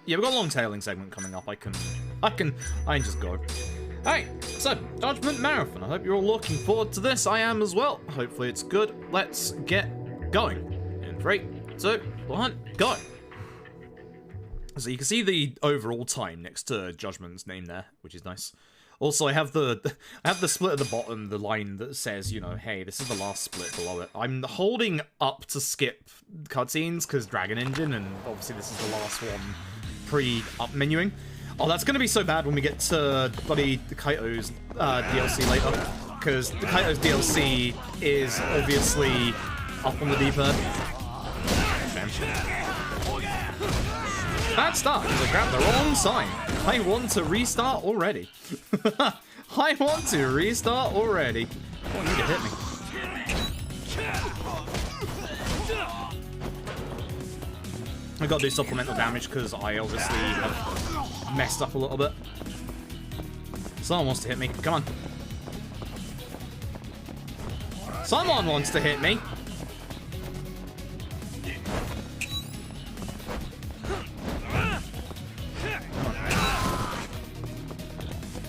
Yeah, we've got a long tailing segment coming up. I can just go. Hey, so, Judgment Marathon. I hope you're all looking forward to this. I am as well. Hopefully it's good. Let's get going. In 3, 2, 1, go. So you can see the overall time next to Judgment's name there, which is nice. Also, I have the split at the bottom, the line that says, you know, hey, this is the last split below it. I'm holding up to skip cutscenes because Dragon Engine, and obviously this is the last one pre-up menuing. Oh, that's going to be so bad when we get to bloody Kaito's DLC later, because Kaito's DLC is obviously up on the deep end. Bad start, because I grabbed the wrong sign. I want to restart already. I want to restart already. I want you to hit me. I gotta do supplemental damage because I obviously have messed up a little bit. Someone wants to hit me. Come on. Someone wants to hit me.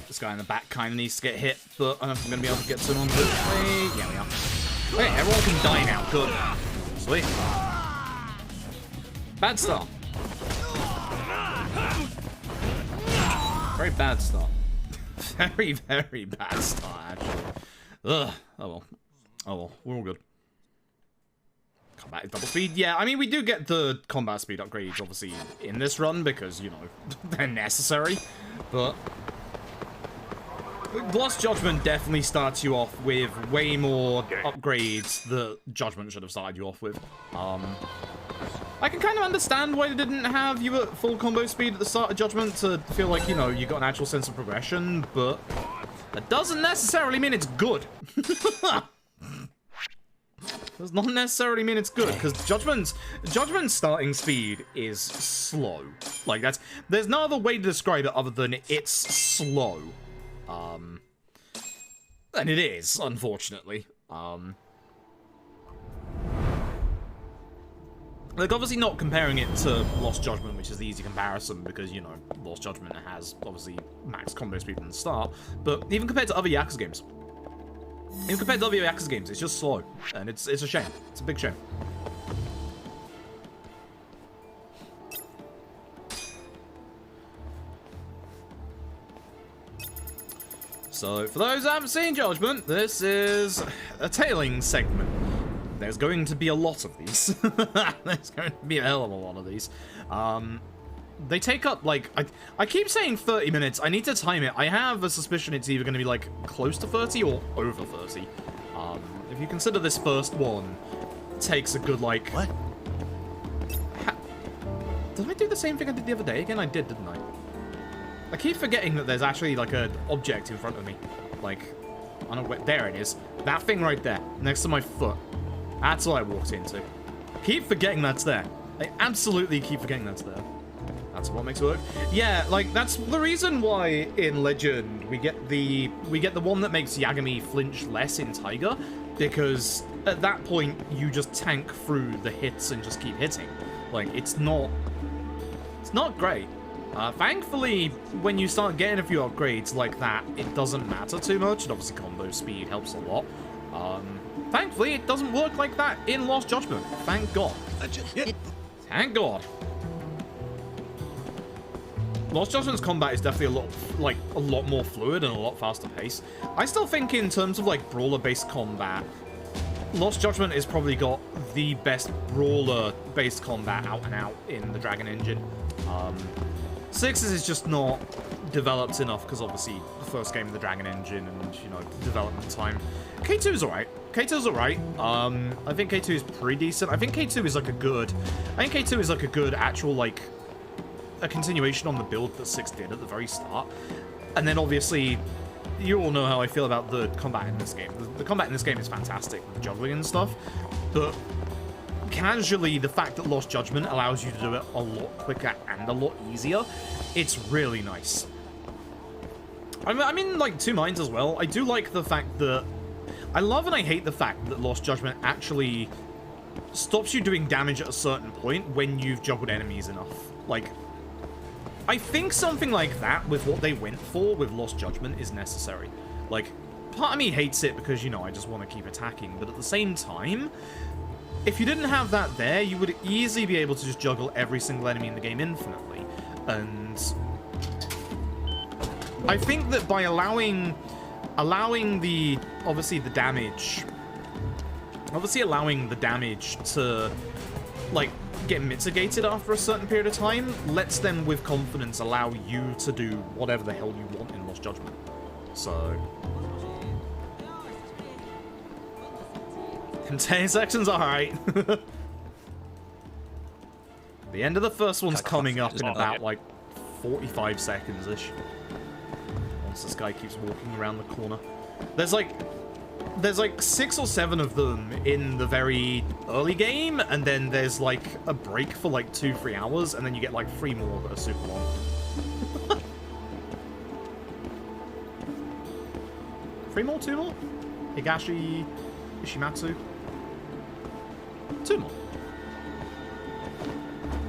This guy in the back kind of needs to get hit, but I don't know if I'm going to be able to get to him on the way. Yeah, we are. Hey, everyone can die now. Good. Sweet. Bad start. Very bad start. Very, very bad start, actually. Ugh. Oh well. Oh well. We're all good. Combat is double speed. Yeah, I mean, we do get the combat speed upgrades, obviously, in this run because, you know, they're necessary. But Lost Judgment definitely starts you off with way more upgrades that Judgment should have started you off with. I can kind of understand why they didn't have you at full combo speed at the start of Judgment to feel like, you know, you got an actual sense of progression, but that doesn't necessarily mean it's good. Does not necessarily mean it's good, because Judgment's starting speed is slow. Like, there's no other way to describe it other than it's slow. And it is, unfortunately. Like, obviously not comparing it to Lost Judgment, which is the easy comparison, because, you know, Lost Judgment has, obviously, max combo speed from the start, but even compared to other Yakuza games, it's just slow, and it's a shame. It's a big shame. So, for those who haven't seen Judgment, this is a tailing segment. There's going to be a lot of these. There's going to be a hell of a lot of these. They take up, like, I keep saying 30 minutes. I need to time it. I have a suspicion it's either going to be, like, close to 30 or over 30. If you consider this first one takes a good, like... What? Did I do the same thing I did the other day again? I did, didn't I? I keep forgetting that there's actually, like, an object in front of me. Like, I don't know where... There it is. That thing right there, next to my foot. That's what I walked into. Keep forgetting that's there. I absolutely keep forgetting that's there. That's what makes it work. Yeah, like, that's the reason why in Legend we get the one that makes Yagami flinch less in Tiger, because at that point you just tank through the hits and just keep hitting. Like, it's not great. Thankfully, when you start getting a few upgrades like that, it doesn't matter too much, and obviously combo speed helps a lot. Thankfully, it doesn't work like that in Lost Judgment. Thank God. Thank God. Lost Judgment's combat is definitely a lot more fluid and a lot faster paced. I still think in terms of, like, brawler-based combat, Lost Judgment has probably got the best brawler-based combat out and out in the Dragon Engine. 6's is just not developed enough because obviously the first game of the Dragon Engine and, you know, development time. K2's alright. Kaito's alright. I think K2 is pretty decent. I think K2 is like a good actual, like, a continuation on the build that 6 did at the very start. And then obviously you all know how I feel about the combat in this game. The combat in this game is fantastic with juggling and stuff, but casually, the fact that Lost Judgment allows you to do it a lot quicker and a lot easier, it's really nice. I'm in, like, two minds as well. I do like the fact that... I love and I hate the fact that Lost Judgment actually stops you doing damage at a certain point when you've juggled enemies enough. Like, I think something like that, with what they went for with Lost Judgment, is necessary. Like, part of me hates it because, you know, I just want to keep attacking, but at the same time, if you didn't have that there, you would easily be able to just juggle every single enemy in the game infinitely. And I think that by allowing the, obviously the damage to, like, get mitigated after a certain period of time lets them with confidence allow you to do whatever the hell you want in Lost Judgment. So contain sections, alright. The end of the first one's coming up in about like 45 seconds-ish. Once this guy keeps walking around the corner. There's like 6 or 7 of them in the very early game, and then there's like a break for like 2-3 hours, and then you get like 3 more that are super long. 3 more? 2 more? Higashi, Ishimatsu? 2 more.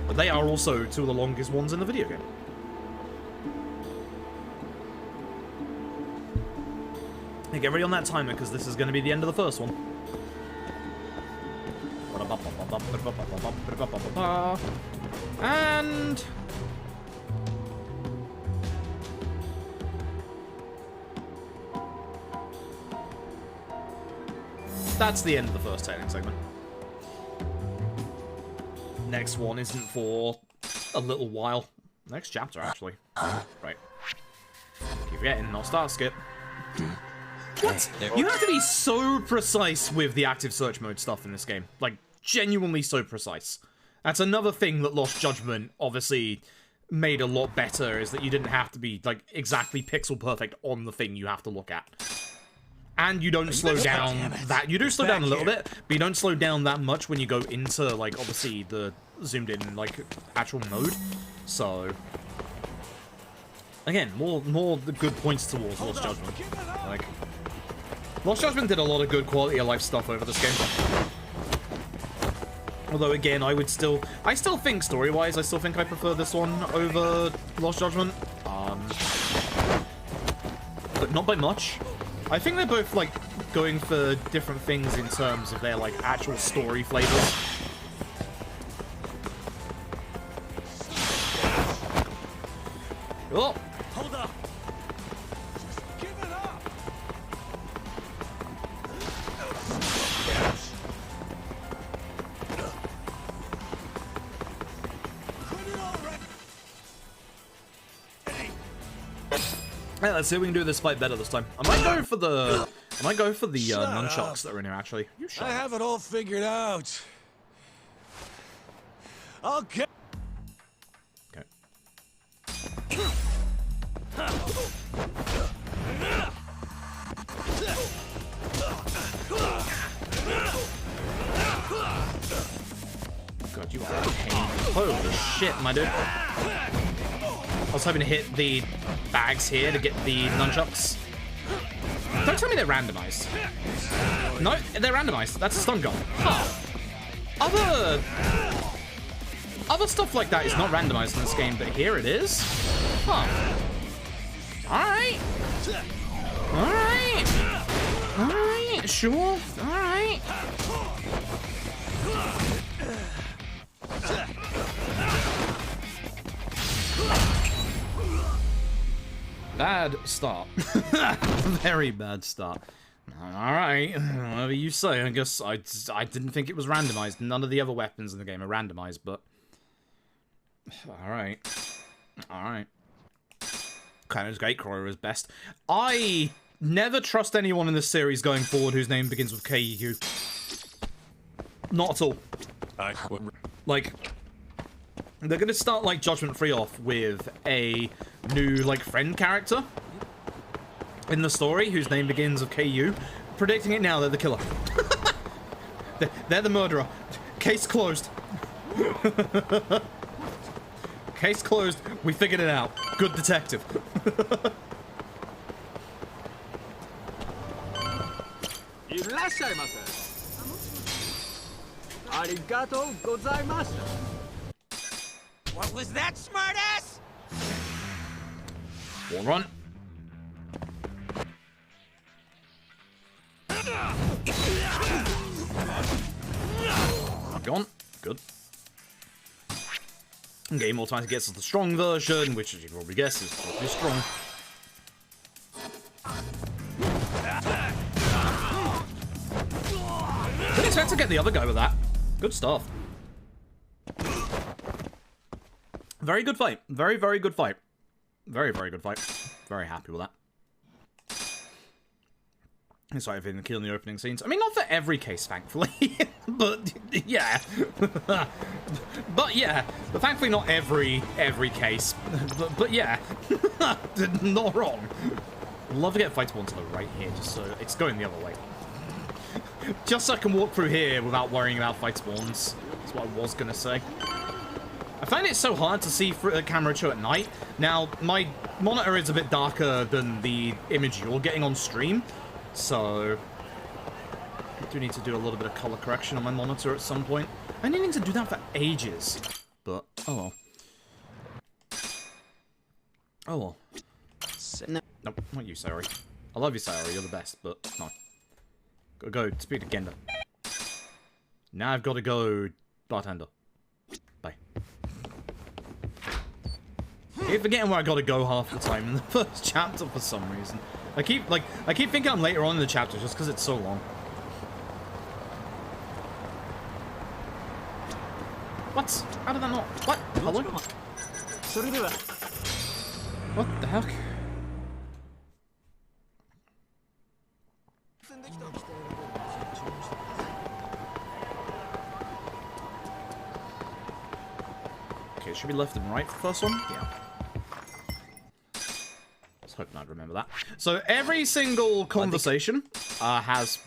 But they are also 2 of the longest ones in the video game. Hey, get ready on that timer, because this is going to be the end of the first one. And that's the end of the first technic segment. Next one isn't for a little while. Next chapter, actually. Right. Keep forgetting, not start skip. What? You have to be so precise with the active search mode stuff in this game. Like, genuinely so precise. That's another thing that Lost Judgment obviously made a lot better, is that you didn't have to be, like, exactly pixel perfect on the thing you have to look at. And you don't slow down that. You do slow down a little bit, but you don't slow down that much when you go into, like, obviously the zoomed in, like, actual mode. So, again, more the good points towards Lost Judgment. Like, Lost Judgment did a lot of good quality of life stuff over this game. Although, again, I still think, story-wise, I still think I prefer this one over Lost Judgment. But not by much. I think they're both, like, going for different things in terms of their, like, actual story flavors. Oh! Hold up! Just give it up! Hey, let's see if we can do this fight better this time. I might go for the nunchucks that are in here, actually. You shut I have it all figured out. Okay. Okay. God, you are a pain. Holy shit, my dude. I was hoping to hit the bags here to get the nunchucks. Don't tell me they're randomized. No, they're randomized. That's a stun gun. Huh. Other stuff like that is not randomized in this game, but here it is. Huh. Alright. Alright. Alright, sure. Alright. Bad start. Very bad start. Alright, whatever you say. I guess I didn't think it was randomized. None of the other weapons in the game are randomized, but... Alright. Alright. Kaito's Gatecrawler is best. I never trust anyone in this series going forward whose name begins with KU. Not at all. Like... They're gonna start, like, Judgment 3 off with a new, like, friend character in the story whose name begins with KU. Predicting it now, they're the killer. They're the murderer. Case closed. Case closed. We figured it out. Good detective. Arigato gozaimashita. What was that, smartass? Wall run. Gone. Good. Game automatically gets us the strong version, which, as you can probably guess, is probably strong. Didn't expect to get the other guy with that. Good stuff. Very good fight. Very, very good fight. Very, very good fight. Very happy with that. It's like in killing the opening scenes. I mean, not for every case, thankfully. But, yeah. But, yeah. But thankfully not every case. But yeah. Not wrong. I'd love to get fight spawn to the right here, just so it's going the other way. Just so I can walk through here without worrying about fight spawns. That's what I was going to say. I find it so hard to see through the camera show at night. Now, my monitor is a bit darker than the image you're getting on stream. So, I do need to do a little bit of color correction on my monitor at some point. I've been needing to do that for ages. But, oh well. Oh well. Nope, not you, Sayori. I love you, Sayori. You're the best, but no. Gotta go speak to Genda. Now I've got to go bartender. Bye. I keep forgetting where I gotta go half the time in the first chapter for some reason. I keep thinking I'm later on in the chapter just because it's so long. What? How did that not? What? Hello? What the heck? Okay, should be left and right for the first one? Yeah. I was hoping I'd remember that. So every single conversation has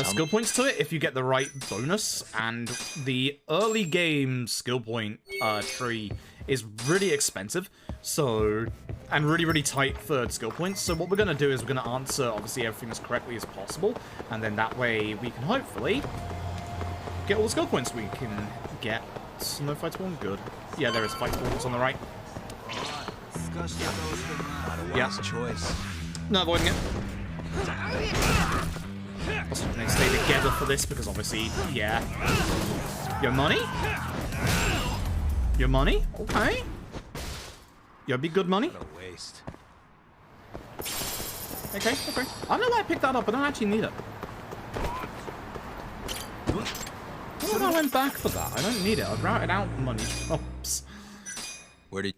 skill points to it if you get the right bonus, and the early game skill point tree is really expensive, so, and really, really tight third skill points. So what we're going to do is we're going to answer, obviously, everything as correctly as possible, and then that way we can hopefully get all the skill points we can get. No fight spawn? Good. Yeah, there is fight spawns on the right. Yeah. Choice. No avoiding it. Also, they stay together for this because obviously, yeah. Your money? Your money? Okay. You'll be good money. What a waste. Okay, okay. I don't know why I picked that up. I don't actually need it. Why I went back for that? I don't need it. I've routed out money. Oops. Where did...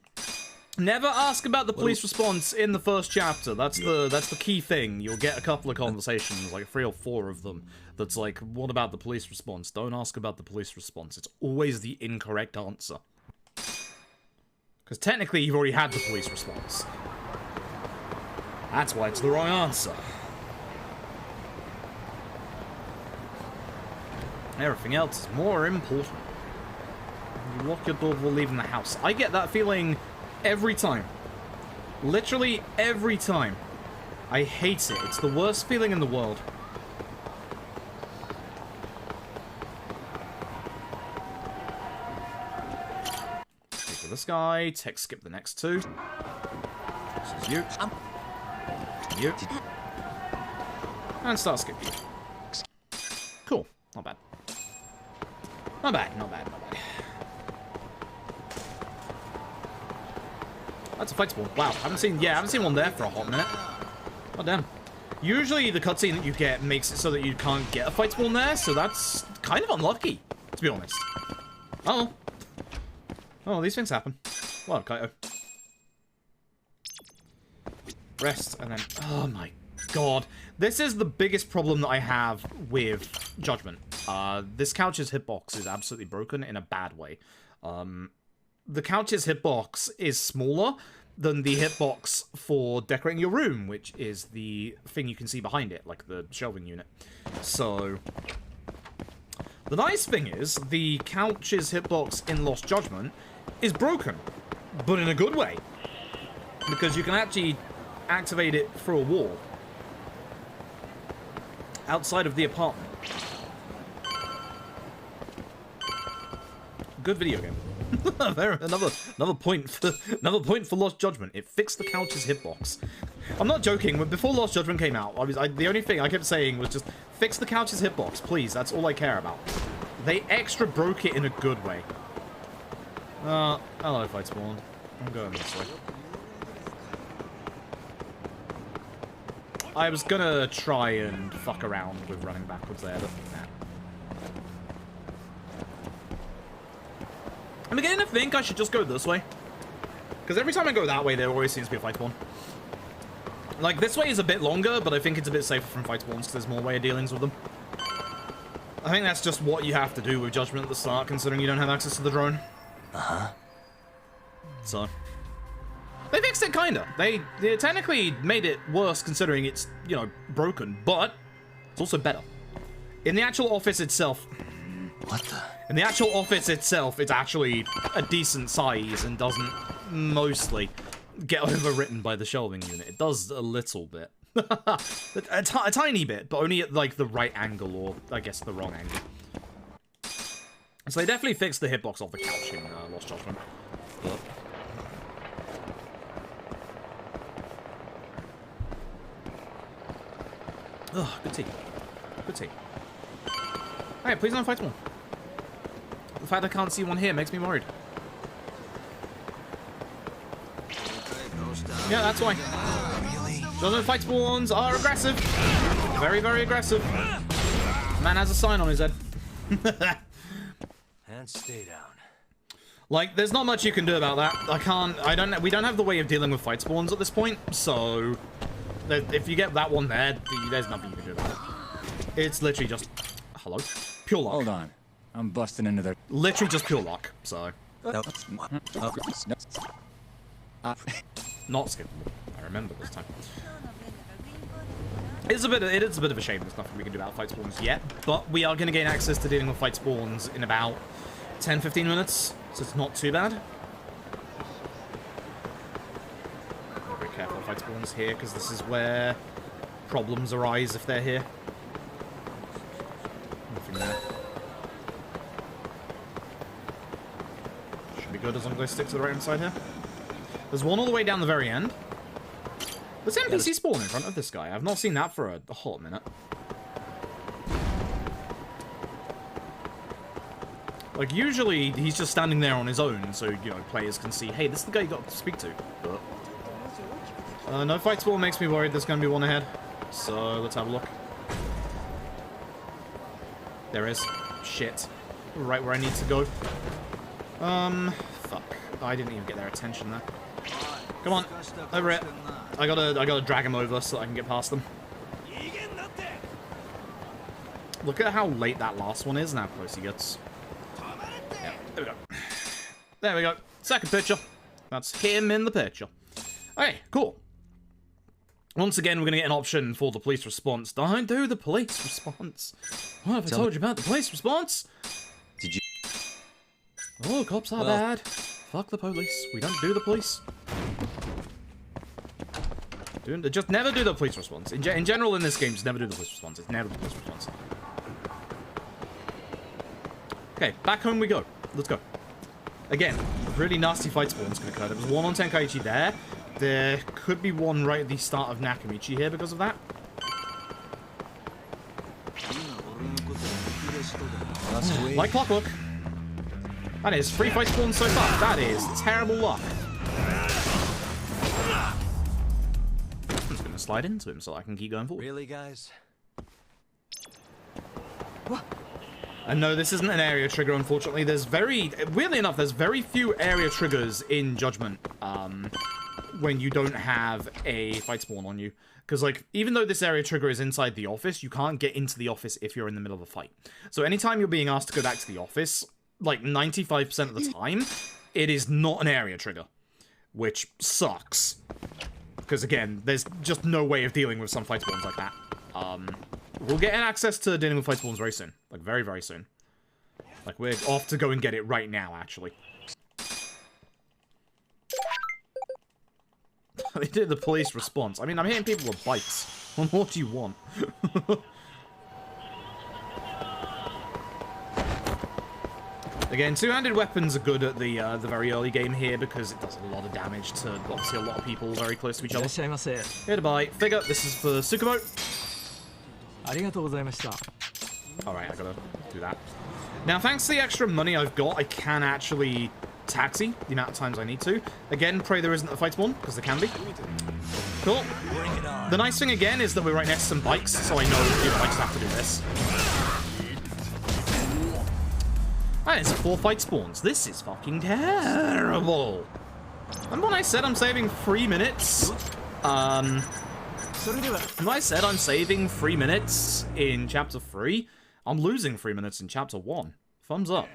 Never ask about the police response in the first chapter. That's the key thing. You'll get a couple of conversations, like 3 or 4 of them, that's like, what about the police response? Don't ask about the police response. It's always the incorrect answer. Because technically, you've already had the police response. That's why it's the wrong answer. Everything else is more important. You lock your door before leaving the house. I get that feeling every time. Literally every time. I hate it. It's the worst feeling in the world. Speak to this guy. Text skip the next 2. This is you. You. And start skip you. Cool. Not bad. Not bad, not bad, not bad. That's a fight spawn. Wow, I haven't seen one there for a hot minute. Oh damn. Usually the cutscene that you get makes it so that you can't get a fight spawn there, so that's kind of unlucky, to be honest. Uh oh. Oh, these things happen. Well, Kaito. Rest, and then... Oh my god. This is the biggest problem that I have with Judgment. This couch's hitbox is absolutely broken in a bad way. The couch's hitbox is smaller than the hitbox for decorating your room, which is the thing you can see behind it, like the shelving unit. So, the nice thing is, the couch's hitbox in Lost Judgment is broken, but in a good way. Because you can actually activate it through a wall outside of the apartment. Good video game. Another point for Lost Judgment. It fixed the couch's hitbox. I'm not joking. When before Lost Judgment came out, the only thing I kept saying was just fix the couch's hitbox, please. That's all I care about. They extra broke it in a good way. Hello, Fight Spawn. I'm going this way. I was gonna try and fuck around with running backwards there, but nah. I'm beginning to think I should just go this way. Because every time I go that way, there always seems to be a fight spawn. Like, this way is a bit longer, but I think it's a bit safer from fight spawns because there's more way of dealings with them. I think that's just what you have to do with Judgment at the start, considering you don't have access to the drone. So. They fixed it, kinda. They technically made it worse considering it's, you know, broken, but it's also better. In the actual office itself... What the? In the actual office itself, it's actually a decent size and doesn't mostly get overwritten by the shelving unit. It does a little bit. a tiny bit, but only at, like, the right angle, or, I guess, the wrong angle. So they definitely fixed the hitbox off the couch in Lost Judgment. But... Ugh, good tea. Good tea. Hey, please don't fight one. The fact I can't see one here makes me worried. Yeah, that's why. Judgment fight spawns are aggressive. Very, very aggressive. Man has a sign on his head. And stay down. Like, there's not much you can do about that. We don't have the way of dealing with fight spawns at this point, so... If you get that one there, there's nothing you can do about it. It's literally just... Hello? Pure luck. Hold on. I'm busting into their... Literally just pure luck, so... Not skippable. I remember this time. It is a bit of a shame there's nothing we can do about fight spawns yet, but we are going to gain access to dealing with fight spawns in about 10-15 minutes, so it's not too bad. Very careful of fight spawns here, because this is where problems arise if they're here. Nothing there. Should be good as long as I stick to the right hand side here. There's one all the way down the very end. There's NPC spawn in front of this guy. I've not seen that for a hot minute. Like, usually he's just standing there on his own, so, you know, players can see, hey, this is the guy you got to speak to. But... no fight spawn makes me worried there's going to be one ahead. So, let's have a look. There is. Shit. Right where I need to go. Fuck. I didn't even get their attention there. Come on, over it. I gotta drag him over so that I can get past them. Look at how late that last one is and how close he gets. Yeah, there we go. There we go. Second picture. That's him in the picture. Okay, cool. Once again, we're gonna get an option for the police response. Don't do the police response. What have I told you about the police response? Did you? Oh, cops are bad. Fuck the police. We don't do the police. Just never do the police response. In general, in this game, just never do the police response. It's never the police response. Okay, back home we go. Let's go. Again, a really nasty fight spawn's gonna occur. There was one on Tenkaichi there. There could be one right at the start of Nakamichi here because of that. Like clockwork. That is 3 fight spawns so far. That is terrible luck. I'm just going to slide into him so I can keep going forward. Really, guys? And no, this isn't an area trigger, unfortunately. Weirdly enough, there's very few area triggers in Judgment when you don't have a fight spawn on you. Because, like, even though this area trigger is inside the office, you can't get into the office if you're in the middle of a fight. So anytime you're being asked to go back to the office, like 95% of the time, it is not an area trigger, which sucks. Because again, there's just no way of dealing with some fight spawns like that. We'll get access to dealing with fight spawns very soon, like very, very soon. Like we're off to go and get it right now, actually. They did the police response. I mean, I'm hitting people with bikes. What more do you want? Again, two-handed weapons are good at the very early game here because it does a lot of damage to obviously a lot of people very close to each other. Here to buy. Figure, this is for Tsukumo. Alright, I gotta do that. Now, thanks to the extra money I've got, I can actually taxi the amount of times I need to. Again, pray there isn't a fight spawn, because there can be. Cool. The nice thing again is that we're right next to some bikes, so I know if I just have to do this. And it's 4 fight spawns. This is fucking terrible. And when I said I'm saving 3 minutes, when I said I'm saving 3 minutes in chapter 3, I'm losing 3 minutes in chapter 1. Thumbs up.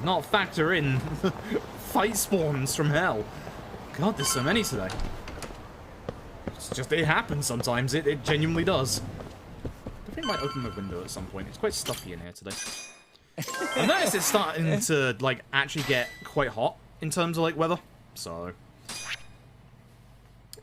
Not factor in fight spawns from hell. God, there's so many today. It's just, it happens sometimes. It genuinely does. I think I might open the window at some point. It's quite stuffy in here today. I noticed it's starting to, like, actually get quite hot in terms of, like, weather. So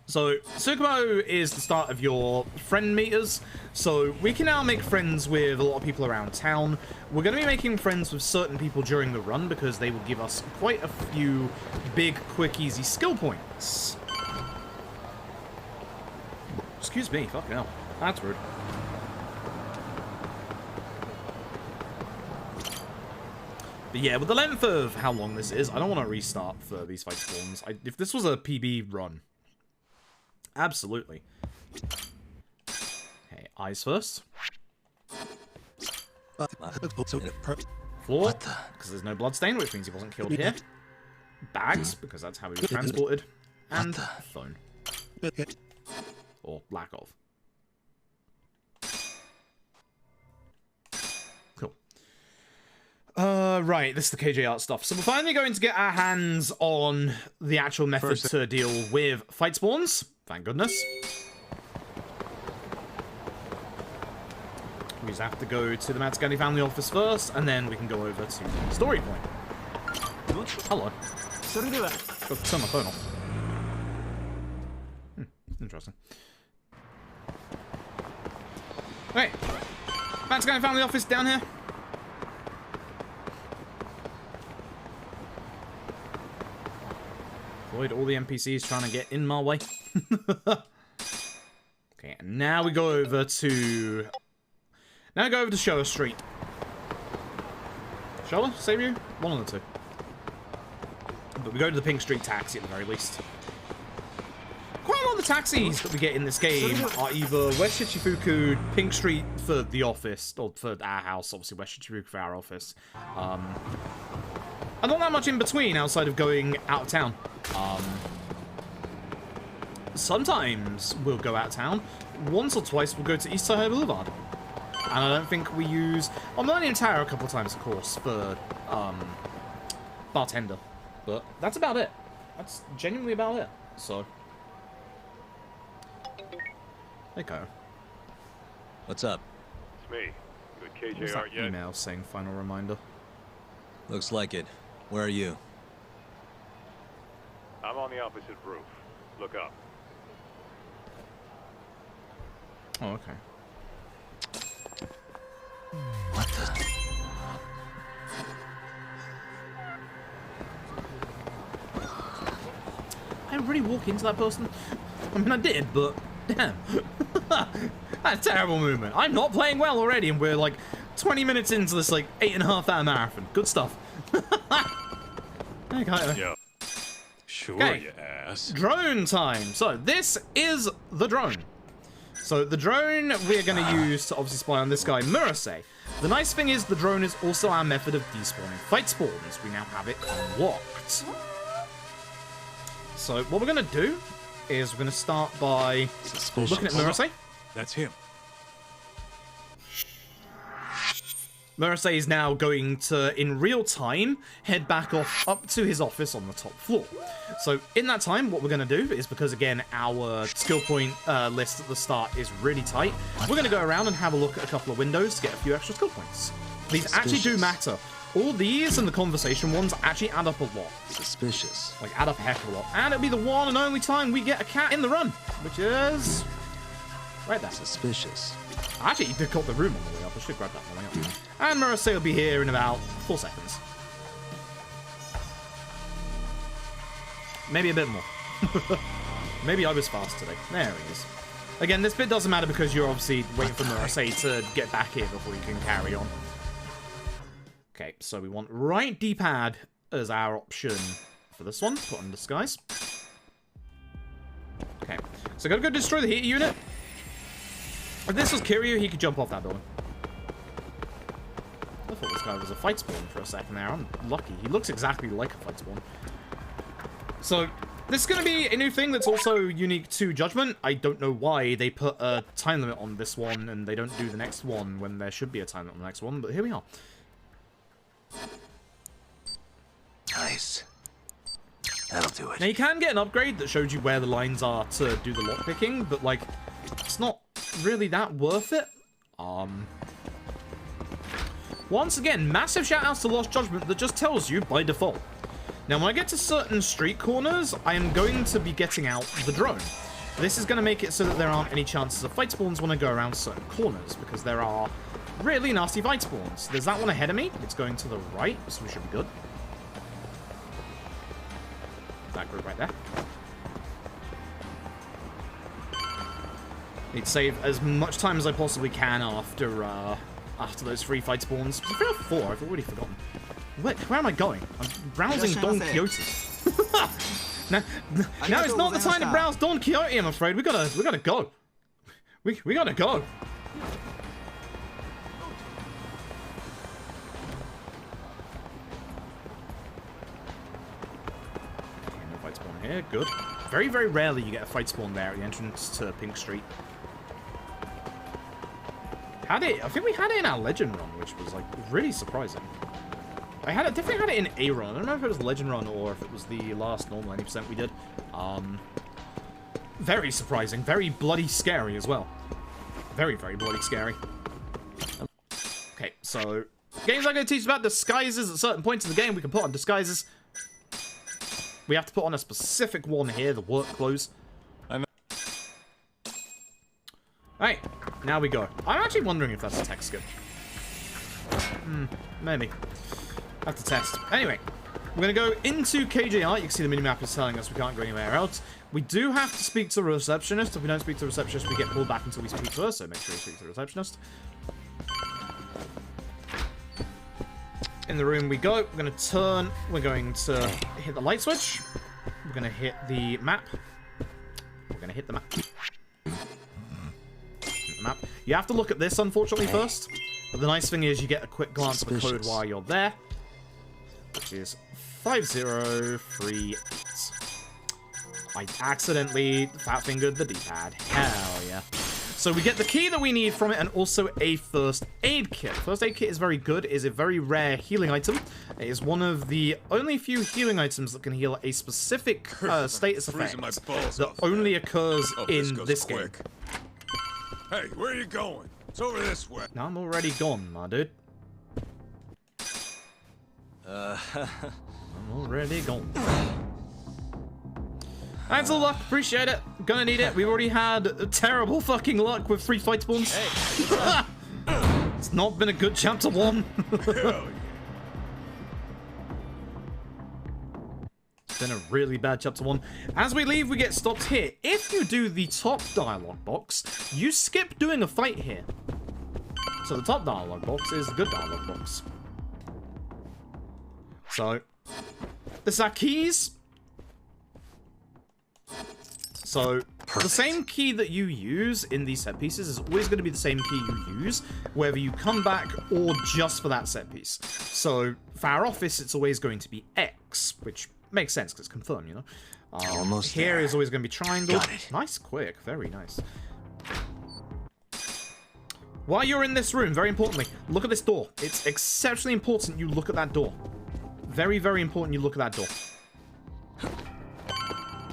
Tsukumo is the start of your friend meters. So we can now make friends with a lot of people around town. We're going to be making friends with certain people during the run because they will give us quite a few big, quick, easy skill points. Excuse me, fucking hell. That's rude. But yeah, with the length of how long this is, I don't want to restart for these fight spawns. If this was a PB run, absolutely. Okay, eyes first. Floor, because there's no bloodstain, which means he wasn't killed here. Bags, because that's how he was transported. And phone. Or lack of. Cool. Right, this is the KJ art stuff. So we're finally going to get our hands on the actual method to deal with fight spawns. Thank goodness. We just have to go to the Matsugani family office first, and then we can go over to the story point. Hello. Got to turn my phone off. Interesting. Okay. Matsugani family office down here. Avoid all the NPCs trying to get in my way. Okay, and now we go over to... Now we go over to Showa Street. Showa? Seibu? One of the two. But we go to the Pink Street taxi at the very least. Quite a lot of the taxis that we get in this game are either West Shichifuku, Pink Street for the office, or for our house, obviously West Shichifuku for our office. And not that much in between outside of going out of town. Sometimes we'll go out of town. Once or twice we'll go to East Side Boulevard. And I don't think we use... Well, Millennium Tower a couple of times, of course, for bartender. But that's about it. That's genuinely about it. So... There you go. What's up? It's me. You at KJ What's art that yet? email saying final reminder? Looks like it. Where are you? I'm on the opposite roof. Look up. Oh, okay. What the? I really walk into that person? I mean, I did, but damn. That's a terrible movement. I'm not playing well already, and we're like 20 minutes into this like 8.5 hour marathon. Good stuff. Hey, Kaito. Yeah. Sure, Okay. you ass. Drone time. So this is the drone. So the drone we're going to use to obviously spy on this guy, Murase. The nice thing is the drone is also our method of despawning fight spawns. We now have it unlocked. So what we're going to do is we're going to start by looking at Murase. That's him. Murase is now going to, in real time, head back off up to his office on the top floor. So in that time, what we're going to do is, because again, our skill point list at the start is really tight, we're going to go around and have a look at a couple of windows to get a few extra skill points. These actually do matter. All these and the conversation ones actually add up a lot. Suspicious. Like, add up a heck of a lot. And it'll be the one and only time we get a cat in the run, which is... Right there. Suspicious. Actually, he did cut the room on the way up. I should grab that on the way up. And Murasei will be here in about 4 seconds. Maybe a bit more. Maybe I was fast today. There he is. Again, this bit doesn't matter because you're obviously waiting for Murasei to get back here before you can carry on. Okay, so we want right D-pad as our option for this one. Put on disguise. Okay, so gotta go destroy the heat unit. If this was Kiryu, he could jump off that building. I thought this guy was a fight spawn for a second there. I'm lucky. He looks exactly like a fight spawn. So, this is going to be a new thing that's also unique to Judgment. I don't know why they put a time limit on this one and they don't do the next one when there should be a time limit on the next one, but here we are. Nice. That'll do it. Now, you can get an upgrade that shows you where the lines are to do the lockpicking, but, like, it's not really that worth it. Once again, massive shout-outs to Lost Judgment that just tells you by default. Now, when I get to certain street corners, I am going to be getting out the drone. This is going to make it so that there aren't any chances of fight spawns when I go around certain corners, because there are really nasty fight spawns. There's that one ahead of me. It's going to the right, so we should be good. That group right there. Need to save as much time as I possibly can after those 3 fight spawns. I feel 4. I've already forgotten. Where am I going? I'm browsing Don Quixote. now it's not the time to browse Don Quixote, I'm afraid. We gotta go. We gotta go. Okay, no fight spawn here. Good. Very, very rarely you get a fight spawn there at the entrance to Pink Street. I think we had it in our Legend run, which was like really surprising. I definitely had it in A run. I don't know if it was Legend run or if it was the last normal 90% we did. Very surprising. Very bloody scary as well. Very, very bloody scary. Okay, so games are going to teach about disguises at certain points in the game. We can put on disguises. We have to put on a specific one here, the work clothes. Alright, now we go. I'm actually wondering if that's a tech skip. Maybe. Have to test. Anyway, we're going to go into KJR. You can see the minimap is telling us we can't go anywhere else. We do have to speak to the receptionist. If we don't speak to the receptionist, we get pulled back until we speak to her, so make sure you speak to the receptionist. In the room we go. We're going to turn. We're going to hit the light switch. We're going to hit the map. We're going to hit the map. You have to look at this, unfortunately, first. But the nice thing is you get a quick glance at the code while you're there. Which is 5038. I accidentally fat-fingered the D-pad. Hell yeah. So we get the key that we need from it and also a first aid kit. First aid kit is very good. It is a very rare healing item. It is one of the only few healing items that can heal a specific status effect that only occurs in this game. Hey, where are you going? It's over this way. No, I'm already gone, my dude. I'm already gone. Thanks for the luck. Appreciate it. Gonna need it. We've already had terrible fucking luck with 3 fight spawns. Hey, it's not been a good chapter 1. It's been a really bad chapter 1. As we leave, we get stopped here. If you do the top dialogue box, you skip doing a fight here. So the top dialogue box is the good dialogue box. So, this is our keys. So, the same key that you use in these set pieces is always going to be the same key you use, whether you come back or just for that set piece. So, for our office, it's always going to be X, which makes sense because it's confirmed, you know. Almost here there. is always going to be triangle. Got it. Nice, quick, very nice. While you're in this room, very importantly, look at this door. It's exceptionally important you look at that door. Very, very important you look at that door.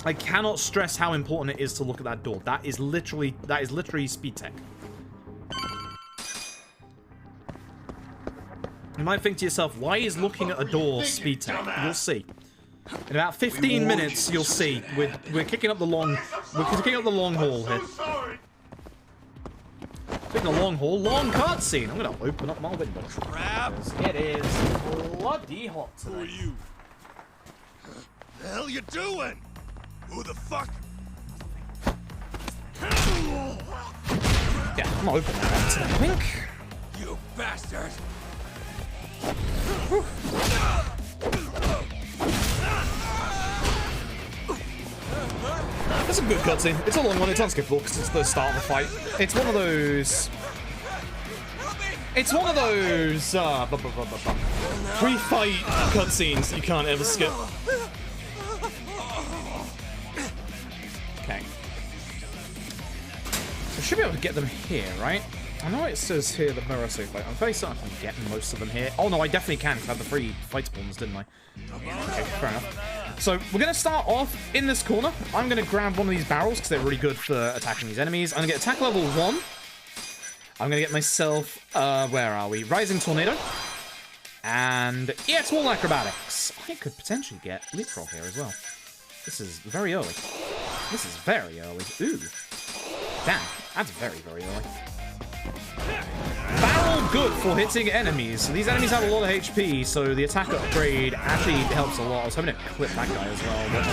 I cannot stress how important it is to look at that door. That is literally speed tech. You might think to yourself, why is looking at a door speed tech? You'll see. In about 15 minutes, you'll see. We're kicking up the long haul here. taking a long haul, long cutscene. I'm gonna open up my window. Crap! It is bloody hot Who are today. you? The hell you doing? Who the fuck? Yeah, I'm gonna open that up today, I think. You bastard! It's a good cutscene. It's a long one. It's unskippable because it's the start of the fight. It's one of those. It's one of those pre-fight cutscenes that you can't ever skip. Okay. I should be able to get them here, right? I know it says here that mirror safe fight. I'm very certain I can get most of them here. Oh no, I definitely can because I had the 3 fight spawns, didn't I? Okay, fair enough. So we're going to start off in this corner. I'm going to grab one of these barrels because they're really good for attacking these enemies. I'm going to get attack level 1. I'm going to get myself, where are we? Rising Tornado. And EX Wall Acrobatics. I could potentially get Leapfrog here as well. This is very early. This is very early. Ooh. Damn, that's very, very early. Barrel good for hitting enemies. So these enemies have a lot of HP, so the attack upgrade actually helps a lot. I was hoping to clip that guy as well, but...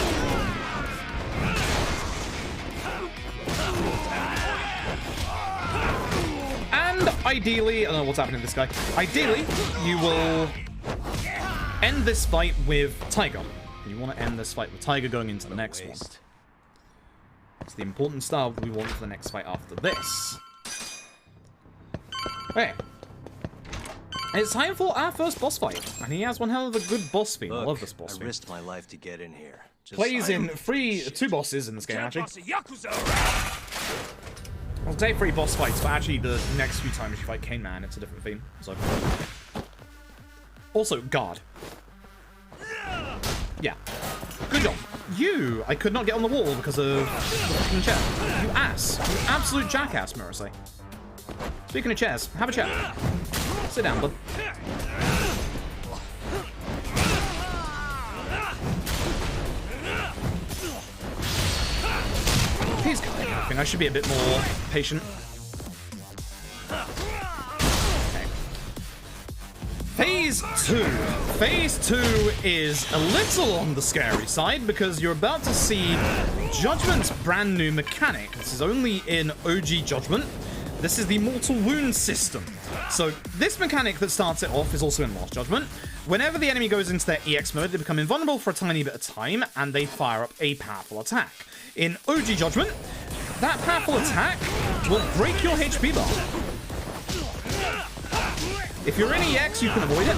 And ideally, I don't know what's happening to this guy. Ideally, you will end this fight with Tiger. You want to end this fight with Tiger going into the next one. It's the important stuff we want for the next fight after this. Okay. It's time for our first boss fight. And he has one hell of a good boss theme. I love this boss theme. I risked my life to get in here. Plays in two bosses in this game, actually. I'll say 3 boss fights, but actually the next few times you fight Cane Man, it's a different theme. So. Also, guard. Yeah. Good job. You! I could not get on the wall because of the fucking chair. You ass. You absolute jackass, Murasay. Speaking of chairs, have a chair. Sit down, bud. He's coming. I think I should be a bit more patient. Okay. Phase 2. Phase 2 is a little on the scary side because you're about to see Judgment's brand new mechanic. This is only in OG Judgment. This is the Mortal Wound system. So this mechanic that starts it off is also in Lost Judgment. Whenever the enemy goes into their EX mode, they become invulnerable for a tiny bit of time, and they fire up a powerful attack. In OG Judgment, that powerful attack will break your HP bar. If you're in EX, you can avoid it.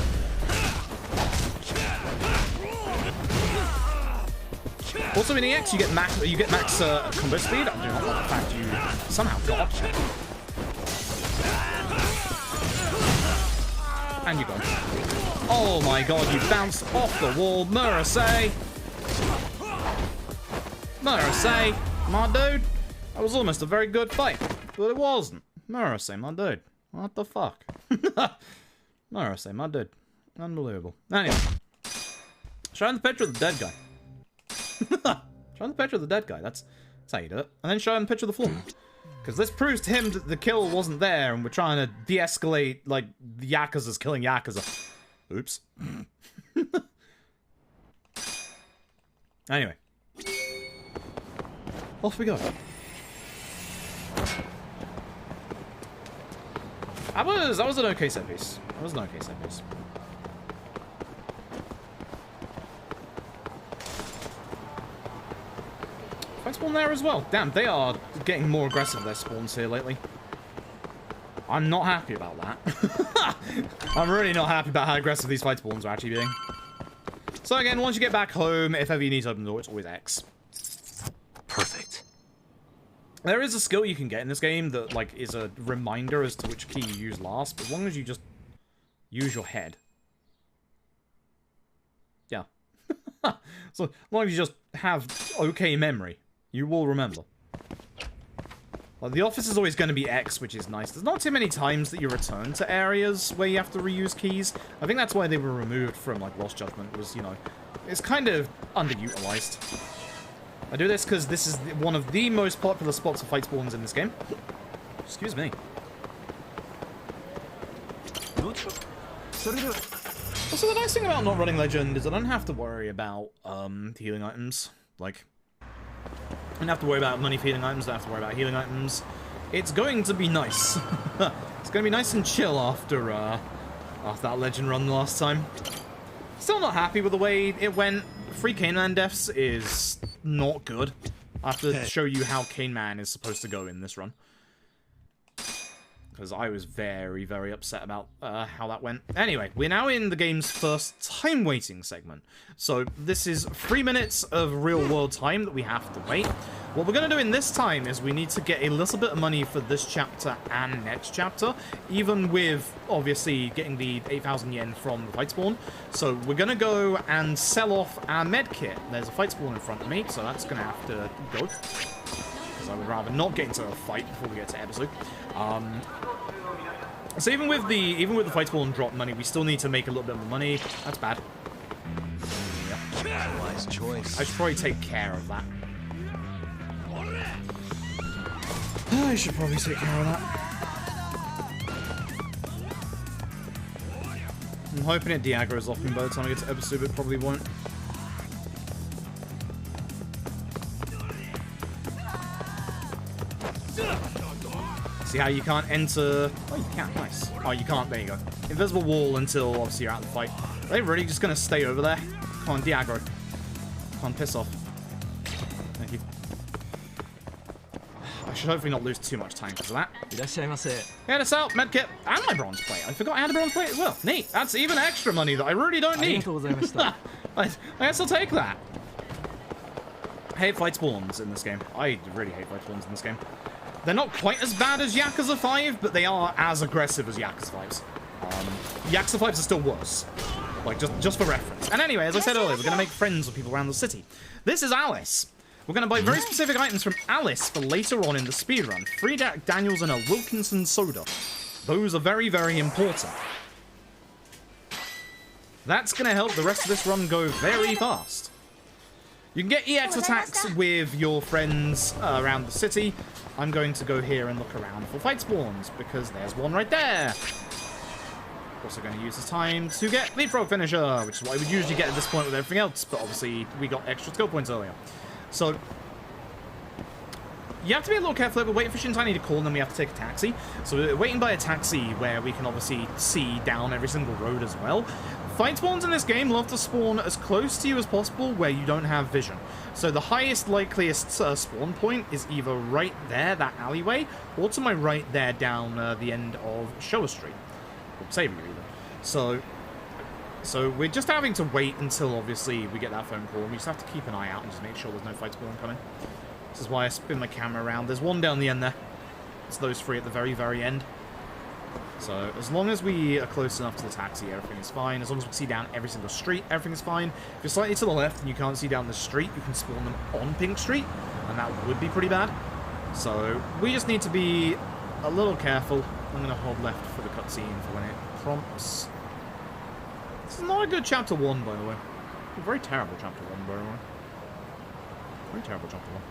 Also in EX, you get max combo speed. I do not like the fact you somehow got up. And you're gone. Oh my god, you bounced off the wall, Murasay! Murasay, my dude. That was almost a very good fight, but it wasn't. Murasay, my dude. What the fuck? Murasay, my dude. Unbelievable. Anyway. Show him the picture of the dead guy. Show him the picture of the dead guy. That's how you do it. And then show him the picture of the floor. Because this proves to him that the kill wasn't there, and we're trying to de-escalate, like, the Yakuza's killing Yakuza. Oops. Anyway. Off we go. That was an okay set piece. That was an okay set piece. Fight spawn there as well. Damn, they are getting more aggressive with their spawns here lately. I'm not happy about that. I'm really not happy about how aggressive these fight spawns are actually being. So again, once you get back home, if ever you need to open the door, it's always X. Perfect. There is a skill you can get in this game that, like, is a reminder as to which key you use last, but as long as you just use your head. Yeah. So, as long as you just have okay memory, you will remember. Like, the office is always going to be X, which is nice. There's not too many times that you return to areas where you have to reuse keys. I think that's why they were removed from, like, Lost Judgment, was, you know, it's kind of underutilized. I do this because this is one of the most popular spots for fight spawns in this game. Excuse me. Also, the nice thing about not running Legend is I don't have to worry about healing items. Like, I don't have to worry about money for healing items, I don't have to worry about healing items. It's going to be nice. It's going to be nice and chill after that Legend run the last time. Still not happy with the way it went. 3 Cane Man deaths is not good. I have to show you how Cane Man is supposed to go in this run. Because I was very, very upset about how that went. Anyway, we're now in the game's first time waiting segment. So this is 3 minutes of real world time that we have to wait. What we're going to do in this time is we need to get a little bit of money for this chapter and next chapter, even with, obviously, getting the 8,000 yen from the fight spawn. So we're going to go and sell off our med kit. There's a fight spawn in front of me, so that's going to have to go. Because I would rather not get into a fight before we get to episode. So even with the fight spawn drop money, we still need to make a little bit more money. That's bad. Yep. Wise choice. I should probably take care of that. I should probably take care of that. I'm hoping it de-aggro's off me by the time I get to episode, but it probably won't. See how you can't enter... Oh, you can. Nice. Oh, you can't. There you go. Invisible wall until, obviously, you're out of the fight. Are they really just going to stay over there? Come on, de-aggro. Come on, piss off. Thank you. I should hopefully not lose too much time because of that. Yeah, this out. Medkit. And my bronze plate. I forgot I had a bronze plate as well. Neat. That's even extra money that I really don't need. I guess I'll take that. I hate fight spawns in this game. I really hate fight spawns in this game. They're not quite as bad as Yakuza 5, but they are as aggressive as Yakuza 5s. Yakuza 5s are still worse. Like, just for reference. And anyway, as I said earlier, we're going to make friends with people around the city. This is Alice. We're going to buy very specific items from Alice for later on in the speedrun. 3 Jack Daniels and a Wilkinson soda. Those are very, very important. That's going to help the rest of this run go very fast. You can get EX attacks with your friends around the city. I'm going to go here and look around for fight spawns, because there's one right there. Also going to use this time to get Leapfrog Finisher, which is what I would usually get at this point with everything else, but obviously we got extra skill points earlier. So, you have to be a little careful. We're waiting for Shintani to call, and then we have to take a taxi. So we're waiting by a taxi where we can obviously see down every single road as well. Fight spawns in this game love to spawn as close to you as possible where you don't have vision. So the highest likeliest spawn point is either right there, that alleyway, or to my right there down the end of Showa Street. Or Savior either. So we're just having to wait until obviously we get that phone call. We just have to keep an eye out and just make sure there's no fight spawn coming. This is why I spin my camera around. There's one down the end there. It's those 3 at the very, very end. So, as long as we are close enough to the taxi, everything is fine. As long as we see down every single street, everything is fine. If you're slightly to the left and you can't see down the street, you can spawn them on Pink Street, and that would be pretty bad. So, we just need to be a little careful. I'm going to hold left for the cutscene for when it prompts. This is not a good Chapter 1, by the way. A very terrible Chapter 1, by the way. Very terrible Chapter 1.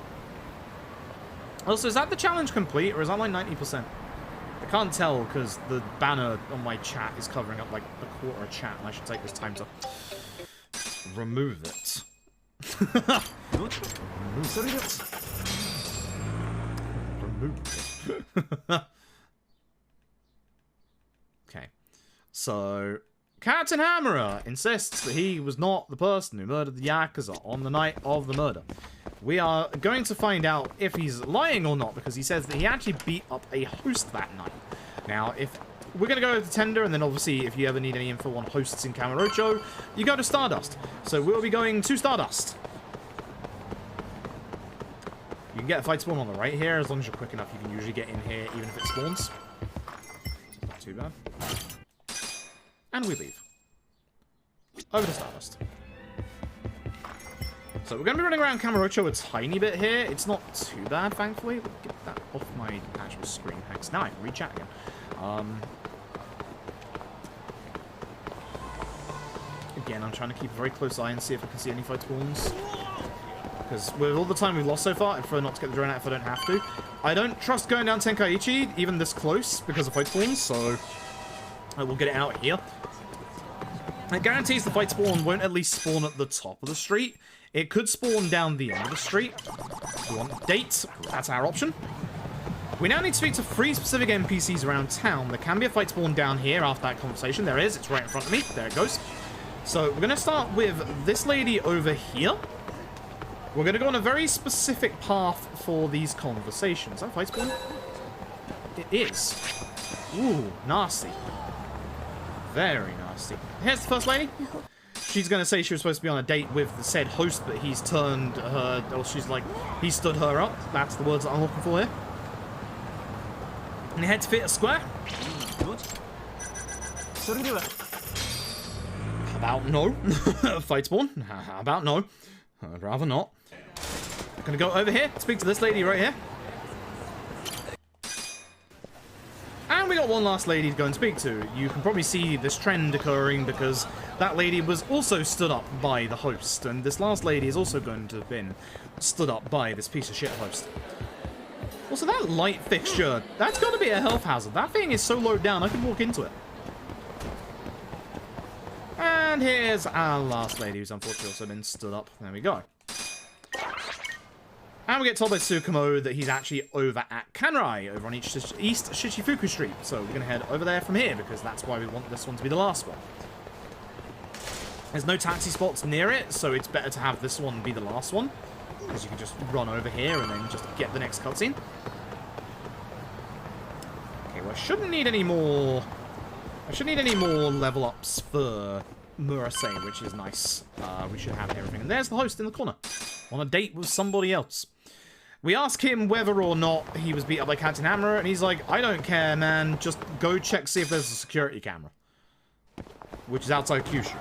Also, is that the challenge complete, or is that like 90%? I can't tell because the banner on my chat is covering up like a quarter of chat, and I should take this time to remove it. Remove it. Okay. So, Captain Hammerer insists that he was not the person who murdered the Yakuza on the night of the murder. We are going to find out if he's lying or not, because he says that he actually beat up a host that night. Now, if we're going to go to Tender, and then obviously if you ever need any info on hosts in Kamurocho, you go to Stardust. So we'll be going to Stardust. You can get a fight spawn on the right here. As long as you're quick enough, you can usually get in here even if it spawns. Not too bad. And we leave. Over to Stardust. So we're going to be running around Kamurocho a tiny bit here. It's not too bad, thankfully. We'll get that off my actual screen. Thanks. Now I can reach out again. Again, I'm trying to keep a very close eye and see if I can see any fight spawns. Because with all the time we've lost so far, I'd prefer not to get the drone out if I don't have to. I don't trust going down Tenkaichi, even this close, because of fight spawns, so We'll get it out here. It guarantees the fight spawn won't at least spawn at the top of the street. It could spawn down the end of the street. We want a date. That's our option. We now need to speak to 3 specific NPCs around town. There can be a fight spawn down here after that conversation. There is. It's right in front of me. There it goes. So we're going to start with this lady over here. We're going to go on a very specific path for these conversations. Is that a fight spawn? It is. Ooh, nasty. Very nasty. Here's the first lady. She's going to say she was supposed to be on a date with the said host, but he's turned her, or she's like, he stood her up. That's the words that I'm looking for here. And head to theatre square. How about no? Fight spawn. How about no? I'd rather not. I'm going to go over here, speak to this lady right here. And we got one last lady to go and speak to. You can probably see this trend occurring because that lady was also stood up by the host. And this last lady is also going to have been stood up by this piece of shit host. Also, that light fixture, that's got to be a health hazard. That thing is so low down, I could walk into it. And here's our last lady, who's unfortunately also been stood up. There we go. And we get told by Tsukumo that he's actually over at Kanrai, over on East Shichifuku Street. So we're going to head over there from here, because that's why we want this one to be the last one. There's no taxi spots near it, so it's better to have this one be the last one. Because you can just run over here and then just get the next cutscene. Okay, well, I shouldn't need any more... I shouldn't need any more level ups for Murasei, which is nice. We should have everything. And there's the host in the corner, on a date with somebody else. We ask him whether or not he was beat up by Captain Hammer, and he's like, I don't care, man. Just go check, see if there's a security camera. Which is outside Kyushu.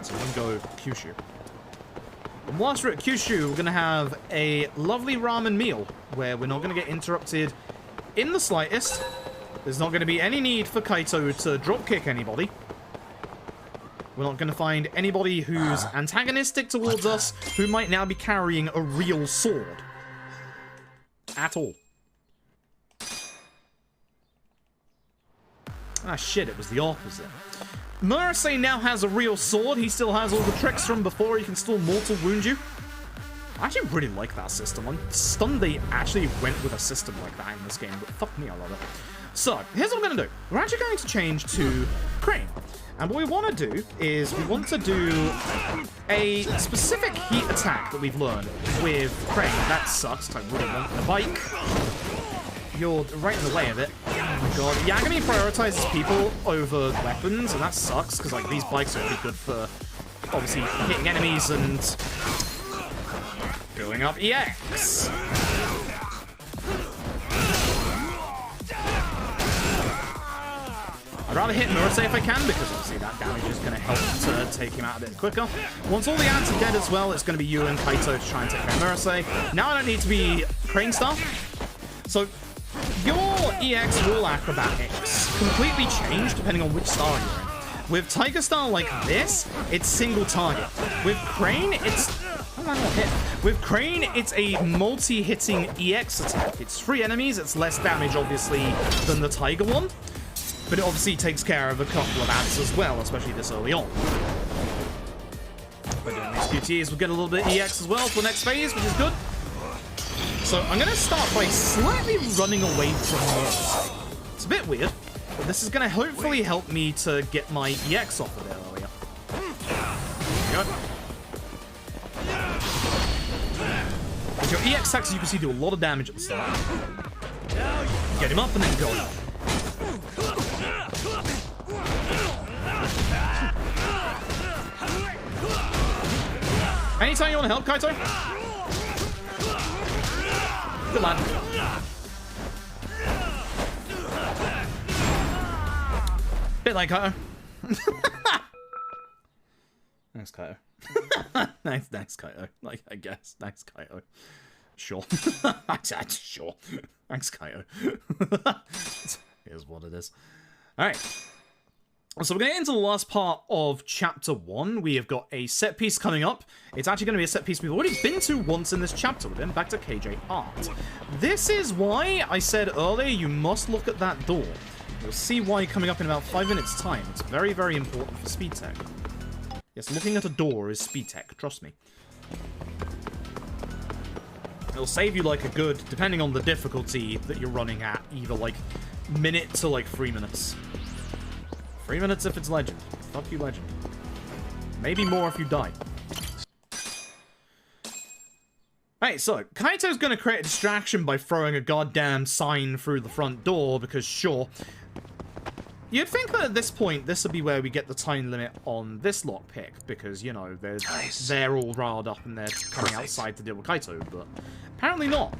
So we can go Kyushu. And whilst we're at Kyushu, we're going to have a lovely ramen meal, where we're not going to get interrupted in the slightest. There's not going to be any need for Kaito to dropkick anybody. We're not going to find anybody who's antagonistic towards us, who might now be carrying a real sword. At all. Ah, shit, it was the opposite. Murasei now has a real sword. He still has all the tricks from before. He can still mortal wound you. I actually really like that system. I'm stunned they actually went with a system like that in this game, but fuck me, I love it. So, here's what we're going to do. We're actually going to change to Crane. And what we want to do is we want to do a specific heat attack that we've learned with Crane. That sucks, I really want the bike. You're right in the way of it. Oh my god. Yagami prioritizes people over weapons, and that sucks, because like these bikes are really good for obviously hitting enemies and building up EX. I'd rather hit Murasei if I can, because obviously that damage is going to help to take him out a bit quicker. Once all the ants are dead as well, it's going to be you and Kaito to try and take care of Murasei. Now I don't need to be Crane Star. So your EX wall acrobatics completely change depending on which star you're in. With Tiger Star like this, it's single target. With Crane, it's... How did I not hit? With Crane, it's a multi-hitting EX attack. It's 3 enemies, it's less damage, obviously, than the Tiger one. But it obviously takes care of a couple of ants as well, especially this early on. By doing these QTEs, we'll get a little bit of EX as well for the next phase, which is good. So I'm going to start by slightly running away from Murasei. It's a bit weird, but this is going to hopefully help me to get my EX off of there earlier. There we go. With your EX attacks, you can see do a lot of damage at the start. Get him up and then go. Anytime you want to help, Kaito? Good lad. Bit like Kaito. Thanks, Kaito. Thanks, Kaito. Like, I guess. Thanks, Kaito. Sure. Sure. Thanks, Kaito. Here's what it is. Alright. So we're going to get into the last part of Chapter 1. We have got a set piece coming up. It's actually going to be a set piece we've already been to once in this chapter with him, back to KJ Art. This is why I said earlier you must look at that door. You'll see why coming up in about 5 minutes' time. It's very, very important for speed tech. Yes, looking at a door is speed tech, trust me. It'll save you like a good, depending on the difficulty that you're running at, either like minute to like 3 minutes. 3 minutes if it's legend. Fuck you, legend. Maybe more if you die. Right, so Kaito's gonna create a distraction by throwing a goddamn sign through the front door, because sure. You'd think that at this point, this would be where we get the time limit on this lockpick, because, you know, they're all riled up and they're coming outside to deal with Kaito, but apparently not.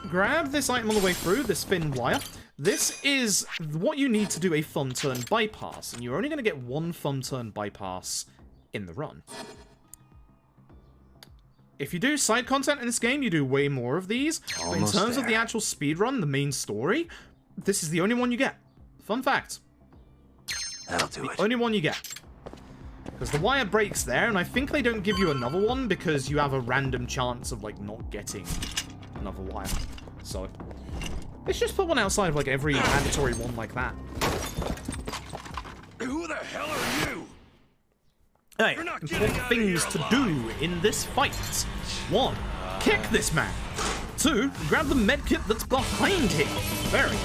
Grab this item all the way through, this thin wire. This is what you need to do a thumb turn bypass, and you're only going to get one thumb turn bypass in the run. If you do side content in this game, you do way more of these. But in terms of the actual speedrun, the main story, this is the only one you get. Fun fact. That'll do it. The only one you get. Because the wire breaks there, and I think they don't give you another one because you have a random chance of, like, not getting another wire. So, let's just put one outside of, like, every mandatory one like that. Who the hell are you? Hey, important things to do in this fight. 1. Kick this man. 2. Grab the medkit that's behind him. Very good.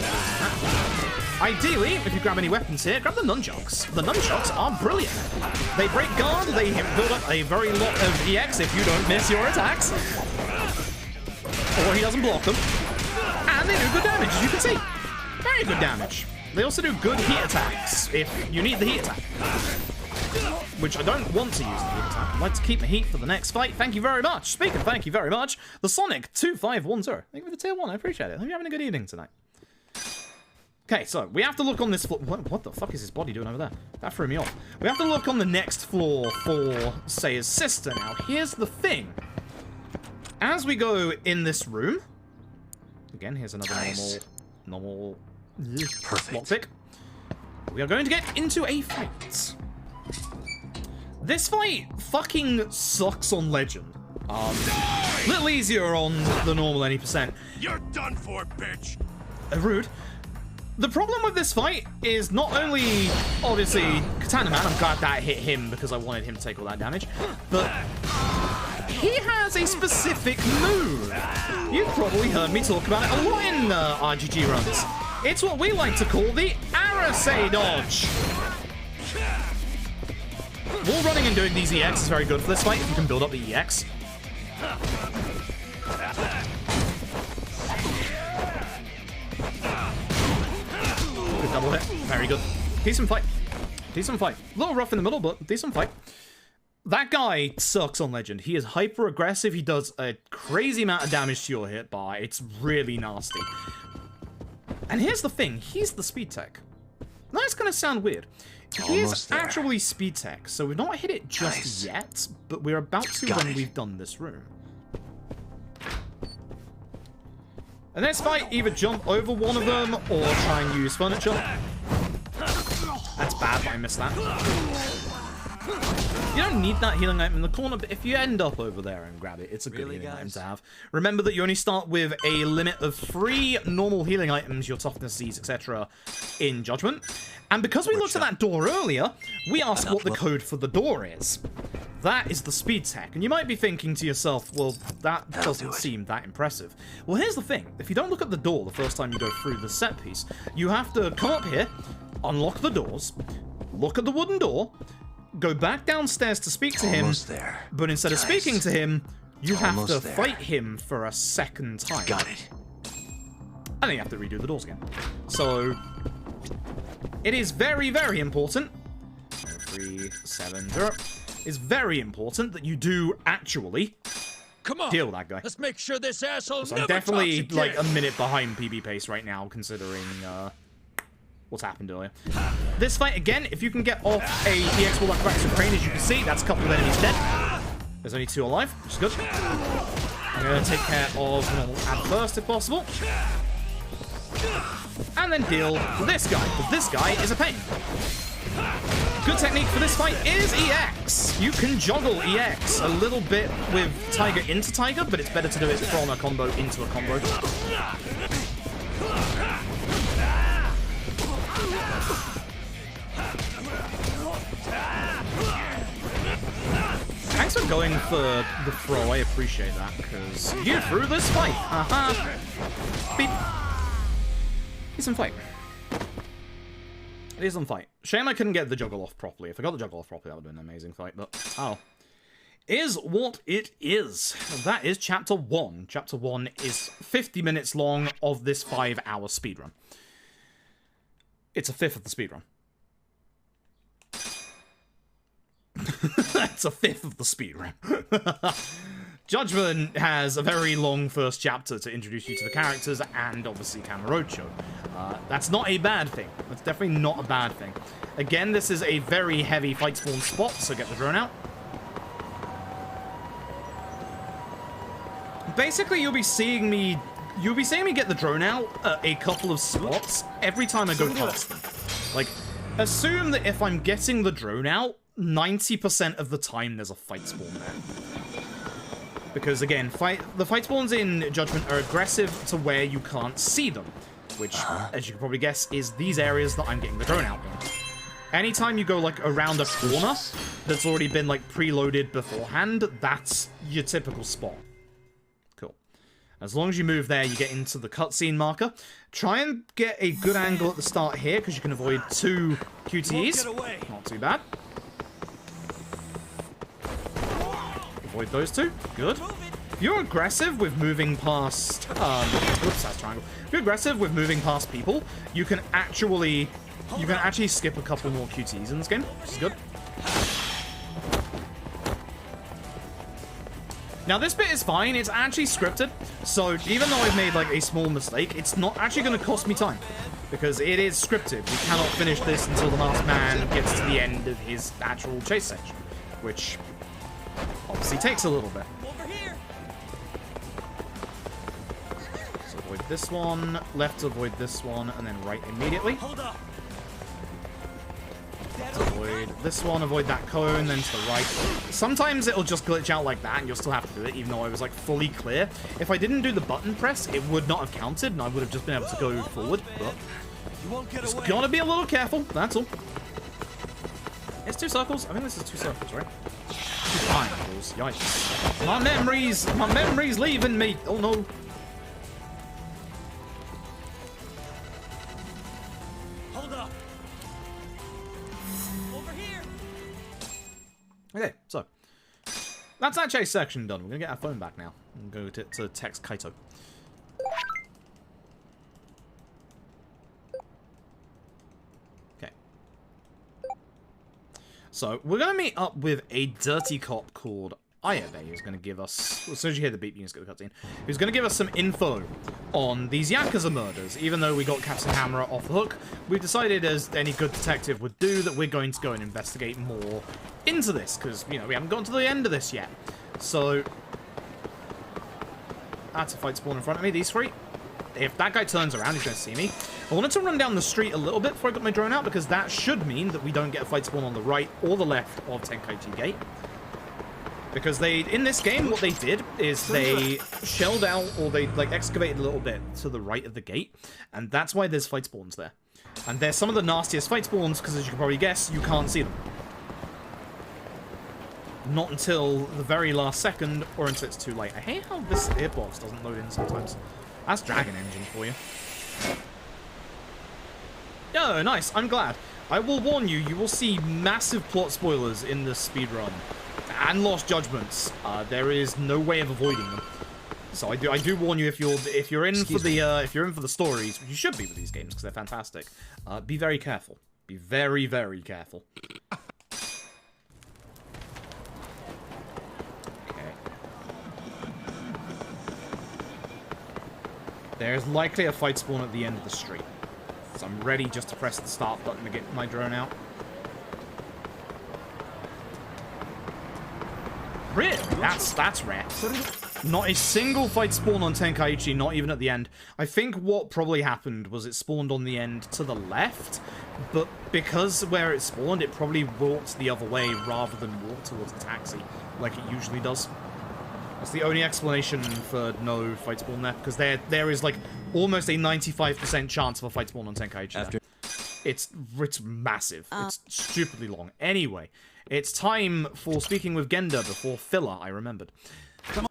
Ideally, if you grab any weapons here, grab the nunchucks. The nunchucks are brilliant. They break guard, they build up a very lot of EX if you don't miss your attacks. Or he doesn't block them. And they do good damage, as you can see. Very good damage. They also do good heat attacks if you need the heat attack. Which I don't want to use the heat attack. I'd like to keep the heat for the next fight. Thank you very much. Speaking of thank you very much, the Sonic2510. Thank you for the tier 1. I appreciate it. Hope you're having a good evening tonight. Okay, so we have to look on this floor. What the fuck is his body doing over there? That threw me off. We have to look on the next floor for, say, his sister. Now, here's the thing. As we go in this room, again, here's another normal lockpick. We are going to get into a fight. This fight fucking sucks on legend. Little easier on the normal any %. You're done for, bitch. Rude. The problem with this fight is not only, obviously, Katana Man, I'm glad that hit him because I wanted him to take all that damage, but he has a specific move. You've probably heard me talk about it a lot in RGG runs. It's what we like to call the Arase dodge. Wall running and doing these EX is very good for this fight if you can build up the EX. Good double hit. Very good. Decent fight. Decent fight. A little rough in the middle, but decent fight. That guy sucks on legend. He is hyper aggressive. He does a crazy amount of damage to your hit bar. It's really nasty. And here's the thing. He's the speed tech. Now it's going to sound weird. He is actually speed tech, so we've not hit it just yet, but we're about to when we've done this room. And this fight, either jump over one of them or try and use furniture. That's bad, but I missed that. You don't need that healing item in the corner, but if you end up over there and grab it, it's a good healing item to have. Remember that you only start with a limit of 3 normal healing items, your toughness, disease, etc. in Judgment. And because we looked at that door earlier, we asked what the code for the door is. That is the speed tech. And you might be thinking to yourself, well, that doesn't seem that impressive. Well, here's the thing. If you don't look at the door the first time you go through the set piece, you have to come up here, unlock the doors, look at the wooden door, go back downstairs to speak to him, but instead of speaking to him, you have to fight him for a second time. Got it. And then you have to redo the doors again. So, it is very, very important. 370. It's very important that you do actually deal with that guy. Let's make sure this asshole So I'm definitely like a minute behind PB pace right now, considering what's happened earlier. This fight, again, if you can get off a EX wall like back to Crane, as you can see, that's a couple of enemies dead. There's only 2 alive, which is good. I'm going to take care of normal ad first, if possible. And then deal with this guy, because this guy is a pain. Good technique for this fight is EX. You can juggle EX a little bit with Tiger into Tiger, but it's better to do it from a combo into a combo. going for the throw. I appreciate that, because you threw this fight. Haha. Beep. Decent fight. Decent fight. Shame I couldn't get the juggle off properly. If I got the juggle off properly, that would have been an amazing fight, but oh. Is what it is. That is Chapter 1. Chapter 1 is 50 minutes long of this 5-hour speedrun. It's a fifth of the speedrun. That's a fifth of the speedrun. Judgment has a very long first chapter to introduce you to the characters and obviously Kamurocho. That's not a bad thing. That's definitely not a bad thing. Again, this is a very heavy fight spawn spot, so get the drone out. Basically, you'll be seeing me get the drone out at a couple of spots every time I go past them. Like, assume that if I'm getting the drone out, 90% of the time there's a fight spawn there. Because again, the fight spawns in Judgment are aggressive to where you can't see them, which, as you can probably guess, is these areas that I'm getting the drone out in. Anytime you go like around a corner that's already been like preloaded beforehand, that's your typical spot. Cool. As long as you move there, you get into the cutscene marker. Try and get a good angle at the start here, because you can avoid 2 QTEs. Not too bad. Avoid those 2. Good. If you're aggressive with moving past... Whoops, that's triangle. If you're aggressive with moving past people, you can actually skip a couple more QTEs in this game, which is good. Now, this bit is fine. It's actually scripted. So, even though I've made, like, a small mistake, it's not actually going to cost me time. Because it is scripted. We cannot finish this until the masked man gets to the end of his actual chase section. Which, obviously, takes a little bit. So, avoid this one. Left to avoid this one. And then right immediately. Hold up. Avoid this one, avoid that cone, then to the right. Sometimes it'll just glitch out like that, and you'll still have to do it, even though I was, like, fully clear. If I didn't do the button press, it would not have counted, and I would have just been able to go forward, but... just gotta be a little careful, that's all. It's 2 circles? I think this is 2 circles, right? 2 triangles, yikes. My memory's leaving me! Oh, no. Okay, so that's that chase section done. We're gonna get our phone back now and go to text Kaito. Okay. So we're gonna meet up with a dirty cop called Ayabe, who's gonna give us, as soon as you hear the beep, you can skip the cutscene, who's gonna give us some info on these Yakuza murders. Even though we got Captain Hammer off the hook, we've decided, as any good detective would do, that we're going to go and investigate more into this, because, you know, we haven't gotten to the end of this yet. So, that's a fight spawn in front of me, these 3. If that guy turns around, he's going to see me. I wanted to run down the street a little bit before I got my drone out, because that should mean that we don't get a fight spawn on the right or the left of Tenkaichi Gate. Because in this game, what they did is they shelled out, or they, like, excavated a little bit to the right of the gate, and that's why there's fight spawns there. And they're some of the nastiest fight spawns, because as you can probably guess, you can't see them. Not until the very last second, or until it's too late. I hate how this airbox doesn't load in sometimes. That's Dragon Engine for you. Oh, nice. I'm glad. I will warn you, you will see massive plot spoilers in this speedrun. And Lost Judgments. There is no way of avoiding them. So I do warn you, if you're in for the stories, which you should be with these games because they're fantastic. Be very careful. Be very, very careful. There's likely a fight spawn at the end of the street. So I'm ready just to press the start button to get my drone out. Really? That's rare. Not a single fight spawn on Tenkaichi, not even at the end. I think what probably happened was it spawned on the end to the left, but because where it spawned, it probably walked the other way rather than walk towards the taxi, like it usually does. That's the only explanation for no fight spawn there, because there is like almost a 95% chance of a fight spawn on Tenkaichi. It's massive. It's stupidly long. Anyway, it's time for speaking with Genda before filler, I remembered. Come on.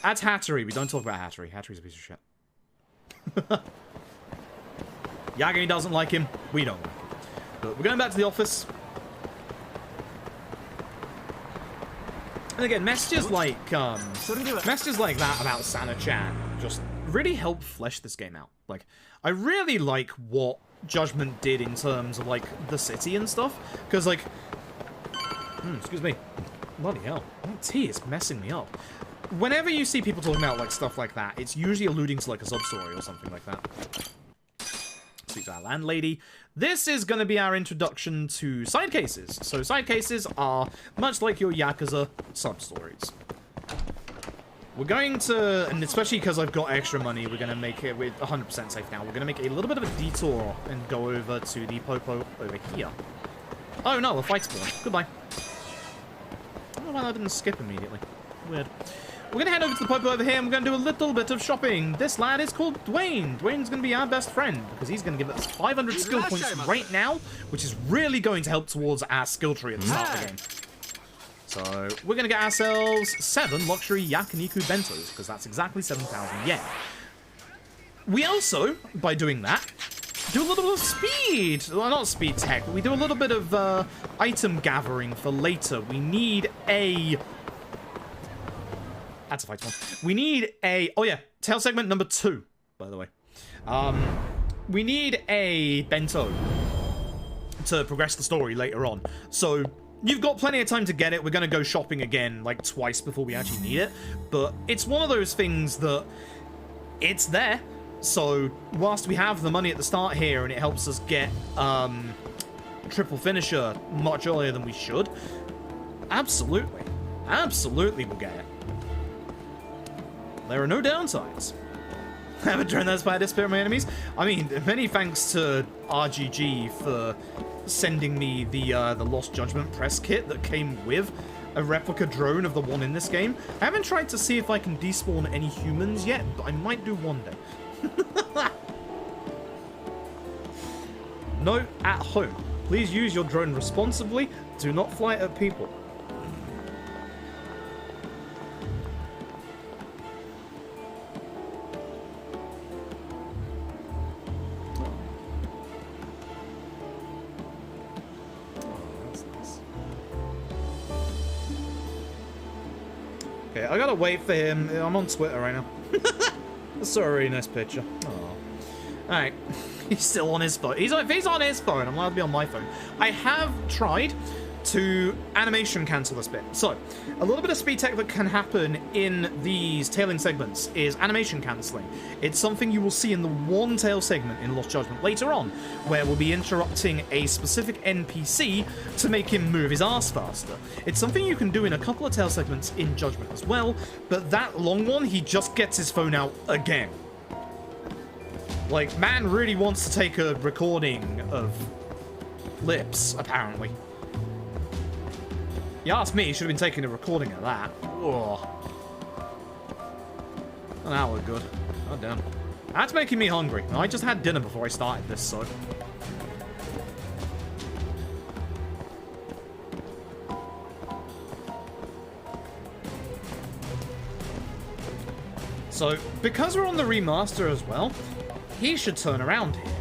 That's Hattori. We don't talk about Hattori. Hattori's a piece of shit. Yagami doesn't like him. We don't. But we're going back to the office. And again, messages like that about Sana-chan just really help flesh this game out. Like, I really like what Judgment did in terms of, like, the city and stuff. Because, like... excuse me. Bloody hell. That tea is messing me up. Whenever you see people talking about, like, stuff like that, it's usually alluding to, like, a sub-story or something like that. Speak to our landlady. This is going to be our introduction to side cases. So side cases are much like your Yakuza sub-stories. We're going to, and especially because I've got extra money, we're going to make it with 100% safe now. We're going to make a little bit of a detour and go over to the Popo over here. Oh no, a fight spawn. Goodbye. I don't know why that didn't skip immediately. Weird. We're going to head over to the Popo over here, and we're going to do a little bit of shopping. This lad is called Dwayne. Dwayne's going to be our best friend, because he's going to give us 500 skill points right now, which is really going to help towards our skill tree at the start of the game. So, we're going to get ourselves 7 luxury yakiniku bentos, because that's exactly 7,000 yen. We also, by doing that, do a little bit of speed. Well, not speed tech, but we do a little bit of item gathering for later. We need a... That's a fight one. We need a... Oh, yeah. Tail segment number 2, by the way. We need a bento to progress the story later on. So, you've got plenty of time to get it. We're going to go shopping again, like, twice before we actually need it. But it's one of those things that... It's there. So, whilst we have the money at the start here, and it helps us get triple finisher much earlier than we should, absolutely. Absolutely we'll get it. There are no downsides. Haven't drained that by despair my enemies. I mean, many thanks to RGG for sending me the Lost Judgment press kit that came with a replica drone of the one in this game. I haven't tried to see if I can despawn any humans yet, but I might do one day. Note at home. Please use your drone responsibly. Do not fly at people. Okay, I gotta wait for him. I'm on Twitter right now. That's a really nice picture. Oh. Alright. He's still on his phone. He's on his phone. I'm allowed to be on my phone. I have tried to animation cancel this bit. So, a little bit of speed tech that can happen in these tailing segments is animation cancelling. It's something you will see in the one tail segment in Lost Judgment later on, where we'll be interrupting a specific NPC to make him move his ass faster. It's something you can do in a couple of tail segments in Judgment as well, but that long one, he just gets his phone out again. Like, man really wants to take a recording of lips, apparently. You asked me, he should have been taking a recording of that. Oh. Oh, that looked good. God damn. That's making me hungry. I just had dinner before I started this, so... So, because we're on the remaster as well, he should turn around here.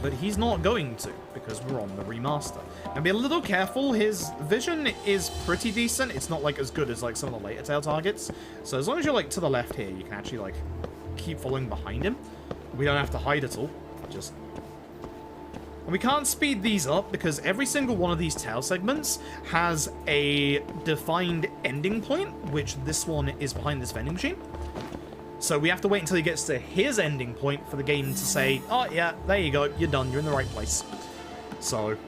But he's not going to, because we're on the remaster. And be a little careful, his vision is pretty decent. It's not, like, as good as, like, some of the later tail targets. So as long as you're, like, to the left here, you can actually, like, keep following behind him. We don't have to hide at all. Just... And we can't speed these up, because every single one of these tail segments has a defined ending point, which this one is behind this vending machine. So we have to wait until he gets to his ending point for the game to say, oh yeah, there you go, you're done, you're in the right place. So,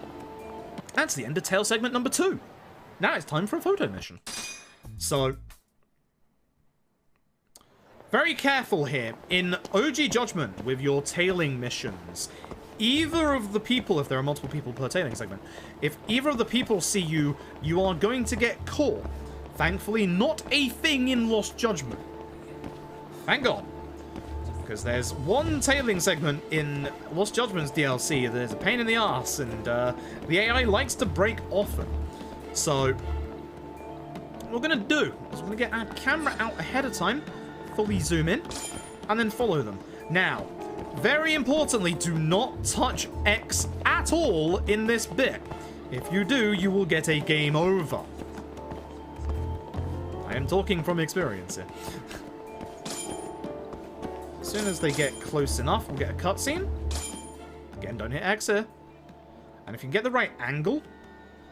that's the end of tail segment number 2. Now it's time for a photo mission. So, very careful here. In OG Judgment, with your tailing missions, either of the people, if there are multiple people per tailing segment, if either of the people see you, you are going to get caught. Thankfully, not a thing in Lost Judgment. Thank God. Because there's one tailing segment in Lost Judgment's DLC that is a pain in the ass, and the AI likes to break often. So, what we're going to do is we're going to get our camera out ahead of time, fully zoom in, and then follow them. Now, very importantly, do not touch X at all in this bit. If you do, you will get a game over. I am talking from experience here. As soon as they get close enough, we'll get a cutscene. Again, don't hit X here. And if you can get the right angle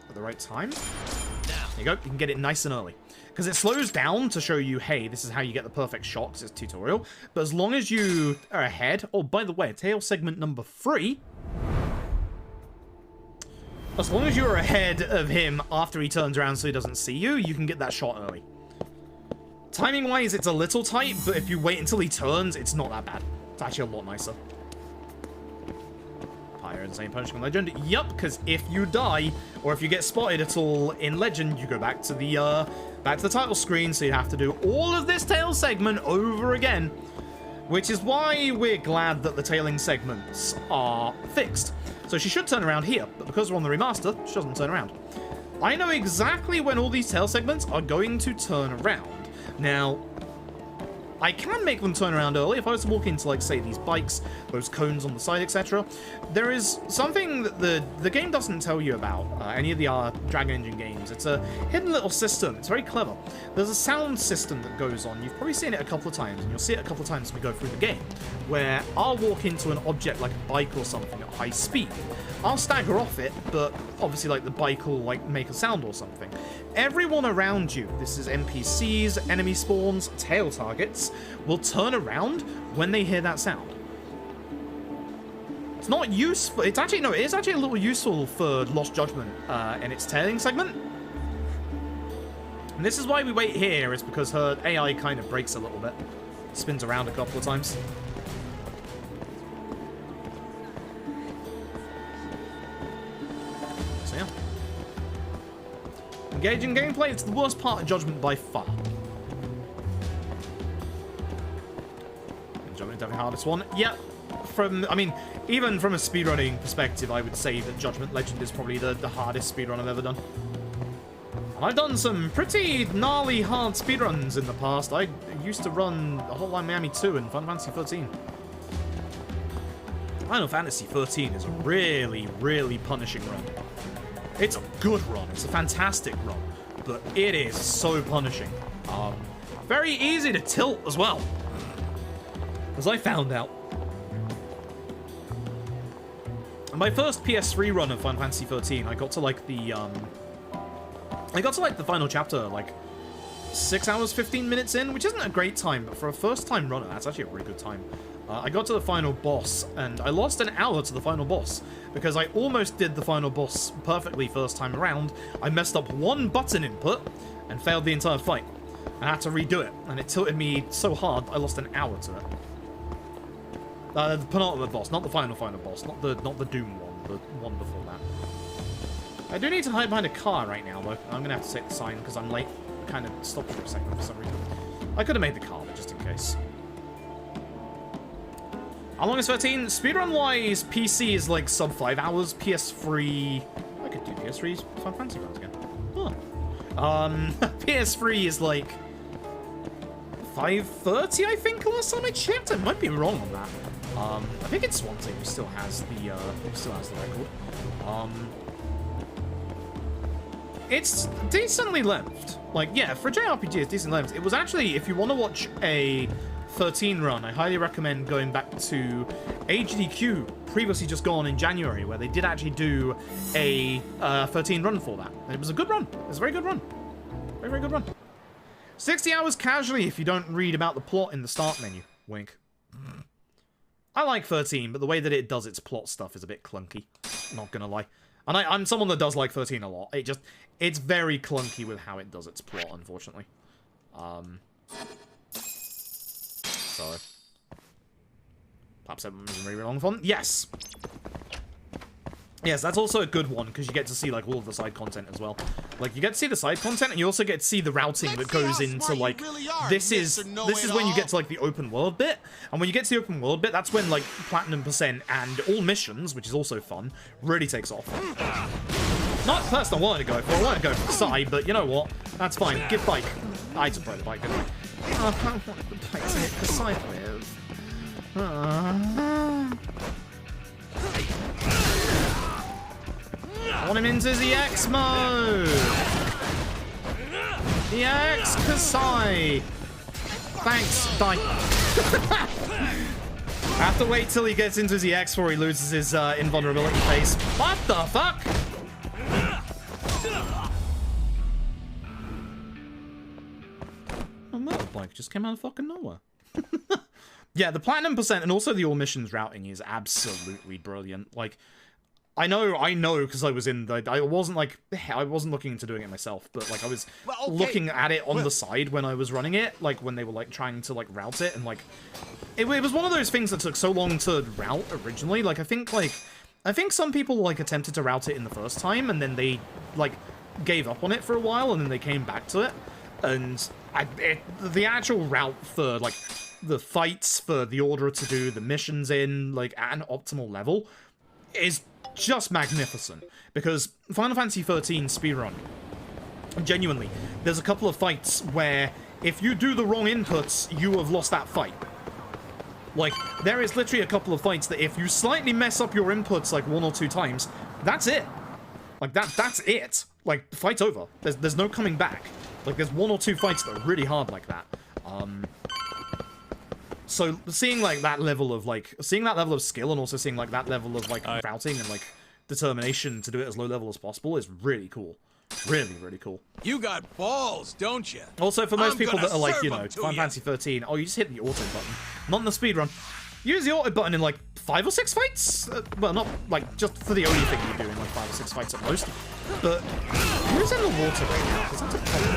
at the right time, there you go, you can get it nice and early. Because it slows down to show you, hey, this is how you get the perfect shot, because it's a tutorial. But as long as you are ahead... Oh, by the way, tail segment number 3. As long as you're ahead of him after he turns around so he doesn't see you, you can get that shot early. Timing-wise, it's a little tight, but if you wait until he turns, it's not that bad. It's actually a lot nicer. Higher Insane Punishment Legend. Yup, because if you die, or if you get spotted at all in Legend, you go back to the title screen, so you have to do all of this tail segment over again. Which is why we're glad that the tailing segments are fixed. So she should turn around here, but because we're on the remaster, she doesn't turn around. I know exactly when all these tail segments are going to turn around. Now, I can make them turn around early if I was to walk into, like, say, these bikes, those cones on the side, etc. There is something that the game doesn't tell you about any of the Dragon Engine games. It's a hidden little system. It's very clever. There's a sound system that goes on. You've probably seen it a couple of times, and you'll see it a couple of times as we go through the game, where I'll walk into an object like a bike or something at high speed. I'll stagger off it, but obviously, like, the bike will, like, make a sound or something. Everyone around you, this is NPCs, enemy spawns, tail targets, will turn around when they hear that sound. It's not useful. It's actually, no, it is actually a little useful for Lost Judgment in its tailing segment. And this is why we wait here, is because her AI kind of breaks a little bit. Spins around a couple of times. So yeah. Engaging gameplay, it's the worst part of Judgment by far. Judgment definitely the hardest one. Yeah, I mean, even from a speedrunning perspective, I would say that Judgment Legend is probably the hardest speedrun I've ever done. And I've done some pretty gnarly hard speedruns in the past. I used to run Hotline Miami 2 and Final Fantasy 13. Final Fantasy 13 is a really, really punishing run. It's a good run. It's a fantastic run. But it is so punishing. Very easy to tilt as well. As I found out. And my first PS3 run of Final Fantasy 13, I got to like the final chapter, like 6 hours, 15 minutes in, which isn't a great time, but for a first time runner, that's actually a really good time. I got to the final boss, and I lost an hour to the final boss, because I almost did the final boss perfectly first time around. I messed up one button input, and failed the entire fight. I had to redo it, and it tilted me so hard, I lost an hour to it. The penultimate boss, not the final boss, not the Doom one, the one before that. I do need to hide behind a car right now, though. I'm gonna have to take the sign, because I'm late. I kind of stopped for a second for some reason. I could have made the car, but just in case. How long is 13? Speedrun-wise, PC is like sub 5 hours. PS3... I could do PS3's Final Fantasy runs again. Huh. PS3 is like 5:30, I think, last time I checked. I might be wrong on that. I think it's Swansea who still has the record. It's decently lengthed. Like, yeah, for a JRPG, it's decently lengthed. It was actually, if you want to watch a 13 run, I highly recommend going back to HDQ, previously just gone in January, where they did actually do a 13 run for that. And it was a good run. It was a very good run. Very, very good run. 60 hours casually if you don't read about the plot in the start menu. Wink. I like 13, but the way that it does its plot stuff is a bit clunky. Not gonna lie. And I'm someone that does like 13 a lot. It's very clunky with how it does its plot, unfortunately. So, perhaps that was really long fun. Yes! Yes, that's also a good one, because you get to see, like, all of the side content as well. Like, you get to see the side content, and you also get to see the routing that goes into, like, this is when you get to, like, the open world bit. And when you get to the open world bit, that's when, like, Platinum % and all missions, which is also fun, really takes off. Not the person I wanted to go for. I wanted to go for side, but you know what? That's fine. Give bike. I just play the bike, didn't I? Oh, I wanted the bike to hit the side with. I want him into the EX mode! EX Kasai! Thanks, die. I have to wait till he gets into his EX before he loses his invulnerability phase. What the fuck? A motorbike just came out of fucking nowhere. Yeah, the Platinum % and also the all missions routing is absolutely brilliant. Like, I know, because I was in the... I wasn't looking into doing it myself, but, like, I was looking at it on the side when I was running it, like, when they were, like, trying to, like, route it, and, like... It was one of those things that took so long to route originally. Like, I think some people, like, attempted to route it in the first time, and then they, like, gave up on it for a while, and then they came back to it. And the actual route for, like, the fights, for the order to do the missions in, like, at an optimal level is just magnificent. Because Final Fantasy XIII speedrun, genuinely, there's a couple of fights where if you do the wrong inputs, you have lost that fight. Like, there is literally a couple of fights that if you slightly mess up your inputs like 1 or 2 times, that's it. Like, that's it. Like, the fight's over. There's no coming back. Like, there's 1 or 2 fights that are really hard like that. So seeing, like, that level of skill, and also seeing, like, that level of, like, routing and, like, determination to do it as low level as possible is really cool. Really, really cool. You got balls, don't you? Also, for most people that are, like, you know, Final Fantasy XIII, oh, you just hit the auto button. Not in the speedrun. Use the auto button in, like, 5 or 6 fights? Well, not, like, just for the only thing you do in, like, 5 or 6 fights at most. But who's in the water right now? Because that's a problem.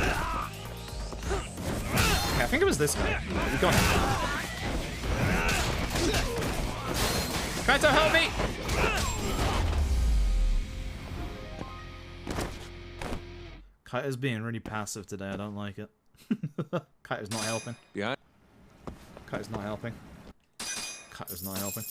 Okay, I think it was this guy. We got him. Kaito, help me! Kaito's being really passive today, I don't like it. Kaito's not helping. Yeah. Kaito's not helping. Kaito's not helping.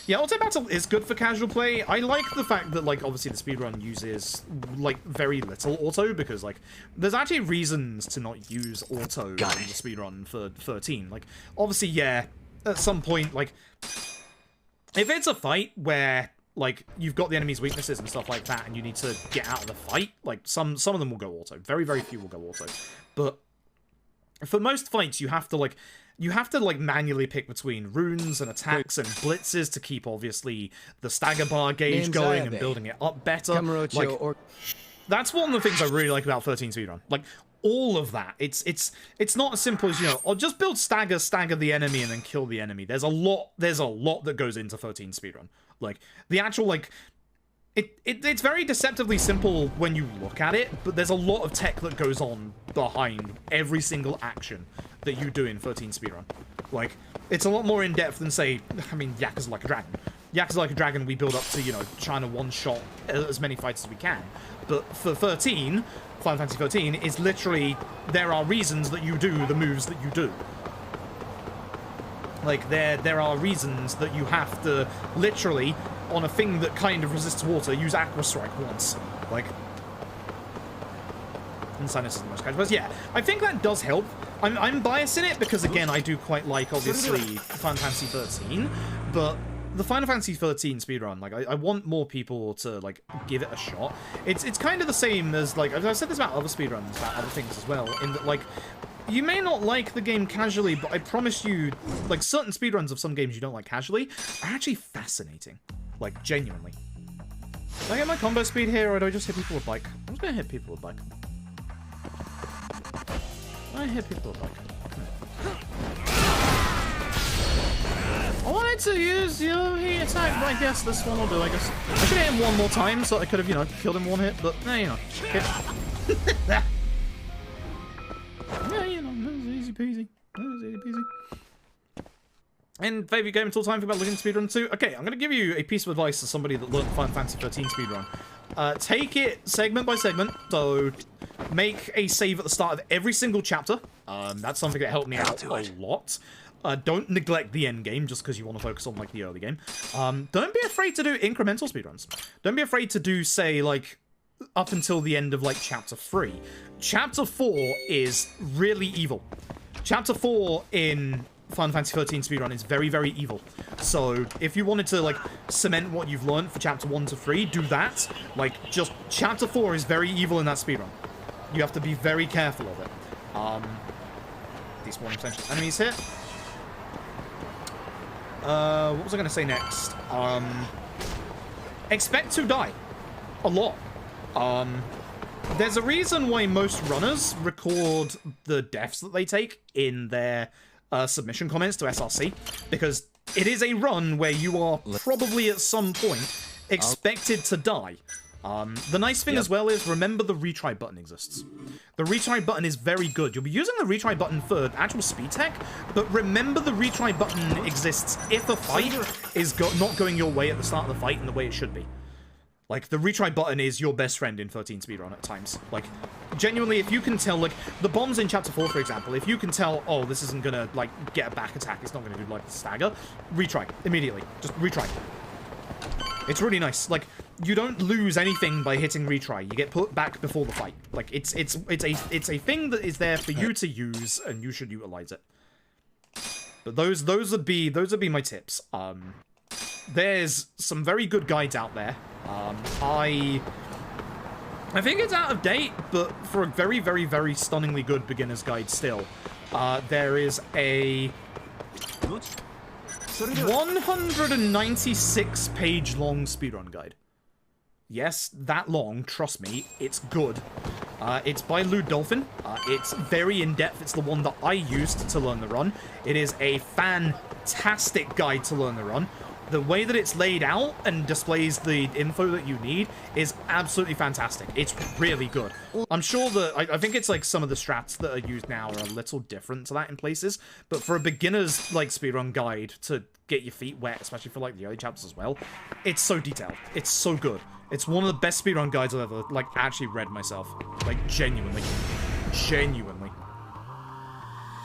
Yeah, Auto Battle is good for casual play. I like the fact that, like, obviously the speedrun uses, like, very little auto, because, like, there's actually reasons to not use auto in the speedrun for 13. Like, obviously, yeah, at some point, like, if it's a fight where, like, you've got the enemy's weaknesses and stuff like that, and you need to get out of the fight, like, some of them will go auto. Very, very few will go auto. But for most fights, you have to, like, manually pick between runes and attacks and blitzes to keep, obviously, the stagger bar gauge going and building it up better. Like, that's one of the things I really like about 13 speedrun. Like, all of that. It's not as simple as, you know, I'll just build stagger the enemy and then kill the enemy. There's a lot that goes into 13 speedrun. Like, the actual, like, it's very deceptively simple when you look at it, but there's a lot of tech that goes on behind every single action that you do in 13 speedrun. Like, it's a lot more in-depth than, say, I mean, Yakuza Like a Dragon. Yakuza Like a Dragon, we build up to, you know, trying to one-shot as many fights as we can. But for 13, Final Fantasy 13, is literally, there are reasons that you do the moves that you do. Like, there are reasons that you have to, literally, on a thing that kind of resists water, use Aqua Strike once. Like, Insanus is the most casual. But yeah, I think that does help. I'm biased in it because, again, I do quite like, obviously, Final Fantasy 13, but the Final Fantasy 13 speedrun, like, I want more people to, like, give it a shot. It's kind of the same as, like, I've said this about other speedruns, about other things as well, in that, like, you may not like the game casually, but I promise you, like, certain speedruns of some games you don't like casually are actually fascinating. Like, genuinely. Do I get my combo speed here, or do I just hit people with bike? I'm just gonna hit people with bike. I hit people with bike. I wanted to use, you know, heat attack, but I guess this one will do, I guess. I should hit him one more time, so I could have, you know, killed him one hit, but, you know. Yeah, you know, that was easy peasy. That was easy peasy. And favorite game until time for about looking at speedrun 2. Okay, I'm going to give you a piece of advice as somebody that learned Final Fantasy 13 speedrun. Take it segment by segment. So make a save at the start of every single chapter. That's something that helped me out a lot. Don't neglect the end game just because you want to focus on like the early game. Don't be afraid to do incremental speedruns. Don't be afraid to do, say, like up until the end of like chapter 3. Chapter 4 is really evil. Chapter 4 in Final Fantasy 13 speedrun is very, very evil. So if you wanted to like cement what you've learned for chapter 1 to 3, do that. Like, just chapter 4 is very evil in that speedrun. You have to be very careful of it. These one potential enemies here. What was I going to say next? Expect to die. A lot. There's a reason why most runners record the deaths that they take in their submission comments to SRC, because it is a run where you are probably at some point expected to die. The nice thing as well is, remember the retry button exists. The retry button is very good. You'll be using the retry button for actual speed tech, but remember the retry button exists if a fight is not going your way at the start of the fight in the way it should be. Like, the retry button is your best friend in 13 speedrun at times. Like, genuinely, if you can tell, like, the bombs in Chapter 4, for example, if you can tell, oh, this isn't gonna, like, get a back attack, it's not gonna do, like, the stagger, retry, immediately. Just retry. It's really nice. Like, you don't lose anything by hitting retry. You get put back before the fight. Like, it's a thing that is there for you to use, and you should utilize it. But those would be my tips. There's some very good guides out there. I think it's out of date, but for a very, very, very stunningly good beginner's guide still. There is a 196-page long speedrun guide. Yes, that long, trust me, it's good. It's by Lou Dolphin. It's very in-depth. It's the one that I used to learn the run. It is a fantastic guide to learn the run. The way that it's laid out and displays the info that you need is absolutely fantastic. It's really good. I'm sure that, I think it's like some of the strats that are used now are a little different to that in places, but for a beginner's like speedrun guide to get your feet wet, especially for like the early chapters as well, it's so detailed. It's so good. It's one of the best speedrun guides I've ever like actually read myself. Like, genuinely. Genuinely.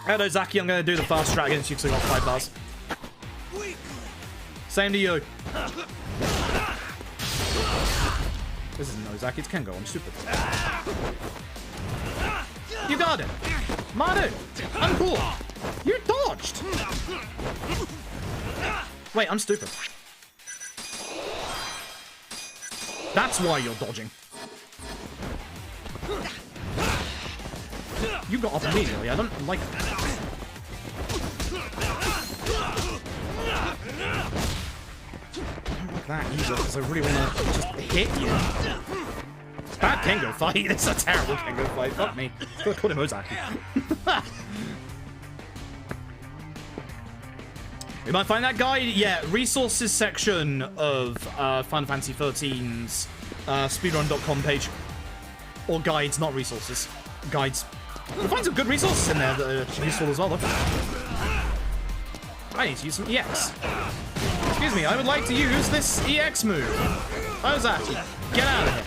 Hello, Zaki, I'm gonna do the fast strat against you because I got 5 bars. Same to you. This isn't Nozak, it's Kengo, I'm stupid. You got it. Manu, I'm cool. You dodged. Wait, I'm stupid. That's why you're dodging. You got up immediately, I don't like it. That either, because I really want to just hit you. Bad Kengo fight. It's a terrible Kengo fight. Fuck me. Gotta call him Ozaki. We might find that guide. Yeah, resources section of Final Fantasy 13's speedrun.com page. Or guides, not resources. Guides. We'll find some good resources in there that are useful as well, though. I need to use some EX. Excuse me, I would like to use this EX move. Ozaki, get out of here.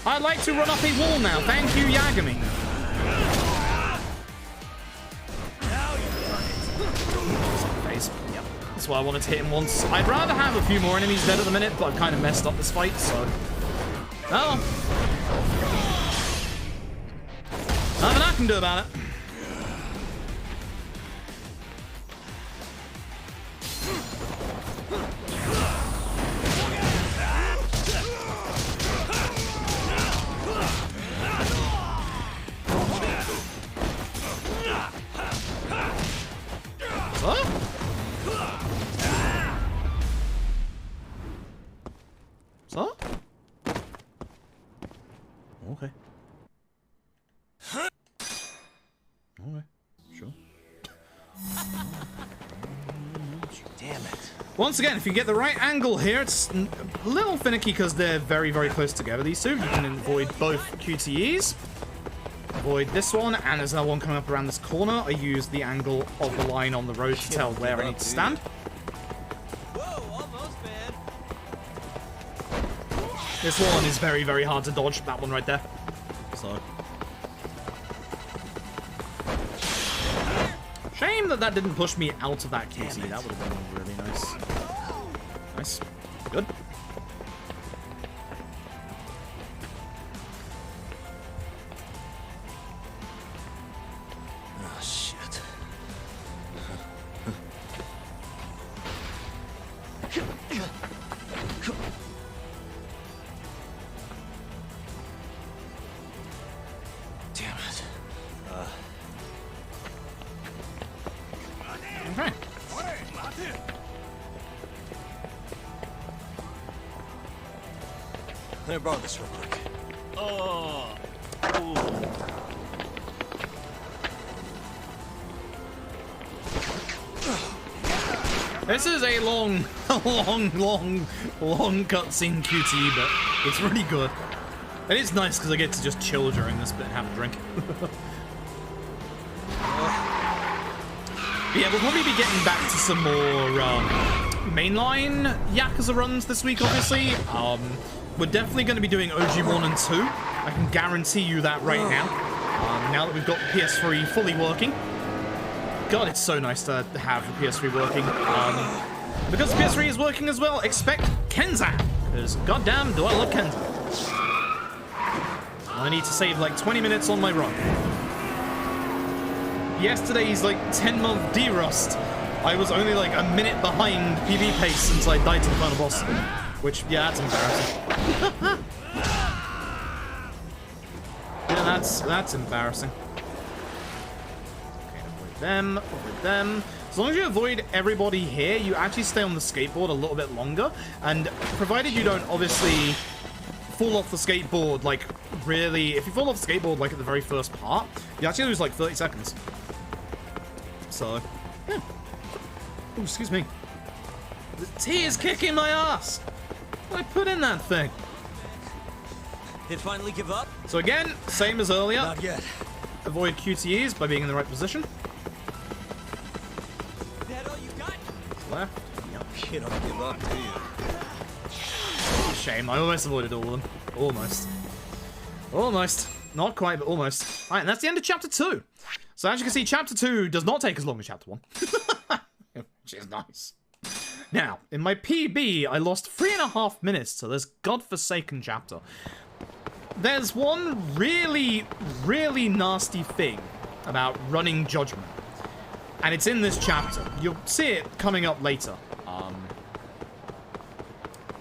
I'd like to run up a wall now. Thank you, Yagami. Yep. That's why I wanted to hit him once. I'd rather have a few more enemies dead at the minute, but I've kind of messed up this fight, so... Oh. Nothing I can do about it. What? So? Okay. Okay, sure. Damn it. Once again, if you get the right angle here, it's a little finicky because they're very, very close together, these two. You can avoid both QTEs. avoid this one, and there's another one coming up around this corner. I use the angle of the line on the road to tell where I need to stand. Whoa, almost, man. This one is very, very hard to dodge, that one right there. So. Shame that that didn't push me out of that QT. That would have been really nice. Nice. Good. Oh, shit. Damn it. Okay. Let me borrow this real quick. Oh. This is a long cutscene QT, but it's really good. And it's nice because I get to just chill during this bit and have a drink. Yeah, we'll probably be getting back to some more mainline Yakuza runs this week, obviously. We're definitely going to be doing OG 1 and 2. I can guarantee you that right now. Now that we've got the PS3 fully working. God, it's so nice to have the PS3 working. Because the PS3 is working as well, expect Kenzan. Because goddamn, do I love Kenzan. I need to save like 20 minutes on my run. Yesterday's like 10-month D-Rust, I was only like a minute behind PB pace since I died to the final boss. Which, yeah, that's embarrassing. Yeah, that's embarrassing. Okay, avoid them, avoid them. As long as you avoid everybody here, you actually stay on the skateboard a little bit longer. And provided you don't obviously fall off the skateboard, like really, if you fall off the skateboard like at the very first part, you actually lose like 30 seconds. So, yeah. Oh, excuse me. The tea is kicking my ass. What did I put in that thing? It finally give up? So again, same as earlier. Not yet. Avoid QTEs by being in the right position. That all you got? Left. Yep. You don't give up, do you? Shame. I almost avoided all of them. Almost. Almost. Not quite, but almost. Alright, and that's the end of Chapter 2. So as you can see, Chapter 2 does not take as long as Chapter 1. Which is nice. Now, in my PB, I lost 3.5 minutes to this godforsaken chapter. There's one really, really nasty thing about running Judgment. And it's in this chapter. You'll see it coming up later.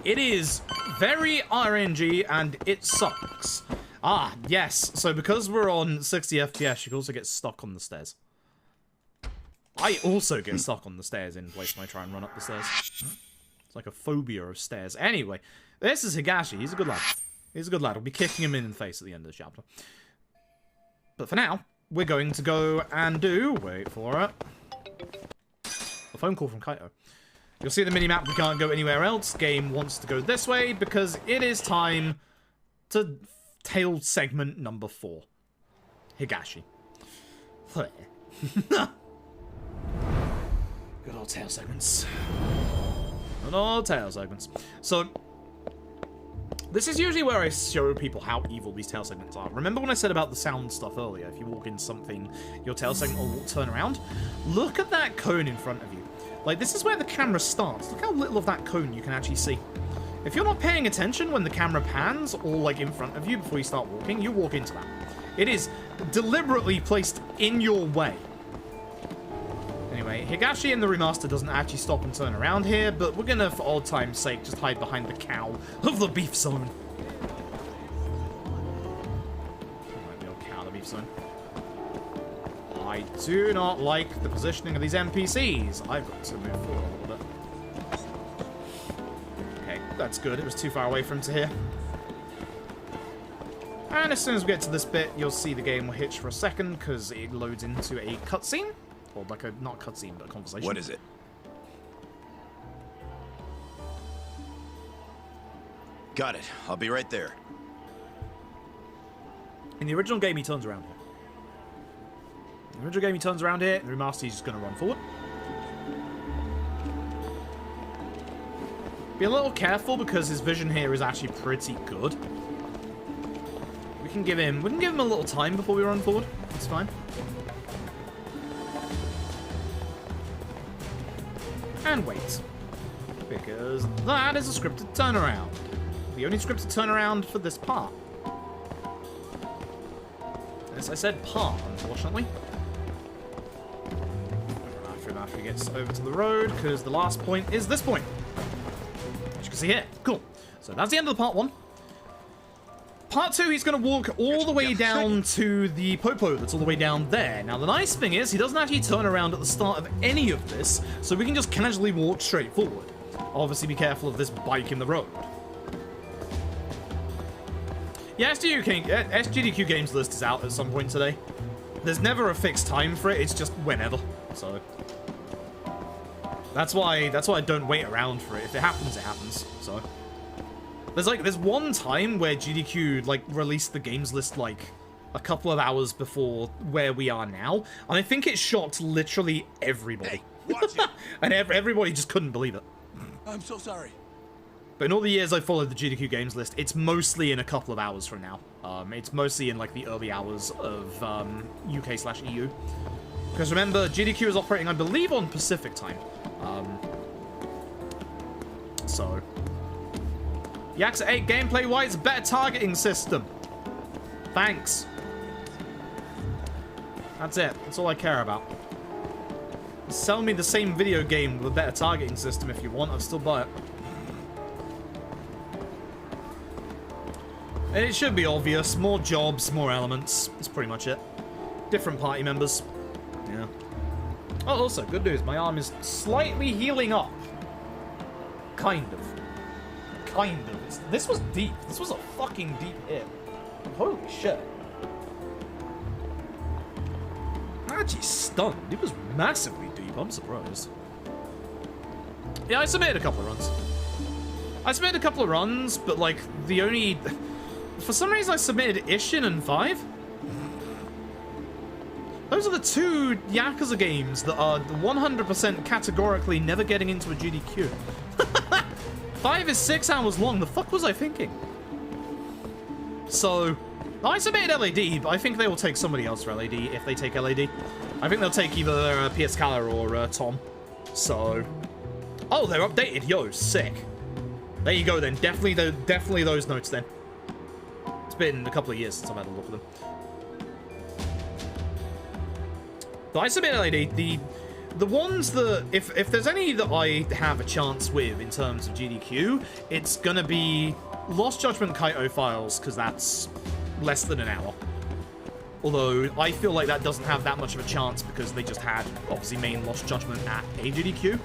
It is very RNG and it sucks. Ah, yes. So because we're on 60 FPS, you can also get stuck on the stairs. I also get stuck on the stairs in place when I try and run up the stairs. It's like a phobia of stairs. Anyway, this is Higashi. He's a good lad. He's a good lad. I'll be kicking him in the face at the end of the chapter. But for now, we're going to go and do... Wait for it. A phone call from Kaito. You'll see the minimap. We can't go anywhere else. Game wants to go this way because it is time to tail segment number 4. Higashi. Good old tail segments. Good old tail segments. So, this is usually where I show people how evil these tail segments are. Remember when I said about the sound stuff earlier? If you walk in something, your tail segment will turn around. Look at that cone in front of you. Like, this is where the camera starts. Look how little of that cone you can actually see. If you're not paying attention when the camera pans, or like in front of you before you start walking, you walk into that. It is deliberately placed in your way. Anyway, Higashi in the remaster doesn't actually stop and turn around here, but we're gonna, for old time's sake, just hide behind the cow of the beef zone. Like the old cow of the beef zone. I do not like the positioning of these NPCs. I've got to move forward a little bit. Okay, that's good. It was too far away from him to hear. And as soon as we get to this bit, you'll see the game will hitch for a second, because it loads into a cutscene. Or like a, not cutscene, but a conversation. What is it? Got it. I'll be right there. In the original game, he turns around here. the original game he turns around here. The remaster he's just going to run forward. Be a little careful because his vision here is actually pretty good. We can give him a little time before we run forward. It's fine. And wait. Because that is a scripted turnaround. The only scripted turnaround for this part. Yes, I said part, unfortunately. After he gets over to the road, because the last point is this point. As you can see here. Cool. So that's the end of the part 1. Part 2, he's going to walk all the way down to the popo that's all the way down there. Now, the nice thing is, he doesn't actually turn around at the start of any of this, so we can just casually walk straight forward. Obviously, be careful of this bike in the road. Yeah, SGDQ Games List is out at some point today. There's never a fixed time for it, it's just whenever, so... That's why I don't wait around for it. If it happens, it happens, so... There's one time where GDQ, like, released the games list, like, a couple of hours before where we are now, and I think it shocked literally everybody. Hey, watch it. And everybody just couldn't believe it. I'm so sorry. But in all the years I followed the GDQ games list, it's mostly in a couple of hours from now. It's mostly in, like, the early hours of UK/EU. Because remember, GDQ is operating, I believe, on Pacific time. So... Yaxa 8 gameplay-wise, better targeting system. Thanks. That's it. That's all I care about. Sell me the same video game with a better targeting system if you want. I'll still buy it. And it should be obvious. More jobs, more elements. That's pretty much it. Different party members. Yeah. Oh, also, good news. My arm is slightly healing up. Kind of. Kind of. This was deep. This was a fucking deep hit. Holy shit. I'm actually stunned. It was massively deep. I'm surprised. Yeah, I submitted a couple of runs. But, like, the only... For some reason, I submitted Ishin and 5. Those are the 2 Yakuza games that are 100% categorically never getting into a GDQ. 5 is 6 hours long. The fuck was I thinking? So, I submitted LAD, but I think they will take somebody else for LAD if they take LAD. I think they'll take either PS Caller or Tom. So, oh, they're updated. Yo, sick. There you go then. Definitely those notes then. It's been a couple of years since I've had a look at them. But I submitted LAD. The ones that, if there's any that I have a chance with in terms of GDQ, it's gonna be Lost Judgment Kaito files, because that's less than an hour. Although, I feel like that doesn't have that much of a chance because they just had, obviously, main Lost Judgment at a GDQ,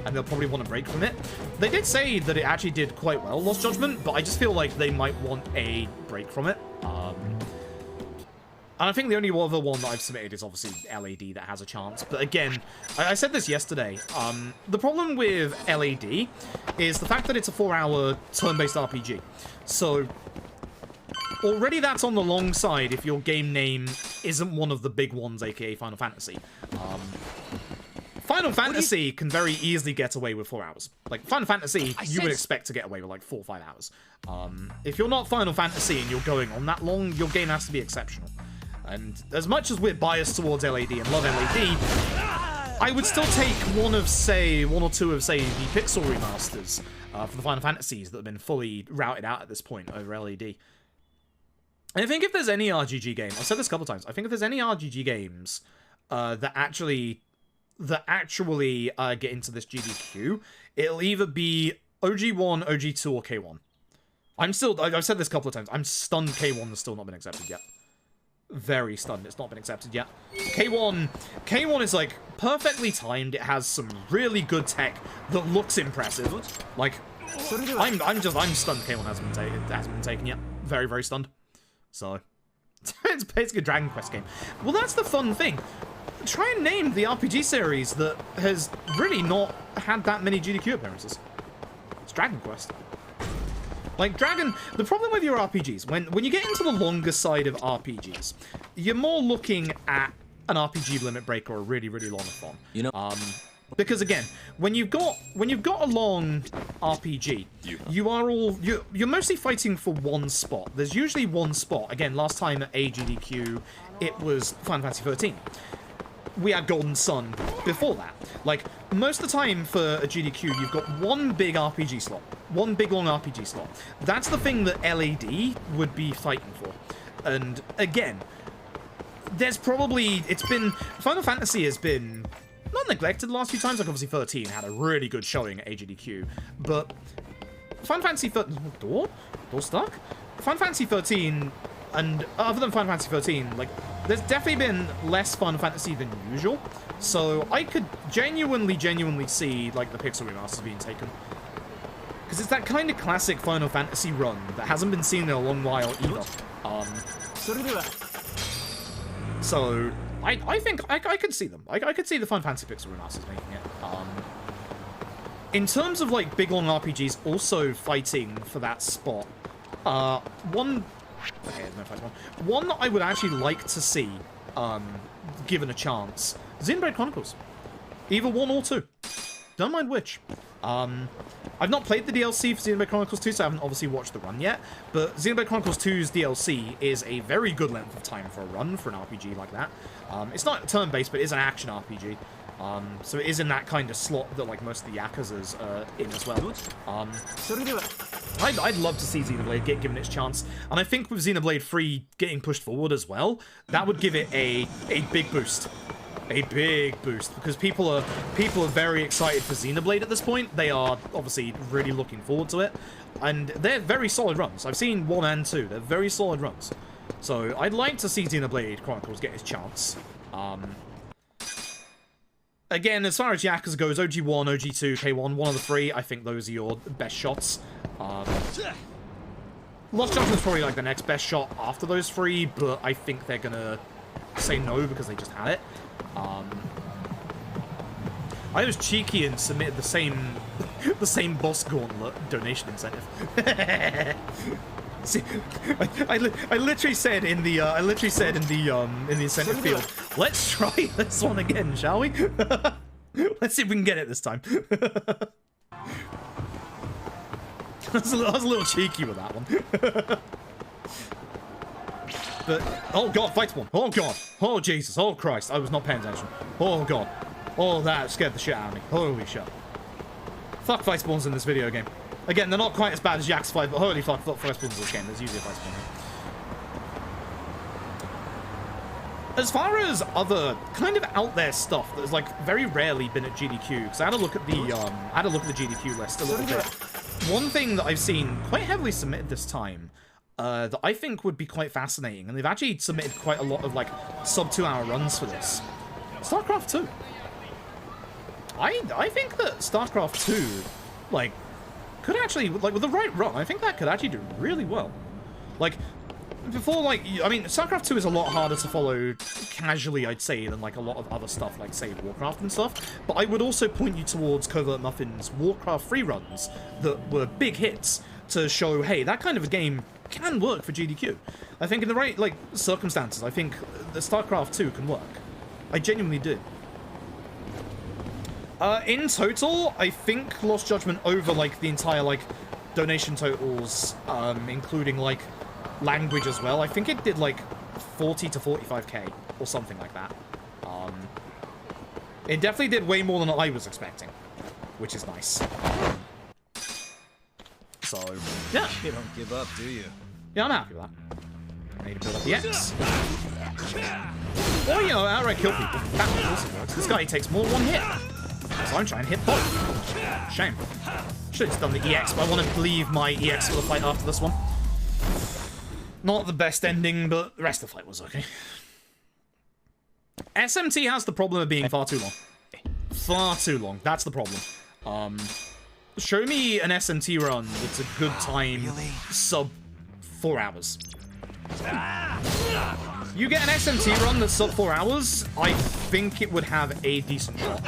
and they'll probably want a break from it. They did say that it actually did quite well, Lost Judgment, but I just feel like they might want a break from it. And I think the only other one that I've submitted is obviously LAD that has a chance. But again, I said this yesterday. The problem with LAD is the fact that it's a 4-hour turn-based RPG. So, already that's on the long side if your game name isn't one of the big ones, aka Final Fantasy. Final Fantasy can very easily get away with 4 hours. Like, Final Fantasy, you would expect to get away with, like, 4 or 5 hours. If you're not Final Fantasy and you're going on that long, your game has to be exceptional. And as much as we're biased towards LAD and love LAD, I would still take one or two of, say, the Pixel remasters for the Final Fantasies that have been fully routed out at this point over LAD. And I think if there's any RGG game, I've said this a couple of times, I think if there's any RGG games that actually get into this GDQ, it'll either be OG1, OG2, or K1. I've said this a couple of times, I'm stunned K1 has still not been accepted yet. Very stunned it's not been accepted yet. K1 is, like, perfectly timed. It has some really good tech that looks impressive. Like, I'm stunned K1 hasn't been taken yet. Very, very stunned. So, it's basically a Dragon Quest game. Well, that's the fun thing. Try and name the RPG series that has really not had that many GDQ appearances. It's Dragon Quest. Like, the problem with your RPGs, when you get into the longer side of RPGs, you're more looking at an RPG limit break or a really, really long fun. You know, Because again, when you've got a long RPG, you're mostly fighting for one spot. There's usually one spot. Again, last time at AGDQ, it was Final Fantasy 13. We had Golden Sun before that. Like, most of the time for a GDQ, you've got one big RPG slot. One big long RPG slot. That's the thing that LAD would be fighting for. And again, Final Fantasy has been not neglected the last few times. Like, obviously 13 had a really good showing at AGDQ. But Final Fantasy 13... Door stuck? Final Fantasy 13... And other than Final Fantasy 13, like, there's definitely been less Final Fantasy than usual. So I could genuinely see, like, the pixel remasters being taken. Because it's that kind of classic Final Fantasy run that hasn't been seen in a long while either. So I think I could see them. I could see the Final Fantasy pixel remasters making it. In terms of, like, big long RPGs also fighting for that spot, one that I would actually like to see, given a chance, Xenoblade Chronicles. Either 1 or 2. Don't mind which. I've not played the DLC for Xenoblade Chronicles 2, so I haven't obviously watched the run yet, but Xenoblade Chronicles 2's DLC is a very good length of time for a run for an RPG like that. It's not turn-based, but it is an action RPG. So it is in that kind of slot that, like, most of the Yakuza's in as well. I'd love to see Xenoblade get given its chance, and I think with Xenoblade 3 getting pushed forward as well, that would give it a big boost. A big boost, because people are very excited for Xenoblade at this point. They are obviously really looking forward to it, and they're very solid runs. I've seen 1 and 2. They're very solid runs. So I'd like to see Xenoblade Chronicles get its chance. Again, as far as Yakuza goes, OG1, OG2, K1, one of the 3, I think those are your best shots. Lost Judgment's probably, like, the next best shot after those 3, but I think they're gonna say no because they just had it. I was cheeky and submitted the same boss gauntlet donation incentive. See, I literally said in the incentive field, let's try this one again, shall we? Let's see if we can get it this time. I was a little cheeky with that one. But, oh god, fight one. Oh god. Oh Jesus. Oh Christ. I was not paying attention. Oh god. Oh, that scared the shit out of me. Holy shit. Fuck fight spawns in this video game. Again, they're not quite as bad as Jack's fight, but holy fuck fight spawns in this game. There's usually a fight spawn here. As far as other kind of out there stuff that has, like, very rarely been at GDQ, because I had a look at the GDQ list a little bit. One thing that I've seen quite heavily submitted this time, that I think would be quite fascinating, and they've actually submitted quite a lot of, like, sub 2-hour runs for this. StarCraft 2. I think that StarCraft 2, like, could actually, like, with the right run, I think that could actually do really well. Like, before, like, I mean, StarCraft 2 is a lot harder to follow casually, I'd say, than, like, a lot of other stuff, like, say, Warcraft and stuff. But I would also point you towards Covert Muffin's Warcraft 3 runs that were big hits to show, hey, that kind of a game can work for GDQ. I think in the right, like, circumstances, I think the StarCraft 2 can work. I genuinely do. In total, I think Lost Judgment over, like, the entire, like, donation totals, including, like, language as well, I think it did, like, 40 to 45k, or something like that. It definitely did way more than I was expecting, which is nice. So, yeah. You don't give up, do you? Yeah, I'm happy with that. I need to build up the X. Or, you know, outright kill people. That also works. This guy takes more than 1 hit. So I'm trying to hit both. Shame. Should have just done the EX, but I want to leave my EX for the fight after this one. Not the best ending, but the rest of the fight was okay. SMT has the problem of being far too long. Far too long. That's the problem. Show me an SMT run that's a good time, sub 4 hours. You get an SMT run that's sub 4 hours, I think it would have a decent shot.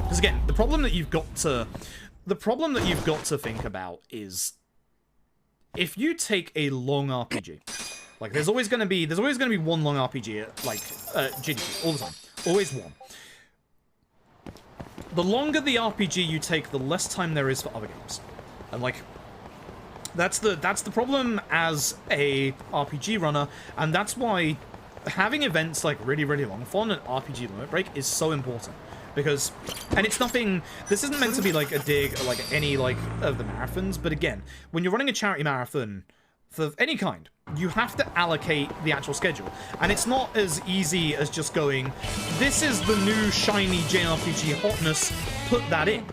Because again, the problem that you've got to... the problem that you've got to think about is if you take a long RPG, like there's always going to be one long RPG at like GDQ all the time, always one. The longer the RPG you take, the less time there is for other games, and like that's the problem as a RPG runner, and that's why having events like really long fun and RPG limit break is so important. Because, and it's nothing, this isn't meant to be like a dig or like any like of the marathons, but again, when you're running a charity marathon for any kind, you have to allocate the actual schedule. And it's not as easy as just going, this is the new shiny JRPG hotness, put that in.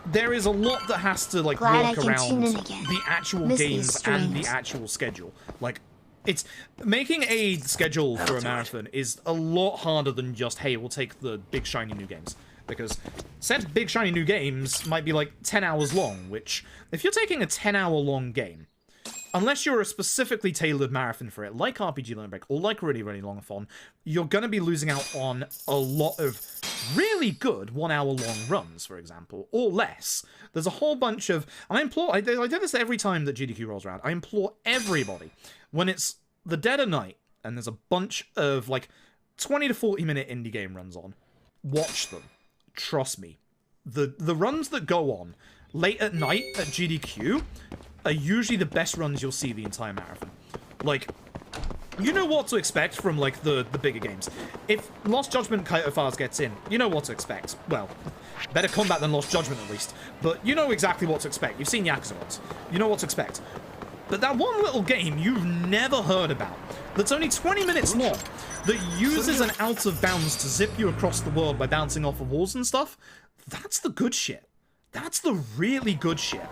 There is a lot that has to like work around the actual games and the actual schedule. Like, it's making a schedule for a marathon is a lot harder than just, hey, we'll take the big shiny new games. Because said big shiny new games might be like 10 hours long, which if you're taking a 10-hour long game, unless you're a specifically tailored marathon for it, like RPG Limit Break or like really long fun, you're going to be losing out on a lot of really good 1-hour long runs, for example, or less. There's a whole bunch of, and I do this every time that GDQ rolls around, I implore everybody, when it's the dead of night and there's a bunch of like 20 to 40 minute indie game runs on, watch them. Trust me. The runs that go on late at night at GDQ are usually the best runs you'll see the entire marathon. Like, you know what to expect from like the bigger games. If Lost Judgment Kaito Files gets in, you know what to expect. Well, better combat than Lost Judgment at least. But you know exactly what to expect. You've seen Yakuza ones. You know what to expect. But that one little game you've never heard about, that's only 20 minutes long, that uses an out of bounds to zip you across the world by bouncing off of walls and stuff, that's the good shit. That's the really good shit.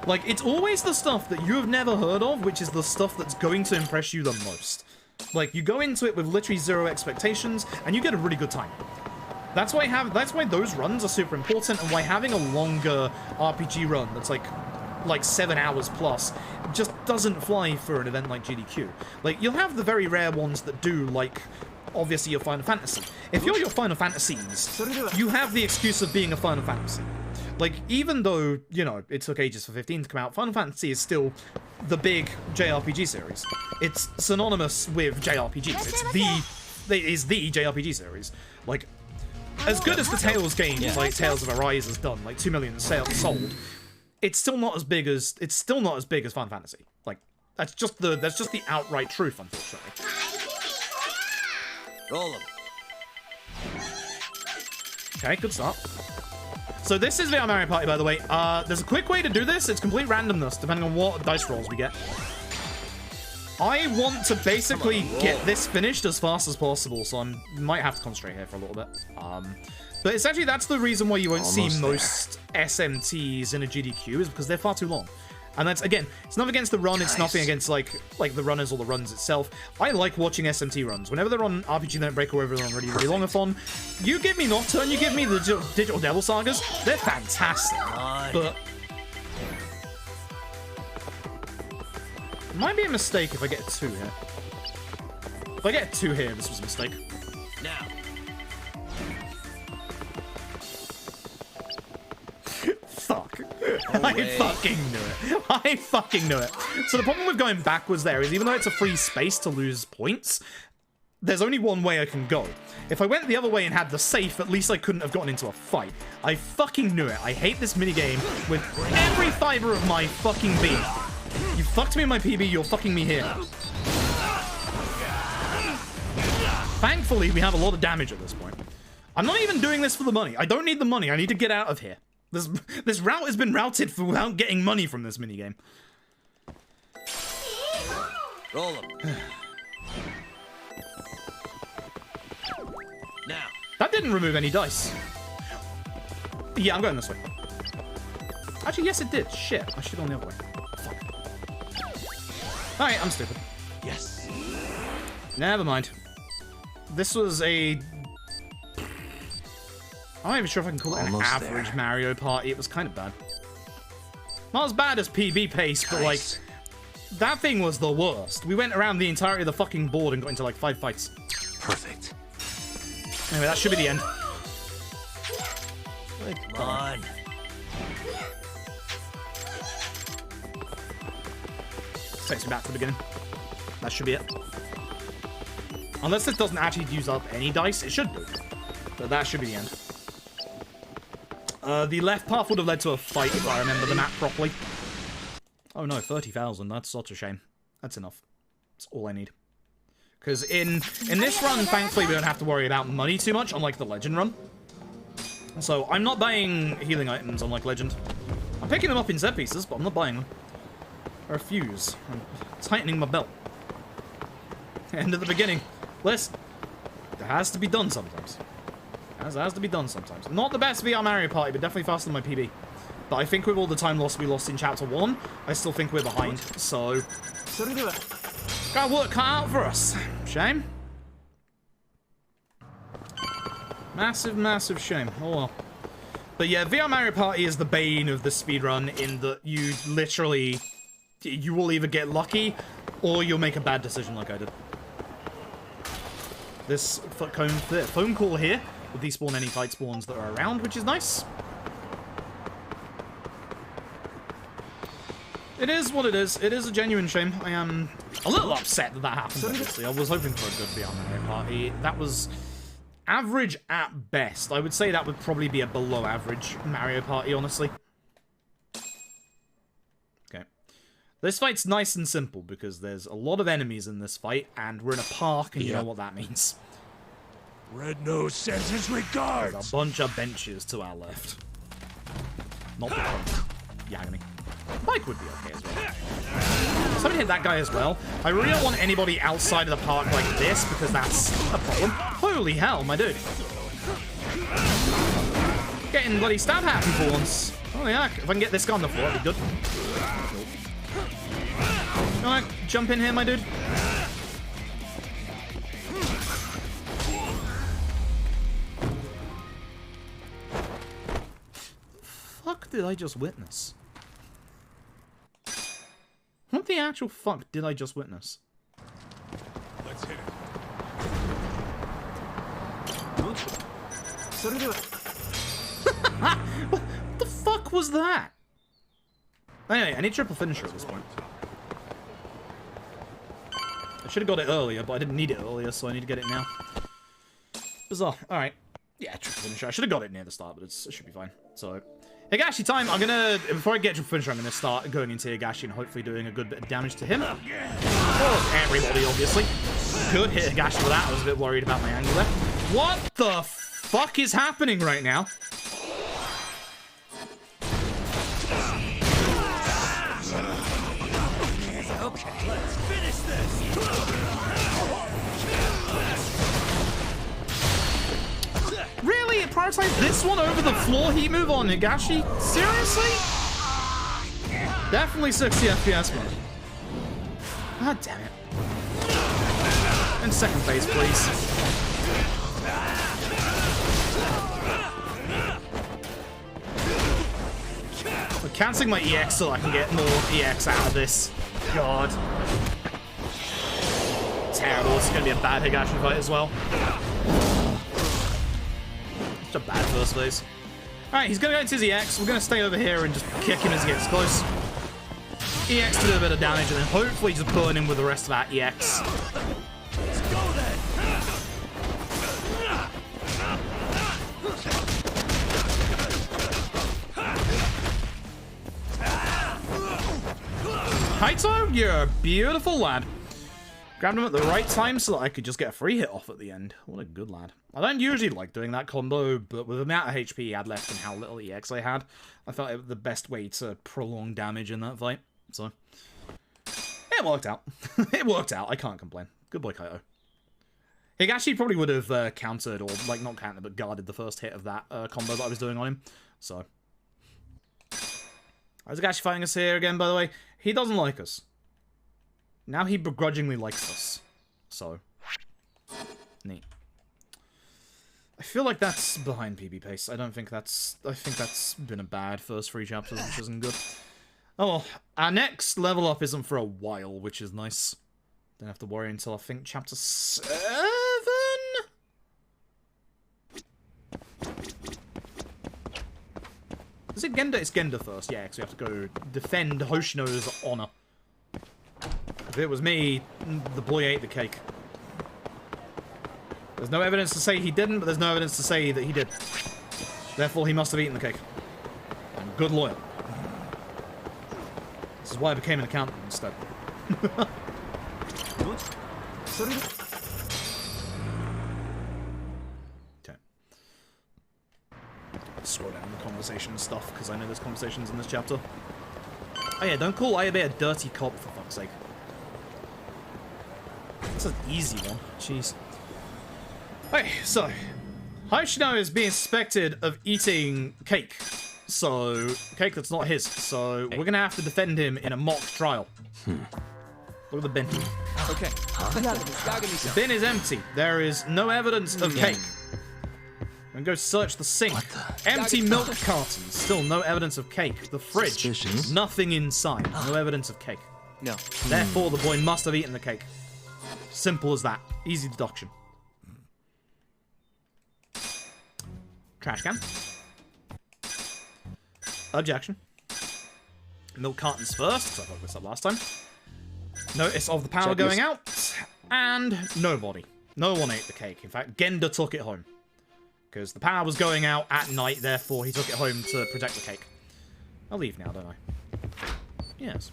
Like, it's always the stuff that you have never heard of, which is the stuff that's going to impress you the most. Like, you go into it with literally zero expectations, and you get a really good time. That's why those runs are super important, and why having a longer RPG run that's like 7 hours plus just doesn't fly for an event like GDQ. Like, you'll have the very rare ones that do, like, obviously your Final Fantasy. If you're your Final Fantasies, you have the excuse of being a Final Fantasy. Like, even though, you know, it took ages for 15 to come out, Final Fantasy is still the big JRPG series. It's synonymous with JRPGs. It is the JRPG series. Like, as good as the Tales games, like Tales of Arise has done, like 2 million sold, it's still not as big as Final Fantasy. Like, that's just the outright truth, unfortunately. Roll 'em. Okay, good start. So this is VR Mario Party, by the way. There's a quick way to do this. It's complete randomness, depending on what dice rolls we get. I want to basically get this finished as fast as possible, so I might have to concentrate here for a little bit. But essentially, that's the reason why you won't see most SMTs in a GDQ, is because they're far too long. And that's, again, it's not against the run, it's nothing against, like the runners or the runs itself. I like watching SMT runs. Whenever they're on RPG Limit Break or wherever they're on really long and fun, you give me Nocturne, you give me the Digital Devil Sagas, they're fantastic. But it might be a mistake if I get a 2 here. If I get a 2 here, this was a mistake. Now. Fuck. I fucking knew it. I fucking knew it. So the problem with going backwards there is, even though it's a free space to lose points, there's only one way I can go. If I went the other way and had the safe, at least I couldn't have gotten into a fight. I fucking knew it. I hate this minigame with every fiber of my fucking being. You fucked me in my PB, you're fucking me here. Thankfully, we have a lot of damage at this point. I'm not even doing this for the money. I don't need the money. I need to get out of here. This route has been routed without getting money from this minigame. Roll them. Now. That didn't remove any dice. Yeah, I'm going this way. Actually, yes, it did. Shit, I should have gone the other way. Fuck. Alright, I'm stupid. Yes. Never mind. This was a... I'm not even sure if I can call it an average Mario Party. It was kind of bad. Not as bad as PB pace, but like, that thing was the worst. We went around the entirety of the fucking board and got into like 5 fights. Perfect. Anyway, that should be the end. Come on. Takes me back to the beginning. That should be it. Unless it doesn't actually use up any dice, it should do. But that should be the end. The left path would have led to a fight if I remember the map properly. Oh no, 30,000. That's such a shame. That's enough. That's all I need. Because in this run, thankfully, we don't have to worry about money too much, unlike the Legend run. So I'm not buying healing items, unlike Legend. I'm picking them up in set pieces, but I'm not buying them. I refuse. I'm tightening my belt. End of the beginning. Listen, it has to be done sometimes. It has to be done sometimes. Not the best VR Mario Party, but definitely faster than my PB. But I think with all the time lost we lost in Chapter 1, I still think we're behind. So, got work cut out for us. Shame. Massive, massive shame. Oh well. But yeah, VR Mario Party is the bane of the speedrun in that you literally... You will either get lucky, or you'll make a bad decision like I did. This phone call here will despawn any fight spawns that are around, which is nice. It is what it is. It is a genuine shame. I am a little upset that that happened, obviously. I was hoping for a good VR Mario Party. That was average at best. I would say that would probably be a below average Mario Party, honestly. This fight's nice and simple because there's a lot of enemies in this fight, and we're in a park, and you know what that means. Red Nose sends his regards. There's a bunch of benches to our left. Not the front. Yagami. Bike would be okay as well. Somebody hit that guy as well. I really don't want anybody outside of the park like this because that's a problem. Holy hell, my dude. Getting bloody stab happy for once. Oh yeah, if I can get this guy on the floor, that'd be good. You wanna jump in here, my dude? Fuck did I just witness? What the actual fuck did I just witness? Let's hit it. What the fuck was that? Anyway, I need triple finisher at this point. I should have got it earlier, but I didn't need it earlier, so I need to get it now. Bizarre. Alright. Yeah, triple finisher. I should have got it near the start, but it should be fine. So, Higashi time. I'm gonna, before I get triple finisher, I'm gonna start going into Higashi and hopefully doing a good bit of damage to him. Oh, everybody, obviously. Could hit Higashi with that. I was a bit worried about my angle there. What the fuck is happening right now? Okay, let's finish this. Really? It prioritized this one over the floor heat move on Higashi? Seriously? Definitely 60 FPS mode. God damn it. In second phase, please. I'm cancelling my EX so I can get more EX out of this. God. Terrible. It's going to be a bad Higashi fight as well. It's a bad first phase. Alright, he's going to go into his EX. We're going to stay over here and just kick him as he gets close. EX to do a bit of damage and then hopefully just burn him with the rest of that EX. Let's go then. Kaito, you're a beautiful lad. Grabbed him at the right time so that I could just get a free hit off at the end. What a good lad. I don't usually like doing that combo, but with the amount of HP he had left and how little EX I had, I felt it was the best way to prolong damage in that fight. So, it worked out. It worked out. I can't complain. Good boy, Kaito. Higashi probably would have countered, or like not countered, but guarded the first hit of that combo that I was doing on him. So, how's Higashi fighting us here again, by the way? He doesn't like us. Now he begrudgingly likes us. So, neat. I feel like that's behind PB pace. I think that's been a bad first 3 chapters, which isn't good. Oh well, our next level up isn't for a while, which is nice. Don't have to worry until I think chapter 7? Is it Genda? It's Genda first, yeah, because we have to go defend Hoshino's honor. If it was me, the boy ate the cake. There's no evidence to say he didn't, but there's no evidence to say that he did. Therefore, he must have eaten the cake. I'm a good lawyer. This is why I became an accountant instead. Okay. Scroll down the conversation stuff, because I know there's conversations in this chapter. Oh yeah, don't call Ayabe a dirty cop, for fuck's sake. That's an easy one. Jeez. Okay, so Hoshino is being suspected of eating cake. So, cake that's not his. So, we're gonna have to defend him in a mock trial. Look at the bin. Okay. The bin is empty. There is no evidence of cake. And go search the sink. Empty milk cartons. Still no evidence of cake. The fridge. Suspicious. Nothing inside. No evidence of cake. No. Therefore, the boy must have eaten the cake. Simple as that. Easy deduction. Trash can. Objection. Milk cartons first, because I fucked this up last time. Notice of the power going out. And nobody. No one ate the cake. In fact, Genda took it home. Because the power was going out at night, therefore he took it home to protect the cake. I'll leave now, don't I? Yes.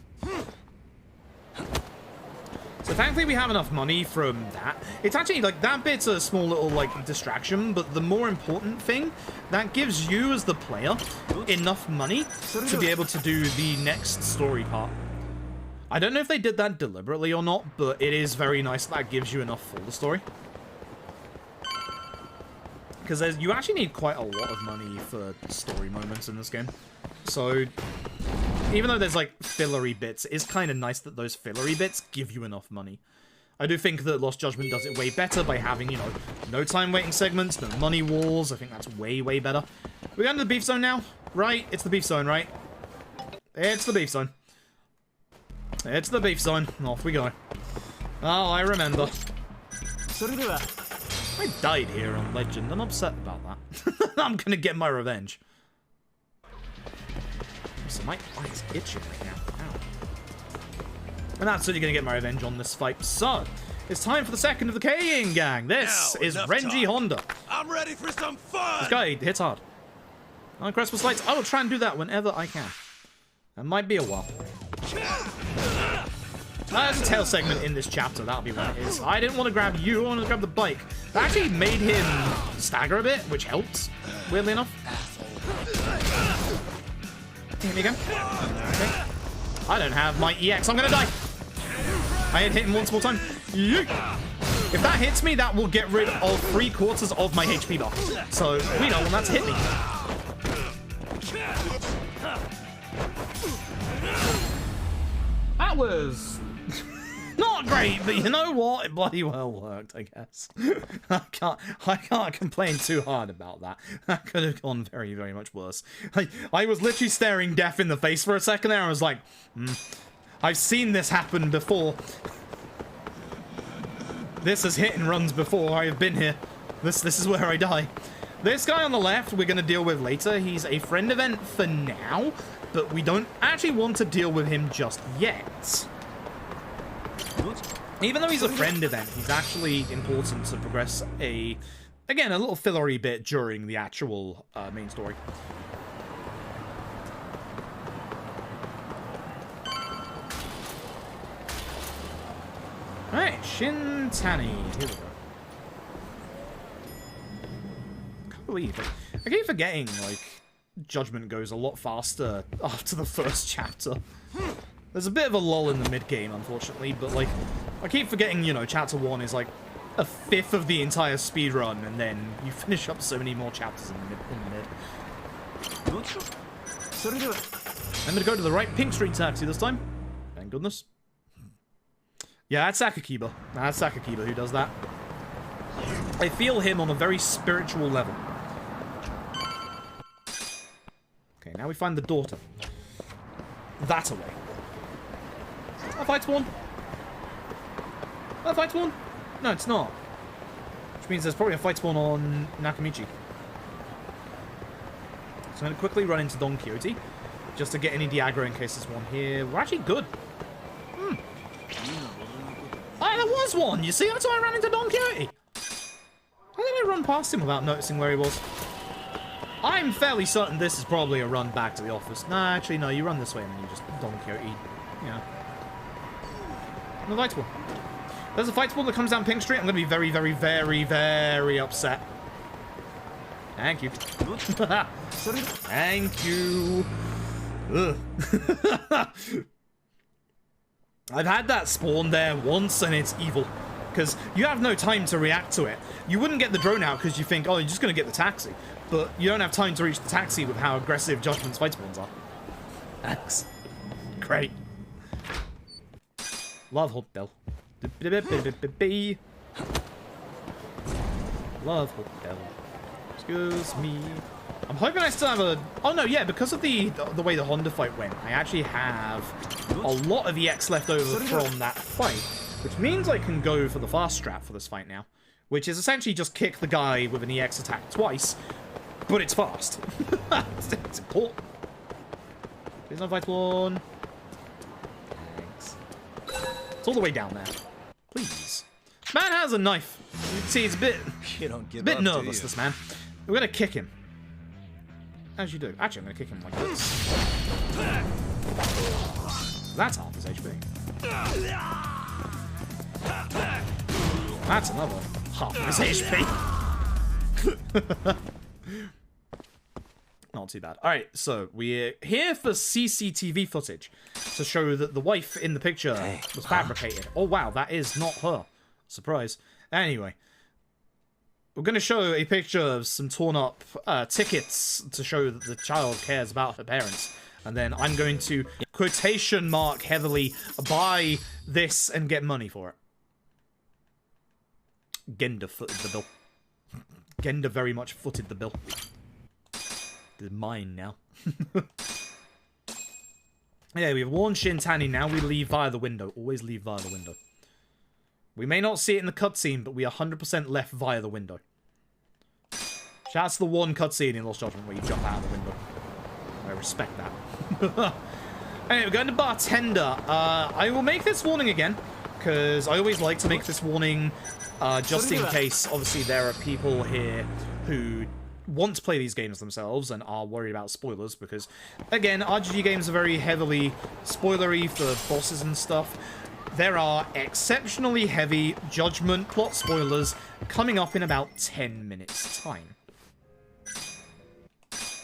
So thankfully we have enough money from that. It's actually, like, that bit's a small little, like, distraction, but the more important thing, that gives you as the player enough money to be able to do the next story part. I don't know if they did that deliberately or not, but it is very nice that gives you enough for the story. Because you actually need quite a lot of money for story moments in this game. So, even though there's, like, fillery bits, it's kind of nice that those fillery bits give you enough money. I do think that Lost Judgment does it way better by having, you know, no time waiting segments, no money walls. I think that's way, way better. We're going to the beef zone now? Right? It's the beef zone, right? It's the beef zone. It's the beef zone. Off we go. Oh, I remember. I died here on Legend. I'm upset about that. I'm gonna get my revenge. So my eye's itching right now. Ow. And that's certainly gonna get my revenge on this fight. So, it's time for the second of the K-ing gang. This Now, is enough Renji talk. Honda. I'm ready for some fun! This guy hits hard. On Crestful Lights, I will try and do that whenever I can. That might be a while. There's a tail segment in this chapter, that'll be what it is. I didn't want to grab you, I wanted to grab the bike. That actually made him stagger a bit, which helped, weirdly enough. Here we go. Okay. I don't have my EX, I'm gonna die. I had hit him once more time. Yeet. If that hits me, that will get rid of 3/4 of my HP bar. So, we don't want that to hit me. That was not great, but you know what? It bloody well worked, I guess. I can't complain too hard about that. That could have gone very, very much worse. I was literally staring death in the face for a second there. I was like, I've seen this happen before. This has hit and runs before. I have been here. This is where I die. This guy on the left we're going to deal with later. He's a friend event for now, but we don't actually want to deal with him just yet. Even though he's a friend event, he's actually important to progress again, a little fillery bit during the actual main story. Alright, Shintani. Here we go. Can't believe it. I keep forgetting, like, Judgment goes a lot faster after the first chapter. There's a bit of a lull in the mid-game, unfortunately, but, like, I keep forgetting, you know, chapter 1 is, like, a fifth of the entire speedrun, and then you finish up so many more chapters in the mid. Remember to go to the right Pink Street taxi this time. Thank goodness. Yeah, that's Sakakiba. That's Sakakiba who does that. I feel him on a very spiritual level. Okay, now we find the daughter. That away. That fight's won. That fight's won. No, it's not. Which means there's probably a fight spawn on Nakamichi. So I'm going to quickly run into Don Quixote, just to get any de-aggro in case there's one here. We're actually good. Oh, there was one! You see, that's why I ran into Don Quixote! How did I run past him without noticing where he was? I'm fairly certain this is probably a run back to the office. Nah, actually, no, you run this way and then you just Don Quixote. Yeah. No fight ball. There's a fight ball that comes down Pink Street. I'm going to be very, very, very, very upset. Thank you. Thank you. Ugh. I've had that spawn there once and it's evil. Because you have no time to react to it. You wouldn't get the drone out because you think, oh, you're just going to get the taxi. But you don't have time to reach the taxi with how aggressive Judgment's fight spawns are. Thanks. Great. Love hotel. Love hotel. Excuse me. I'm hoping I still have a... Oh, no, yeah, because of the way the Honda fight went, I actually have a lot of EX left over from that fight, which means I can go for the fast strat for this fight now, which is essentially just kick the guy with an EX attack twice, but it's fast. It's important. Please don't fight one. Thanks. It's all the way down there. Please. Man has a knife. You can see it's a bit nervous, this man. We're going to kick him. As you do. Actually, I'm going to kick him like this. That's half his HP. That's another half of his HP. Not too bad. Alright, so we're here for CCTV footage to show that the wife in the picture was fabricated. Oh wow, that is not her. Surprise. Anyway. We're going to show a picture of some torn up tickets to show that the child cares about her parents. And then I'm going to quotation mark heavily buy this and get money for it. Genda footed the bill. Genda very much footed the bill. It's mine now. Yeah, we have worn Shintani, now we leave via the window. Always leave via the window. We may not see it in the cutscene, but we 100% left via the window. Shouts to the one cutscene in Lost Judgment where you jump out of the window. I respect that. Anyway, we're going to Bartender. I will make this warning again, because I always like to make this warning just in case, obviously, there are people here who want to play these games themselves and are worried about spoilers, because, again, RGG games are very heavily spoilery for bosses and stuff. There are exceptionally heavy Judgment plot spoilers coming up in about 10 minutes' time.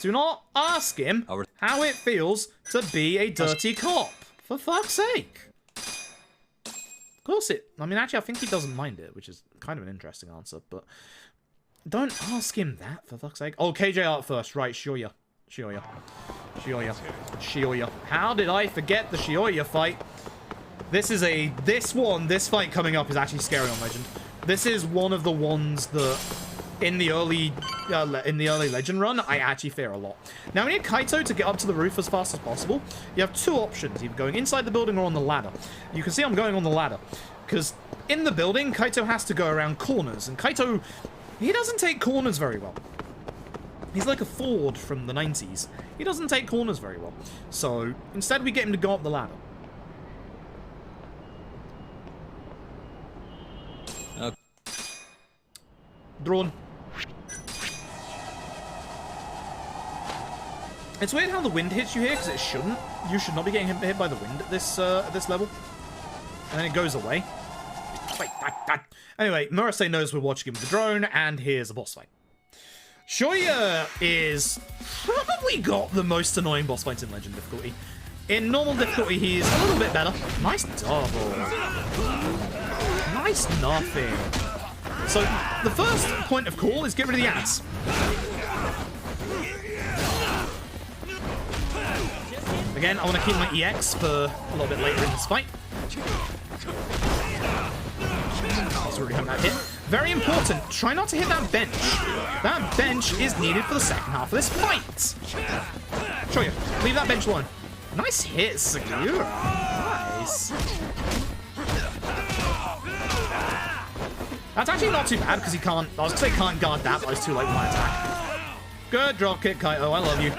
Do not ask him how it feels to be a dirty cop. For fuck's sake. Of course it... I mean, actually, I think he doesn't mind it, which is kind of an interesting answer, but... Don't ask him that, for fuck's sake. Oh, KJ Art first. Right, Shioya. Shioya. Shioya. Shioya. How did I forget the Shioya fight? This is a... This fight coming up is actually scary on Legend. This is one of the ones that... In the early Legend run, I actually fear a lot. Now, we need Kaito to get up to the roof as fast as possible. You have two options, either going inside the building or on the ladder. You can see I'm going on the ladder, because in the building, Kaito has to go around corners, and Kaito, he doesn't take corners very well. He's like a Ford from the 90s. He doesn't take corners very well. So, instead we get him to go up the ladder. Drawn. It's weird how the wind hits you here, because it shouldn't. You should not be getting hit by the wind at this level. And then it goes away. Wait, Anyway, Murasei knows we're watching him with the drone, and here's a boss fight. Shoya is probably got the most annoying boss fight in Legend difficulty. In normal difficulty, he's a little bit better. Nice double. Nice nothing. So, the first point of call is get rid of the ads. Again, I want to keep my EX for a little bit later in this fight. That's already having that hit. Very important, try not to hit that bench. That bench is needed for the second half of this fight. Show you. Leave that bench alone. Nice hit, Segura. Nice. That's actually not too bad, because he can't... I was going to say can't guard that, but I was too late with my attack. Good drop kick, Kaito. I love you.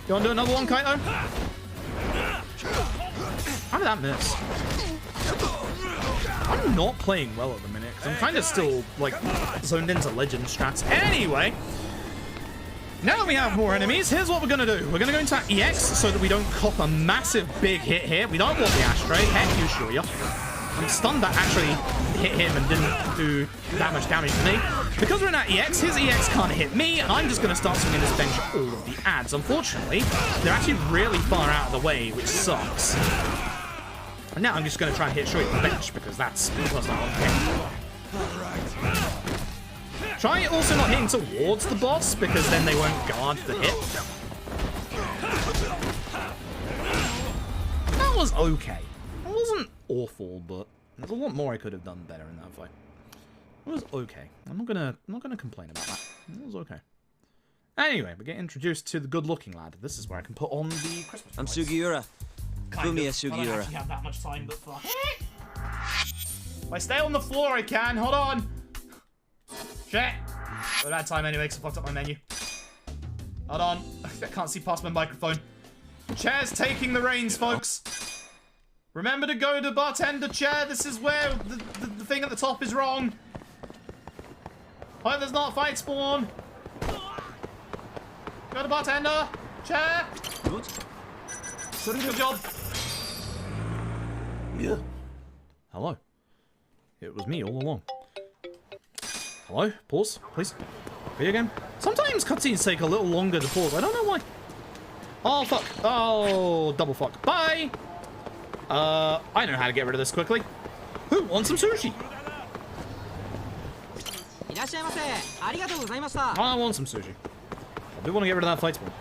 You want to do another one, Kaito? How did that miss? I'm not playing well at the minute, because I'm kind of still, like, zoned into legend strats. Anyway, now that we have more enemies, here's what we're going to do. We're going to go into EX so that we don't cop a massive big hit here. We don't want the ashtray. Heck you, Shuya. I'm stunned that actually hit him and didn't do that much damage to me. Because we're in that EX, his EX can't hit me, and I'm just going to start swinging this bench at all of the ads. Unfortunately, they're actually really far out of the way, which sucks. And now I'm just going to try and hit Shuya with the bench, because that's not okay. Try also not hitting towards the boss, because then they won't guard the hit. That was okay. It wasn't awful, but there's a lot more I could have done better in that fight. It was okay. I'm not gonna complain about that. It was okay. Anyway, we get introduced to the good-looking lad. This is where I can put on the Christmas I'm lights. Sugiura. Fumiya I don't Sugiura. actually have that much time, but for... If I stay on the floor, I can. Hold on. Shit. But that time anyway, because I fucked up my menu. Hold on. I can't see past my microphone. Chair's taking the reins, folks. Remember to go to bartender chair. This is where the thing at the top is wrong. Hope there's not a fight spawn. Go to bartender chair. Good job. Yeah. Hello. It was me all along. Hello? Pause, please. Video game. Sometimes cutscenes take a little longer to pause. I don't know why. Oh, fuck. Oh, double fuck. Bye! I know how to get rid of this quickly. Who wants some sushi? I want some sushi. I do want to get rid of that fight spawn.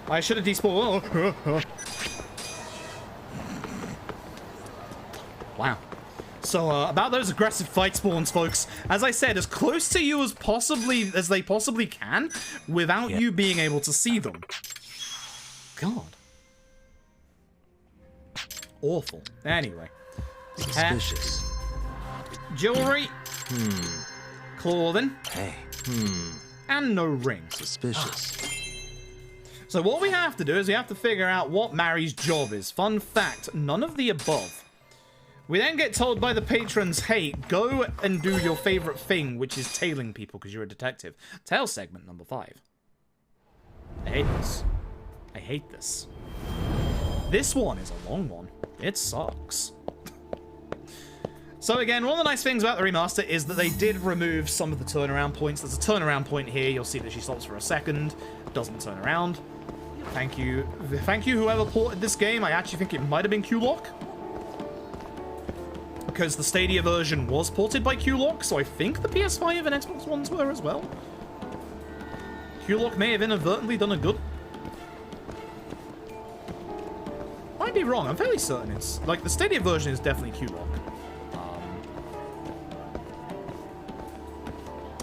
I should have despawned. Oh. Wow. So, about those aggressive fight spawns, folks. As I said, as close to you as they possibly can, without you being able to see them. God. Awful. Anyway. Suspicious. Jewelry. Clothing. Hey. And no ring. Suspicious. So what we have to do is we have to figure out what Mary's job is. Fun fact, none of the above. We then get told by the patrons, hey, go and do your favorite thing, which is tailing people because you're a detective. Tail segment number 5. I hate this. I hate this. This one is a long one. It sucks. So again, one of the nice things about the remaster is that they did remove some of the turnaround points. There's a turnaround point here. You'll see that she stops for a second, doesn't turn around. Thank you. Thank you, whoever ported this game. I actually think it might have been Q-Lock. Because the Stadia version was ported by Q-Lock, so I think the PS5 and Xbox Ones were as well. Q-Lock may have inadvertently done a good... Might be wrong, I'm fairly certain it's... Like, the Stadia version is definitely Q-Lock.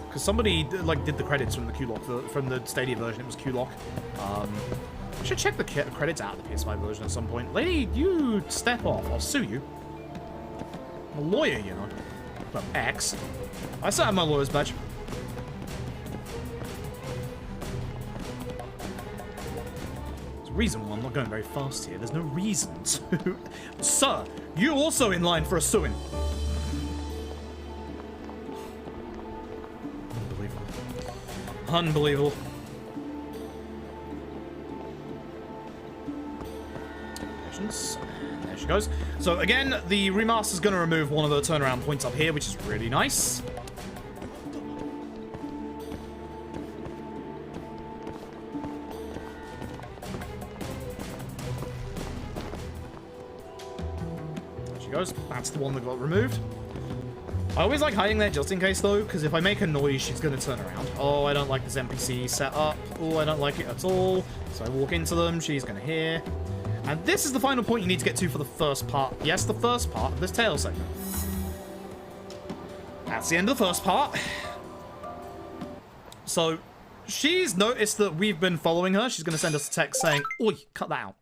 Because somebody, like, did the credits from the Q-Lock, from the Stadia version, it was Q-Lock. I should check the credits out of the PS5 version at some point. Lady, you step off, I'll sue you. A lawyer, you know. Well, ex. I still have my lawyer's badge. There's a reason why I'm not going very fast here. There's no reason to. Sir, you also in line for a suing. Unbelievable. Unbelievable. Patience. There she goes. So again, the remaster's going to remove one of the turnaround points up here, which is really nice. There she goes. That's the one that got removed. I always like hiding there just in case though, because if I make a noise, she's going to turn around. Oh, I don't like this NPC setup. Oh, I don't like it at all. So I walk into them, she's going to hear. And this is the final point you need to get to for the first part. Yes, the first part of this tail segment. That's the end of the first part. So, she's noticed that we've been following her. She's going to send us a text saying, oi, cut that out.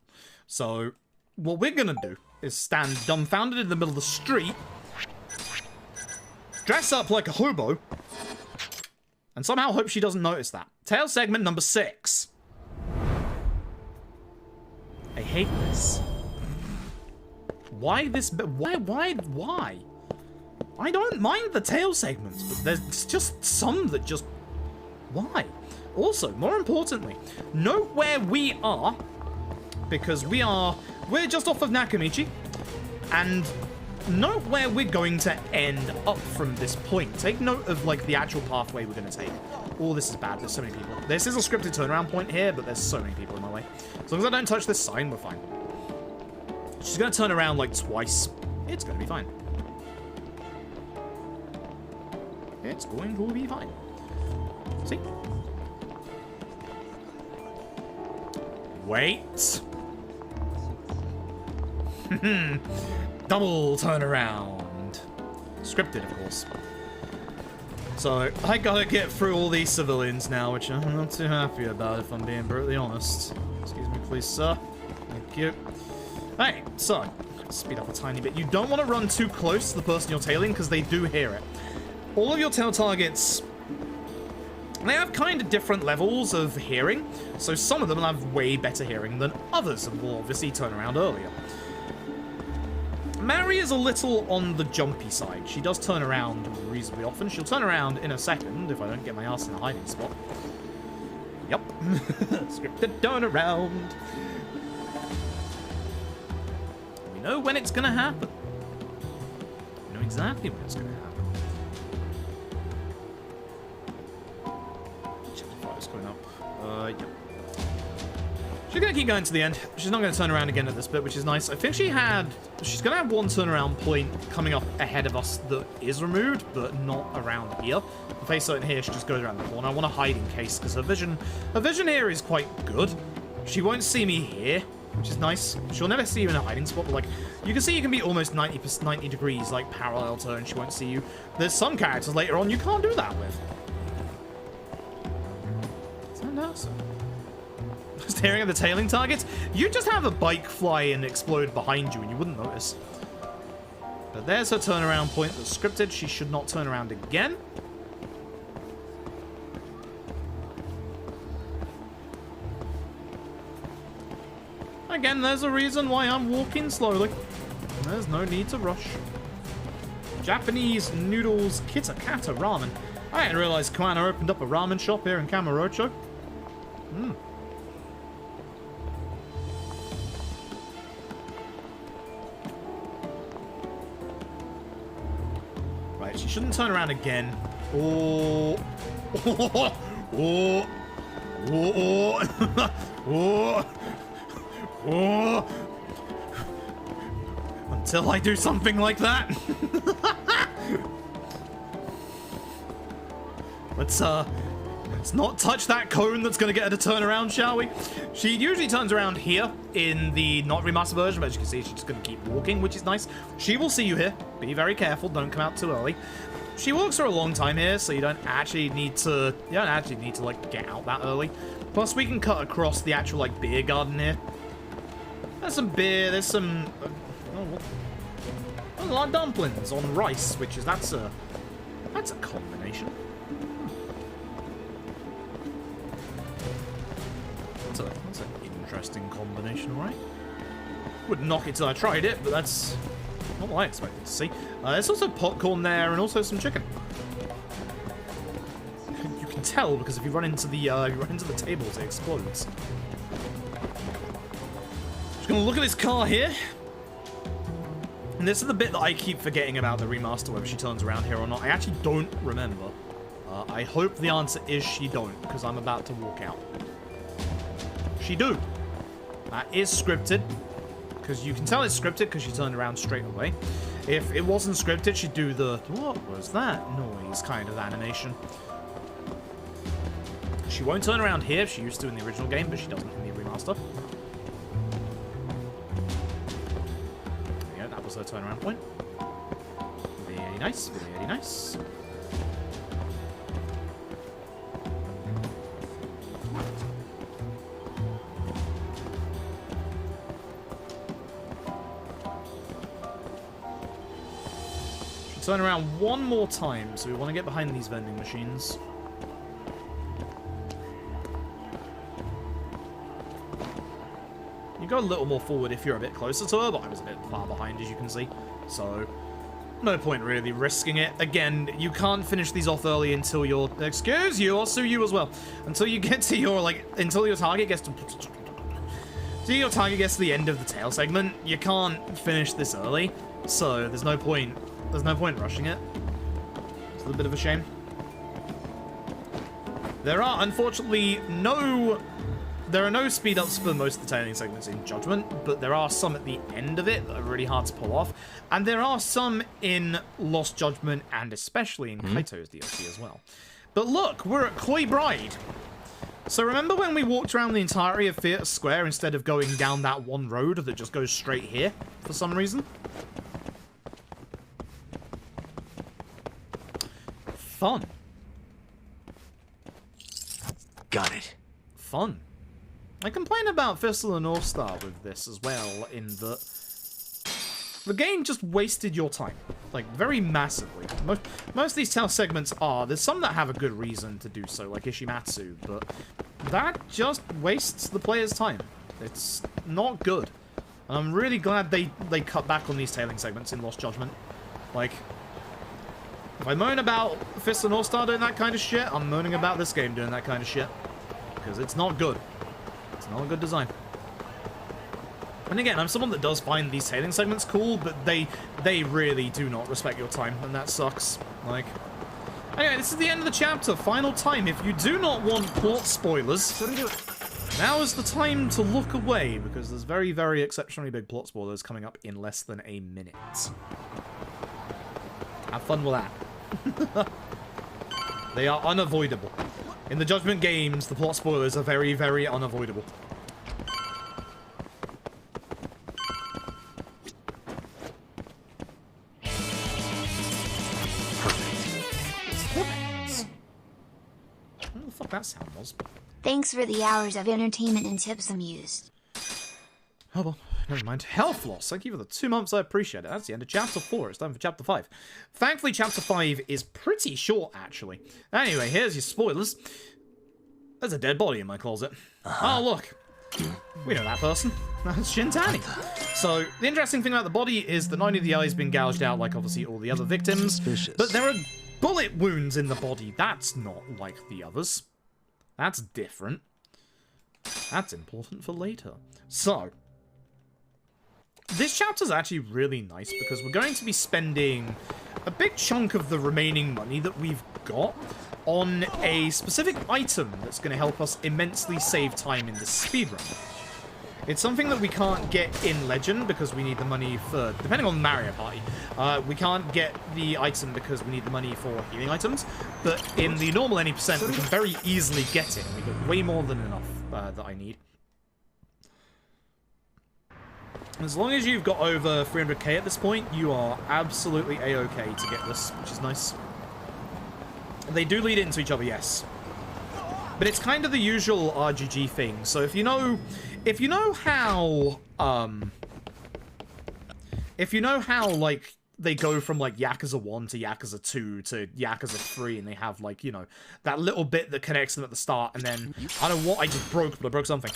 So, what we're going to do is stand dumbfounded in the middle of the street, dress up like a hobo, And somehow hope she doesn't notice that. Tail segment number 6. I hate this. Why this? Why? I don't mind the tail segments, but there's just some that just... Why? Also, more importantly, note where we are, because we're just off of Nakamichi, and note where we're going to end up from this point. Take note of, like, the actual pathway we're going to take. Oh, this is bad. There's so many people. This is a scripted turnaround point here, but there's so many people in my way. As long as I don't touch this sign, we're fine. She's going to turn around, like, twice. It's going to be fine. It's going to be fine. See? Wait. Double turnaround. Scripted, of course. So, I gotta get through all these civilians now, which I'm not too happy about, if I'm being brutally honest. Excuse me, please, sir. Thank you. Hey, so, speed up a tiny bit. You don't want to run too close to the person you're tailing, because they do hear it. All of your tail targets, they have kind of different levels of hearing, so some of them will have way better hearing than others, and will obviously turn around earlier. Mary is a little on the jumpy side. She does turn around reasonably often. She'll turn around in a second if I don't get my ass in a hiding spot. Yep. Scripted turnaround. We know when it's gonna happen. We know exactly when it's gonna happen. Fire's going up. Yep. She's gonna keep going to the end. She's not gonna turn around again at this bit, which is nice. I think she's gonna have one turnaround point coming up ahead of us that is removed, but not around here. If I certain here, she just goes around the corner. I want to hide in case, because her vision here is quite good. She won't see me here, which is nice. She'll never see you in a hiding spot, but like, you can see you can be almost 90 degrees, like, parallel to her, and she won't see you. There's some characters later on you can't do that with. Is that awesome? Staring at the tailing targets, you just have a bike fly and explode behind you and you wouldn't notice. But there's her turnaround point that's scripted. She should not turn around again. Again, there's a reason why I'm walking slowly. There's no need to rush. Japanese noodles kitakata ramen. I didn't realize Kwana opened up a ramen shop here in Kamurocho. Right, she shouldn't turn around again. Oh. Oh. Oh. Oh. Oh. Until I do something like that. Let's not touch that cone that's gonna get her to turn around, shall we? She usually turns around here in the not remastered version, but as you can see, she's just gonna keep walking, which is nice. She will see you here. Be very careful, don't come out too early. She walks for a long time here, so you don't actually need to like get out that early. Plus, we can cut across the actual like beer garden here. There's some beer. There's some a lot of dumplings on rice, which is that's a combination. That's an interesting combination, right? Wouldn't knock it till I tried it, but that's not what I expected to see. There's also popcorn there, and also some chicken. You can tell because if you run into the tables, it explodes. Just gonna look at this car here, and this is the bit that I keep forgetting about the remaster, whether she turns around here or not. I actually don't remember. I hope the answer is she don't, because I'm about to walk out. She do. That is scripted, because you can tell it's scripted because she turned around straight away. If it wasn't scripted, she'd do the "what was that noise" kind of animation. She won't turn around here. She used to in the original game, but she doesn't in the remaster. Yeah, that was her turnaround point. Very nice, very nice. Turn around one more time, so we want to get behind these vending machines. You go a little more forward if you're a bit closer to her, but I was a bit far behind, as you can see. So, no point really risking it. Again, you can't finish these off early until you're... Excuse you, I'll sue you as well. Until you get to your, like... Until your target gets to... Until your target gets to the end of the tail segment, you can't finish this early. So, there's no point... There's no point rushing it. It's a little bit of a shame. There are, unfortunately, no speed ups for most of the tailing segments in Judgment, but there are some at the end of it that are really hard to pull off. And there are some in Lost Judgment and especially in Kaito's DLC as well. But look, we're at Koi Bride. So remember when we walked around the entirety of Theatre Square instead of going down that one road that just goes straight here for some reason? Fun. Got it. Fun. I complain about Fist of the North Star with this as well, in that the game just wasted your time. Like, very massively. Most of these tail segments are. There's some that have a good reason to do so, like Ishimatsu, but that just wastes the player's time. It's not good. And I'm really glad they cut back on these tailing segments in Lost Judgment. Like, if I moan about Fist of the North Star doing that kind of shit, I'm moaning about this game doing that kind of shit. Because it's not good. It's not a good design. And again, I'm someone that does find these tailing segments cool, but they really do not respect your time, and that sucks. Like, anyway, this is the end of the chapter. Final time. If you do not want plot spoilers, now is the time to look away, because there's very, very exceptionally big plot spoilers coming up in less than a minute. Have fun with that. They are unavoidable. In the Judgment games, the plot spoilers are very, very unavoidable. What the fuck that sound was? Thanks for the hours of entertainment and tips I'm used. Oh well, never mind. Health loss. Thank you for the 2 months. I appreciate it. That's the end of Chapter 4. It's time for Chapter 5. Thankfully, Chapter 5 is pretty short, actually. Anyway, here's your spoilers. There's a dead body in my closet. Oh, look. We know that person. That's Shintani. So, the interesting thing about the body is that not only the eye's been gouged out, like obviously all the other victims, Suspicious. but there are bullet wounds in the body. That's not like the others. That's different. That's important for later. So, this chapter's actually really nice because we're going to be spending a big chunk of the remaining money that we've got on a specific item that's going to help us immensely save time in the speedrun. It's something that we can't get in Legend because we need the money for, depending on Mario Party, we can't get the item because we need the money for healing items, but in the normal any percent we can very easily get it. We got way more than enough that I need. As long as you've got over 300k at this point, you are absolutely a-okay to get this, which is nice. They do lead into each other, yes. But it's kind of the usual RGG thing. So if you know how like they go from like Yakuza 1 to Yakuza 2 to Yakuza 3 and they have like, you know, that little bit that connects them at the start and then I don't know what I just broke, but I broke something.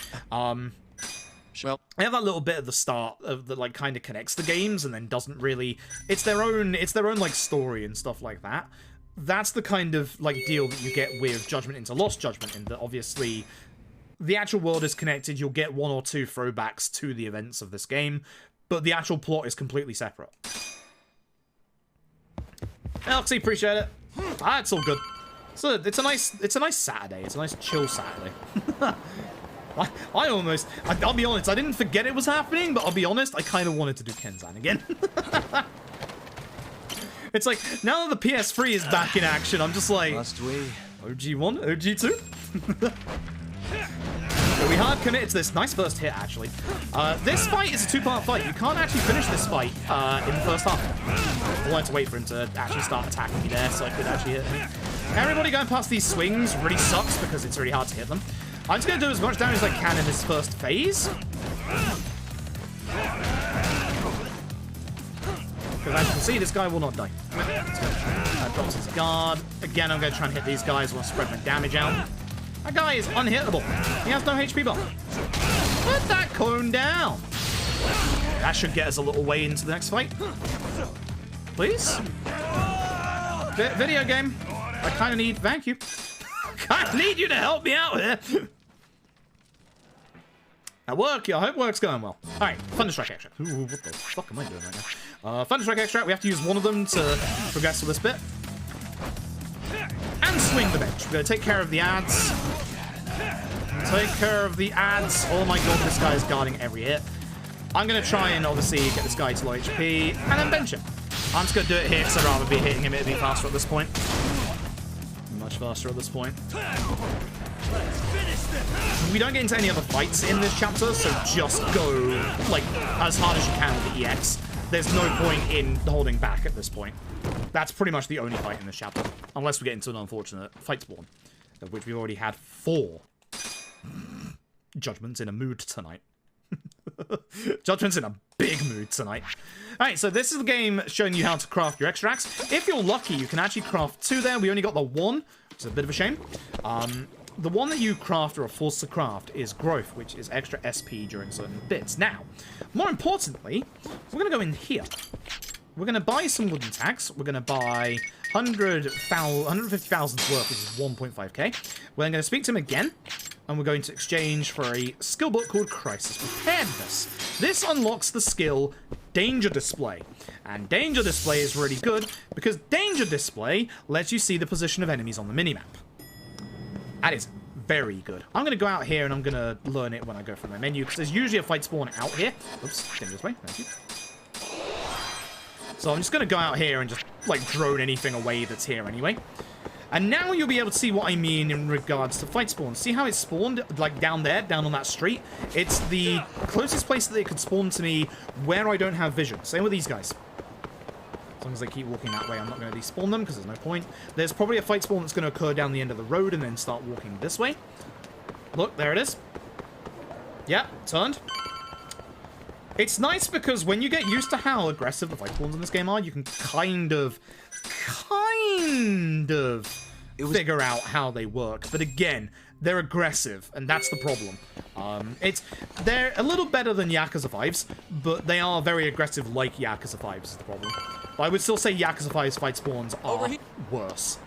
Well, I have that little bit at the start of that like kind of connects the games and then doesn't really, it's their own like story and stuff like that. That's the kind of like deal that you get with Judgment into Lost Judgment, in that obviously the actual world is connected. You'll get 1 or 2 throwbacks to the events of this game, but the actual plot is completely separate. Elxie, appreciate it. It's all good. So it's a nice Saturday. It's a nice chill Saturday. I'll be honest, I didn't forget it was happening, but I'll be honest, I kind of wanted to do Kenzan again. It's like, now that the PS3 is back in action, I'm just like, must we? OG1, OG2? So we hard committed to this. Nice first hit, actually. This fight is a 2-part fight. You can't actually finish this fight in the first half. I wanted to wait for him to actually start attacking me there so I could actually hit him. Everybody going past these swings really sucks because it's really hard to hit them. I'm just going to do as much damage as I can in this first phase. Because as you can see, this guy will not die. Drops his guard. Again, I'm going to try and hit these guys. I want to spread my damage out. That guy is unhittable. He has no HP bar. Put that cone down. That should get us a little way into the next fight. Please? Video game. I kind of need... Thank you. I need you to help me out here. At work, I hope work's going well. Alright, Thunderstrike extract. Ooh, what the fuck am I doing right now? Thunderstrike extract, we have to use one of them to progress to this bit. And swing the bench. We're going to take care of the ads. Take care of the ads. Oh my god, this guy is guarding every hit. I'm going to try and obviously get this guy to low HP and then bench him. I'm just going to do it here because I'd rather be hitting him. It'd be faster at this point. Much faster at this point. We don't get into any other fights in this chapter, so just go like as hard as you can with the EX. There's no point in holding back at this point. That's pretty much the only fight in this chapter. Unless we get into an unfortunate fight spawn, of which we've already had 4 judgments in a mood tonight. Judgment's in a big mood tonight. Alright, so this is the game showing you how to craft your extracts. If you're lucky, you can actually craft 2 there. We only got the 1, which is a bit of a shame. The one that you craft or are forced to craft is growth, which is extra SP during certain bits. Now, more importantly, we're going to go in here. We're going to buy some wooden tags. We're going to buy 150,000 worth, which is 1.5k. We're going to speak to him again, and we're going to exchange for a skill book called Crisis Preparedness. This unlocks the skill Danger Display. And Danger Display is really good, because Danger Display lets you see the position of enemies on the minimap. That is very good. I'm going to go out here and I'm going to learn it when I go through my menu, because there's usually a fight spawn out here. Oops, Danger Display, thank you. So I'm just going to go out here and just, like, drone anything away that's here anyway. And now you'll be able to see what I mean in regards to fight spawns. See how it spawned, like, down there, down on that street? It's the closest place that it could spawn to me where I don't have vision. Same with these guys. As long as they keep walking that way, I'm not going to despawn them, because there's no point. There's probably a fight spawn that's going to occur down the end of the road and then start walking this way. Look, there it is. Yeah, turned. It's nice because when you get used to how aggressive the fight spawns in this game are, you can kind of figure out how they work. But again, they're aggressive, and that's the problem. They're a little better than Yakuza 5s, but they are very aggressive like Yakuza 5s is the problem. But I would still say Yakuza 5's fight spawns are worse.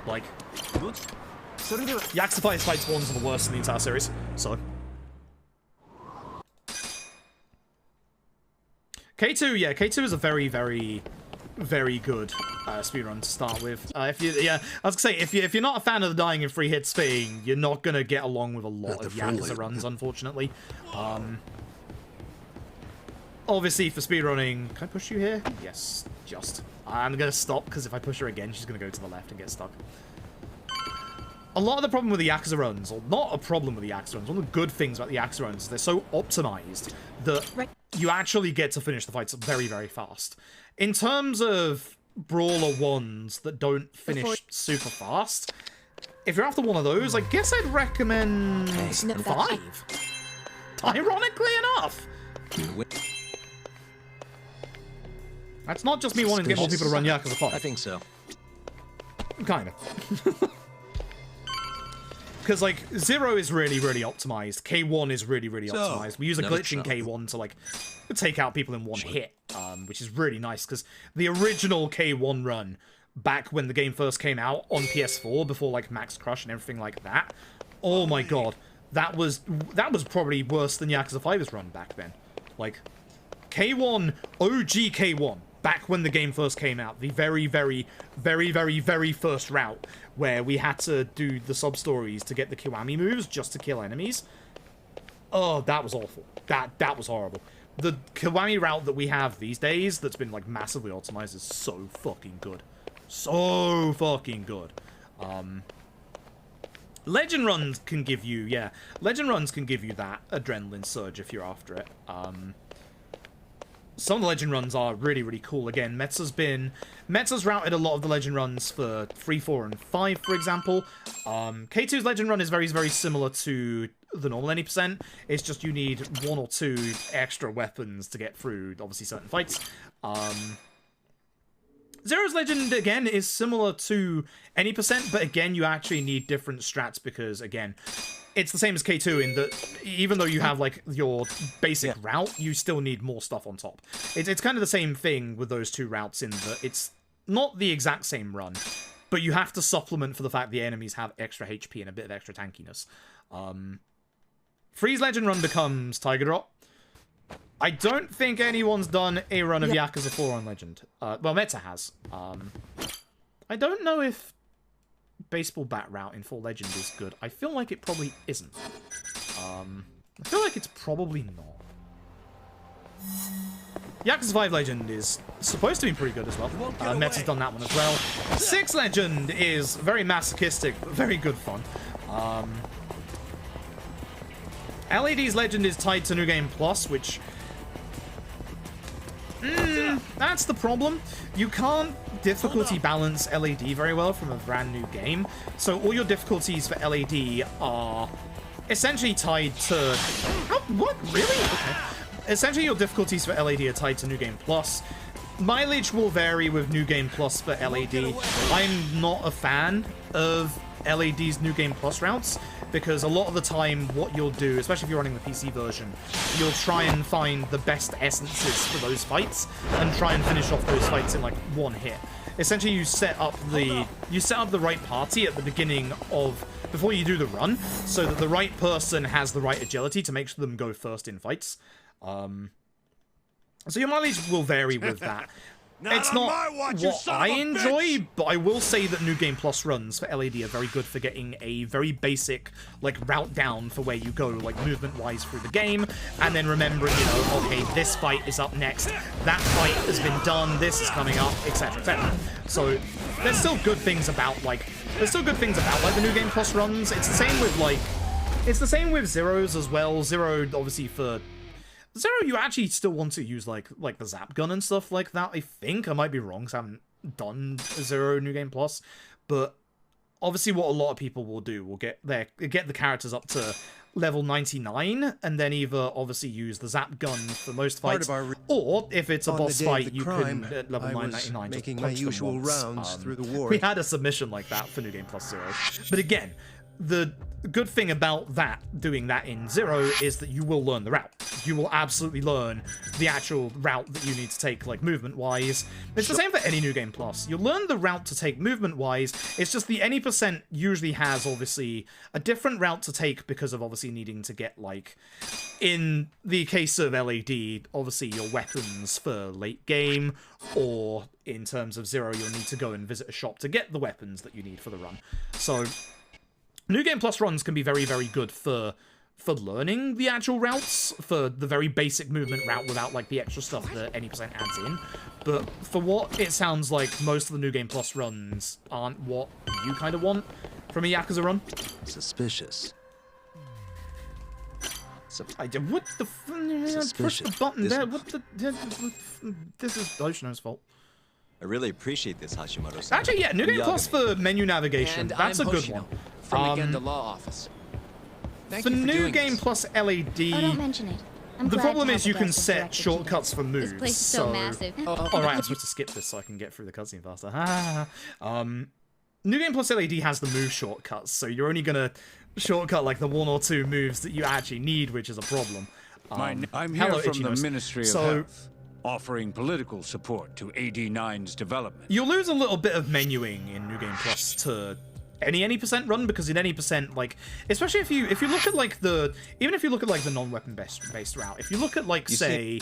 Like, Yakuza 5's fight spawns are the worst in the entire series, so... K2, yeah, K2 is a very, very, very good speedrun to start with. I was gonna say, if you're not a fan of the dying in 3 hits thing, you're not gonna get along with a lot of Yakuza runs, unfortunately. Obviously, for speedrunning, can I push you here? Yes, just. I'm gonna stop, because if I push her again, she's gonna go to the left and get stuck. A lot of the problem with the Yakuza runs, or not a problem with the Yakuza runs, one of the good things about the Yakuza runs is they're so optimized that you actually get to finish the fights very, very fast. In terms of Brawler ones that don't finish super fast, if you're after one of those, I guess I'd recommend 5. Ironically enough. That's not just me wanting to get more people to run Yakuza 5. I think so. Kind of. Because, like, 0 is really, really optimized. K1 is really, really optimized. We use a glitch in K1 to, like, take out people in one hit, which is really nice, because the original K1 run, back when the game first came out on PS4, before, like, Max Crush and everything like that, oh my god, that was probably worse than Yakuza 5's run back then. Like, K1, OG K1, back when the game first came out, the very, very, very, very, very first route, where we had to do the sub-stories to get the Kiwami moves just to kill enemies. Oh, that was awful. That was horrible. The Kiwami route that we have these days, that's been, like, massively optimized, is so fucking good. So fucking good. Legend runs can give you, yeah, Legend runs can give you that adrenaline surge if you're after it. Some of the Legend runs are really, really cool. Again, Metza's routed a lot of the Legend runs for 3, 4, and 5, for example. K2's Legend run is very, very similar to the normal any %. It's just you need 1 or 2 extra weapons to get through, obviously, certain fights. Zero's Legend, again, is similar to any %, but again, you actually need different strats because, again, it's the same as K2 in that even though you have like your basic route, you still need more stuff on top. It's kind of the same thing with those two routes in that it's not the exact same run, but you have to supplement for the fact the enemies have extra HP and a bit of extra tankiness. Freeze Legend run becomes Tiger Drop. I don't think anyone's done a run of Yakuza 4 on Legend. Well, Meta has. I don't know if Baseball Bat route in 4 Legend is good. I feel like it probably isn't. I feel like it's probably not. Yakuza 5 Legend is supposed to be pretty good as well. Meta's done that one as well. 6 Legend is very masochistic, but very good fun. LAD's Legend is tied to New Game Plus, which... that's the problem. You can't difficulty balance LAD very well from a brand new game. So all your difficulties for LAD are essentially tied to... Oh, what? Really? Okay. Essentially your difficulties for LAD are tied to New Game Plus. Mileage will vary with New Game Plus for LAD. I'm not a fan of LAD's New Game Plus routes, because a lot of the time what you'll do, especially if you're running the PC version, you'll try and find the best essences for those fights and try and finish off those fights in like one hit. Essentially you set up the right party at the beginning of, before you do the run, so that the right person has the right agility to make them go first in fights. So your mileage will vary with that. It's not what I enjoy, but I will say that New Game Plus runs for LAD are very good for getting a very basic, like, route down for where you go, like, movement-wise through the game, and then remembering, you know, okay, this fight is up next, that fight has been done, this is coming up, etc., etc. So, there's still good things about, like, the New Game Plus runs. It's the same with, like, it's the same with Zeros as well. Zero, obviously, for... Zero, you actually still want to use, like the Zap Gun and stuff like that, I think. I might be wrong, because I haven't done Zero New Game Plus. But obviously what a lot of people will do will get the characters up to level 99, and then either obviously use the Zap Gun for most fights, or if it's a boss fight, you can at level 999 just making punch my them usual once. rounds through the ward. We had a submission like that for New Game Plus Zero. But again, the good thing about doing that in Zero is that you will learn the route. You will absolutely learn the actual route that you need to take, like, movement-wise. It's the same for any New Game Plus. You'll learn the route to take movement-wise. It's just the any percent usually has, obviously, a different route to take because of, obviously, needing to get, like, in the case of LAD, obviously, your weapons for late game, or in terms of Zero, you'll need to go and visit a shop to get the weapons that you need for the run. So... New Game Plus runs can be very, very good for learning the actual routes, for the very basic movement route without, like, the extra stuff that any percent adds in. But for what it sounds like, most of the New Game Plus runs aren't what you kind of want from a Yakuza run. Suspicious. I did. What the? Push the button there. What the? This is Oshino's fault. I really appreciate this, Hashimoto-san. Actually, yeah, New Game Plus for menu navigation. And That's I'm a good Hoshino, one. From again, the law office. Thank For you for New doing Game this. Plus LAD, Oh, don't mention it. I'm the glad problem to is have you a can guest set directed shortcuts to for you. moves. This place is so massive. Alright, I'm supposed to skip this so I can get through the cutscene faster. New Game Plus LAD has the move shortcuts, so you're only gonna shortcut like the 1 or 2 moves that you actually need, which is a problem. I'm here hello, from Ichinos. the Ministry of Health, offering political support to AD9's development. You'll lose a little bit of menuing in New Game Plus to any percent run, because in any percent, like, especially if you look at like the non-weapon based route, if you look at like the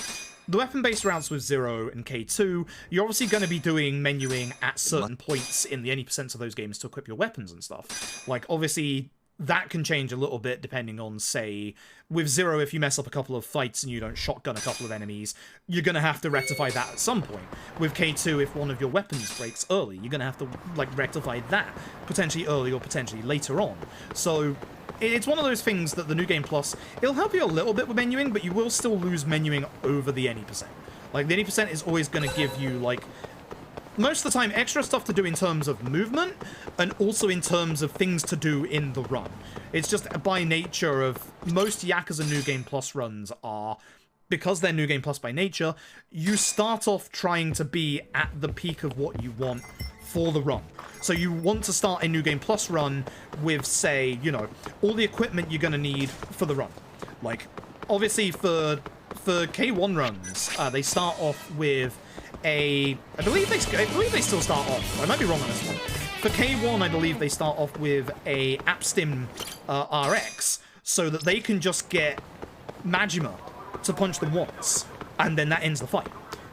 weapon-based routes with Zero and K2, you're obviously going to be doing menuing at certain points in the any percent of those games to equip your weapons and stuff. Like, obviously, that can change a little bit depending on, say, with Zero, if you mess up a couple of fights and you don't shotgun a couple of enemies, you're going to have to rectify that at some point. With K2, if one of your weapons breaks early, you're going to have to, like, rectify that potentially early or potentially later on. So it's one of those things that the New Game Plus, it'll help you a little bit with menuing, but you will still lose menuing over the any percent. Like, the any percent is always going to give you, like, most of the time, extra stuff to do in terms of movement, and also in terms of things to do in the run. It's just by nature of most Yakuza New Game Plus runs are, because they're New Game Plus by nature, you start off trying to be at the peak of what you want for the run. So you want to start a New Game Plus run with, say, you know, all the equipment you're going to need for the run. Like, obviously for K1 runs, they start off with I believe they still start off. I might be wrong on this one. For K1, I believe they start off with a Apstim RX, so that they can just get Majima to punch them once, and then that ends the fight.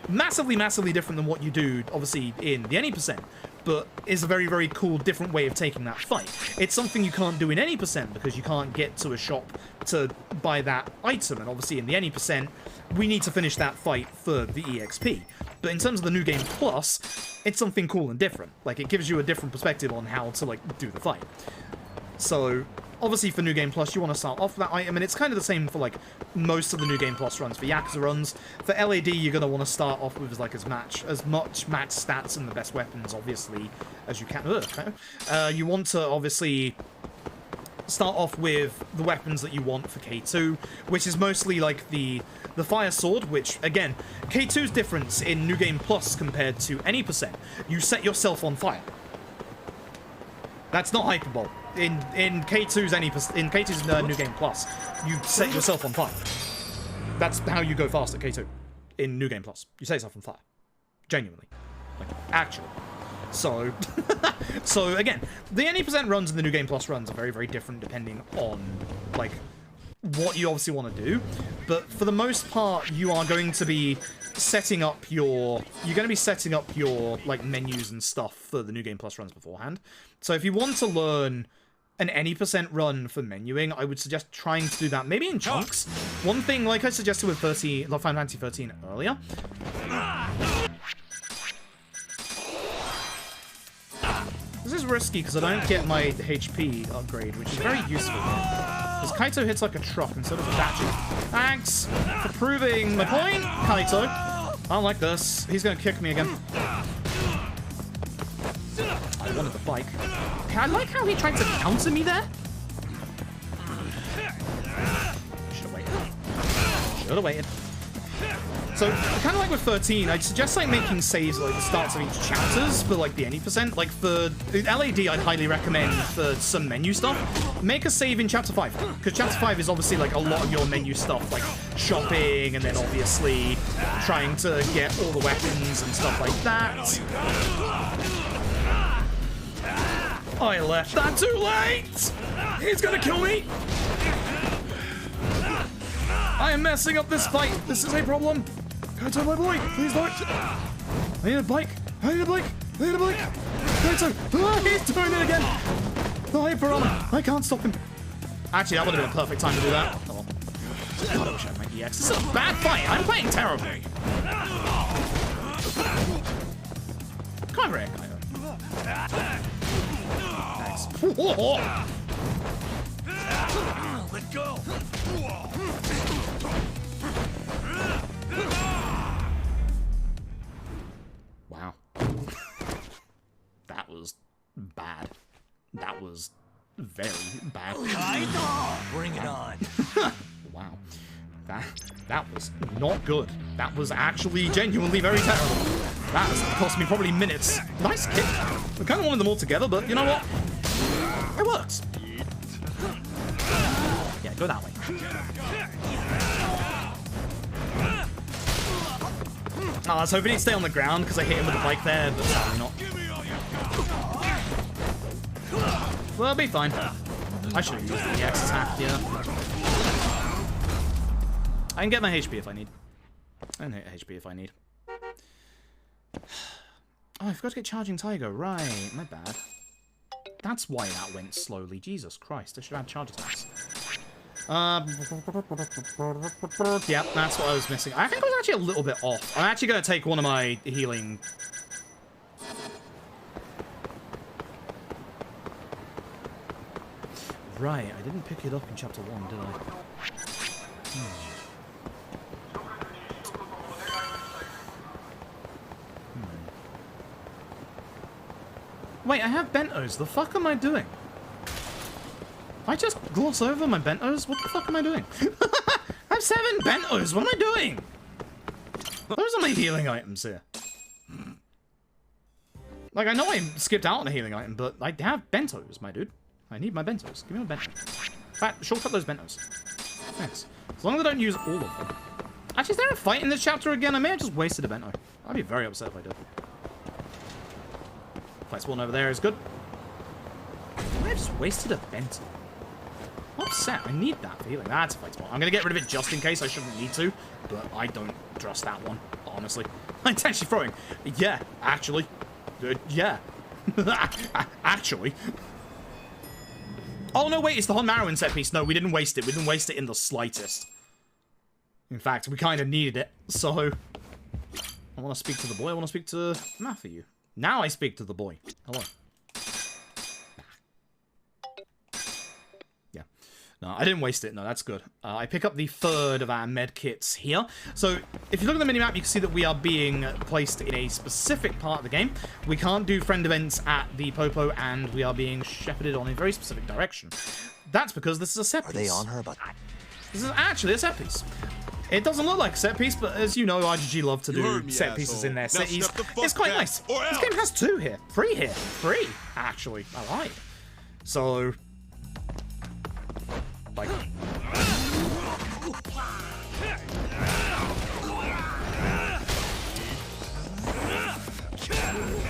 Massively, massively different than what you do, obviously, in the any percent, but is a very, very cool, different way of taking that fight. It's something you can't do in any percent because you can't get to a shop to buy that item, and obviously in the any percent, we need to finish that fight for the EXP. But in terms of the New Game Plus, it's something cool and different. Like, it gives you a different perspective on how to, like, do the fight. So, obviously for New Game Plus, you want to start off with that item, and it's kind of the same for, like, most of the New Game Plus runs. For Yakuza runs, for LAD, you're going to want to start off with, like, as much match stats and the best weapons, obviously, as you can. You want to, obviously, start off with the weapons that you want for K2, which is mostly, like, the Fire Sword, which, again, K2's difference in New Game Plus compared to any percent. You set yourself on fire. That's not hyperbole. In K2's New Game Plus, you set yourself on fire. That's how you go fast at K2. In New Game Plus, you set yourself on fire. Genuinely. Like, actually. So, so again, the any percent runs and the New Game Plus runs are very, very different depending on, like, what you obviously want to do. But for the most part, you are going to be setting up your like menus and stuff for the New Game Plus runs beforehand. So if you want to learn an any percent run for menuing, I would suggest trying to do that maybe in chunks. One thing, like I suggested with Final Fantasy 13 earlier. This is risky because I don't get my HP upgrade, which is very useful here. Because Kaito hits like a truck and so does Adachi. Thanks for proving my point, Kaito. I don't like this. He's going to kick me again. I wanted the bike. Okay, I like how he tried to counter me there. Should've waited. Should've waited. So, kind of like with 13, I'd suggest like making saves at like the starts of each chapters for like the any percent. Like for LAD, I'd highly recommend for some menu stuff, make a save in chapter 5. Because chapter 5 is obviously like a lot of your menu stuff, like shopping and then obviously trying to get all the weapons and stuff like that. I left that too late! He's gonna kill me! I am messing up this fight. This is a problem. Kaito, my boy, please don't. I need a bike. I need a bike. I need a bike. Kaito, he's doing it again. The hyper armor. I can't stop him. Actually, that would have been a perfect time to do that. Oh. God, I wish I had my EX. This is a bad fight. I'm playing terribly. Come over here, Kaito. Nice. Let go. Wow. That was bad. That was very bad. Bring it on. Wow. That was not good. That was actually genuinely very terrible. That has cost me probably minutes. Nice kick. I kind of wanted them all together, but you know what? It works. Yeah, go that way. Oh, I was hoping he'd stay on the ground because I hit him with the bike there, but sadly not. Well, it'll be fine. I should have used the EX attack, yeah. I can get my HP if I need. I can hit HP if I need. Oh, I forgot to get Charging Tiger. Right, my bad. That's why that went slowly. Jesus Christ, I should have had charge attacks. Yeah, that's what I was missing. I think I was actually a little bit off. I'm actually going to take one of my healing... Right, I didn't pick it up in chapter 1, did I? Wait, I have bentos. The fuck am I doing? I just gloss over my bentos? What the fuck am I doing? I have 7 bentos. What am I doing? Those are my healing items here. Like, I know I skipped out on a healing item, but I have bentos, my dude. I need my bentos. Give me my bento. In fact, shortcut those bentos. Thanks. As long as I don't use all of them. Actually, is there a fight in this chapter again? I may have just wasted a bento. I'd be very upset if I did. Fight spawn over there is good. I may have just wasted a bento. I'm upset. I need that for healing. That's a fight spawn. I'm going to get rid of it just in case. I shouldn't need to, but I don't trust that one, honestly. I'm intentionally throwing. Yeah, actually. Yeah. Actually. Oh, no, wait. It's the Hon Marrow set piece. No, we didn't waste it. We didn't waste it in the slightest. In fact, we kind of needed it. So, I want to speak to the boy. I want to speak to Matthew. Now I speak to the boy. Hello. Yeah. No, I didn't waste it. No, that's good. I pick up the third of our med kits here. So, if you look at the minimap, you can see that we are being placed in a specific part of the game. We can't do friend events at the Popo, and we are being shepherded on a very specific direction. That's because this is a set piece. Are they on her about that? This is actually a set piece. It doesn't look like a set piece, but as you know, IGG love to do set pieces in their cities. It's quite nice. This game has 2 here. 3 here. 3, actually. I lied. So, like,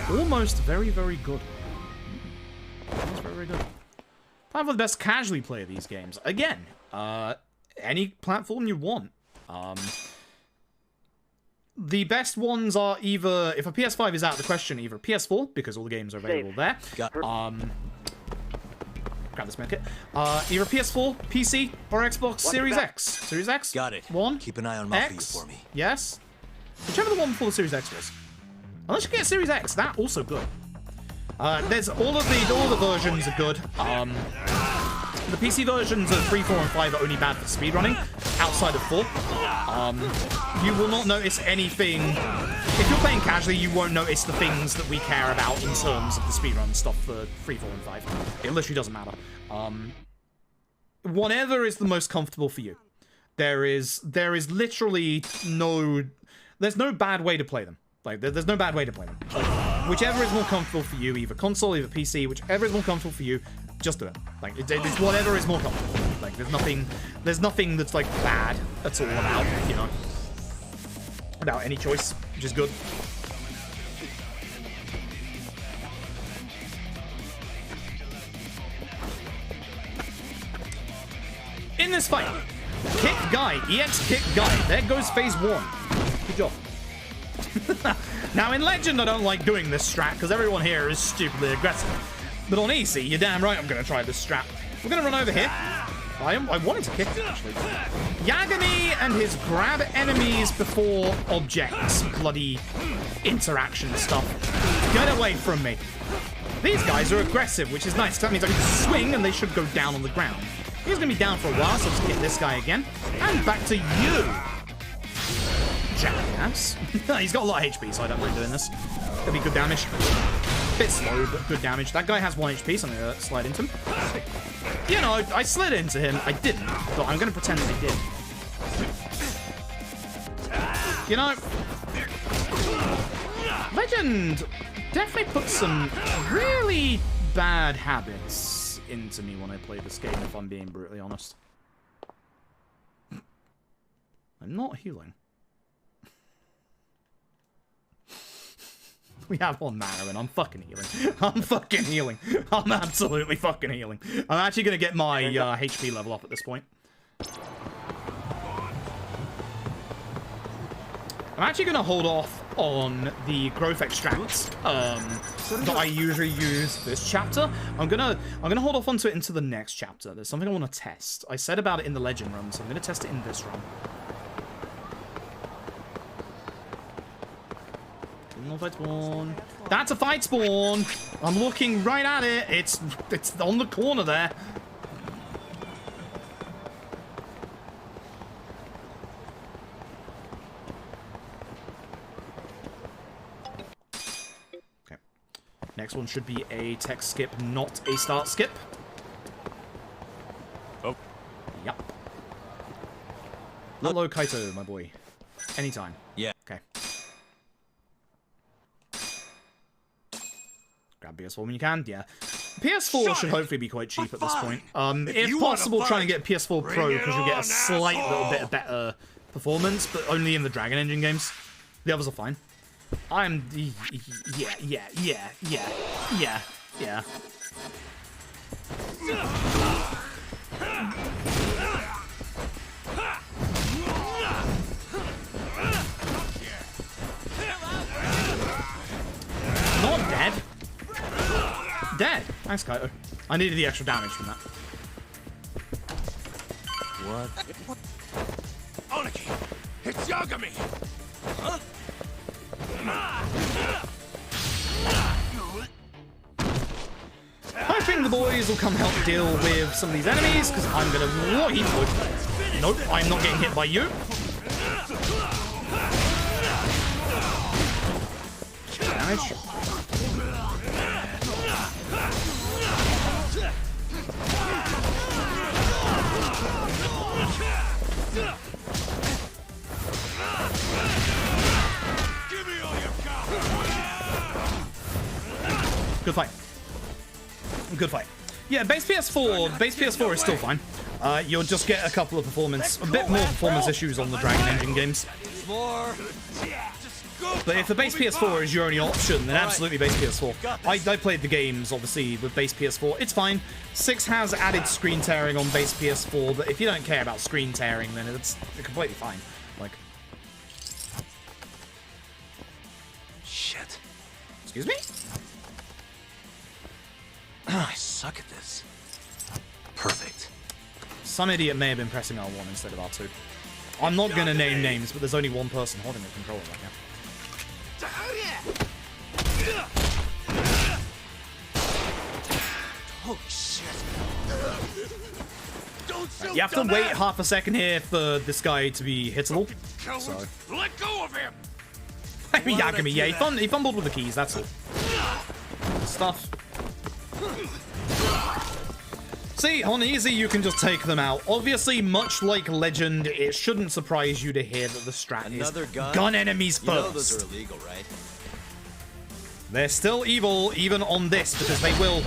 almost very, very good. Almost very, very good. I'm the best casually play these games. Again, any platform you want. The best ones are either, if a PS5 is out of the question, either PS4, because all the games are available there. Grab this medkit. Either PS4, PC, or Xbox Series X. Series X? Got it. One. Keep an eye on Mafia for me. Yes. Whichever the one before the Series X was. Unless you get Series X, that also good. There's all the versions are good. The PC versions of 3, 4, and 5 are only bad for speedrunning, outside of 4. You will not notice anything. If you're playing casually, you won't notice the things that we care about in terms of the speedrun stuff for 3, 4, and 5. It literally doesn't matter. Whatever is the most comfortable for you. There is literally no... There's no bad way to play them. Like, there's no bad way to play them. Like, whichever is more comfortable for you, either console, either PC, whichever is more comfortable for you, just do it. Like, it's whatever is more comfortable. Like, there's nothing that's, like, bad at all about, you know, about any choice, which is good. In this fight, kick guy, EX kick guy. There goes phase 1. Good job. Now, in Legend, I don't like doing this strat, because everyone here is stupidly aggressive. But on easy, you're damn right I'm going to try this strat. We're going to run over here. I wanted to kick it, actually. Yagami and his grab enemies before objects. Bloody interaction stuff. Get away from me. These guys are aggressive, which is nice. That means I can just swing, and they should go down on the ground. He's going to be down for a while, so let's hit this guy again. And back to you. Jackass. He's got a lot of HP, so I don't mind doing this. Could be good damage. Bit slow, but good damage. That guy has 1 HP, so I'm going to slide into him. You know, I slid into him. I didn't, but I'm going to pretend I did. You know, Legend definitely puts some really bad habits into me when I play this game, if I'm being brutally honest. I'm not healing. We have 1 mana and I'm fucking healing. I'm fucking healing. I'm absolutely fucking healing. I'm actually going to get my HP level up at this point. I'm actually going to hold off on the growth extracts that I usually use this chapter. I'm gonna hold off onto it into the next chapter. There's something I want to test. I said about it in the Legend run, so I'm going to test it in this run. No fight spawn. That's a fight spawn. I'm looking right at it. It's on the corner there. Okay. Next one should be a tech skip, not a start skip. Oh. Yep. Hello, Kaito, my boy. Anytime. Yeah. Okay. PS4 when you can. Yeah. PS4 should hopefully be quite cheap at this point. If you wanna possible, try and fight, get PS4 Pro bring it because you'll get a on, slight little bit asshole. of better performance, but only in the Dragon Engine games. The others are fine. Yeah. Not dead. Dead. Thanks, Kaito. I needed the extra damage from that. What? Oniki, it's Yagami. Hoping the boys will come help deal with some of these enemies, because I'm gonna... What? He would. Nope, I'm not getting hit by you. Damage. Give me all you got. Good fight. Good fight. Yeah, base PS4 is still fine. You'll just get a couple of a bit more performance issues on the Dragon Engine games. More. But if the base PS4 is your only option, then absolutely base PS4. I played the games, obviously, with base PS4. It's fine. 6 has added screen tearing on base PS4, but if you don't care about screen tearing, then it's completely fine. Like... Shit. Excuse me? I suck at this. Perfect. Some idiot may have been pressing R1 instead of R2. I'm not going to name names, but there's only one person holding the controller right now. Holy shit. You have to wait half a second here for this guy to be hittable. So. Let go of him. Yagami, yeah, he fumbled with the keys, that's all. Stuff. See, on easy, you can just take them out. Obviously, much like Legend, it shouldn't surprise you to hear that the strat is gun enemies You know first. those are illegal, right? They're still evil, even on this, because they will...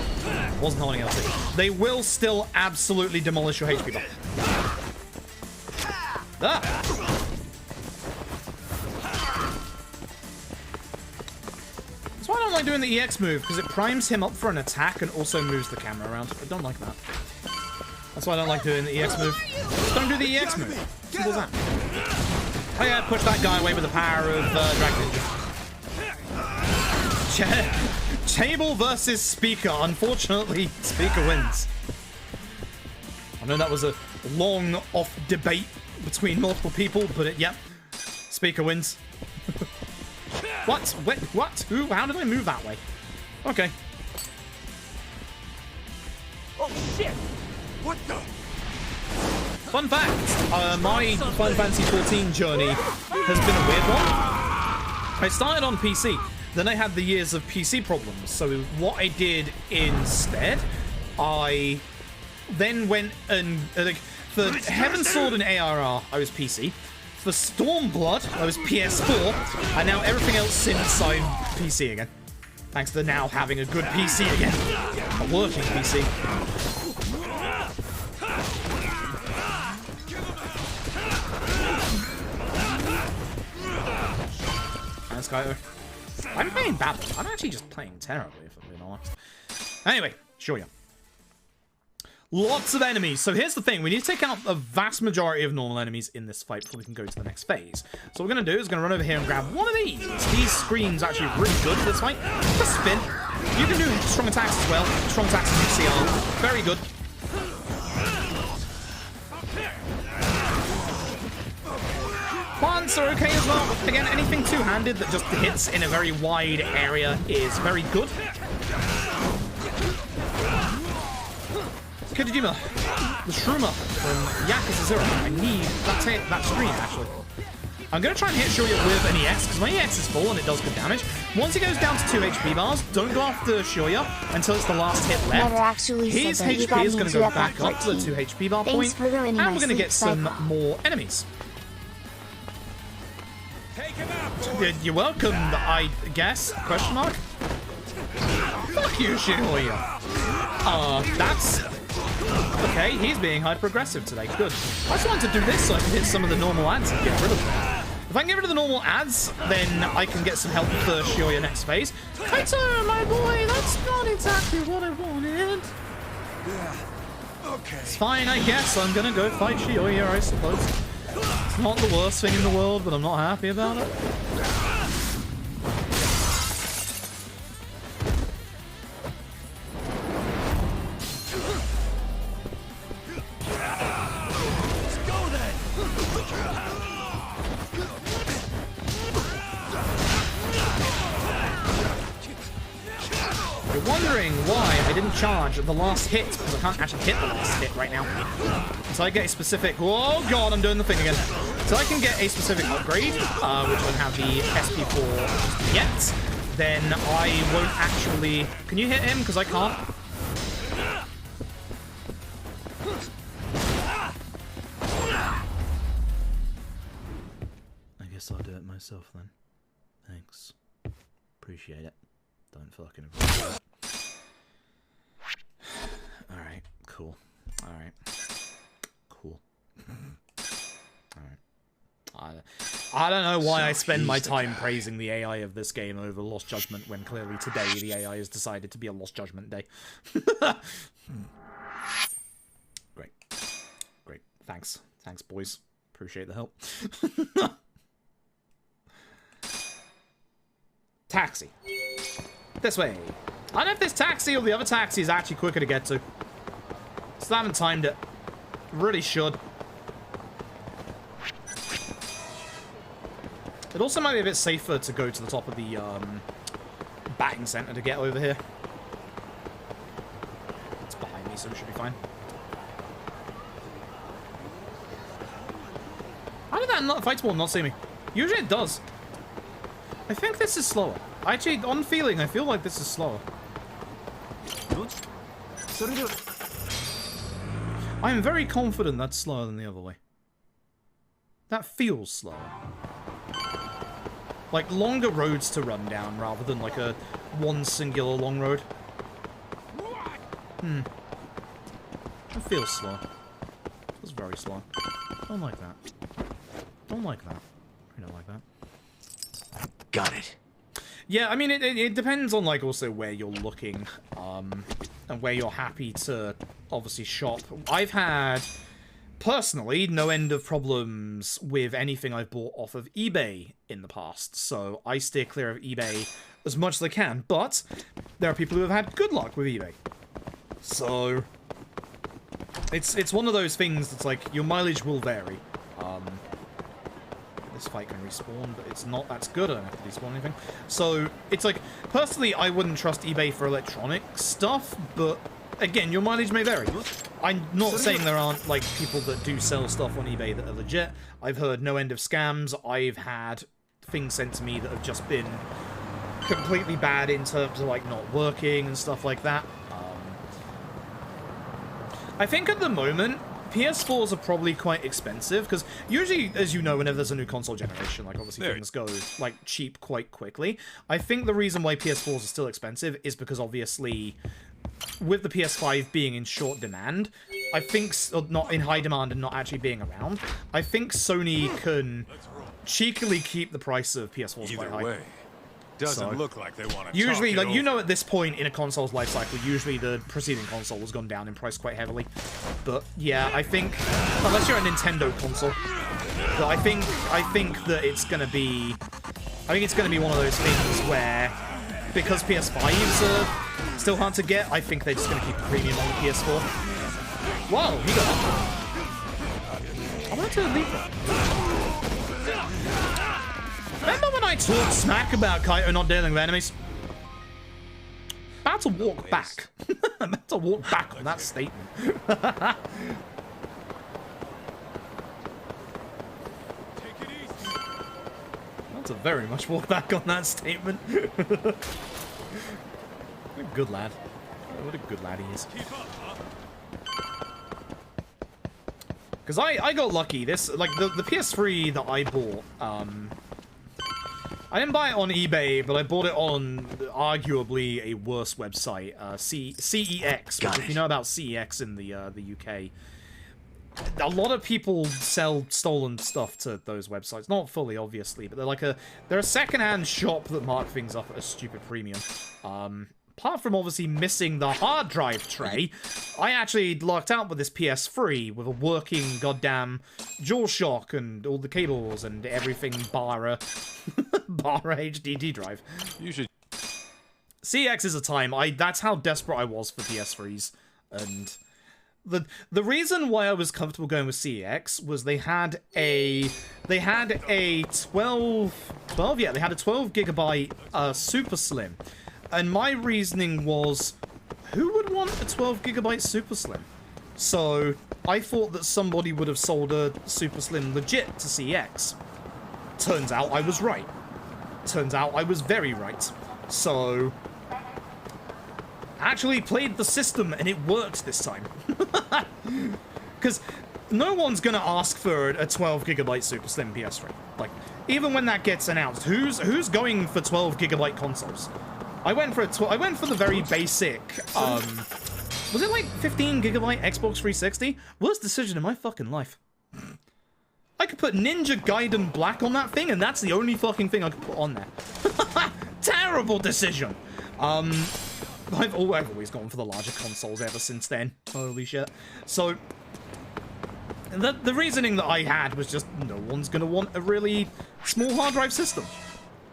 Wasn't holding LT. They will still absolutely demolish your HP bar. Ah! That's why I don't like doing the EX move, because it primes him up for an attack and also moves the camera around. I don't like that. That's why I don't like doing the EX move. Just don't do the EX move. Simple as that. Oh yeah, push that guy away with the power of Dragon Ninja. Table versus Speaker. Unfortunately, Speaker wins. I know that was a long off debate between multiple people, but yep. Speaker wins. What? Wait, what? Who? How did I move that way? Okay. Oh shit! What the? Fun fact, my Final Fantasy XIV journey has been a weird one. I started on PC, then I had the years of PC problems, so what I did instead, I then went and, for Heaven's Sword and ARR, I was PC. For Stormblood, I was PS4, and now everything else since I'm PC again. Thanks to now having a good PC again. A working PC. Thanks, Kaito. I'm playing badly. I'm actually just playing terribly, if I'm being honest. Anyway, show you. Lots of enemies. So here's the thing. We need to take out a vast majority of normal enemies in this fight before we can go to the next phase. So what we're going to do is going to run over here and grab one of these. These screens are actually really good for this fight. Just spin. You can do strong attacks as well. Strong attacks as you see are very good. Plants are okay as well. Again, anything two-handed that just hits in a very wide area is very good. Kojima, the Shroomer from Yakuza 0. I need that screen, actually. I'm going to try and hit Shouya with an EX, because my EX is full and it does good damage. Once he goes down to 2 HP bars, don't go after Shouya until it's the last hit left. Never actually His said that you HP got is me going to into go that back up to the 2 HP bar Thanks point, for ruining and my we're going to get sleep some cycle. more enemies. Take him out, boy. You're welcome, I guess? Question mark? Fuck you, Shihoya. That's... Okay, he's being hyper-aggressive today. Good. I just wanted to do this so I can hit some of the normal ads and get rid of them. If I can get rid of the normal ads, then I can get some help for Shihoya next phase. Kaito, my boy, that's not exactly what I wanted. Yeah. Okay. It's fine, I guess. I'm gonna go fight Shihoya, I suppose. It's not the worst thing in the world, but I'm not happy about it. Why I didn't charge the last hit, because I can't actually hit the last hit right now. So I get a specific... Oh god, I'm doing the thing again. So I can get a specific upgrade, which I don't have the SP for yet. Then I won't actually... Can you hit him? Because I can't. I guess I'll do it myself then. Thanks. Appreciate it. Don't fucking appreciate it. Alright, cool. Alright. Cool. Alright. I don't know why I spend my time praising the AI of this game over Lost Judgment when clearly today the AI has decided to be a Lost Judgment day. Great. Great. Thanks. Thanks, boys. Appreciate the help. Taxi. This way. I don't know if this taxi or the other taxi is actually quicker to get to. Still haven't timed it. Really should. It also might be a bit safer to go to the top of the batting center to get over here. It's behind me, so it should be fine. How did that fight ball not see me? Usually it does. I think this is slower. Actually, on feeling, I feel like this is slower. I am very confident that's slower than the other way. That feels slower. Like longer roads to run down rather than like a one singular long road. That feels slow. Feels very slow. Don't like that. Don't like that. I don't like that. Got it. Yeah, I mean, it depends on, like, also where you're looking, and where you're happy to, obviously, shop. I've had, personally, no end of problems with anything I've bought off of eBay in the past, so I steer clear of eBay as much as I can, but there are people who have had good luck with eBay. So, it's one of those things that's, like, your mileage will vary. This fight can respawn, but it's not that's good. I don't have to despawn anything. So, it's like, personally, I wouldn't trust eBay for electronic stuff, but again, your mileage may vary. I'm not saying there aren't, like, people that do sell stuff on eBay that are legit. I've heard no end of scams. I've had things sent to me that have just been completely bad in terms of, like, not working and stuff like that. I think at the moment, PS4s are probably quite expensive, because usually, as you know, whenever there's a new console generation, like, obviously things go, like, cheap quite quickly. I think the reason why PS4s are still expensive is because, obviously, with the PS5 being in short demand, I think, not in high demand and not actually being around, I think Sony can cheekily keep the price of PS4s quite high. Doesn't look like they want to. Usually, like, you know, at this point in a console's life cycle, usually the preceding console has gone down in price quite heavily. But yeah, I think unless you're a Nintendo console, but I think that it's gonna be, I think it's gonna be one of those things where, because PS5s are still hard to get, I think they're just gonna keep the premium on the PS4. Whoa, he got up. I wanted to leave that. Remember when I talked smack about Kaito not dealing with enemies? About to walk back. About to walk back on that statement. That's a very much walk back on that statement. What a good lad. What a good lad he is. Because I got lucky. This, like, the PS3 that I bought, I didn't buy it on eBay, but I bought it on arguably a worse website, CEX. Which, if you know about CEX in the UK, a lot of people sell stolen stuff to those websites. Not fully, obviously, but they're a secondhand shop that mark things up at a stupid premium. Apart from obviously missing the hard drive tray, I actually lucked out with this PS3 with a working goddamn DualShock and all the cables and everything bar a HDD drive. You should. CX is a time. That's how desperate I was for PS3s, and the reason why I was comfortable going with CX was they had a 12 gigabyte super slim. And my reasoning was, who would want a 12 gigabyte super slim? So I thought that somebody would have sold a super slim legit to CX. Turns out I was right. Turns out I was very right. So I actually played the system and it worked this time. Because no one's going to ask for a 12 gigabyte super slim PS3. Like, even when that gets announced, who's going for 12 gigabyte consoles? I went for the very basic, was it like 15 gigabyte Xbox 360? Worst decision in my fucking life. I could put Ninja Gaiden Black on that thing, and that's the only fucking thing I could put on there. Terrible decision. I've always gone for the larger consoles ever since then. Holy shit. So, the reasoning that I had was just, no one's gonna want a really small hard drive system.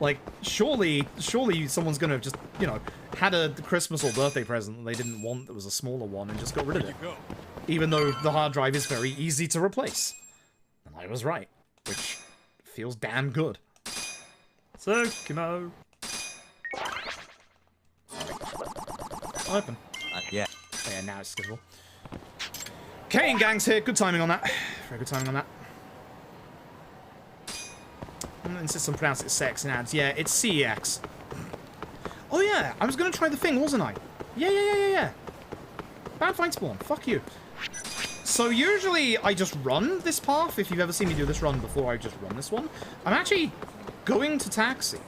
Like, surely someone's gonna have just, you know, had a Christmas or birthday present that they didn't want that was a smaller one and just got rid of it. Even though the hard drive is very easy to replace. And I was right, which feels damn good. So, Kimo. Open. Yeah. Oh, yeah, now it's scheduled. Kane Gang's here. Good timing on that. Very good timing on that. I'm gonna insist on pronouncing it sex in ads. Yeah, it's CEX. Oh yeah, I was gonna try the thing, wasn't I? Yeah. Bad fight spawn. Fuck you. So usually I just run this path. If you've ever seen me do this run before, I just run this one. I'm actually going to taxi.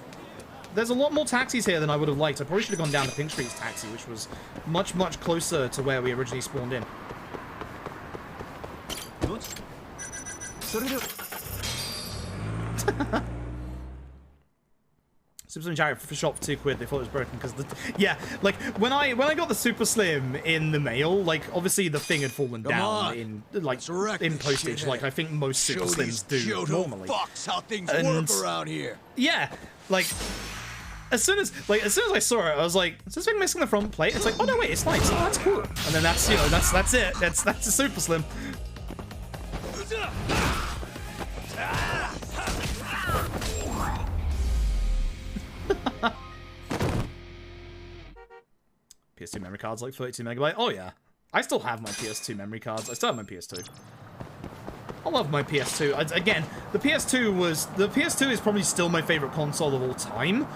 There's a lot more taxis here than I would have liked. I probably should have gone down to Pink Street's taxi, which was much, much closer to where we originally spawned in. Super Slim for shop for £2. They thought it was broken because yeah, like when I got the Super Slim in the mail, like obviously the thing had fallen down in postage, like I think most Super Slims do normally. Fucks how things work around here. Yeah, like as soon as I saw it, I was like, is this thing missing the front plate? It's like, oh no wait, it's nice. Oh, that's cool. And then that's, you know, that's it. That's a Super Slim. PS2 memory cards, like 32 megabyte. Oh yeah, I still have my PS2 memory cards. I still have my PS2. I love my PS2. Again, the PS2 is probably still my favorite console of all time.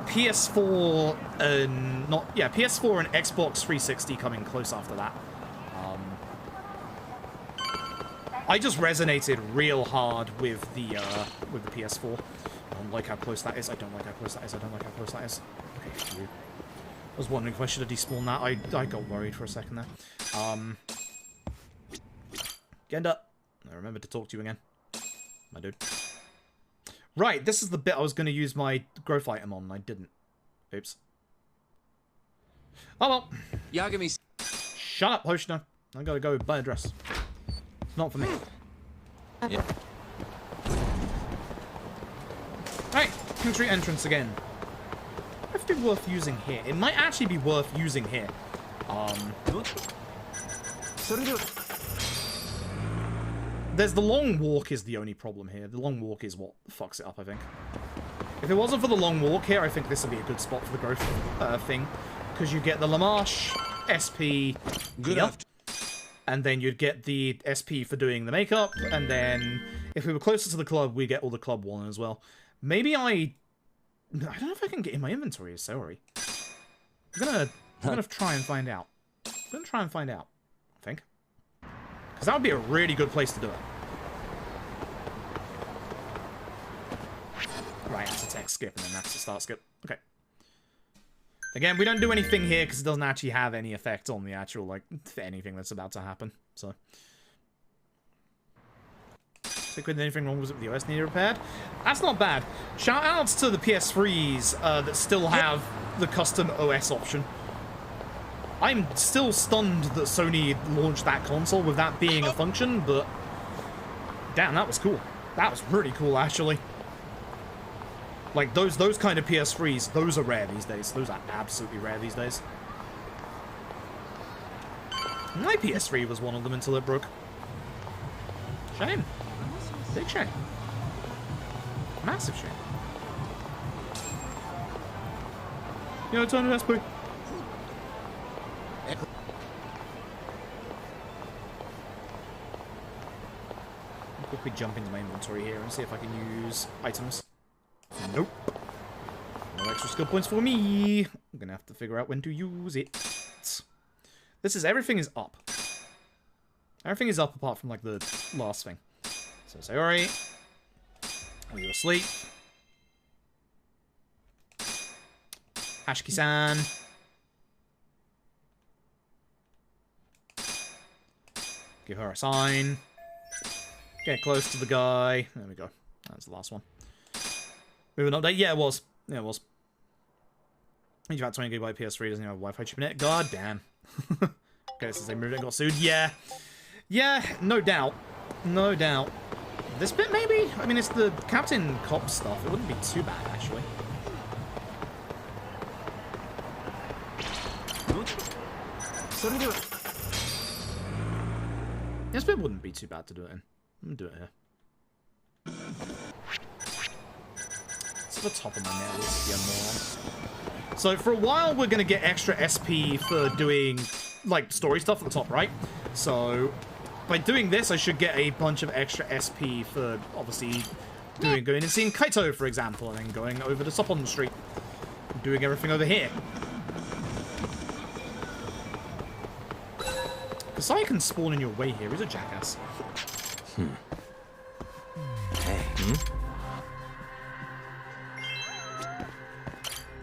PS4 and PS4 and Xbox 360 coming close after that. I just resonated real hard with the PS4. I don't like how close that is. I don't like how close that is. I don't like how close that is. Okay, phew. I was wondering if I should have despawned that. I got worried for a second there. Genda, I remembered to talk to you again, my dude. Right, this is the bit I was going to use my growth item on, and I didn't. Oops. Oh well. Yagami. Shut up, Hoshino. I gotta go buy a dress. It's not for me. Yeah. Alright, King Street entrance again. Might be worth using here. It might actually be worth using here. There's the long walk is the only problem here. The long walk is what fucks it up, I think. If it wasn't for the long walk here, I think this would be a good spot for the growth thing. Because you get the Lamarche SP here, and then you'd get the SP for doing the makeup, and then if we were closer to the club, we get all the club one as well. Maybe I don't know if I can get in my inventory, sorry. I'm gonna try and find out. I think. Because that would be a really good place to do it. text skip, and then that's the start skip. Okay. Again, we don't do anything here because it doesn't actually have any effect on the actual, like, anything that's about to happen. So. With anything wrong with it, the OS needed repaired? That's not bad. Shout outs to the PS3s that still have the custom OS option. I'm still stunned that Sony launched that console with that being a function, but damn, that was cool. That was really cool, actually. Like, those kind of PS3s, those are rare these days. Those are absolutely rare these days. My PS3 was one of them until it broke. Shame. Big shame. Massive shame. Yo, turn to SP. I'll quickly jump into my inventory here and see if I can use items. Nope. No extra skill points for me. I'm gonna have to figure out when to use it. Everything is up. Everything is up apart from, like, the last thing. So, Sayori, are you asleep? Hashiki-san. Give her a sign. Get close to the guy. There we go. That's the last one. Moving update. Yeah, it was. Yeah, it was. You've had 20 GB PS3, doesn't have a Wi-Fi chip in it. God damn. Okay, since they moved it and got sued. Yeah. Yeah, no doubt. No doubt. This bit, maybe? I mean, it's the Captain Cop stuff. It wouldn't be too bad, actually. This bit wouldn't be too bad to do it in. I'm gonna do it here. It's the top of my nails. Yeah, more. So, for a while, we're gonna get extra SP for doing, like, story stuff at the top right. So, by doing this, I should get a bunch of extra SP for, obviously, going and seeing Kaito, for example, and then going over to Sopon Street. Doing everything over here. Kasai can spawn in your way here. He's a jackass. Hey.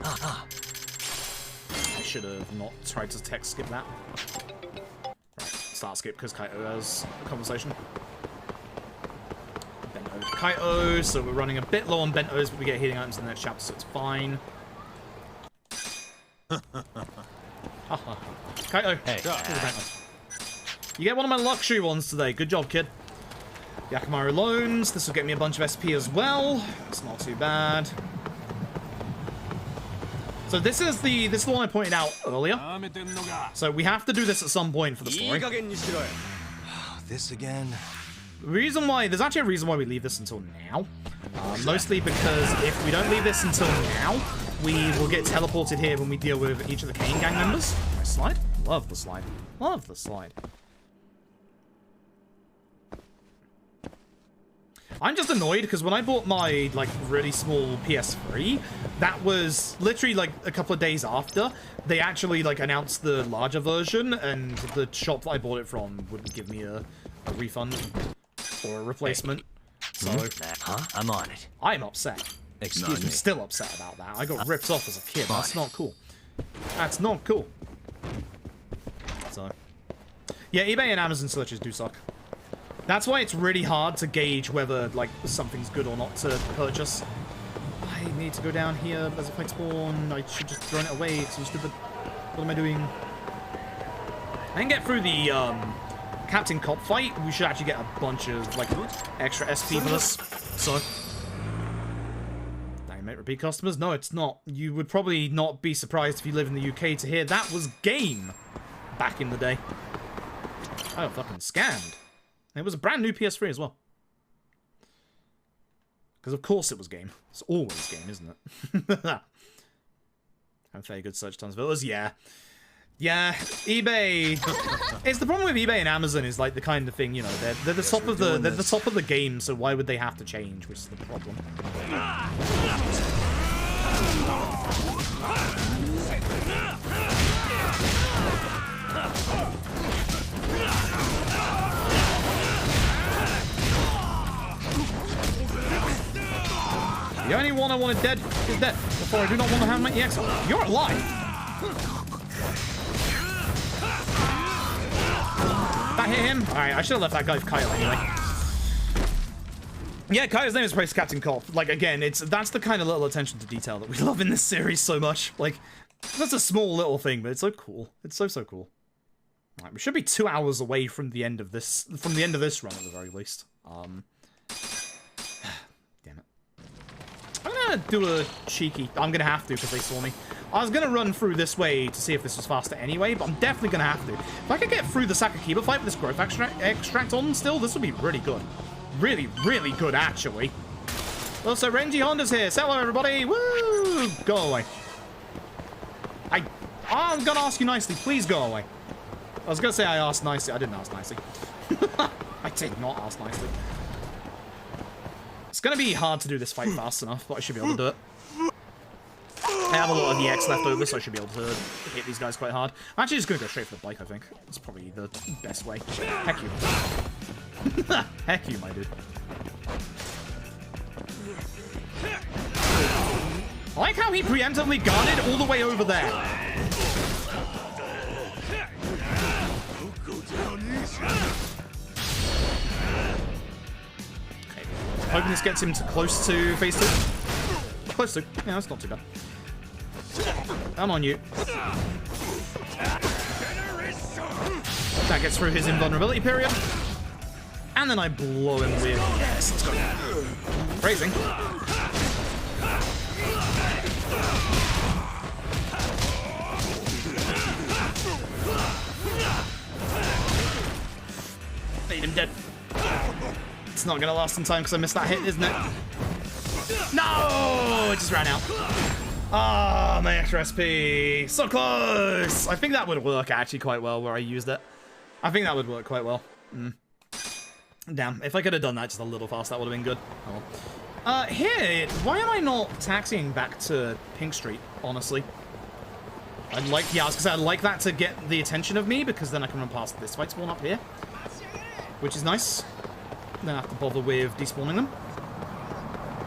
I should have not tried to text skip that. Right, start skip because Kaito has a conversation. Bento to Kaito, so we're running a bit low on bentos, but we get healing items in the next chapter, so it's fine. Kaito, hey. You get one of my luxury ones today. Good job, kid. Yakimaru loans. This will get me a bunch of SP as well. It's not too bad. So this is the one I pointed out earlier. So we have to do this at some point for the story. This again? There's actually a reason why we leave this until now. Mostly because if we don't leave this until now, we will get teleported here when we deal with each of the Kane gang members. Nice slide. Love the slide. Love the slide. I'm just annoyed because when I bought my, like, really small PS3, that was literally, like, a couple of days after they actually, like, announced the larger version, and the shop that I bought it from wouldn't give me a refund or a replacement. So, I'm on it. I'm upset. Excuse me. I'm still upset about that. I got ripped off as a kid. That's not cool. That's not cool. So, yeah, eBay and Amazon searches do suck. That's why it's really hard to gauge whether, like, something's good or not to purchase. I need to go down here, but there's a fight spawn. I should just throw it away. It's so stupid. What am I doing? I can get through the, Captain Cop fight. We should actually get a bunch of, like, extra SP for this. So, Dynamite repeat customers? No, it's not. You would probably not be surprised if you live in the UK to hear that was Game back in the day. I got fucking scammed. It was a brand new PS3 as well. Because of course it was Game. It's always Game, isn't it? And very good search tons of filters. Yeah. Yeah, eBay. It's the problem with eBay and Amazon is like the kind of thing, you know, they're the top of the top of the game, so why would they have to change, which is the problem. The only one I wanted dead is dead. Therefore, I do not want to have my EX on. You're alive! That hit him? Alright, I should have left that guy with Kaito anyway. Yeah, Kaito's name is praised Captain Cop. Like, again, that's the kind of little attention to detail that we love in this series so much. Like, that's a small little thing, but it's so cool. It's so, so cool. Alright, we should be 2 hours away from the end of this run at the very least. Damn it. I'm gonna do a cheeky... I'm gonna have to because they saw me. I was gonna run through this way to see if this was faster anyway, but I'm definitely gonna have to. If I could get through the Sakakiba fight with this growth extract on still, this would be really good. Really, really good, actually. Also, Renji Honda's here. Hello, everybody. Woo! Go away. I'm gonna ask you nicely. Please go away. I was gonna say I asked nicely. I didn't ask nicely. I did not ask nicely. It's gonna be hard to do this fight fast enough, but I should be able to do it. I have a lot of EX left over, so I should be able to hit these guys quite hard. I'm actually just gonna go straight for the bike, I think. That's probably the best way. Heck you. Heck you, my dude. I like how he preemptively guarded all the way over there. Okay. Hoping this gets him to close to phase 2. Close to. Yeah, that's not too bad. I'm on you. That gets through his invulnerability period. And then I blow him with... Yes, let's go. Phrasing. Made him dead. It's not gonna last in time because I missed that hit, isn't it? No! It just ran out. Ah, my extra SP. So close! I think that would work actually quite well where I used it. I think that would work quite well. Damn, if I could have done that just a little faster, that would have been good. Oh well. Here, why am I not taxiing back to Pink Street, honestly? I'd like, yeah, I was gonna say, I'd like that to get the attention of me, because then I can run past this fight spawn up here. Which is nice. Then I have to bother with despawning them.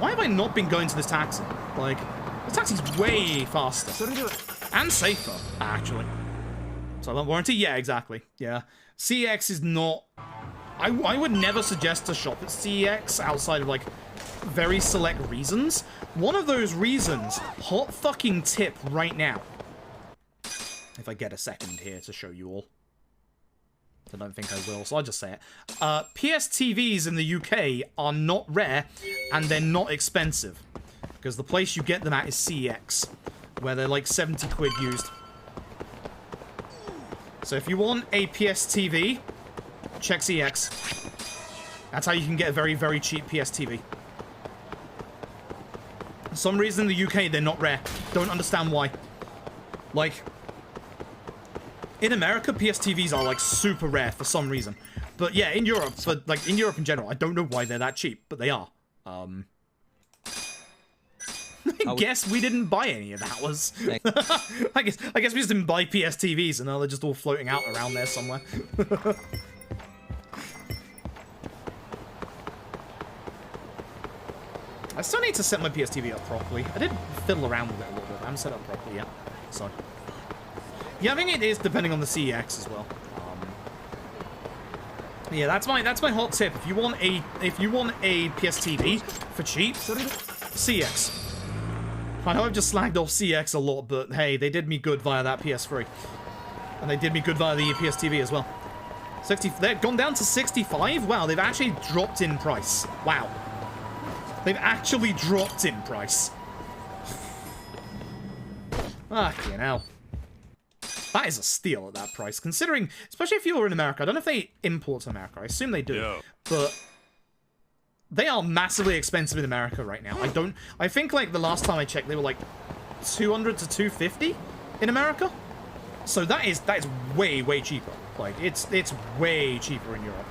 Why have I not been going to this taxi? Like, this taxi's way faster. And safer, actually. Silent warranty? Yeah, exactly. Yeah. CEX is not... I would never suggest to shop at CEX outside of, like, very select reasons. One of those reasons, hot fucking tip right now. If I get a second here to show you all. I don't think I will, so I'll just say it. PS TVs in the UK are not rare, and they're not expensive. Because the place you get them at is CEX, where they're like 70 quid used. So if you want a PS TV, check CEX. That's how you can get a very, very cheap PS TV. For some reason in the UK, they're not rare. Don't understand why. Like... in America, PS TVs are, like, super rare for some reason. But, yeah, in Europe, but, like, in Europe in general, I don't know why they're that cheap, but they are. I guess we didn't buy any of that was... I guess we just didn't buy PS TVs, and now they're just all floating out around there somewhere. I still need to set my PS TV up properly. I did fiddle around with it a little bit. I haven't set it up properly yet, so... yeah, I think it is depending on the CEX as well. Yeah, that's my hot tip. If you want a PS TV for cheap, CEX. I know I've just slagged off CEX a lot, but hey, they did me good via that PS3, and they did me good via the PS TV as well. 60. They've gone down to 65. Wow, they've actually dropped in price. Wow, they've actually dropped in price. Fucking hell. That is a steal at that price, considering, especially if you're in America. I don't know if they import to America. I assume they do. Yeah. But they are massively expensive in America right now. I think, like, the last time I checked, they were, like, 200 to 250 in America. So that is way, way cheaper. Like, it's way cheaper in Europe.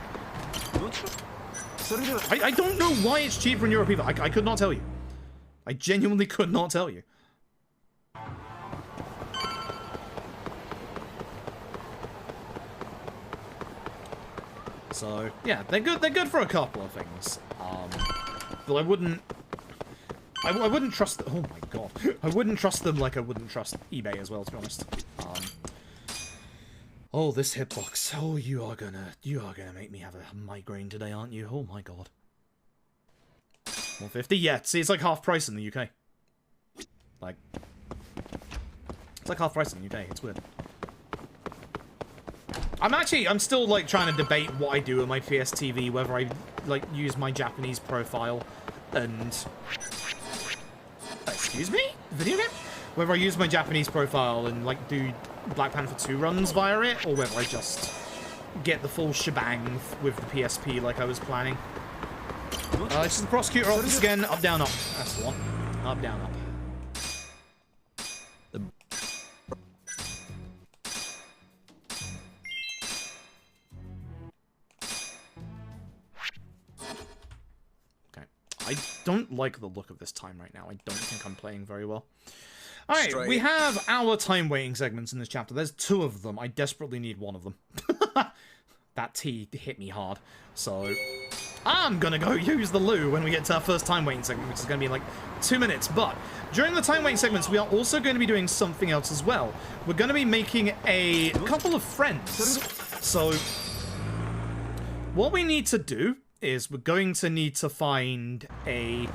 I don't know why it's cheaper in Europe either. I could not tell you. I genuinely could not tell you. So, yeah, they're good for a couple of things. But I wouldn't... I wouldn't trust... Oh my god. I wouldn't trust them like I wouldn't trust eBay as well, to be honest. Oh, this hitbox. Oh, you are gonna make me have a migraine today, aren't you? Oh my god. 150? Yeah, see, it's like half price in the UK. Like... It's like half price in the UK. It's weird. I'm still, like, trying to debate what I do with my PSTV, whether I, like, use my Japanese profile and... Excuse me? Video game? Whether I use my Japanese profile and, like, do Black Panther 2 runs via it, or whether I just get the full shebang with the PSP like I was planning. This is the prosecutor office again. Up, down, up. That's the one. Up, down, up. I don't like the look of this time right now. I don't think I'm playing very well. Alright, we have our time waiting segments in this chapter. There's 2 of them. I desperately need one of them. That T hit me hard. So, I'm gonna go use the loo when we get to our first time waiting segment, which is gonna be in like 2 minutes. But, during the time waiting segments, we are also going to be doing something else as well. We're going to be making a couple of friends. So, what we need to do is we're going to need to find a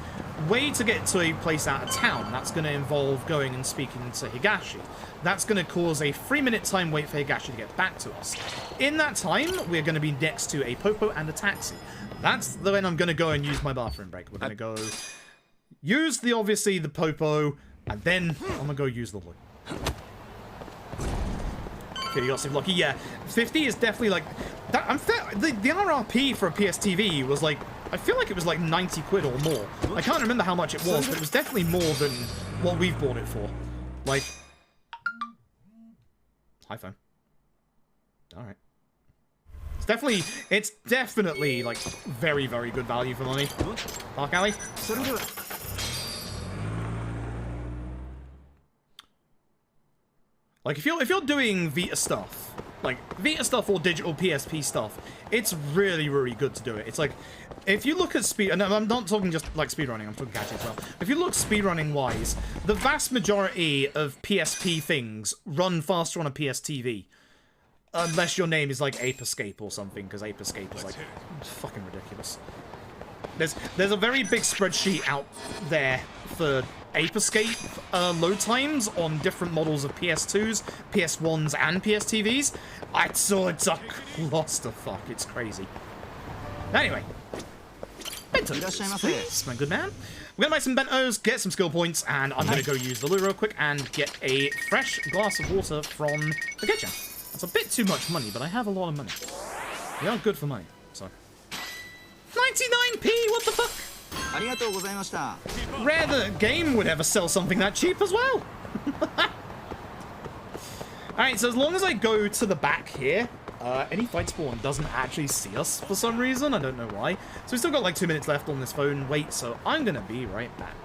way to get to a place out of town. That's going to involve going and speaking to Higashi. That's going to cause a 3-minute time wait for Higashi to get back to us. In that time, we're going to be next to a popo and a taxi. That's when I'm going to go and use my bathroom break. We're going to go use obviously the popo, and then I'm going to go use the loo. Okay, you got some lucky. Yeah, 50 is definitely like that. The RRP for a PSTV was like, I feel like it was like 90 quid or more. I can't remember how much it was, but it was definitely more than what we've bought it for. Like, iPhone. All right. It's definitely like very, very good value for money. Park Alley. Like, if you're doing Vita stuff, like, Vita stuff or digital PSP stuff, it's really, really good to do it. It's like, if you look at speed... And I'm not talking just, like, speedrunning, I'm talking gadgets as well. If you look speedrunning-wise, the vast majority of PSP things run faster on a PSTV. Unless your name is, like, Ape Escape or something, because Ape Escape is, like, fucking ridiculous. There's a very big spreadsheet out there for Ape Escape load times on different models of PS2s, PS1s, and PSTVs. It's a clusterfuck. It's crazy. Anyway. Bentos, please, my good man. We're gonna buy some bentos, get some skill points, and I'm gonna go use the loo real quick and get a fresh glass of water from the kitchen. That's a bit too much money, but I have a lot of money. We are good for money, so. 99p, what the fuck? Rare that a game would ever sell something that cheap as well. Alright, so as long as I go to the back here, any fight spawn doesn't actually see us for some reason. I don't know why. So we've still got like 2 minutes left on this phone wait, so I'm gonna be right back.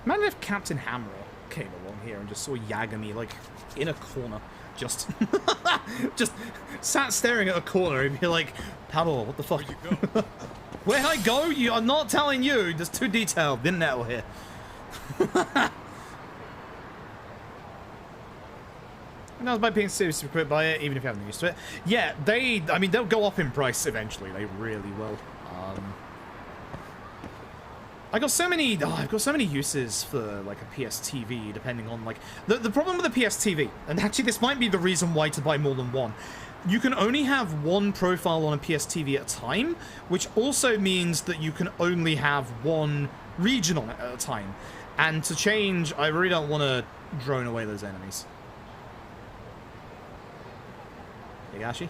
Imagine if Captain Hammer came along here and just saw Yagami, like, in a corner. Just sat staring at a corner and be like, Paddle, what the fuck? Where'd I go? I'm not telling you. Just too detailed. Didn't know here. No, by being seriously equipped by it, even if you haven't been used to it. Yeah, I mean, they'll go up in price eventually. They really will. I've got so many uses for like a PS TV, depending on like the problem with the PS TV, and actually this might be the reason why to buy more than one. You can only have one profile on a PS TV at a time, which also means that you can only have one region on it at a time. And to change, I really don't want to drone away those enemies. Higashi?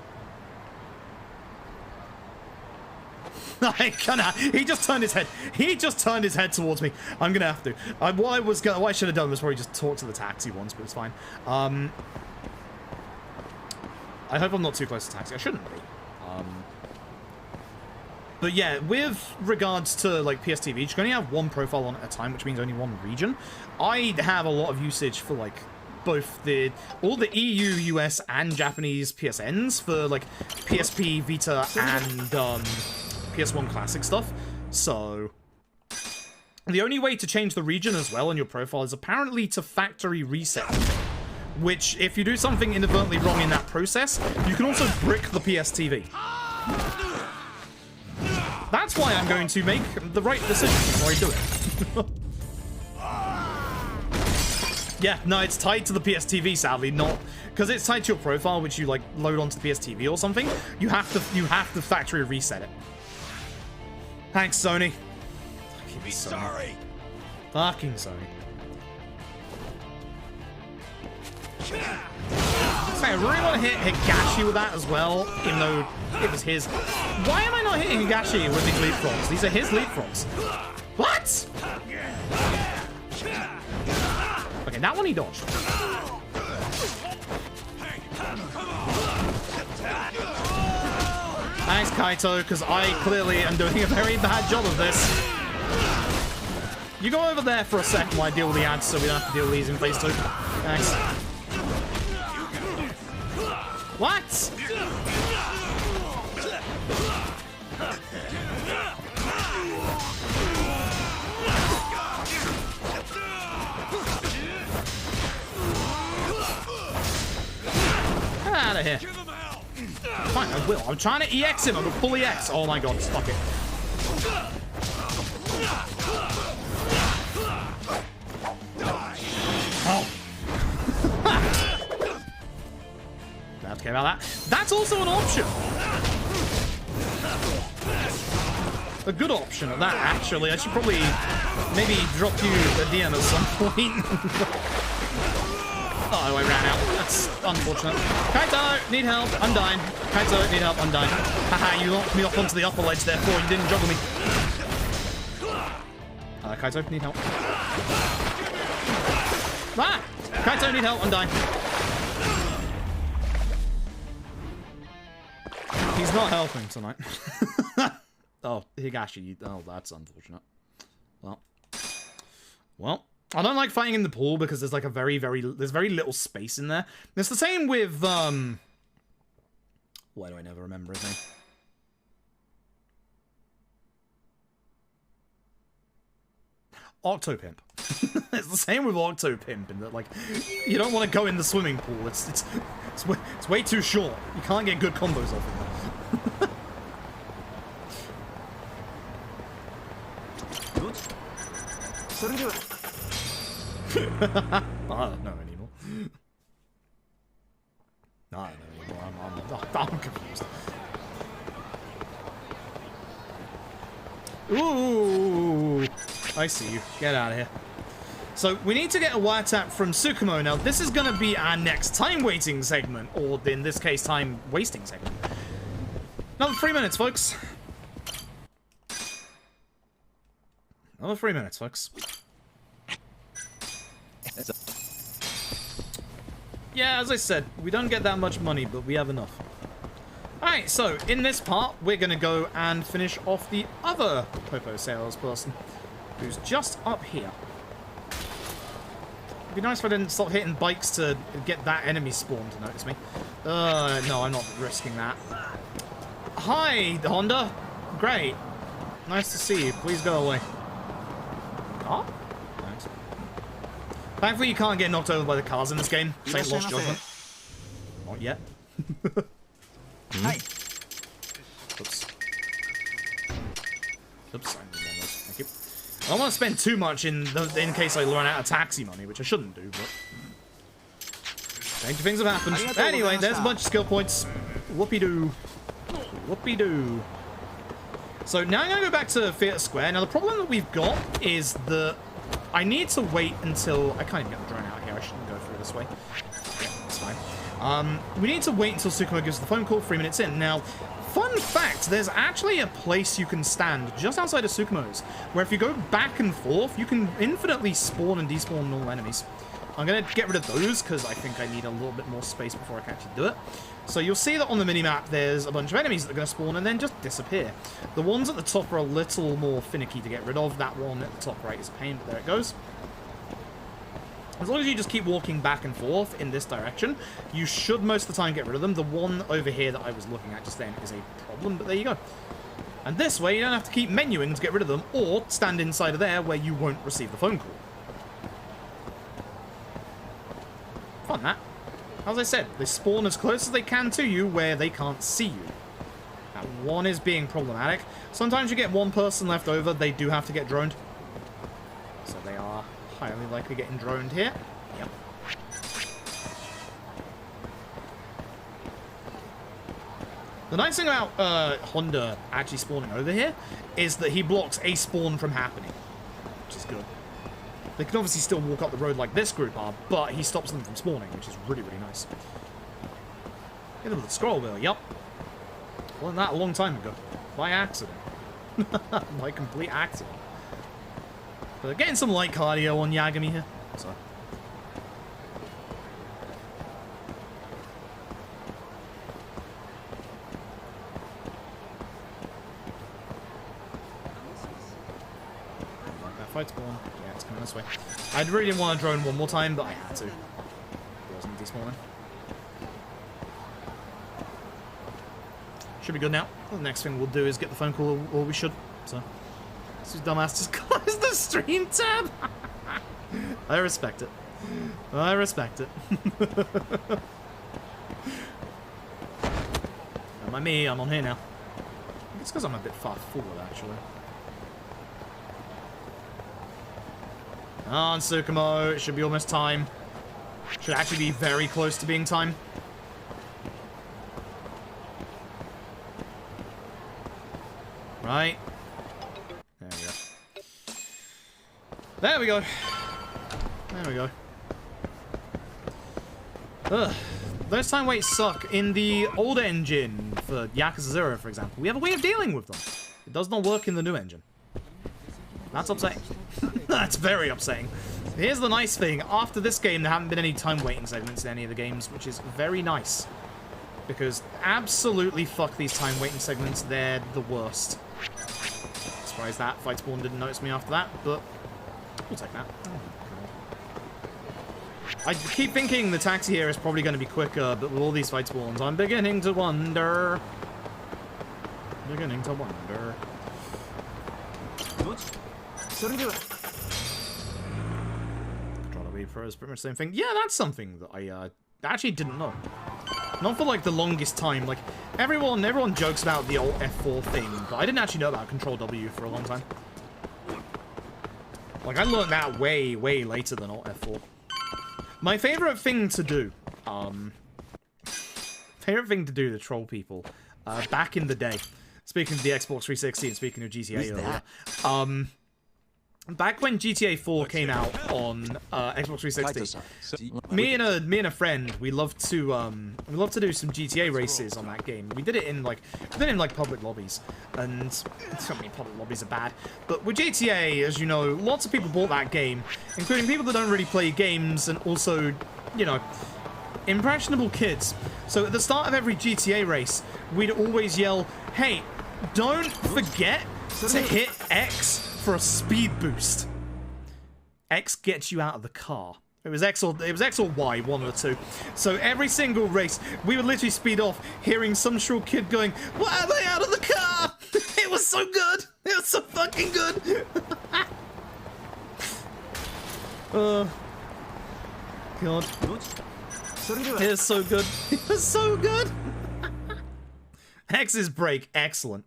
He just turned his head. He just turned his head towards me. I'm gonna have to. What I should have done was probably just talk to the taxi once, but it's fine. I hope I'm not too close to taxi. I shouldn't be. But yeah, with regards to like PS TV, you can only have one profile on at a time, which means only one region. I have a lot of usage for like both all the EU, US, and Japanese PSNs for like PSP, Vita, and PS1 Classic stuff. So the only way to change the region as well on your profile is apparently to factory reset, which if you do something inadvertently wrong in that process, you can also brick the PS TV. That's why I'm going to make the right decision before I do it. Yeah, no, it's tied to the PS TV, sadly, not because it's tied to your profile, which you like load onto the PS TV or something. You have to factory reset it. Thanks, Sony. Be sorry. Fucking Sony. I really want to hit Higashi with that as well, even though it was his. Why am I not hitting Higashi with these leapfrogs? These are his leapfrogs. What? Okay, that one he dodged. Thanks, Kaito, because I clearly am doing a very bad job of this. You go over there for a second while I deal with the ads so we don't have to deal with these in phase 2. Thanks. What? Get out of here. Fine, I will. I'm trying to EX him. I'm gonna full EX. Oh my god, fuck it. Oh. Don't care about that. That's also an option. A good option at that, actually. I should probably maybe drop you a DM at some point. Oh, I ran out. That's unfortunate. Kaito, need help. I'm dying. Kaito, need help. I'm dying. Haha, you knocked me off onto the upper ledge, therefore you didn't juggle me. Kaito, need help. Ah! Kaito, need help. I'm dying. He's not helping tonight. Oh, Higashi. Oh, that's unfortunate. Well. I don't like fighting in the pool because there's like a very little space in there. It's the same with, why do I never remember his name? Octopimp. It's the same with Octopimp in that, like, you don't want to go in the swimming pool. It's way too short. You can't get good combos off of it. I don't know anymore. I don't know anymore. I'm confused. Ooh, I see you. Get out of here. So we need to get a wiretap from Tsukumo. Now this is going to be our next time waiting segment, or in this case, time wasting segment. Another 3 minutes, folks. Another 3 minutes, folks. Yeah, as I said, we don't get that much money, but we have enough. Alright, so in this part, we're going to go and finish off the other Popo salesperson, who's just up here. It'd be nice if I didn't stop hitting bikes to get that enemy spawn to notice me. No, I'm not risking that. Hi, Honda. Great. Nice to see you. Please go away. Oh? Thanks. Thankfully, you can't get knocked over by the cars in this game. St. Lost Judgment. Not yet. Hey. Oops. Oops, I need one of those. Thank you. I don't want to spend too much in case I run out of taxi money, which I shouldn't do, but... Stranger things have happened. Anyway, there's a bunch of skill points. Whoopie-doo. Whoopie-doo. So now I'm going to go back to Theatre Square. Now the problem that we've got is that I need to wait until... I can't even get the drone out here. I shouldn't go through this way. Yeah, that's fine. We need to wait until Tsukumo gives the phone call 3 minutes in. Now, fun fact, there's actually a place you can stand just outside of Tsukumo's, where if you go back and forth, you can infinitely spawn and despawn normal enemies. I'm going to get rid of those because I think I need a little bit more space before I can actually do it. So you'll see that on the minimap there's a bunch of enemies that are going to spawn and then just disappear. The ones at the top are a little more finicky to get rid of. That one at the top right is a pain, but there it goes. As long as you just keep walking back and forth in this direction, you should most of the time get rid of them. The one over here that I was looking at just then is a problem, but there you go. And this way you don't have to keep menuing to get rid of them or stand inside of there where you won't receive the phone call. Fun, that. As I said, they spawn as close as they can to you where they can't see you. That one is being problematic. Sometimes you get one person left over, they do have to get droned. So they are highly likely getting droned here. Yep. The nice thing about Honda actually spawning over here is that he blocks a spawn from happening, which is good. They can obviously still walk up the road like this group are, but he stops them from spawning, which is really, really nice. Hit them with the scroll wheel, yup. Learned that a long time ago. By accident. By complete accident. But getting some light cardio on Yagami here. So. Like that fight spawn. Yeah, it's coming this way. I really didn't want to drone one more time, but I had to. It wasn't despawning. Should be good now. The next thing we'll do is get the phone call, or we should. So, this is dumbass just closed the stream tab. I respect it. I respect it. Not by me, I'm on here now. I think it's because I'm a bit far forward, actually. On Tsukumo, it should be almost time. Should actually be very close to being time. Right. There we go. There we go. There we go. Ugh. Those time waits suck. In the old engine, for Yakuza 0, for example, we have a way of dealing with them. It does not work in the new engine. That's upsetting. That's very upsetting. Here's the nice thing. After this game, there haven't been any time waiting segments in any of the games, which is very nice. Because absolutely fuck these time waiting segments. They're the worst. Surprised that Fight Spawn didn't notice me after that, but we'll take that. I keep thinking the taxi here is probably going to be quicker, but with all these Fight Spawns, I'm beginning to wonder. Beginning to wonder. Control V Pro is pretty much the same thing. Yeah, that's something that I actually didn't know. Not for like the longest time. Like everyone jokes about the old F4 thing, but I didn't actually know about Control W for a long time. Like I learned that way, way later than Alt F4. My favorite thing to do, to troll people, back in the day. Speaking of the Xbox 360 and speaking of GTA earlier, back when GTA 4 came out on Xbox 360, me and a friend, we loved to do some GTA races on that game. We did it in like public lobbies, and so many public lobbies are bad. But with GTA, as you know, lots of people bought that game, including people that don't really play games, and also, you know, impressionable kids. So at the start of every GTA race, we'd always yell, "Hey, don't forget to hit X for a speed boost." X gets you out of the car. It was X or Y, one of the two. So every single race, we would literally speed off, hearing some short kid going, "Why are they out of the car?" It was so good. It was so fucking good. God. It is so good. It is so good. Hex's break, excellent.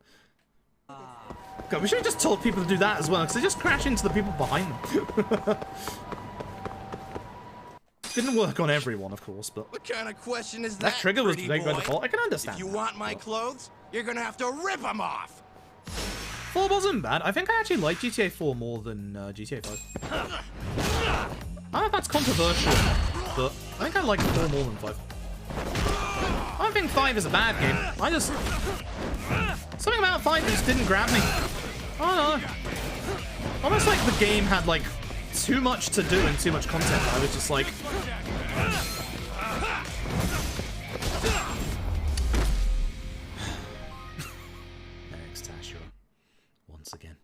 God, we should have just told people to do that as well, because they just crash into the people behind them. Didn't work on everyone, of course, but What kind of question is that trigger was pretty made by boy? default. I can understand. If you that, want my but clothes, you're gonna have to rip them off. 4 wasn't bad. I think I actually like GTA 4 more than GTA 5. I don't know if that's controversial, but I think I like 4 more than 5. I don't think 5 is a bad game. I just... Something about 5 just didn't grab me. I don't know. Almost like the game had, like, too much to do and too much content. I was just like... Thanks, Tashira. Once again.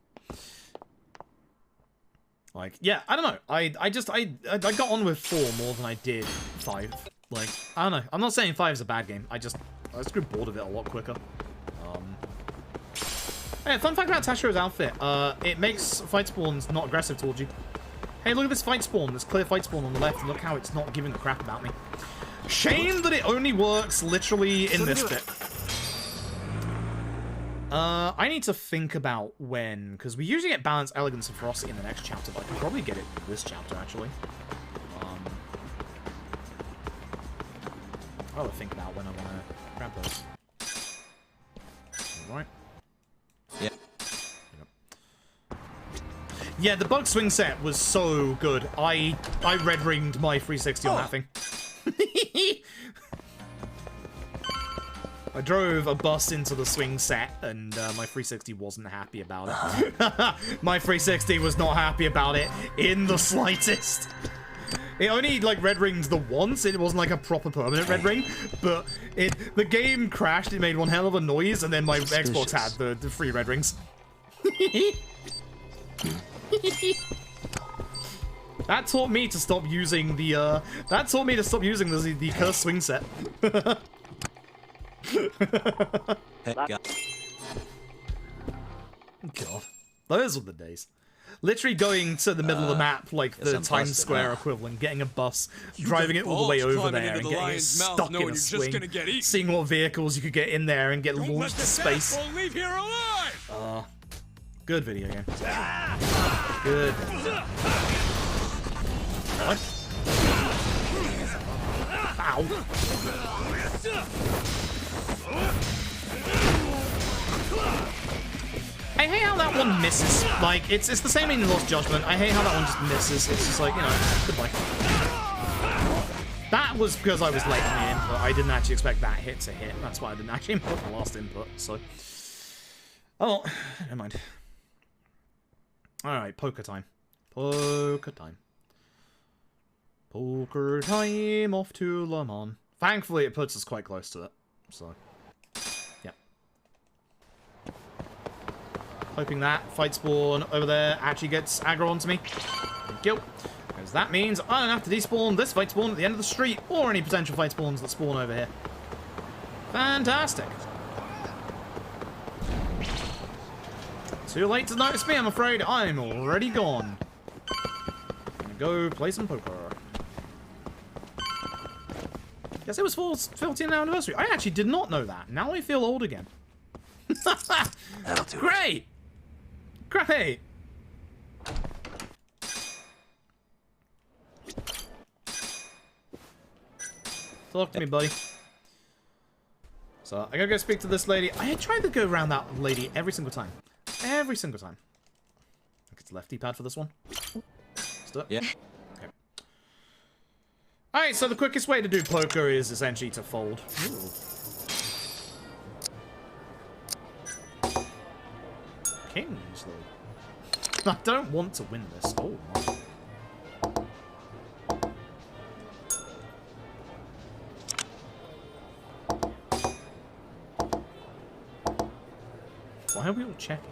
Like, yeah, I don't know. I got on with 4 more than I did 5. Like, I don't know. I'm not saying 5 is a bad game. I just grew bored of it a lot quicker. Hey, fun fact about Tashira's outfit. It makes fight spawns not aggressive towards you. Hey, look at this fight spawn. This clear fight spawn on the left, and look how it's not giving a crap about me. Shame that it only works literally in this bit. I need to think about when, because we usually get balance, elegance, and ferocity in the next chapter, but I can probably get it in this chapter, actually. I'll have to think about when I want to grab those. Alright. Yeah. Yeah, the bug swing set was so good. I red ringed my 360 on that thing. I drove a bus into the swing set, and my 360 wasn't happy about it. My 360 was not happy about it in the slightest. It only, like, red ringed the once. It wasn't, like, a proper permanent red ring. But the game crashed. It made one hell of a noise, and then my Xbox had the 3 red rings. That taught me to stop using the, the cursed swing set. God. Those were the days. Literally going to the middle of the map, like the Times Square equivalent, getting a bus, driving it all the way over there, and getting it stuck in a swing, seeing what vehicles you could get in there and get launched to space. Leave here alive! Good video game. Good. What? Ow. I hate how that one misses. Like, it's the same in Lost Judgment. I hate how that one just misses. It's just like, you know, goodbye. That was because I was late on the input. I didn't actually expect that hit to hit. That's why I didn't actually input the last input, so... Oh, never mind. Alright, poker time. Poker time. Poker time, off to Le Mans. Thankfully, it puts us quite close to it, so... Hoping that fight spawn over there actually gets aggro onto me. Thank you. Because that means I don't have to despawn this fight spawn at the end of the street, or any potential fight spawns that spawn over here. Fantastic. Too late to notice me, I'm afraid. I'm already gone. Gonna go play some poker. Guess it was 14th anniversary. I actually did not know that. Now I feel old again. That'll do. Great! Great! Talk to me, buddy. So, I gotta go speak to this lady. I tried to go around that lady every single time. Every single time. I think it's lefty pad for this one. Let's do it. Yeah. Okay. Alright, so the quickest way to do poker is essentially to fold. Ooh. Kingsley. I don't want to win this. Oh my. Why are we all checking?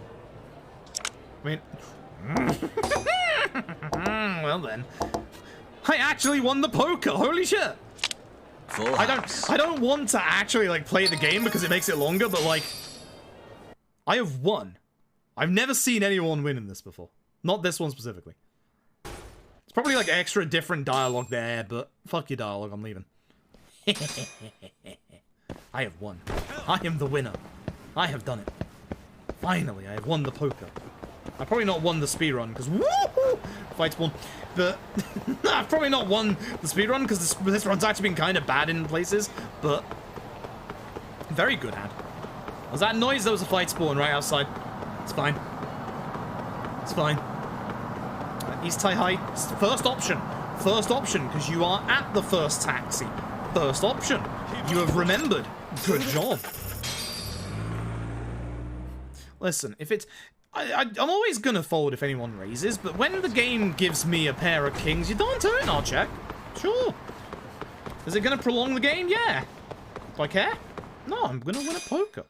I mean... well then. I actually won the poker! Holy shit! I don't want to actually, like, play the game because it makes it longer, but, like... I have won. I've never seen anyone win in this before. Not this one specifically. It's probably like extra different dialogue there, but fuck your dialogue, I'm leaving. I have won. I am the winner. I have done it. Finally, I have won the poker. I've probably not won the speedrun, because woohoo! Fight spawn. But I've probably not won the speedrun, because this run's actually been kind of bad in places, but very good hand. Was that noise? There was a fight spawn right outside. It's fine. It's fine. East Tai High. First option. First option, because you are at the first taxi. First option. You have remembered. Good job. Listen, if it's... I'm always going to fold if anyone raises, but when the game gives me a pair of kings, you don't turn, I'll check. Sure. Is it going to prolong the game? Yeah. Do I care? No, I'm going to win a poker.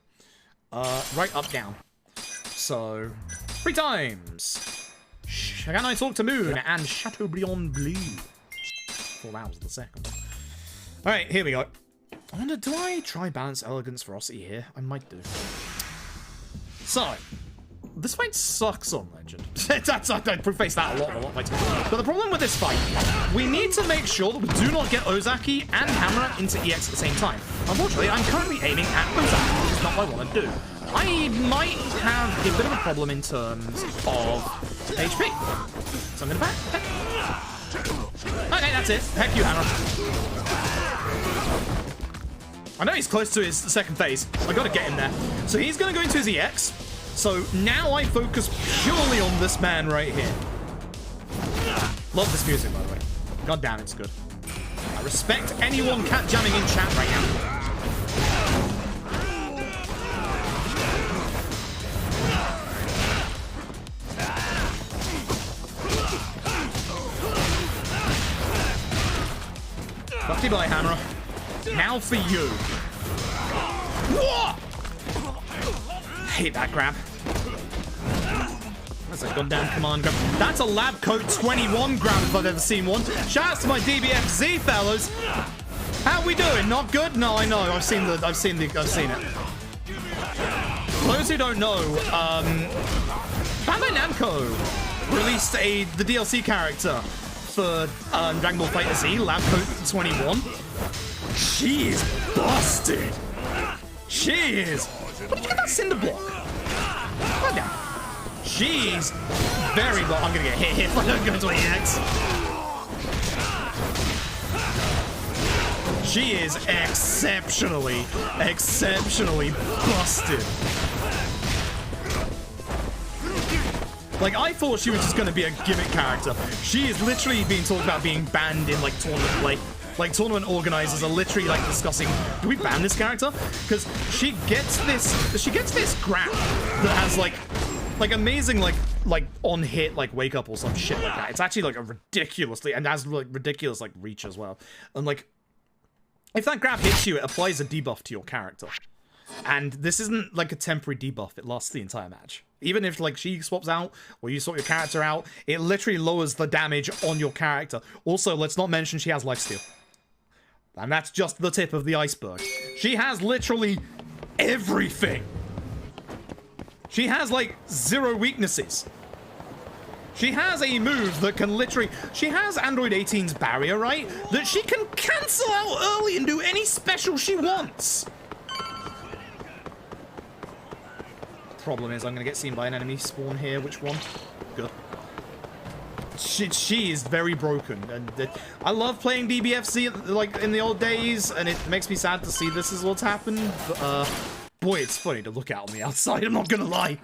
Right, up, down. So, 3 times. Can I talk to Moon and Chateaubriand Blue? 4 hours the second. Alright, here we go. I wonder, do I try balance elegance ferocity here? I might do. So, this fight sucks on Legend. I preface that a lot. But the problem with this fight, we need to make sure that we do not get Ozaki and Hammer into EX at the same time. Unfortunately, I'm currently aiming at Ozaki, which is not what I want to do. I might have a bit of a problem in terms of HP. So I'm going to back. Okay, that's it. Heck you, Hammer. I know he's close to his second phase. I got to get him there. So he's going to go into his EX. So now I focus purely on this man right here. Love this music, by the way. God damn, it's good. I respect anyone cat jamming in chat right now. Fuck you, bye, Hammer. Now for you. Whoa! Hate that grab. That's a goddamn command grab. That's a lab coat 21 grab if I've ever seen one. Shout out to my DBFZ fellas. How we doing? Not good? No, I know. I've seen it. For those who don't know, Bandai Namco released the DLC character for Dragon Ball FighterZ, Lab Coat 21. She is busted. She is. Where did you get that cinder block? Right down. She's very low. I'm gonna get hit here if I don't go to EX. She is exceptionally busted. Like, I thought she was just gonna be a gimmick character. She is literally being talked about being banned in, like, tournament play. Like, tournament organizers are literally, like, discussing, do we ban this character? Because she gets this grab that has, like amazing, like on hit, like, wake up or some shit like that. It's actually, like, a ridiculously, and has, like, ridiculous, like, reach as well. And, like, if that grab hits you, it applies a debuff to your character. And this isn't, like, a temporary debuff. It lasts the entire match. Even if, like, she swaps out, or you swap your character out, it literally lowers the damage on your character. Also, let's not mention she has lifesteal. And that's just the tip of the iceberg. She has literally everything. She has, like, 0 weaknesses. She has a move that can literally... She has Android 18's barrier, right? That she can cancel out early and do any special she wants. Problem is, I'm going to get seen by an enemy spawn here. Which one? Good. She is very broken, and I love playing DBFC like in the old days, and it makes me sad to see this is what's happened. But, boy, it's funny to look at on the outside. I'm not gonna lie.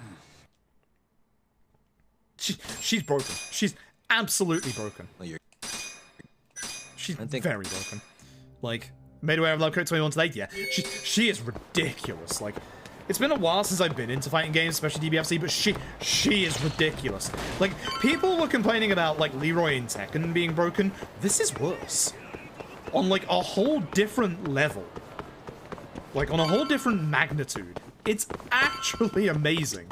She's broken. She's absolutely broken. She's very broken. Like, made aware of Love Code 21 today. Yeah, she is ridiculous. Like. It's been a while since I've been into fighting games, especially DBFC, but she is ridiculous. Like, people were complaining about, like, Leroy and Tekken being broken. This is worse. On, like, a whole different level. Like, on a whole different magnitude. It's actually amazing.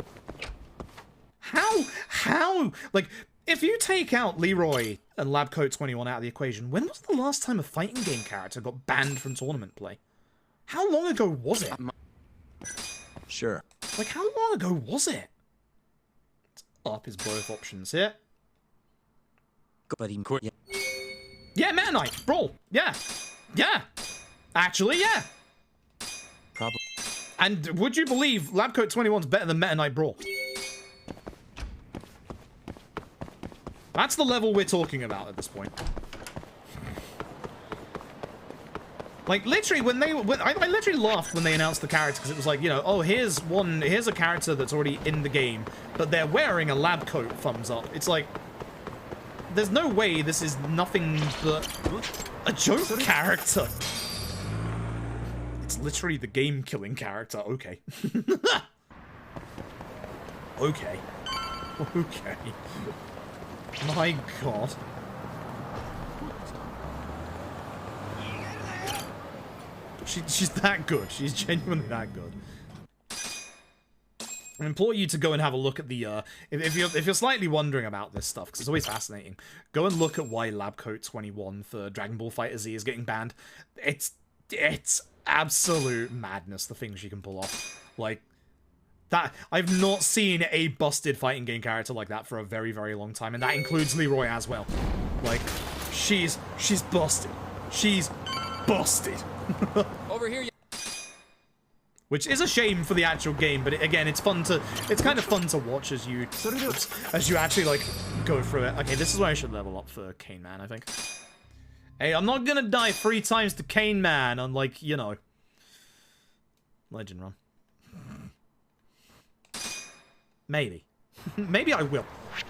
How? Like, if you take out Leroy and Lab Coat 21 out of the equation, when was the last time a fighting game character got banned from tournament play? How long ago was it? Sure. Like, how long ago was it? Up is both options here. Yeah, Meta Knight, Brawl. Yeah. Actually, yeah. Probably. And would you believe Lab Coat 21's better than Meta Knight Brawl? That's the level we're talking about at this point. Like, literally, I literally laughed when they announced the character, because it was like, you know, oh, here's a character that's already in the game, but they're wearing a lab coat, thumbs up. It's like, there's no way this is nothing but a joke character. It's literally the game-killing character. Okay. Okay. Okay. My god. She's that good. She's genuinely that good. I implore you to go and have a look at the, if you're slightly wondering about this stuff, because it's always fascinating, go and look at why Lab Coat 21 for Dragon Ball FighterZ is getting banned. It's absolute madness, the things she can pull off. Like, that, I've not seen a busted fighting game character like that for a very, very long time, and that includes Leroy as well. Like, she's busted. She's busted. Over here. Which is a shame for the actual game, but again, it's kind of fun to watch as you actually, like, go through it. Okay, this is where I should level up for Cane Man, I think. Hey, I'm not gonna die 3 times to Cane Man on, like, you know, Legend Run. Maybe. Maybe I will.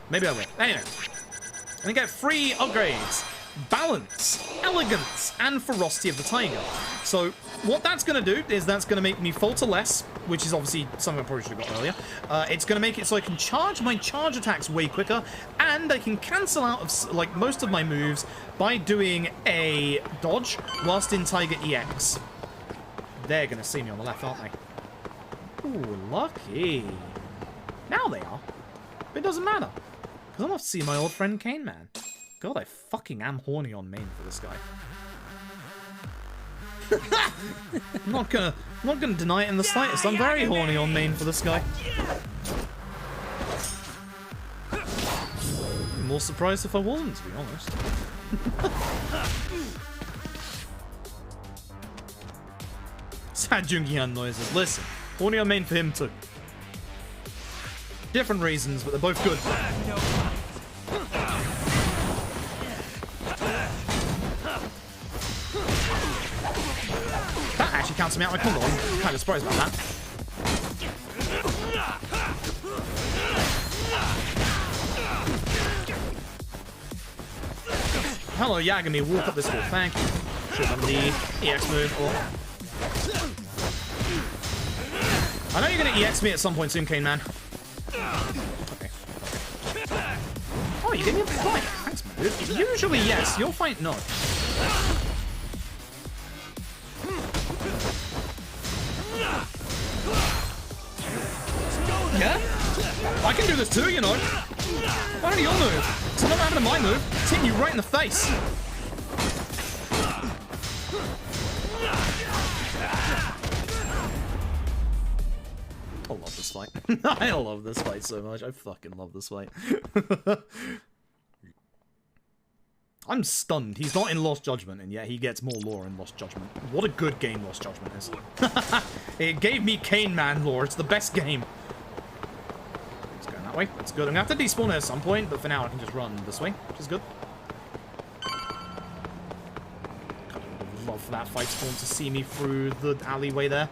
Maybe I will. Anyway. I'm gonna get 3 upgrades. Balance, Elegance, and Ferocity of the Tiger. So, what that's going to do is that's going to make me falter less, which is obviously something I probably should have got earlier. It's going to make it so I can charge my charge attacks way quicker, and I can cancel out of, like, most of my moves by doing a dodge whilst in Tiger EX. They're going to see me on the left, aren't they? Ooh, lucky. Now they are. But it doesn't matter, because I'm off to see my old friend Cane Man. God, I fucking am horny on main for this guy. I'm not gonna deny it in the slightest. I'm very horny on main for this guy. I'm more surprised if I wasn't, to be honest. Sad Jungian noises. Listen, horny on main for him too. Different reasons, but they're both good. That actually cancels me out my combo. I'm kind of surprised about that. Hello, Yagami. Walk up this wall. Thank you. Should have done the EX move. Oh. I know you're going to EX me at some point soon, Cane Man. Okay. Oh, you gave me a fight. Thanks, man. Usually, yes. Your fight, no. Yeah? I can do this too, you know. Why don't you move? Because I'm not having a my move. It's hitting you right in the face. I love this fight. I love this fight so much. I fucking love this fight. I'm stunned. He's not in Lost Judgment, and yet he gets more lore in Lost Judgment. What a good game Lost Judgment is. It gave me Cane Man lore. It's the best game. It's going that way. That's good. I'm going to have to despawn it at some point, but for now I can just run this way, which is good. God, I would love for that fight spawn to see me through the alleyway there.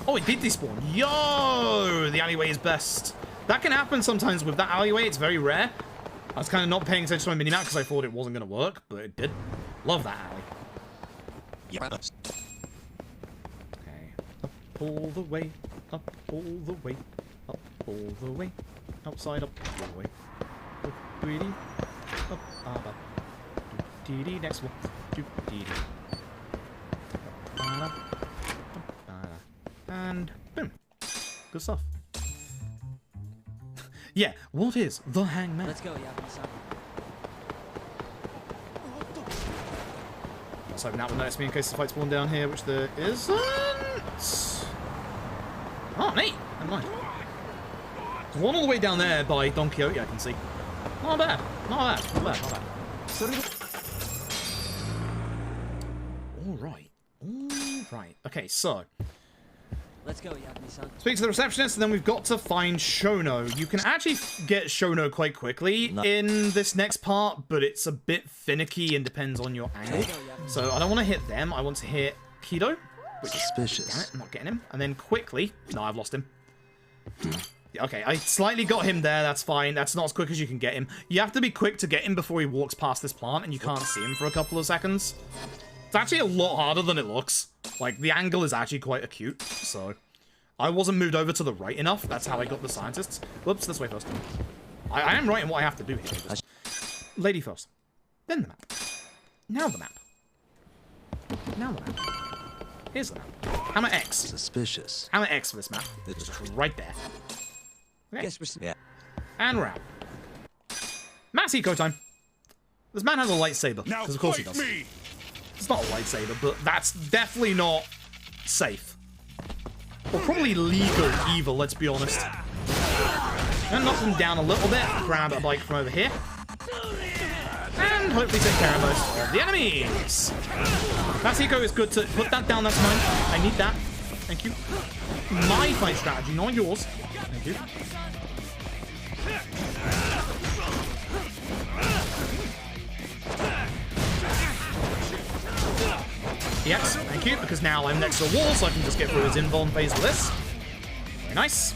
Oh, it did despawn. Yo! The alleyway is best. That can happen sometimes with that alleyway. It's very rare. I was kind of not paying attention to my minimap because I thought it wasn't going to work, but it did. Love that alley. Yeah. Okay. Up all the way. Up all the way. Up all the way. Outside, up all the way. Up, greedy. Up, up. Dee-dee, next one. Dee-dee. And boom. Good stuff. Yeah, what is the Hangman? Let's go, Yagami-san. I was hoping that would notice me in case the fight spawned down here, which there isn't. Oh, neat. Never mind. There's one all the way down there by Don Quixote, I can see. Not bad. Not bad. Not bad. Not bad. All right. All Right, okay, so... Let's go, Yagami-san. Speak to the receptionist, and then we've got to find Shono. You can actually get Shono quite quickly in this next part, but it's a bit finicky and depends on your angle. So I don't want to hit them, I want to hit Kaito. Suspicious. Damn it, I'm not getting him. And then quickly... No, I've lost him. Okay, I slightly got him there, that's fine. That's not as quick as you can get him. You have to be quick to get him before he walks past this plant, and you can't see him for a couple of seconds. It's actually a lot harder than it looks. Like, the angle is actually quite acute, so... I wasn't moved over to the right enough, that's how I got the scientists. Whoops, this way first. I am right in what I have to do here. Just... Lady first. Then the map. Now the map. Now the map. Here's the map. Hammer X. Suspicious. Hammer X for this map. It's just right there. Okay. Guess we're... Yeah. And we're out. Mass eco time. This man has a lightsaber. Now Because of course he fight does. me! It's not a lightsaber, but that's definitely not safe. Or probably legal evil, let's be honest. And knock them down a little bit. Grab a bike from over here. And hopefully take care of most of the enemies. Mass eco is good to put that down, that's mine. I need that. Thank you. My fight strategy, not yours. Thank you. Yes, thank you, because now I'm next to a wall, so I can just get through his invuln phase with this. Very nice.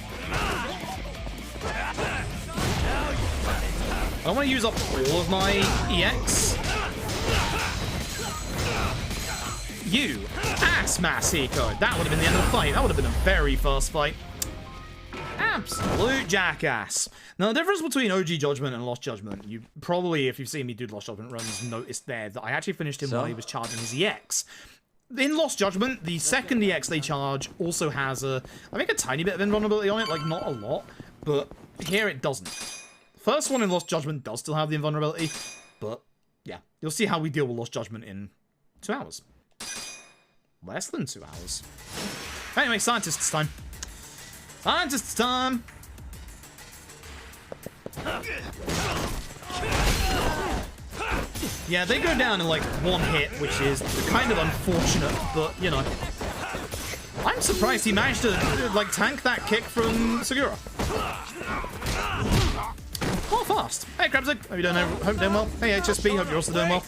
I don't want to use up all of my EX. You ass mass eco. That would have been the end of the fight. That would have been a very fast fight. Absolute jackass. Now, the difference between OG Judgment and Lost Judgment, you probably, if you've seen me do Lost Judgment runs, noticed there that I actually finished him while he was charging his EX. In Lost Judgment, the second EX they charge also has I think a tiny bit of invulnerability on it, like not a lot, but here it doesn't. First one in Lost Judgment does still have the invulnerability, but yeah, you'll see how we deal with Lost Judgment in 2 hours. Less than 2 hours. Anyway, scientists time. Scientists time! Yeah, they go down in like one hit, which is kind of unfortunate, but you know. I'm surprised he managed to like tank that kick from Segura. Oh, fast. Hey, Krabsig. Hope you're doing well. Hey, HSP. Hope you're also doing well.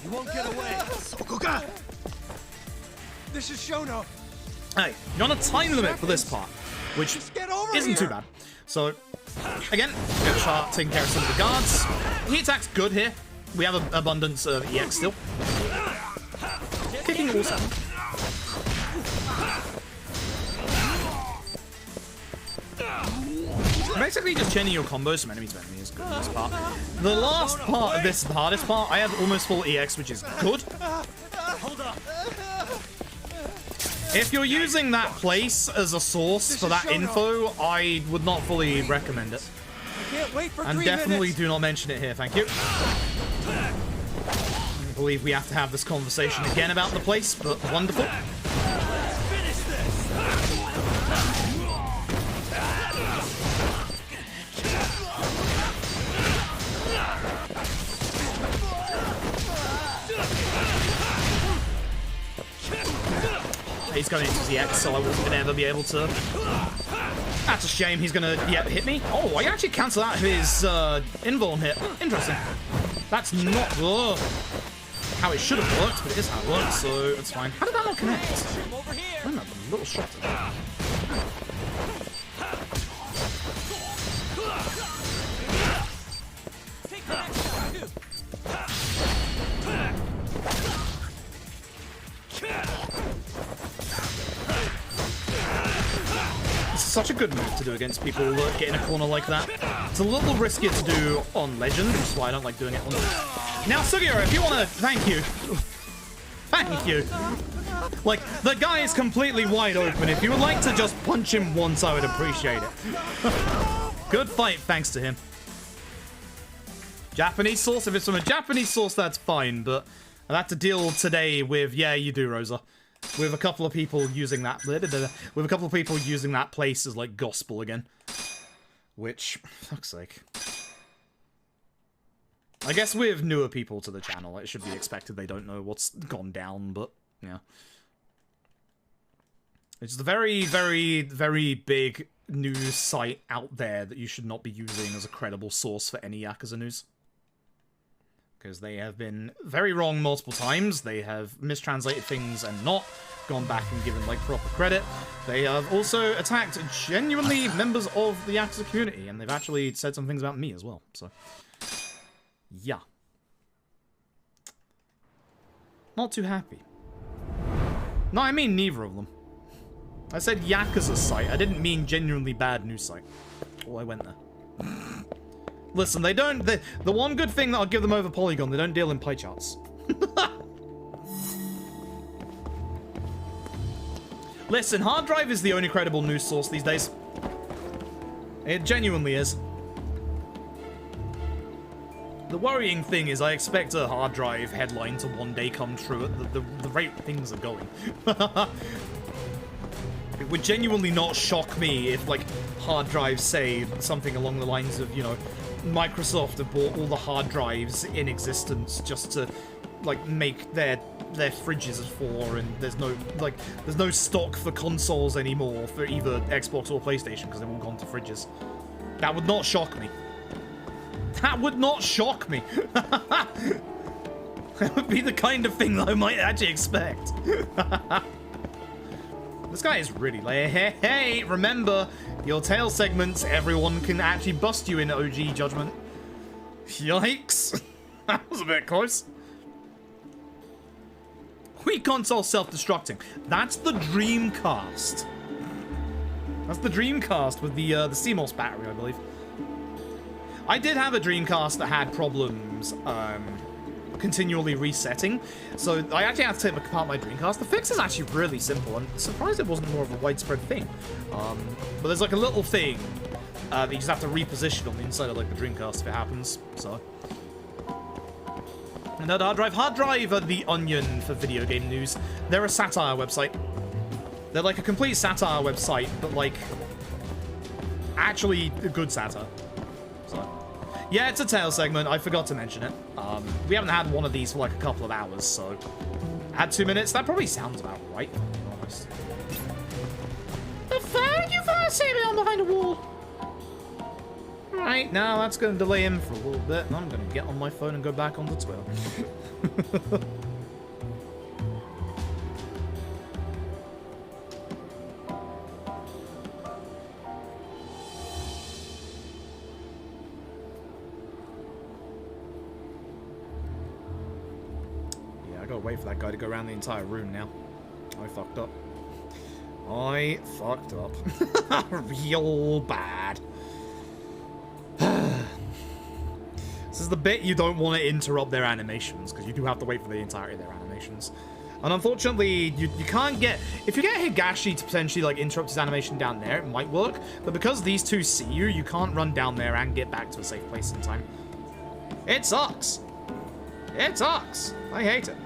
You won't get away! Sokoga! This is Shono! Hey, you're on a time limit for this part, which isn't too bad. So, again, good shot taking care of some of the guards. Heat attack's good here. We have an abundance of EX still. Kicking also. Basically, just chaining your combos from enemy to enemy is good in this part. The last part of this hardest part, I have almost full EX, which is good. Hold up! If you're using that place as a source for that info, I would not fully recommend it. I can't wait for And definitely do not mention it here, thank you. I believe we have to have this conversation again about the place, but wonderful. Finish this! He's going into his EX, so I wasn't going to ever be able to... That's a shame, he's going to, hit me. Oh, I actually cancel out his invuln hit. Interesting. That's not how it should have worked, but it is how it works, so it's fine. How did that not connect? I don't know, a little shot at that. Such a good move to do against people that get in a corner like that. It's a little riskier to do on Legend, which is why I don't like doing it on... Now, Sugiura, if you want to... Thank you. Thank you. Like, the guy is completely wide open. If you would like to just punch him once, I would appreciate it. Good fight, thanks to him. Japanese source? If it's from a Japanese source, that's fine, but I've had to deal today with... Yeah, you do, Rosa. With a couple of people using that, place as like gospel again, which, fuck's sake. I guess with newer people to the channel, it should be expected they don't know what's gone down, but, yeah. It's the very, very, very big news site out there that you should not be using as a credible source for any Yakuza news. Because they have been very wrong multiple times. They have mistranslated things and not gone back and given, like, proper credit. They have also attacked genuinely members of the Yakuza community, and they've actually said some things about me as well, so... yeah. Not too happy. No, I mean neither of them. I said Yakuza site. I didn't mean genuinely bad news site. Oh, I went there. Listen, they don't... the one good thing that I'll give them over Polygon, they don't deal in pie charts. Listen, hard drive is the only credible news source these days. It genuinely is. The worrying thing is I expect a hard drive headline to one day come true at the rate things are going. It would genuinely not shock me if, like, hard drives say something along the lines of, you know, Microsoft have bought all the hard drives in existence just to, like, make their fridges for, and there's no stock for consoles anymore for either Xbox or PlayStation because they've all gone to fridges. That would not shock me. That would not shock me. That would be the kind of thing that I might actually expect. This guy is really like, hey, remember, your tail segments, everyone can actually bust you in OG Judgment. Yikes. That was a bit close. Wii console self-destructing. That's the Dreamcast. That's the Dreamcast with the CMOS battery, I believe. I did have a Dreamcast that had problems continually resetting, so I actually had to take apart my Dreamcast. The fix is actually really simple. I'm surprised it wasn't more of a widespread thing. But there's like a little thing that you just have to reposition on the inside of like the Dreamcast if it happens. So, and that Hard Drive are the Onion for video game news. They're a satire website. They're like a complete satire website, but like actually a good satire. So, yeah, it's a tail segment. I forgot to mention it. We haven't had one of these for like a couple of hours, so had 2 minutes. That probably sounds about right, if I'm being honest. Thank you for seeing me on behind a wall. Right, now that's going to delay him for a little bit, and I'm going to get on my phone and go back onto Twitter. Wait for that guy to go around the entire room now. I fucked up. I fucked up. Real bad. This is the bit you don't want to interrupt their animations, because you do have to wait for the entirety of their animations. And unfortunately, you can't get... If you get Higashi to potentially like interrupt his animation down there, it might work. But because these two see you, you can't run down there and get back to a safe place in time. It sucks. It sucks. I hate it.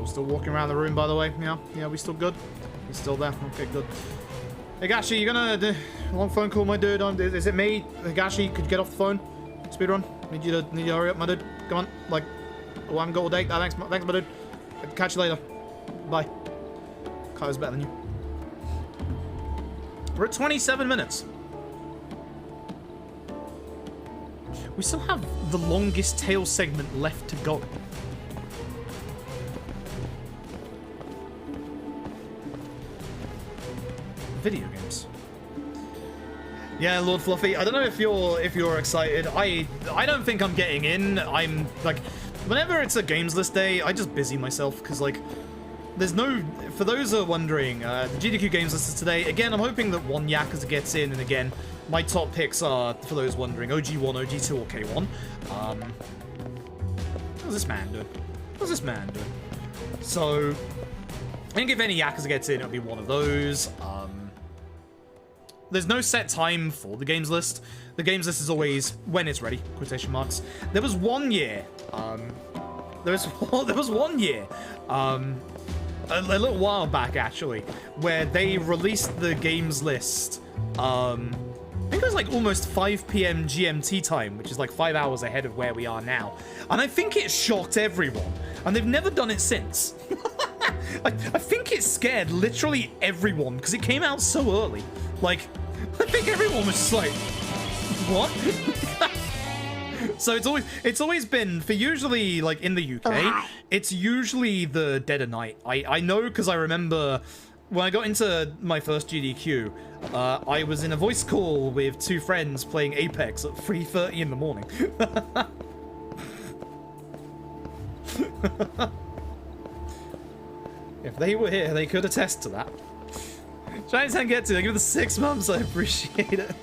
Still walking around the room, by the way. Yeah, we still good? He's still there. Okay, good. Higashi, you gonna do a long phone call, my dude? Is it me? Higashi, could you get off the phone? Speedrun. Need you to hurry up, my dude. Come on. Like, oh, I haven't got all day. Thanks, my dude. Catch you later. Bye. Kaito's better than you. We're at 27 minutes. We still have the longest tail segment left to go. Video games. Yeah, Lord Fluffy. I don't know if you're excited. I don't think I'm getting in. I'm like, whenever it's a games list day, I just busy myself because like, there's no. For those who are wondering, the GDQ games list is today. Again, I'm hoping that one Yakuza gets in, and again, my top picks are, for those wondering, OG1, OG2, or K1. What's this man doing? What's this man doing? So, I think if any Yakuza gets in, it'll be one of those. There's no set time for the games list. The games list is always when it's ready, quotation marks. There was one year, there was one year, a little while back actually, where they released the games list. I think it was like almost 5 p.m. GMT time, which is like 5 hours ahead of where we are now. And I think it shocked everyone, and they've never done it since. I think it scared literally everyone because it came out so early. Like, I think everyone was just like, what? So it's always been, for usually like in the UK, it's usually the dead of night. I know because I remember when I got into my first GDQ, I was in a voice call with 2 friends playing Apex at 3:30 in the morning. If they were here, they could attest to that. Trying to get to it. Give it the 6 months. I appreciate it.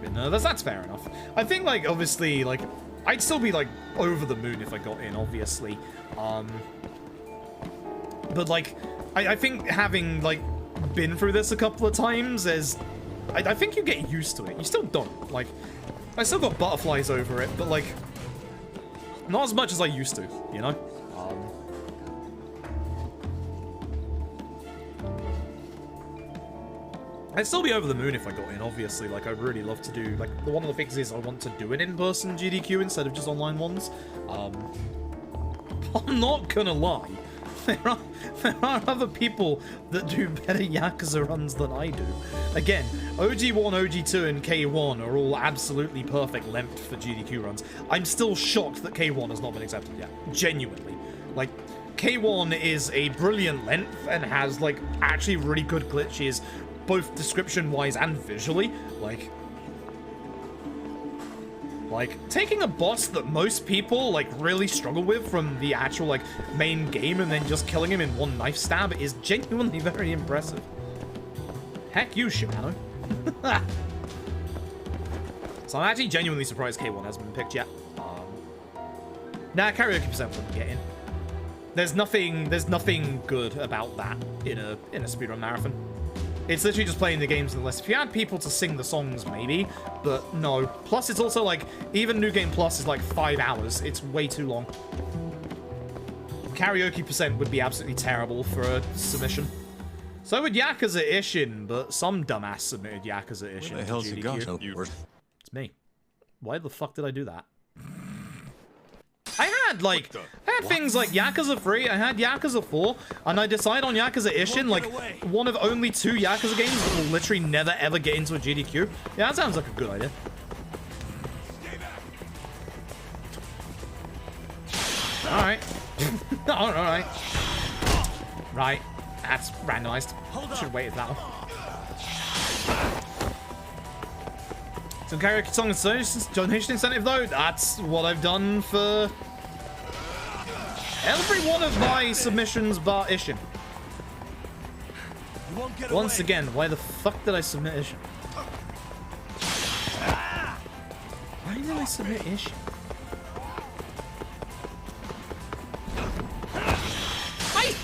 But no, that's fair enough. I think, like, obviously, like, I'd still be like over the moon if I got in, obviously. But like, I think having like been through this a couple of times, I think you get used to it. You still don't. Like, I still got butterflies over it, but like, not as much as I used to, you know? I'd still be over the moon if I got in, obviously. Like, I'd really love to do, like, one of the things is I want to do an in-person GDQ instead of just online ones. I'm not gonna lie. There are other people that do better Yakuza runs than I do. Again, OG1, OG2, and K1 are all absolutely perfect length for GDQ runs. I'm still shocked that K1 has not been accepted yet. Genuinely. Like, K1 is a brilliant length and has, like, actually really good glitches, both description-wise and visually. Like, taking a boss that most people, like, really struggle with from the actual, like, main game and then just killing him in one knife stab is genuinely very impressive. Heck you, Shimano. So I'm actually genuinely surprised K1 hasn't been picked yet. Nah, karaoke percent wouldn't get in. There's nothing good about that in a speedrun marathon. It's literally just playing the games on the list. If you had people to sing the songs, maybe, but no. Plus, it's also like, even New Game Plus is like 5 hours. It's way too long. Karaoke percent would be absolutely terrible for a submission. So would Yakuza Ishin, but some dumbass submitted Yakuza Ishin. Where the hell's he gone? It's me. Why the fuck did I do that? I had things like Yakuza 3, I had Yakuza 4, and I decided on Yakuza Ishin, like, one of only 2 Yakuza games that will literally never ever get into a GDQ. Yeah, that sounds like a good idea. Alright. Alright. Right. That's randomized. Should have waited that one. Some karaoke song and donation incentive, though. That's what I've done for every one of my submissions bar Ishin. Once again, why the fuck did I submit Ishin? Why did I submit Ishin?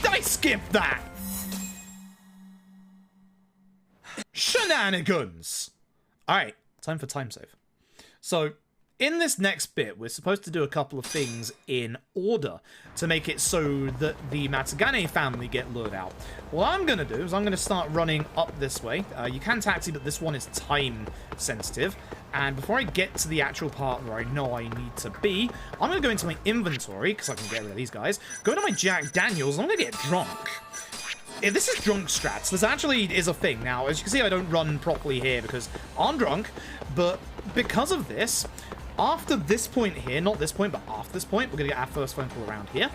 I skipped that! Shenanigans! Alright, time for time save. So, in this next bit, we're supposed to do a couple of things in order to make it so that the Matsugane family get lured out. What I'm going to do is I'm going to start running up this way. You can taxi, but this one is time sensitive. And before I get to the actual part where I know I need to be, I'm going to go into my inventory, because I can get rid of these guys, go to my Jack Daniels, and I'm going to get drunk. If this is drunk strats, this actually is a thing. Now, as you can see, I don't run properly here because I'm drunk, but because of this, after this point here, not this point, but after this point, we're going to get our first phone call around here.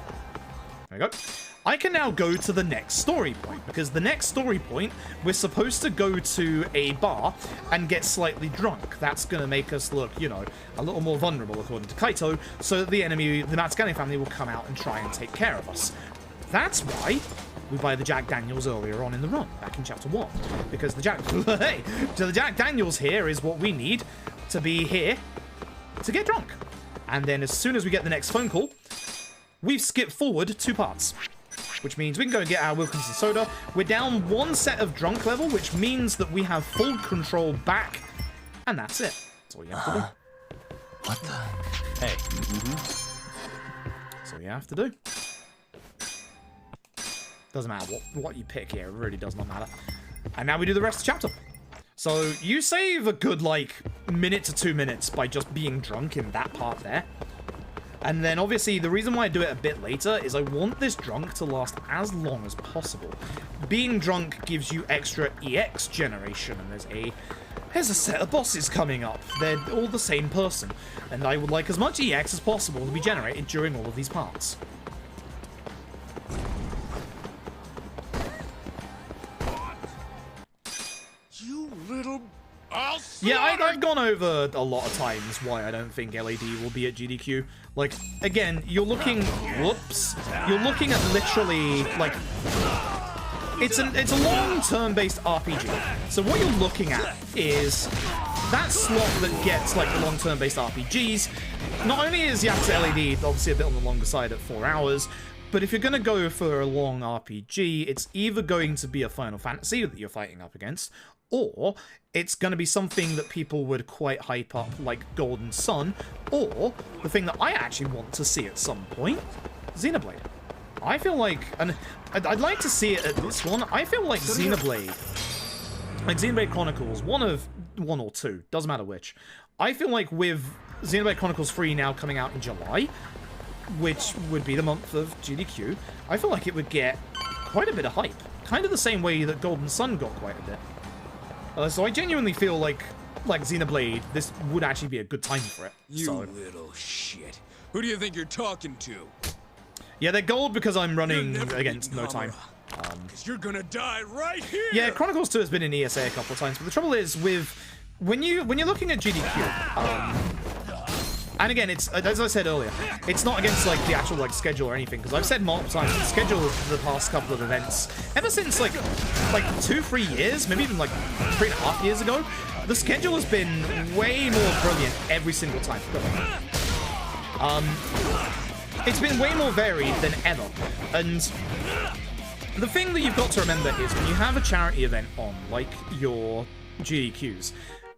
There we go. I can now go to the next story point, because the next story point, we're supposed to go to a bar and get slightly drunk. That's going to make us look, you know, a little more vulnerable, according to Kaito, so that the enemy, the Matsugane family, will come out and try and take care of us. That's why we buy the Jack Daniels earlier on in the run, back in Chapter 1. Because the Jack Daniels here is what we need to be here to get drunk. And then as soon as we get the next phone call, we've skipped forward 2 parts. Which means we can go and get our Wilkinson soda. We're down 1 set of drunk level, which means that we have full control back And that's it. That's all you have to do. What the? Hey. That's all you have to do. Doesn't matter what you pick here. It really does not matter. And now we do the rest of the chapter. So you save a good, like, minute to 2 minutes by just being drunk in that part there. And then, obviously, the reason why I do it a bit later is I want this drunk to last as long as possible. Being drunk gives you extra EX generation, and there's a set of bosses coming up. They're all the same person, and I would like as much EX as possible to be generated during all of these parts. You little... Yeah, I've gone over a lot of times why I don't think LAD will be at GDQ. Like, again, you're looking... Whoops. You're looking at literally, like... It's a long turn-based RPG. So what you're looking at is that slot that gets, like, the long turn-based RPGs. Not only is Yakuza LAD obviously a bit on the longer side at 4 hours, but if you're going to go for a long RPG, it's either going to be a Final Fantasy that you're fighting up against, or it's going to be something that people would quite hype up, like Golden Sun, or the thing that I actually want to see at some point, Xenoblade. I feel like, and I'd like to see it at this one, I feel like Xenoblade Chronicles, one or two, doesn't matter which. I feel like with Xenoblade Chronicles 3 now coming out in July, which would be the month of GDQ, I feel like it would get quite a bit of hype. Kind of the same way that Golden Sun got quite a bit. So I genuinely feel like Xenoblade, this would actually be a good time for it. You little shit. Who do you think you're talking to? Yeah, they're gold because I'm running against no time. Because you're gonna die right here! Yeah, Chronicles 2 has been in ESA a couple of times, but the trouble is with... When you're looking at GDQ, and again, it's, as I said earlier, it's not against, like, the actual, like, schedule or anything, because I've said multiple times, the schedule of the past couple of events, ever since, like 2-3 years, maybe even, like, 3.5 years ago, the schedule has been way more brilliant every single time. It's been way more varied than ever, and the thing that you've got to remember is when you have a charity event on, like your GDQs,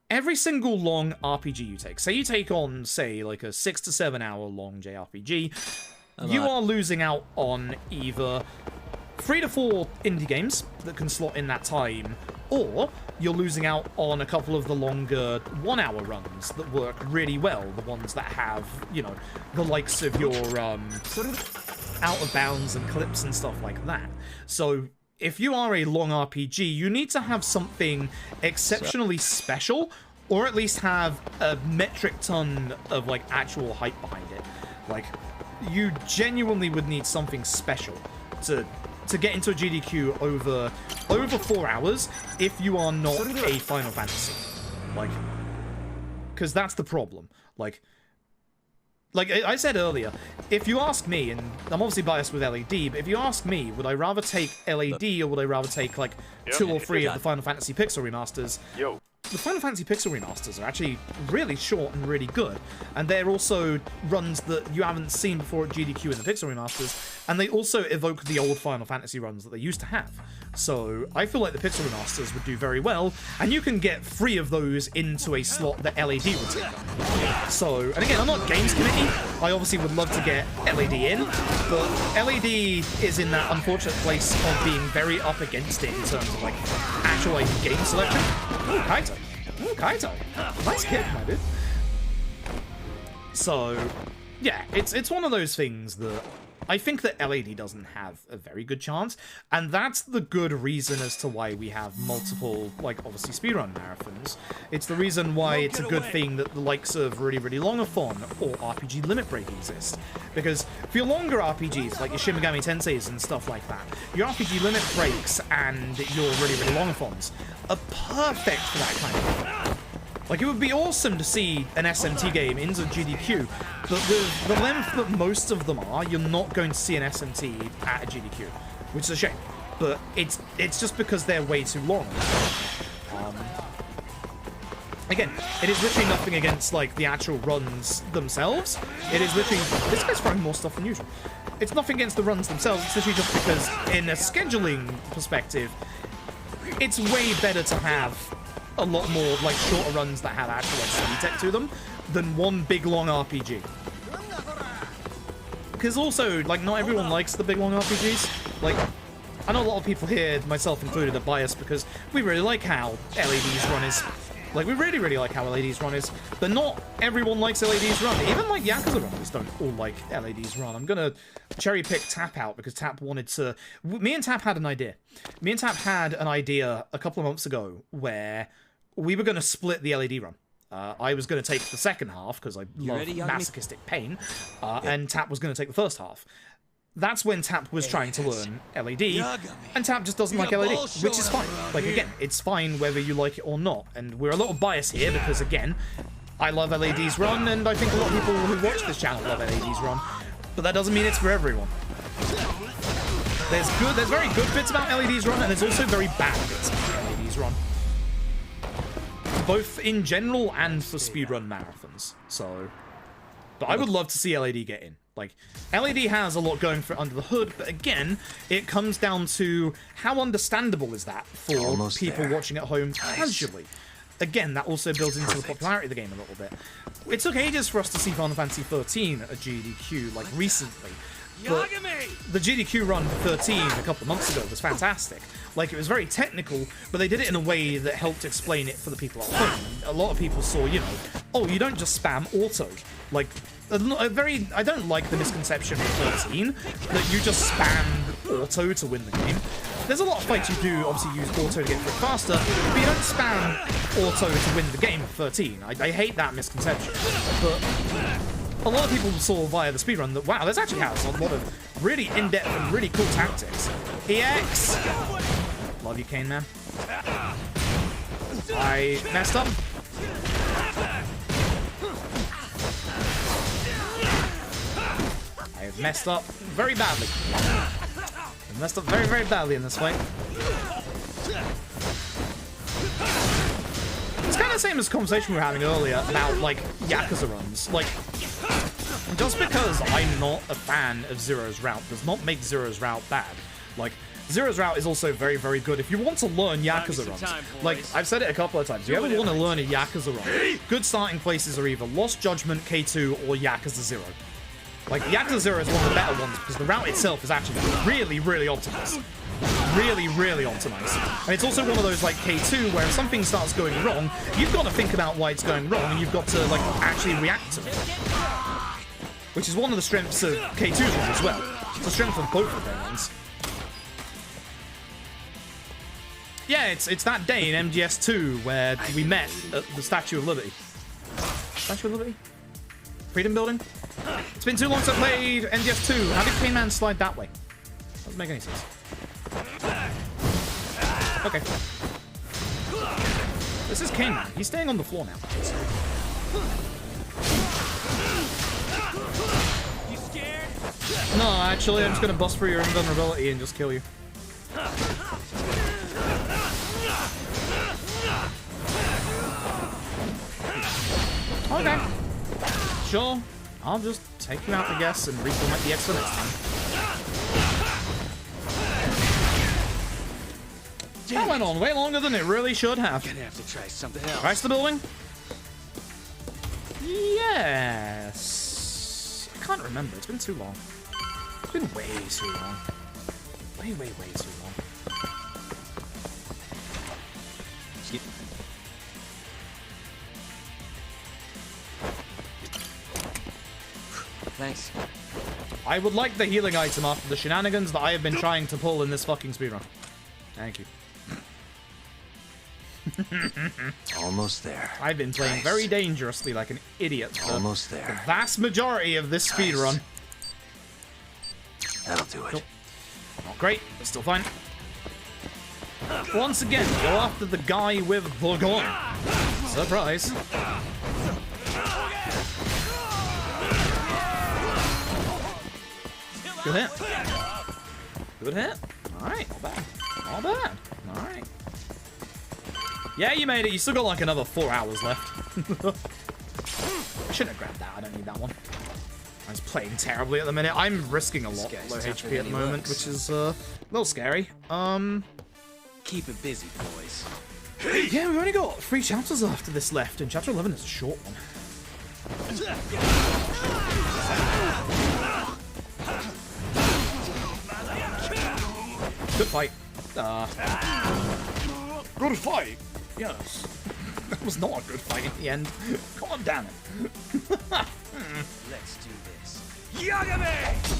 every single long RPG you take, say you take on, say, like a 6 to 7 hour long JRPG, you are losing out on either 3 to 4 indie games that can slot in that time, or you're losing out on a couple of the longer 1 hour runs that work really well, the ones that have, you know, the likes of your sort of Out of Bounds and Clips and stuff like that. So if you are a long RPG, you need to have something exceptionally special, or at least have a metric ton of, like, actual hype behind it. Like, you genuinely would need something special to get into a GDQ over 4 hours if you are not a Final Fantasy. Like, because that's the problem. Like I said earlier, if you ask me, and I'm obviously biased with LAD, but if you ask me, would I rather take LAD or would I rather take, like, 2 or 3 of the Final Fantasy Pixel remasters? The Final Fantasy Pixel remasters are actually really short and really good, and they're also runs that you haven't seen before at GDQ in the Pixel remasters, and they also evoke the old Final Fantasy runs that they used to have. So I feel like the Pixel remasters would do very well, and you can get 3 of those into a slot that LAD would take up. So, and again, I'm not games committee. I obviously would love to get LAD in, but LAD is in that unfortunate place of being very up against it in terms of, like, actual, like, game selection. Ooh, Kaito. Ooh, Kaito. Nice kick, my dude. So, yeah, it's one of those things that I think that LAD doesn't have a very good chance, and that's the good reason as to why we have multiple, like, obviously speedrun marathons. It's the reason why it's a good thing that the likes of Really Really Longathon or RPG Limit Break exist. Because for your longer RPGs, like your Shin Megami Tenseis and stuff like that, your RPG Limit Breaks and your Really Really Longathons are perfect for that kind of thing. Like, it would be awesome to see an SMT game into GDQ, but with the length that most of them are, you're not going to see an SMT at a GDQ, which is a shame. But it's just because they're way too long. Again, it is literally nothing against, like, the actual runs themselves. It is literally... This guy's throwing more stuff than usual. It's nothing against the runs themselves, it's literally just because, in a scheduling perspective, it's way better to have a lot more like shorter runs that have actual like study tech to them than one big long RPG. Because also, like, not everyone likes the big long RPGs. Like, I know a lot of people here, myself included, are biased because we really like how LAD's run is. Like, we really, really like how LAD's run is. But not everyone likes LAD's run. Even, like, Yakuza runners don't all like LAD's run. I'm gonna cherry-pick Tap out because Tap wanted to... Me and Tap had an idea. Me and Tap had an idea a couple of months ago where we were gonna split the LAD run. I was going to take the second half because I love masochistic pain, and Tap was going to take the first half. That's when Tap was trying to learn LAD, and Tap just doesn't like LAD, which is fine. Like, again, it's fine whether you like it or not, and we're a little biased here because, again, I love LAD's run, and I think a lot of people who watch this channel love LAD's run, but that doesn't mean it's for everyone. There's very good bits about LAD's run, and there's also very bad bits about LAD's run. Both in general and for speedrun marathons, so... But I would love to see LAD get in. Like, LAD has a lot going for it under the hood, but again, it comes down to how understandable is that for people watching at home casually. Again, that also builds into the popularity of the game a little bit. It took ages for us to see Final Fantasy 13 at a GDQ, like, recently. But the GDQ run for 13 a couple of months ago was fantastic. Like, it was very technical, but they did it in a way that helped explain it for the people at home. A lot of people saw, you know, oh, you don't just spam auto. Like, I don't like the misconception of 13 that you just spam auto to win the game. There's a lot of fights you do, obviously use auto to get through faster, but you don't spam auto to win the game at 13. I hate that misconception. But a lot of people saw via the speedrun that, wow, there's actually has a lot of really in-depth and really cool tactics. EX! Love you, Kane, man. I messed up. I have messed up very badly. I messed up very, very badly in this fight. It's kind of the same as the conversation we were having earlier about, like, Yakuza runs. Like, just because I'm not a fan of Zero's route does not make Zero's route bad. Like, Zero's route is also very, very good if you want to learn Yakuza runs. Like, I've said it a couple of times. If you ever want to learn a Yakuza run, good starting places are either Lost Judgment, K2, or Yakuza 0. Like, Yakuza 0 is one of the better ones because the route itself is actually really, really optimized. Really, really optimized. And it's also one of those, like, K2 where if something starts going wrong, you've got to think about why it's going wrong and you've got to, like, actually react to it. Which is one of the strengths of K2's run as well. It's a strength of both of their runs. Yeah, it's that day in MGS2 where we met at the Statue of Liberty. Statue of Liberty? Freedom Building? It's been too long since I played MGS2. How did Kane Man slide that way? Doesn't make any sense. Okay. This is Kane Man. He's staying on the floor now. You scared? No, actually, I'm just gonna bust through your invulnerability and just kill you. Okay. Sure. I'll just take you out, I guess, and reformat the X for next time. That went on way longer than it really should have. Gonna have to try something else. Price the building? Yes. I can't remember. It's been too long. It's been way too long. Way, way, way too long. Thanks. I would like the healing item after the shenanigans that I have been trying to pull in this fucking speedrun. Thank you. Almost there. I've been playing very dangerously like an idiot for Almost the there. vast majority of this speedrun. That'll do it. Cool. Not great, but still fine. Once again, go after the guy with the gun. Surprise. Good hit. Good hit. Alright, not bad. Not bad. Alright. Yeah, you made it. You still got like another 4 hours left. I shouldn't have grabbed that. I don't need that one. I was playing terribly at the minute. I'm risking a lot low HP at the moment, which is a little scary. Keep it busy, boys. Yeah, we've only got 3 chapters after this left, and chapter 11 is a short one. Good fight. Good fight. Yes. That was not a good fight in the end. God damn it. Let's do this. Yagami!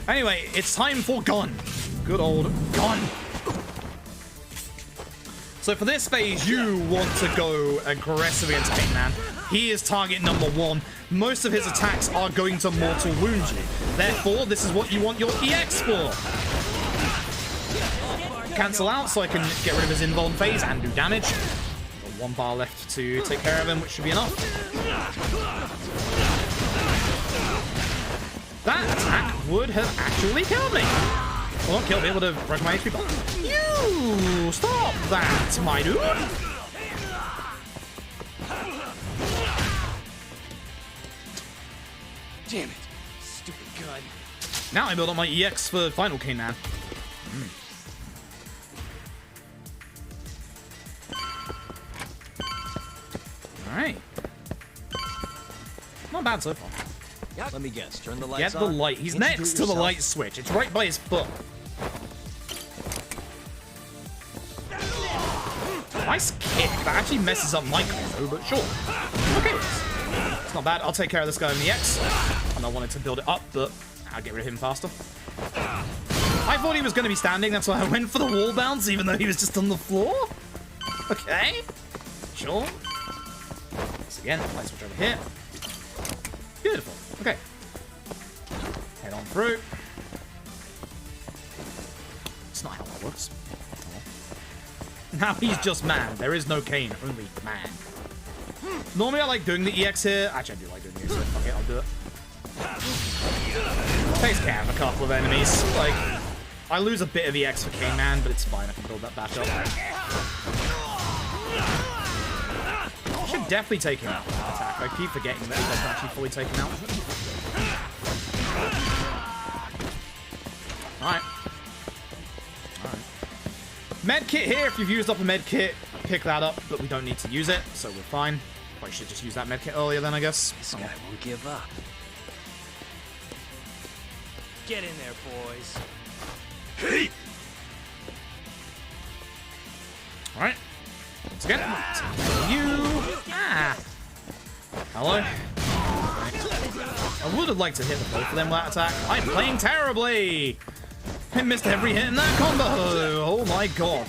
Anyway, it's time for gun. Good old gun. So for this phase, you want to go aggressive against Hitman. He is target number 1. Most of his attacks are going to mortal wound you. Therefore, this is what you want your EX for. Cancel out so I can get rid of his invuln phase and do damage. Got 1 bar left to take care of him, which should be enough. That attack would have actually killed me. Well, not killed me, it would have broken my HP bar. You stop that, my dude. Damn it. Stupid gun. Now I build up my EX for final Cane Man. Alright. Not bad so far. Let me guess. Turn the lights Get the on. light. He's Introduce next to the yourself. light switch. It's right by his foot. Nice kick. That actually messes up my combo, but sure. Okay. It's not bad. I'll take care of this guy in the X. And I wanted to build it up, but I'll get rid of him faster. I thought he was going to be standing. That's why I went for the wall bounce, even though he was just on the floor. Okay. Sure. Once again, light switch over here. Beautiful. Okay. Head on through. It's not how that works. Now he's just man. There is no Kane, only man. Normally I like doing the EX here. Actually, I do like doing the EX here. Fuck it, I'll do it. Takes care of a couple of enemies. Like, I lose a bit of EX for Kane Man, but it's fine. I can build that back up. I should definitely take him out with that attack. I keep forgetting that he doesn't actually fully take him out. Alright. Med kit here. If you've used up a med kit, pick that up, but we don't need to use it, so we're fine. Probably should just use that med kit earlier then, I guess. This guy won't give up. Get in there, boys. Hey! Alright. Once again. You. Ah. Hello. I would have liked to hit the both of them with that attack. I'm playing terribly. I missed every hit in that combo. Oh my god.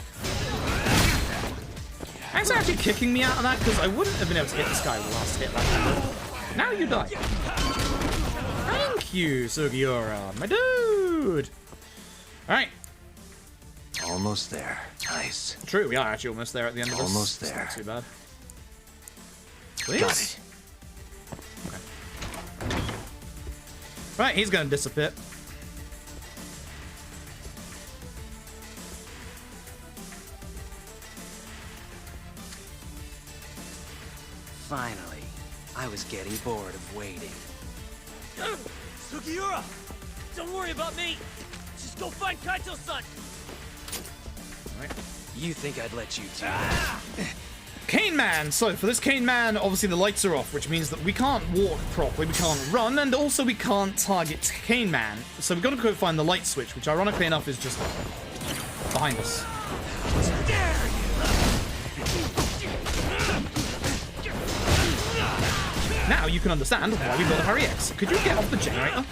Thanks for actually kicking me out of that, because I wouldn't have been able to hit this guy with the last hit like that. Now you die. Thank you, Sugiura, my dude. Alright. Almost there. Nice. True, we are actually almost there at the end of this. Almost It's there. not too bad. Please? Got it. Okay. Right, he's gonna disappear. Finally. I was getting bored of waiting. Sugiura! Don't worry about me! Just go find Kaito-san! Right. You think I'd let you do Cane Man! So, for this Cane Man, obviously the lights are off, which means that we can't walk properly, we can't run, and also we can't target Cane Man. So we've got to go find the light switch, which ironically enough is just behind us. Now you can understand why we built a Harry X. Could you get off the generator?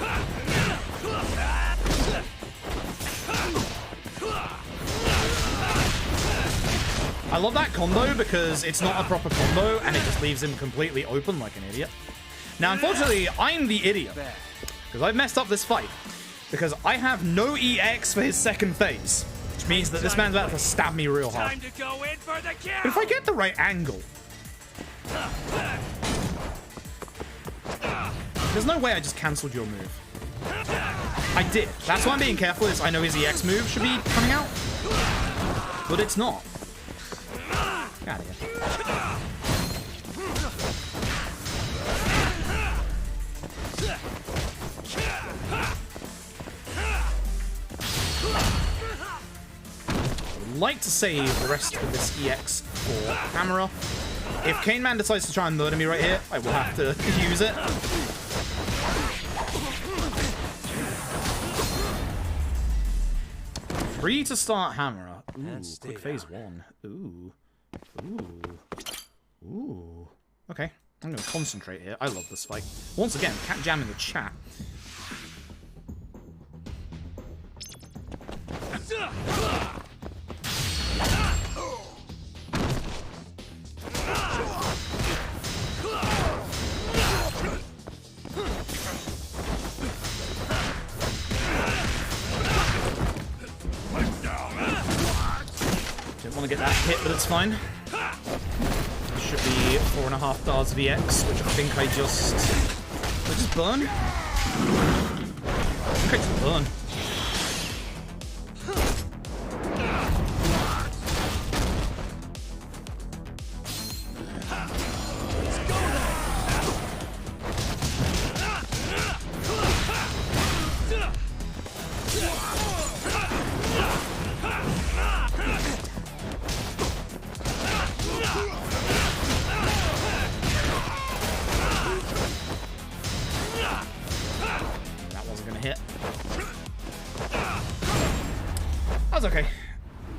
I love that combo because it's not a proper combo and it just leaves him completely open like an idiot. Now, unfortunately, I'm the idiot because I've messed up this fight because I have no EX for his second phase, which means that this man's about to stab me real hard. Time to go in for the kill! But if I get the right angle, there's no way I just cancelled your move. I did. That's why I'm being careful, is I know his EX move should be coming out, but it's not. Get out of here. like to save the rest of this EX for Hammerer. If Cane Man decides to try and murder me right here, I will have to use it. Free to start Hammerer. Ooh, quick phase 1. Ooh. Ooh. Ooh. Okay, I'm going to concentrate here. I love this fight. Once again, Cat Jam in the chat. Didn't want to get that hit, but it's fine. Should be 4.5 stars of EX, which I think I just... Did I just burn? I think I just burn. Okay.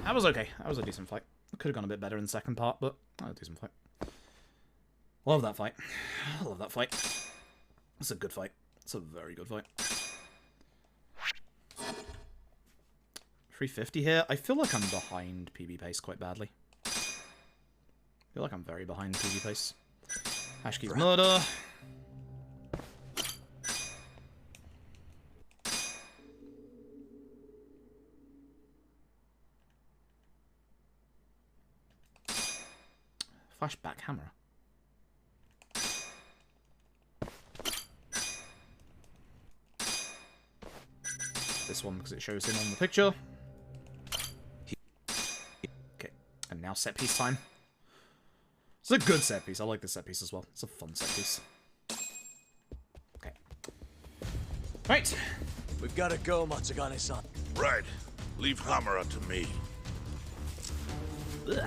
That was okay. That was a decent fight. Could have gone a bit better in the second part, but that was a decent fight. Love that fight. I love that fight. It's a good fight. It's a very good fight. 350 here. I feel like I'm behind PB pace quite badly. I feel like I'm very behind PB pace. Ashke's murder. Flashback hammer. This one because it shows him on the picture. Okay, and now set piece time. It's a good set piece. I like this set piece as well. It's a fun set piece. Okay. Right. We've got to go, Matsugane-san. Right. Leave Hamura to me. Ugh.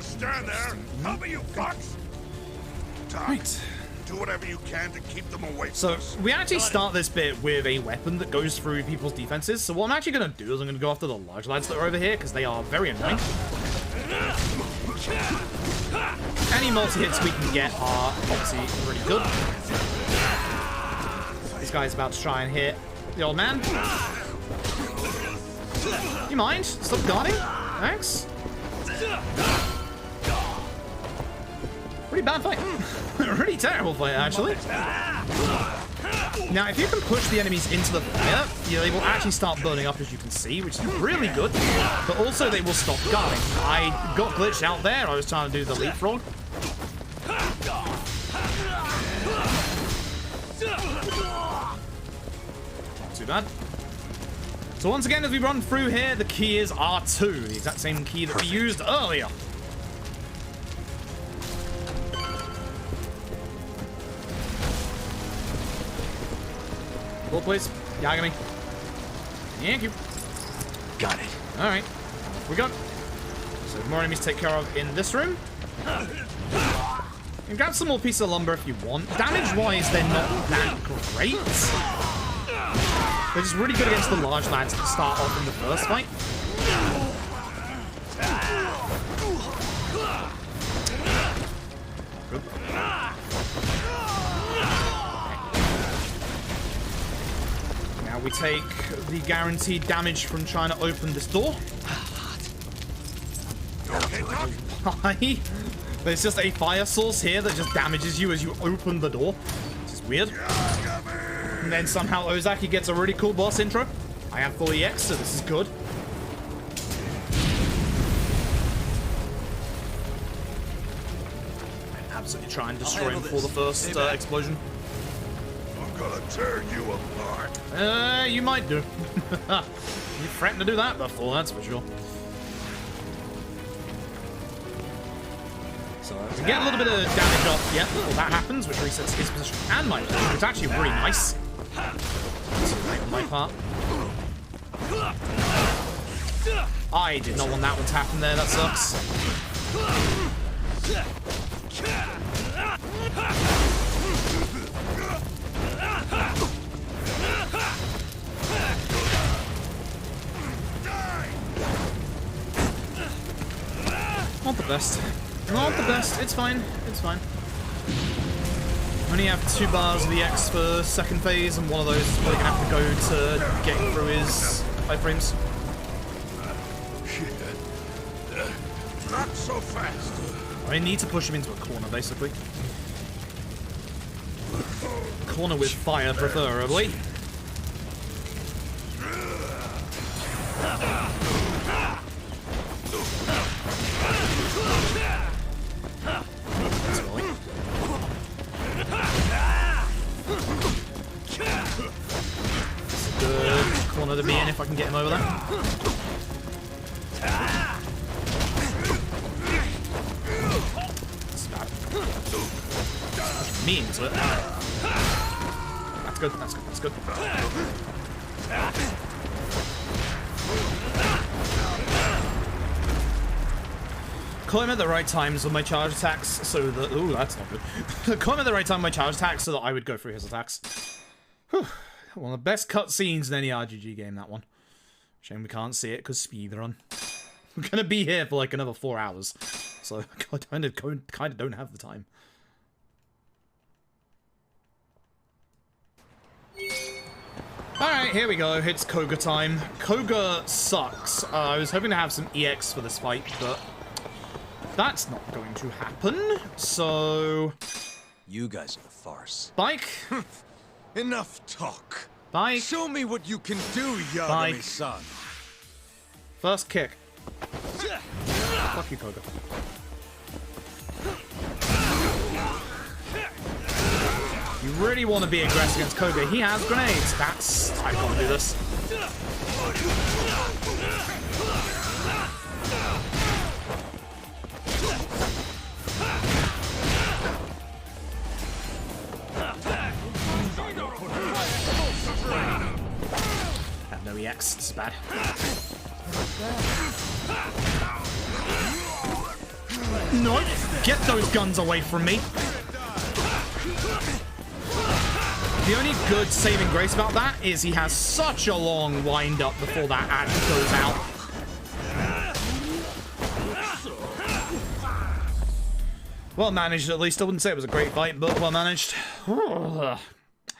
Stand there! Help me, you fucks! Right. Do whatever you can to keep them away from So, us. we actually start this bit with a weapon that goes through people's defenses. So what I'm actually going to do is I'm going to go after the large lads that are over here, because they are very annoying. Any multi-hits we can get are obviously really good. This guy's about to try and hit the old man. You mind? Stop guarding? Thanks. Pretty bad fight. Really terrible fight, actually. Now, if you can push the enemies into the fire, they will actually start burning up, as you can see, which is really good. But also, they will stop guarding. I got glitched out there. I was trying to do the leapfrog. Not too bad. So once again, as we run through here, the key is R2, the exact same key that we used earlier. Hold, please. Yagami. Thank you. Got it. Alright. We got. So more enemies to take care of in this room. You can grab some more pieces of lumber if you want. Damage-wise, they're not that great. They're just really good against the large lads that start off in the first fight. Good. Now we take the guaranteed damage from trying to open this door. Why? There's just a fire source here that just damages you as you open the door. Which is weird. And then somehow Ozaki gets a really cool boss intro. I have full EX, so this is good. Absolutely try and destroy him for the first explosion. gonna tear you apart. You might do. You threatened to do that before, that's for sure. So to get a little bit of damage off, yeah, well, that happens, which resets his position and my position. It's actually really nice. Too late on my part. I did not want that one to happen there, that sucks. Not the best. Not the best. It's fine. It's fine. I only have 2 bars of the X for second phase, and one of those is probably gonna have to go to getting through his iframes. Not so fast. I need to push him into a corner, basically. Corner with fire, preferably. Good corner to be in if I can get him over there. Me into it. That's good, that's good, that's good. Call him at the right times with my charge attacks so that... Ooh, that's not good. Call him at the right time with my charge attacks so that I would go through his attacks. Whew. One of the best cutscenes in any RPG game, that one. Shame we can't see it because speedrun. We're gonna be here for like another 4 hours. So I kind of don't have the time. Alright, here we go. It's Koga time. Koga sucks. I was hoping to have some EX for this fight, but that's not going to happen. So... You guys are a farce. Bike. Enough talk. Bike. Show me what you can do, Bike. Yagami-san. First kick. Fuck you, Koga. You really want to be aggressive against Koga. He has grenades. That's... I can't do this. Have no EX. This is bad. No! Get those guns away from me! The only good saving grace about that is he has such a long wind up before that actually goes out. Well managed, at least. I wouldn't say it was a great fight, but well managed. I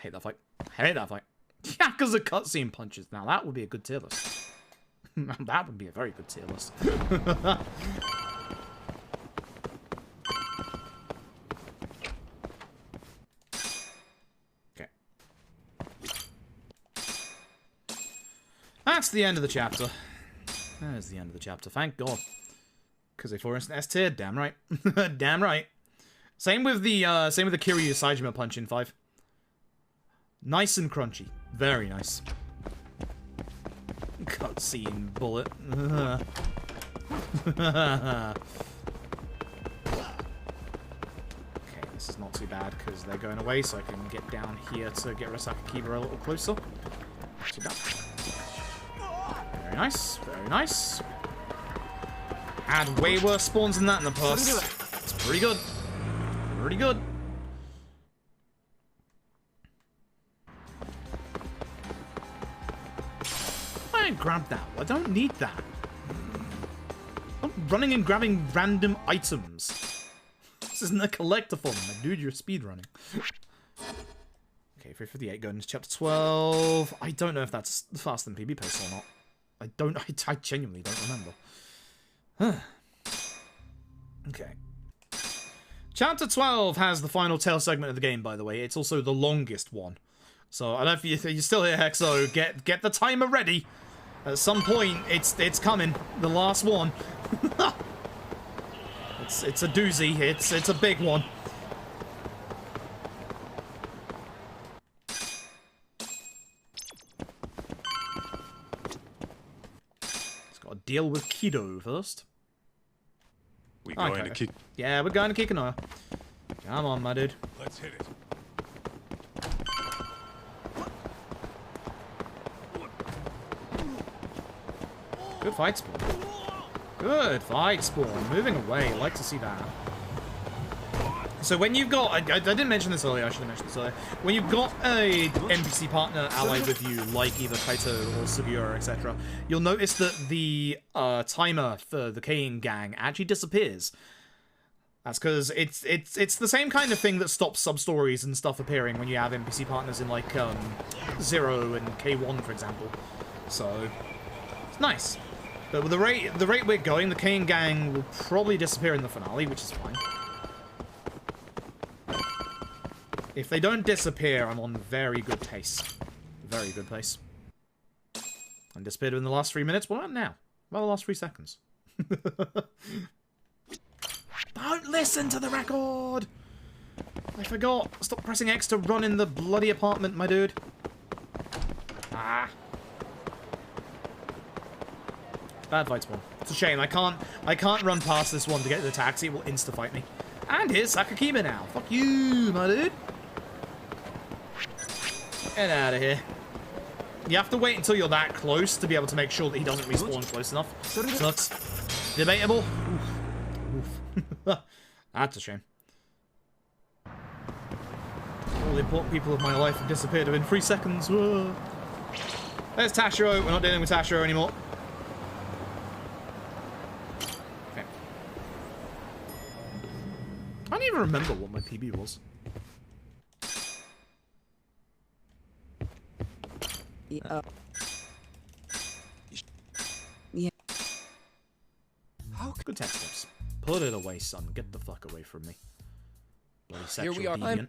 hate that fight. I hate that fight. Yeah, because the cutscene punches. Now that would be a good tier list. That would be a very good tier list. Okay. That's the end of the chapter. That is the end of the chapter. Thank God. Because they forced an S tier. Damn right. Damn right. Same with the Kiryu Saejima punch in 5. Nice and crunchy. Very nice. Cutscene bullet. Okay, this is not too bad because they're going away, so I can get down here to get Rasaka Kiba a little closer. Not too bad. Very nice. Very nice. Had way worse spawns than that in the past. It's pretty good. Pretty good. I grab that. I don't need that. I'm running and grabbing random items. This isn't a collectathon, my dude. You're speedrunning. Okay, 358 going into chapter 12. I don't know if that's faster than PB pace or not. I genuinely don't remember. Okay. Chapter 12 has the final tail segment of the game, by the way. It's also the longest one. So, I don't know if you're still here, Hexo. Get the timer ready. At some point, it's coming. The last one. It's a doozy. It's a big one. deal with Kaito first. We going Okay. to kick. Yeah, we're going to Kikanoya. Come on, my dude. Let's hit it. Good fight, Spawn. Good fight, Spawn. Moving away. Like to see that. So when you've got... I didn't mention this earlier. I should have mentioned this earlier. When you've got a NPC partner allied with you, like either Kaito or Sugiura, etc., you'll notice that the timer for the Kane gang actually disappears. That's because it's the same kind of thing that stops sub-stories and stuff appearing when you have NPC partners in, like, Zero and K1, for example. So, it's nice. But with the rate we're going, the Kane gang will probably disappear in the finale, which is fine. If they don't disappear, I'm on very good pace. Very good pace. And disappeared in the last 3 minutes. What about now? About the last 3 seconds. Don't listen to the record! I forgot. Stop pressing X to run in the bloody apartment, my dude. Ah. Bad fight spawn. It's a shame. I can't run past this one to get to the taxi. It will insta-fight me. And here's Sakakima now. Fuck you, my dude. Get out of here. You have to wait until you're that close to be able to make sure that he doesn't respawn close enough. Sucks. Debatable. Oof. That's a shame. All the important people of my life have disappeared within 3 seconds. Whoa. There's Tashiro. We're not dealing with Tashiro anymore. Okay. I don't even remember what my PB was. Yeah. How good tech steps. Put it away, son. Get the fuck away from me. Bloody sexual Here we are. deviant.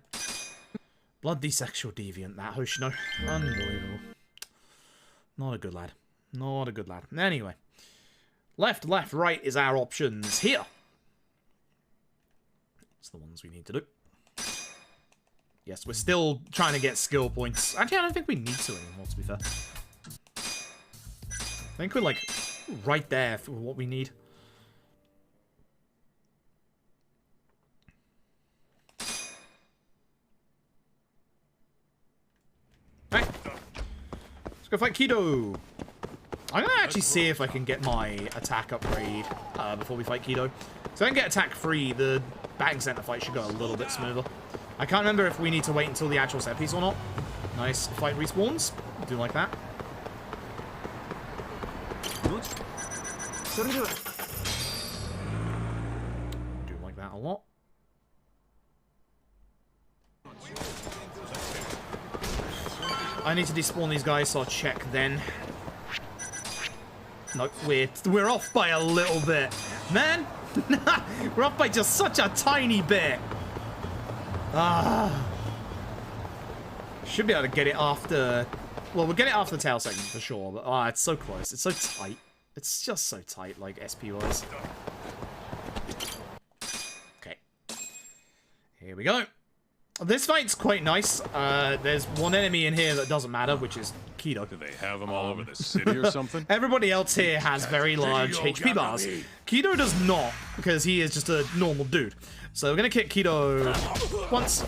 Bloody sexual deviant, that Hoshino. Unbelievable. Not a good lad. Not a good lad. Anyway. Left, right is our options here. It's the ones we need to do. Yes, we're still trying to get skill points. Actually, I don't think we need to anymore, to be fair. I think we're, like, right there for what we need. Right. Let's go fight Kaito. I'm gonna actually see if I can get my attack upgrade before we fight Kaito. So I can get attack free, the batting center fight should go a little bit smoother. I can't remember if we need to wait until the actual set piece or not. Nice fight respawns. Do like that. Do like that a lot. I need to despawn these guys, so I'll check then. Nope, we're off by a little bit. Man, we're off by just such a tiny bit. Ah. Should be able to get it after... Well, we'll get it after the tail segment for sure, but it's so close. It's so tight. It's just so tight, like, SP-wise. Okay. Here we go. This fight's quite nice. There's one enemy in here that doesn't matter, which is Kaito. Do they have them all over the city or something? Everybody else here has very large HP bars. Kaito does not, because he is just a normal dude. So we're going to kick Kaito once.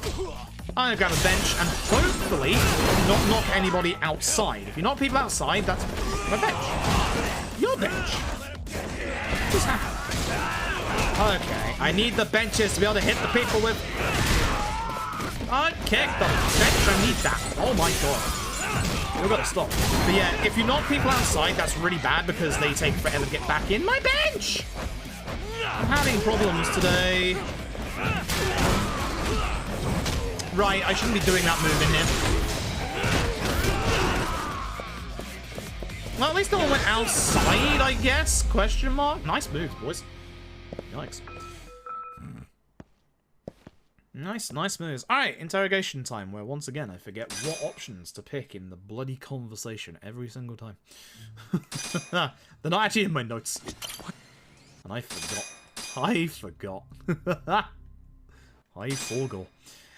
I'm going to grab a bench and hopefully not knock anybody outside. If you knock people outside, that's my bench. Your bench. What's happening? Okay, I need the benches to be able to hit the people with... Kick the bench, I need that. Oh my god. We've got to stop. But yeah, if you knock people outside, that's really bad because they take forever to get back in. My bench! I'm having problems today. Right, I shouldn't be doing that move in here. Well, at least no one went outside, I guess? Question mark? Nice moves, boys. Yikes. Nice moves. Alright, interrogation time, where once again I forget what options to pick in the bloody conversation every single time. They're not actually in my notes. And I forgot. I forgot.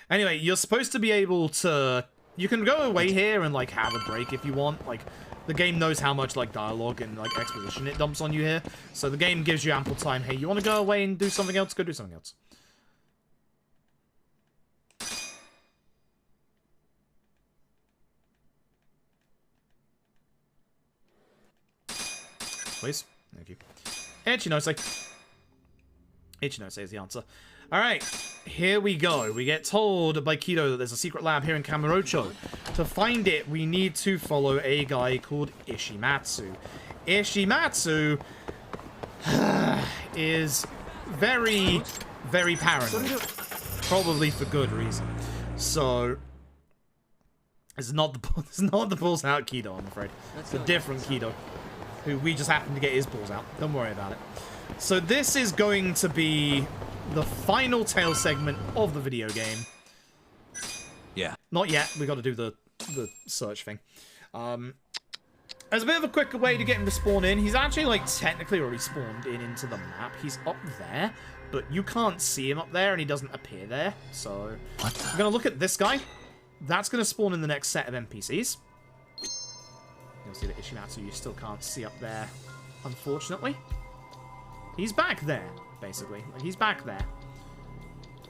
Anyway, you're supposed to be able to... You can go away here and, like, have a break if you want. Like, The game knows how much, like, dialogue and, like, exposition it dumps on you here. So the game gives you ample time. Hey, you want to go away and do something else? Go do something else. Please. Thank you. Ichinose. Ichinose is the answer. Alright, here we go. We get told by Kaito that there's a secret lab here in Kamurocho. To find it, we need to follow a guy called Ishimatsu. Ishimatsu is very, very paranoid. Probably for good reason. So, it's not the balls out Kaito, I'm afraid. It's a different Kaito, who we just happened to get his balls out. Don't worry about it. So this is going to be the final tail segment of the video game. Yeah. Not yet. We got to do the search thing. As a bit of a quicker way to get him to spawn in, he's actually, like, technically already spawned in into the map. He's up there, but you can't see him up there, and he doesn't appear there. So we're going to look at this guy. That's going to spawn in the next set of NPCs. You'll see that Ishimatsu you still can't see up there, unfortunately. He's back there, basically. He's back there.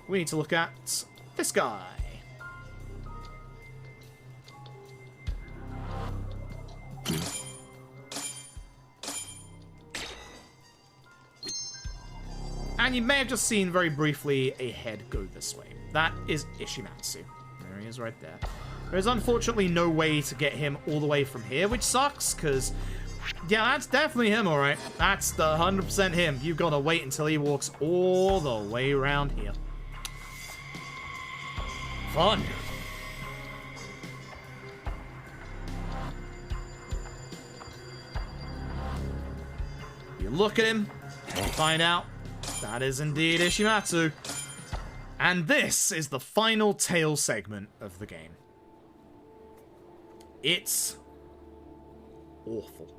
We need to look at this guy. And you may have just seen very briefly a head go this way. That is Ishimatsu. There he is right there. There's unfortunately no way to get him all the way from here, which sucks, because, yeah, that's definitely him, alright. That's the 100% him. You've got to wait until he walks all the way around here. Fun. You look at him, and find out that is indeed Ishimatsu. And this is the final tail segment of the game. It's awful.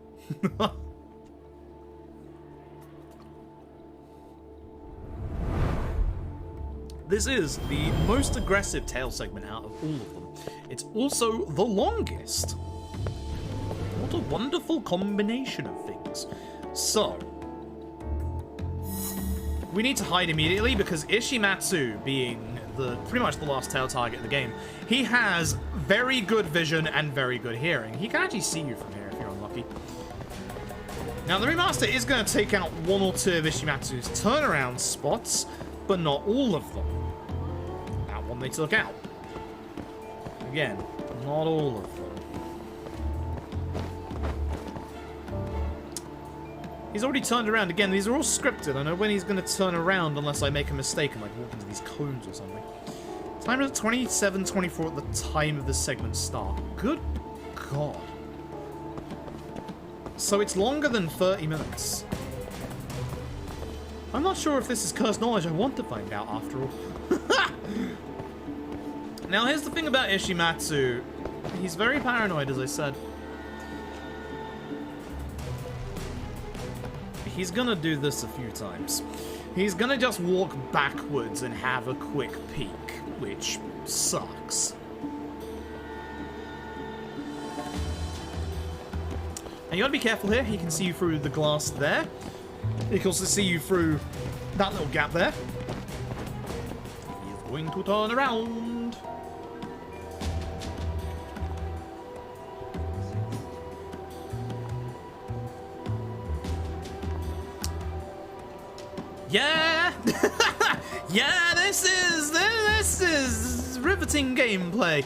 This is the most aggressive tail segment out of all of them. It's also the longest. What a wonderful combination of things. So, we need to hide immediately because Ishimatsu, being pretty much the last tail target in the game, he has very good vision and very good hearing. He can actually see you from here if you're unlucky. Now, the remaster is going to take out one or two of Ishimatsu's turnaround spots, but not all of them. That one they took out. Again, not all of them. He's already turned around. Again, these are all scripted. I know when he's going to turn around unless I make a mistake and like walk into these cones or something. Time is 27:24 at the time of the segment start. Good God. So it's longer than 30 minutes. I'm not sure if this is cursed knowledge. I want to find out after all. Now, here's the thing about Ishimatsu. He's very paranoid, as I said. He's gonna do this a few times. He's gonna just walk backwards and have a quick peek, which sucks. And you gotta be careful here. He can see you through the glass there. He can also see you through that little gap there. He's going to turn around. Yeah! Yeah, this is riveting gameplay.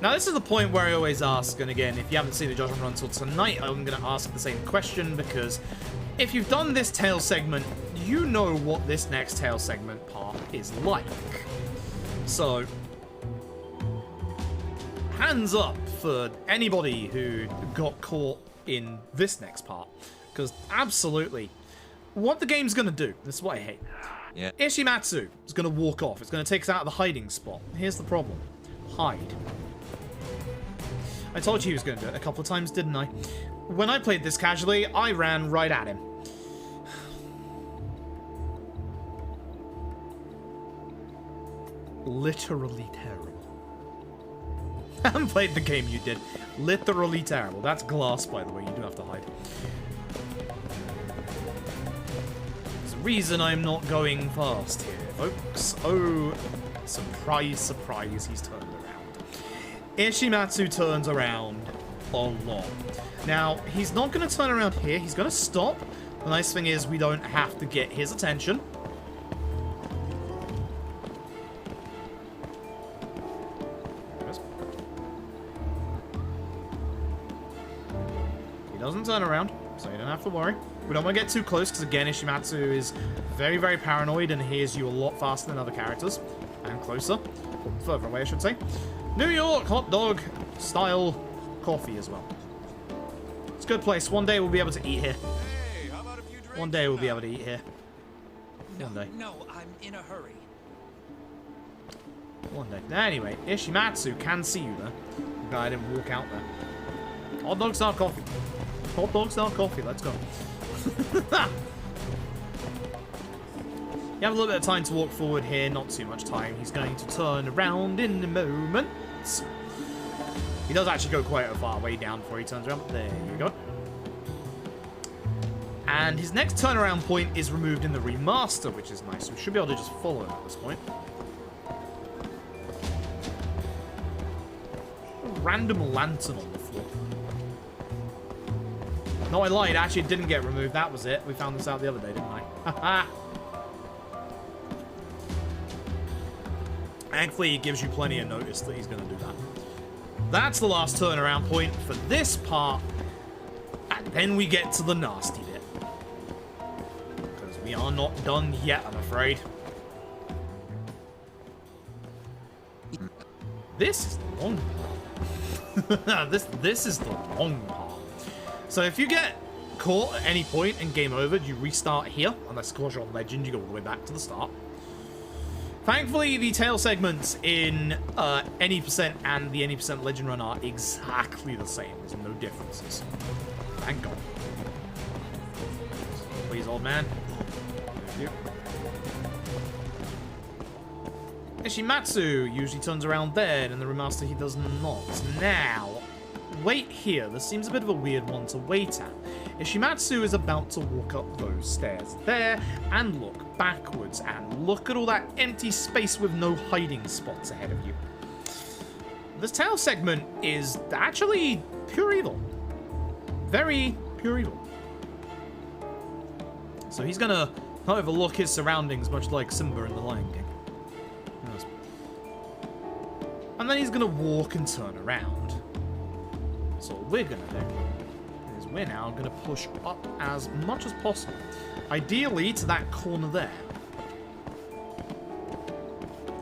Now, this is the point where I always ask, and again, if you haven't seen the judgment run until tonight, I'm going to ask the same question, because if you've done this tail segment, you know what this next tail segment part is like. So, hands up for anybody who got caught in this next part, because absolutely, what the game's going to do, this is what I hate. Yeah. Ishimatsu is going to walk off. It's going to take us out of the hiding spot. Here's the problem. Hide. I told you he was going to do it a couple of times, didn't I? When I played this casually, I ran right at him. Literally terrible. haven't played the game you did. Literally terrible. That's glass, by the way. You do have to hide. There's a reason I'm not going fast here, folks. Oh, surprise, surprise, he's turned around. Ishimatsu turns around a lot. Now, he's not going to turn around here. He's going to stop. The nice thing is we don't have to get his attention. He doesn't turn around, so you don't have to worry. We don't want to get too close, because again, Ishimatsu is very, very paranoid and hears you a lot faster than other characters. And closer. Or further away, I should say. New York hot dog style coffee as well. It's a good place. One day we'll be able to eat here. Hey, how about a few drinks? One day we'll be able to eat here. No, One day. no, I'm in a hurry. One day. Anyway, Ishimatsu can see you there. The guy didn't walk out there. Hot dog style coffee. Hot dog style coffee. Let's go. You have a little bit of time to walk forward here. Not too much time. He's going to turn around in a moment. He does actually go quite a far way down before he turns around. There you go. And his next turnaround point is removed in the remaster, which is nice. We should be able to just follow him at this point. A random lantern on the floor. No, I lied. Actually, it didn't get removed. That was it. We found this out the other day, didn't I? Haha. Thankfully, it gives you plenty of notice that he's going to do that. That's the last turnaround point for this part. And then we get to the nasty bit. Because we are not done yet, I'm afraid. This is the long part. this is the long part. So if you get caught at any point and game over, you restart here. Unless, of course, you're on legend, you go all the way back to the start. Thankfully, the tail segments in any percent and the any percent legend run are exactly the same. There's no differences. Thank God. Please, old man. Thank you. Ishimatsu usually turns around there, and in the remaster he does not. Now, wait here. This seems a bit of a weird one to wait at. Ishimatsu is about to walk up those stairs there and look backwards and look at all that empty space with no hiding spots ahead of you. This tail segment is actually pure evil. Very pure evil. So he's gonna overlook his surroundings, much like Simba in The Lion King. Yes. And then he's gonna walk and turn around. So what we're gonna do is we're now gonna push up as much as possible. Ideally to that corner there.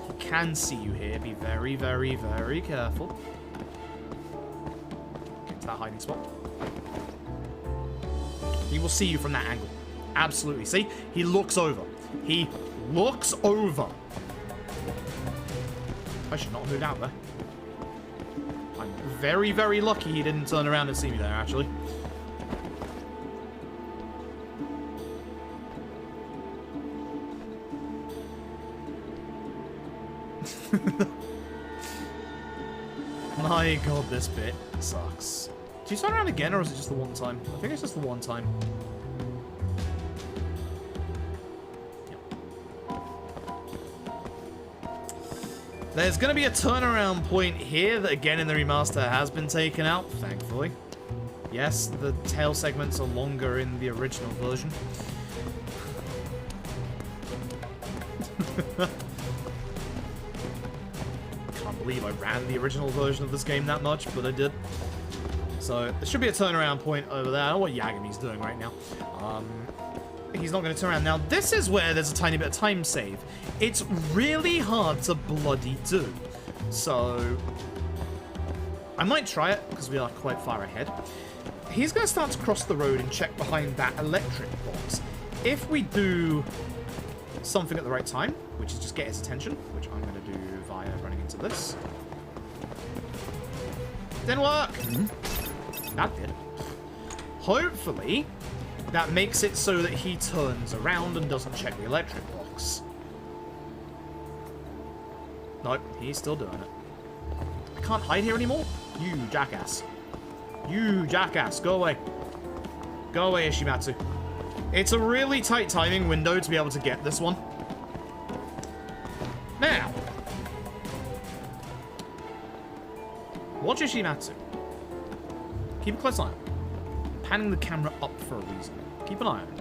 He can see you here. Be very, very, very careful. Get to that hiding spot. He will see you from that angle. Absolutely. See? He looks over. He looks over. I should not have moved out there. I'm very, very lucky he didn't turn around and see me there, actually. My God, this bit sucks. Do you turn around again, or is it just the one time? I think it's just the one time. There's going to be a turnaround point here that, again, in the remaster has been taken out, thankfully. Yes, the tail segments are longer in the original version. Can't believe I ran the original version of this game that much, but I did. So, there should be a turnaround point over there. I don't know what Yagami's doing right now. He's not going to turn around. Now, this is where there's a tiny bit of time save. It's really hard to bloody do. So, I might try it, because we are quite far ahead. He's going to start to cross the road and check behind that electric box. If we do something at the right time, which is just get his attention, which I'm going to do via running into this. Didn't work! That did. Hopefully, that makes it so that he turns around and doesn't check the electric box. Nope, he's still doing it. can't hide here anymore? You jackass. You jackass. Go away. Go away, Ishimatsu. It's a really tight timing window to be able to get this one. Now. Watch Ishimatsu. Keep a close eye on him. Panning the camera up for a reason. Keep an eye on him.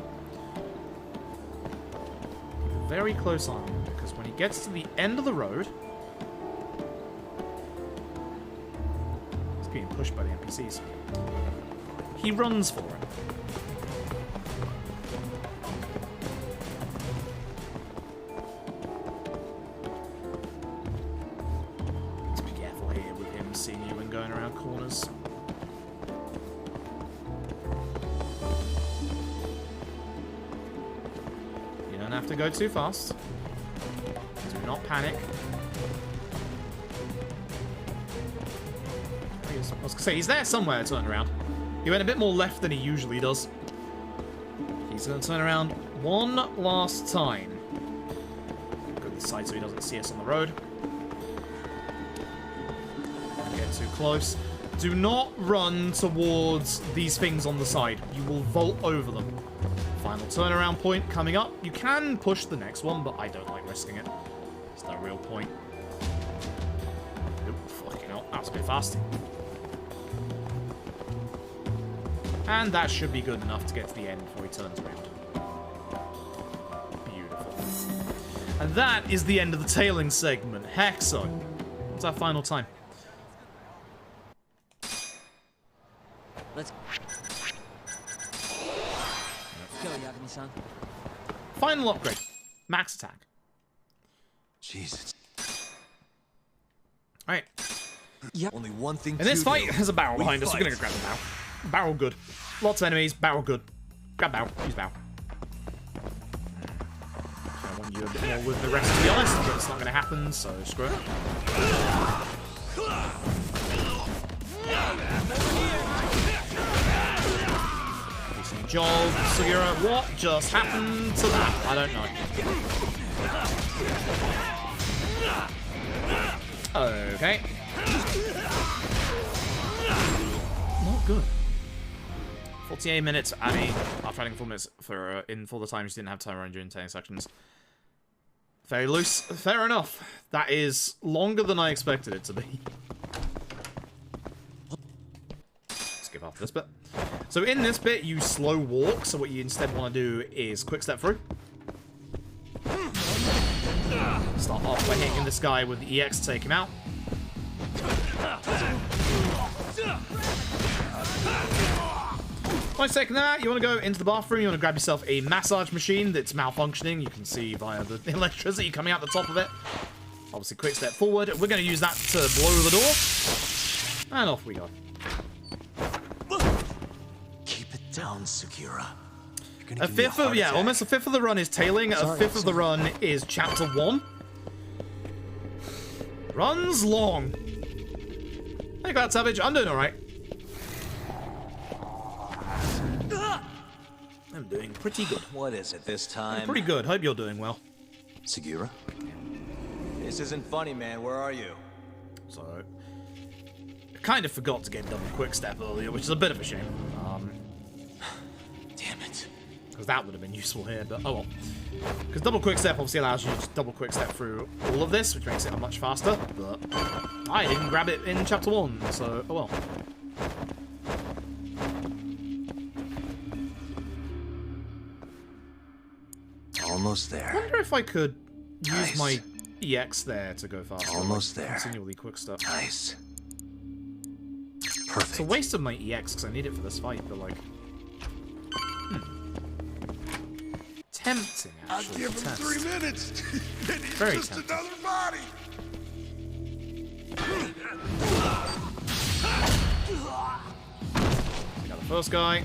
Keep a very close eye on him, because when he gets to the end of the road... He's being pushed by the NPCs. He runs for it. Let's be careful here with him seeing you and going around corners. You don't have to go too fast. Do not panic. I was going to say, he's there somewhere turning around. He went a bit more left than he usually does. He's going to turn around one last time. Go to the side so he doesn't see us on the road. Don't get too close. Do not run towards these things on the side. You will vault over them. Final turnaround point coming up. You can push the next one, but I don't like risking it. There's no real point. Oop, fucking hell. That was a bit fast. And that should be good enough to get to the end before he turns around. Beautiful. And that is the end of the tailing segment. Heck so. What's our final time? Let's go, Yagami-san. Final upgrade. Max attack. Jesus. Alright. Only one thing In this to fight, do. there's a barrel We behind us. We're fight. gonna grab the barrel. Barrel good. Lots of enemies. Barrel good. Grab barrel. Use barrel. I want you a bit more with the rest, to be honest, but it's not gonna happen, so screw it. Decent job, Sugiura. What just happened to that? I don't know. Okay. Not good. 48 minutes. I mean, after adding 4 minutes for the time you didn't have time around during 10 sections. Very loose. Fair enough. That is longer than I expected it to be. Skip after this bit. So in this bit, you slow walk. So what you instead want to do is quick step through. Start off by hitting this guy with the EX to take him out. Once taking that, you want to go into the bathroom, you want to grab yourself a massage machine that's malfunctioning. You can see via the electricity coming out the top of it. Obviously, quick step forward. We're going to use that to blow the door. And off we go. Keep it down, Sugiura. A fifth of, yeah, almost a fifth of the run is tailing. A fifth of the run is chapter 1. Runs long. Hey, Cloud Savage, I'm doing alright. I'm doing pretty good. What is it this time? Pretty good. Hope you're doing well. Sugiura? This isn't funny, man. Where are you? So, I kind of forgot to get double quick step earlier, which is a bit of a shame. Damn it. Because that would have been useful here, but oh well. Because double quick step obviously allows you to just double quick step through all of this, which makes it much faster, but I didn't grab it in chapter 1, so oh well. Almost I there. wonder if I could use Nice. my EX there to go faster. Almost like, there. Continually quick step. Nice. It's Perfect. a waste of my EX because I need it for this fight, but like... Tempting, I'll actually. give to him test. 3 minutes. Then he's Very just tempting. another body. We got the first guy.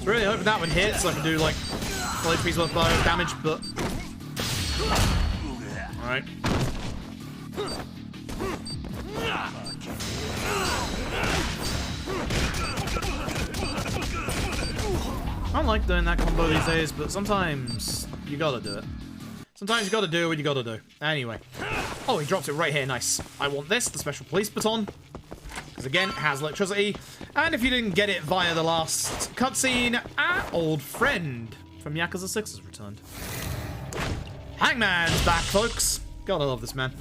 Really hoping that one hits so I can do like 4 HP's worth of damage, but... Alright. I don't like doing that combo these days, but sometimes You gotta do it. Sometimes you gotta do what you gotta do. Anyway. Oh, he drops it right here. Nice. I want this, the special police baton. Because again, it has electricity. And if you didn't get it via the last cutscene, our old friend from Yakuza 6 has returned. Hangman's back, folks. Gotta love this man.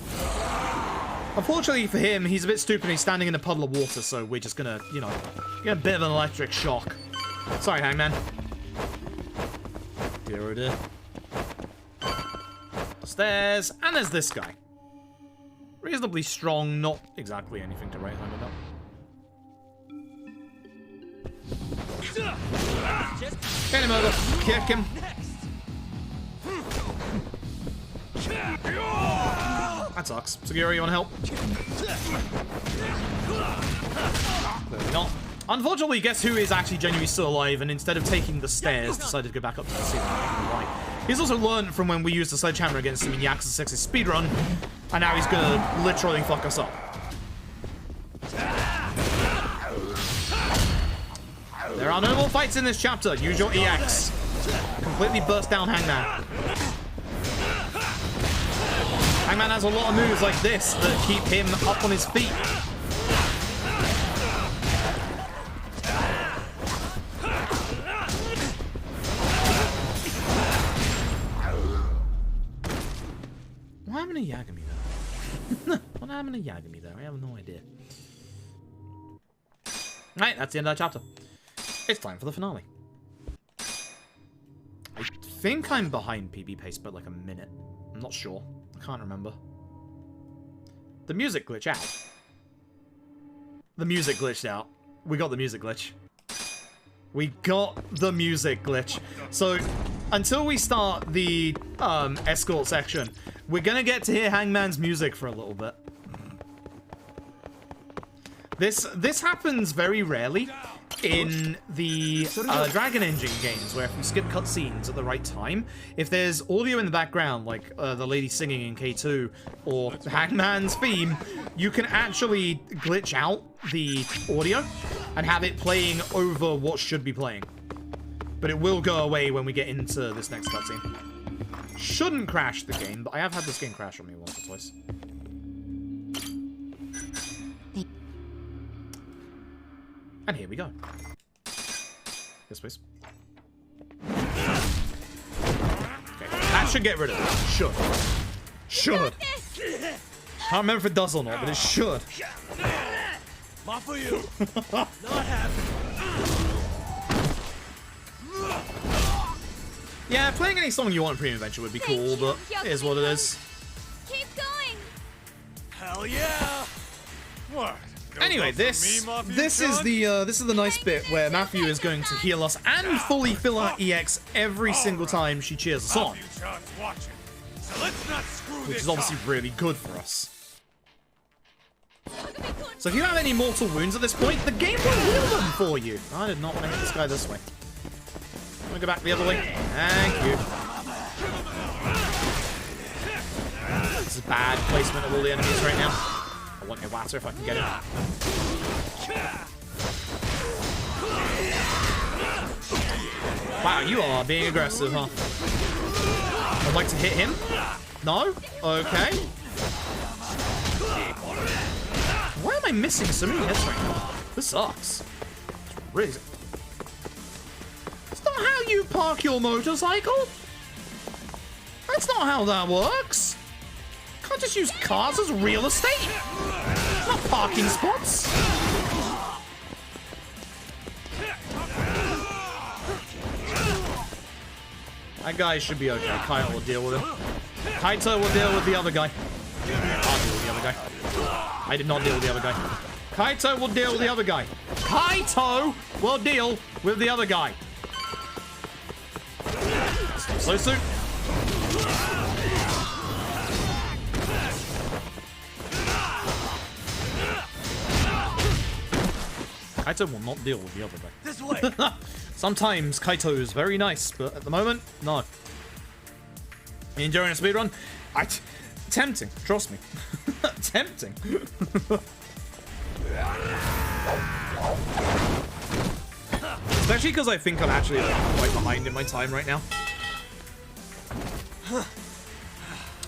Unfortunately for him, he's a bit stupid. He's standing in a puddle of water, so we're just gonna, you know, get a bit of an electric shock. Sorry, Hangman. Dear oh dear. Stairs, and there's this guy. Reasonably strong, not exactly anything to write home about. Get him over, kick him. That sucks. Segura, you want to help? Clearly not. Unfortunately, guess who is actually genuinely still alive and instead of taking the stairs, decided to go back up to the ceiling. I don't know why. He's also learned from when we used the sledgehammer against him in Yakuza 6's speedrun, and now he's gonna literally fuck us up. There are no more fights in this chapter. Use your EX. Completely burst down Hangman. Hangman has a lot of moves like this that keep him up on his feet. What happened to Yagami though? What happened to Yagami though? I have no idea. Right, that's the end of that chapter. It's time for the finale. I think I'm behind PB pace by like a minute. I'm not sure. I can't remember. The music glitched out. The music glitched out. We got the music glitch. We got the music glitch. So, until we start the escort section, we're gonna get to hear Hangman's music for a little bit. This happens very rarely in the Dragon Engine games, where if we skip cutscenes at the right time, if there's audio in the background, like the lady singing in K2 or Hangman's theme, you can actually glitch out the audio and have it playing over what should be playing. But it will go away when we get into this next cutscene. Shouldn't crash the game, but I have had this game crash on me once or twice. And here we go. Yes, please. Okay, that should get rid of it. Should. Should. I don't remember if it does or not, but it should. Not for you. Not happy. Yeah, playing any song you want in Pre-Adventure would be cool, but it is what it is. Keep going. Hell yeah. What? Anyway, this is the nice bit where Matthew is going to heal us and fully fill our EX every single time she cheers us on, which is obviously really good for us. So if you have any mortal wounds at this point, the game will heal them for you. I did not want to hit this guy this way. I'm gonna go back the other way. Thank you. This is bad placement of all the enemies right now. I want Iwata if I can get it. Wow, you are being aggressive, huh? I'd like to hit him. No? Okay. Why am I missing so many hits right now? This sucks. It's really... That's not how you park your motorcycle. That's not how that works. Can't just use cars as real estate. Not parking spots. That guy should be okay. Kaito will deal with him. Kaito will deal with the other guy. I'll deal with the other guy. I did not deal with the other guy. Kaito will deal with the other guy. Kaito will deal with the other guy. So soon. Kaito will not deal with the other guy. This way. Sometimes Kaito is very nice, but at the moment, no. You enjoying a speedrun? Tempting, trust me. Tempting. Especially because I think I'm actually quite behind in my time right now.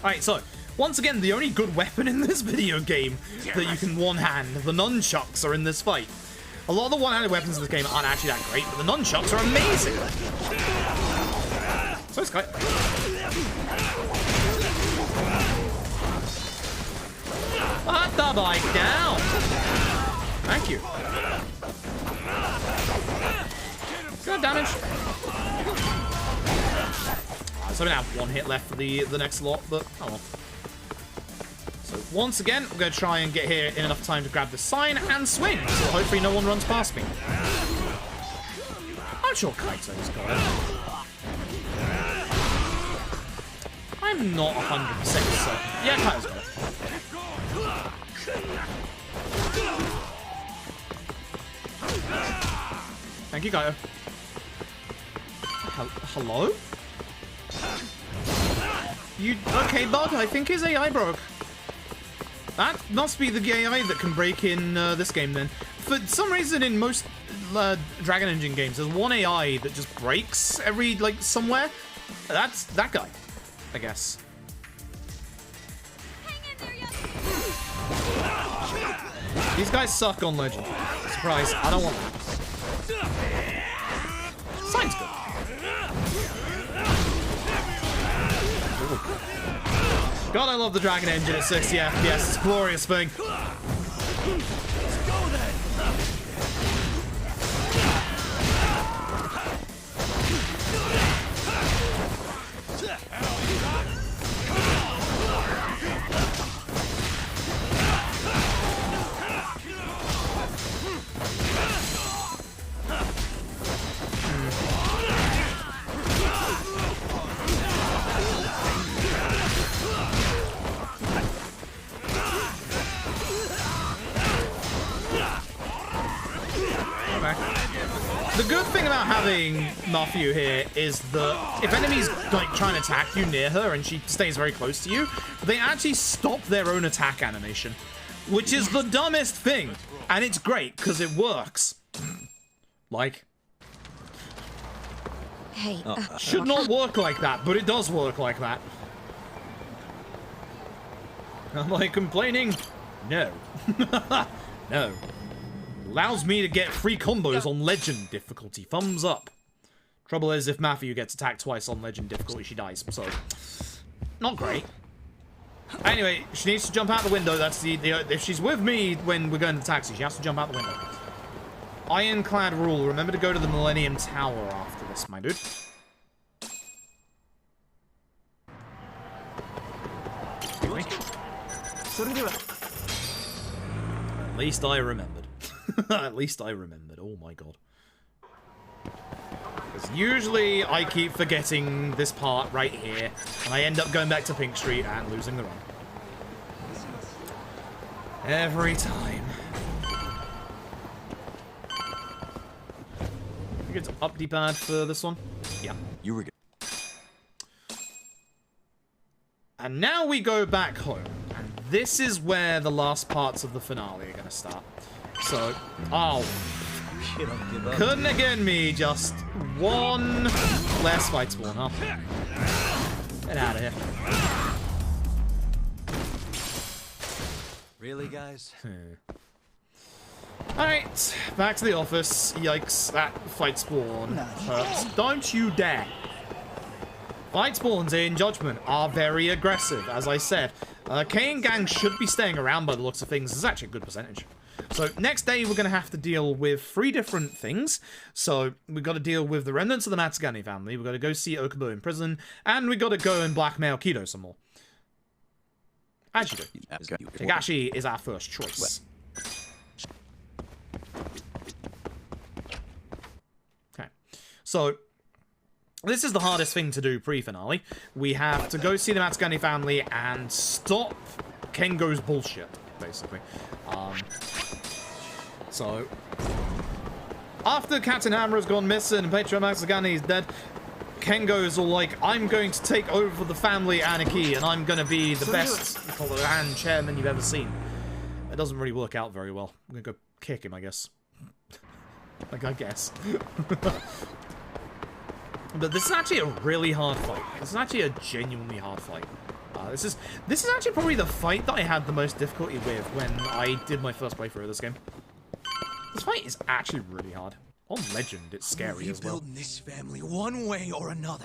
Alright, so, once again, the only good weapon in this video game that you can one-hand, the nunchucks, are in this fight. A lot of the one-handed weapons in this game aren't actually that great, but the nunchucks are amazing. So it's great. Put the bike down. Thank you. Good damage. So we have one hit left for the next lot, but oh well. So once again, we're going to try and get here in enough time to grab the sign and swing. So hopefully no one runs past me. I'm sure Kaito's got it. I'm not 100% certain. Yeah, Kaito's got it. Thank you, Kaito. Hello? You okay, bud? I think his AI broke. That must be the AI that can break in this game then. For some reason in most Dragon Engine games, there's one AI that just breaks every, like, somewhere. That's that guy, I guess. These guys suck on Legend. Surprise, I don't want that. Sign's good. Ooh. God, I love the Dragon Engine at 60 FPS. It's a glorious thing. The good thing about having Mafiu here is that if enemies like try and attack you near her and she stays very close to you, they actually stop their own attack animation, which is the dumbest thing, and it's great because it works. Like, Hey, should not work like that, but it does work like that. Am I complaining? No. No. Allows me to get free combos on Legend difficulty. Thumbs up. Trouble is, if Mafiu gets attacked twice on Legend difficulty, she dies. So, not great. Anyway, she needs to jump out the window. That's the if she's with me when we're going to the taxi, she has to jump out the window. Ironclad rule. Remember to go to the Millennium Tower after this, my dude. At least I remembered. At least I remembered. Oh my god. Because usually I keep forgetting this part right here, and I end up going back to Pink Street and losing the run. Every time. I think it's up D-pad for this one. Yeah. You were good. And now we go back home. And this is where the last parts of the finale are going to start. So, oh. You don't give up. Couldn't have given me just one less fight spawn, huh? Get out of here. Really, guys? Alright, back to the office. Yikes, that fight spawn hurts. Don't you dare. Fight spawns in Judgment are very aggressive, as I said. Kane Gang should be staying around by the looks of things. This is actually a good percentage. So next day we're going to have to deal with 3 different things. So we've got to deal with the remnants of the Matsugane family. We've got to go see Okubo in prison. And we've got to go and blackmail Kaito some more. As you do. Higashi is our first choice. Okay. So this is the hardest thing to do pre-finale. We have to go see the Matsugane family and stop Kengo's bullshit, basically. So, after Captain Hammer has gone missing and Patron Matsugane is dead, Kengo's all like, I'm going to take over the family anarchy and I'm going to be the best hand chairman you've ever seen. It doesn't really work out very well. I'm going to go kick him, I guess. Like, I guess. But this is actually a really hard fight. This is actually a genuinely hard fight. This is actually probably the fight that I had the most difficulty with when I did my first playthrough of this game. This fight is actually really hard. On Legend, it's scary as well. Rebuilding this family one way or another.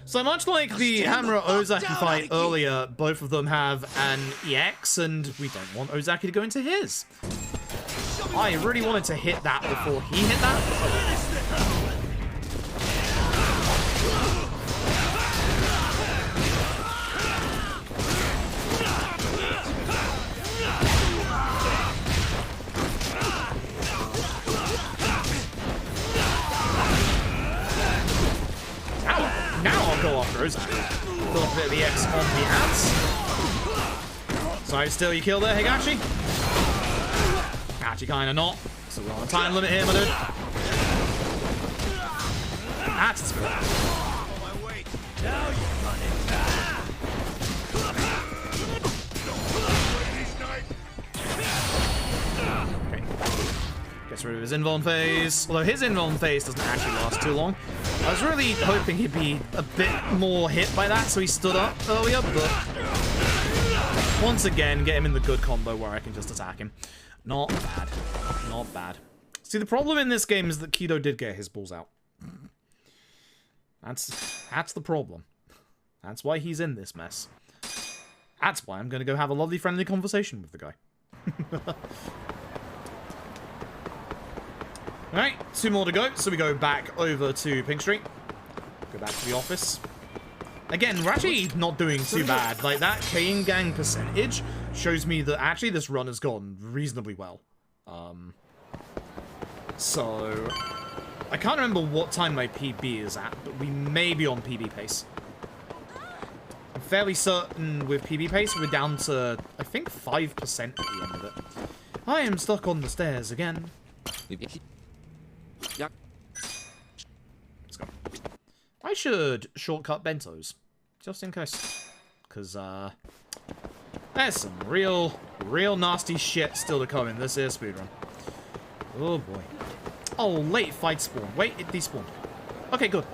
So much like the Hamura Ozaki fight earlier, both of them have an EX, and we don't want Ozaki to go into his. I really wanted to hit that before he hit that. Now I'll go after Ozaki. Pull up a bit of the X on the hands. Sorry, still you kill there, Higashi? Actually, kinda not. So we're on a time limit here, my dude. That's good. Okay. Gets rid of his invuln phase. Although his invuln phase doesn't actually last too long. I was really hoping he'd be a bit more hit by that, so he stood up earlier, but once again, get him in the good combo where I can just attack him. Not bad. Not bad. See, the problem in this game is that Kaito did get his balls out. That's the problem. That's why he's in this mess. That's why I'm going to go have a lovely, friendly conversation with the guy. Alright, 2 more to go, so we go back over to Pink Street. Go back to the office. Again, we're actually not doing too bad. Like, that Kane Gang percentage shows me that actually this run has gone reasonably well. So, I can't remember what time my PB is at, but we may be on PB pace. I'm fairly certain with PB pace we're down to, I think, 5% at the end of it. I am stuck on the stairs again. Let's go. I should shortcut bentos, just in case. Because, there's some real nasty shit still to come in this here speedrun. Oh boy. Oh, late fight spawn. Wait, it despawned. Okay, good.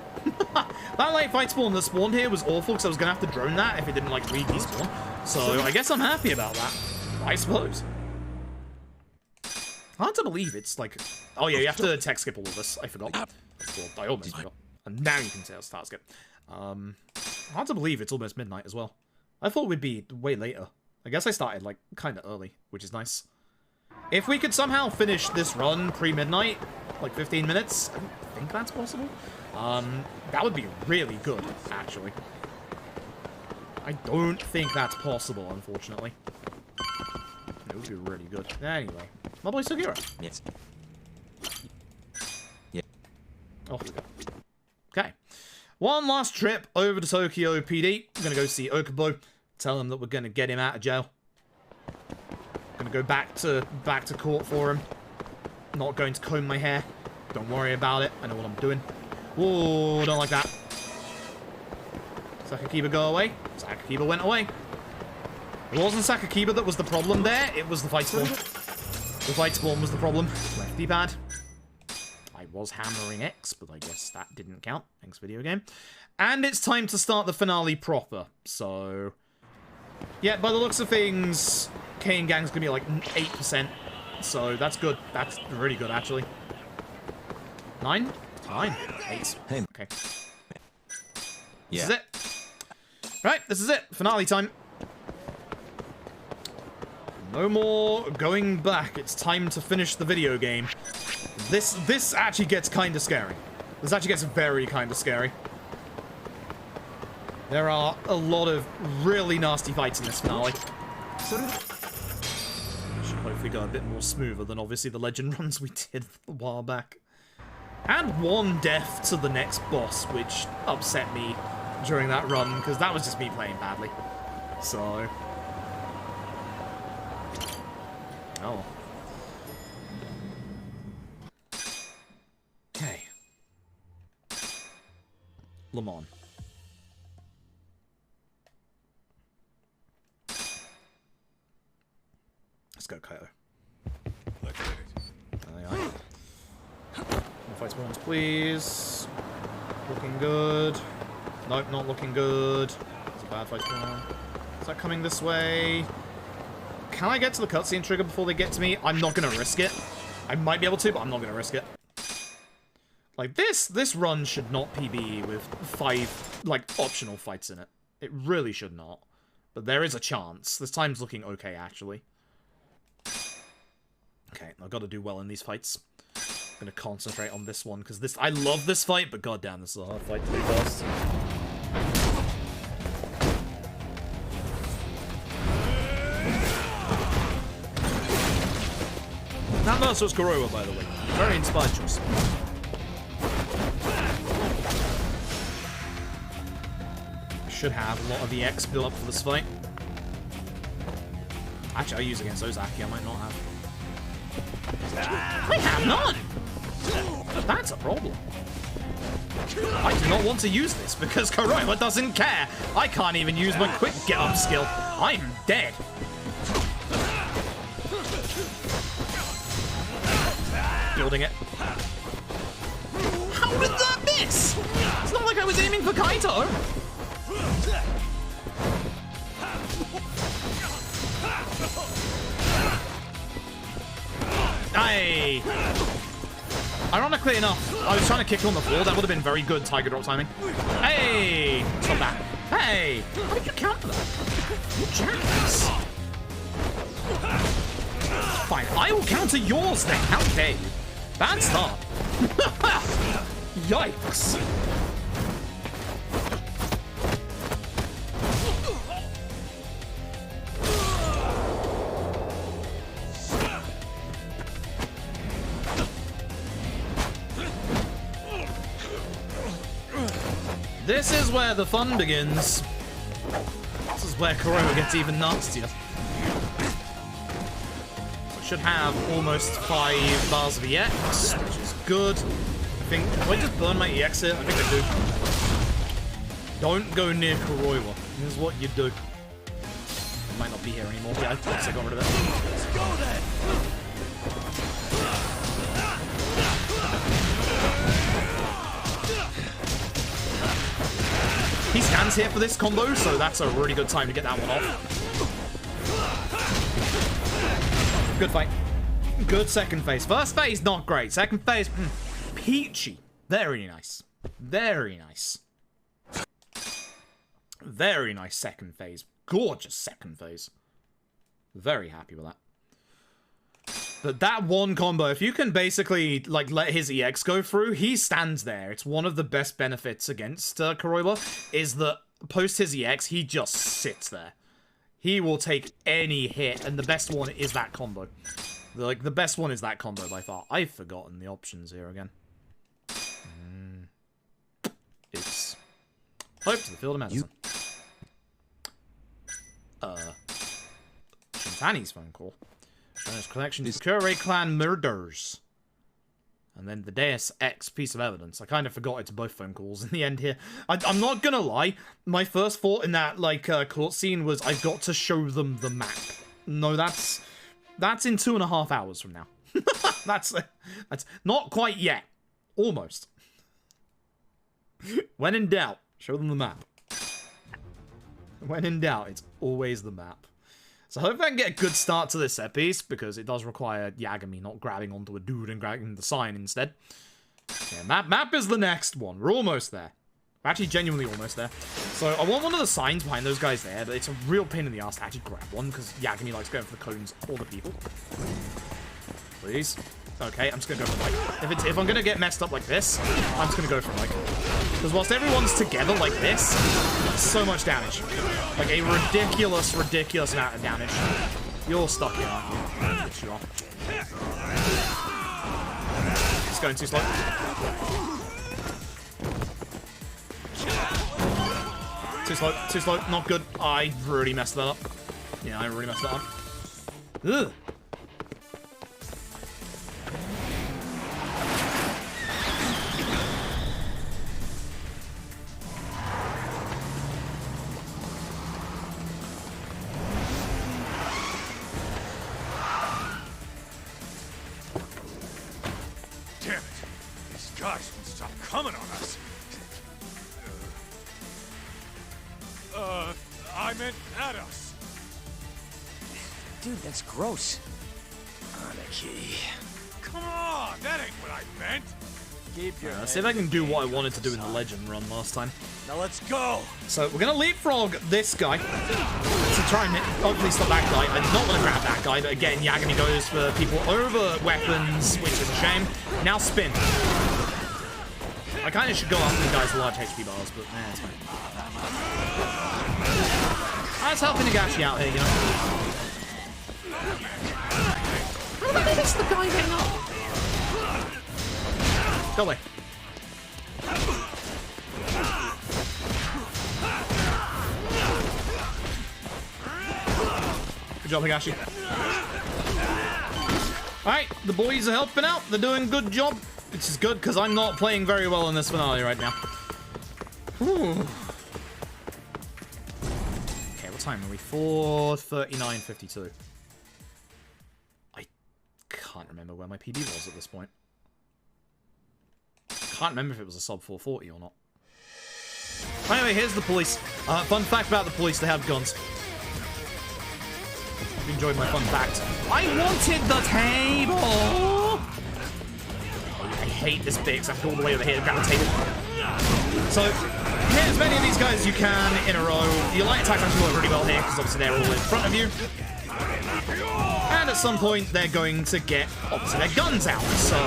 That late fight spawn that spawned here was awful because I was going to have to drone that if it didn't, like, re-despawn. So, I guess I'm happy about that. I suppose. Hard to believe it's like... Oh yeah, you have to tech skip all of this. I forgot. Well, I almost forgot. And now you can start skip. Hard to believe it's almost midnight as well. I thought we'd be way later. I guess I started, like, kind of early, which is nice. If we could somehow finish this run pre-midnight, like 15 minutes, I don't think that's possible. That would be really good, actually. I don't think that's possible, unfortunately. It would be really good. Anyway, my boy Sugiura. Yes. Off we go. Okay. One last trip over to Tokyo PD. I'm gonna go see Okubo. Tell him that we're gonna get him out of jail. Gonna go back to court for him. Not going to comb my hair. Don't worry about it. I know what I'm doing. Whoa, don't like that. Sakakiba go away. Sakakiba went away. It wasn't Sakakiba that was the problem there. It was the fight spawn. The fight spawn was the problem. Lefty bad. I was hammering X, but I guess that didn't count. Thanks, video game. And it's time to start the finale proper. So, yeah, by the looks of things, Kane Gang's gonna be like 8%. So that's good. That's really good, actually. 9? 9? 8. Hey. Okay. Yeah. This is it. Right, this is it. Finale time. No more going back. It's time to finish the video game. This actually gets kind of scary. This actually gets very kind of scary. There are a lot of really nasty fights in this finale. Should hopefully go a bit more smoother than obviously the legend runs we did a while back. And one death to the next boss, which upset me during that run, because that was just me playing badly. So... Oh. Okay. Le Mans. Let's go, Kaito. Let's get it. Aye, aye. Fight spawns, please. Looking good. Nope, not looking good. It's a bad fight going on. Is that coming this way? Can I get to the cutscene trigger before they get to me? I'm not going to risk it. I might be able to, but I'm not going to risk it. Like, this run should not PB with 5, like, optional fights in it. It really should not. But there is a chance. This time's looking okay, actually. Okay, I've got to do well in these fights. I'm going to concentrate on this one, because this... I love this fight, but goddamn, this is a hard fight to do first. That versus Kuroiwa, by the way. Very inspired choice. Should have a lot of EX built up for this fight. Actually, I use against Ozaki, I might not have. I have none! That's a problem. I do not want to use this because Kuroiwa doesn't care. I can't even use my quick get up skill. I'm dead. Building it. How did that miss? It's not like I was aiming for Kaito. Hey! Ironically enough, I was trying to kick on the floor. That would have been very good Tiger Drop timing. Hey! Stop that. Hey! How did you counter that? You jackass. Fine, I will counter yours then. How dare you? Bad start. Yikes. This is where the fun begins. This is where Kuroiwa gets even nastier. Should have almost 5 bars of EX, which is good. I think, do I just burn my EX here? I think I do. Don't go near Kuroiwa. This is what you do. He might not be here anymore. Yeah, I got rid of it. Let's go then! He stands here for this combo, so that's a really good time to get that one off. Good fight. Good second phase. First phase, not great. Second phase, peachy. Very nice. Very nice. Very nice second phase. Gorgeous second phase. Very happy with that. But that one combo, if you can basically, like, let his EX go through, he stands there. It's one of the best benefits against Kuroiwa, is that post his EX, he just sits there. He will take any hit, and the best one is that combo. Like, the best one is that combo by far. I've forgotten the options here again. It's Hope to the Field of Medicine. Shintani's phone call. Showing his connection to Kure clan murders. And then the Deus Ex piece of evidence. I kind of forgot it's both phone calls in the end here. I'm not gonna lie. My first thought in that, like, court scene was I've got to show them the map. No, that's in 2.5 hours from now. That's not quite yet. Almost. When in doubt, show them the map. When in doubt, it's always the map. So hopefully I can get a good start to this set piece, because it does require Yagami not grabbing onto a dude and grabbing the sign instead. Yeah, map is the next one. We're almost there. We're actually genuinely almost there. So I want one of the signs behind those guys there, but it's a real pain in the ass to actually grab one, because Yagami likes going for the cones all the people. Please. Okay, I'm just gonna go for Mike. If I'm gonna get messed up like this, I'm just gonna go for Mike. Because whilst everyone's together like this, so much damage. Like a ridiculous amount of damage. You're stuck here, aren't you? Yes, you are. It's going too slow. Too slow, not good. I really messed that up. Yeah, I really messed that up. Ugh. Damn it! These guys won't stop coming on us. I meant at us. Dude, that's gross. Anarchy. Come on, that ain't what I meant. Keep your Let's see if I can do what I wanted to do in the legend run last time. Now let's go. So we're gonna leapfrog this guy to try and hopefully stop that guy. I did not want to grab that guy, but again, Yagami goes for people over weapons, which is a shame. Now spin. I kind of should go after the guys with large HP bars, but nah, it's fine. I was helping Nagashi out here, you know. How did I miss the guy getting up? Go away. Good job, Higashi. Alright, the boys are helping out. They're doing a good job. Which is good, because I'm not playing very well in this finale right now. Whew. Okay, what time are we? 4:39:52. I can't remember where my PB was at this point. Can't remember if it was a sub 440 or not. Anyway, here's the police. Fun fact about the police, they have guns. Hope you enjoyed my fun fact. I wanted the table! I hate this bit because I have to go all the way over here to grab the table. So, hit as many of these guys as you can in a row. Your light attacks actually work really well here because obviously they're all in front of you. And at some point, they're going to get obviously their guns out. So,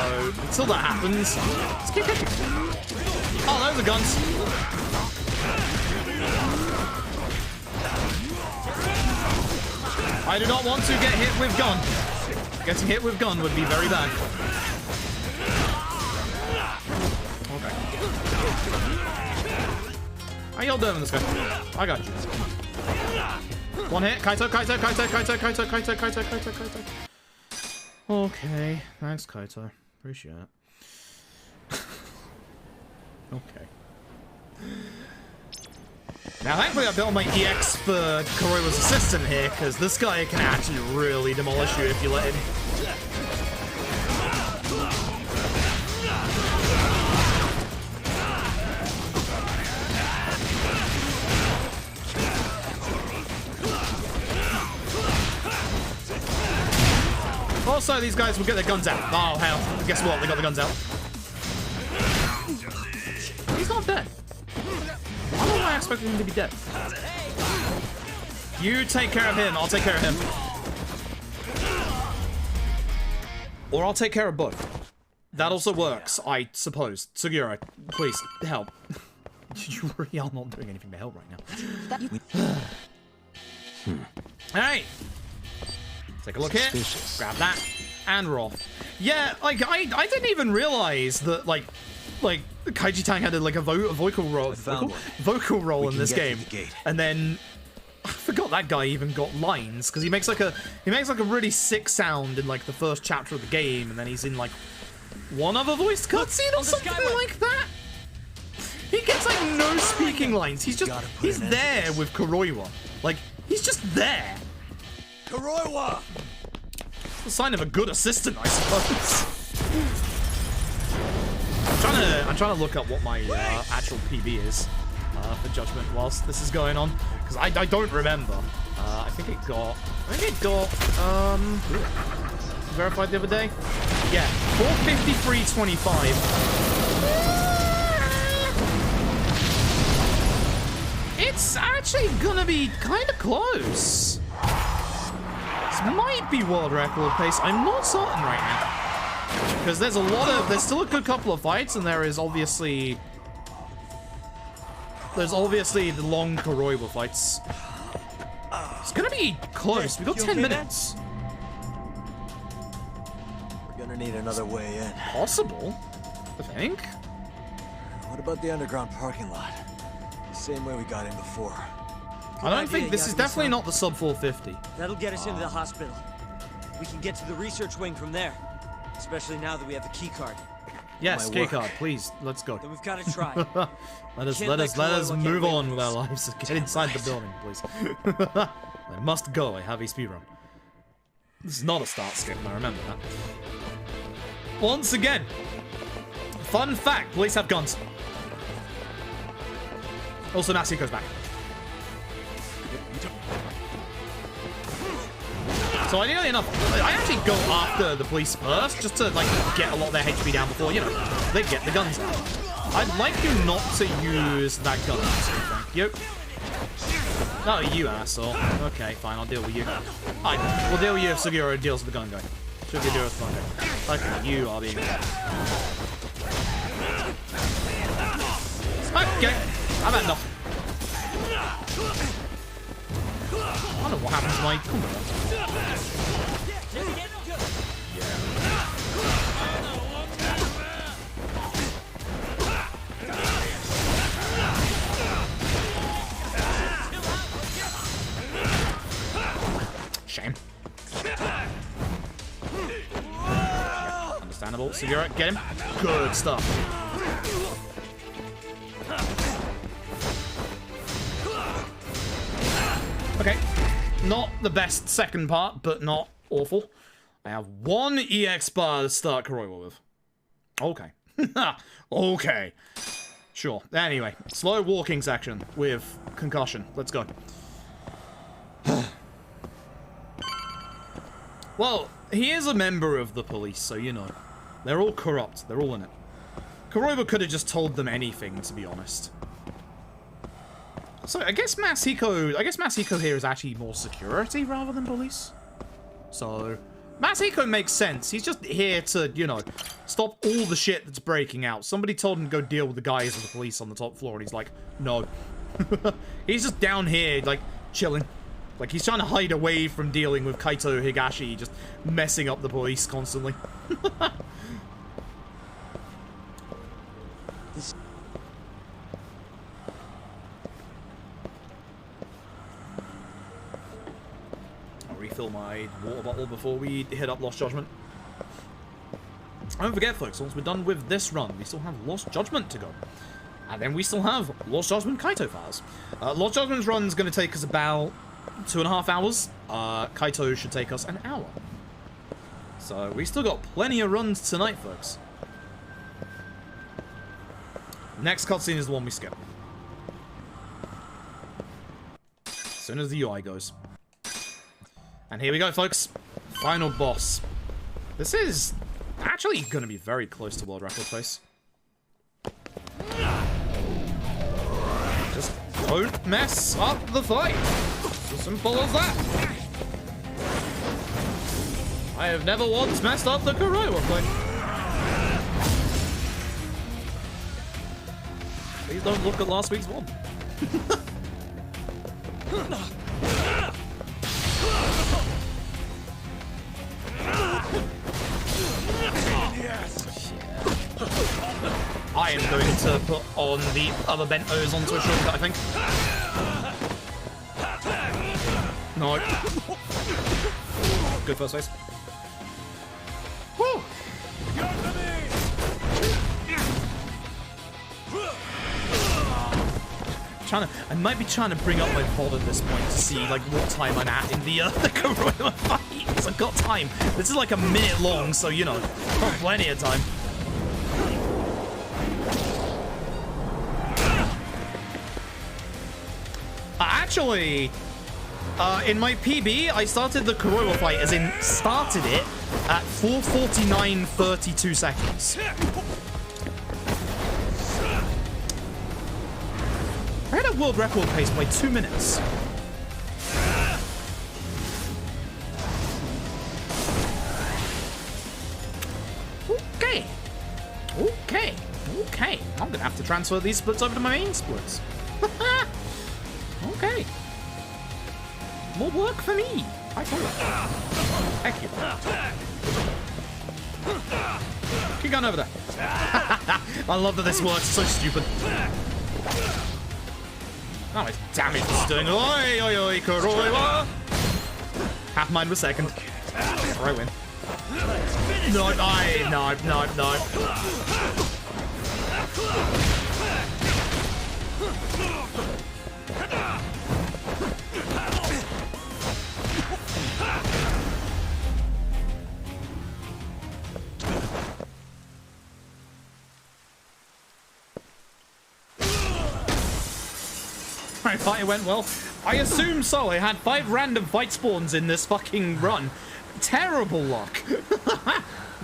until that happens, let's keep hitting. Oh, those are guns. I do not want to get hit with gun. Getting hit with gun would be very bad. Okay. How y'all doing this guy? I got you. One hit. Kaito. Okay. Thanks, Kaito. Appreciate it. Okay. Now, thankfully, I built my EX for Kuroiwa's assistant here, because this guy can actually really demolish you if you let him. Also, these guys will get their guns out. Oh, hell. Guess what? They got the guns out. He's not dead. I don't know why I expected him to be dead. You take care of him. I'll take care of him. Or I'll take care of both. That also works, I suppose. Suguro, please, help. You really are not doing anything to help right now. Alright. Take a look here. Grab that. And we're off. Yeah, like, I didn't even realize that, like Kaiji Tang had a vocal role in this game, and then I forgot that guy even got lines because he makes like a really sick sound in like the first chapter of the game, and then he's in like one other voiced cutscene or something like that. He gets like no speaking lines. He's there with Kuroiwa. Like he's just there. Kuroiwa! It's a sign of a good assistant, I suppose. I'm trying to look up what my actual PB is for Judgment whilst this is going on, because I don't remember. I think it got verified the other day. Yeah, 453.25. It's actually gonna be kind of close. This might be world record pace. I'm not certain right now. Because there's still a good couple of fights, and there's obviously the long Kuroiwa fights. It's gonna be close. We got 10 minutes. We're gonna need another way in. Possible, I think. What about the underground parking lot? The same way we got in before. I don't think this is definitely not the sub 450. That'll get us into the hospital. We can get to the research wing from there. Especially now that we have the key card. Yes, key card, please. Let's go. Then we've got to try. let us move on with our lives. Get inside the building, please. I must go. I have a speedrun. This is not a start skip, I remember that. Once again, fun fact, police have guns. Also, Natsuko's back. So ideally enough, I actually go after the police first, just to, like, get a lot of their HP down before, you know, they get the guns out. I'd like you not to use that gun, so thank you. Oh, you asshole. Okay, fine, I'll deal with you. We'll deal with you if Suguro deals with the gun guy. Should we deal with the gun guy? Okay, you are being... Okay, I've had enough. I don't know what happens to my combo. Shame. Yeah, understandable. Suguro, get him. Good stuff. Okay, not the best second part, but not awful. I have one EX bar to start Kuroiwa with. Okay. Okay. Sure. Anyway, slow walking section with concussion. Let's go. Well, he is a member of the police, so you know. They're all corrupt. They're all in it. Kuroiwa could have just told them anything, to be honest. So I guess Masahiko here is actually more security rather than police. So Masahiko makes sense. He's just here to, you know, stop all the shit that's breaking out. Somebody told him to go deal with the guys of the police on the top floor, and he's like, no. He's just down here, like, chilling. Like, he's trying to hide away from dealing with Kaito Higashi, just messing up the police constantly. Refill my water bottle before we hit up Lost Judgment. Don't forget, folks, once we're done with this run, we still have Lost Judgment to go. And then we still have Lost Judgment Kaito files. Lost Judgment's run is going to take us about 2.5 hours. Kaito should take us an hour. So we still got plenty of runs tonight, folks. Next cutscene is the one we skip. As soon as the UI goes. And here we go, folks. Final boss. This is actually going to be very close to world record pace. Just don't mess up the fight. It's as simple as that. I have never once messed up the Kuroiwa fight. Please don't look at last week's one. I am going to put on the other bentos onto a shortcut, I think. No. Good first phase. Woo! I might be trying to bring up my VOD at this point to see like what time I'm at in the Kuroiwa fight. Because I've got time. This is like a minute long, so you know, got plenty of time. Actually, in my PB, I started the Kuroiwa fight, as in started it at 4:49:32 seconds. I had a world record pace by 2 minutes. Okay. Okay. Okay. I'm gonna have to transfer these splits over to my main splits. Okay. More work for me. I told you. Heck you. Keep going over there. I love that this works. It's so stupid. Oh, it's damage it's doing. Oi, oi, oi, Kuroiwa. Half mine was second. Or I win. No, no. thought it went well. I assume so. I had 5 random fight spawns in this fucking run. Terrible luck.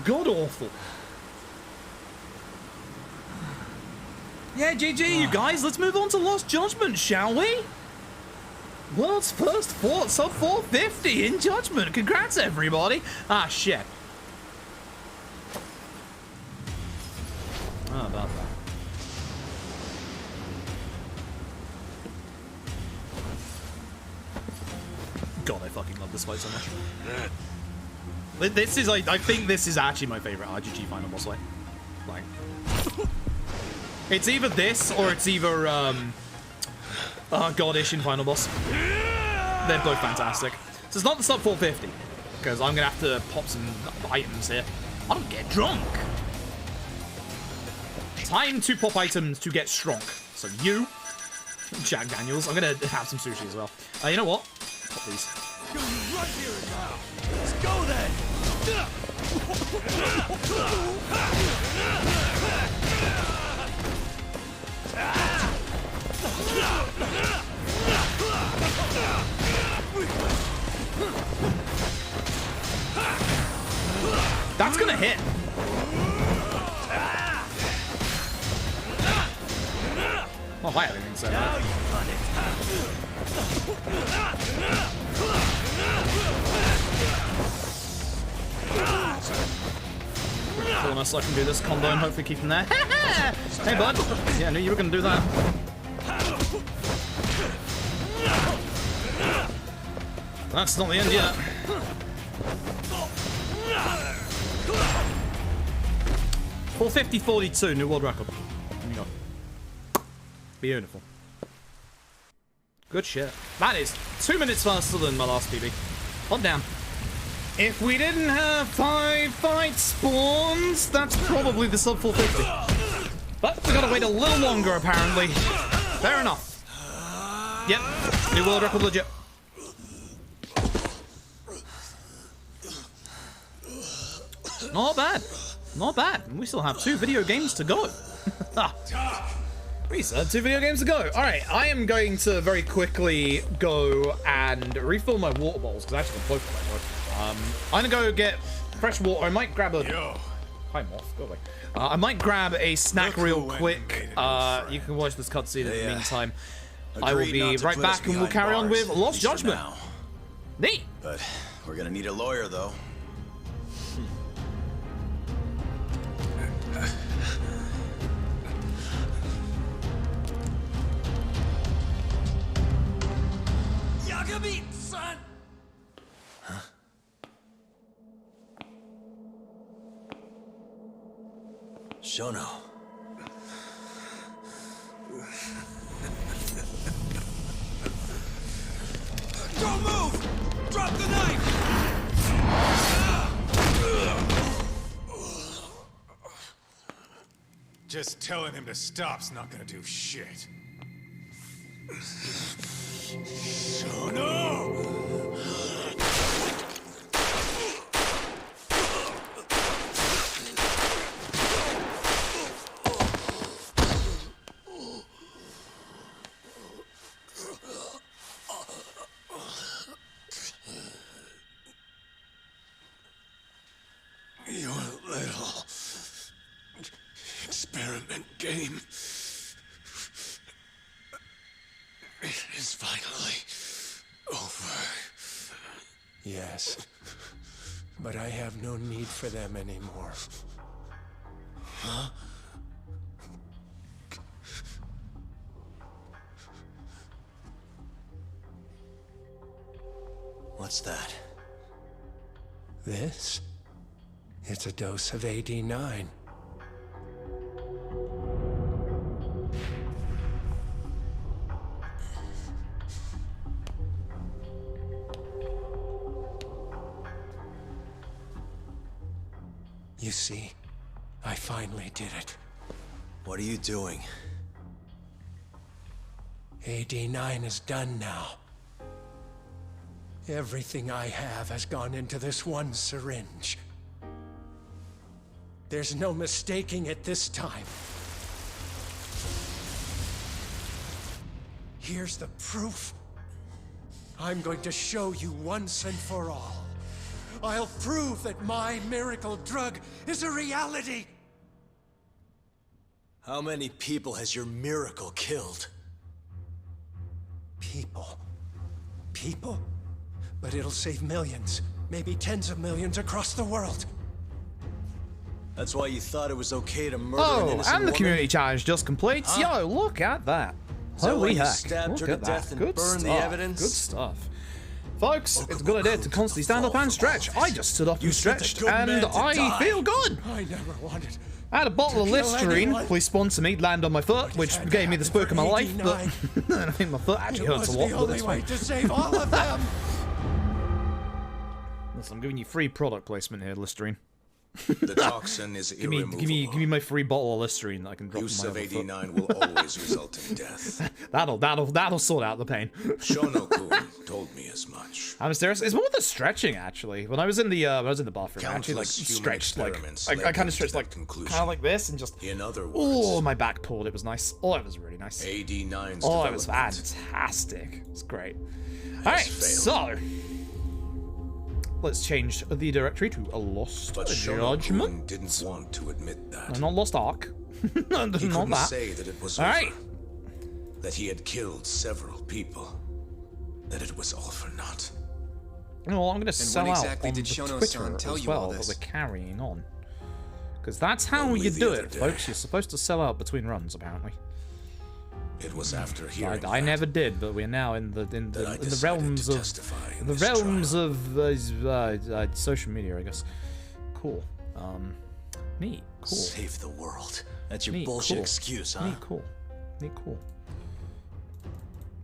God awful. Yeah, GG, you guys. Let's move on to Lost Judgment, shall we? World's first sub 450 in Judgment. Congrats, everybody. Ah, shit. Oh, about that. God, I fucking love this fight so much. This is, like, I think this is actually my favorite RGG final boss fight. Like, it's either this or it's either, Godish in final boss. They're both fantastic. So it's not the sub 450, because I'm gonna have to pop some items here. I don't get drunk. Time to pop items to get strong. So you, Jack Daniels, I'm gonna have some sushi as well. You know what? Pop these. Right here and now. Let's go then. That's gonna hit. Oh, hi, I didn't even say that. Corner so I can do this combo and hopefully keep him there. Hey, bud. Yeah, I knew you were gonna do that. That's not the end yet. $450.42, new world record. There you go. Beautiful. Good shit. That is 2 minutes faster than my last PB. Hot damn. If we didn't have 5 fight spawns, that's probably the sub 450. But we gotta wait a little longer, apparently. Fair enough. Yep, new world record legit. Not bad. Not bad. And we still have 2 video games to go. We still have 2 video games to go. Alright, I am going to very quickly go and refill my water bottles, because I actually got both of them. I'm gonna go get fresh water. I might grab a... Hi, Moth. Go away. I might grab a snack real quick. You can watch this cutscene in the meantime. I will be right back and we'll carry on with Lost Judgment. Neat! But we're gonna need a lawyer, though. Yagami, son! Shono. Don't move! Drop the knife! Just telling him to stop's not gonna do shit. Your little experiment game is finally over. Yes, but I have no need for them anymore. Huh? What's that? This? It's a dose of AD9. You see, I finally did it. What are you doing? AD9 is done now. Everything I have has gone into this one syringe. There's no mistaking it this time. Here's the proof. I'm going to show you once and for all. I'll prove that my miracle drug is a reality. How many people has your miracle killed? People. People? But it'll save millions, maybe tens of millions across the world. That's why you thought it was okay to murder an Oh, innocent and the woman? community challenge just completes. Yo, look at that. Holy you heck. stabbed her Look to at death that. and Good burned the stuff. evidence? Good stuff. Folks, it's a good idea to constantly stand up and stretch. I just stood up and stretched, and I feel good. I never wanted. I had a bottle of kill Listerine, anyone. please sponsor me, land on my foot, which gave me the spook of my life, but I think my foot actually hurts a lot, the but only it's way fine. to save all of them. Listen, I'm giving you free product placement here, Listerine. The toxin is Give me irremovable. my free bottle of Listerine that I can drop Use in my of other foot. 89 will always result in death. That'll sort out the pain. Shono-kun told me as much. I'm serious. It's more the stretching actually. When I was in the bathroom, I actually like Countless human stretched like experiments I led kind me of stretched to like that conclusion. kind of like this and just. In other words, Oh, my back pulled. It was nice. Oh, it was really nice. AD9's Oh, it was development fantastic. It's great. All right, failed. so let's change the directory to a Lost But Judgment. Shono-kun didn't want to admit that. No, not Lost Ark. No, He not couldn't that. say that it was All over. right. That he had killed several people. That it was all for naught. No, I'm going to sell out exactly on did the Shono-san Twitter tell as you all well, but this? we're carrying on. Because that's how Only you the do other it, day. folks. You're supposed to sell out between runs, apparently. It was after hearing I that never did, but we're now in the that I in the decided realms to of testify in the this realms trial. of social media, I guess. Cool. Neat. Cool. Save the world. That's your Neat, bullshit cool. excuse, huh? Neat. Cool. Neat. Cool.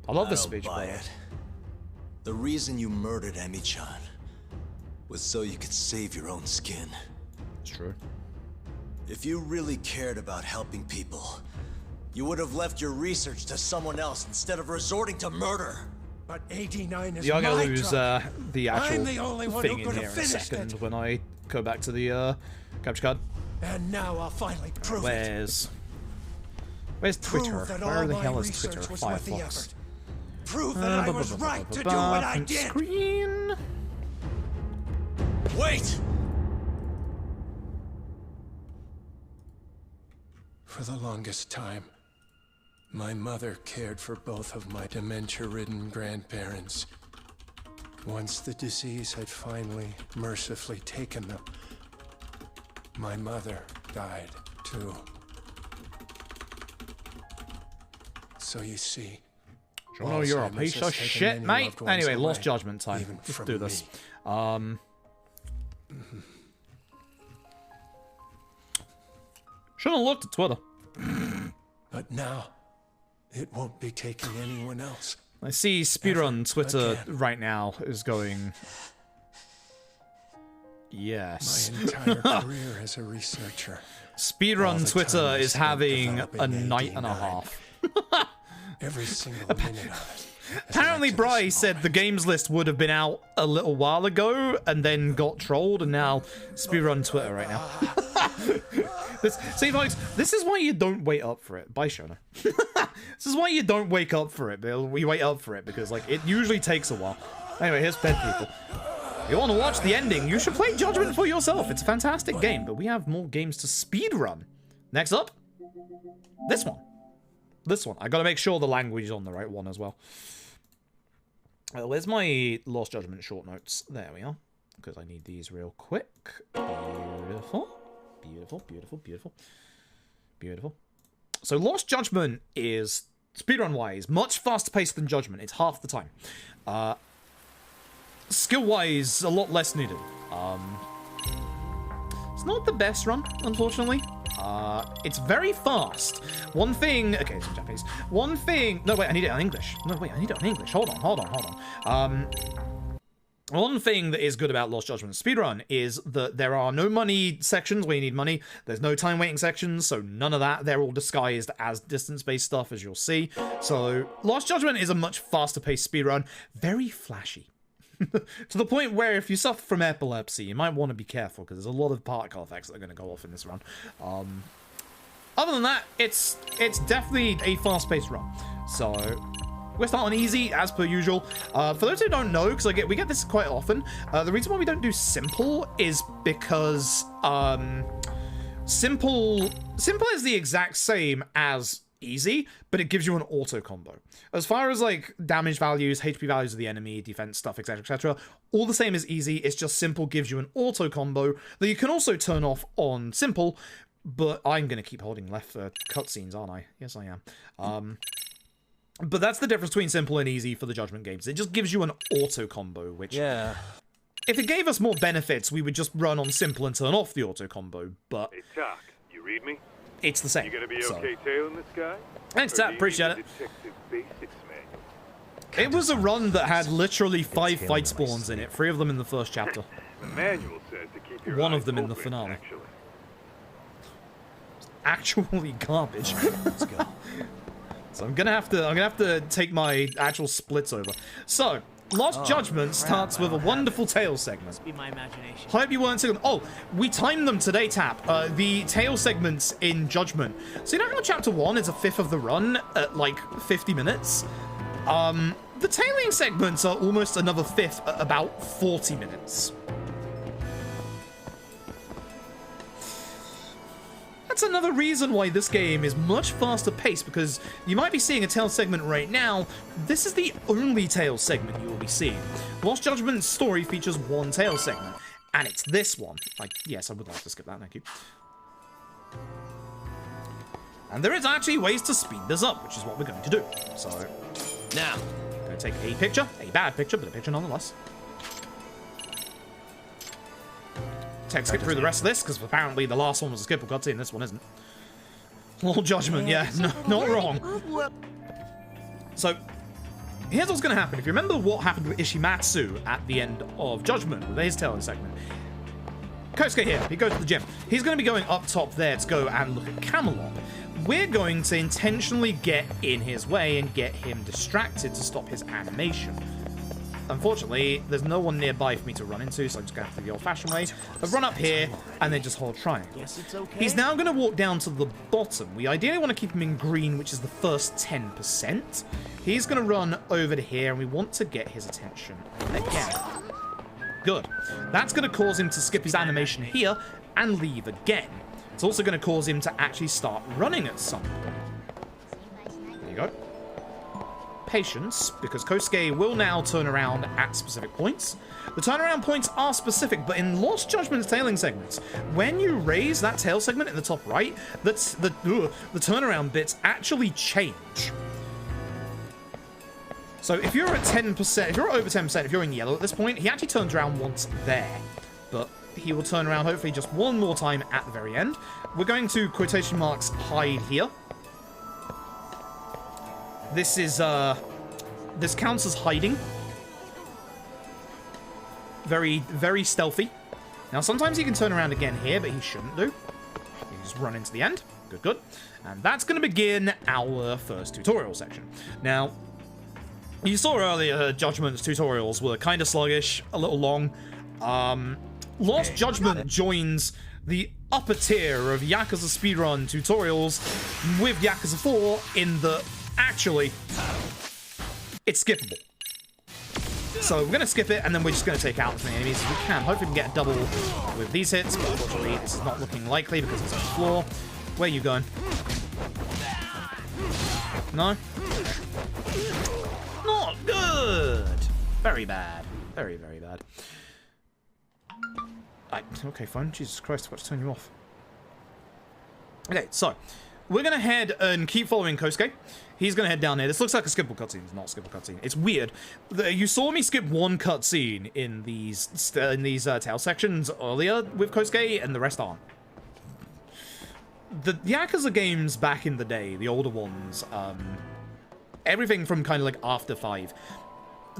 I love this don't speech, buy by the way. it. The reason you murdered Emi-chan was so you could save your own skin. It's true. If you really cared about helping people, you would have left your research to someone else instead of resorting to murder. But 89 is You're my gonna lose drug. the actual I'm the only one thing who in could here have in a finished second it. when I go back to the capture card. And now I'll finally prove it. Where's Twitter? Prove that Where all the my hell is research Twitter? was worth the Firefox. effort. Prove that I was right to do what I Print did. Screen. Wait! For the longest time, my mother cared for both of my dementia-ridden grandparents. Once the disease had finally, mercifully taken them, my mother died too. So you see, Oh, you're a Alzheimer's piece has of taken shit, many mate. loved ones Anyway, away, Lost Judgment time. even Let's from do this. me. Shouldn't have looked at Twitter. But now, it won't be taking anyone else. I see Speedrun Twitter again. right now is going. Yes. My entire career as a researcher. All Speedrun the Twitter time I is spent having developing a night and a AD9. half. Every single minute of it. Apparently, Bry said the games list would have been out a little while ago and then got trolled, and now Speedrun Twitter right now. See, folks, this is why you don't wait up for it. Bye, Shona. This is why you don't wake up for it, Bill. We wait up for it because, like, it usually takes a while. Anyway, here's Pet People. If you want to watch the ending, you should play Judgment for yourself. It's a fantastic game, but we have more games to speedrun. Next up, this one. This one. I gotta make sure the language is on the right one as well. Where's my Lost Judgment short notes? There we are. Because I need these real quick. Beautiful. Beautiful, beautiful, beautiful. Beautiful. So Lost Judgment is, speedrun-wise, much faster paced than Judgment. It's half the time. Skill-wise, a lot less needed. It's not the best run, unfortunately. It's very fast. One thing... Okay, it's in Japanese. One thing... No, wait, I need it in English. No, wait, I need it in English. Hold on. One thing that is good about Lost Judgment Speedrun is that there are no money sections where you need money. There's no time waiting sections, so none of that. They're all disguised as distance-based stuff, as you'll see. So Lost Judgment is a much faster-paced speedrun. Very flashy. To the point where if you suffer from epilepsy, you might want to be careful, because there's a lot of particle effects that are going to go off in this run. Other than that, it's definitely a fast-paced run. So We're starting easy, as per usual. For those who don't know, because we get this quite often, the reason why we don't do simple is because simple is the exact same as easy, but it gives you an auto combo. As far as like damage values, HP values of the enemy, defense stuff, etc., all the same as easy. It's just simple gives you an auto combo that you can also turn off on simple. But I'm gonna keep holding left for cutscenes, aren't I? Yes, I am. But that's the difference between simple and easy for the Judgment games. It just gives you an auto combo, which if it gave us more benefits, we would just run on simple and turn off the auto combo. But hey, Doc, you read me? It's the same. You gonna be okay tailing this guy? Thanks, Tap. Appreciate it. It was a run that had literally 5 fight spawns in it. 3 of them in the first chapter. The manual says to keep your 1 eyes of them in the open, finale. Actually garbage. Let's go. So I'm gonna have to take my actual splits over. So Lost Judgment starts with a wonderful tail segment. Must be my imagination. Hope you weren't too. Oh, we timed them today, Tap. The tail segments in Judgment. So you know how chapter 1 is a 5th of the run at like 50 minutes? The tailing segments are almost another 5th at about 40 minutes. That's another reason why this game is much faster paced, because you might be seeing a tail segment right now. This is the only tail segment you will be seeing. Lost Judgment's story features 1 tail segment, and it's this one. Yes, I would like to skip that, thank you. And there is actually ways to speed this up, which is what we're going to do. So, now, I'm going to take a picture, a bad picture, but a picture nonetheless. Skip through the rest of this, because apparently the last one was a skippable cutscene, this one isn't. Lord Judgment, yeah, no, not wrong. So, here's what's going to happen. If you remember what happened with Ishimatsu at the end of Judgment, with his tailing segment, Kosuke here, he goes to the gym. He's going to be going up top there to go and look at Camelot. We're going to intentionally get in his way and get him distracted to stop his animation. Unfortunately, there's no one nearby for me to run into, so I'm just going to have to do the old-fashioned way. I run up here, and then just hold triangle. Yes, it's okay. He's now going to walk down to the bottom. We ideally want to keep him in green, which is the first 10%. He's going to run over to here, and we want to get his attention again. Good. That's going to cause him to skip his animation here and leave again. It's also going to cause him to actually start running at some point. There you go. Patience, because Kosuke will now turn around at specific points. The turnaround points are specific, but in Lost Judgment's tailing segments, when you raise that tail segment in the top right, the turnaround bits actually change. So if you're at 10%, if you're over 10%, if you're in yellow at this point, he actually turns around once there. But he will turn around hopefully just one more time at the very end. We're going to, quotation marks, hide here. This is, this counts as hiding. Very, very stealthy. Now, sometimes he can turn around again here, but he shouldn't do. He just run into the end. Good, good. And that's going to begin our first tutorial section. Now, you saw earlier Judgment's tutorials were kind of sluggish, a little long. Lost Judgment joins the upper tier of Yakuza Speedrun tutorials with Yakuza 4 in the... Actually, it's skippable. So we're going to skip it, and then we're just going to take out as many enemies as we can. Hopefully we can get a double with these hits, but unfortunately this is not looking likely because it's on the floor. Where are you going? No? Not good! Very bad. Very, very bad. Okay, fine. Jesus Christ, I've got to turn you off. Okay, so we're going to head and keep following Kosuke. He's going to head down here. This looks like a skippable cutscene. It's not a skippable cutscene. It's weird. You saw me skip one cutscene in these tail sections earlier with Kosuke, and the rest aren't. The Yakuza games back in the day, the older ones, everything from kind of like after 5,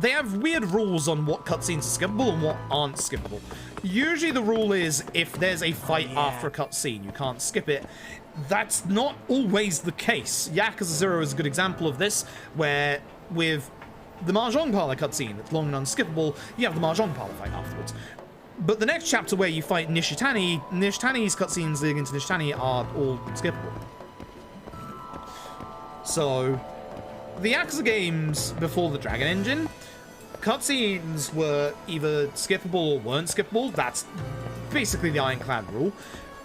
they have weird rules on what cutscenes are skippable and what aren't skippable. Usually the rule is if there's a fight after a cutscene, you can't skip it. That's not always the case. Yakuza 0 is a good example of this, where with the Mahjong Parlor cutscene that's long and unskippable, you have the Mahjong Parlor fight afterwards. But the next chapter where you fight Nishitani, Nishitani's cutscenes leading into Nishitani are all skippable. So the Yakuza games before the Dragon Engine, cutscenes were either skippable or weren't skippable. That's basically the ironclad rule.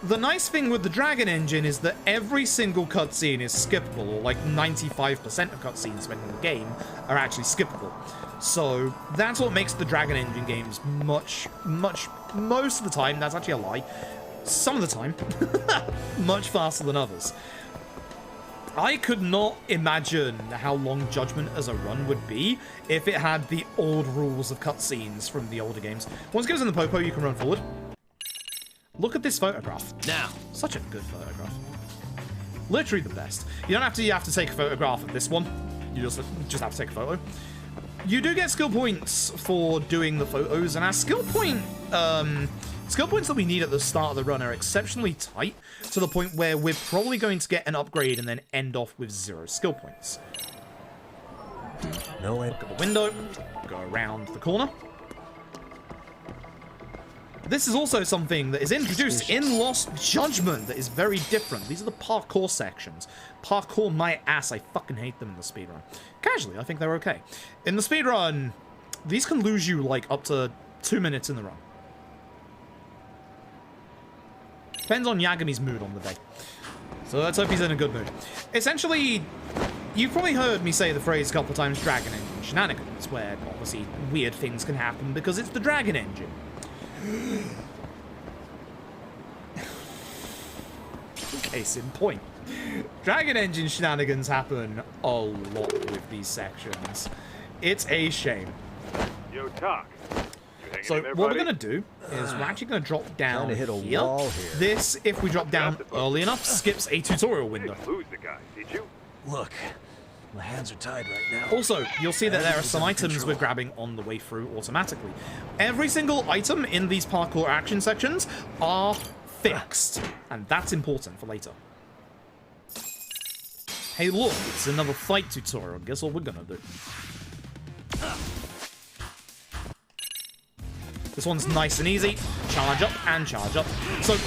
The nice thing with the Dragon Engine is that every single cutscene is skippable, or like 95% of cutscenes in the game are actually skippable. So that's what makes the Dragon Engine games most of the time, that's actually a lie, some of the time, much faster than others. I could not imagine how long Judgment as a run would be if it had the old rules of cutscenes from the older games. Once it goes in the popo, you can run forward. Look at this photograph. Now, such a good photograph. Literally the best. You have to take a photograph of this one. You just have to take a photo. You do get skill points for doing the photos, and our skill points that we need at the start of the run are exceptionally tight, to the point where we're probably going to get an upgrade and then end off with 0 skill points. No way. Look at the window. Go around the corner. This is also something that is introduced in Lost Judgment that is very different. These are the parkour sections. Parkour my ass. I fucking hate them in the speedrun. Casually, I think they're okay. In the speedrun, these can lose you like up to 2 minutes in the run. Depends on Yagami's mood on the day. So let's hope he's in a good mood. Essentially, you've probably heard me say the phrase a couple of times, Dragon Engine shenanigans, where obviously weird things can happen because it's the Dragon Engine. Case in point. Dragon Engine shenanigans happen a lot with these sections. It's a shame. Yo, Talk. So what we're going to do is we're actually going to drop down hit a here. wall here. This, if we drop down early enough, skips a tutorial window. Lose the guy, did you? Look, my hands are tied right now. Also, you'll see that there are some items we're grabbing on the way through automatically. Every single item in these parkour action sections are fixed, and that's important for later. Hey look, it's another fight tutorial. Guess what we're gonna do? This one's nice and easy. Charge up and charge up. So,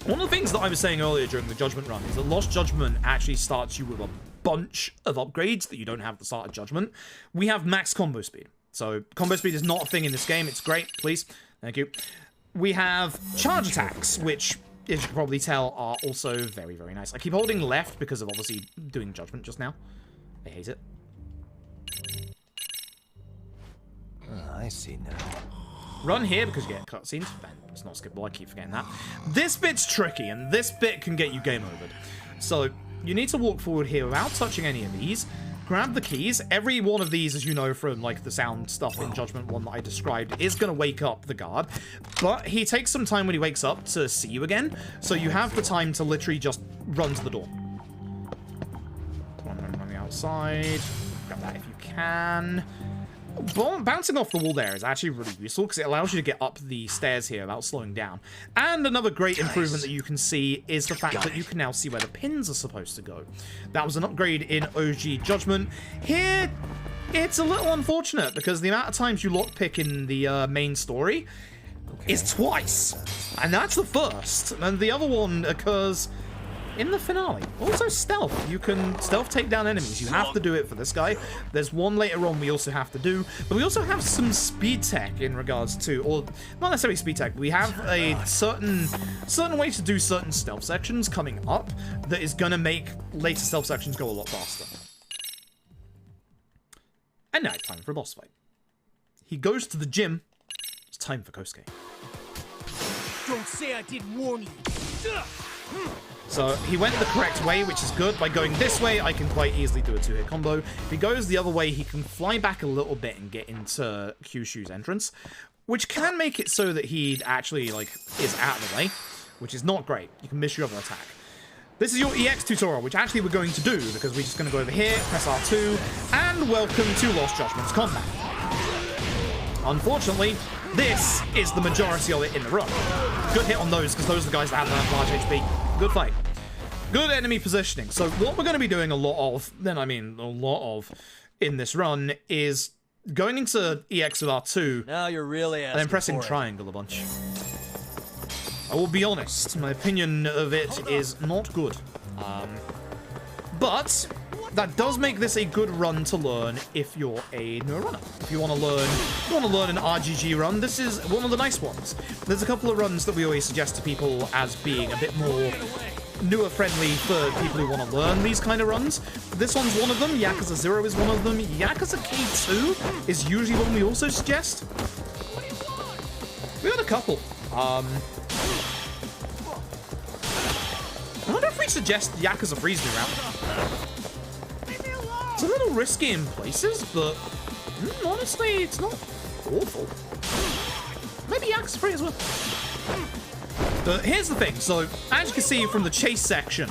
one of the things that I was saying earlier during the Judgment run is that Lost Judgment actually starts you with a bunch of upgrades that you don't have at the start of Judgment. We have max combo speed. So, combo speed is not a thing in this game. It's great, please. Thank you. We have charge attacks, which, as you can probably tell, are also very, very nice. I keep holding left because of obviously doing Judgment just now. I hate it. I see now. Run here because you get cutscenes. It's not skippable, I keep forgetting that. This bit's tricky, and this bit can get you game overed. So, you need to walk forward here without touching any of these. Grab the keys. Every one of these, as you know from like the sound stuff in Judgment 1 that I described, is going to wake up the guard. But he takes some time when he wakes up to see you again, so you have the time to literally just run to the door. Come on the outside. Grab that if you can. Bouncing off the wall there is actually really useful because it allows you to get up the stairs here without slowing down. And another great improvement that you can see is the fact that you can now see where the pins are supposed to go. That was an upgrade in OG Judgment. Here, it's a little unfortunate because the amount of times you lockpick in the main story is twice. And that's the first. And the other one occurs in the finale. Also stealth. You can stealth take down enemies. You have to do it for this guy. There's one later on we also have to do, but we also have some speed tech in regards to, or not necessarily speed tech, but we have a certain way to do certain stealth sections coming up that is going to make later stealth sections go a lot faster. And now it's time for a boss fight. He goes to the gym. It's time for Kosuke. Don't say I didn't warn you. So he went the correct way, which is good. By going this way, I can quite easily do a 2-hit combo. If he goes the other way, he can fly back a little bit and get into Kyushu's entrance, which can make it so that he actually, like, is out of the way, which is not great. You can miss your other attack. This is your EX tutorial, which actually we're going to do, because we're just going to go over here, press R2, and welcome to Lost Judgment's combat. Unfortunately, this is the majority of it in the run. Good hit on those, because those are the guys that have large HP. Good fight. Good enemy positioning. So what we're going to be doing a lot of in this run is going into EX with R2 now you're really and then pressing triangle a bunch. I will be honest, my opinion of it is not good. But that does make this a good run to learn if you're a newer runner. If you want to learn an RGG run, this is one of the nice ones. There's a couple of runs that we always suggest to people as being a bit more newer friendly for people who want to learn these kind of runs. This one's one of them. Yakuza 0 is one of them. Yakuza K2 is usually one we also suggest. We got a couple. I wonder if we suggest Yakuza Freeze New route. It's a little risky in places, but honestly, it's not awful. Maybe Yakuza Free as well. But here's the thing. So, as you can see from the chase section,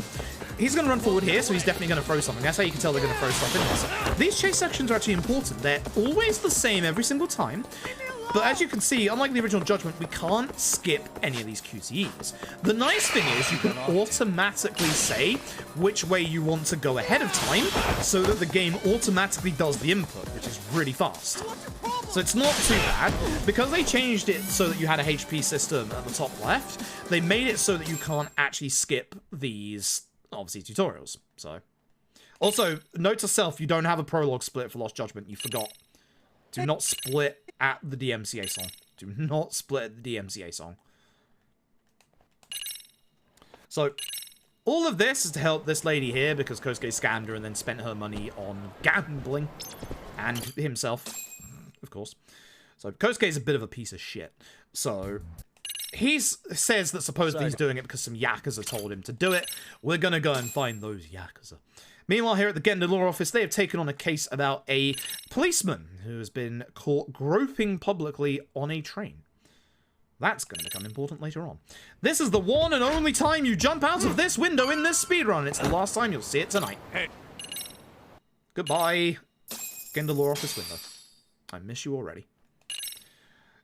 he's going to run forward here, so he's definitely going to throw something. That's how you can tell they're going to throw stuff in there. These chase sections are actually important. They're always the same every single time. But as you can see, unlike the original Judgment, we can't skip any of these QTEs. The nice thing is you can automatically say which way you want to go ahead of time so that the game automatically does the input, which is really fast. So it's not too bad. Because they changed it so that you had a HP system at the top left, they made it so that you can't actually skip these, obviously, tutorials. So, also, note to self, you don't have a prologue split for Lost Judgment. You forgot. Do not split at the DMCA song. Do not split at the DMCA song. So, all of this is to help this lady here because Kosuke scammed her and then spent her money on gambling. And himself, of course. So, Kosuke is a bit of a piece of shit. So, he says that supposedly he's doing it because some Yakuza told him to do it. We're gonna go and find those Yakuza. Meanwhile, here at the Gender Law Office, they have taken on a case about a policeman who has been caught groping publicly on a train. That's going to become important later on. This is the one and only time you jump out of this window in this speedrun. It's the last time you'll see it tonight. Hey. Goodbye, Gender Law Office window. I miss you already.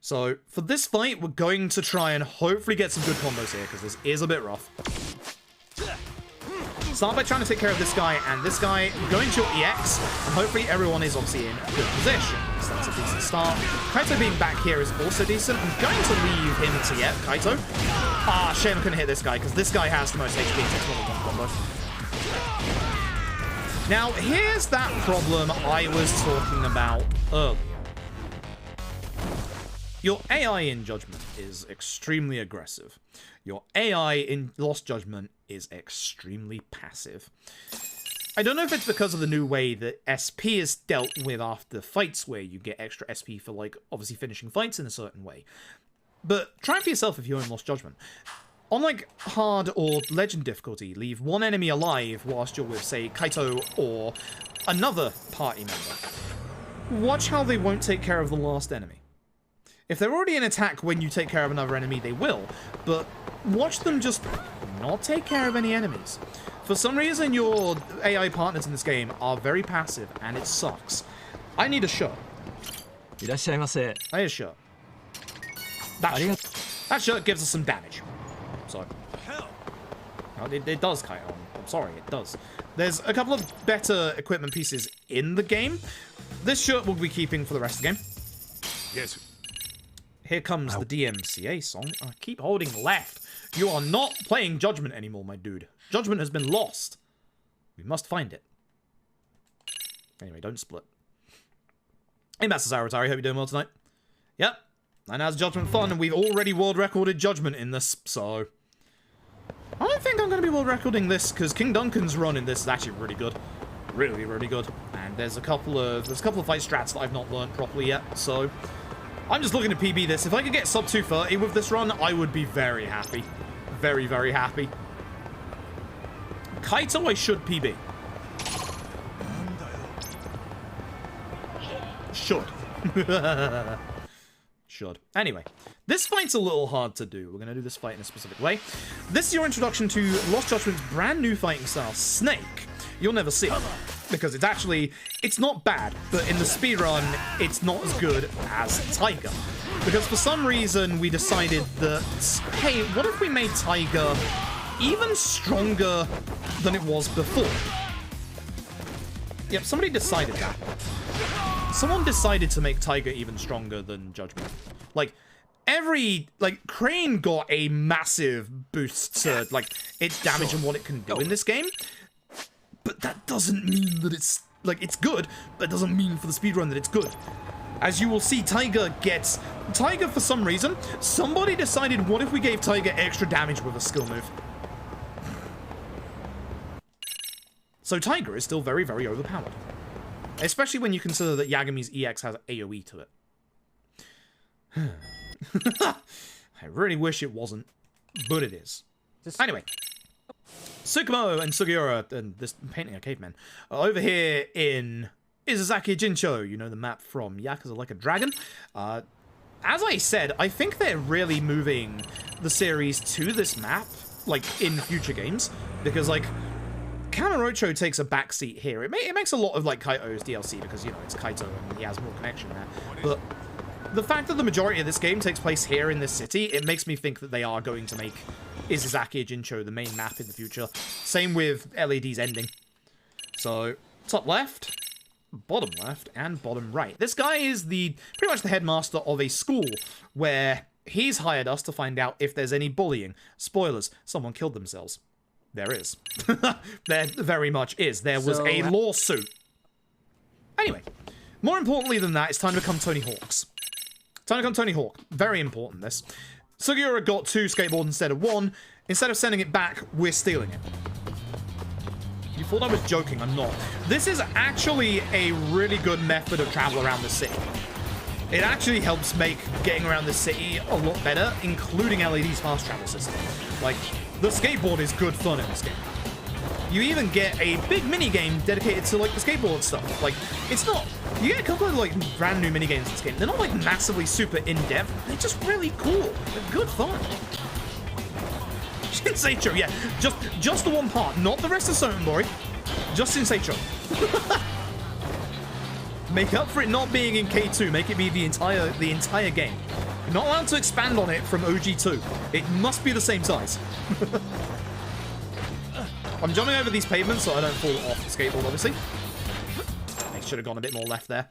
So, for this fight, we're going to try and hopefully get some good combos here, because this is a bit rough. Start by trying to take care of this guy and this guy, going to your EX, and hopefully everyone is obviously in a good position. So that's a decent start. Kaito being back here is also decent. I'm going to leave him to Kaito. Ah, shame I couldn't hit this guy, because this guy has the most HP and takes one combo. Now, here's that problem I was talking about earlier. Your AI in Judgment is extremely aggressive. Your AI in Lost Judgment is extremely passive. I don't know if it's because of the new way that SP is dealt with after fights where you get extra SP for, like, obviously finishing fights in a certain way. But try it for yourself if you're in Lost Judgment. On, like, hard or legend difficulty, leave one enemy alive whilst you're with, say, Kaito or another party member. Watch how they won't take care of the last enemy. If they're already in attack when you take care of another enemy, they will. But watch them just not take care of any enemies. For some reason, your AI partners in this game are very passive, and it sucks. I need a shot. I need a shot. That shot gives us some damage. So, it does, Kaito. I'm sorry, it does. There's a couple of better equipment pieces in the game. This shirt we'll be keeping for the rest of the game. Yes. Here comes the DMCA song. Keep holding left. You are not playing Judgment anymore, my dude. Judgment has been lost. We must find it. Anyway, don't split. Hey, Master Saratari, hope you're doing well tonight. Yep. And as Judgment fun, and we've already world recorded Judgment in this, so... I don't think I'm going to be world recording this, because King Duncan's run in this is actually really good. Really, really good. And there's a couple of fight strats that I've not learned properly yet, so... I'm just looking to PB this. If I could get sub 230 with this run, I would be very happy. Very, very happy. Kaito, I should PB. Should. Should. Anyway, this fight's a little hard to do. We're going to do this fight in a specific way. This is your introduction to Lost Judgment's brand new fighting style, Snake. You'll never see it, because it's not bad, but in the speedrun, it's not as good as Tiger. Because for some reason, we decided that, hey, what if we made Tiger even stronger than it was before? Yep, somebody decided that. Someone decided to make Tiger even stronger than Judgment. Like, Crane got a massive boost to, like, its damage and what it can do in this game. But but that doesn't mean that it's, like, it's good, but it doesn't mean for the speedrun that it's good. As you will see, Tiger, for some reason, somebody decided, what if we gave Tiger extra damage with a skill move? So Tiger is still very, very overpowered. Especially when you consider that Yagami's EX has AoE to it. I really wish it wasn't, but it is. Anyway. Tsukumo and Sugiura, and this painting a caveman, are over here in Izazaki Jincho, you know, the map from Yakuza Like a Dragon. As I said, I think they're really moving the series to this map, like, in future games, because, like, Kamurocho takes a backseat here. It makes a lot of, like, Kaito's DLC, because, you know, it's Kaito and he has more connection there, but the fact that the majority of this game takes place here in this city, it makes me think that they are going to make Izazaki Jincho the main map in the future. Same with LED's ending. So, top left, bottom left, and bottom right. This guy is pretty much the headmaster of a school where he's hired us to find out if there's any bullying. Spoilers, someone killed themselves. There is. There very much is. There was a lawsuit. Anyway, more importantly than that, it's time to become Tony Hawk's. Time to become Tony Hawk. Very important, this. Sugiura got 2 skateboards instead of 1. Instead of sending it back, we're stealing it. You thought I was joking, I'm not. This is actually a really good method of travel around the city. It actually helps make getting around the city a lot better, including LED's fast travel system. Like, the skateboard is good fun in this game. You even get a big mini-game dedicated to, like, the skateboard stuff. Like, it's not... You get a couple of, like, brand new mini-games in this game. They're not, like, massively super in-depth. They're just really cool. They're good fun. Shinseicho, yeah. Just the one part. Not the rest of Sotenbori. Just Shinseicho. Make up for it not being in K2. Make it be the entire game. You're not allowed to expand on it from OG2. It must be the same size. I'm jumping over these pavements so I don't fall off the skateboard, obviously. I should have gone a bit more left there.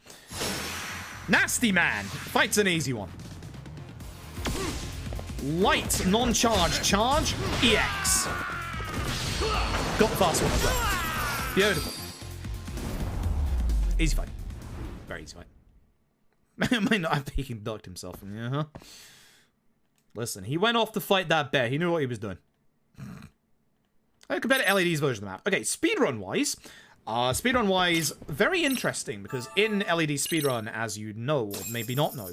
Nasty Man! Fight's an easy one. Light, non-charge, charge, EX. Got the fast one as well. Beautiful. Easy fight. Very easy fight. Might not have peeking ducked himself. Yeah. Listen, he went off to fight that bear. He knew what he was doing. Compared to LED's version of the map. Okay, speedrun-wise. Speedrun-wise, very interesting, because in LED speedrun, as you know, or maybe not know,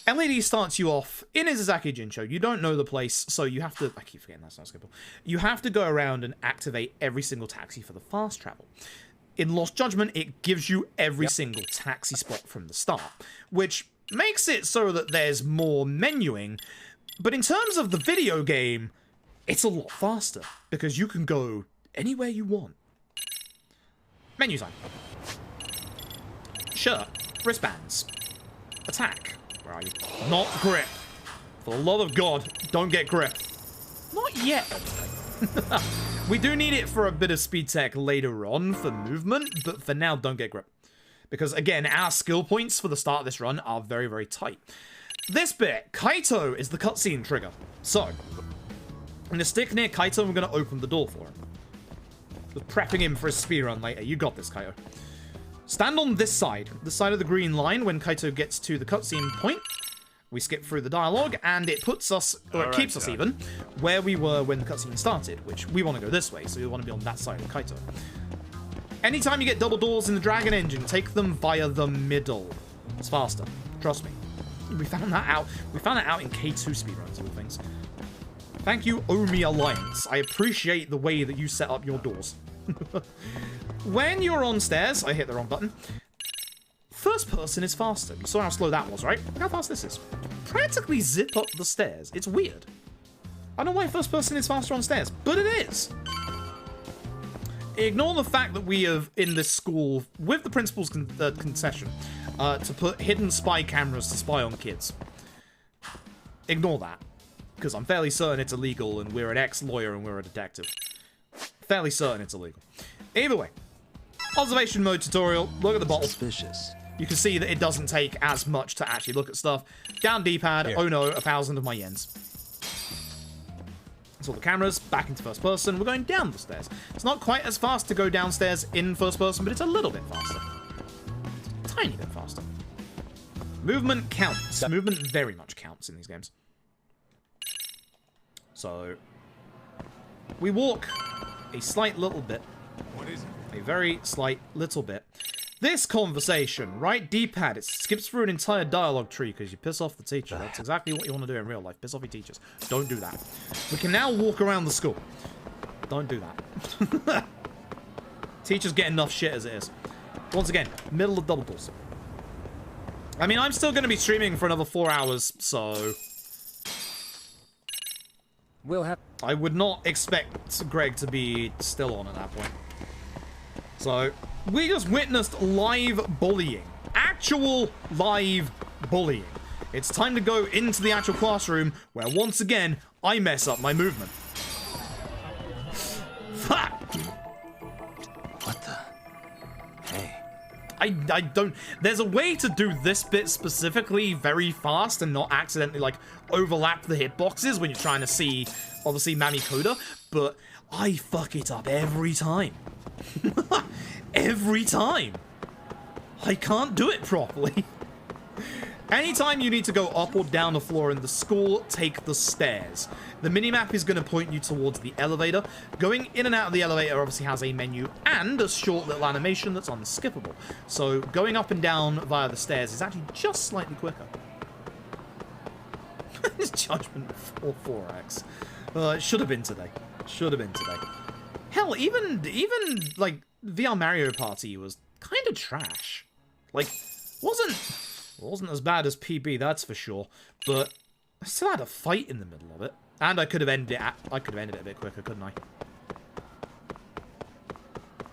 LED starts you off in Izazaki Jincho. You don't know the place, so you have to... I keep forgetting that's not skippable. You have to go around and activate every single taxi for the fast travel. In Lost Judgment, it gives you every single taxi spot from the start, which makes it so that there's more menuing, but in terms of the video game, it's a lot faster, because you can go anywhere you want. Menu time. Shirt. Wristbands. Attack. Where are you? Not grip. For the love of God, don't get grip. Not yet. We do need it for a bit of speed tech later on for movement, but for now, don't get grip. Because, again, our skill points for the start of this run are very, very tight. This bit, Kaito is the cutscene trigger. So, I'm going to stick near Kaito and we're going to open the door for him. Just prepping him for a speedrun later. You got this, Kaito. Stand on this side, the side of the green line. When Kaito gets to the cutscene point, we skip through the dialogue, and it puts us, or it keeps us even, where we were when the cutscene started, which we want to go this way, so we want to be on that side of Kaito. Anytime you get double doors in the Dragon Engine, take them via the middle. It's faster. Trust me. We found that out. We found that out in K2 speedruns, all things. Thank you, Omi Alliance. I appreciate the way that you set up your doors. When you're on stairs, I hit the wrong button. First person is faster. You saw how slow that was, right? Look how fast this is. Practically zip up the stairs. It's weird. I don't know why first person is faster on stairs, but it is. Ignore the fact that we have, in this school, with the principal's concession, to put hidden spy cameras to spy on kids. Ignore that. Because I'm fairly certain it's illegal, and we're an ex-lawyer and we're a detective. Fairly certain it's illegal. Either way. Observation mode tutorial. Look at the bottle. Suspicious. You can see that it doesn't take as much to actually look at stuff. Down D-pad. Oh no, 1,000 of my yens. So the cameras back into first person. We're going down the stairs. It's not quite as fast to go downstairs in first person, but it's a little bit faster. It's a tiny bit faster. Movement counts. Movement very much counts in these games. So we walk a slight little bit. What is it? A very slight little bit. This conversation, right? D-pad, it skips through an entire dialogue tree because you piss off the teacher. That's exactly what you want to do in real life. Piss off your teachers. Don't do that. We can now walk around the school. Don't do that. Teachers get enough shit as it is. Once again, middle of double doors. I mean, I'm still going to be streaming for another 4 hours, so... I would not expect Greg to be still on at that point. So, we just witnessed live bullying. Actual live bullying. It's time to go into the actual classroom where, once again, I mess up my movement. Fuck! What the? Hey. I don't... There's a way to do this bit specifically very fast and not accidentally, like, overlap the hitboxes when you're trying to see, obviously, Mami Coda, but I fuck it up every time. Every time. I can't do it properly. Anytime you need to go up or down the floor in the school, take the stairs. The minimap is going to point you towards the elevator. Going in and out of the elevator obviously has a menu and a short little animation that's unskippable. So going up and down via the stairs is actually just slightly quicker. This Judgment 4x. It should have been today. Should have been today. Hell, even like VR Mario Party was kind of trash. Like, wasn't as bad as PB, that's for sure. But I still had a fight in the middle of it, and I could have ended it. I could have ended it a bit quicker, couldn't I?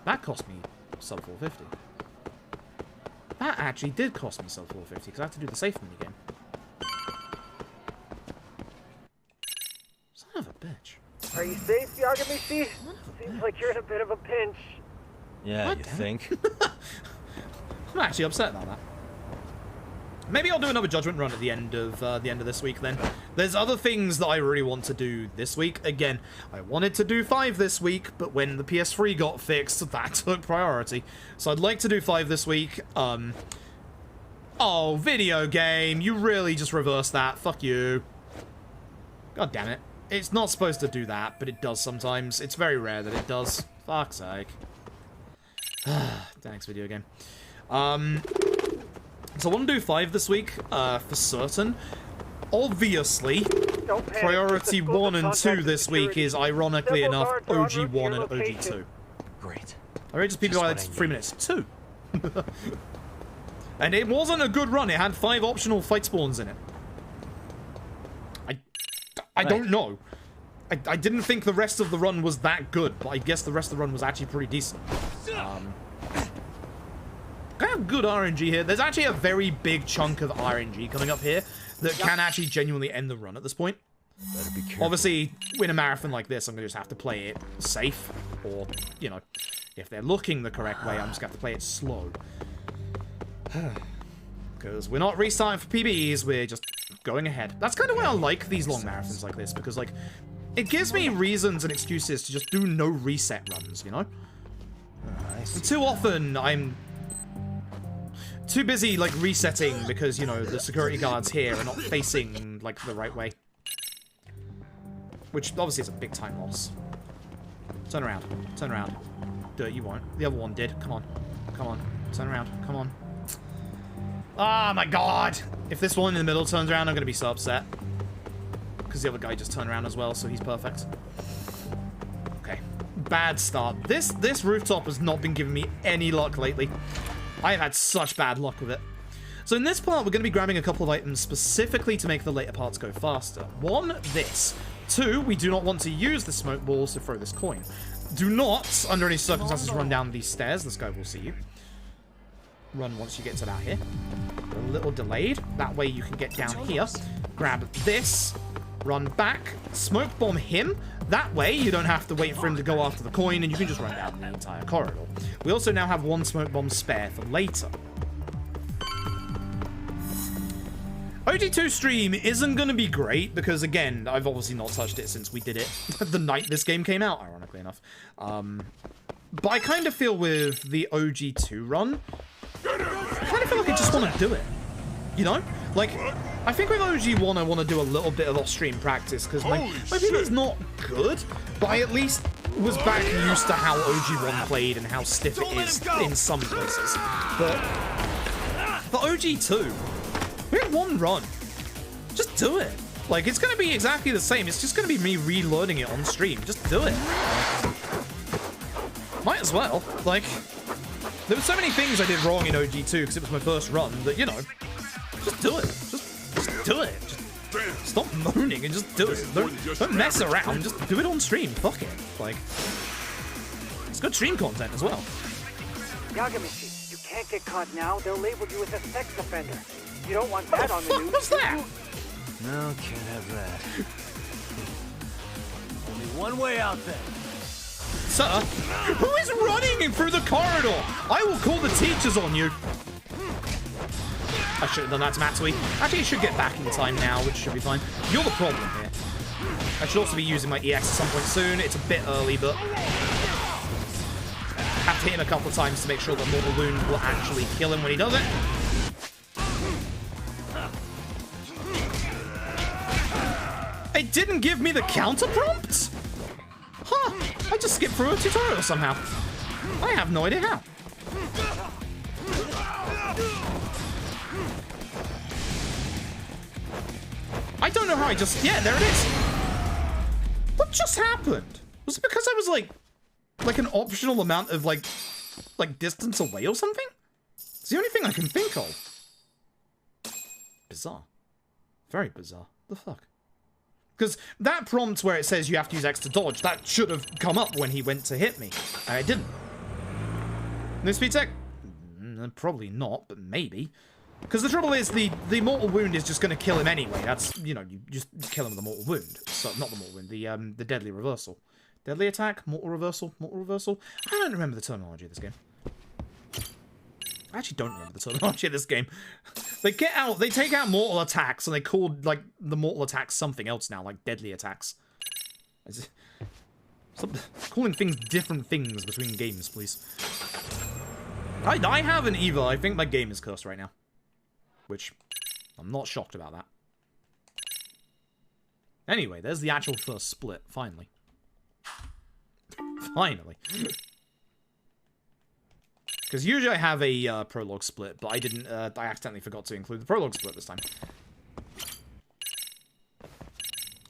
That cost me sub 450. That actually did cost me sub 450 because I had to do the safe minigame. Son of a bitch. Are you safe, Yagami-shi? Seems like you're in a bit of a pinch. Yeah, What you the think? I'm actually upset about that. Maybe I'll do another Judgment run at the end of this week then. There's other things that I really want to do this week. Again, I wanted to do 5 this week, but when the PS3 got fixed, that took priority. So I'd like to do 5 this week. Oh, video game. You really just reversed that. Fuck you. God damn it. It's not supposed to do that, but it does sometimes. It's very rare that it does. Fuck's sake. Thanks, video game. So I want to do 5 this week, for certain. Obviously, priority 1 and 2 this week is, ironically enough, OG1 and OG2. Great. I rated people by 3 minutes. 2. And it wasn't a good run. It had 5 optional fight spawns in it. I don't know. I didn't think the rest of the run was that good, but I guess the rest of the run was actually pretty decent. I have good RNG here. There's actually a very big chunk of RNG coming up here that can actually genuinely end the run at this point. Better be careful. Obviously, in a marathon like this, I'm going to just have to play it safe. Or, you know, if they're looking the correct way, I'm just going to have to play it slow. Because we're not restarting for PBEs, we're just going ahead. That's kind of why I like these long marathons like this, because, like, it gives me reasons and excuses to just do no reset runs, you know? Too often, I'm too busy, like, resetting because, you know, the security guards here are not facing, like, the right way. Which, obviously, is a big time loss. Turn around. Turn around. Do it, you won't. The other one did. Come on. Come on. Turn around. Come on. Oh, my God! If this one in the middle turns around, I'm going to be so upset. Because the other guy just turned around as well, so he's perfect. Okay. Bad start. This rooftop has not been giving me any luck lately. I've had such bad luck with it. So in this part, we're going to be grabbing a couple of items specifically to make the later parts go faster. 1, this. 2, we do not want to use the smoke balls to throw this coin. Do not, under any circumstances, run down these stairs. This guy will see you. Run once you get to about here. A little delayed. That way you can get down here. Grab this. Run back. Smoke bomb him. That way you don't have to wait for him to go after the coin and you can just run down the entire corridor. We also now have 1 smoke bomb spare for later. OG2 stream isn't going to be great because, again, I've obviously not touched it since we did it the night this game came out, ironically enough. But I kind of feel with the OG2 run, I kind of feel like I just want to do it. You know? Like, I think with OG1 I want to do a little bit of off-stream practice because my PvP's not good, but I at least was back used to how OG1 played and how stiff it is in some places. But for OG2, we have one run. Just do it. Like, it's going to be exactly the same. It's just going to be me relearning it on stream. Just do it. Might as well. Like, there were so many things I did wrong in OG2 because it was my first run that, you know, just do it. Just do it. Just stop moaning and just do it. Don't mess around. Just do it on stream. Fuck it. Like, it's good stream content as well. Yagamishi, you can't get caught now. They'll label you as a sex offender. You don't want that on the news. What's that? No, can't have that. Only one way out there. Sir, who is running through the corridor? I will call the teachers on you. I should have done that to Matsui. Actually, he should get back in time now, which should be fine. You're the problem here. I should also be using my EX at some point soon. It's a bit early, but have to hit him a couple of times to make sure that Mortal Wound will actually kill him when he does it. It didn't give me the counter prompt? Huh, I just skipped through a tutorial somehow. I have no idea how. I don't know how I just... Yeah, there it is. What just happened? Was it because I was like an optional amount of like distance away or something? It's the only thing I can think of. Bizarre. Very bizarre. The fuck? Because that prompt where it says you have to use X to dodge, that should have come up when he went to hit me. And it didn't. No speed tech? Probably not, but maybe. Because the trouble is, the mortal wound is just going to kill him anyway. That's, you know, you just kill him with a mortal wound. So, not the mortal wound, the deadly reversal. Deadly attack? Mortal reversal? Mortal reversal? I don't remember the terminology of this game. I actually don't remember the terminology of this game. They take out mortal attacks, and they called, like, the mortal attacks something else now, like deadly attacks. Stop calling things different things between games, please. I haven't either. I think my game is cursed right now. Which, I'm not shocked about that. Anyway, there's the actual first split, finally. Finally. Because usually I have a prologue split, but I didn't, I accidentally forgot to include the prologue split this time.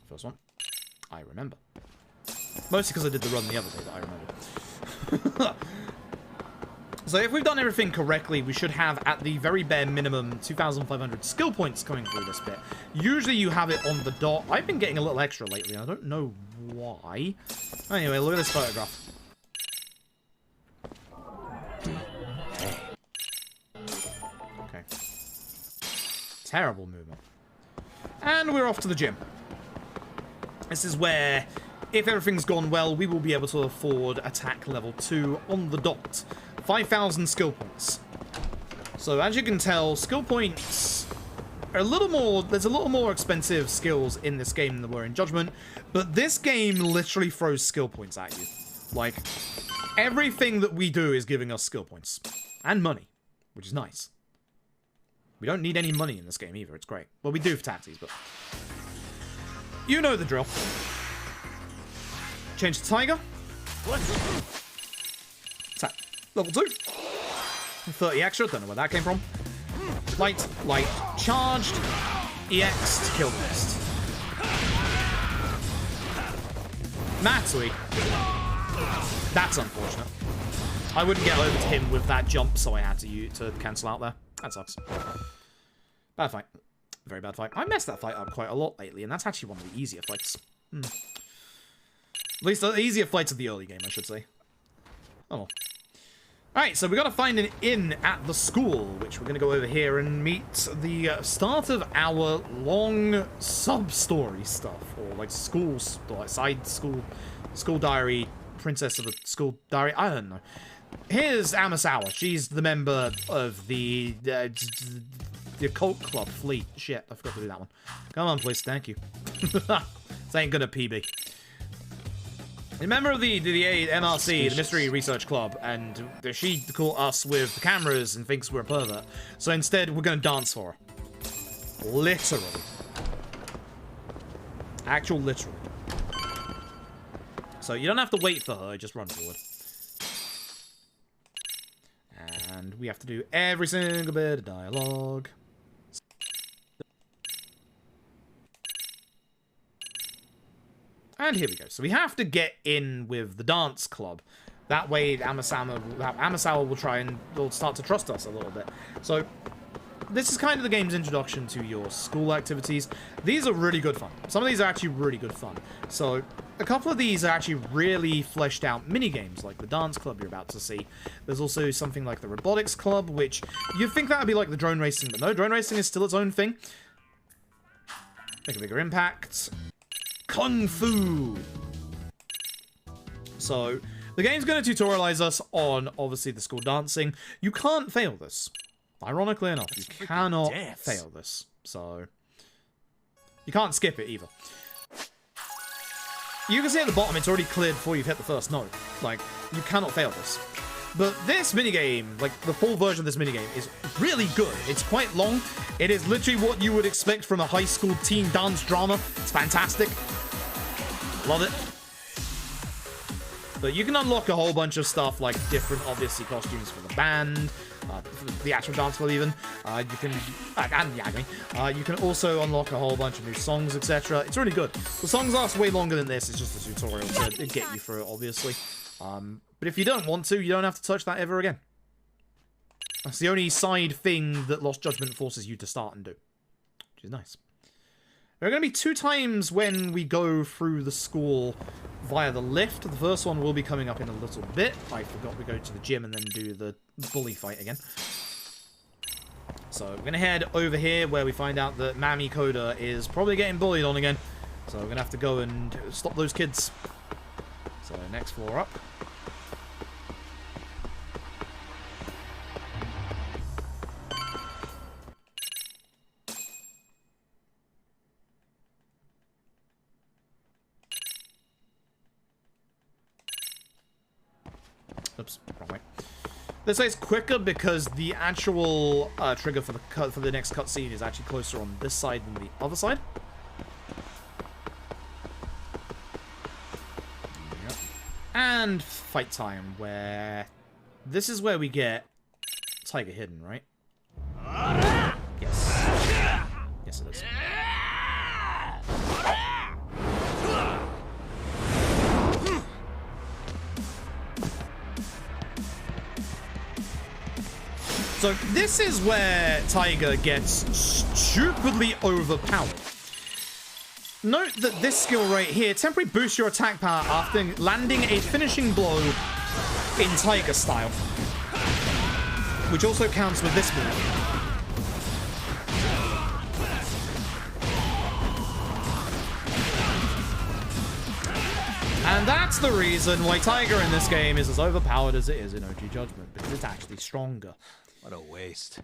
First one. I remember. Mostly because I did the run the other day that I remember. So if we've done everything correctly, we should have, at the very bare minimum, 2,500 skill points coming through this bit. Usually you have it on the dot. I've been getting a little extra lately. I don't know why. Anyway, look at this photograph. Okay. Terrible movement. And we're off to the gym. This is where, if everything's gone well, we will be able to afford attack level 2 on the dot. 5,000 skill points. So as you can tell, skill points are a little more, there's a little more expensive skills in this game than there were in Judgment, but this game literally throws skill points at you. Like, everything that we do is giving us skill points. And money, which is nice. We don't need any money in this game either, it's great. Well, we do for taxis, but... You know the drill. Change to Tiger. Attack. Level 2. 30 extra, don't know where that came from. Light, light, charged. EX to kill the rest. Matsui. That's unfortunate. I wouldn't get over to him with that jump, so I had to cancel out there. That sucks. Bad fight. Very bad fight. I messed that fight up quite a lot lately, and that's actually one of the easier fights. At least the easier fights of the early game, I should say. Oh well. Alright, so we got to find an inn at the school, which we're going to go over here and meet the start of our long sub-story stuff. Or, like, school, like, side school diary, princess of a school diary, I don't know. Here's Amasawa. She's the member of the the occult club. Fleet. Shit, I forgot to do that one. Come on, please. Thank you. This ain't gonna PB. A member of the MRC, the Mystery Research Club, and she caught us with the cameras and thinks we're a pervert. So instead, we're gonna dance for her. Literally. Actual literal. So you don't have to wait for her, just run forward. And we have to do every single bit of dialogue. And here we go. So we have to get in with the dance club. That way Amasawa will try and will start to trust us a little bit. So this is kind of the game's introduction to your school activities. These are really good fun. Some of these are actually really good fun. So a couple of these are actually really fleshed out mini games, like the dance club you're about to see. There's also something like the robotics club, which you'd think that would be like the drone racing, but no, drone racing is still its own thing. Make a bigger impact. Kung Fu. So the game's going to tutorialize us on, obviously, the school dancing. You can't fail this. Ironically enough, you cannot fail this. So you can't skip it either. You can see at the bottom, it's already cleared before you've hit the first note. Like, you cannot fail this. But this minigame, like, the full version of this minigame is really good. It's quite long. It is literally what you would expect from a high school teen dance drama. It's fantastic. Love it. But you can unlock a whole bunch of stuff, like different, obviously, costumes for the band, for the actual dance club even. You can, and Yagami. You can also unlock a whole bunch of new songs, etc. It's really good. The songs last way longer than this. It's just a tutorial to get you through it, obviously. But if you don't want to, you don't have to touch that ever again. That's the only side thing that Lost Judgment forces you to start and do, which is nice. There are going to be 2 times when we go through the school via the lift. The first one will be coming up in a little bit. I forgot we go to the gym and then do the bully fight again. So we're going to head over here where we find out that Mami Koda is probably getting bullied on again. So we're going to have to go and stop those kids. So next floor up. Oops, wrong way. This way it's quicker because the actual trigger for the next cutscene is actually closer on this side than the other side. Yep. And fight time, where this is where we get Tiger hidden, right? Yes. Yes, it is. So this is where Tiger gets stupidly overpowered. Note that this skill right here temporarily boosts your attack power after landing a finishing blow in Tiger style, which also counts with this move. And that's the reason why Tiger in this game is as overpowered as it is in OG Judgment, because it's actually stronger. What a waste.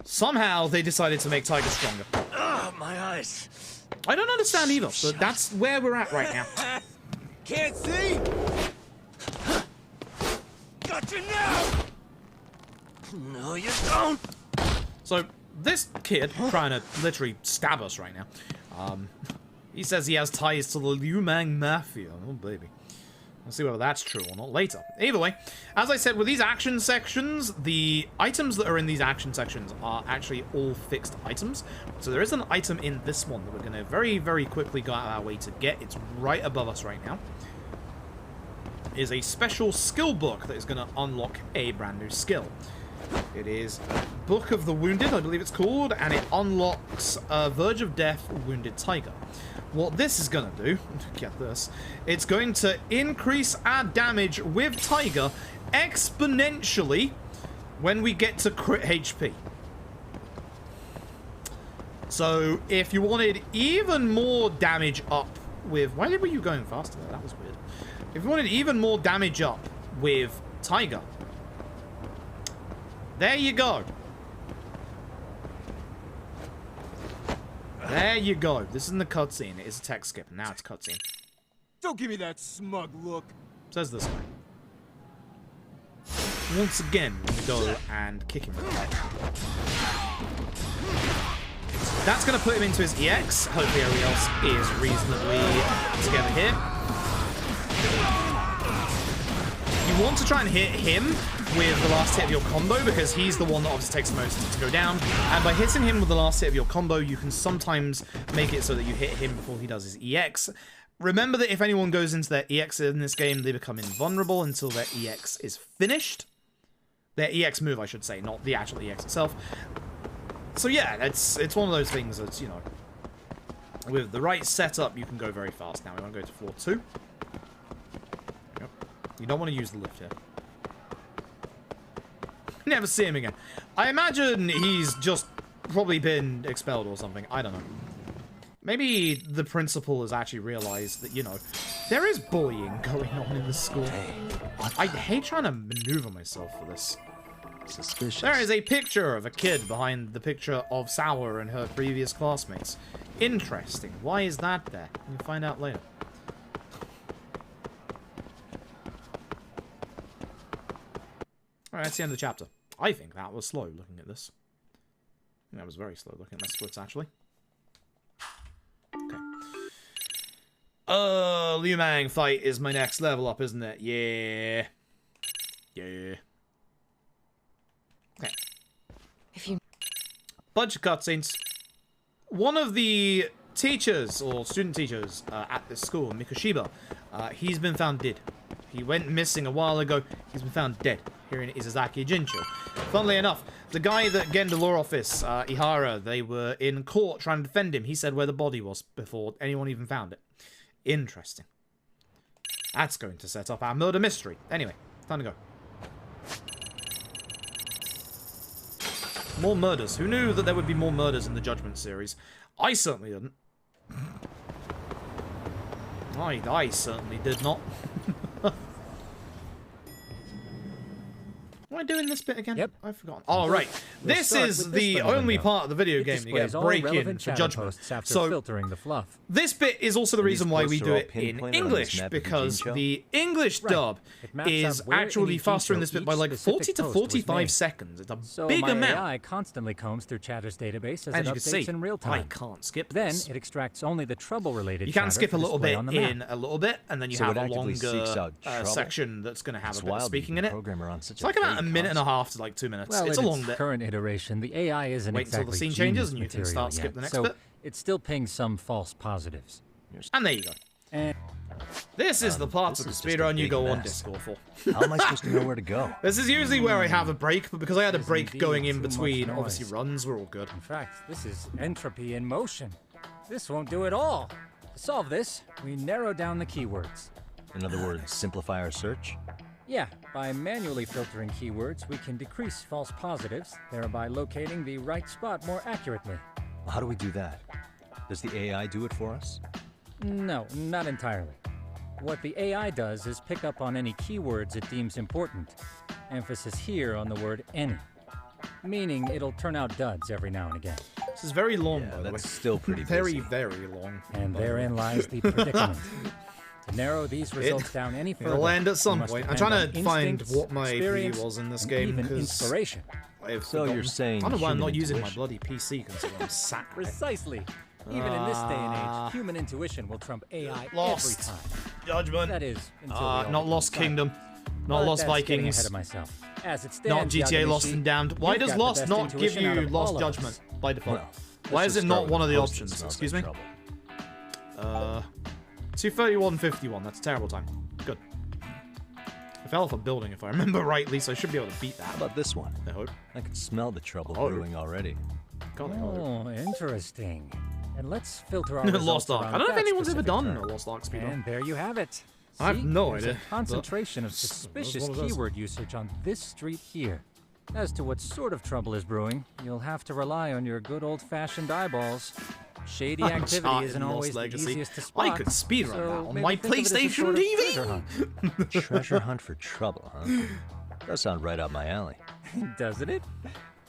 Somehow they decided to make Tiger stronger. Ah, my eyes. I don't understand either, but that's where we're at right now. Can't see? Got you now! No, you don't! So, this kid, trying to literally stab us right now, he says he has ties to the Liu Mang Mafia. Oh, baby. Let's see whether that's true or not later. Either way, as I said, with these action sections, the items that are in these action sections are actually all fixed items. So there is an item in this one that we're going to very, very quickly go out of our way to get. It's right above us right now. It is a special skill book that is going to unlock a brand new skill. It is Book of the Wounded, I believe it's called, and it unlocks Verge of Death, Wounded Tiger. What this is going to do, get this, it's going to increase our damage with Tiger exponentially when we get to crit HP. So if you wanted even more damage up with... Why were you going faster there? That was weird. If you wanted even more damage up with Tiger, there you go. There you go. This isn't the cutscene. It is a text skip. And now it's cutscene. Don't give me that smug look. Says this way. Once again, we go and kick him in the head. That's going to put him into his EX. Hopefully everybody else is reasonably together here. You want to try and hit him with the last hit of your combo because he's the one that obviously takes the most to go down. And by hitting him with the last hit of your combo, you can sometimes make it so that you hit him before he does his EX. Remember that if anyone goes into their EX in this game, they become invulnerable until their EX is finished. Their EX move, I should say, not the actual EX itself. So yeah, it's one of those things that's, you know, with the right setup, you can go very fast. Now we want to go to floor 2. Yep. You don't want to use the lift here. Never see him again. I imagine he's just probably been expelled or something. I don't know. Maybe the principal has actually realized that, you know, there is bullying going on in the school. Hey, I hate trying to maneuver myself for this. Suspicious. There is a picture of a kid behind the picture of Sour and her previous classmates. Interesting. Why is that there? We'll find out later. Alright, that's the end of the chapter. I think that was slow looking at this. I think that was very slow looking at my splits, actually. Okay. Liu Mang fight is my next level up, isn't it? Yeah. Yeah. Okay. Bunch of cutscenes. One of the teachers, or student teachers, at this school, Mikoshiba, he's been found dead. He went missing a while ago. He's been found dead here in Izazaki Jincho. Funnily enough, the guy that get in the law office, Ihara, they were in court trying to defend him. He said where the body was before anyone even found it. Interesting. That's going to set up our murder mystery. Anyway, time to go. More murders. Who knew that there would be more murders in the Judgment series? I certainly didn't. I certainly did not. Am I doing this bit again? Yep. I've forgotten. All right. This is the only part of the video game you get break-in for Judgment. So filtering the fluff. This bit is also the reason why we do it in English, because the English dub is actually faster in this bit by like 40 to 45 seconds. It's a big amount. AI constantly combs through Chatter's database as As it you can see, updates in real time. I can't skip Then this. it extracts only the trouble-related. You can skip a chatter little for display bit on the map. in a little bit, and then you have a longer section that's going to have a bit of speaking in it. It's like about a minute and a half to like 2 minutes. Well, it's a long bit. Current iteration, the AI isn't Wait until exactly the scene changes and you can start skip the next bit. It still pings some false positives. And there you go. And this is the part of the speedrun you go on Discord for. How am I supposed to know where to go? This is usually where I have a break, but because I had a break going in between, obviously runs, we're all good. In fact, this is entropy in motion. This won't do it all. To solve this, we narrow down the keywords. In other words, simplify our search? Yeah, by manually filtering keywords, we can decrease false positives, thereby locating the right spot more accurately. How do we do that? Does the AI do it for us? No, not entirely. What the AI does is pick up on any keywords it deems important. Emphasis here on the word any. Meaning it'll turn out duds every now and again. This is very long, by the way. That's still pretty very, very long. And therein lies the predicament. To narrow these results down any further, it'll land at some point. I'm trying to find instincts, what my view was in this game, even because inspiration. So you're saying I don't know why I'm not human using my intuition? bloody PC considering I'm sat there. Precisely. Even in this day and age, human intuition will trump AI Lost. every time. Judgment. That is, until we all not Lost become Kingdom. silent. Not But Lost that's getting Vikings. ahead of myself. As it Not stands, GTA Yagamishi, Lost and Damned. Why you've does got the Lost best not give intuition out you of Lost all of us. Judgment by default? Well, Why is it not one of the Post-it options? smells Excuse like me? trouble. 231.51. That's a terrible time. Good. I fell off a building if I remember rightly, so I should be able to beat that. How about this one? I hope. I can smell the trouble Oh. brewing already. God, I hope. Oh, interesting. And let's filter our Lost results Ark. around I don't know if that anyone's ever specific done term. a Lost Ark speedrun. And there you have it. I have See? no There's idea, a but concentration of that's suspicious what it is. keyword usage on this street here. As to what sort of trouble is brewing, you'll have to rely on your good old-fashioned eyeballs. Shady activity Uncharted isn't Lost always the Legacy. easiest to spot. I could speedrun so that on maybe my think of it as a PlayStation sort of TV. treasure hunt. Treasure hunt for trouble, huh? Does sound right up my alley. Doesn't it?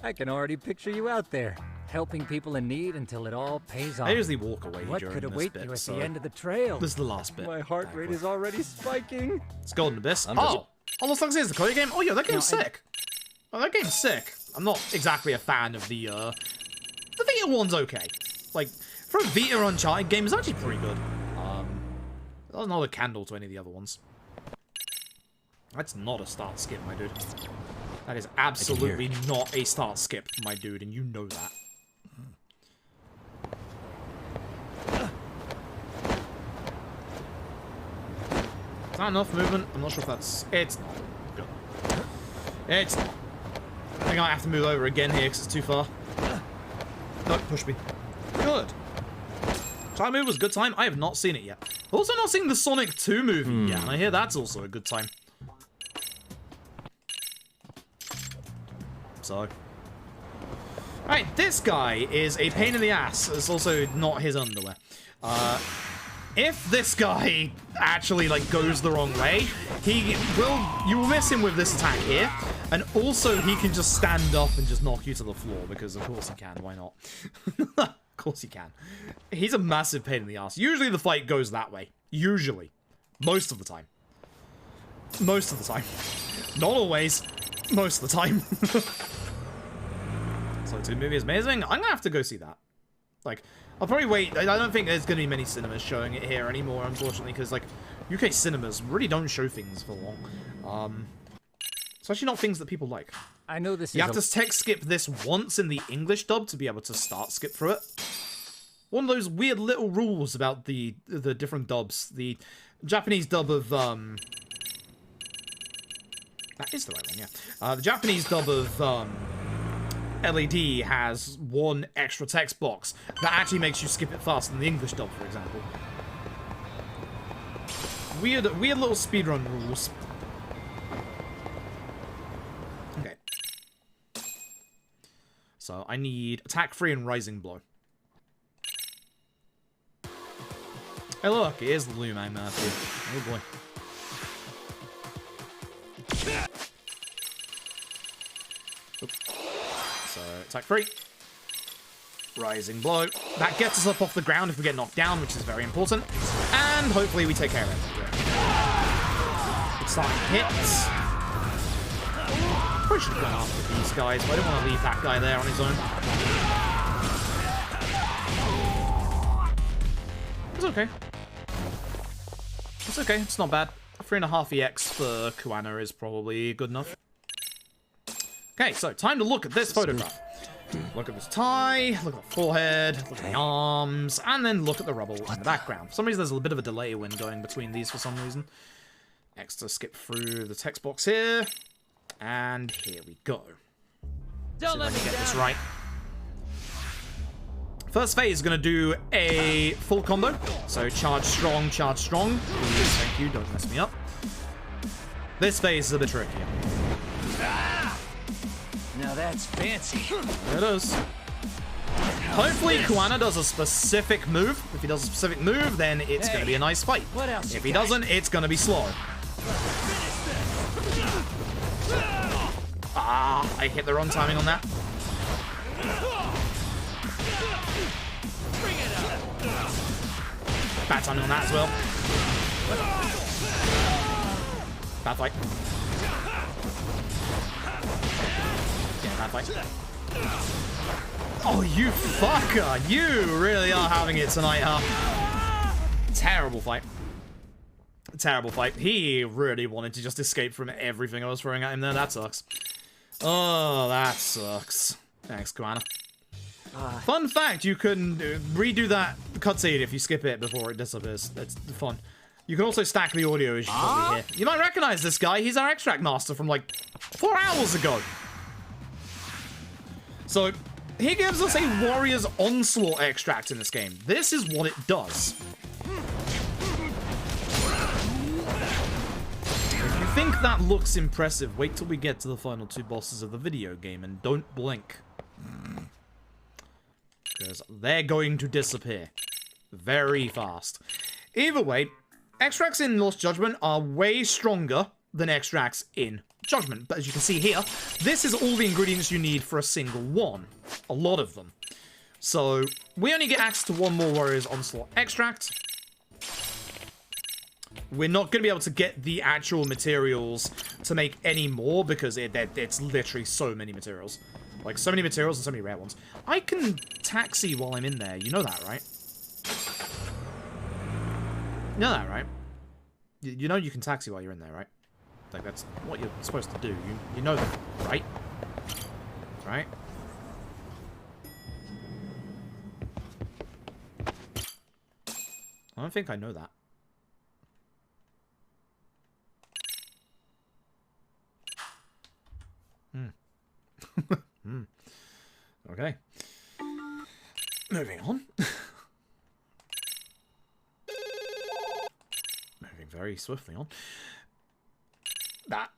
I can already picture you out there, helping people in need until it all pays off. I usually walk away What during could this await bit, you at so the end of the trail? this is the last bit. My heart rate is already spiking. It's Golden Abyss. Oh, looks like this is the Kaito game. Oh yeah, that game's sick. Oh, that game's sick. I'm not exactly a fan of the Vita one's okay. Like, for a Vita Uncharted game, it's actually pretty good. That's not a candle to any of the other ones. That's not a start skip, my dude. That is absolutely not a start skip, my dude, and you know that. Is that enough movement? I'm not sure if that's... It's good. It's... I think I have to move over again here because it's too far. No, push me. Good. Time move was a good time. I have not seen it yet. Also not seen the Sonic 2 movie yet, and I hear that's also a good time. So... Alright, this guy is a pain in the ass. It's also not his underwear. If this guy actually, like, goes the wrong way, you will miss him with this attack here, and also he can just stand up and just knock you to the floor, because of course he can, why not? Of course he can. He's a massive pain in the ass. Usually the fight goes that way. Usually. Most of the time. Most of the time. Not always. Most of the time. So, the movie is amazing. I'm gonna have to go see that. Like, I'll probably wait. I don't think there's going to be many cinemas showing it here anymore, unfortunately, because, like, UK cinemas really don't show things for long. Especially not things that people like. I know this. You have to text skip this once in the English dub to be able to start skip through it. One of those weird little rules about the different dubs. The Japanese dub of, That is the right one, yeah. The Japanese dub of, LED has one extra text box that actually makes you skip it faster than the English dub, for example. Weird little speedrun rules. Okay. So I need attack free and rising blow. Hey look, it is the Lumang Murphy. Oh boy. Oops. So, attack free. Rising blow. That gets us up off the ground if we get knocked down, which is very important. And hopefully we take care of it. Good starting hits. Probably should have gone after these guys, but I don't want to leave that guy there on his own. It's okay. It's okay, it's not bad. 3.5 EX for Kuana is probably good enough. Okay, so time to look at this photograph. Look at this tie, look at the forehead, look at the arms, and then look at the rubble in the background. For some reason, there's a bit of a delay when going between these for some reason. X to skip through the text box here, and here we go. Don't let me get this right. First phase is going to do a full combo. So charge strong, charge strong. Please, thank you, don't mess me up. This phase is a bit trickier. Now that's fancy. There it is. Hopefully Kuana does a specific move. If he does a specific move, then it's going to be a nice fight. What else? If he doesn't, it's going to be slow. Ah, I hit the wrong timing on that. Bad timing on that as well. Bad fight. Bad fight. Oh, you fucker! You really are having it tonight, huh? Terrible fight. Terrible fight. He really wanted to just escape from everything I was throwing at him there. That sucks. Oh, that sucks. Thanks, Kuana. Fun fact, you can probably that cutscene if you skip it before it disappears. That's fun. You can also stack the audio as you probably hear. You might recognize this guy. He's our extract master from like 4 hours ago. So, he gives us a Warrior's Onslaught extract in this game. This is what it does. If you think that looks impressive, wait till we get to the final 2 bosses of the video game and don't blink. Because they're going to disappear very fast. Either way, extracts in Lost Judgment are way stronger than extracts in Judgment. But as you can see here, this is all the ingredients you need for a single one. A lot of them. So we only get access to one more Warriors Onslaught extract. We're not going to be able to get the actual materials to make any more because it's literally so many materials. Like, so many materials and so many rare ones. I can taxi while I'm in there. You know that, right? You know that, right? You know you can taxi while you're in there, right? Like, that's what you're supposed to do. You know that, right? Right? I don't think I know that. Okay. Moving on. Moving very swiftly on.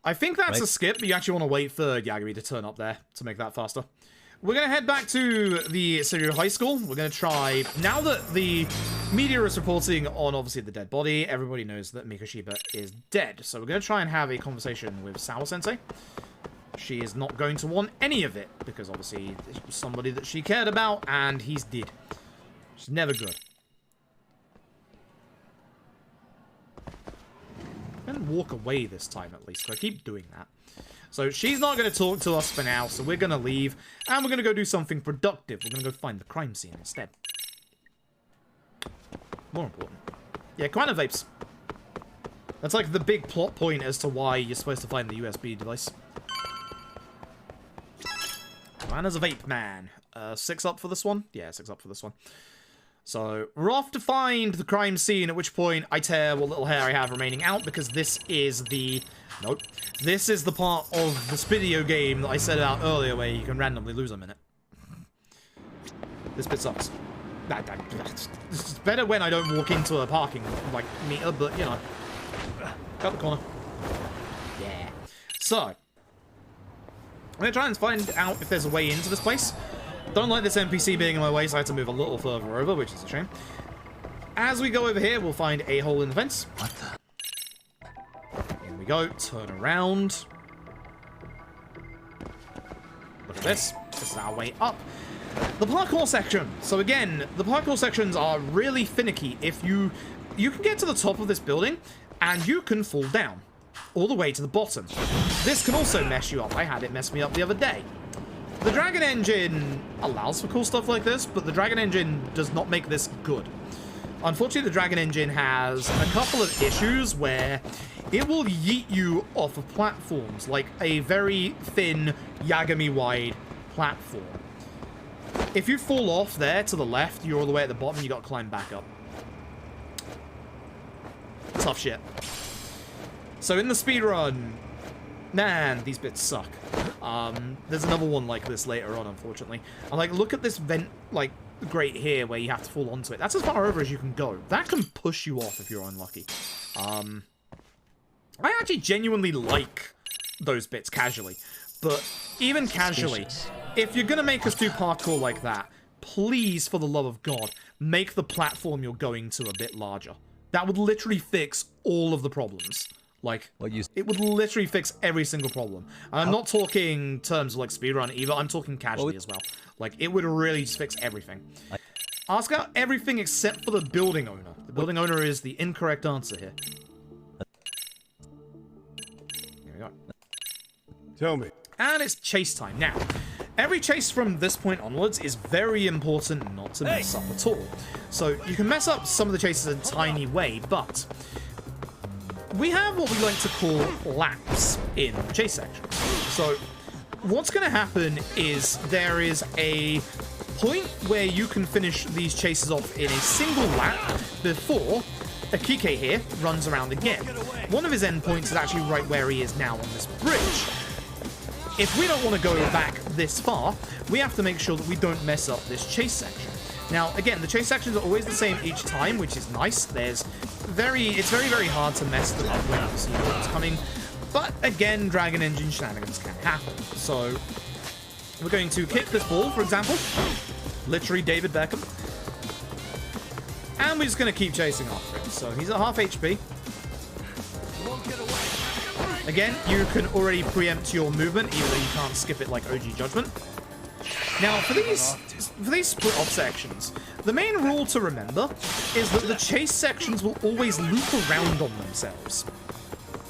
I think that's a skip, but you actually want to wait for Yagami to turn up there to make that faster. We're going to head back to the City High School. We're going to try... Now that the media is reporting on, obviously, the dead body, everybody knows that Mikoshiba is dead. So we're going to try and have a conversation with Sawa-sensei. She is not going to want any of it, because obviously it was somebody that she cared about, and he's dead. She's never good. I'm going to walk away this time, at least, so I keep doing that. So she's not going to talk to us for now, so we're going to leave, and we're going to go do something productive. We're going to go find the crime scene instead. More important. Yeah, Commander Vapes. That's like the big plot point as to why you're supposed to find the USB device. Commander's a vape man. 6 up for this one? Yeah, 6 up for this one. So, we're off to find the crime scene, at which point I tear what little hair I have remaining out, because this is the... Nope. This is the part of this video game that I said about earlier where you can randomly lose a minute. This bit sucks. It's better when I don't walk into a parking, like, meter, but, you know. Cut the corner. Yeah. So, I'm going to try and find out if there's a way into this place. Don't like this NPC being in my way, so I had to move a little further over, which is a shame. As we go over here, we'll find a hole in the fence. What the? Here we go. Turn around. Look at this. This is our way up. The parkour section. So again, the parkour sections are really finicky. If you can get to the top of this building, and you can fall down all the way to the bottom. This can also mess you up. I had it mess me up the other day. The Dragon Engine allows for cool stuff like this, but the Dragon Engine does not make this good. Unfortunately, the Dragon Engine has a couple of issues where it will yeet you off of platforms, like a very thin, Yagami-wide platform. If you fall off there to the left, you're all the way at the bottom, you got to climb back up. Tough shit. So in the speedrun, man, these bits suck. There's another one like this later on, unfortunately. And like, look at this vent, like, grate here where you have to fall onto it. That's as far over as you can go. That can push you off if you're unlucky. I actually genuinely like those bits casually. But even casually, if you're going to make us do parkour like that, please, for the love of God, make the platform you're going to a bit larger. That would literally fix all of the problems. Like, it would literally fix every single problem. And I'm not talking terms of, like, speedrun either. I'm talking casually as well. Like, it would really just fix everything. Ask out everything except for the building owner. The building owner is the incorrect answer here. Here we go. Tell me. And it's chase time. Now, every chase from this point onwards is very important not to mess up at all. So, you can mess up some of the chases in a tiny way, but we have what we like to call laps in the chase section. So, what's going to happen is there is a point where you can finish these chases off in a single lap before Akike here runs around again. One of his endpoints is actually right where he is now on this bridge. If we don't want to go back this far, we have to make sure that we don't mess up this chase section. Now, again, the chase sections are always the same each time, which is nice. It's very, very hard to mess them up when you see what's coming. But again, Dragon Engine shenanigans can happen. So, we're going to kick this ball, for example. Literally David Beckham. And we're just going to keep chasing after him. So, he's at half HP. Again, you can already preempt your movement, even though you can't skip it like OG Judgment. Now, for these split-off sections, the main rule to remember is that the chase sections will always loop around on themselves.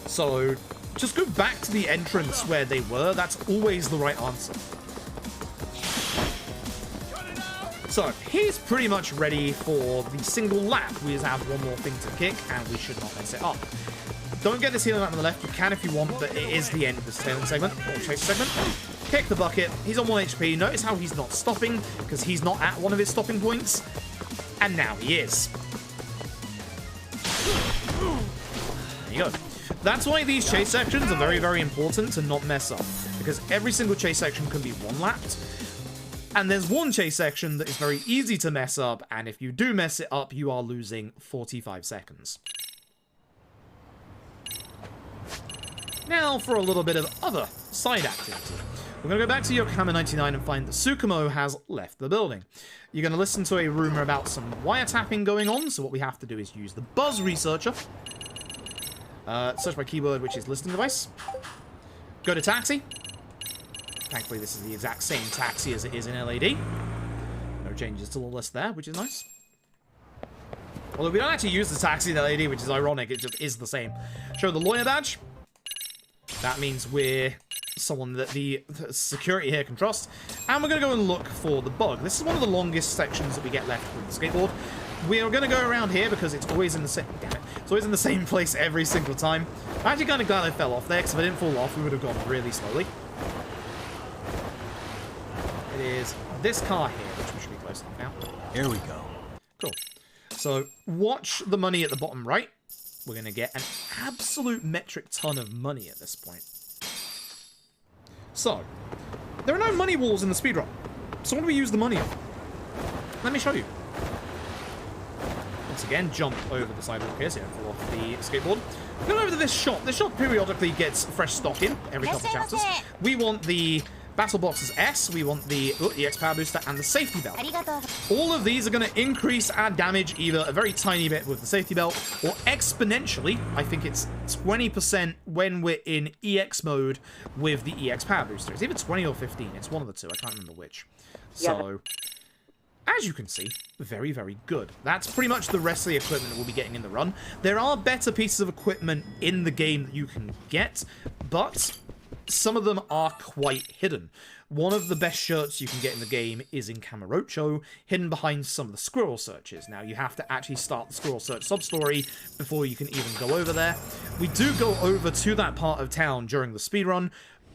So, just go back to the entrance where they were. That's always the right answer. So, he's pretty much ready for the single lap. We just have one more thing to kick, and we should not mess it up. Don't get this healing lap on the left. You can if you want, but it is the end of this tailing segment, or chase segment. Kick the bucket. He's on 1 HP. Notice how he's not stopping, because he's not at one of his stopping points. And now he is. There you go. That's why these chase sections are very, very important to not mess up, because every single chase section can be one-lapped. And there's one chase section that is very easy to mess up, and if you do mess it up, you are losing 45 seconds. Now for a little bit of other side activity. We're going to go back to Yokohama 99 and find that Tsukumo has left the building. You're going to listen to a rumor about some wiretapping going on, so what we have to do is use the Buzz Researcher. Search by keyword, which is listening device. Go to taxi. Thankfully, this is the exact same taxi as it is in LAD. No changes to the list there, which is nice. Although we don't actually use the taxi in LAD, which is ironic. It just is the same. Show the lawyer badge. That means we're someone that the security here can trust. And we're going to go and look for the bug. This is one of the longest sections that we get left with the skateboard. We are going to go around here because it's always in the same... Damn it. It's always in the same place every single time. I'm actually kind of glad I fell off there, because if I didn't fall off, we would have gone really slowly. It is this car here, which we should be close enough now. Here we go. Cool. So, watch the money at the bottom right. We're going to get an absolute metric ton of money at this point. So, there are no money walls in the speedrun. So what do we use the money on? Let me show you. Once again, jump over the sidewalk here so you don't fall off the skateboard. Go over to this shop. This shop periodically gets fresh stock in every couple of chapters. We want the battle boxes S, we want the EX power booster, and the safety belt. All of these are going to increase our damage either a very tiny bit with the safety belt, or exponentially, I think it's 20% when we're in EX mode with the EX power booster. It's either 20 or 15, it's one of the two, I can't remember which. So, as you can see, very, very good. That's pretty much the rest of the equipment that we'll be getting in the run. There are better pieces of equipment in the game that you can get, but some of them are quite hidden. One of the best shirts you can get in the game is in Kamurocho, hidden behind some of the squirrel searches. Now, you have to actually start the squirrel search sub-story before you can even go over there. We do go over to that part of town during the speedrun,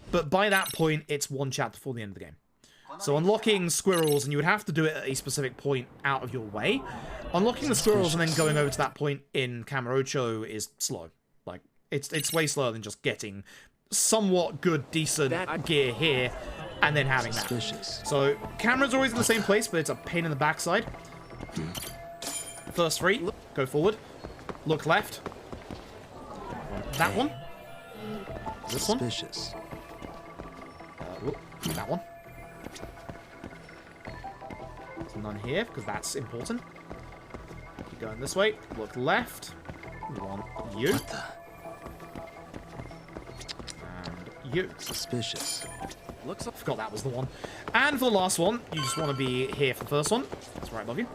but by that point, it's one chapter before the end of the game. So unlocking squirrels, and you would have to do it at a specific point out of your way. Unlocking the squirrels and then going over to that point in Kamurocho is slow. Like, it's way slower than just getting somewhat good, decent gear here, and then having that. So, camera's always in the same place, but it's a pain in the backside. First three, go forward. Look left. That one. This one. That one. There's none here, because that's important. Keep going this way. Look left. We want you. You. Suspicious. Looks like I forgot that was the one. And for the last one, you just want to be here for the first one. It's right above you.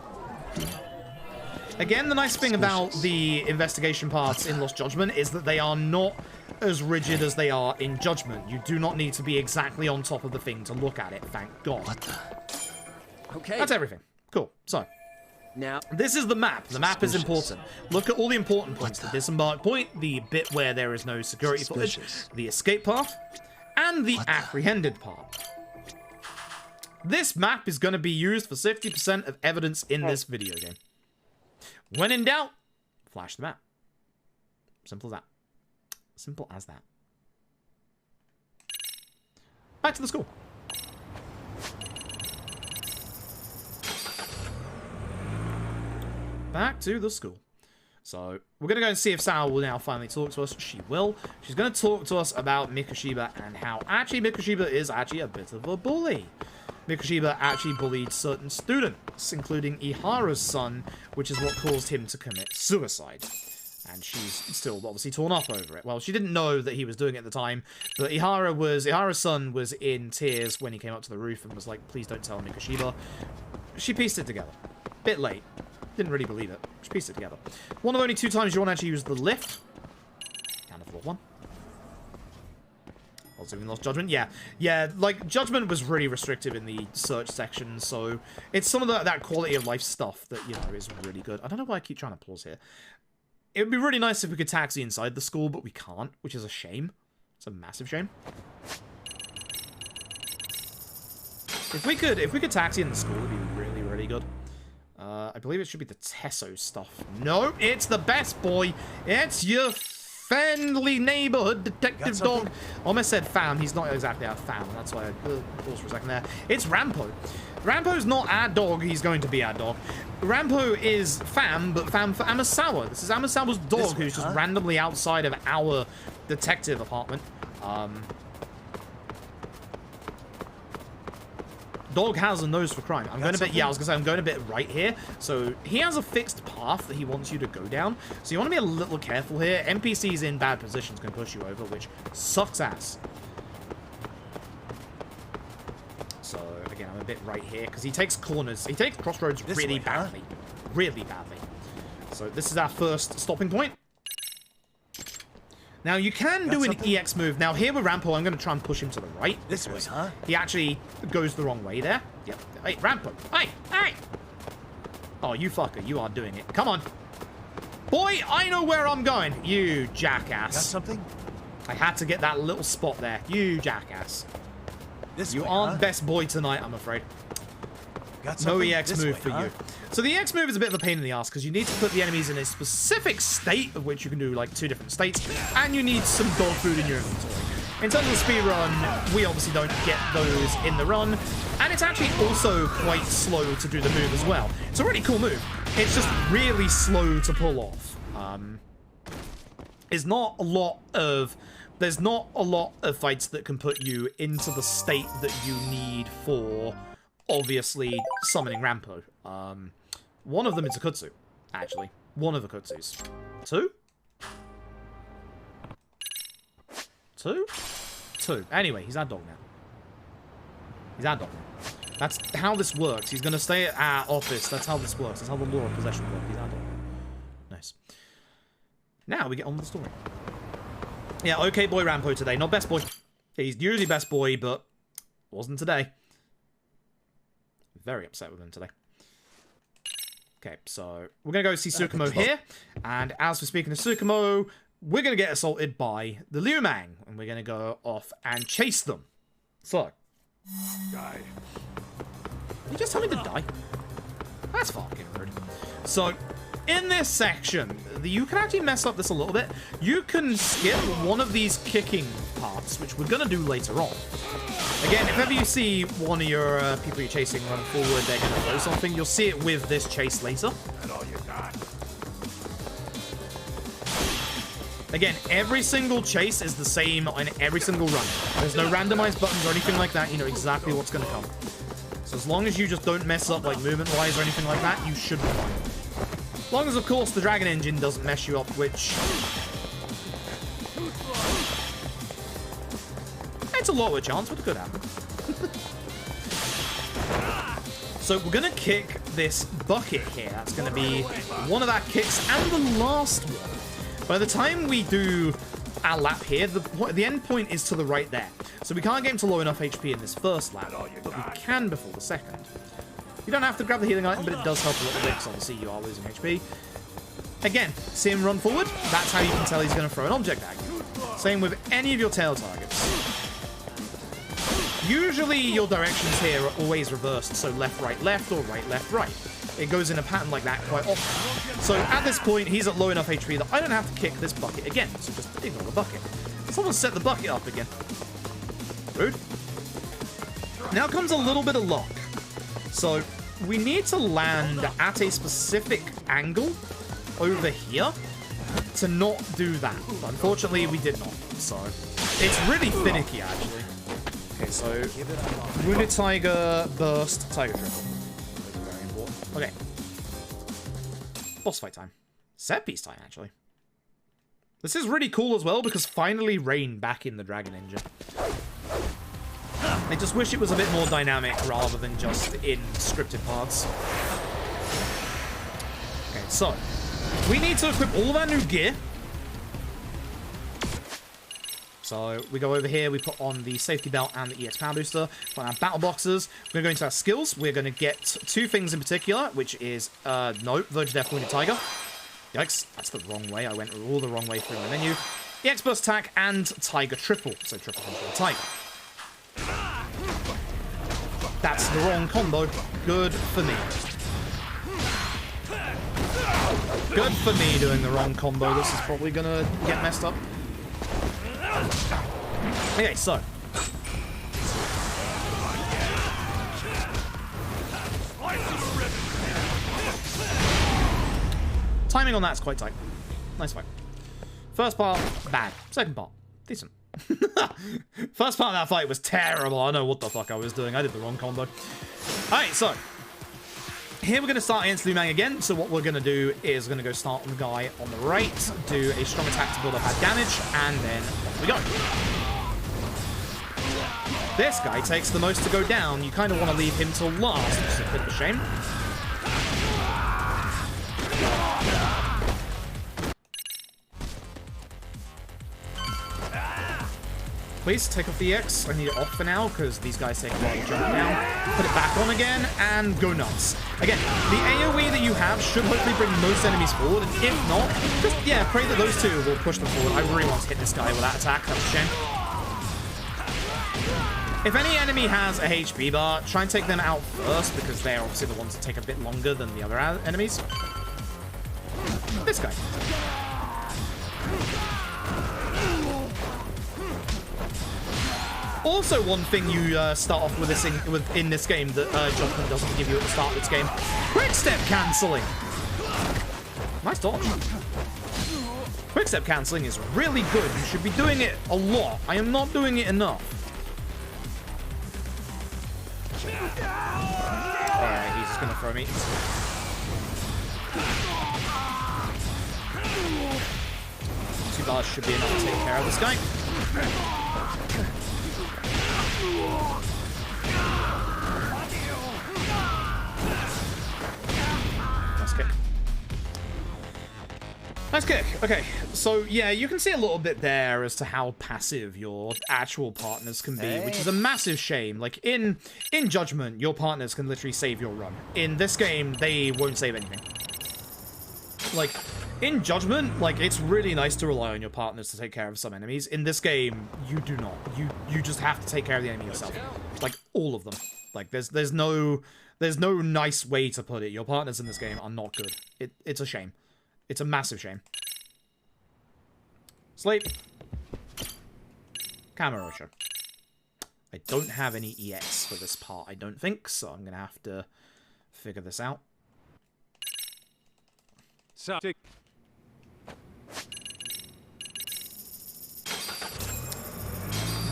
Again, the nice thing about the investigation parts in Lost Judgment is that they are not as rigid as they are in Judgment. You do not need to be exactly on top of the thing to look at it, thank God. What the? Okay. That's everything. Cool. So, now this is the map. The map is important. Look at all the important points. The disembark point, the bit where there is no security footage, the escape path, and the apprehended part. This map is going to be used for 50% of evidence in this video game. When in doubt, flash the map. Simple as that. Simple as that. Back to the school. Back to the school. So, we're going to go and see if Sao will now finally talk to us. She will. She's going to talk to us about Mikoshiba and how actually Mikoshiba is actually a bit of a bully. Mikoshiba actually bullied certain students, including Ihara's son, which is what caused him to commit suicide. And she's still obviously torn up over it. Well, she didn't know that he was doing it at the time, but Ihara's son was in tears when he came up to the roof and was like, please don't tell Mikoshiba. She pieced it together. Bit late. Didn't really believe it. She pieced it together. One of only 2 times you want to actually use the lift. Down to floor 1. Also, we lost Judgment. Yeah, like, Judgment was really restrictive in the search section, so it's some of that quality of life stuff that, you know, is really good. I don't know why I keep trying to pause here. It would be really nice if we could taxi inside the school, but we can't, which is a shame. It's a massive shame. If we could taxi in the school, it'd be really, really good. I believe it should be the Tesso stuff. No, it's the best boy. It's your friendly neighborhood detective dog. Almost said fam. He's not exactly our fam. That's why I paused for a second there. It's Rampo. Rampo's not our dog. He's going to be our dog. Rampo is fam, but fam for Amasawa. This is Amasawa's dog who's just randomly outside of our detective apartment. Dog has a nose for crime. I'm going a bit, yeah, I was going to say, I'm going a bit right here. So he has a fixed path that he wants you to go down. So you want to be a little careful here. NPCs in bad positions can push you over, which sucks ass. So again, I'm a bit right here because he takes corners. He takes crossroads really badly. Really badly. So this is our first stopping point. Now, you can do an EX move. Now, here with Rampo, I'm going to try and push him to the right. This way, huh? He actually goes the wrong way there. Yep. Hey, Rampo. Hey, hey! Oh, you fucker. You are doing it. Come on. Boy, I know where I'm going. You jackass. Got something? I had to get that little spot there. You jackass. You aren't best boy tonight, I'm afraid. No EX move for you. So the EX move is a bit of a pain in the ass because you need to put the enemies in a specific state, of which you can do like 2 different states, and you need some dog food in your inventory. In terms of the speedrun, we obviously don't get those in the run, and it's actually also quite slow to do the move as well. It's a really cool move. It's just really slow to pull off. There's not a lot of fights that can put you into the state that you need for, obviously, summoning Rampo. One of them is a Kutsu, actually. One of the Kutsus. 2? 2? 2. Anyway, he's our dog now. He's our dog now. That's how this works. He's going to stay at our office. That's how this works. That's how the law of possession works. He's our dog. Nice. Now we get on with the story. Yeah, okay boy Rampo today. Not best boy. He's usually best boy, but wasn't today. Very upset with him today. Okay, so we're going to go see Tsukumo here. And as we're speaking to Tsukumo, we're going to get assaulted by the Liu Mang. And we're going to go off and chase them. So. Die. You just tell me to die? That's fucking rude. So, in this section, you can actually mess up this a little bit. You can skip one of these kicking parts, which we're going to do later on. Again, if ever you see one of your people you're chasing run forward, they're going to throw something, you'll see it with this chase later. Again, every single chase is the same on every single run. There's no randomized buttons or anything like that. You know exactly what's going to come. So as long as you just don't mess up like movement-wise or anything like that, you should be fine. As long as, of course, the Dragon Engine doesn't mess you up, which... it's a lower chance, but it could happen. So we're going to kick this bucket here. That's going to be one of our kicks and the last one. By the time we do our lap here, the end point is to the right there. So we can't get him to low enough HP in this first lap, but we can before the second. You don't have to grab the healing item, but it does help a little bit, because obviously you are losing HP. Again, see him run forward? That's how you can tell he's going to throw an object at you. Same with any of your tail targets. Usually your directions here are always reversed, so left, right, or right, left, right. It goes in a pattern like that quite often. So at this point, he's at low enough HP that I don't have to kick this bucket again, so just ignore the bucket. Someone set the bucket up again. Rude. Now comes a little bit of luck. So we need to land at a specific angle over here to not do that. But unfortunately, we did not. So it's really finicky, actually. Okay, so Wounded Tiger, Burst, Tiger Triple. Very important. Okay. Boss fight time. Set piece time, actually. This is really cool as well because finally rain back in the Dragon engine. I just wish it was a bit more dynamic rather than just in scripted parts. Okay, so we need to equip all of our new gear. So we go over here, we put on the safety belt and the EX power booster, put on our battle boxes. We're going to go into our skills. We're going to get two things in particular, which is, no, Verge of Death, Wounded Tiger. Yikes, that's the wrong way. I went all the wrong way through my menu. EX burst attack and Tiger triple, so triple control Tiger. That's the wrong combo. Good for me. Good for me doing the wrong combo. This is probably going to get messed up. Okay, so. Timing on that's quite tight. Nice fight. First part, bad. Second part, decent. First part of that fight was terrible. I don't know what the fuck I was doing. I did the wrong combo. Alright, so. Here we're going to start against Liu Mang again. So what we're going to do is we're going to go start on the guy on the right, do a strong attack to build up our damage, and then off we go. This guy takes the most to go down. You kind of want to leave him till last, which is a bit of a shame. Please take off the EX. I need it off for now because these guys take a while to jump down. Put it back on again and go nuts. Again, the AoE that you have should hopefully bring most enemies forward, and if not, just, yeah, pray that those two will push them forward. I really want to hit this guy with that attack. That's a shame. If any enemy has a HP bar, try and take them out first because they're obviously the ones that take a bit longer than the other enemies. This guy. Also, one thing you start off with in this game that Judgment doesn't give you at the start of this game: quick step cancelling. Nice dodge. Quick step cancelling is really good. You should be doing it a lot. I am not doing it enough. Alright, he's just gonna throw me. Two bars should be enough to take care of this guy. Nice kick. Nice kick. Okay, so yeah, you can see a little bit there as to how passive your actual partners can be, which is a massive shame. Like, in Judgment, your partners can literally save your run. In this game, they won't save anything. Like, in Judgment, like, it's really nice to rely on your partners to take care of some enemies. In this game, you do not. You just have to take care of the enemy yourself. Like, all of them. Like, there's no nice way to put it. Your partners in this game are not good. It's a shame. It's a massive shame. Sleep. Kamurocho. I don't have any EX for this part, I don't think, so I'm gonna have to figure this out. I'm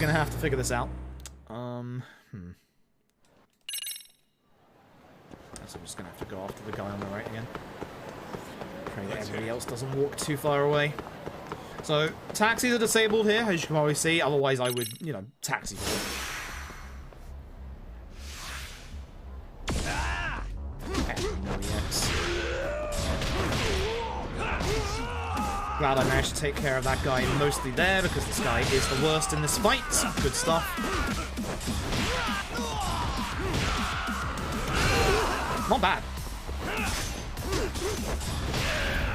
gonna have to figure this out. So I'm just gonna have to go after the guy on the right again. Pray that everybody else doesn't walk too far away. So, taxis are disabled here, as you can probably see. Otherwise, I would, you know, taxi for it. Okay, no EX. Glad I managed to take care of that guy mostly there, because this guy is the worst in this fight. Good stuff. Not bad.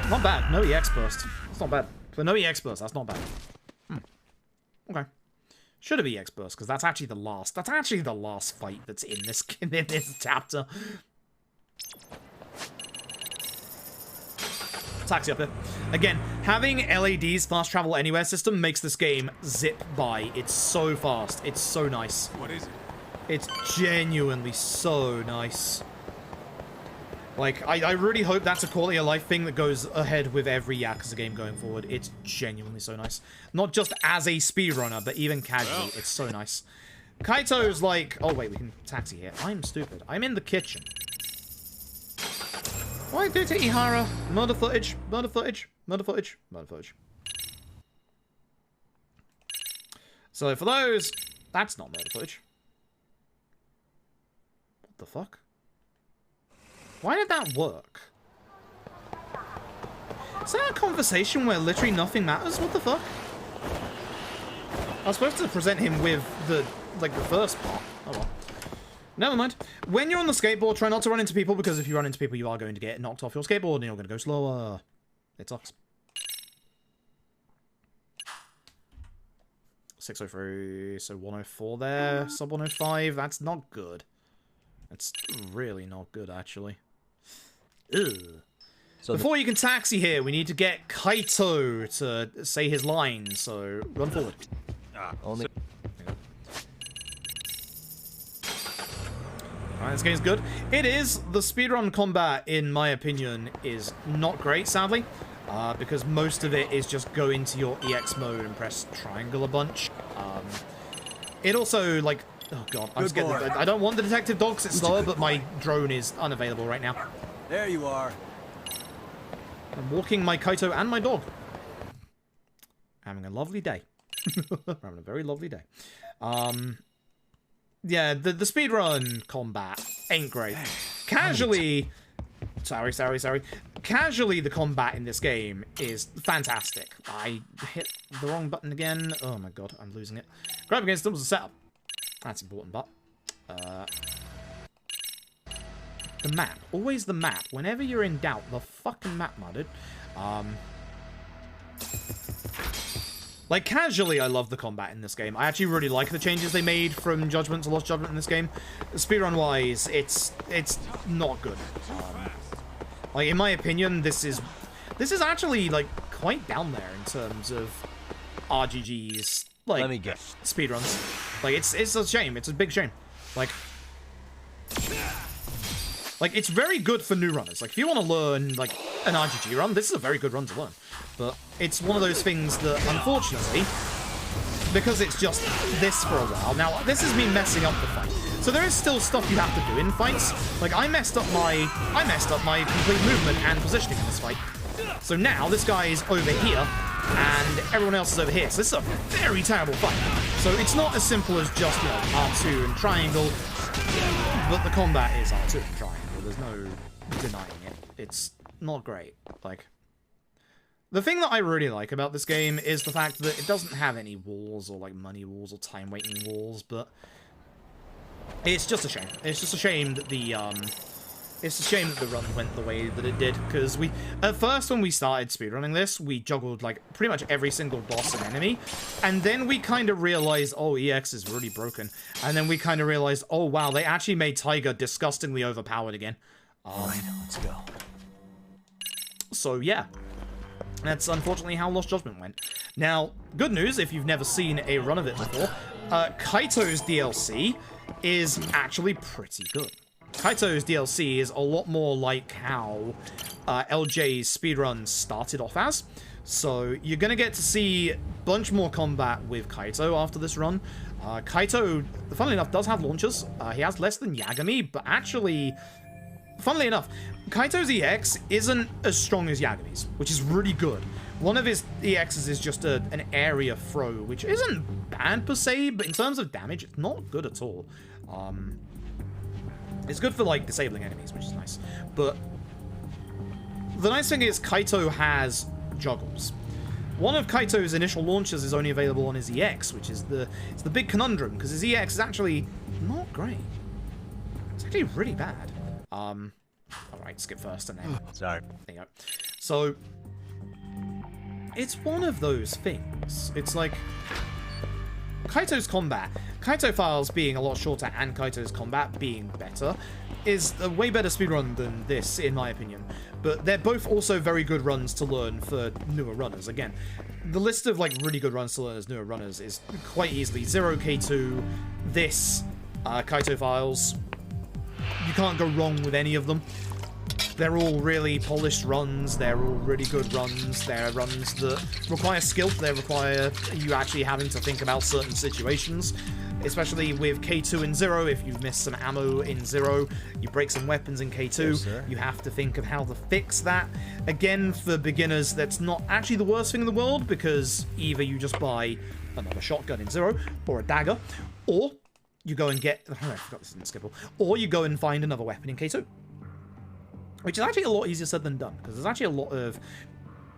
Not bad. No EX burst. It's not bad. For no EX burst, that's not bad. Okay. Should have EX burst, because that's actually the last. That's actually the last fight that's in this chapter. Taxi up here. Again, having LAD's fast travel anywhere system makes this game zip by. It's so fast. It's so nice. What is it? It's genuinely so nice. Like, I really hope that's a quality of life thing that goes ahead with every Yakuza game going forward. It's genuinely so nice. Not just as a speedrunner, but even casually. It's so nice. Kaito's like... Oh, wait, we can taxi here. I'm stupid. I'm in the kitchen. Why do to Ihara? Murder footage. Murder footage. Murder footage. Murder footage. So for those, that's not murder footage. What the fuck? Why did that work? Is that a conversation where literally nothing matters? What the fuck? I was supposed to present him with the first part. Oh well. Never mind. When you're on the skateboard, try not to run into people, because if you run into people, you are going to get knocked off your skateboard and you're going to go slower. It sucks. 603, so 104 there, sub 105. That's not good. That's really not good, actually. Ugh. So before you can taxi here, we need to get Kaito to say his line, so run forward. Only. Alright, this game's good. It is. The speedrun combat, in my opinion, is not great, sadly. Because most of it is just go into your EX mode and press triangle a bunch. It also, like... Oh god, I don't want the detective dog because it's slower, but my drone is unavailable right now. There you are. I'm walking my Kaito and my dog. Having a lovely day. Having a very lovely day. Yeah, the speedrun combat ain't great. Casually... Sorry. Casually, the combat in this game is fantastic. I hit the wrong button again. Oh my god, I'm losing it. Grab against them was a setup. That's important, but... the map. Always the map. Whenever you're in doubt, the fucking map, my dude. Like, casually, I love the combat in this game. I actually really like the changes they made from Judgment to Lost Judgment in this game. Speedrun-wise, it's not good. Like, in my opinion, this is actually, like, quite down there in terms of RGG's, like, Let me guess. speedruns. Like, it's a shame. It's a big shame. Like, it's very good for new runners. Like, if you want to learn, like, an RGG run, this is a very good run to learn. But it's one of those things that, unfortunately, because it's just this for a while. Now, this is me messing up the fight. So there is still stuff you have to do in fights. Like, I messed up my complete movement and positioning in this fight. So now, this guy is over here, and everyone else is over here. So this is a very terrible fight. So it's not as simple as just, you know, R2 and triangle, but the combat is R2 and triangle. There's no denying it. It's not great. Like, the thing that I really like about this game is the fact that it doesn't have any walls or, like, money walls or time-waiting walls, but it's just a shame. It's just a shame that the run went the way that it did, because at first when we started speedrunning this, we juggled, like, pretty much every single boss and enemy, and then we kind of realized, oh, EX is really broken, and then we kind of realized, oh, wow, they actually made Tiger disgustingly overpowered again. Alright, let's go. So, yeah. That's unfortunately how Lost Judgment went. Now, good news, if you've never seen a run of it before, Kaito's DLC is actually pretty good. Kaito's DLC is a lot more like how LJ's speedrun started off as. So you're going to get to see a bunch more combat with Kaito after this run. Kaito, funnily enough, does have launchers. He has less than Yagami, but actually, funnily enough, Kaito's EX isn't as strong as Yagami's, which is really good. One of his EXs is just an area throw, which isn't bad per se, but in terms of damage, it's not good at all. It's good for, like, disabling enemies, which is nice. But the nice thing is Kaito has juggles. One of Kaito's initial launches is only available on his EX, which is it's the big conundrum, because his EX is actually not great. It's actually really bad. Alright, skip first and then... Sorry. There you go. So, it's one of those things. It's like... Kaito's combat, Kaito Files being a lot shorter and Kaito's combat being better, is a way better speedrun than this, in my opinion. But they're both also very good runs to learn for newer runners. Again, the list of, like, really good runs to learn as newer runners is quite easily 0K2, this, Kaito Files. You can't go wrong with any of them. They're all really polished runs, they're all really good runs, they're runs that require skill, they require you actually having to think about certain situations, especially with K2 and 0. If you've missed some ammo in 0, you break some weapons in K2, yes, you have to think of how to fix that. Again, for beginners, that's not actually the worst thing in the world, because either you just buy another shotgun in Zero, or a dagger, or you go and get... Oh, I forgot this isn't skippable. Or you go and find another weapon in Kaito. Which is actually a lot easier said than done, because there's actually a lot of...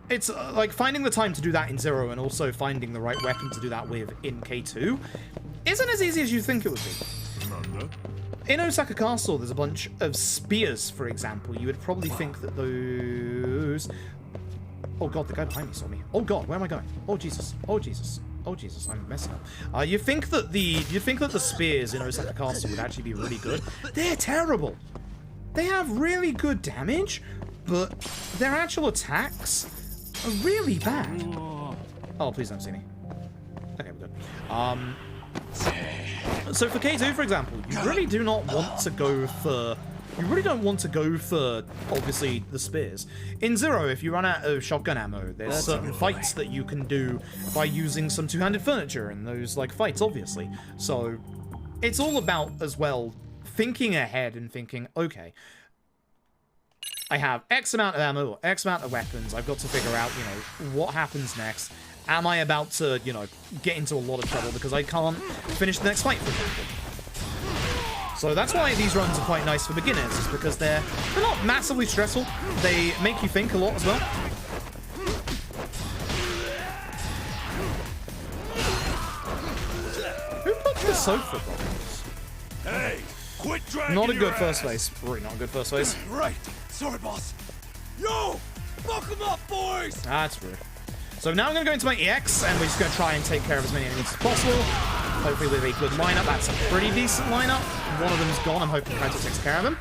It's like finding the time to do that in Zero and also finding the right weapon to do that with in K2 isn't as easy as you think it would be. In Osaka Castle, there's a bunch of spears, for example. You would probably think that those... Oh god, the guy behind me saw me. Oh god, where am I going? Oh Jesus. Oh Jesus. Oh Jesus, I'm messing up. You think that the spears in Osaka Castle would actually be really good? They're terrible. They have really good damage, but their actual attacks are really bad. Oh, please don't see me. Okay, we're good. So for K2, for example, you really do not want to go for... You really don't want to go for, obviously, the spears. In Zero, if you run out of shotgun ammo, there's certain fights that you can do by using some two-handed furniture in those, like, fights, obviously. So, it's all about, as well, thinking ahead and thinking, okay, I have X amount of ammo, or X amount of weapons, I've got to figure out, you know, what happens next. Am I about to, you know, get into a lot of trouble because I can't finish the next fight, for example? So that's why these runs are quite nice for beginners, is because they're not massively stressful. They make you think a lot as well. Who put the sofa box? Hey, quit dragging Not a your good first ass. phase. Really not a good first phase. Right. Sorry, boss. Yo, fuck them up, boys. That's rude. So now I'm going to go into my EX, and we're just going to try and take care of as many enemies as possible. Hopefully with a good lineup. That's a pretty decent lineup. One of them's gone. I'm hoping Kaito takes care of him.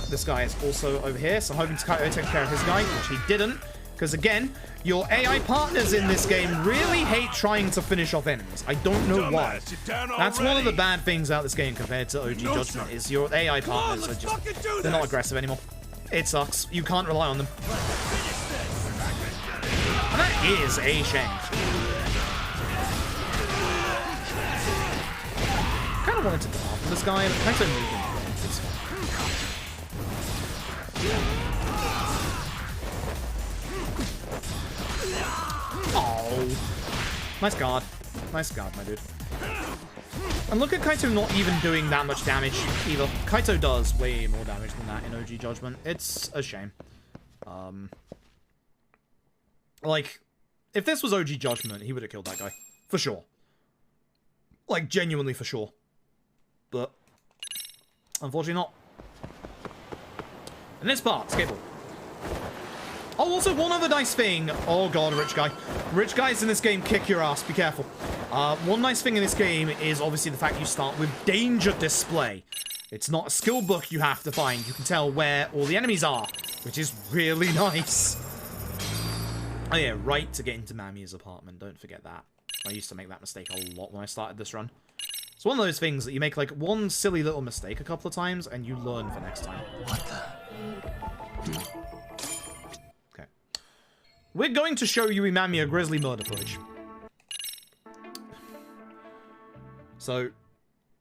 This guy is also over here, so I'm hoping Kaito takes care of his guy, which he didn't. Because again, your AI partners in this game really hate trying to finish off enemies. I don't know why. That's one of the bad things about this game compared to OG Judgment, is your AI partners are just... They're not aggressive anymore. It sucks. You can't rely on them. And that is a shame. I kind of wanted to go after this guy, but Kaito moved him. Oh. Nice guard. Nice guard, my dude. And look at Kaito not even doing that much damage either. Kaito does way more damage than that in OG Judgment. It's a shame. Like, if this was OG Judgment, he would have killed that guy. For sure. Like, genuinely for sure. But, unfortunately not. In this part, skateboard. Oh, also one other nice thing. Oh god, rich guy. Rich guys in this game kick your ass, be careful. One nice thing in this game is obviously the fact you start with danger display. It's not a skill book you have to find. You can tell where all the enemies are, which is really nice. Oh yeah, right to get into Mamiya's apartment. Don't forget that. I used to make that mistake a lot when I started this run. It's one of those things that you make like one silly little mistake a couple of times and you learn for next time. What the? Okay. We're going to show you Mamiya Grizzly murder footage. So,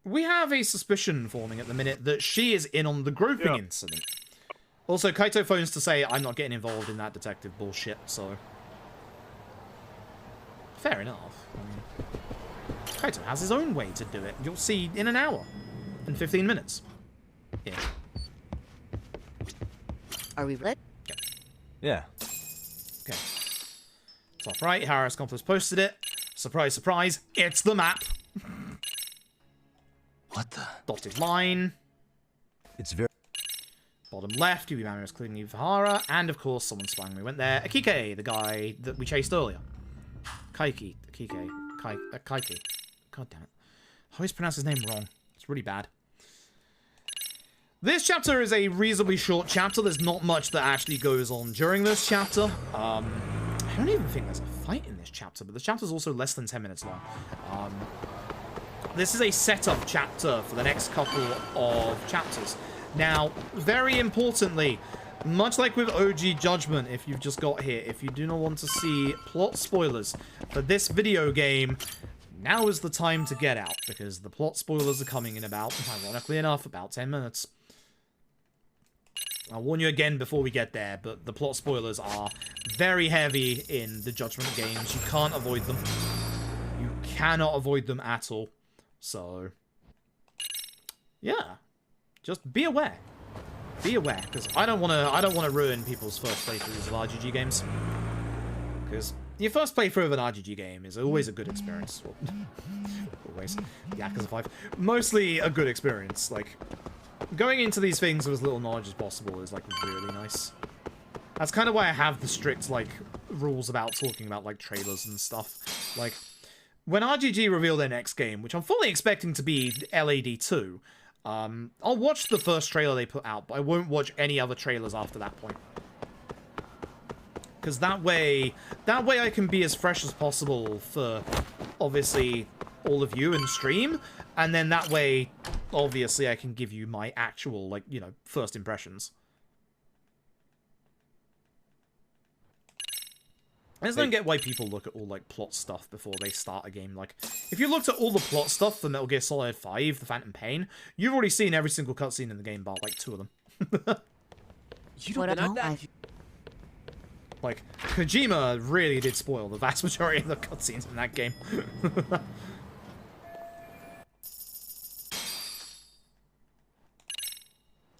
we have a suspicion forming at the minute that she is in on the groping incident. Also, Kaito phones to say, I'm not getting involved in that detective bullshit, so... Fair enough. I mean, Kaito has his own way to do it. You'll see in an hour. In 15 minutes. Yeah. Are we lit? Yeah. Okay. Top right, Harris Complex posted it. Surprise, surprise, it's the map. What the? Dotted line. It's very... Bottom left, Yubimami was cleaning Ivahara, and of course someone sprang. We went there. Akike, the guy that we chased earlier. Kaiki. God damn it. I always pronounce his name wrong. It's really bad. This chapter is a reasonably short chapter. There's not much that actually goes on during this chapter. I don't even think there's a fight in this chapter, but the chapter's also less than 10 minutes long. This is a setup chapter for the next couple of chapters. Now, very importantly, much like with OG Judgment, if you've just got here, if you do not want to see plot spoilers for this video game, now is the time to get out, because the plot spoilers are coming in about, ironically enough, about 10 minutes. I'll warn you again before we get there, but the plot spoilers are very heavy in the Judgment games. You can't avoid them. You cannot avoid them at all. So, yeah, just be aware. Be aware, because I don't want to ruin people's first playthroughs of RGG games. Because your first playthrough of an RGG game is always a good experience. Well, always. Yakuza 5. Mostly a good experience. Like, going into these things with as little knowledge as possible is, like, really nice. That's kind of why I have the strict, like, rules about talking about, like, trailers and stuff. Like, when RGG reveal their next game, which I'm fully expecting to be LAD 2, I'll watch the first trailer they put out, but I won't watch any other trailers after that point. Because that way I can be as fresh as possible for, obviously, all of you in stream, and then that way, obviously, I can give you my actual, like, you know, first impressions. I just don't get why people look at all, like, plot stuff before they start a game. Like, if you looked at all the plot stuff for Metal Gear Solid 5, The Phantom Pain, you've already seen every single cutscene in the game, bar, like, 2 of them. You don't deny that? Like, Kojima really did spoil the vast majority of the cutscenes in that game.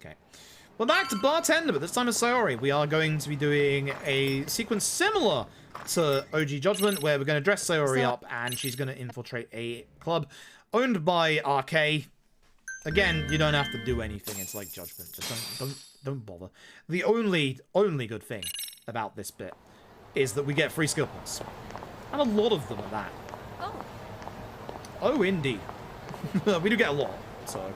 Okay. We're back to Bartender, but this time as Sayori. We are going to be doing a sequence similar to OG Judgment, where we're going to dress Sayori up, and she's going to infiltrate a club owned by RK. Again, you don't have to do anything. It's like Judgment. Just don't bother. The only good thing about this bit is that we get free skill points. And a lot of them at that. Oh. Oh, indeed. We do get a lot, so.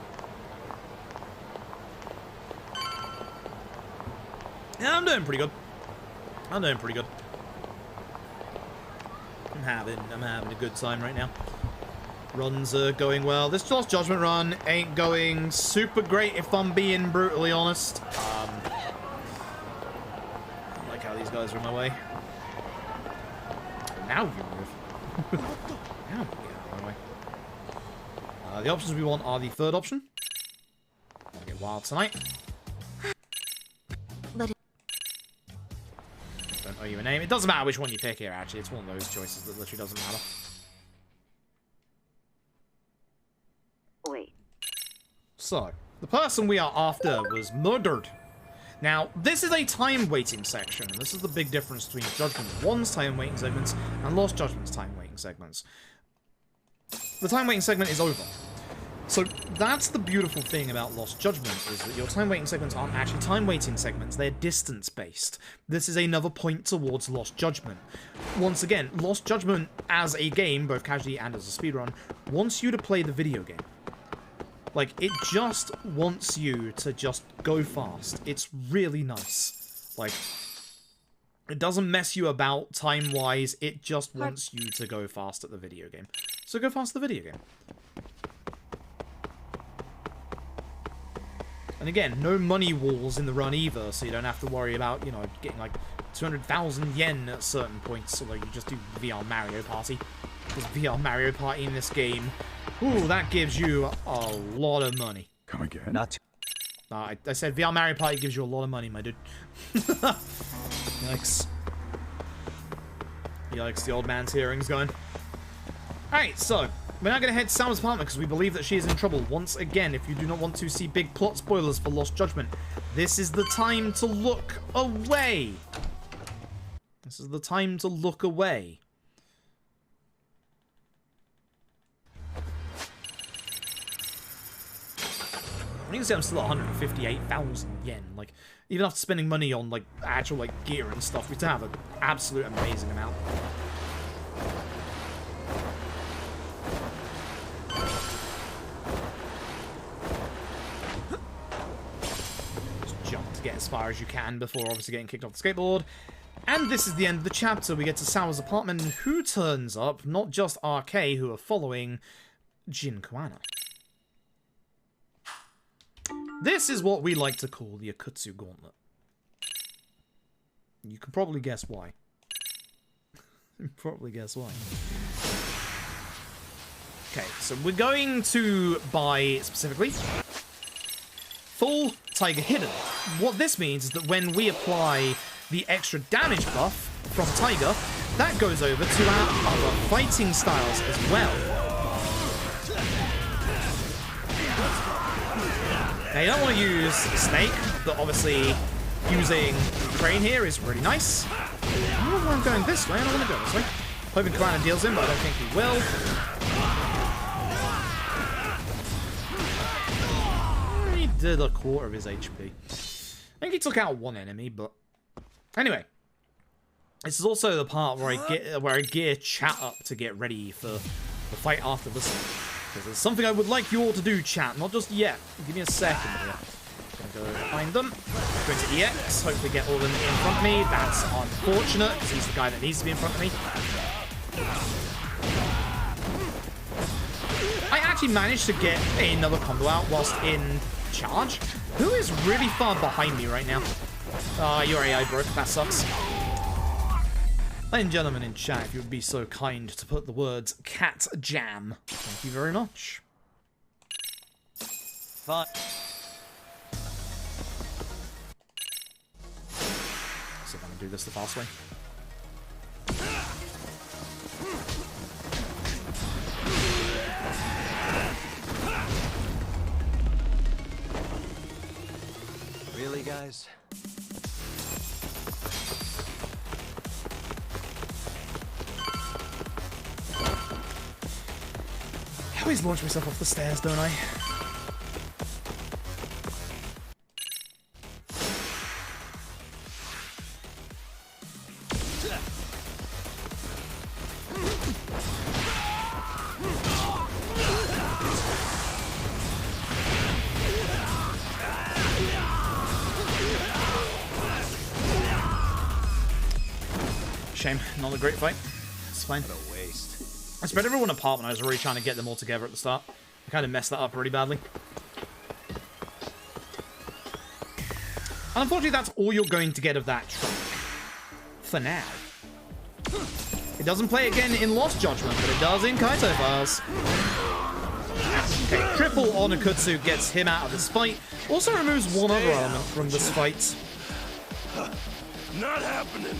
Yeah, I'm doing pretty good. I'm doing pretty good. I'm having a good time right now. Runs are going well. This Lost Judgment run ain't going super great, if I'm being brutally honest. I like how these guys are in my way. Now you move. Now you get out of my way. The options we want are the third option. I'll get wild tonight. Don't owe you a name. It doesn't matter which one you pick here, actually. It's one of those choices that literally doesn't matter. Wait. So, the person we are after was murdered. Now, this is a time waiting section, and this is the big difference between Judgment 1's time waiting segments and Lost Judgment's time waiting segments. The time waiting segment is over. So that's the beautiful thing about Lost Judgment, is that your time waiting segments aren't actually time waiting segments, they're distance based. This is another point towards Lost Judgment. Once again, Lost Judgment as a game, both casually and as a speedrun, wants you to play the video game. Like, it just wants you to just go fast. It's really nice. Like, it doesn't mess you about time-wise, it just wants you to go fast at the video game. So go fast at the video game. And again, no money walls in the run either, so you don't have to worry about, you know, getting like 200,000 yen at certain points, although you just do VR Mario Party. Because VR Mario Party in this game, ooh, that gives you a lot of money. Come again? Not too. I said VR Mario Party gives you a lot of money, my dude. Yikes. Yikes, the old man's hearing's going. Alright, so, we're now going to head to Salma's apartment because we believe that she is in trouble. Once again, if you do not want to see big plot spoilers for Lost Judgment, this is the time to look away. This is the time to look away. You can see I'm still at 158,000 yen. Like, even after spending money on, like, actual, like, gear and stuff, we still have an absolute amazing amount. Just jump to get as far as you can before obviously getting kicked off the skateboard. And this is the end of the chapter. We get to Sawa's apartment, and who turns up? Not just RK, who are following Jin Koana. This is what we like to call the Akutsu Gauntlet. You can probably guess why. Probably guess why. Okay, so we're going to buy, specifically, full Tiger Hidden. What this means is that when we apply the extra damage buff from Tiger, that goes over to our other fighting styles as well. Now, you don't want to use Snake, but obviously using Crane here is really nice. I don't know why I'm going this way. I don't want to go this way. Hoping Kalana deals him, but I don't think he will. He did a quarter of his HP. I think he took out one enemy, but anyway. This is also the part where I gear chat up to get ready for the fight after this one. Because there's something I would like you all to do, chat. Not just yet. Give me a second here. Gonna go find them. Go into EX. Hopefully get all of them in front of me. That's unfortunate, because he's the guy that needs to be in front of me. I actually managed to get another combo out whilst in charge. Who is really far behind me right now? Your AI broke. That sucks. Ladies and gentlemen in chat, if you would be so kind to put the words cat jam. Thank you very much. Fine. See if I can do this the fast way. Really, guys? I always launch myself off the stairs, don't I? Shame, not a great fight. It's fine. What a waste. I spread everyone apart when I was already trying to get them all together at the start. I kind of messed that up really badly. And unfortunately, that's all you're going to get of that track. For now. It doesn't play again in Lost Judgment, but it does in Kaito Files. Okay, triple on Akutsu gets him out of this fight. Also removes one other element from this fight. Not happening.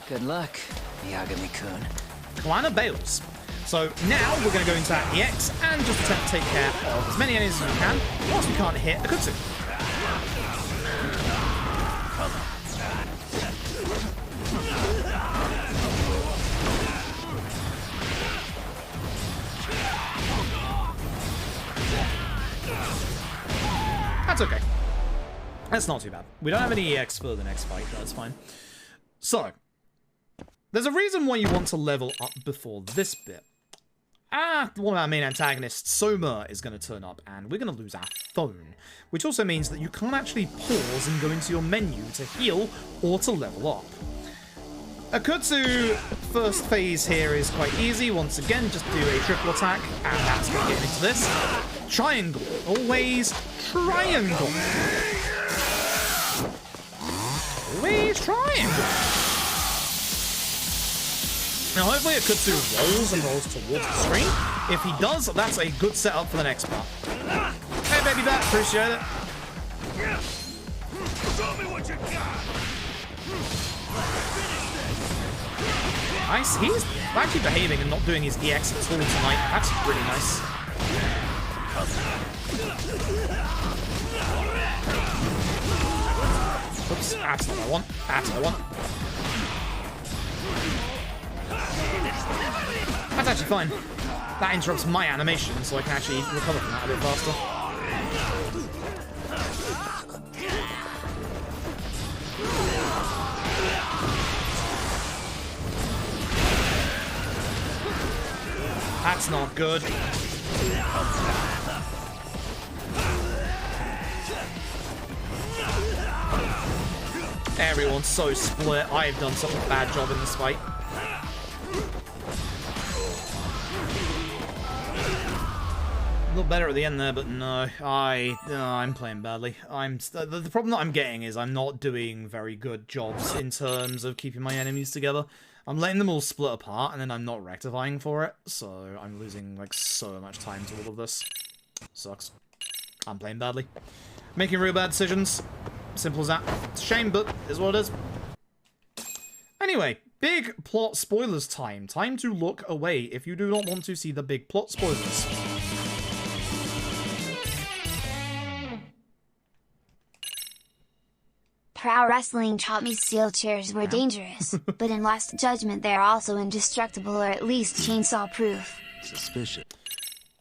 Good luck, Yagami-kun. Kalana bails. So now we're going to go into that EX and just attempt to take care of as many enemies as we can, whilst we can't hit Akutsu. That's okay. That's not too bad. We don't have any EX for the next fight, that's fine. So, there's a reason why you want to level up before this bit. One of our main antagonists, Soma, is going to turn up, and we're going to lose our phone. Which also means that you can't actually pause and go into your menu to heal or to level up. Akutsu, first phase here is quite easy. Once again, just do a triple attack, and that's going to get into this. Triangle. Always triangle. Always triangle. Now, hopefully Akutsu rolls and rolls towards the screen. If he does, that's a good setup for the next part. Hey, baby bat, appreciate it. Show me what you got. Nice. He's actually behaving and not doing his EX at all tonight. That's really nice. Oops, that's not what I want. That's what I want. That's actually fine. That interrupts my animation, so I can actually recover from that a bit faster. That's not good. Everyone's so split. I have done such a bad job in this fight. A little better at the end there, but no, I'm playing badly. The problem that I'm getting is I'm not doing very good jobs in terms of keeping my enemies together. I'm letting them all split apart, and then I'm not rectifying for it, so I'm losing, like, so much time to all of this. Sucks. I'm playing badly. Making real bad decisions. Simple as that. It's a shame, but it's what it is. Anyway, Big plot spoilers time. Time to look away if you do not want to see the big plot spoilers. Pro wrestling taught me steel chairs were dangerous, but in Last Judgment they're also indestructible or at least chainsaw proof. Suspicious.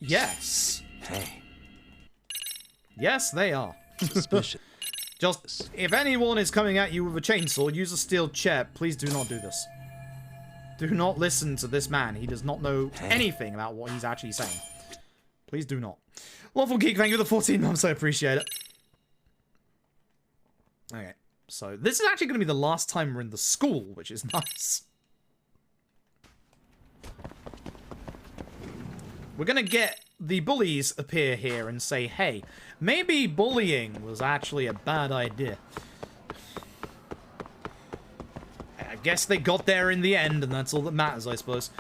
Yes. Hey. Yes, they are. Suspicious. Just, if anyone is coming at you with a chainsaw, use a steel chair. Please do not do this. Do not listen to this man. He does not know anything about what he's actually saying. Please do not. Lawful Geek, thank you for the 14 months. I appreciate it. Okay. So, this is actually going to be the last time we're in the school, which is nice. We're going to get the bullies appear here and say, hey, maybe bullying was actually a bad idea. I guess they got there in the end, and that's all that matters, I suppose.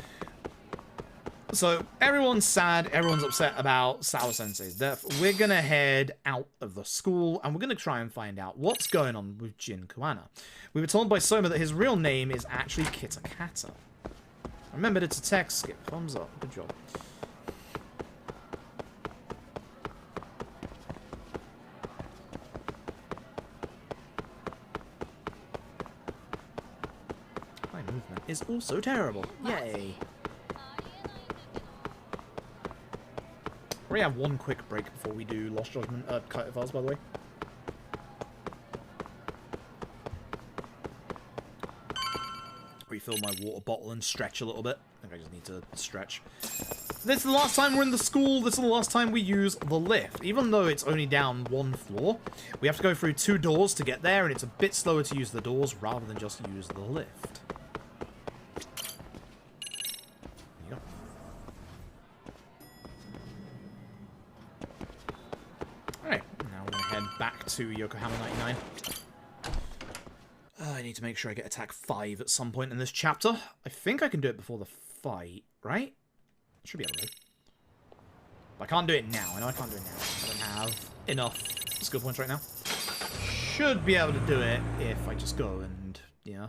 So, everyone's sad, everyone's upset about Sour Sensei's death. We're gonna head out of the school, and we're gonna try and find out what's going on with Jin Kuwana. We were told by Soma that his real name is actually Kitakata. Remember to text, Skip. Thumbs up. Good job. My movement is also terrible. Yay. We have one quick break before we do Lost Judgment Kaito files, by the way. Refill my water bottle and stretch a little bit. I think I just need to stretch. This is the last time we're in the school. This is the last time we use the lift. Even though it's only down one floor, we have to go through 2 doors to get there, and it's a bit slower to use the doors rather than just use the lift. Back to Yokohama 99. I need to make sure I get attack 5 at some point in this chapter. I think I can do it before the fight, right? I should be able to. But I can't do it now. I know I can't do it now. I don't have enough skill points right now. Should be able to do it if I just go and, yeah.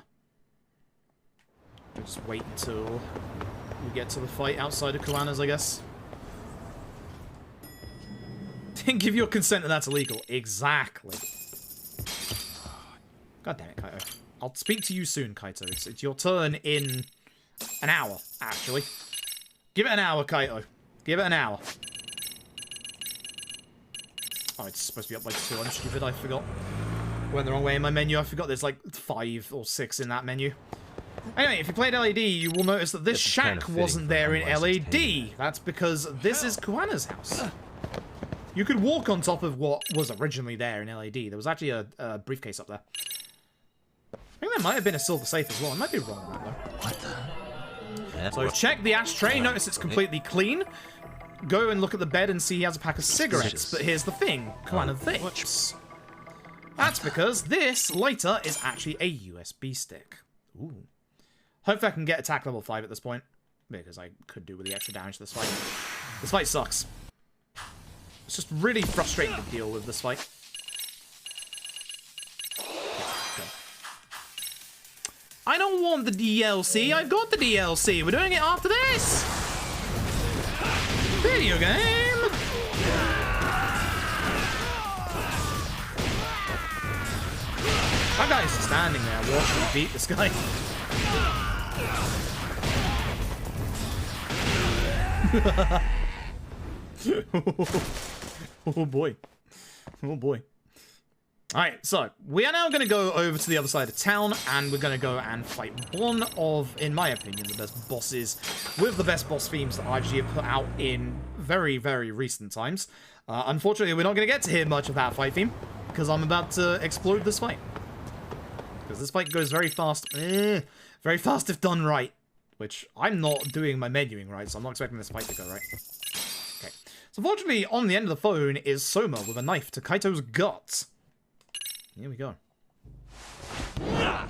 We'll just wait until we get to the fight outside of Kuwana's, I guess. Didn't give your consent and that's illegal. Exactly. God damn it, Kaito. I'll speak to you soon, Kaito. It's your turn in an hour, actually. Give it an hour, Kaito. Give it an hour. Oh, it's supposed to be up by 2. I'm stupid. I forgot. Went the wrong way in my menu. I forgot there's like 5 or 6 in that menu. Anyway, if you played LAD, you will notice that this shack wasn't there in LAD. That's because this is Kuwana's house. You could walk on top of what was originally there in LAD. There was actually a briefcase up there. I think there might have been a silver safe as well. I might be wrong on that, though. What the? So check the ashtray. Notice it's completely clean. Go and look at the bed and see he has a pack of cigarettes. But here's the thing. Kuwana thinks. That's because this lighter is actually a USB stick. Ooh. Hopefully I can get attack level 5 at this point. Because I could do with the extra damage this fight. This fight sucks. It's just really frustrating to deal with this fight. Okay. I don't want the DLC. I've got the DLC. We're doing it after this. Video game. That guy's standing there watching me beat this guy. Oh boy. Oh boy. Alright, so we are now going to go over to the other side of town and we're going to go and fight one of, in my opinion, the best bosses with the best boss themes that IGG have put out in very, very recent times. Unfortunately, we're not going to get to hear much of that fight theme because I'm about to explode this fight. Because this fight goes very fast. Very fast if done right. Which, I'm not doing my menuing right, so I'm not expecting this fight to go right. Okay. So unfortunately, on the end of the phone is Soma with a knife to Kaito's gut. Here we go. I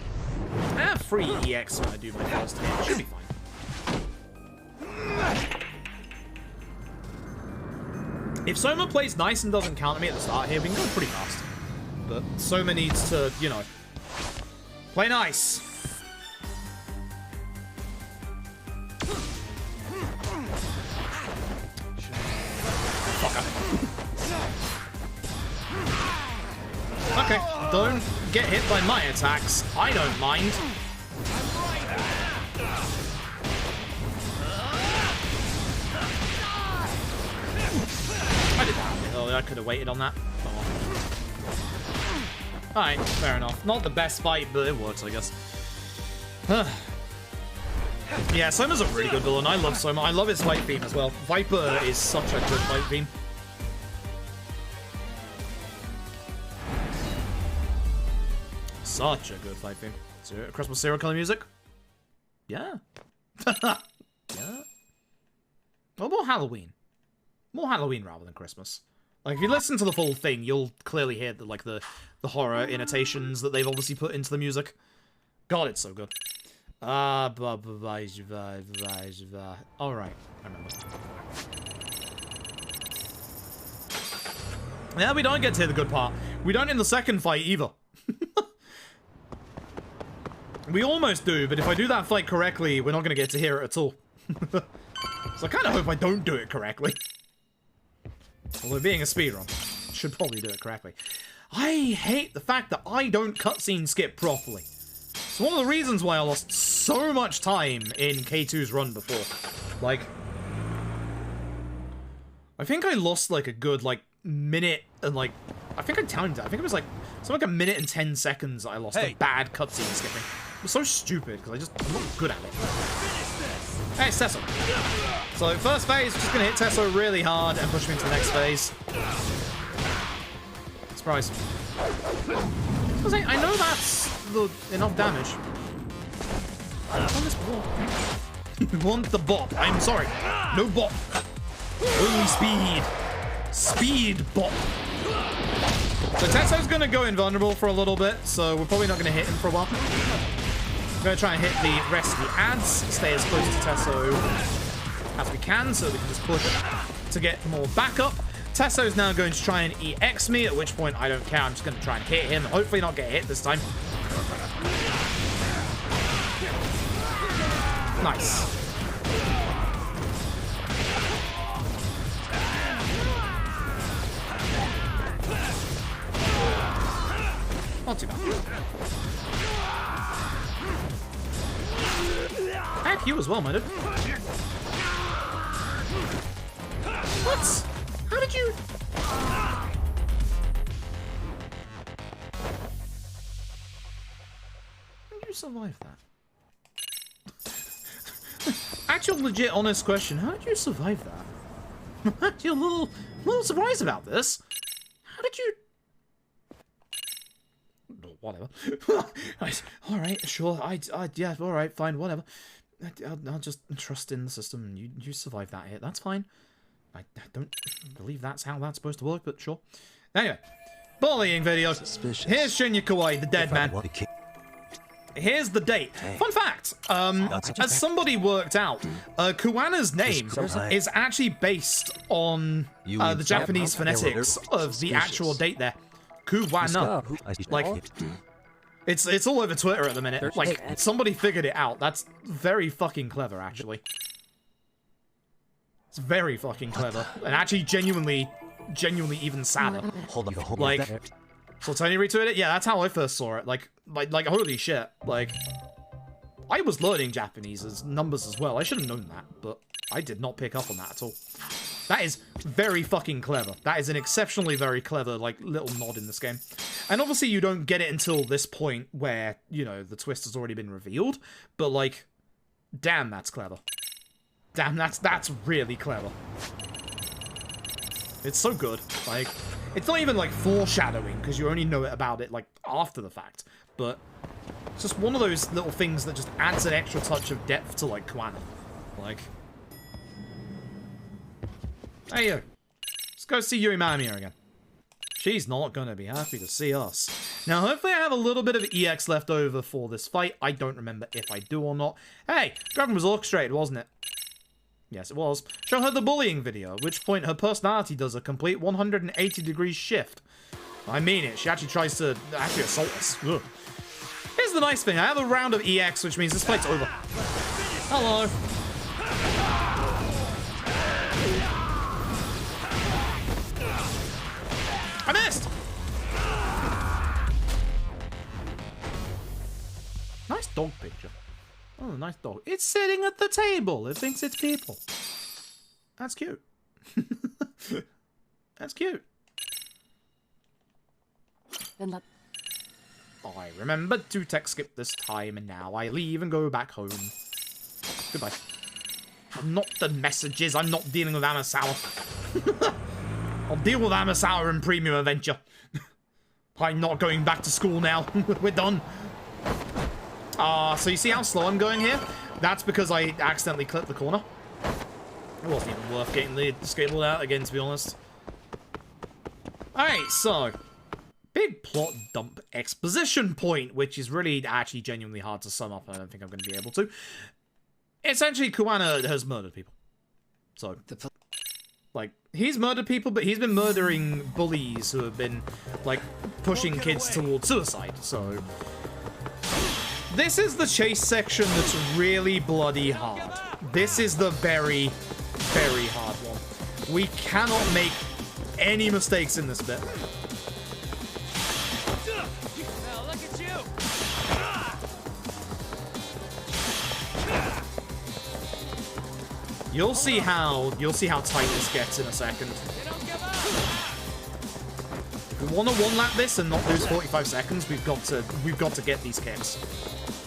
have free EX when I do my first hit. It should be fine. If Soma plays nice and doesn't counter me at the start here, we can go pretty fast. But Soma needs to, you know, play nice. Okay, don't get hit by my attacks. I don't mind. I did that. Oh, I could have waited on that. Oh. Alright, fair enough. Not the best fight, but it works, I guess. Yeah, Soma's a really good villain. I love Soma. I love his fight theme as well. Viper is such a good fight theme. Such a good fight theme. Christmas serial killer music? Yeah. Yeah. Well, more Halloween. More Halloween rather than Christmas. Like, if you listen to the full thing, you'll clearly hear the, like, the horror annotations that they've obviously put into the music. God, it's so good. Alright, I remember. Yeah, we don't get to hear the good part. We don't in the second fight either. We almost do, but if I do that fight correctly, we're not going to get to hear it at all. So I kind of hope I don't do it correctly. Although being a speedrun, should probably do it correctly. I hate the fact that I don't cutscene skip properly. It's one of the reasons why I lost so much time in K2's run before. Like, I think I lost like a good like minute and like, I think I timed it. I think it was like, something like a minute and 10 seconds I lost a bad cutscene skipping. It was so stupid because I'm not good at it. Hey, it's Tesso. So first phase, just gonna hit Tesso really hard and push him into the next phase. Surprise. I know that's enough damage. I want this bot. You want the bot. I'm sorry. No bot. Only speed. Speed bot. So Tesso's gonna go invulnerable for a little bit, so we're probably not gonna hit him for a while. I'm gonna try and hit the rest of the ads, stay as close to Tesso as we can, so we can just push to get more backup. Tesso's now going to try and EX me, at which point I don't care. I'm just going to try and hit him. Hopefully not get hit this time. Nice. Not too bad. Heck, you as well, my dude. What? How did you... How did you survive that? Actual legit honest question, how did you survive that? I'm actually a little surprised about this. How did you... Whatever. Alright, sure, yeah, alright, fine, whatever. I'll just trust in the system and you survive that hit, that's fine. I don't believe that's how that's supposed to work, but sure. Anyway, bullying video. Suspicious. Here's Shinya Kawai, the dead man. Here's the date. Fun fact, as somebody worked out, Kuwana's name is actually based on the Japanese phonetics of the actual date there. Kuwana. Like, it's all over Twitter at the minute. Like, somebody figured it out. That's very fucking clever, actually. It's very fucking clever, and actually genuinely even sadder. Like, so Tony retweeted it? Yeah, that's how I first saw it. Like holy shit. Like, I was learning Japanese as numbers as well. I should have known that, but I did not pick up on that at all. That is very fucking clever. That is an exceptionally very clever, like, little nod in this game. And obviously you don't get it until this point where, you know, the twist has already been revealed, but, like, damn, that's clever. Damn, that's really clever. It's so good. Like, it's not even, like, foreshadowing, because you only know about it, like, after the fact. But it's just one of those little things that just adds an extra touch of depth to, like, Kuwana. Like... Hey, yo. Let's go see Yui Mamiya again. She's not gonna be happy to see us. Now, hopefully I have a little bit of EX left over for this fight. I don't remember if I do or not. Hey, Dragon was orchestrated, wasn't it? Yes, it was. Show her the bullying video, at which point her personality does a complete 180-degree shift. I mean it. She actually tries to actually assault us. Ugh. Here's the nice thing. I have a round of EX, which means this fight's over. Hello. dog picture. Oh, nice dog. It's sitting at the table. It thinks it's people. That's cute. That's cute. I remembered to text skip this time, and now I leave and go back home. Goodbye. I'm not the messages. I'm not dealing with Amasawa. I'll deal with Amasawa in Premium Adventure. I'm not going back to school now. We're done. So you see how slow I'm going here? That's because I accidentally clipped the corner. It wasn't even worth getting the skateboard out again, to be honest. Alright, so... big plot dump exposition point, which is really actually genuinely hard to sum up. I don't think I'm going to be able to. Essentially, Kuwana has murdered people. So, like, he's murdered people, but he's been murdering bullies who have been, like, pushing kids towards suicide. So, this is the chase section that's really bloody hard. This is the very, very hard one. We cannot make any mistakes in this bit. You'll see how tight this gets in a second. If we want to one-lap this and not lose 45 seconds, we've got to get these kicks.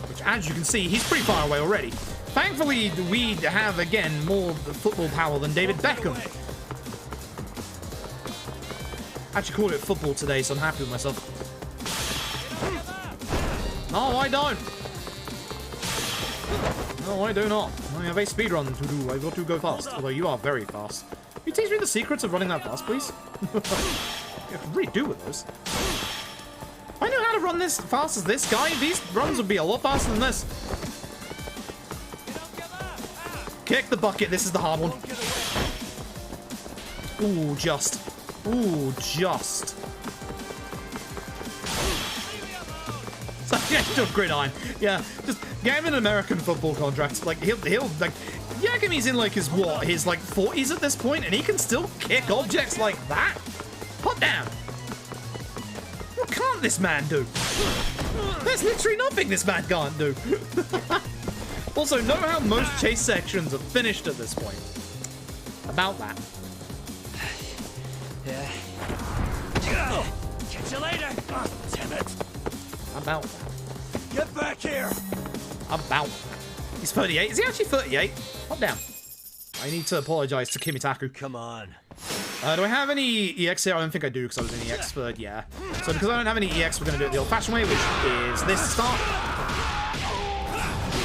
Which, as you can see, he's pretty far away already. Thankfully, we have again more football power than David Beckham. I actually called it football today, so I'm happy with myself. No, I don't. No, I do not. I have a speedrun to do. I've got to go fast. Although you are very fast. Can you teach me the secrets of running that fast, please? I can really do with this. If I know how to run this fast as this guy, these runs would be a lot faster than this. Kick the bucket. This is the hard one. Ooh, just. Ooh, just. It's like the actual gridiron. Yeah, just get him an American football contract. Like, he'll like, Yagami's in, like, his 40s at this point, and he can still kick objects like that? Hot damn. What can't this man do? There's literally nothing this man can't do. Also, know how most chase sections are finished at this point. About that. Yeah. Catch you later. Oh, damn it. About that. Get back here. About that. He's 38. Is he actually 38? Hop down. I need to apologize to Kimitaku. Come on. Do I have any EX here? I don't think I do because I was in EX for, yeah. So because I don't have any EX, we're going to do it the old-fashioned way, which is this to start.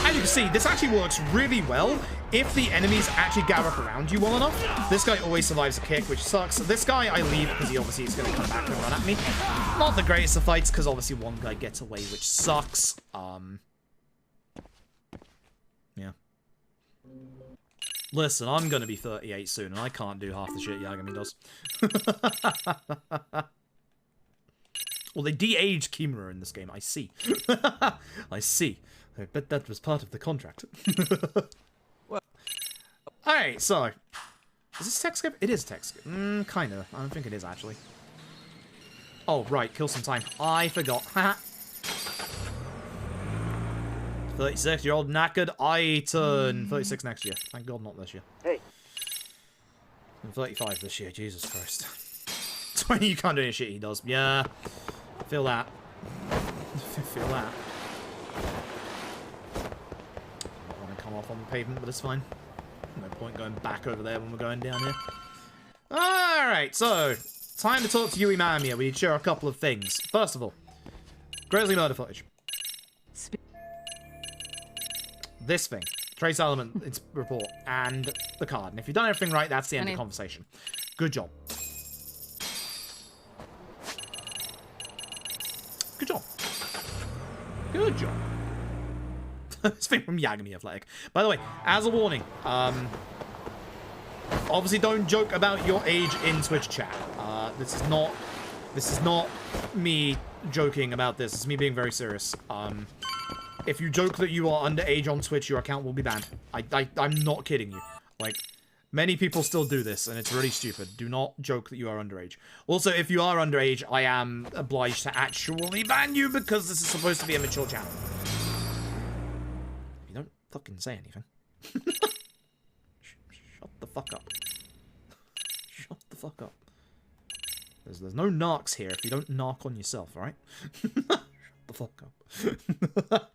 As you can see, this actually works really well if the enemies actually gather up around you well enough. This guy always survives a kick, which sucks. This guy I leave because he obviously is going to come back and run at me. Not the greatest of fights because obviously one guy gets away, which sucks. Yeah. Listen, I'm going to be 38 soon, and I can't do half the shit Yagami does. Well, they de-aged Kimura in this game. I see. I see. I bet that was part of the contract. Alright, so. Is this text skip? It is text skip. Kinda. I don't think it is, actually. Oh, right. Kill some time. I forgot. Haha. 36-year-old knackered. I turn 36 next year. Thank God not this year. Hey. I'm 35 this year. Jesus Christ. 20, you can't do any shit he does. Yeah. Feel that. Feel that. I want to come off on the pavement, but it's fine. No point going back over there when we're going down here. Alright, so. Time to talk to Yui Mamiya. We share a couple of things. First of all, Grizzly murder footage. This thing. Trace element, its report, and the card. And if you've done everything right, that's the end of the conversation. Good job. Good job. Good job. This thing from Yagami Athletic. By the way, as a warning, obviously don't joke about your age in Twitch chat. This is not me joking about this. It's me being very serious. If you joke that you are underage on Twitch, your account will be banned. I'm not kidding you. Like, many people still do this, and it's really stupid. Do not joke that you are underage. Also, if you are underage, I am obliged to actually ban you because this is supposed to be a mature channel. fucking say anything. Shut the fuck up. Shut the fuck up. There's no narcs here if you don't narc on yourself, alright? Shut the fuck up.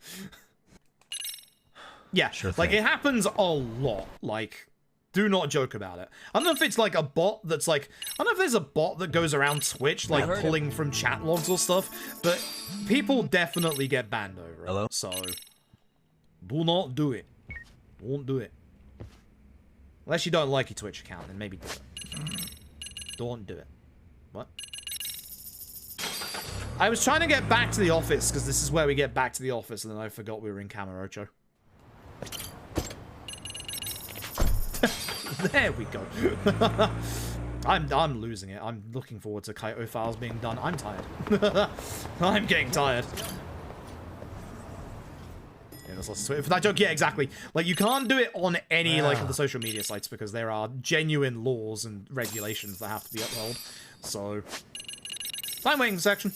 Yeah, Sure like, thing. it happens a lot. Like, do not joke about it. I don't know if it's, like, a bot that's, like... I don't know if there's a bot that goes around Twitch, like, pulling from chat logs or stuff, but people definitely get banned over it. Hello? So, do not do it. Don't do it. Unless you don't like your Twitch account, then maybe do it. Don't do it. What? I was trying to get back to the office, because this is where we get back to the office, and then I forgot we were in Kamurocho. There we go. I'm losing it. I'm looking forward to Kaito files being done. I'm tired. I'm getting tired. Yeah, that's lots of that joke. Yeah, exactly. Like, you can't do it on any like of the social media sites because there are genuine laws and regulations that have to be upheld. So, time waiting section.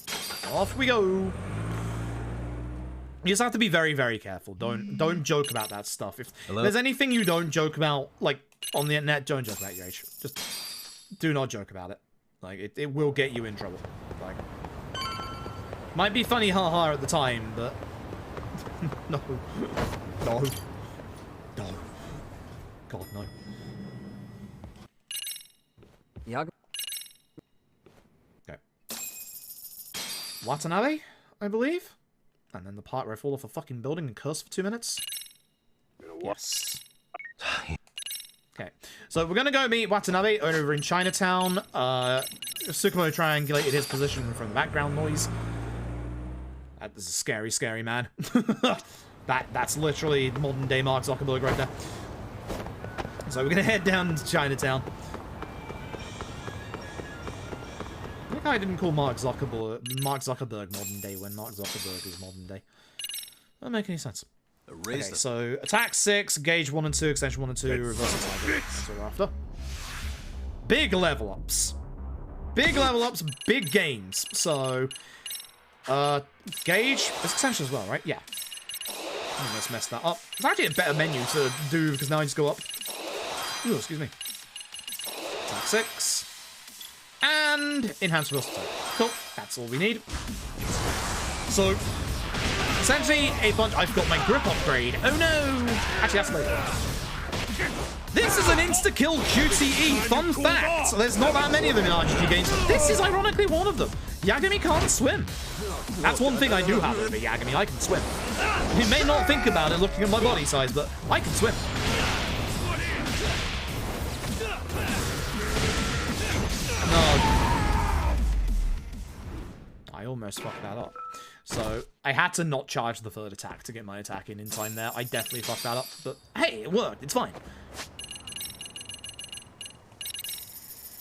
Off we go. You just have to be very, very careful. Don't joke about that stuff. If there's anything you don't joke about, like, on the internet, don't joke about your age. Just do not joke about it. Like, it will get you in trouble. Like, might be funny, haha, at the time, but no. No. No. God, no. Okay. Watanabe, I believe? And then the part where I fall off a fucking building and curse for 2 minutes? Yes. Okay, so we're gonna go meet Watanabe over in Chinatown. Tsukumo triangulated his position from the background noise. That is a scary, scary man. That's literally modern day Mark Zuckerberg right there. So we're gonna head down to Chinatown. I think I didn't call Mark Zuckerberg modern day when Mark Zuckerberg is modern day. Doesn't make any sense. Okay, so attack 6, gauge 1 and 2, extension 1 and 2, reverse target. So we're after. Big level ups. Big level ups, big gains. So, gauge is extension as well, right? Yeah. Let's mess that up. It's actually a better menu to do because now I just go up. Ooh, excuse me. Attack 6. And enhanced reverse attack. Cool. That's all we need. So, essentially, a bunch... I've got my grip upgrade. Oh no! Actually, that's later. This is an insta-kill QTE. Fun fact. There's not that many of them in RPG games, but this is ironically one of them. Yagami can't swim. That's one thing I do have over Yagami. I can swim. You may not think about it looking at my body size, but I can swim. No. I almost fucked that up. So, I had to not charge the third attack to get my attack in time there. I definitely fucked that up, but hey, it worked. It's fine.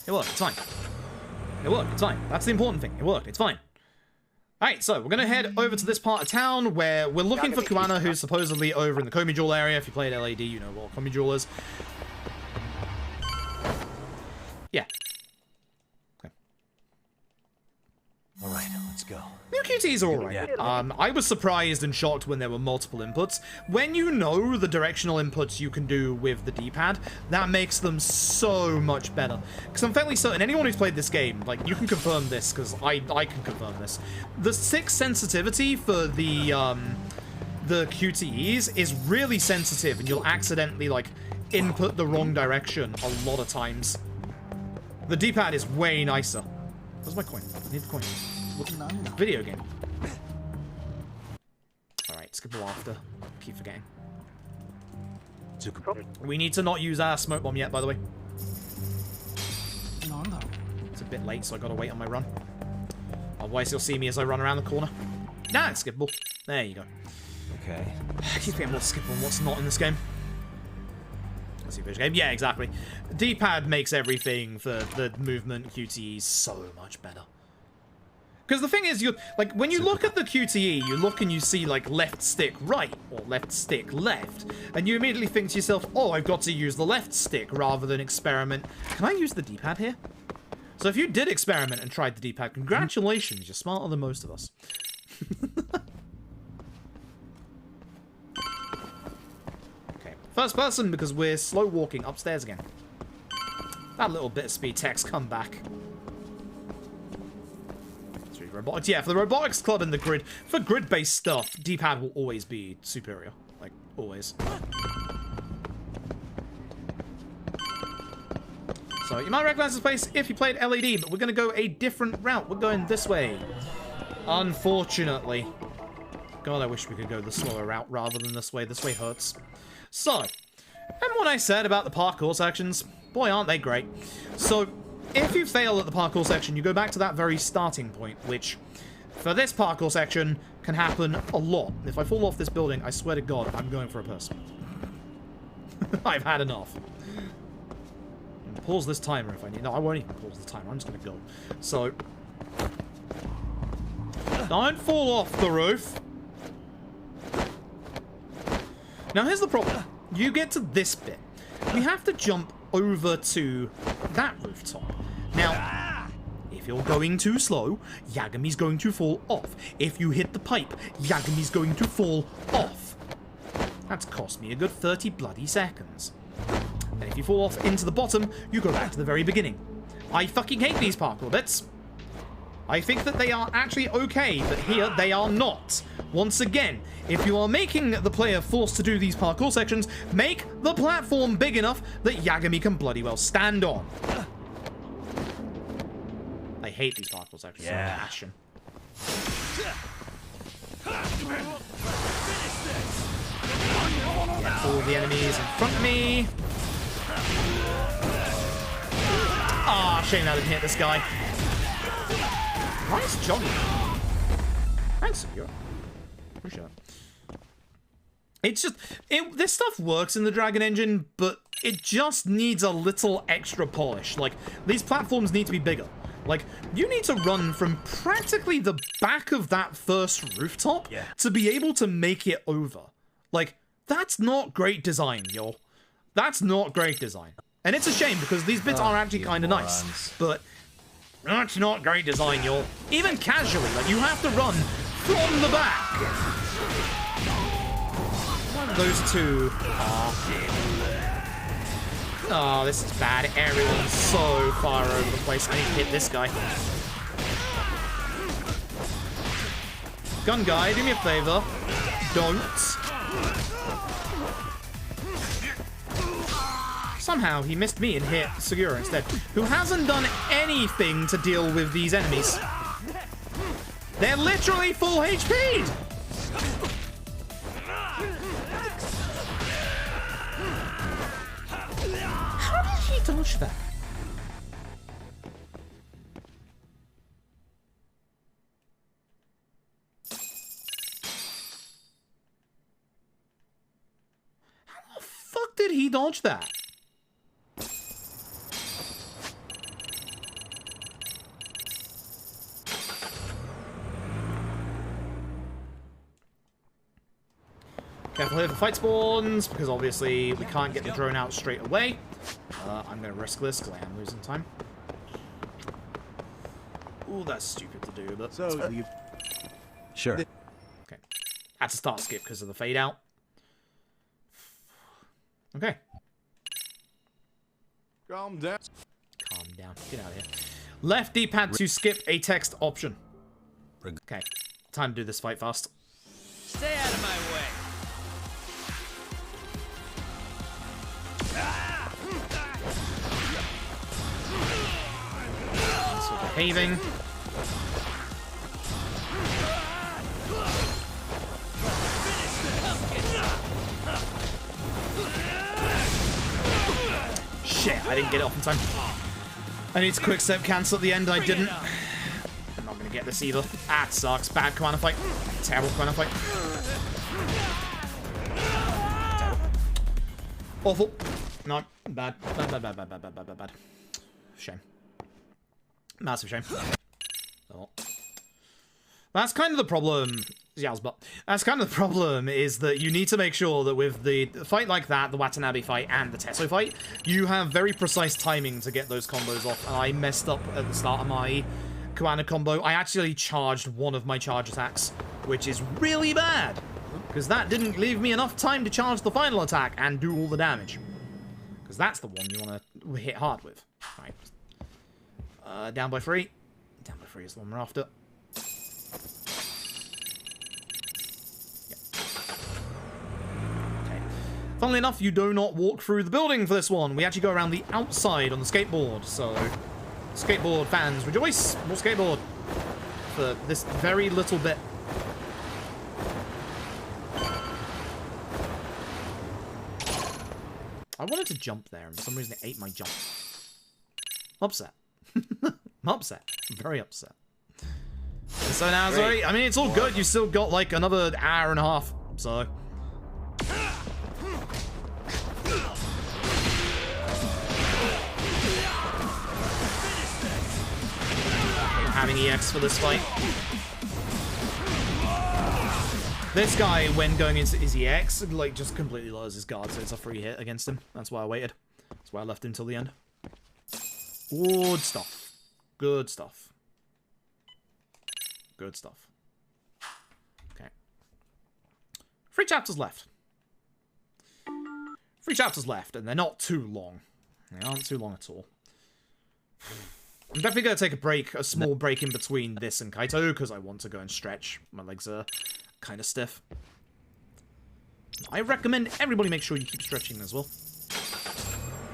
It worked. It's fine. It worked. It's fine. That's the important thing. It worked. It's fine. Alright, so we're going to head over to this part of town where we're looking for Kuana, who's supposedly over in the Komi Jewel area. If you played LAD, you know what Komi Jewel is. Yeah. Alright, let's go. New QTs are alright. Yeah. I was surprised and shocked when there were multiple inputs. When you know the directional inputs you can do with the D-pad, that makes them so much better. Because I'm fairly certain, anyone who's played this game, like, you can confirm this, because I can confirm this. The 6 sensitivity for the QTEs is really sensitive, and you'll accidentally, like, input the wrong direction a lot of times. The D-pad is way nicer. Where's my coin? I need the coin. Video game. Alright, skip the laughter. Keep forgetting. We need to not use our smoke bomb yet, by the way. It's a bit late, so I gotta wait on my run. Otherwise, you'll see me as I run around the corner. Nah, it's skippable. There you go. Okay. I keep getting more skip on what's not in this game. Let's see, video game. Yeah, exactly. D-pad makes everything for the movement QTEs so much better. Because the thing is, like, when you look at the QTE, you look and you see, like, left stick right, or left stick left, and you immediately think to yourself, oh, I've got to use the left stick rather than experiment. Can I use the D-pad here? So if you did experiment and tried the D-pad, congratulations, you're smarter than most of us. first person because we're slow walking upstairs again. That little bit of speed text come back. Robotics. Yeah, for the robotics club and the grid, for grid-based stuff, D-pad will always be superior. Like, always. So, you might recognize this place if you played LED, but we're going to go a different route. We're going this way. Unfortunately. God, I wish we could go the slower route rather than this way. This way hurts. So, and what I said about the parkour sections, boy, aren't they great. So, if you fail at the parkour section, you go back to that very starting point, which, for this parkour section, can happen a lot. If I fall off this building, I swear to God, I'm going for a piss. I've had enough. Pause this timer if I need. No, I won't even pause the timer. I'm just going to go. So, don't fall off the roof. Now, here's the problem. You get to this bit. We have to jump over to that rooftop. Now, if you're going too slow, Yagami's going to fall off. If you hit the pipe, Yagami's going to fall off. That's cost me a good 30 bloody seconds. And if you fall off into the bottom, you go back to the very beginning. I fucking hate these parkour bits. I think that they are actually okay, but here they are not. Once again, if you are making the player forced to do these parkour sections, make the platform big enough that Yagami can bloody well stand on. I hate these parkour sections. Yeah. Passion. Get all the enemies in front of me. Ah, shame I didn't hit this guy. Nice job. Thanks, you. Appreciate it. It's just... this stuff works in the Dragon Engine, but it just needs a little extra polish. Like, these platforms need to be bigger. Like, you need to run from practically the back of that first rooftop to be able to make it over. Like, that's not great design, y'all. That's not great design. And it's a shame, because these bits are actually kind of nice. But... that's not great design, y'all. Even casually, like, you have to run from the back. One of those two are... oh, this is bad. Everyone's so far over the place. I need to hit this guy. Gun guy, do me a favor. Don't. Somehow, he missed me and hit Segura instead, who hasn't done anything to deal with these enemies. They're literally full HP'd! How did he dodge that? How the fuck did he dodge that? Careful here for fight spawns, because obviously we can't get the drone out straight away. I'm going to risk this, because I am losing time. Ooh, that's stupid to do, but... so, you... Sure. Okay. Had to start skip because of the fade out. Okay. Calm down. Calm down. Get out of here. Left D-pad to skip a text option. Okay. Time to do this fight fast. Stay out of my way. So behaving. Shit, I didn't get it off in time. I need to quick step cancel at the end, I didn't. I'm not gonna get this either. Ah, it sucks. Bad command fight. Terrible command fight. Terrible. Awful. No, bad. Bad. Shame. Massive shame. Oh. That's kind of the problem. That's kind of the problem, is that you need to make sure that with the fight like that, the Watanabe fight and the Tesso fight, you have very precise timing to get those combos off. And I messed up at the start of my Kuana combo. I actually charged one of my charge attacks, which is really bad. because that didn't leave me enough time to charge the final attack and do all the damage. Because that's the one you want to hit hard with. Right. Down by 3. Down by 3 is the one we're after. Funnily enough, you do not walk through the building for this one. We actually go around the outside on the skateboard. So, skateboard fans, rejoice! More skateboard for this very little bit. I wanted to jump there, and for some reason it ate my jump. I'm upset. I'm upset. I'm very upset. So now, sorry, I mean, it's all good. You've still got, like, another hour and a half, so... Having EX for this fight. This guy, when going into his EX, like, just completely lowers his guard, so it's a free hit against him. That's why I waited. That's why I left him till the end. Good stuff. Good stuff. Good stuff. Okay. 3 chapters left. 3 chapters left, and they're not too long. They aren't too long at all. I'm definitely going to take a break, a small break in between this and Kaito, because I want to go and stretch. My legs are kind of stiff. I recommend everybody make sure you keep stretching as well.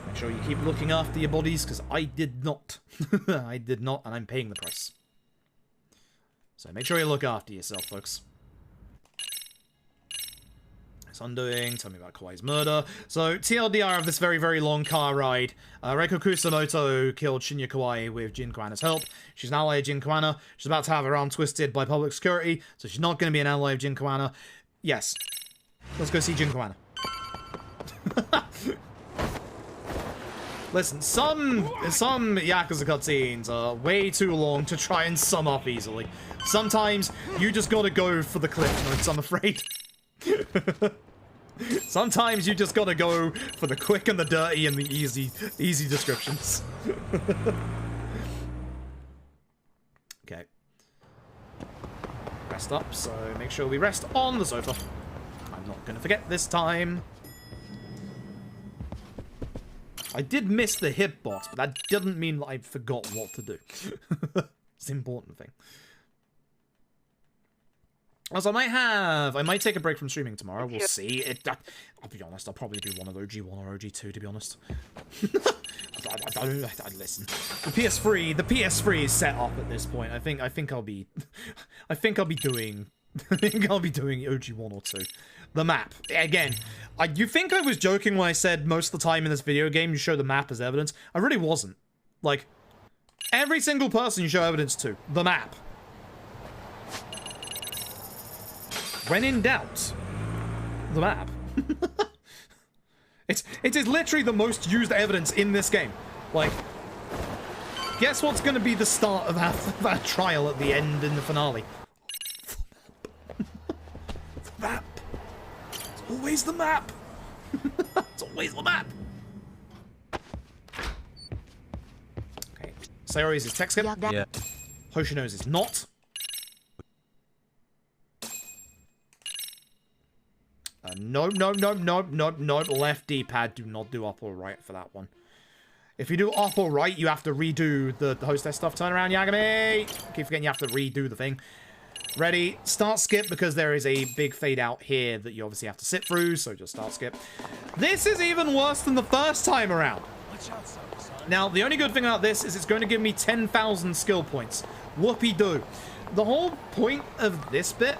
Make sure you keep looking after your bodies, because I did not. I did not, and I'm paying the price. So make sure you look after yourself, folks. Undoing, tell me about Kawai's murder. So, TLDR of this very, very long car ride. Reiko Kusamoto killed Shinya Kawai with Jin Kawana's help. She's an ally of Jin Kawana. She's about to have her arm twisted by public security, so she's not going to be an ally of Jin Kawana. Yes. Let's go see Jin Kawana. Listen, some Yakuza cutscenes are way too long to try and sum up easily. Sometimes, you just gotta go for the cliff notes, I'm afraid. Sometimes you just gotta go for the quick and the dirty and the easy descriptions. Okay. Rest up, so make sure we rest on the sofa. I'm not gonna forget this time. I did miss the hitbox, but that doesn't mean that I forgot what to do. It's the important thing. Also, I might take a break from streaming tomorrow. We'll see. I'll be honest, I'll probably do one of OG1 or OG2, to be honest. I listen. The PS3 is set up at this point. I think I'll be doing OG1 or 2. The map. Again, you think I was joking when I said most of the time in this video game you show the map as evidence? I really wasn't. Like, every single person you show evidence to. The map. When in doubt, the map. It is literally the most used evidence in this game. Like, guess what's going to be the start of that trial at the end in the finale? The map. It's always the map. It's always the map. Okay. Sayori's is tech skip. Yeah. Hoshino's is not. No. Left D-pad, do not do up or right for that one. If you do up or right, you have to redo the hostess stuff. Turn around, Yagami! Keep forgetting you have to redo the thing. Ready, start skip, because there is a big fade out here that you obviously have to sit through, so just start skip. This is even worse than the first time around. Now, the only good thing about this is it's going to give me 10,000 skill points. Whoopie-doo. The whole point of this bit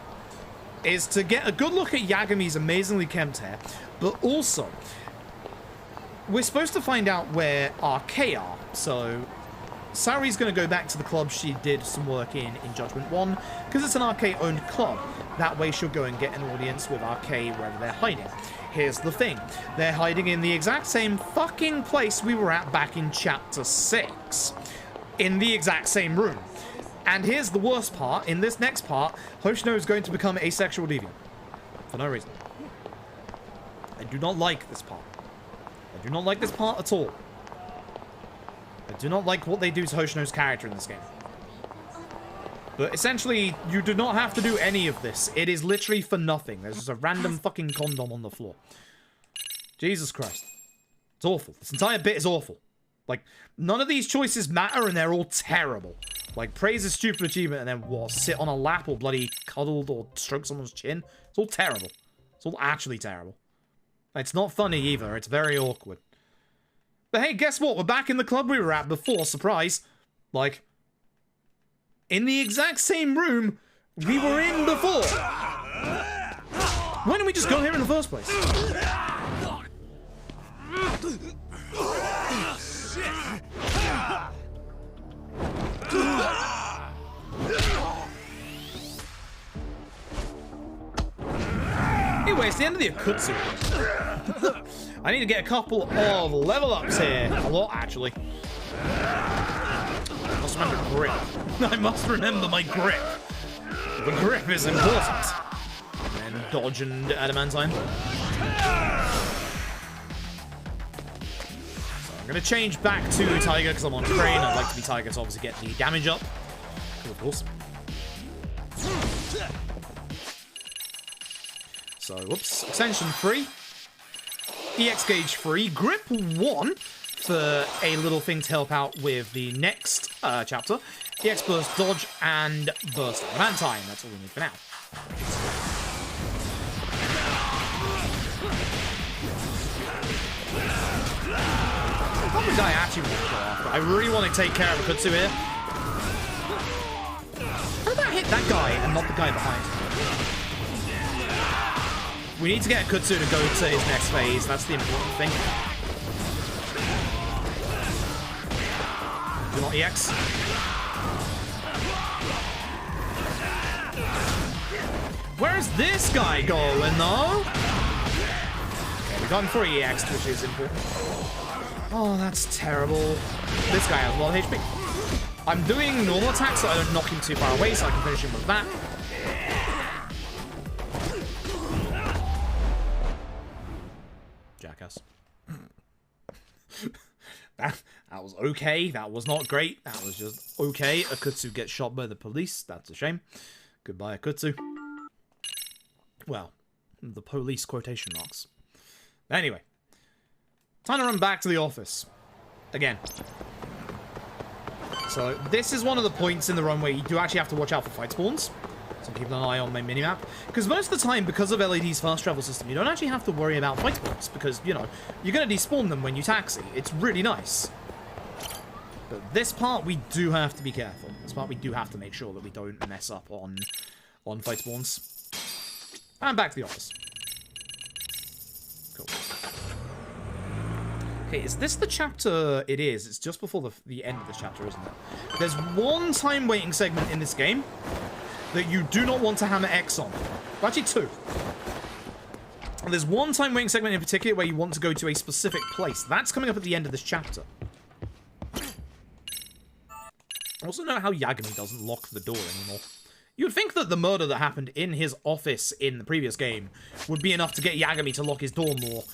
is to get a good look at Yagami's amazingly kempt hair, but also, we're supposed to find out where Arcade are. So, Sayori's going to go back to the club she did some work in Judgment 1, because it's an Arcade-owned club. That way she'll go and get an audience with Arcade wherever they're hiding. Here's the thing. They're hiding in the exact same fucking place we were at back in Chapter 6. In the exact same room. And here's the worst part. In this next part, Hoshino is going to become a sexual deviant. For no reason. I do not like this part. I do not like this part at all. I do not like what they do to Hoshino's character in this game. But essentially, you do not have to do any of this. It is literally for nothing. There's just a random fucking condom on the floor. Jesus Christ. It's awful. This entire bit is awful. Like, none of these choices matter and they're all terrible. Like, praise a stupid achievement and then what? Sit on a lap or bloody cuddled or stroke someone's chin? It's all terrible. It's all actually terrible. It's not funny either. It's very awkward. But hey, guess what? We're back in the club we were at before. Surprise. Like, in the exact same room we were in before. Why didn't we just go here in the first place? Anyway, it's the end of the Akutsu. I need to get a couple of level ups here. A lot, actually. I must remember grip. I must remember my grip. The grip is important. And dodge and adamantine. So I'm going to change back to Tiger because I'm on Crane. I'd like to be Tiger to obviously get the damage up. Of course. So, whoops. Extension 3. EX gauge 3. Grip 1 for a little thing to help out with the next chapter. EX burst, dodge, and burst adamantine. That's all we need for now. Probably die actually want to go after. I really want to take care of Akutsu here. How did that hit that guy and not the guy behind? We need to get Akutsu to go to his next phase. That's the important thing. Do not EX. Where's this guy going, though? Okay, we've gone for EX, which is important. Oh, that's terrible. This guy has a lot of HP. I'm doing normal attacks so I don't knock him too far away, so I can finish him with that. Jackass. That was okay. That was not great. That was just okay. Akutsu gets shot by the police. That's a shame. Goodbye, Akutsu. Well, the police quotation marks. Anyway. Time to run back to the office. Again. So, this is one of the points in the run where you do actually have to watch out for fight spawns. So keep an eye on my minimap. Because most of the time, because of LED's fast travel system, you don't actually have to worry about fight spawns. Because, you know, you're going to despawn them when you taxi. It's really nice. But this part, we do have to be careful. This part, we do have to make sure that we don't mess up on fight spawns. And back to the office. Cool. Okay, is this the chapter? It is. It's just before the end of this chapter, isn't it? There's one time waiting segment in this game that you do not want to hammer X on. Well, actually, two. And there's one time waiting segment in particular where you want to go to a specific place. That's coming up at the end of this chapter. I also know how Yagami doesn't lock the door anymore. You would think that the murder that happened in his office in the previous game would be enough to get Yagami to lock his door more.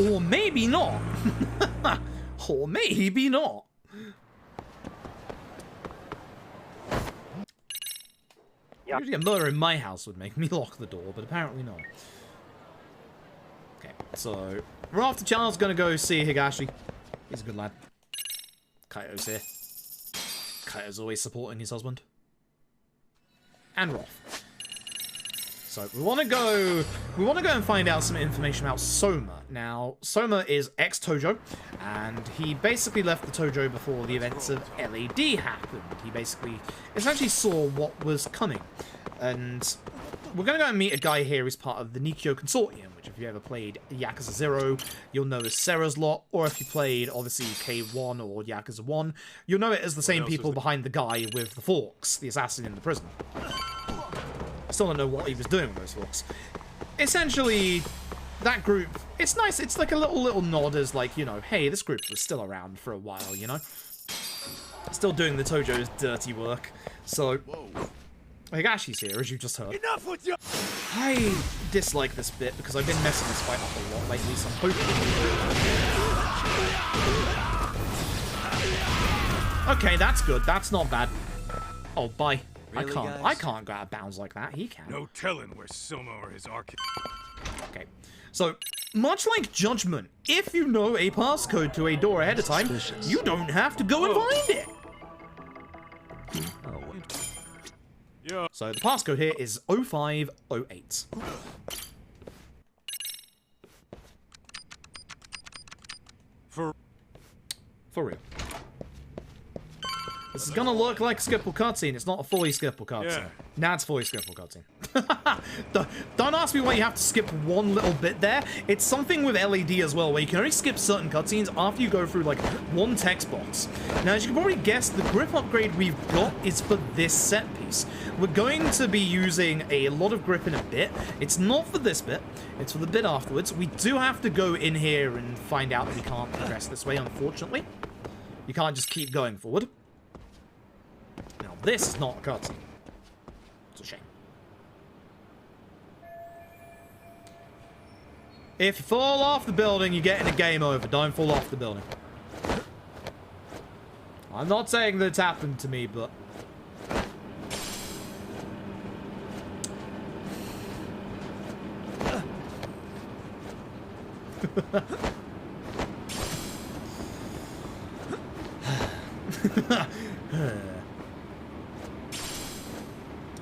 Or maybe not. Or maybe not. Usually a murder in my house would make me lock the door, but apparently not. Okay, so we're off to Charles, gonna go see Higashi. He's a good lad. Kaito's here. Kaito's always supporting his husband. And Roth. So we want to go and find out some information about Soma. Now, Soma is ex-Tojo, and he basically left the Tojo before the events of LED happened. He basically essentially saw what was coming. And we're going to go and meet a guy here who's part of the Nikyo Consortium, which if you ever played Yakuza 0, you'll know as Sera's lot, or if you played, obviously, K1 or Yakuza 1, you'll know it as the same people behind the guy with the forks, the assassin in the prison. I still don't know what he was doing with those forks. Essentially, that group, it's nice, it's like a little nod as like, you know, hey, this group was still around for a while, you know? Still doing the Tojo's dirty work. So, Higashi's here, as you just heard. Enough with you! I dislike this bit because I've been messing this fight up a lot lately, so I'm hoping... Okay, that's good. That's not bad. Oh, bye. Really, I can't go out of bounds like that. He can. No telling where Soma or his arch. Okay. So, much like Judgment, if you know a passcode to a door ahead of time, you don't have to go and find it. Oh, yeah. So the passcode here is 0508. For real. This is gonna look like a skippable cutscene. It's not a fully skippable cutscene. Yeah. Nah, it's fully skippable cutscene. Don't ask me why you have to skip one little bit there. It's something with LED as well, where you can only skip certain cutscenes after you go through like one text box. Now, as you can probably guess, the grip upgrade we've got is for this set piece. We're going to be using a lot of grip in a bit. It's not for this bit. It's for the bit afterwards. We do have to go in here and find out that we can't progress this way, unfortunately. You can't just keep going forward. Now, this is not a cutscene. It's a shame. If you fall off the building, you get in a game over. Don't fall off the building. I'm not saying that it's happened to me, but...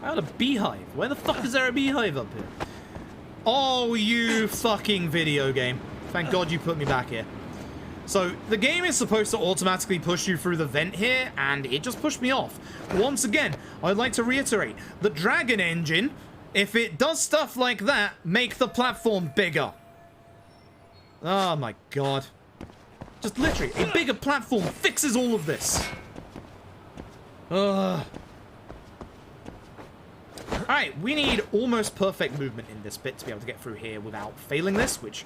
I had a beehive. Where the fuck is there a beehive up here? Oh, you fucking video game. Thank God you put me back here. So, the game is supposed to automatically push you through the vent here, and it just pushed me off. Once again, I'd like to reiterate, the Dragon engine, if it does stuff like that, make the platform bigger. Oh my God. Just literally, a bigger platform fixes all of this. Alright, we need almost perfect movement in this bit to be able to get through here without failing this, which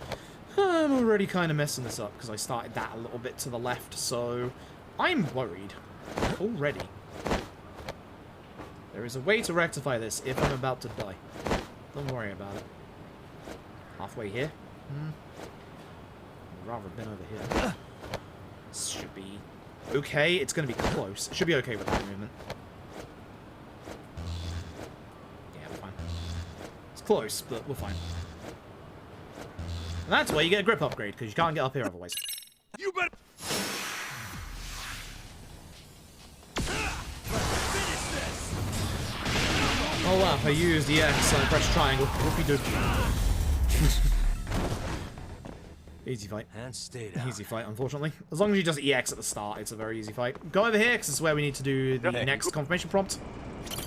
I'm already kind of messing this up because I started that a little bit to the left, so I'm worried already. There is a way to rectify this if I'm about to die. Don't worry about it. Halfway here. I'd rather have been over here. This should be okay. It's going to be close. It should be okay with that movement. Yeah, we're fine. It's close, but we're fine. And that's why you get a grip upgrade, because you can't get up here otherwise. You better Oh wow, I used the X and I pressed triangle. Whoopie-doopie. Easy fight. And stay down. Easy fight, unfortunately. As long as you just EX at the start, it's a very easy fight. Go over here, because this is where we need to do the next confirmation prompt.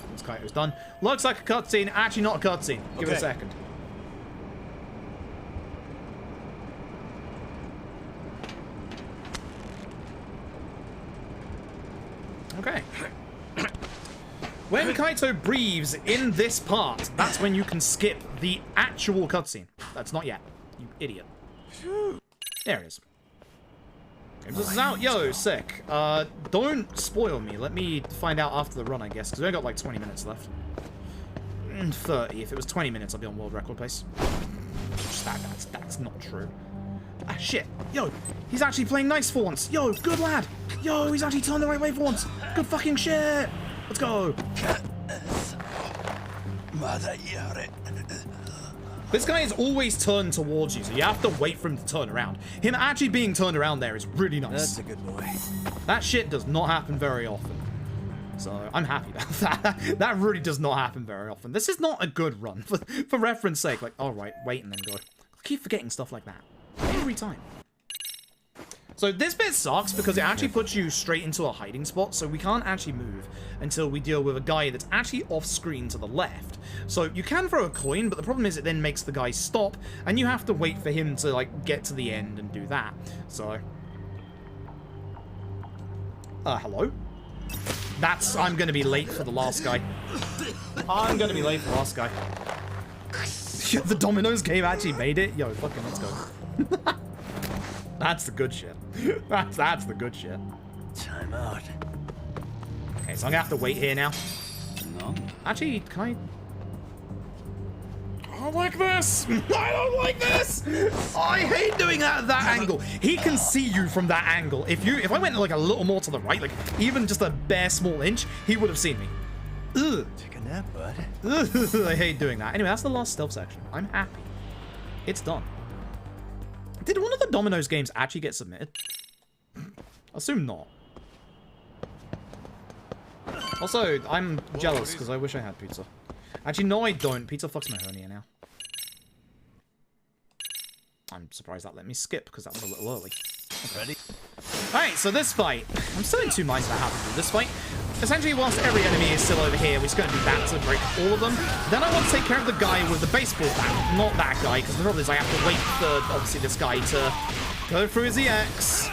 Once Kaito's done. Looks like a cutscene. Actually not a cutscene. Give it a second. Okay. When Kaito breathes in this part, that's when you can skip the actual cutscene. That's not yet. You idiot. There it is. Okay, this is out. Yo, sick. Don't spoil me. Let me find out after the run, I guess, because we only got like 20 minutes left. 30. If it was 20 minutes, I'd be on world record pace. That's not true. Ah, shit. Yo, he's actually playing nice for once. Yo, good lad. Yo, he's actually turned the right way for once. Good fucking shit. Let's go. This guy is always turned towards you, so you have to wait for him to turn around. Him actually being turned around there is really nice. That's a good boy. That shit does not happen very often. So, I'm happy about that. That really does not happen very often. This is not a good run. For reference sake, like, alright, wait and then go. I keep forgetting stuff like that. Every time. So this bit sucks because it actually puts you straight into a hiding spot, so we can't actually move until we deal with a guy that's actually off screen to the left. So you can throw a coin, but the problem is it then makes the guy stop, and you have to wait for him to, like, get to the end and do that. So... hello? I'm gonna be late for the last guy. I'm gonna be late for the last guy. The Domino's game actually made it? Yo, fucking let's go. That's the good shit. That's the good shit. Time out. Okay, so I'm gonna have to wait here now. No. Actually, can I don't like this! I don't like this! I hate doing that at that angle. He can see you from that angle. If I went like a little more to the right, like even just a bare small inch, he would have seen me. Ugh. Take a nap, bud. Ugh, I hate doing that. Anyway, that's the last stealth section. I'm happy. It's done. Did one of the Domino's games actually get submitted? Assume not. Also, I'm jealous because I wish I had pizza. Actually, no, I don't. Pizza fucks my hernia now. I'm surprised that let me skip because that was a little early. Okay. Ready? Alright, so this fight. I'm still in two minds about how to do this fight. Essentially, whilst every enemy is still over here, we're just going to do that to break all of them. Then I want to take care of the guy with the baseball bat, not that guy, because the problem is I have to wait for, obviously, this guy to go through his EX.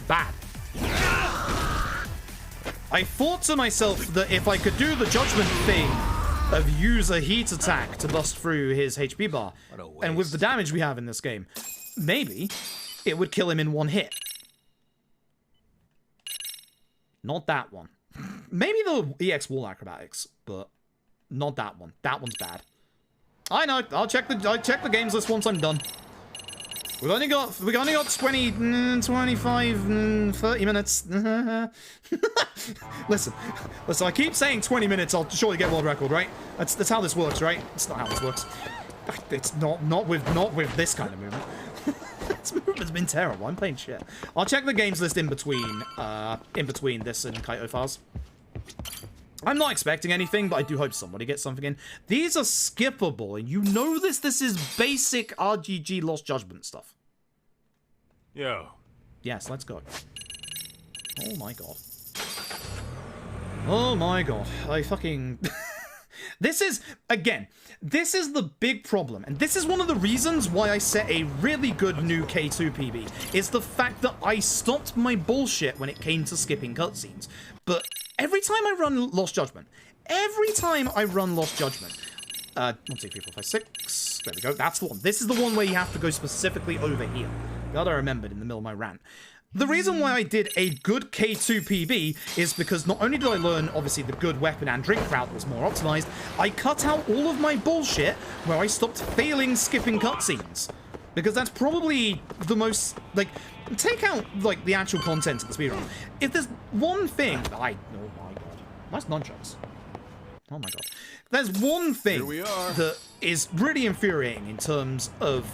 Bad. I thought to myself that if I could do the judgment thing of use a heat attack to bust through his HP bar, and with the damage we have in this game, maybe it would kill him in one hit. Not that one. Maybe the EX wall acrobatics, but not that one. That one's bad. I know. I'll check the games list once I'm done. We've only got 20, 25, 30 minutes. Listen, I keep saying 20 minutes, I'll surely get world record, right? That's how this works, right? It's not how this works. It's not with this kind of movement. This movement's been terrible. I'm playing shit. I'll check the games list in between this and Kaito files. I'm not expecting anything, but I do hope somebody gets something in. These are skippable, and you know this. This is basic RGG Lost Judgment stuff. Yo. Yes, let's go. Oh my god. Oh my god. I fucking... This is, again, this is the big problem, and this is one of the reasons why I set a really good new K2 PB, is the fact that I stopped my bullshit when it came to skipping cutscenes. But every time I run Lost Judgment, 1, 2, 3, 4, 5, 6, there we go, that's the one. This is the one where you have to go specifically over here. Gotta remember it in the middle of my rant. The reason why I did a good K2 PB is because not only did I learn, obviously, the good weapon and drink route that was more optimized, I cut out all of my bullshit where I stopped failing skipping cutscenes. Because that's probably the most, like, take out, like, the actual content of the speedrun. If there's one thing that oh my god. Nice nunchucks. Oh my god. There's one thing that is really infuriating in terms of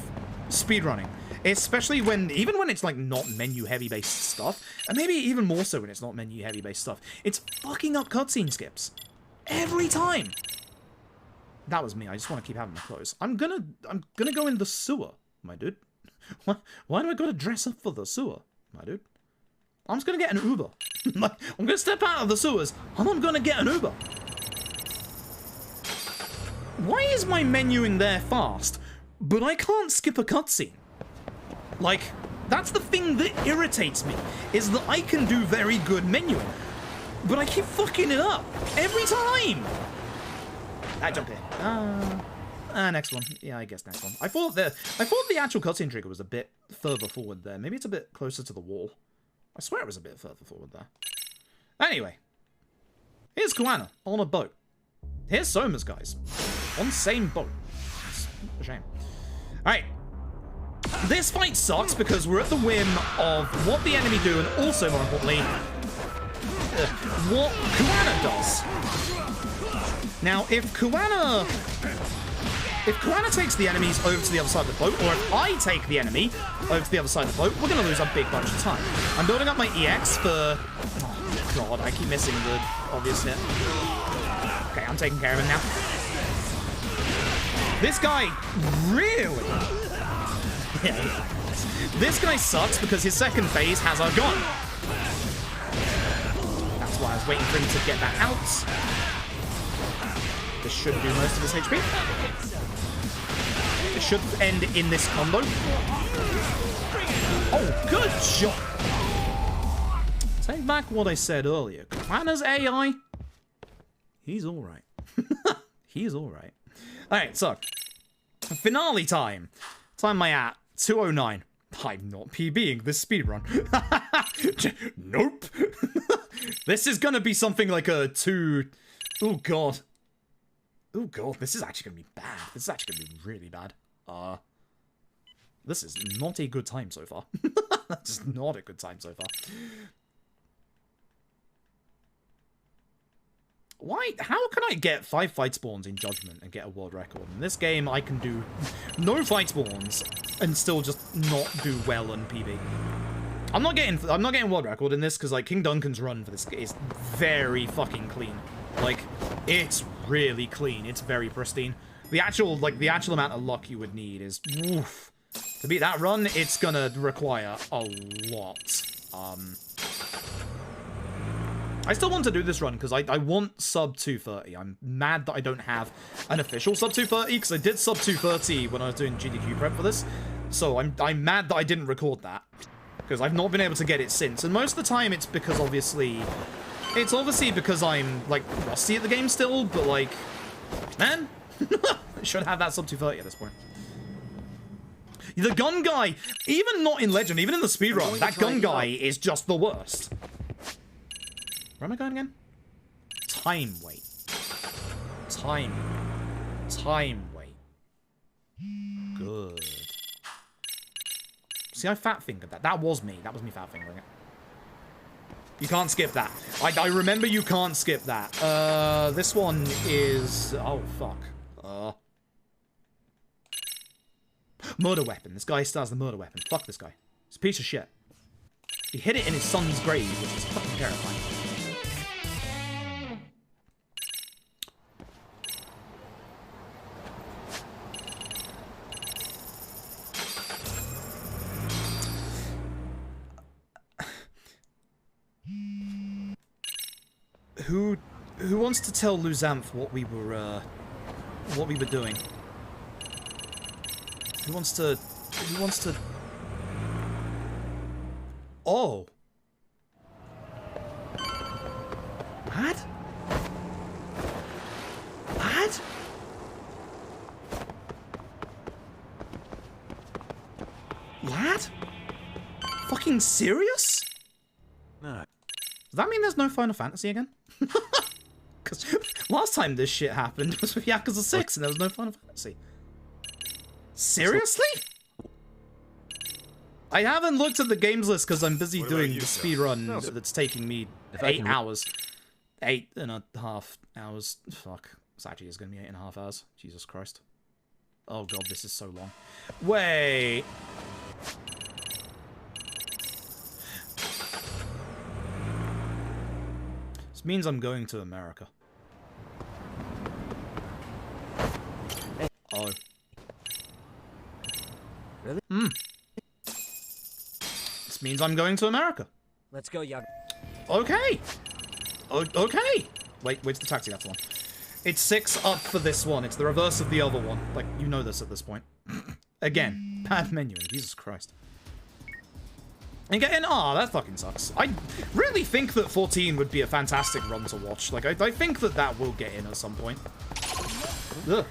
speedrunning. Especially even when it's like not menu heavy based stuff, and maybe even more so when it's not menu heavy based stuff. It's fucking up cutscene skips. Every time. That was me. I just want to keep having my clothes. I'm gonna go in the sewer, my dude. Why do I gotta dress up for the sewer, my dude? I'm just gonna get an Uber. I'm gonna step out of the sewers and I'm gonna get an Uber. Why is my menuing there fast, but I can't skip a cutscene? Like, that's the thing that irritates me, is that I can do very good menuing, but I keep fucking it up every time. Jump in. Next one. Yeah, I guess next one. I thought the actual cutscene trigger was a bit further forward there. Maybe it's a bit closer to the wall. I swear it was a bit further forward there. Anyway, here's Kuana on a boat. Here's Soma's guys on the same boat. It's a shame. All right. This fight sucks because we're at the whim of what the enemy do, and also, more importantly, what Kuana does. Now, if Kuana takes the enemies over to the other side of the boat, or if I take the enemy over to the other side of the boat, we're going to lose a big bunch of time. I'm building up my EX for... Oh, God, I keep missing the obvious hit. Okay, I'm taking care of him now. This guy really... Yeah. This guy sucks because his second phase has a gun. That's why I was waiting for him to get that out. This should do most of his HP. It should end in this combo. Oh, good shot. Take back what I said earlier. Kuana's AI, he's alright. He's alright. Alright, so, finale time. Time am I at? 2:09. I'm not PBing this speedrun. Nope. This is gonna be something like a 2... Oh, God. Oh god, this is actually gonna be bad. This is actually gonna be really bad. This is not a good time so far. That's not a good time so far. Why? How can I get 5 fight spawns in Judgment and get a world record? In this game, I can do no fight spawns and still just not do well on PB. I'm not getting world record in this because like King Duncan's run for this is very fucking clean. Like, it's really clean. It's very pristine. The actual amount of luck you would need is woof. To beat that run, it's gonna require a lot. I still want to do this run because I want sub 230. I'm mad that I don't have an official sub 230 because I did sub 230 when I was doing GDQ prep for this. So I'm mad that I didn't record that because I've not been able to get it since. And most of the time it's because obviously because I'm like rusty at the game still, but like, man, I should have that sub 230 at this point. The gun guy, even not in Legend, even in the speedrun, that gun guy is just the worst. Where am I going again? Time wait. Time wait. Good. See, I fat fingered that. That was me. That was me fat fingering it. You can't skip that. I remember you can't skip that. This one is... Oh, fuck. Murder weapon. This guy still has the murder weapon. Fuck this guy. He's a piece of shit. He hid it in his son's grave, which is fucking terrifying. Who wants to tell Luzanth what we were doing? Who wants to... Oh! What? What? Lad? Fucking serious? No. Does that mean there's no Final Fantasy again? Because last time this shit happened was with Yakuza 6 and there was no Final Fantasy. Seriously? I haven't looked at the games list because I'm busy doing the speedrun that's taking me 8 hours. 8.5 hours. Fuck. This actually is going to be 8.5 hours. Jesus Christ. Oh god, this is so long. Wait. This means I'm going to America. Oh. Really? This means I'm going to America. Let's go, Yag. Okay. Okay. Wait, where's the taxi? That's the one. It's 6 up for this one. It's the reverse of the other one. Like, you know this at this point. Again, bad menuing. Jesus Christ. And getting... Ah, that fucking sucks. I really think that 14 would be a fantastic run to watch. Like, I think that will get in at some point. Ugh.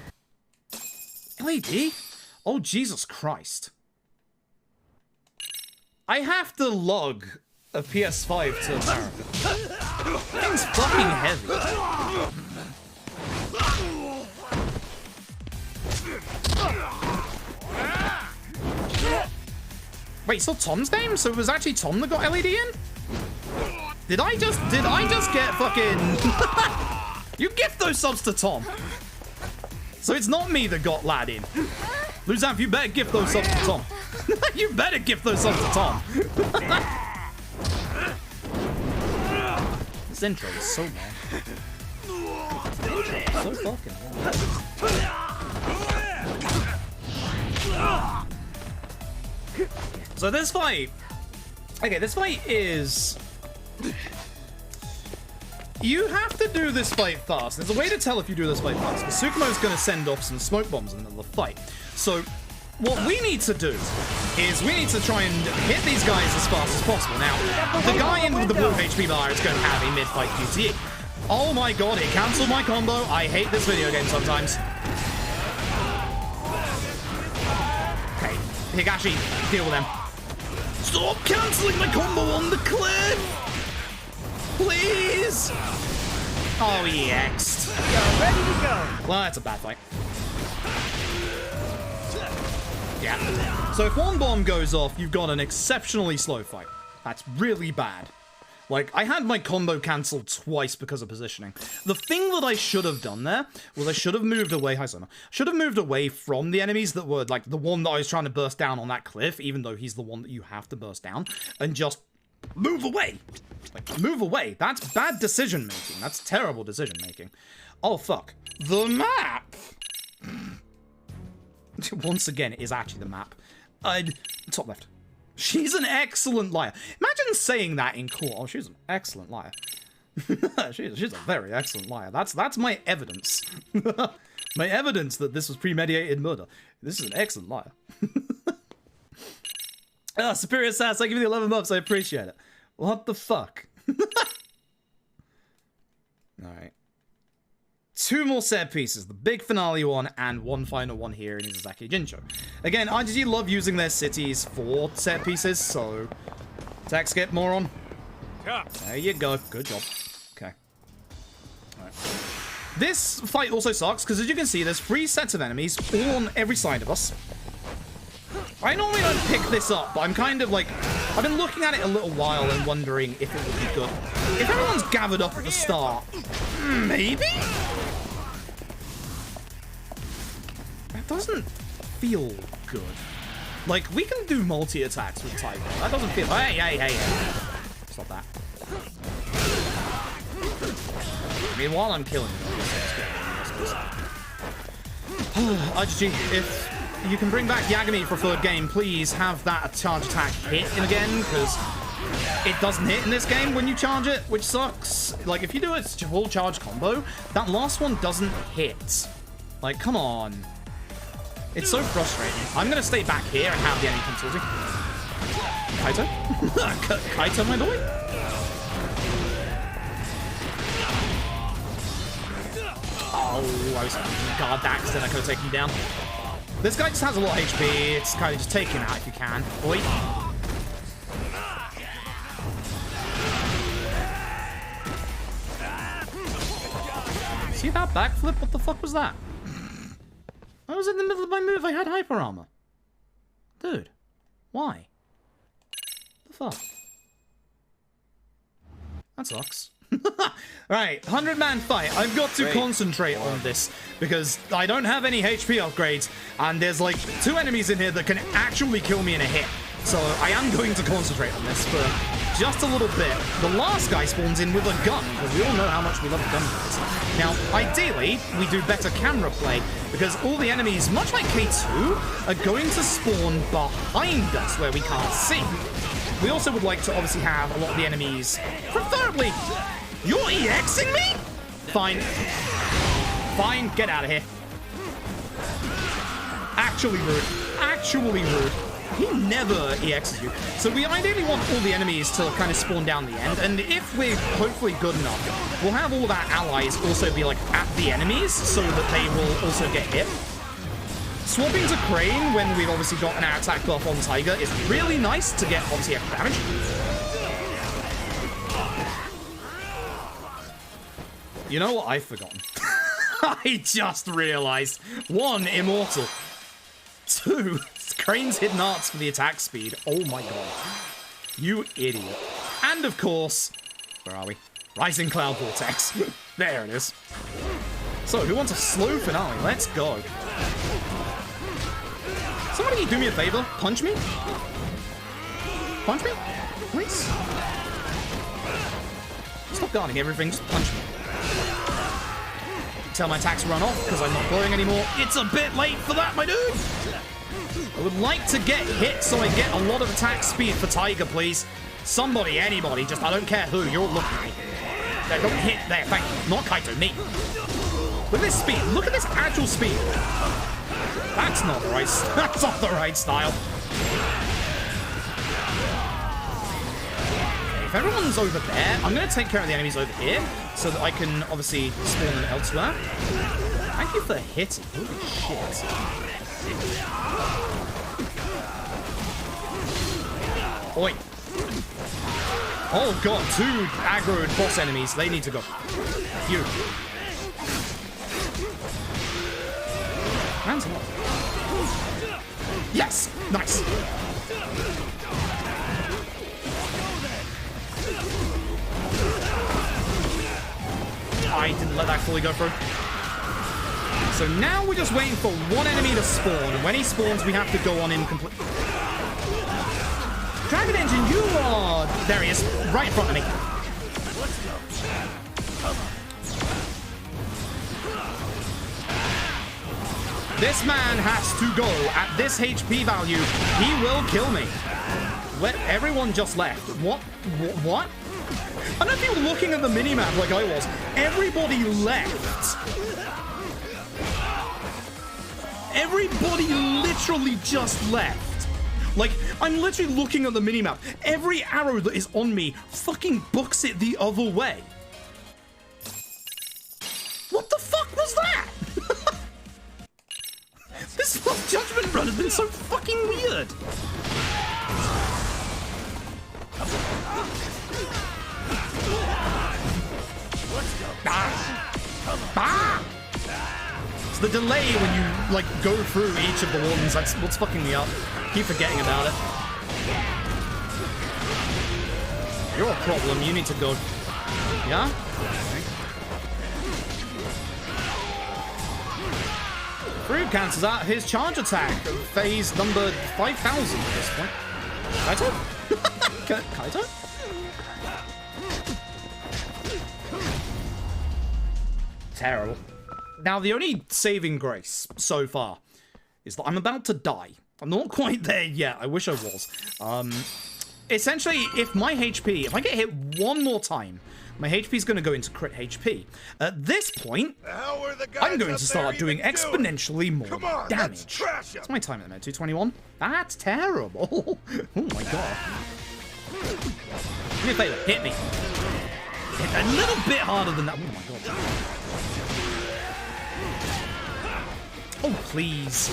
LED? Oh, Jesus Christ. I have to lug a PS5 to America. Thing's fucking heavy. Wait, so Tom's name? So it was actually Tom that got LED in? Did I just get fucking... You gift those subs to Tom. So it's not me that got Lad in. Luzanth, you better gift those subs to Tom. You better gift those subs to Tom. This intro is so long. So fucking long. So this fight... Okay, this fight is... You have to do this fight fast. There's a way to tell if you do this fight fast. Because Tsukumo's going to send off some smoke bombs in the fight. So, what we need to do is we need to try and hit these guys as fast as possible. Now, the guy in the blue HP bar is going to have a mid-fight QTE. Oh my god, it cancelled my combo. I hate this video game sometimes. Okay, Higashi, deal with them. Stop cancelling my combo on the cliff! Please! Oh, he X'd. You're ready to go. Well, that's a bad fight. Yeah. So if one bomb goes off, you've got an exceptionally slow fight. That's really bad. Like, I had my combo cancelled twice because of positioning. The thing that I should have done there was I should have moved away. Hi, Summer. Should have moved away from the enemies that were, like, the one that I was trying to burst down on that cliff, even though he's the one that you have to burst down, and just move away. Like, move away. That's bad decision making. That's terrible decision making. Oh, fuck. The map! Once again, it is actually the map. Top left. She's an excellent liar. Imagine saying that in court. Oh, she's an excellent liar. she's a very excellent liar. That's my evidence. My evidence that this was premeditated murder. This is an excellent liar. Superior Sass, I give you the 11 months. I appreciate it. What the fuck? Alright. 2 more set pieces, the big finale one, and one final one here in Izazaki Jincho. Again, IGG love using their cities for set pieces, so attack skip moron. There you go. Good job. Okay. Alright. This fight also sucks, because as you can see, there's 3 sets of enemies, all on every side of us. I normally don't pick this up, but I'm kind of like... I've been looking at it a little while and wondering if it would be good. If everyone's gathered up at the start, maybe? That doesn't feel good. Like, we can do multi-attacks with Tiger. That doesn't feel... Hey. Stop that. I mean, while I'm killing you, IGG, if you can bring back Yagami for 3rd game, please have that charge attack hit in again, because it doesn't hit in this game when you charge it, which sucks. Like, if you do a full charge combo, that last one doesn't hit. Like, come on. It's so frustrating. I'm gonna stay back here and have the enemy come towards me. Kaito? Kaito, my boy? Oh, I was guard that, because then I could have taken him down. This guy just has a lot of HP. It's kind of just take him out if you can. Oi. See that backflip? What the fuck was that? I was in the middle of my move. I had hyper armor. Dude. Why? The fuck? That sucks. Right, 100-man fight. I've got to concentrate on this because I don't have any HP upgrades, and there's like 2 enemies in here that can actually kill me in a hit. So I am going to concentrate on this for just a little bit. The last guy spawns in with a gun, because we all know how much we love gun guys. Now, ideally, we do better camera play, because all the enemies, much like K2, are going to spawn behind us where we can't see. We also would like to obviously have a lot of the enemies, preferably... You're EXing me? Fine. Fine, get out of here. Actually rude. Actually rude. He never EXs you. So we ideally want all the enemies to kind of spawn down the end, and if we're hopefully good enough, we'll have all of our allies also be like at the enemies so that they will also get hit. Swapping to Crane when we've obviously got an attack buff on Tiger is really nice to get obviously extra damage. You know what I've forgotten? I just realized. 1, immortal. 2, Crane's hidden arts for the attack speed. Oh my god. You idiot. And of course, where are we? Rising Cloud Vortex. There it is. So, who wants a slow finale? Let's go. Somebody do me a favor. Punch me. Punch me? Please? Stop guarding everything. Just punch me. Tell my attacks run off because I'm not glowing anymore. It's a bit late for that, my dude. I would like to get hit so I get a lot of attack speed for Tiger, please. Somebody, anybody, just I don't care who. You're looking at me. There, don't hit there. Thank you. Not Kaito, me. Look at this speed. Look at this actual speed. That's not the right. That's not the right style. If everyone's over there, I'm going to take care of the enemies over here so that I can obviously spawn them elsewhere. Thank you for hitting. Holy shit. Oi. Oh god, 2 aggroed boss enemies. They need to go. You. Man's alive. Yes! Nice! I didn't let that fully go through. So now we're just waiting for one enemy to spawn, and when he spawns, we have to go on in complete. Dragon Engine, you are... There he is, right in front of me. This man has to go. At this HP value, he will kill me. Everyone just left. What? What? I don't know if you were looking at the minimap like I was. Everybody left. Everybody literally just left. Like, I'm literally looking at the minimap. Every arrow that is on me fucking books it the other way. What the fuck was that? This Lost Judgment run has been so fucking weird. It's the delay when you, like, go through each of the ones. That's what's fucking me up. Keep forgetting about it. You're a problem. You need to go. Yeah? Okay. Fruit cancels out his charge attack. Phase number 5,000 at this point. Kaito? Kaito? Terrible. Now, the only saving grace so far is that I'm about to die. I'm not quite there yet. I wish I was. Essentially, if my HP, if I get hit one more time, my HP is going to go into crit HP. At this point, I'm going to start doing exponentially more damage. What's my time at the minute? 221? That's terrible. Oh my god. Do me a favor, hit me. Hit a little bit harder than that. Oh my god. Oh, please.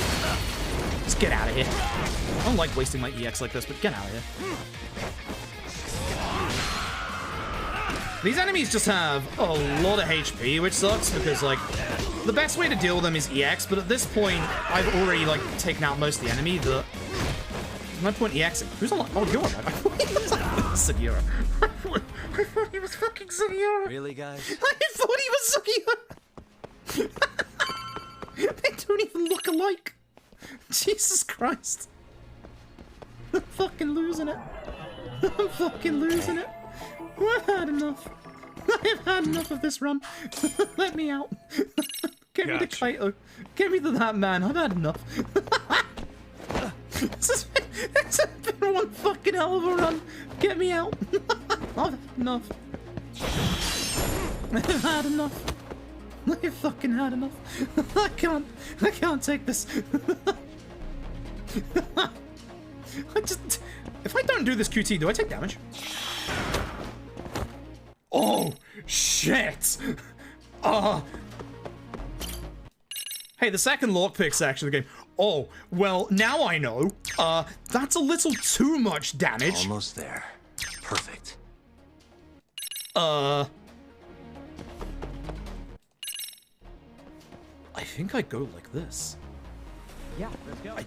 Just get out of here. I don't like wasting my EX like this, but get out of here. These enemies just have a lot of HP, which sucks, because, like, the best way to deal with them is EX, but at this point, I've already, like, taken out most of the enemy. There's no point EXing. Who's on? Oh, you're alive. I thought he was Sugiura. I thought he was fucking Sugiura. Really, guys? I thought he was Sugiura. They don't even look alike. Jesus Christ. I'm fucking losing it. I'm fucking losing it. I've had enough. I've had enough of this run. Let me out. Get me to Kaito. Get me to that man. I've had enough. It's been one fucking hell of a run. Get me out. I've had enough. I've had enough. I've fucking had enough. I can't take this. If I don't do this QT, do I take damage? Oh, shit. Hey, the second lockpick section of the game. Oh, well, now I know. That's a little too much damage. Almost there. Perfect. I think I go like this. Yeah, let's go.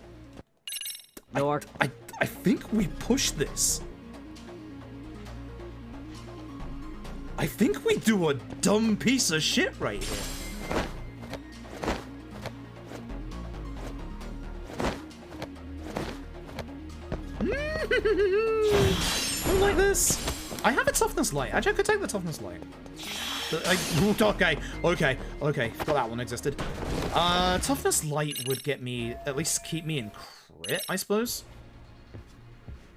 I think we push this. I think we do a dumb piece of shit right here. I like this. I have a toughness light. Actually, I could take the toughness light. Okay. Forgot that one existed. Toughness light would get me, at least keep me in crit, I suppose.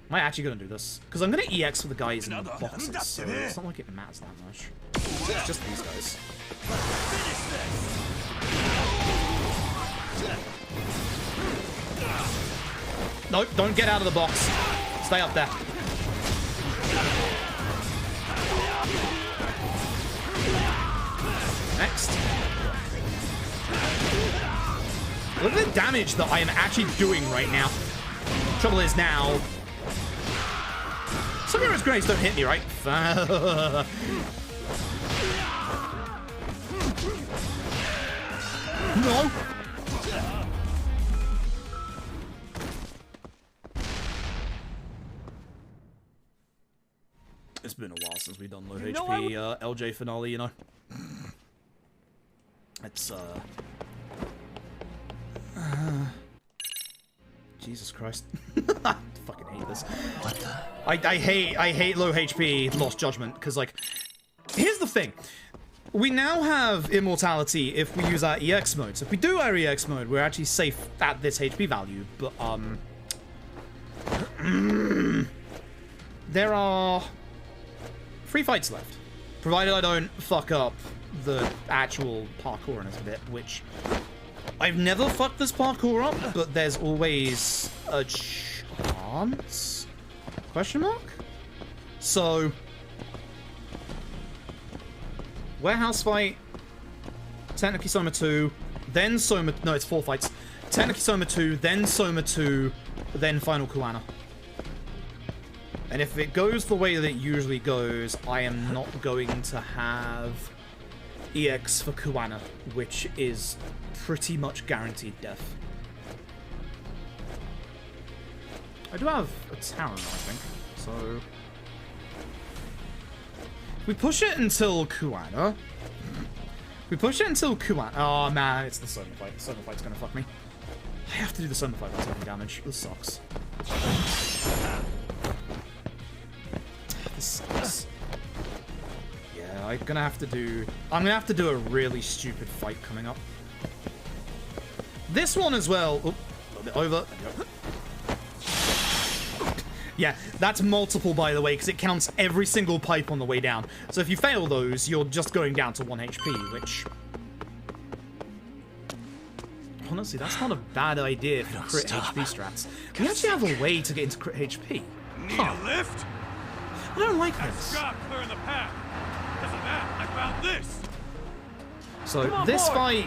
Am I actually gonna do this? Because I'm gonna EX for the guys in the boxes, so it's not like it matters that much. It's just these guys. Nope, don't get out of the box. Stay up there. Next. Look at the damage that I am actually doing right now. Trouble is now... Some heroes' grenades don't hit me, right? No! It's been a while since we've done low HP LJ finale, you know. It's Jesus Christ. I fucking hate this. What the? I hate low HP Lost Judgment, because like, here's the thing. We now have immortality if we use our EX mode. So if we do our EX mode, we're actually safe at this HP value, but there are 3 fights left. Provided I don't fuck up the actual parkour in this bit, which I've never fucked this parkour up, but there's always a chance? Question mark? So, warehouse fight, technically Soma 2, then Soma... No, it's 4 fights. Technically Soma 2, then Soma 2, then final Kuana. And if it goes the way that it usually goes, I am not going to have EX for Kuana, which is pretty much guaranteed death. I do have a Talon, I think, so... We push it until Kuana. We push it until Kuana. Oh man, it's the Soma fight. The Soma fight's gonna fuck me. I have to do the Soma fight without taking damage. This sucks. This sucks. Yeah, I'm gonna have to do a really stupid fight coming up. This one as well. Oh, a little bit over. There we go. Yeah, that's multiple, by the way, because it counts every single pipe on the way down. So if you fail those, you're just going down to 1 HP, which... Honestly, that's not a bad idea for crit HP strats. We actually have a way to get into crit HP. Need a lift? I don't like this. Stop clearing the path. Because of that, I found this. So this fight,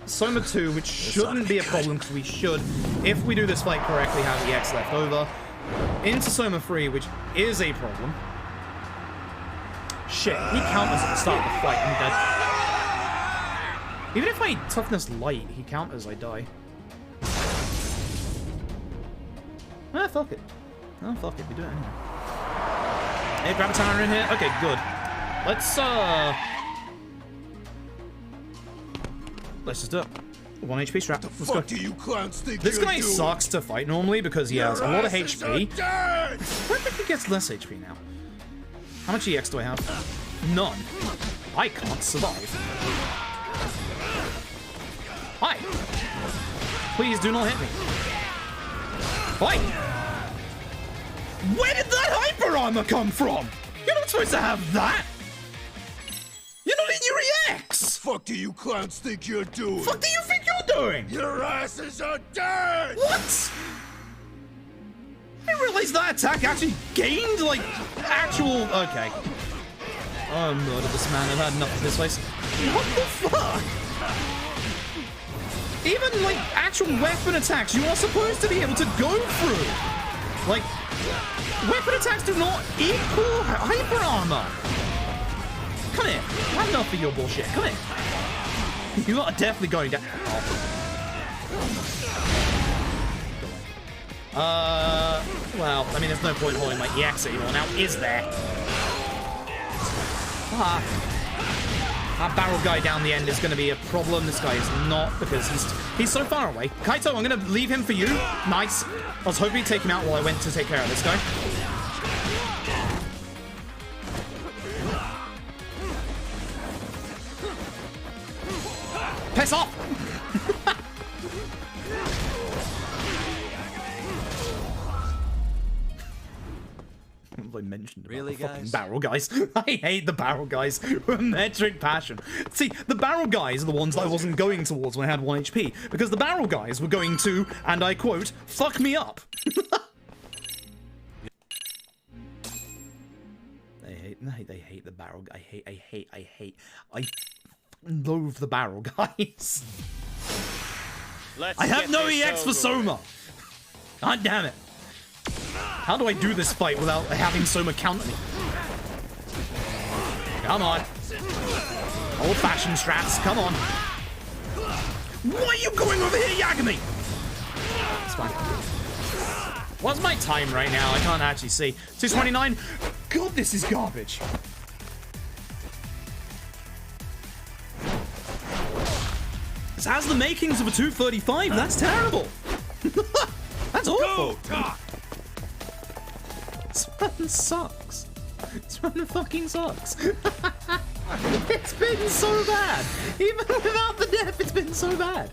Soma 2, which shouldn't be a problem, because we should, if we do this fight correctly, have EX left over. Into Soma 3, which is a problem. Shit, he counters at the start of the fight, I'm dead. Even if I toughness light, he counters, I die. Ah, fuck it. Oh, fuck it, we do it anyway. Hey, grab a timer in here. Okay, good. Let's just do it. 1 HP strap. Let's go. Do you clowns think This guy sucks to fight normally because he has a lot of HP. I don't think he gets less HP now. How much EX do I have? None. I can't survive. Hi. Please do not hit me. Fight. Where did that hyper armor come from? You're not supposed to have that. You're not in your EX! Fuck do you clowns think you're doing? Fuck do you think you're doing? Your asses are dead! What? I didn't realize that attack actually gained, like, actual... Okay. Oh, murder this man. I've had enough of this place. What the fuck? Even, like, actual weapon attacks you are supposed to be able to go through. Like, weapon attacks do not equal hyper armor. Come here. I've had enough of your bullshit. Come here. You are definitely going down. Oh. Well, I mean, there's no point holding my EX anymore now, is there? That barrel guy down the end is going to be a problem. This guy is not, because he's so far away. Kaito, I'm going to leave him for you. Nice. I was hoping to take him out while I went to take care of this guy. Piss off! I mentioned about the fucking barrel guys. I hate the barrel guys with metric passion. See, the barrel guys are the ones that I wasn't going towards when I had 1 HP, because the barrel guys were going to, and I quote, fuck me up. They hate the barrel guy. I loathe the barrel guys. I have no EX for Soma. God damn it. How do I do this fight without having Soma counter me? Come on. Old-fashioned strats, come on. Why are you going over here, Yagami? It's fine. What's my time right now? I can't actually see. 229. God, this is garbage. This has the makings of a 235. That's terrible. That's awful. This run sucks. This run fucking sucks. It's been so bad. Even without the death, it's been so bad.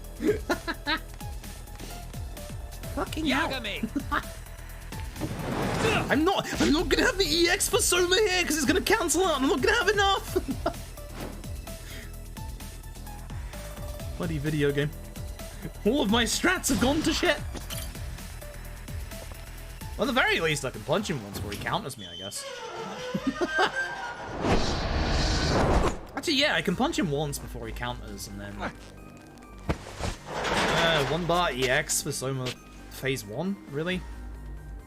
Fucking Yagami. I'm not gonna have the EX for Soma here because it's gonna cancel out. I'm not gonna have enough. Bloody video game. All of my strats have gone to shit. Well, at the very least, I can punch him once before he counters me, I guess. Actually, yeah, I can punch him once before he counters, and then... 1 bar EX for Soma Phase 1? Really?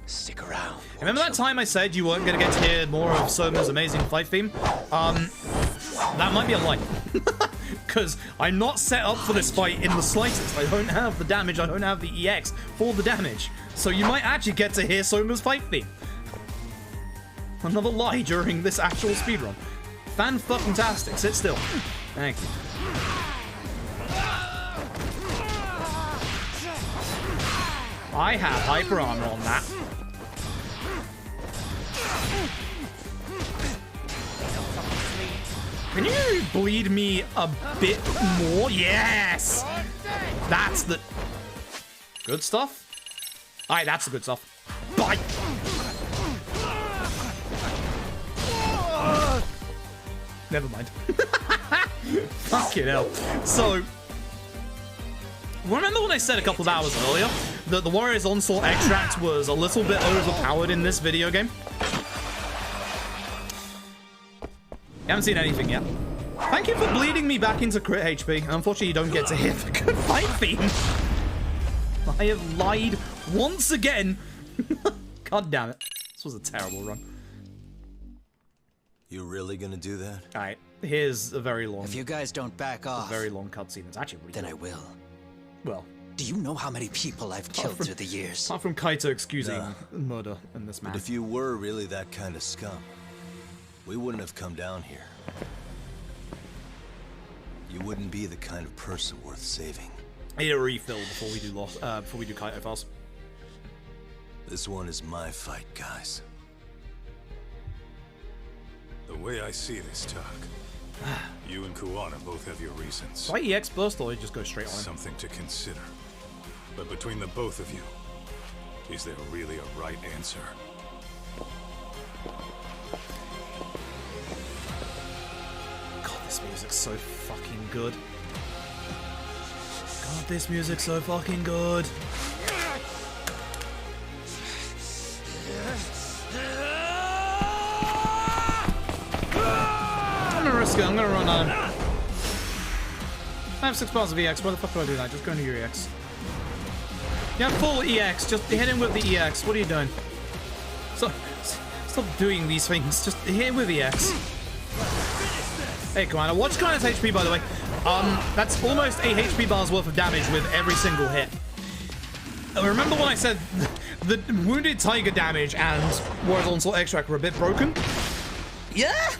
Stick around. Remember that time I said you weren't going to get to hear more of Soma's amazing fight theme? That might be a lie. Because I'm not set up for this fight in the slightest. I don't have the damage, I don't have the EX for the damage. So you might actually get to hear Soma's fight theme. Another lie during this actual speedrun. Fan-fucking-tastic. Sit still. Thank you. I have hyper armor on that. Can you bleed me a bit more? Yes! That's the... good stuff? Alright, that's the good stuff. Bye! Never mind. Fucking hell. So... remember when I said a couple of hours earlier that the Warrior's Onslaught extract was a little bit overpowered in this video game? You haven't seen anything yet. Thank you for bleeding me back into crit HP. Unfortunately, you don't get to hit the good fight theme. I have lied once again. God damn it. This was a terrible run. You really gonna do that? Alright, here's a very long... if you guys don't back off... a very long cutscene. It's actually really then good. I will. Well... do you know how many people I've killed through the years? Apart from Kaito excusing murder in this man. But if you were really that kind of scum, we wouldn't have come down here. You wouldn't be the kind of person worth saving. I need a refill before we do Kaito files. This one is my fight, guys. The way I see this, Tuck, you and Kuwana both have your reasons. Why EX burst or just go straight on him? Something to consider. But between the both of you, is there really a right answer? God, this music's so fucking good. God, this music's so fucking good. I'm gonna risk it. I'm gonna run on him. I have 6 bars of EX. Why the fuck do I do that? Just go into your EX. Yeah, full EX. Just hit him with the EX. What are you doing? So, stop doing these things. Just hit him with EX. Hey, Commander. Watch Commander's HP, by the way. That's almost a HP bar's worth of damage with every single hit. Remember when I said the Wounded Tiger damage and Warrior's Onslaught Extract were a bit broken? Yeah?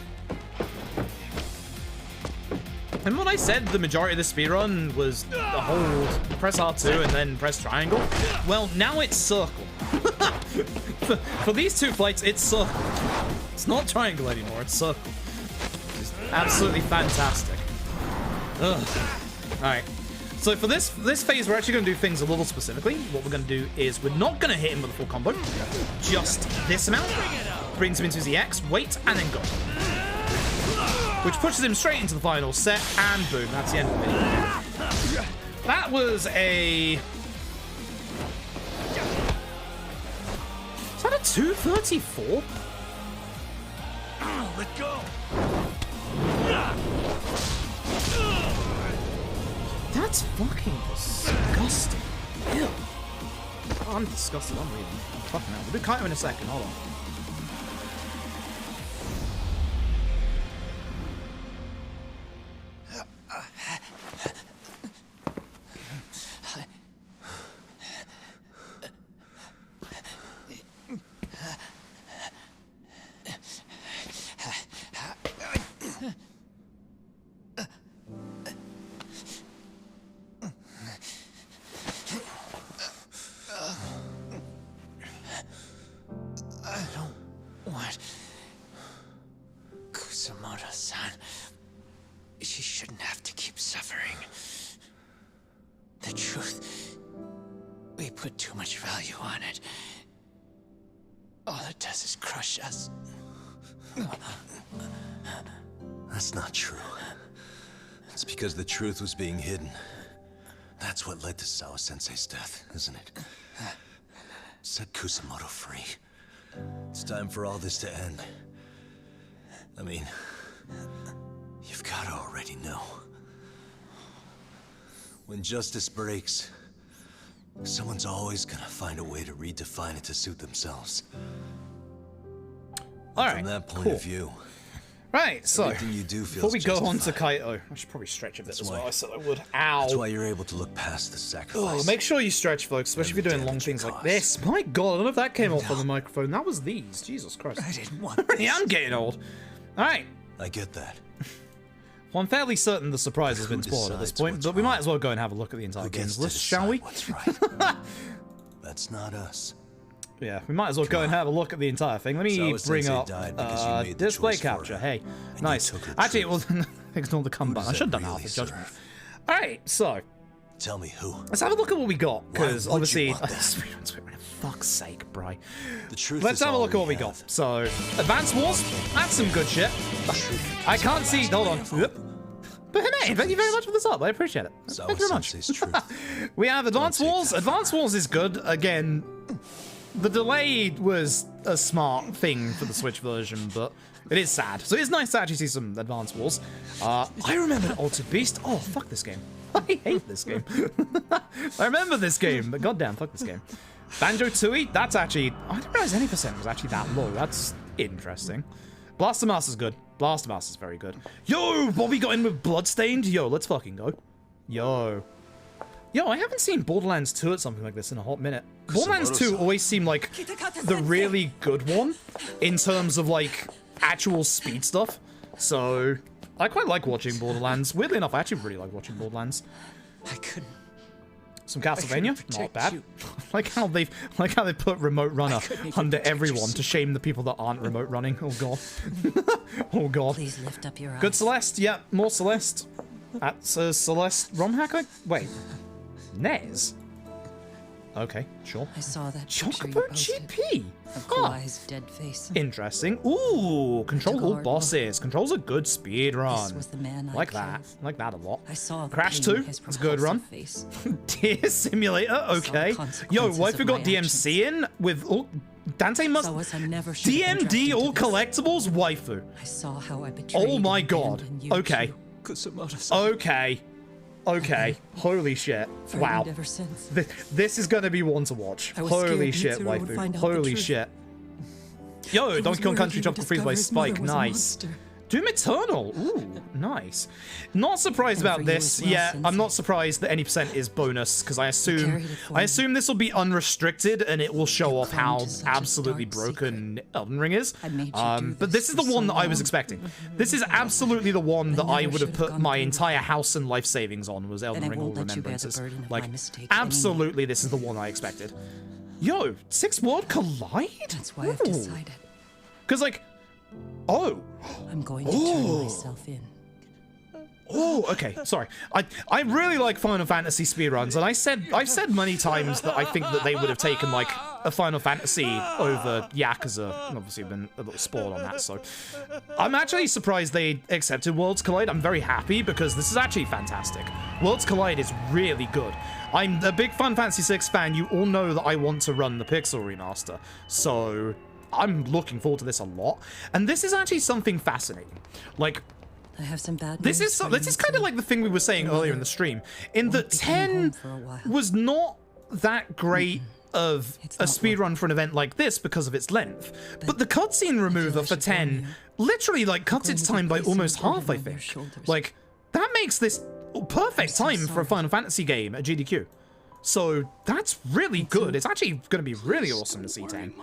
And when I said the majority of the speedrun was the hold, press R2 and then press triangle, well, now it's circle. for these two fights, it's circle. It's not triangle anymore, it's circle. It's absolutely fantastic. Ugh. Alright. So for this phase, we're actually going to do things a little specifically. What we're going to do is we're not going to hit him with a full combo. Just this amount. Brings him into his EX, wait, and then go. Which pushes him straight into the final set, and boom, that's the end of the video. That was a... is that a 234? Let go! That's fucking disgusting. Ew. Oh, I'm disgusted, I'm leaving. Fucking hell. We'll do Kaito in a second, hold on. Katsumoto-san. She shouldn't have to keep suffering. The truth, we put too much value on it. All it does is crush us. That's not true. It's because the truth was being hidden. That's what led to Sawa-sensei's death, isn't it? Set Kusamoto free. It's time for all this to end. I mean, you've gotta already know. When justice breaks, someone's always gonna find a way to redefine it to suit themselves. Alright, from that point cool. of view, Right, so, everything you do before feels we go on to justified. Kaito, I should probably stretch a bit That's as why- well, I said I would. Ow! That's why you're able to look past the sacrifice. Oh, make sure you stretch, folks, especially if you're doing long things like this. My god, I don't know if that came off on the microphone. That was these. Jesus Christ. I didn't want Yeah, I'm getting old. Alright. I get that. Well, I'm fairly certain the surprise has been spoiled at this decides point, what's but we might wrong? as well go and have a look at the entire Who games gets to list, shall decide we? what's right? That's not us. Yeah, we might as well go and have a look at the entire thing. Let me Sawa-sensei bring up died because you made the display choice for her, capture. Hey, and nice. you took her Actually, truth. well, ignore the come button. I does should have that done really Alpha Judgment. serve? Alright, so, Tell me who. let's have a look at what we got, because Why would you obviously... want that? For fuck's sake, Bri. The truth Let's is have a all look at what we have. got. So, Advanced Wars, that's some good shit. I can't see... Hold on. Yep. But hey, thank you very much for the sub. I appreciate it. Thank you very much. Sawa-sensei's truth. We have Advanced take Wars. that. Advanced Wars is good. Again, the delay was a smart thing for the Switch version, but it is sad. So it's nice to actually see some Advanced Wars. I remember Altered Beast. Oh, fuck this game. I hate this game. I remember this game, but goddamn, fuck this game. Banjo-Tooie, that's actually... I didn't realize any percent was actually that low. That's interesting. Blaster Master's good. Blaster Master's very good. Yo, Bobby got in with Bloodstained. Yo, let's fucking go. Yo, I haven't seen Borderlands 2 at something like this in a hot minute. Borderlands 2 always seemed like the really good one in terms of, like, actual speed stuff. So, I quite like watching Borderlands. Weirdly enough, I actually really like watching Borderlands. I couldn't. Some Castlevania, not protect bad. you. like how they put Remote Runner couldn't even under protect everyone yourself. to shame the people that aren't remote running. Oh god. Oh god. Please lift up your eyes. Good Celeste, yeah, more Celeste. That's Celeste ROM hacker? Wait. Nez? Okay, sure. I saw that picture you Chocobo posted GP? of Huh. Kawhi's dead face. Interesting. Ooh, control took a all hard bosses. Control's a good speed run. This was the man I like that. killed. Like that a lot. I saw the Crash pain in 2. his It's a good run. face. Deer Simulator. Okay. Yo, consequences waifu of got my DMC in with all Dante must I never should have been DMD dragged all into this. collectibles waifu. I saw how I betrayed Oh my and god. abandoned you, Okay. Kusamoto-san. Okay. Okay. Holy shit. Frightened Wow. ever since. This is gonna be one to watch. I was Holy scared shit, Mitsuru would waifu. find out the Holy truth. shit. Yo, He Donkey was Kong worried Country he Jump would freeze by discover his mother Spike. was a Nice. monster. Doom Eternal. Ooh, nice. Not surprised And about for you this. as well, Yeah, Sensei. I'm not surprised that any percent is bonus because I assume carried it for me. this will be unrestricted and it will show off clung how to such a absolutely dark broken Elden Ring is. I made you do But this this is the for one so that I was long. expecting. This is absolutely the one that I never would have should have put gone my through entire house and life savings on was Elden And I Ring All won't let you bear the Remembrances. burden of Like, my mistakes absolutely, this is the one I expected. Yo, 6 World Collide? That's why I've decided. Because, like, oh. I'm going to turn myself in. Oh, okay. Sorry. I really like Final Fantasy speedruns, and I've said many times that I think that they would have taken like a Final Fantasy over Yakuza. Obviously, I've been a little spoiled on that, so I'm actually surprised they accepted Worlds Collide. I'm very happy because this is actually fantastic. Worlds Collide is really good. I'm a big Final Fantasy VI fan. You all know that I want to run the Pixel remaster, so I'm looking forward to this a lot. And this is actually something fascinating. Like, I have some bad this news is for this you, is kind of like the thing we were saying earlier in the stream, in that be coming 10 home for a while. was not that great of a speedrun for an event like this because of its length. But the cutscene remover for 10 literally like cuts its time by almost half, I think. Like, that makes this perfect time for a Final Fantasy game at GDQ. So that's really good. It's actually going to be really awesome to see 10.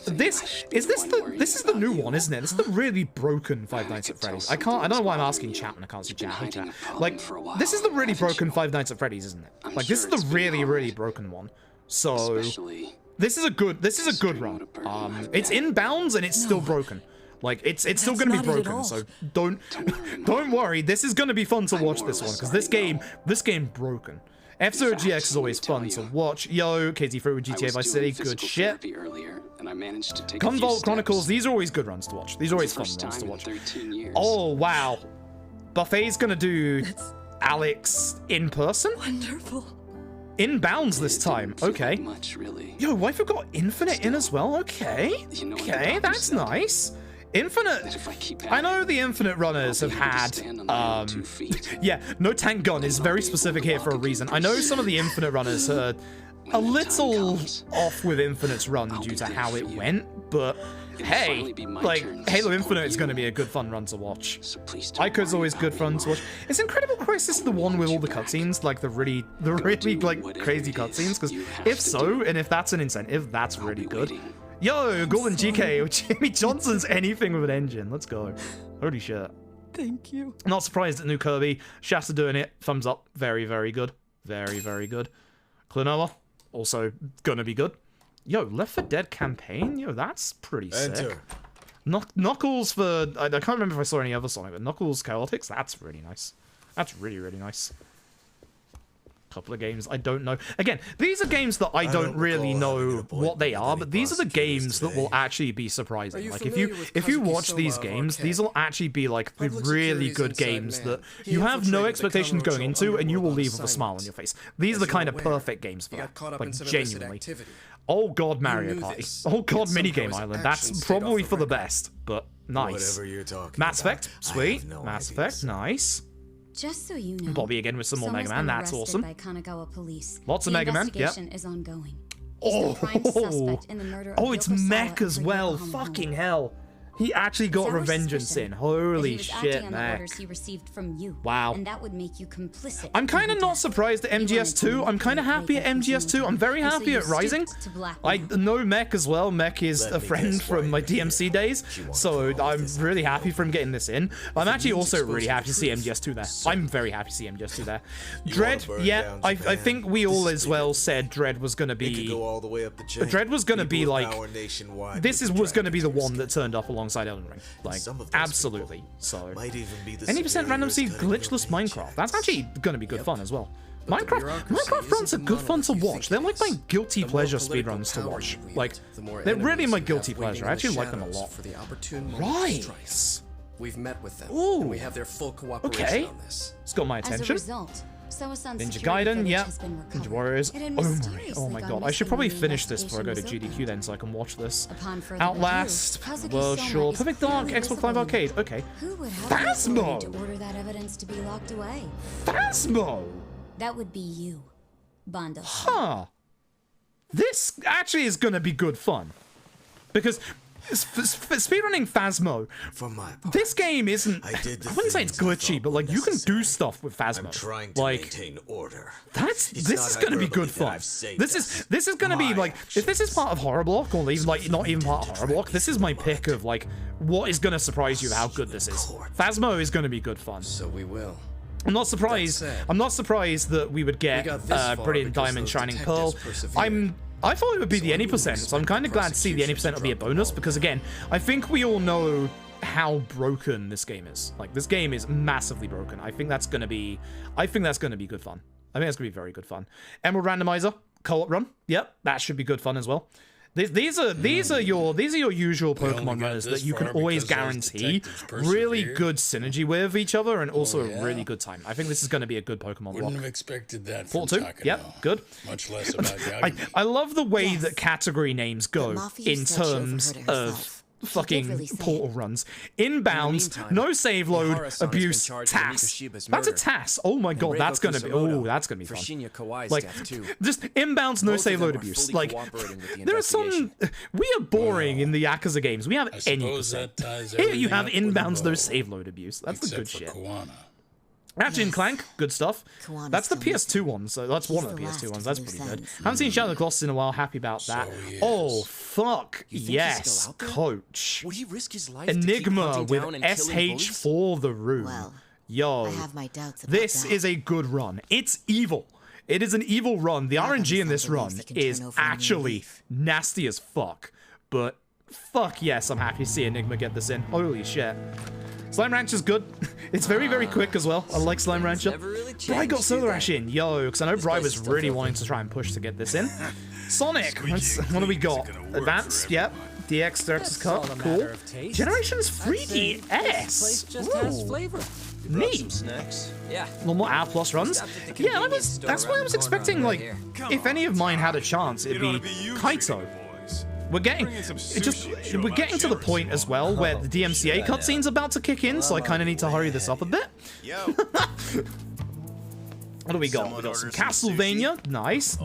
This is the new one, isn't it? This is the really broken Five Nights at Freddy's. I don't know why I'm asking chat and I can't see chat. Hey, chat. Like, this is the really broken Five Nights at Freddy's, isn't it? Like, this is the really broken one. So this is a good run. It's in bounds and it's still broken. Like, it's still gonna be broken, so don't worry. This is gonna be fun to watch this one, because this game broken. F-Zero GX is always fun to watch. Yo, KZ Fruit with GTA Vice City, good shit. Convolt Chronicles, these are always good runs to watch. These are always fun runs to watch. Oh, wow. Buffet's gonna do Alex in person? Wonderful. Inbounds this time, okay. Yo, Waifu got Infinite in as well, okay. Okay, that's nice. Infinite, I know the Infinite runners have had, yeah, no tank gun is very specific here for a reason. I know some of the Infinite runners are a little off with Infinite's run due to how it went, but hey, like, Halo Infinite is going to be a good fun run to watch. Ico's always good fun to watch. Is Incredible Crisis the one with all the cutscenes, like the really like crazy cutscenes? Because if so, and if that's an incentive, that's really good. Yo, Golden GK, Jimmy Johnson's anything with an engine. Let's go. Holy shit. Thank you. Not surprised at new Kirby. Shasta doing it. Thumbs up. Very, very good. Very, very good. Klonoa, also gonna be good. Yo, Left 4 Dead campaign? Yo, that's pretty sick. Knuckles for... I can't remember if I saw any other Sonic, but Knuckles Chaotix, that's really nice. That's really, really nice. Couple of games I don't know. Again, these are games that I don't really know what they are, but these are the games that will actually be surprising. Like, if you watch these games, these will actually be like the really good games that you have no expectations going into, and you will leave with a smile on your face. These are the kind of perfect games for that. Like, genuinely. Oh god, Mario Party. Oh god, Minigame Island. That's probably for the best, but nice. Mass Effect, sweet. Mass Effect, nice. Just so you know, Bobby again with some more Mega Man, that's awesome. By Kanagawa police. Lots of Mega Man, yep. Is ongoing. Oh, it's Mech as well, fucking hell. He actually got revengeance in. Holy shit, Mech. He received from you, wow. And that would make you complicit. I'm kind of not surprised at MGS2. I'm kind of happy at MGS2. I'm very happy at Rising. I know Mech as well. Mech is a friend from my DMC days, so I'm really happy for him getting this in. I'm actually also really happy to see MGS2 there. I'm very happy to see MGS2 there. Dread, yeah, I think we all as well said Dread was going to be... Dread was going to be like... This was going to be the one that turned up alongside Elden Ring. Like, absolutely. So, 80% random seed glitchless Minecraft. That's actually going to be good fun as well. Minecraft runs are good fun to watch. They're like my guilty pleasure speedruns to watch. Like, they're really my guilty pleasure. I actually like them a lot. Right. We've met with them. Ooh. And we have their full cooperation on this. It's got my attention. As a result, Ninja Gaiden, yeah. Ninja Warriors. Oh my god. I should probably finish this before I go to GDQ then so I can watch this. Outlast, World Shore, Perfect Dark, Xbox Live Arcade. Okay. Phasmo! To order that evidence to be locked away. Phasmo! That would be you, Bondo. Huh. This actually is gonna be good fun. Because speedrunning Phasmo, this game isn't, I wouldn't say it's glitchy, but like you can do stuff with Phasmo. Like, this is gonna be good fun. This is gonna be like, if this is part of Horror Block, or even like not even part of Horror Block, this is my pick of like what is gonna surprise you how good this is. Phasmo is gonna be good fun. So we will. I'm not surprised. I'm not surprised that we would get Brilliant Diamond, Shining Pearl. I thought it would be the any percent, so I'm kind of glad to see the any percent will be a bonus, because again, I think we all know how broken this game is. Like, this game is massively broken. I think that's gonna be good fun. I think that's gonna be very good fun. Emerald Randomizer, co-op run. Yep, that should be good fun as well. These are your usual Pokemon runners that you can always guarantee really good synergy with each other and also a really good time. I think this is going to be a good Pokemon block. Wouldn't have expected that from Portal 2, yep, good. Much less about I love the way that category names go in terms of fucking portal runs. Inbounds, no save load, abuse, TAS. That's a TAS. Oh my god, that's gonna be fun. Like, just inbounds, no save load, abuse. Like, there are some... We are boring in the Yakuza games. We have any percent. Here you have inbounds, no save load, abuse. That's the good shit. Ratchet and Clank, good stuff. That's the PS2 one, so that's one of the PS2 ones. That's pretty good. Haven't seen Shadow of the Colossus in a while. Happy about that. Oh, fuck. Yes, coach. Would he risk his life Enigma with SH for the room. Yo, I have my doubts about this is a good run. It's evil. It is an evil run. The RNG in this run is actually nasty as fuck. But Fuck yes, I'm happy to see Enigma get this in. Holy shit. Slime Rancher's good. It's very, very quick as well. I like Slime Rancher. Bri got Solar Ash in. Yo, because I know Bri was really wanting to try and push to get this in. Sonic. What do we got? Advanced. Yep. DX Director's Cut. Cool. Generations 3DS. Just has flavor. Neat. Yeah. Normal R plus runs. Yeah, that's why I was expecting, like, if any of mine had a chance, it'd be Kaito. We're getting to the point as well where the DMCA cutscene's about to kick in, so I kind of need to hurry this up a bit. What do we got? We got some Castlevania. Nice.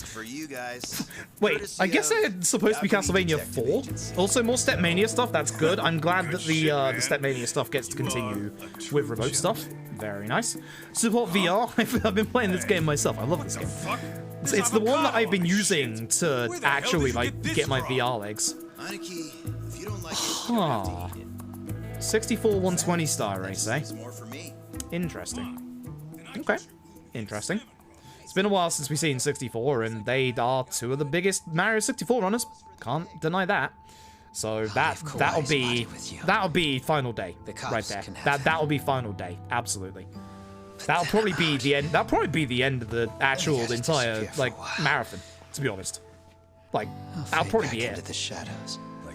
For you guys. Wait, I guess it's supposed to be Castlevania 4. Also, more Stepmania stuff. That's good. I'm glad that the Stepmania stuff gets to continue with remote stuff. Very nice. Support VR. I've been playing this game myself. I love this game. It's the one that I've been using to actually, like, get my VR legs. Huh. 64 120 star race, eh? Interesting. Okay. Interesting. It's been a while since we've seen 64, and they are two of the biggest Mario 64 runners. Can't deny that. So that'll be final day right there. That'll be final day. Absolutely. That'll probably be the end. That'll probably be the end of the actual entire like marathon. To be honest, like that'll probably be it.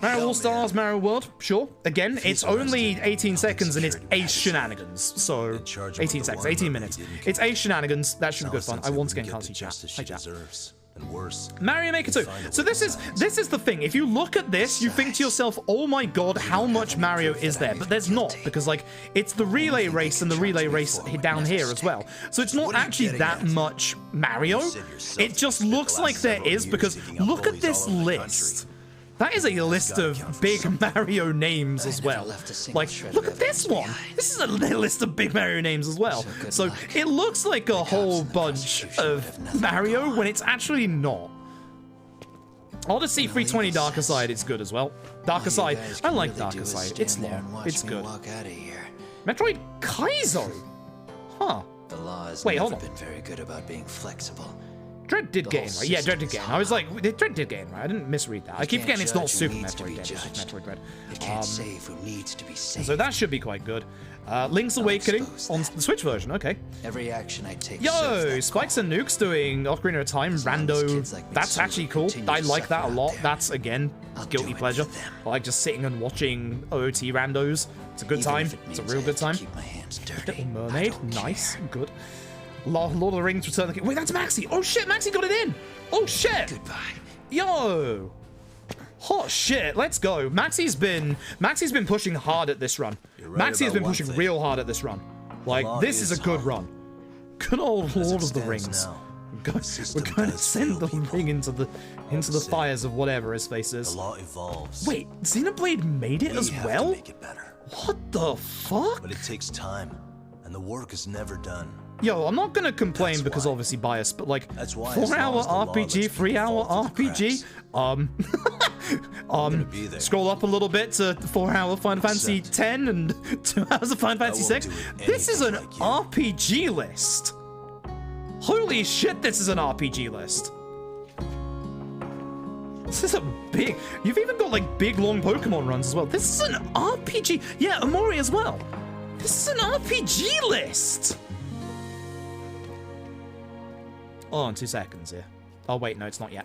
Mario All Stars, Mario World, sure. Again, it's only 18 seconds and it's ace shenanigans. So 18 seconds, 18 minutes. It's ace shenanigans. That should be good fun. I once again can't see chat. Hi chat. Mario Maker 2. So this is the thing. If you look at this, you think to yourself, oh my god, how much Mario is there? But there's not, because like it's the relay race and the relay race down here as well. So it's not actually that much Mario. It just looks like there is, because look at this list. That is a list of big Mario names as well. Like, look at this one. This is a list of big Mario names as well. So it looks like a whole bunch of Mario when it's actually not. Odyssey 320 Darker Side is good as well. Darker Side, I like Darker Side. It's long. It's good. Metroid Kaizo. Huh. Wait, hold on. Been very good about being flexible. Dread did get in, right? Yeah, Dread did get in. I was like, Dread did get in, right? I didn't misread that. I keep forgetting it's not Super Metroid Dread, it's just Metroid Dread. It can't save who needs to be saved. So that should be quite good. Link's Awakening on the Switch version, okay. Every action I take. Yo, Spikes and Nukes doing Ocarina of Time, Rando. That's actually cool. I like that a lot. That's, again, guilty pleasure. I like just sitting and watching OOT randos. It's a good time. It's a real good time. Little Mermaid, nice, good. Lord of the Rings Return of the King. Wait, that's Maxi. Oh shit, Maxi got it in. Oh shit. Goodbye. Yo. Hot shit. Let's go. Maxi's been pushing hard at this run. Maxi has been pushing real hard at this run. Like, this is a good run. Good old Lord of the Rings. We're going to send the ring into the fires of whatever his face is. Wait, Xenoblade made it as well? What the fuck? But it takes time, and the work is never done. Yo, I'm not gonna complain because obviously biased, but like 4-hour RPG, 3-hour RPG. Scroll up a little bit to 4-hour Final Fantasy X and 2 hours of Final Fantasy VI. This is an RPG list. Holy shit, this is an RPG list. This is a big. You've even got like big long Pokemon runs as well. This is an RPG. Yeah, Omori as well. This is an RPG list. Oh, in 2 seconds, yeah. Oh wait, no, it's not yet.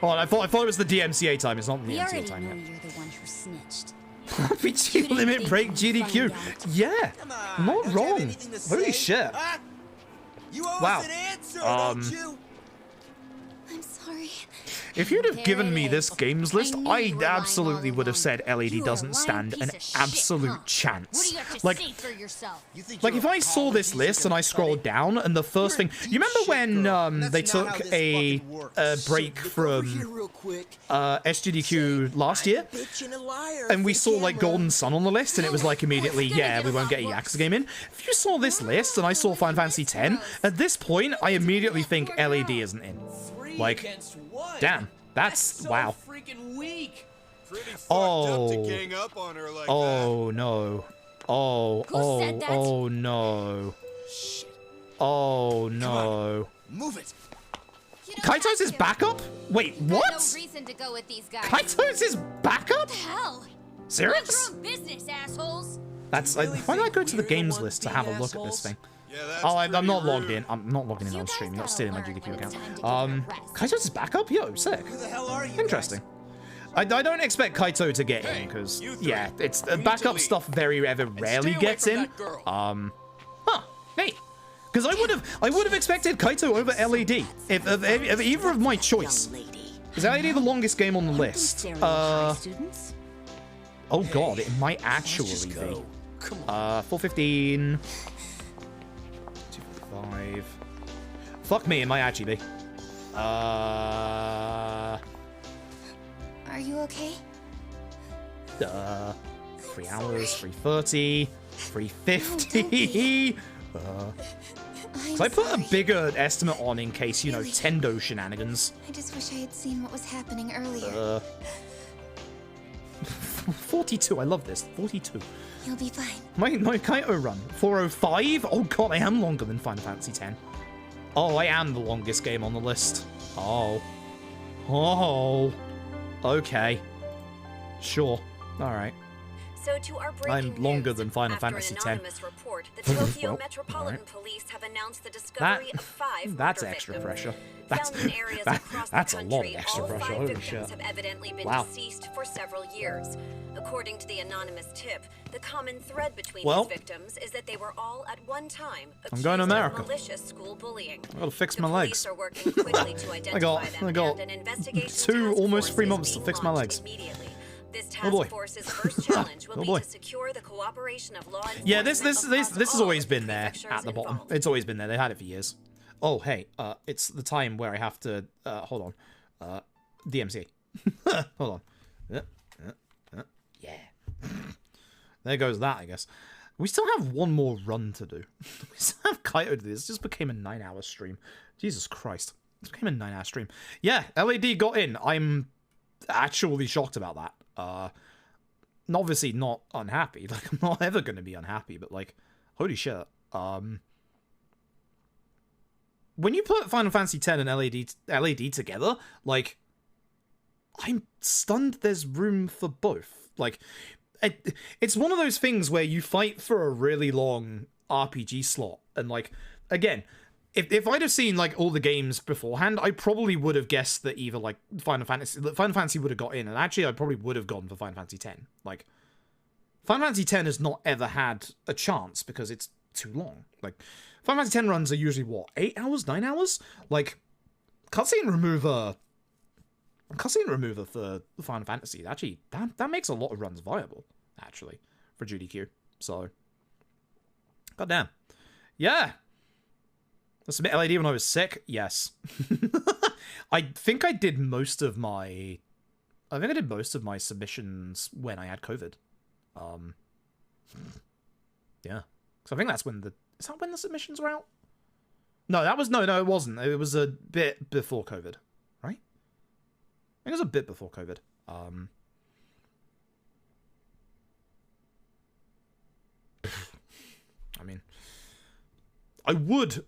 Oh, I thought it was the DMCA time. It's not the DMCA time yet. You're the one who snitched. RPG limit break GDQ. Yeah, not wrong. Holy shit. Wow. I'm sorry. If you'd have given me this games list, I absolutely would have said LED doesn't stand an absolute chance. Like if I saw this list and I scrolled down and the first thing... You remember when they took a break from SGDQ last year? And we saw like Golden Sun on the list and it was like immediately, yeah, we won't get a Yakuza game in. If you saw this list and I saw Final Fantasy X, at this point, I immediately think LED isn't in. Like, damn, that's wow. Oh, oh no, oh no, oh no. Move it. Kaito's his backup? Wait, what? No reason to go with these guys. Kaito's his backup? What the hell? Serious? Mind your own business, assholes. That's why did I go to the games list to have a look at this thing? Oh, I'm not logged in. I'm not logging in on stream. You're not stealing my GDQ account. Kaito's his backup? Yo, sick. Who the hell are you? Interesting. I don't expect Kaito to get in because yeah, it's backup stuff very rarely gets in. Hey, because I would have expected Kaito over LED if either of my choice. Is LED the longest game on the list? Oh god, it might actually be. 415. 245. Fuck me, it might actually be. Are you okay? 3 hours, 330, 350. So I put a bigger estimate on in case, you know, Tendo shenanigans. I just wish I had seen what was happening earlier. 42, I love this. 42. You'll be fine. My Kaito run. 405? Oh god, I am longer than Final Fantasy X. Oh, I am the longest game on the list. Oh. Oh. Okay. Sure. Alright. So to our I'm longer than Final Fantasy X. Report, the Tokyo Metropolitan Police have announced the discovery of 5 that's extra pressure. That's a lot of extra pressure. Holy shit. Have evidently been deceased for several years. According to the anonymous tip, the common thread between these victims is that they were all at one time I'm going to America. Of malicious school bullying. I gotta fix my legs. Are working quickly to identify I got and an investigation 2 almost 3 months to fix my legs. This task force's first challenge will be to secure the cooperation of law enforcement. Yeah, this has always been there at the bottom. It's always been there. They've had it for years. Oh, hey, it's the time where I have to hold on. DMC. Hold on. Yeah. There goes that, I guess. We still have one more run to do. We still have Kaito to do this. This just became a 9-hour stream. Jesus Christ. This became a 9-hour stream. Yeah, LAD got in. I'm actually shocked about that. Obviously not unhappy. Like, I'm not ever going to be unhappy, but, like, holy shit. When you put Final Fantasy X and LAD together, like, I'm stunned there's room for both. Like, it's one of those things where you fight for a really long RPG slot, and, like, again, if I'd have seen, like, all the games beforehand, I probably would have guessed that either, like, Final Fantasy would have got in, and actually I probably would have gone for Final Fantasy X. Like, Final Fantasy X has not ever had a chance because it's too long. Like, Final Fantasy X runs are usually, what, 8 hours, 9 hours? Like, cutscene remover for Final Fantasy, actually, that makes a lot of runs viable, actually, for GDQ. So, goddamn. Yeah. I submit LAD when I was sick? Yes. I think I did most of my submissions when I had COVID. Yeah. So I think that's when is that when the submissions were out? No, it wasn't. It was a bit before COVID, right? I think it was a bit before COVID. I mean, I would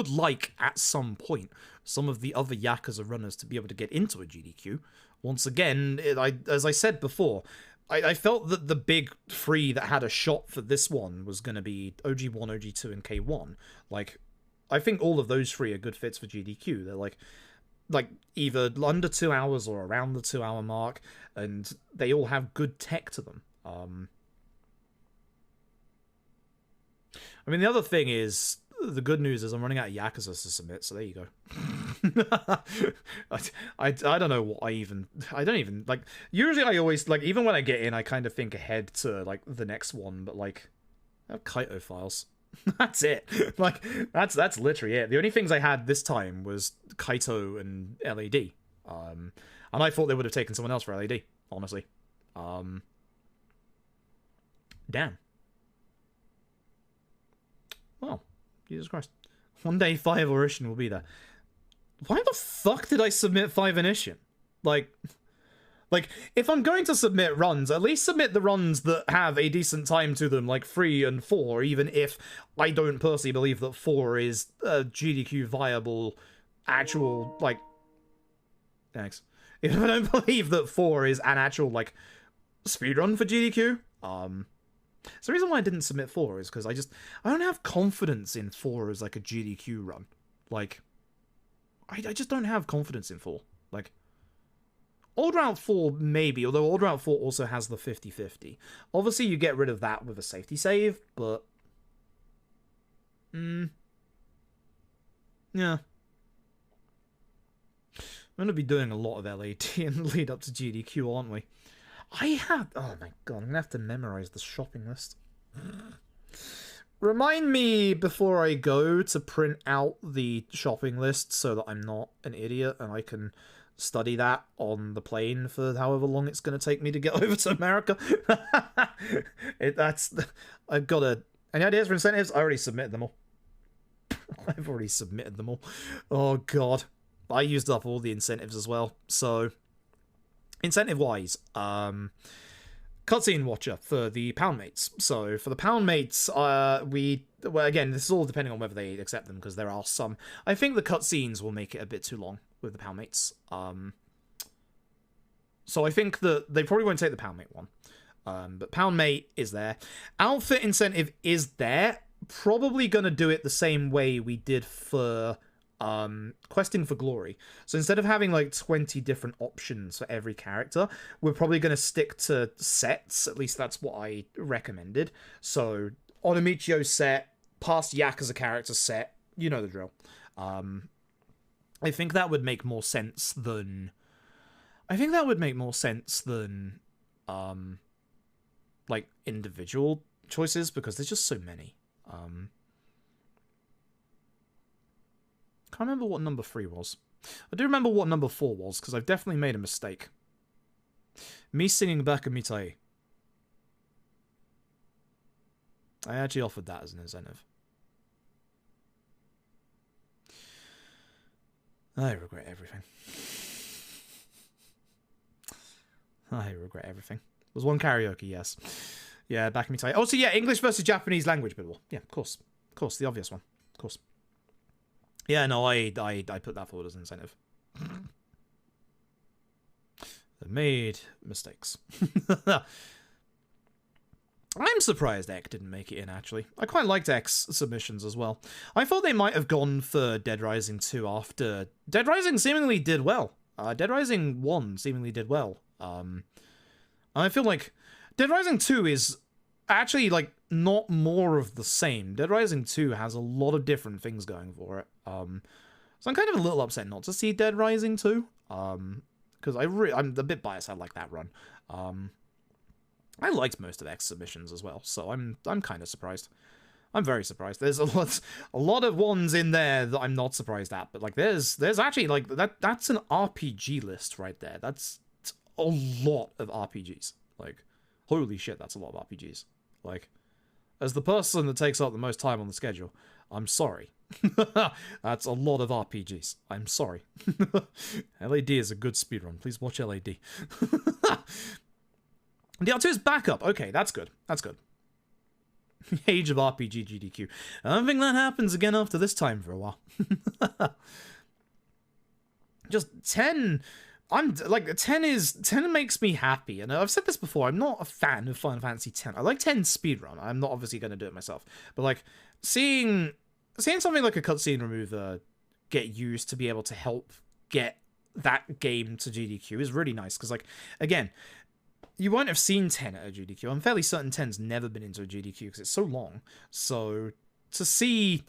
like, at some point, some of the other Yakuza runners to be able to get into a GDQ. Once again, as I said before, I felt that the big 3 that had a shot for this one was going to be OG1, OG2, and K1. Like, I think all of those 3 are good fits for GDQ. They're like either under 2 hours or around the 2 hour mark, and they all have good tech to them. I mean, the other thing is, the good news is I'm running out of Yakuza to submit, so there you go. I don't know what I don't even, like, usually I always, like, even when I get in, I kind of think ahead to, like, the next one, but, like, I have Kaito files. That's it. Like, that's literally it. The only things I had this time was Kaito and LAD. And I thought they would have taken someone else for LAD, honestly. Damn. Well, Jesus Christ. One day 5 Orishin will be there. Why the fuck did I submit 5 Initian? Like, if I'm going to submit runs, at least submit the runs that have a decent time to them, like 3 and 4, even if I don't personally believe that 4 is a GDQ viable, actual, like, Thanks. If I don't believe that 4 is an actual, like, speedrun for GDQ. So the reason why I didn't submit 4 is because I don't have confidence in 4 as, like, a GDQ run. Like, I just don't have confidence in 4. Like, Old Route 4, maybe, although Old Route 4 also has the 50-50. Obviously, you get rid of that with a safety save, but... yeah. We're going to be doing a lot of LAD in lead up to GDQ, aren't we? Oh my god, I'm going to have to memorize the shopping list. Remind me before I go to print out the shopping list so that I'm not an idiot and I can study that on the plane for however long it's going to take me to get over to America. I've got a... Any ideas for incentives? I already submitted them all. I've already submitted them all. Oh god. I used up all the incentives as well. So, incentive-wise, cutscene watcher for the pound mates. So, for the pound mates, well, again, this is all depending on whether they accept them, because there are some... I think the cutscenes will make it a bit too long with the pound mates. So I think that they probably won't take the pound mate one. But pound mate is there. Outfit incentive is there. Probably going to do it the same way we did for questing for glory. So instead of having like 20 different options for every character, we're probably going to stick to sets. At least that's what I recommended. So Onamichio set, past Yakuza character set, you know the drill. I think that would make more sense than... like, individual choices, because there's just so many. Can't remember what number 3 was. I do remember what number 4 was, because I've definitely made a mistake. Me singing Baka Mitai. I actually offered that as an incentive. I regret everything. I regret everything. There's one karaoke, yes. Yeah, back in me tight. Oh, so yeah, English versus Japanese language bid. Yeah, of course. Of course, the obvious one. Of course. Yeah, no, I put that forward as an incentive. They made mistakes. I'm surprised Ek didn't make it in, actually. I quite liked Ek's submissions as well. I thought they might have gone for Dead Rising 2 after... Dead Rising seemingly did well. Dead Rising 1 seemingly did well. I feel like Dead Rising 2 is actually, like, not more of the same. Dead Rising 2 has a lot of different things going for it. So I'm kind of a little upset not to see Dead Rising 2. Because I'm a bit biased. I like that run. I liked most of X submissions as well, so I'm kind of surprised. I'm very surprised. There's a lot of ones in there that I'm not surprised at, but like there's actually like that's an RPG list right there. That's a lot of RPGs. Like, holy shit, that's a lot of RPGs. Like, as the person that takes up the most time on the schedule, I'm sorry. That's a lot of RPGs. I'm sorry. LAD is a good speedrun. Please watch LAD. DR2 is backup. Okay, that's good. That's good. Age of RPG GDQ. I don't think that happens again after this time for a while. Just 10... I'm like 10 makes me happy, and I've said this before. I'm not a fan of Final Fantasy X. I like 10 speedrun. I'm not obviously going to do it myself, but like seeing something like a cutscene remover get used to be able to help get that game to GDQ is really nice. Because like again, you won't have seen 10 at a GDQ. I'm fairly certain 10's never been into a GDQ because it's so long. So to see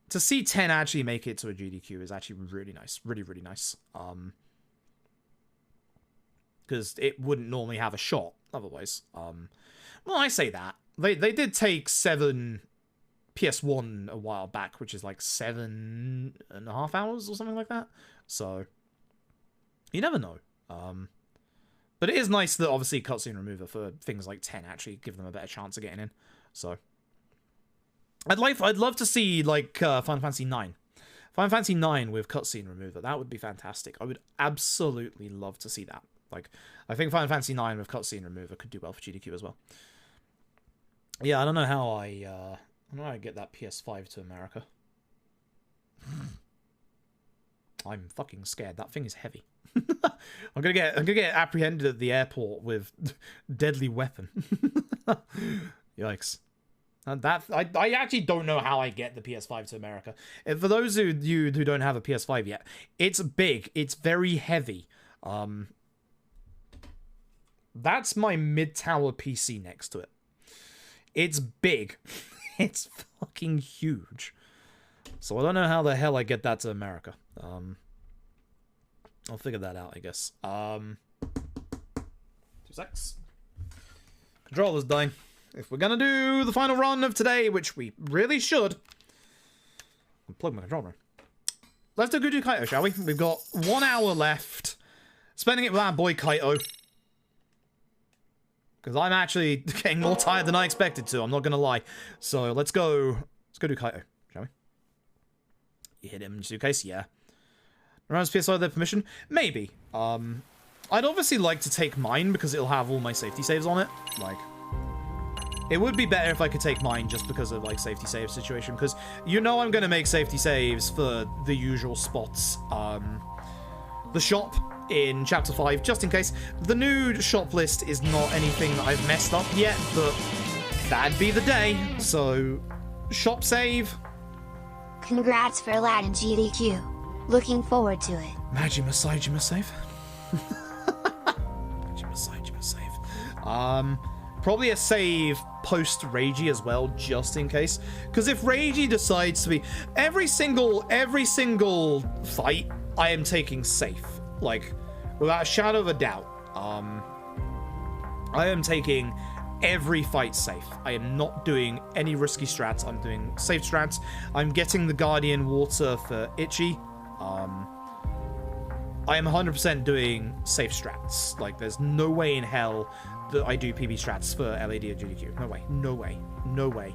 10 actually make it to a GDQ is actually really nice, really really nice. Because it wouldn't normally have a shot otherwise. Well, I say that. They did take 7 PS1 a while back, which is like 7.5 hours or something like that. So, you never know. But it is nice that obviously cutscene remover for things like 10 actually give them a better chance of getting in. So, I'd love to see like Final Fantasy 9. Final Fantasy 9 with cutscene remover. That would be fantastic. I would absolutely love to see that. Like, I think Final Fantasy 9 with cutscene remover could do well for GDQ as well. Yeah, I don't know how I get that PS5 to America. I'm fucking scared. That thing is heavy. I'm gonna get apprehended at the airport with deadly weapon. Yikes. And I actually don't know how I get the PS5 to America. And for those of you who don't have a PS5 yet, it's big. It's very heavy. That's my mid-tower PC next to it. It's big. It's fucking huge. So I don't know how the hell I get that to America. I'll figure that out, I guess. 2 secs. Controller's dying. If we're gonna do the final run of today, which we really should, unplug my controller. Let's do Kaito, shall we? We've got 1 hour left. Spending it with our boy Kaito. Because I'm actually getting more tired than I expected to, I'm not gonna lie. So let's go do Kaito, shall we? You hit him in suitcase? Yeah. Around PSI their permission? Maybe. I'd obviously like to take mine because it'll have all my safety saves on it. Like, it would be better if I could take mine just because of, like, safety save situation. Because you know I'm going to make safety saves for the usual spots. The shop in Chapter 5, just in case. The new shop list is not anything that I've messed up yet, but that'd be the day. So, shop save. Congrats for Aladdin GDQ. Looking forward to it. Majima save. Majima save. Probably a save post Reiji as well, just in case. Because if Reiji decides to be every single fight, I am taking safe. Like, without a shadow of a doubt. I am taking every fight safe. I am not doing any risky strats. I'm doing safe strats. I'm getting the Guardian Water for Ichi. I am 100% doing safe strats. Like, there's no way in hell that I do PB strats for LAD or GDQ. No way. No way. No way.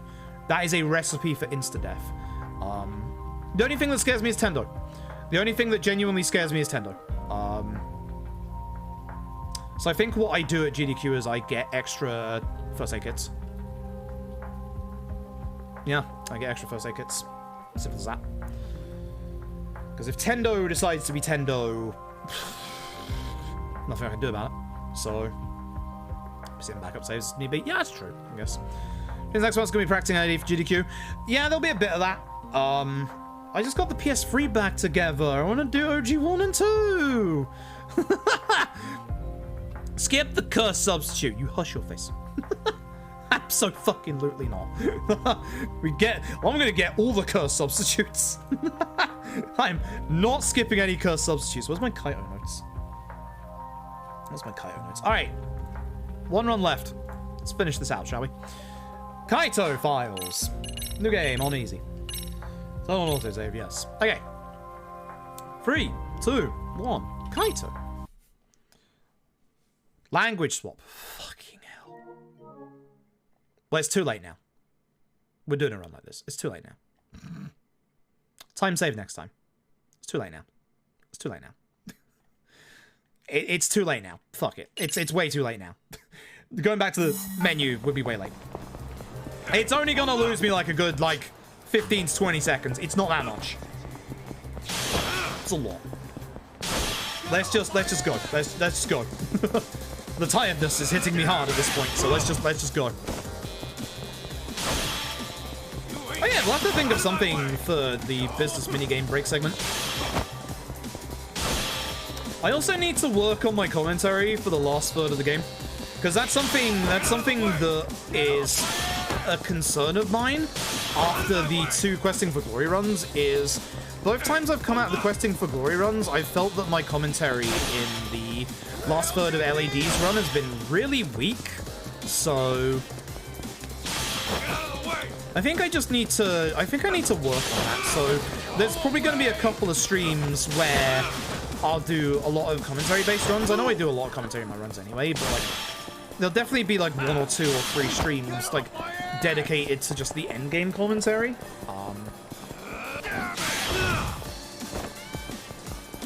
That is a recipe for insta-death. The only thing that scares me is Tendo. The only thing that genuinely scares me is Tendo. So I think what I do at GDQ is I get extra first aid kits. Yeah, I get extra first aid kits. Simple as that. Because if Tendo decides to be Tendo, nothing I can do about it. So, sitting backup saves need be. Yeah, that's true, I guess. His next one's going to be practicing ID for GDQ. Yeah, there'll be a bit of that. I just got the PS3 back together. I want to do OG 1 and 2. Skip the curse substitute. You hush your face. Absolutely not. I'm going to get all the curse substitutes. I'm not skipping any curse substitutes. Where's my Kaito notes? Where's my Kaito notes? Alright. 1 run left. Let's finish this out, shall we? Kaito files. New game on easy. So on autosave, yes. Okay. 3, 2, 1. Kaito. Language swap. Fucking hell. Well, it's too late now. We're doing a run like this. It's too late now. Time save next time. It's too late now. It's too late now. It's too late now. Fuck it. It's way too late now. Going back to the menu would be way late. It's only gonna lose me like a good, 15 to 20 seconds. It's not that much. It's a lot. Let's just go. Let's just go. The tiredness is hitting me hard at this point, so let's just go. Oh yeah, we'll have to think of something for the business minigame break segment. I also need to work on my commentary for the last third of the game, because that's something that is a concern of mine after the 2 Questing for Glory runs. Is both times I've come out of the Questing for Glory runs, I've felt that my commentary in the last third of LAD's run has been really weak. So I think I need to work on that. So there's probably going to be a couple of streams where I'll do a lot of commentary-based runs. I know I do a lot of commentary in my runs anyway, but there'll definitely be 1 or 2 or 3 streams dedicated to just the endgame commentary.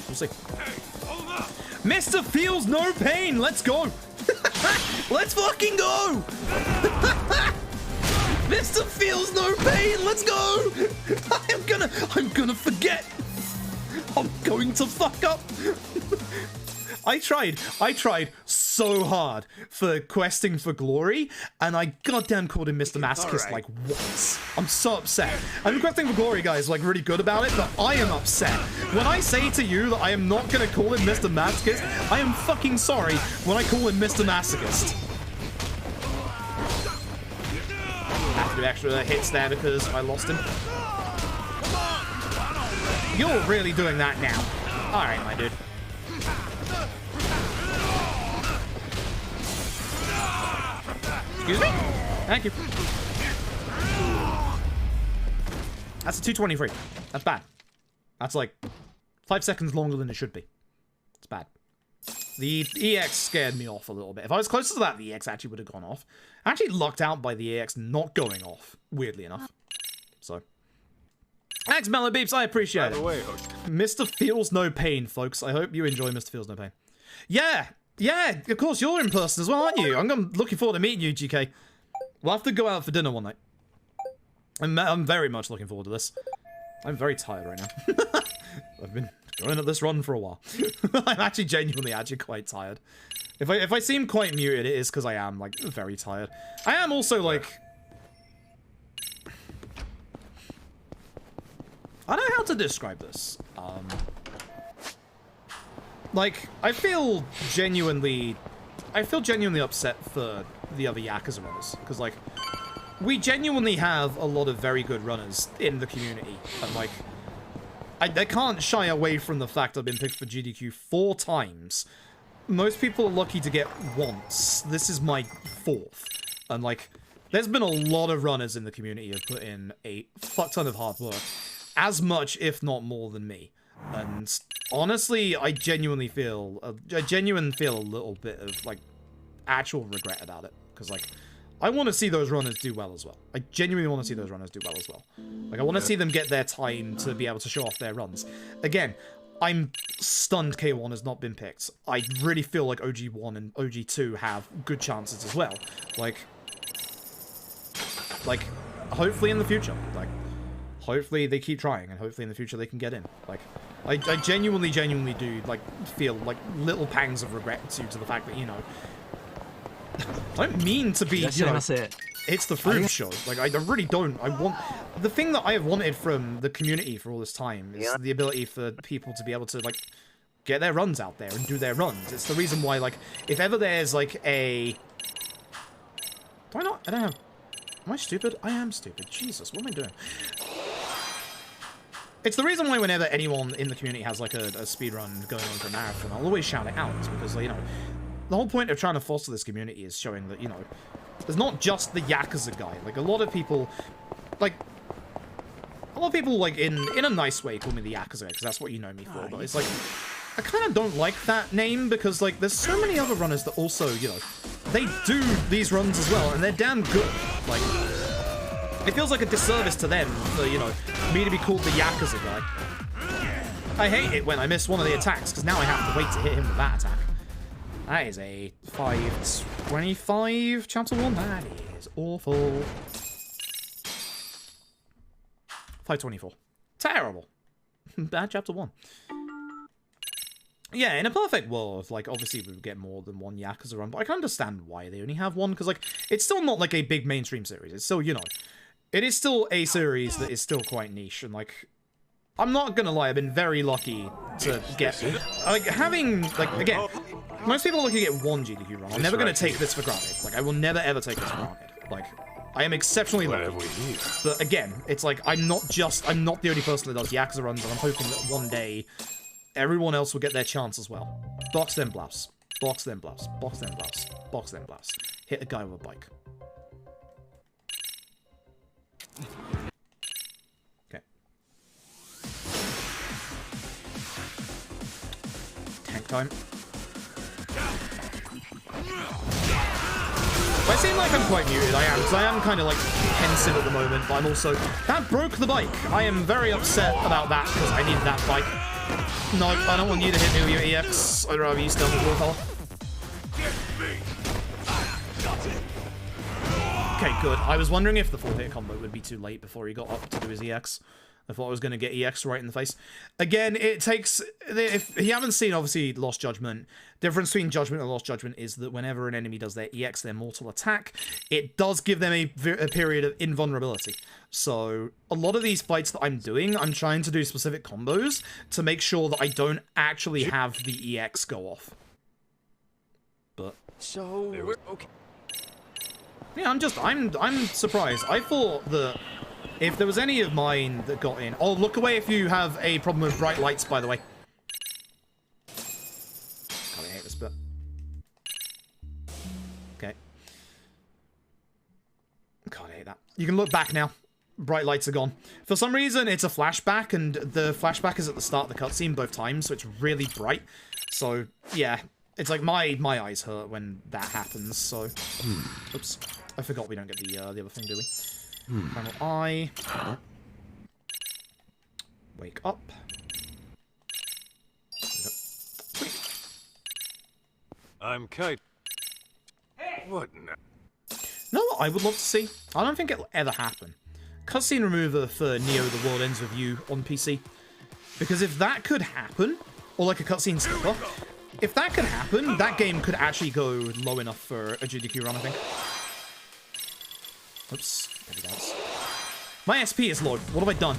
We'll see. Mr. Feels No Pain, let's go! Let's fucking go! Mr. Feels No Pain, let's go! I'm gonna forget! I'm going to fuck up! I tried so hard for questing for glory, and I goddamn called him Mr. Masochist like once. I'm so upset. I'm questing for glory, guys, like really good about it, but I am upset. When I say to you that I am not gonna call him Mr. Masochist, I am fucking sorry when I call him Mr. Masochist. Have to do extra hits there because I lost him. You're really doing that now. Alright, my dude. Excuse me? Thank you. That's a 223. That's bad. That's like 5 seconds longer than it should be. It's bad. The EX scared me off a little bit. If I was closer to that, the EX actually would have gone off. I actually lucked out by the EX not going off, weirdly enough. So. Thanks, Mellow Beeps, I appreciate it. Mr. Feels No Pain, folks. I hope you enjoy Mr. Feels No Pain. Yeah, of course, you're in person as well, aren't you? I'm looking forward to meeting you, GK. We'll have to go out for dinner one night. I'm very much looking forward to this. I'm very tired right now. I've been going at this run for a while. I'm actually genuinely quite tired. If I seem quite muted, it is because I am, like, very tired. I am also, like... I don't know how to describe this. Like, I feel genuinely upset for the other Yakuza runners. Because, like, we genuinely have a lot of very good runners in the community. And, like, I can't shy away from the fact I've been picked for GDQ 4 times. Most people are lucky to get once. This is my 4th. And, like, there's been a lot of runners in the community who have put in a fuck ton of hard work. As much, if not more, than me. And honestly, I genuinely feel a little bit of, like, actual regret about it. Because, like, I want to see those runners do well as well. I genuinely want to see those runners do well as well. Like, I want to see them get their time to be able to show off their runs. Again, I'm stunned K1 has not been picked. I really feel like OG1 and OG2 have good chances as well. Like, hopefully in the future. Like, hopefully they keep trying, and hopefully in the future they can get in. Like, I genuinely do, like, feel, like, little pangs of regret due to the fact that, you know, I don't mean to be, you know, it's the fruit show. Like, I really don't. The thing that I have wanted from the community for all this time is the ability for people to be able to, like, get their runs out there and do their runs. It's the reason why, like, if ever there's, like, a... I don't have... Am I stupid? I am stupid. Jesus, what am I doing? It's the reason why whenever anyone in the community has, like, a speedrun going on for a marathon, I'll always shout it out, because, like, you know, the whole point of trying to foster this community is showing that, you know, there's not just the Yakuza guy. Like, a lot of people, like, in a nice way call me the Yakuza, because that's what you know me for, but it's like, I kind of don't like that name, because, like, there's so many other runners that also, you know, they do these runs as well, and they're damn good. Like, it feels like a disservice to them for, you know, me to be called the Yakuza guy. I hate it when I miss one of the attacks, because now I have to wait to hit him with that attack. That is a 525 chapter 1. That is awful. 524. Terrible. Bad chapter 1. Yeah, in a perfect world, like, obviously we would get more than one Yakuza run, but I can understand why they only have one, because, like, it's still not, like, a big mainstream series. It's still, you know, it is still a series that is still quite niche, and, like, I'm not gonna lie, I've been very lucky to get, like, having, like, again, most people are lucky to get one GDQ run. I'm never gonna take this for granted. Like, I will never ever take this for granted. Like, I am exceptionally lucky. But again, it's like, I'm not the only person that does Yakuza runs, and I'm hoping that one day, everyone else will get their chance as well. Box them blouse. Box them blouse. Box them blouse. Box them blouse. Hit a guy with a bike. Okay. Tank time. If I seem like I'm quite muted, I am, because I am kind of, like, pensive at the moment, but I'm also... That broke the bike. I am very upset about that, because I needed that bike. No, I don't want you to hit me with your EX. I'd rather you stun with your fella. Okay, good. I was wondering if the 4-hit combo would be too late before he got up to do his EX. I thought I was going to get EX right in the face. Again, it takes... If you haven't seen, obviously, Lost Judgment, difference between Judgment and Lost Judgment is that whenever an enemy does their EX, their mortal attack, it does give them a period of invulnerability. So, a lot of these fights that I'm doing, I'm trying to do specific combos to make sure that I don't actually have the EX go off. But... So, we're okay. Yeah, I'm surprised. I thought that if there was any of mine that got in... Oh, look away if you have a problem with bright lights, by the way. God, I hate this bit. Okay. God, I hate that. You can look back now. Bright lights are gone. For some reason, it's a flashback, and the flashback is at the start of the cutscene both times, so it's really bright. So, yeah. It's like my eyes hurt when that happens, so... Oops. I forgot we don't get the other thing, do we? Final eye. Wake up. Sweet. I'm Kaito. What now? No, I would love to see. I don't think it'll ever happen. Cutscene remover for Neo The World Ends With You on PC. Because if that could happen, or like a cutscene skipper, if that could happen, that game could actually go low enough for a GDQ run, I think. Oops. There we go. My SP is low. What have I done?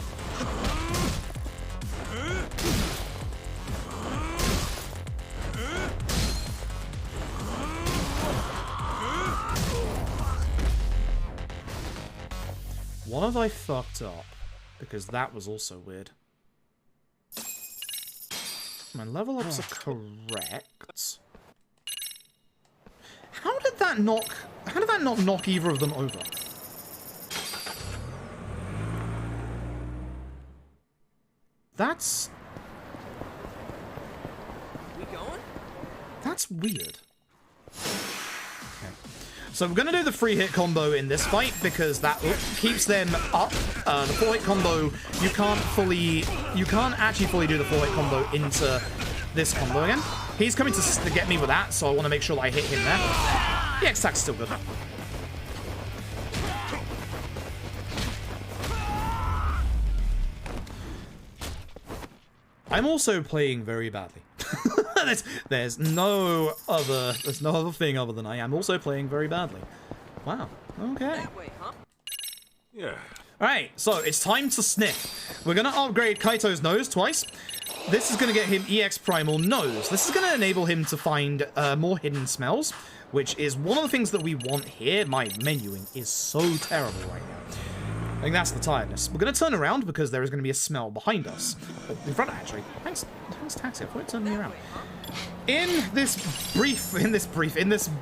What have I fucked up? Because that was also weird. My level ups are correct. How did that not knock either of them over? That's... We going? That's weird. Okay. So we're going to do the 3-hit combo in this fight because that keeps them up. The 4-hit combo, you can't actually fully do the 4-hit combo into this combo again. He's coming to get me with that, so I want to make sure that I hit him there. The X-Attack's still good. I'm also playing very badly. there's no other thing other than I am also playing very badly. Wow. Okay. That way, huh? Yeah. Alright, so it's time to sniff. We're gonna upgrade Kaito's nose twice. This is gonna get him EX Primal Nose. This is gonna enable him to find more hidden smells, which is one of the things that we want here. My menuing is so terrible right now. I think that's the tiredness. We're going to turn around because there is going to be a smell behind us. Oh, in front, actually. Thanks, Taxi. I thought it turned me around. In this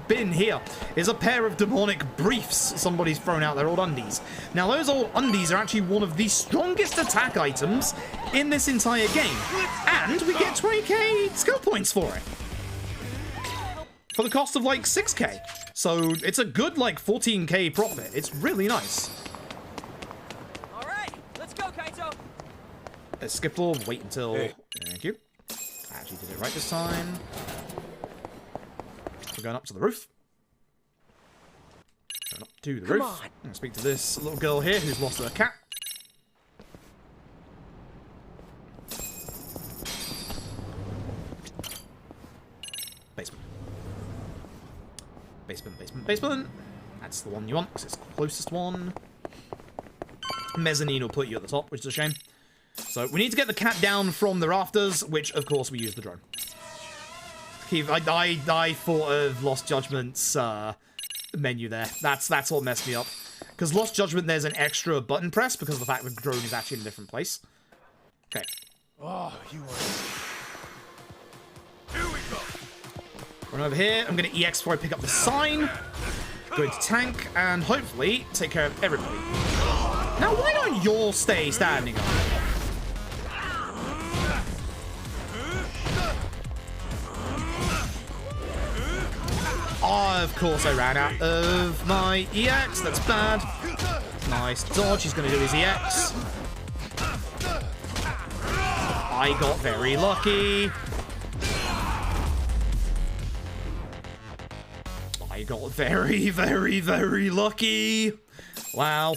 bin here is a pair of demonic briefs somebody's thrown out, their old undies. Now, those old undies are actually one of the strongest attack items in this entire game. And we get 20k skill points for it. For the cost of, like, 6k. So, it's a good, like, 14k profit. It's really nice. Skip floor, wait until... Hey. Thank you. I actually did it right this time. We're going up to the roof. Going up to the roof. I'm going to speak to this little girl here who's lost her cat. Basement. Basement, basement, basement. That's the one you want, because it's the closest one. Mezzanine will put you at the top, which is a shame. So, we need to get the cat down from the rafters, which, of course, we use the drone. I thought of Lost Judgment's menu there. That's what messed me up. Because Lost Judgment, there's an extra button press because of the fact that the drone is actually in a different place. Okay. Oh, you are... Here we go. Run over here. I'm going to EX before I pick up the sign. Go into tank, and hopefully take care of everybody. Now, why don't you all stay standing up? Oh, of course I ran out of my EX. That's bad. Nice dodge. He's going to do his EX. I got very lucky. I got very, very, very lucky. Wow.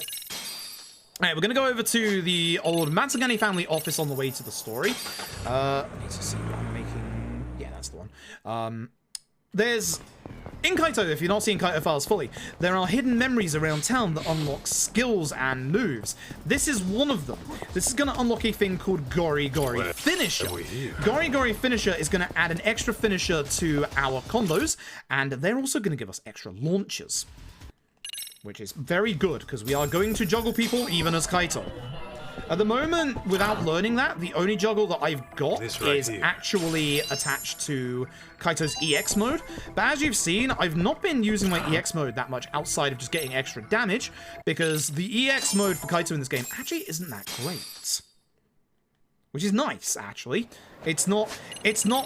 Alright, we're going to go over to the old Matsugane family office on the way to the story. I need to see what I'm making. Yeah, that's the one. There's... In Kaito, if you're not seeing Kaito files fully, there are hidden memories around town that unlock skills and moves. This is one of them. This is going to unlock a thing called Gori Gori Finisher. Gori Gori Finisher is going to add an extra finisher to our combos, and they're also going to give us extra launches, which is very good, because we are going to juggle people even as Kaito. At the moment, without learning that, the only juggle that I've got is actually attached to Kaito's EX mode. But as you've seen, I've not been using my EX mode that much outside of just getting extra damage, because the EX mode for Kaito in this game actually isn't that great. Which is nice, actually. It's not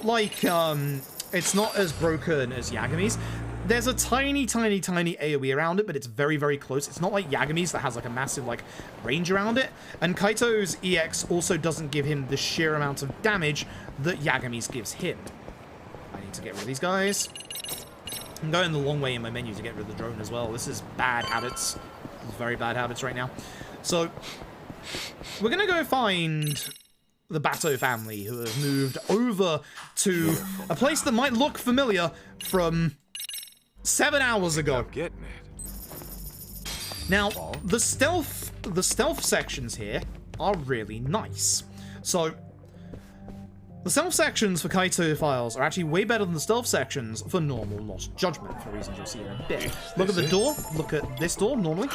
like, it's not as broken as Yagami's. There's a tiny, tiny, tiny AoE around it, but it's very, very close. It's not like Yagami's that has like a massive like range around it. And Kaito's EX also doesn't give him the sheer amount of damage that Yagami's gives him. I need to get rid of these guys. I'm going the long way in my menu to get rid of the drone as well. This is bad habits. This is very bad habits right now. So we're going to go find the Bato family, who have moved over to a place that might look familiar from 7 hours ago. Now, the stealth sections here are really nice. So, the stealth sections for Kaito files are actually way better than the stealth sections for normal Lost Judgment, for reasons you'll see in a bit. Look at the door. Look at this door, normally.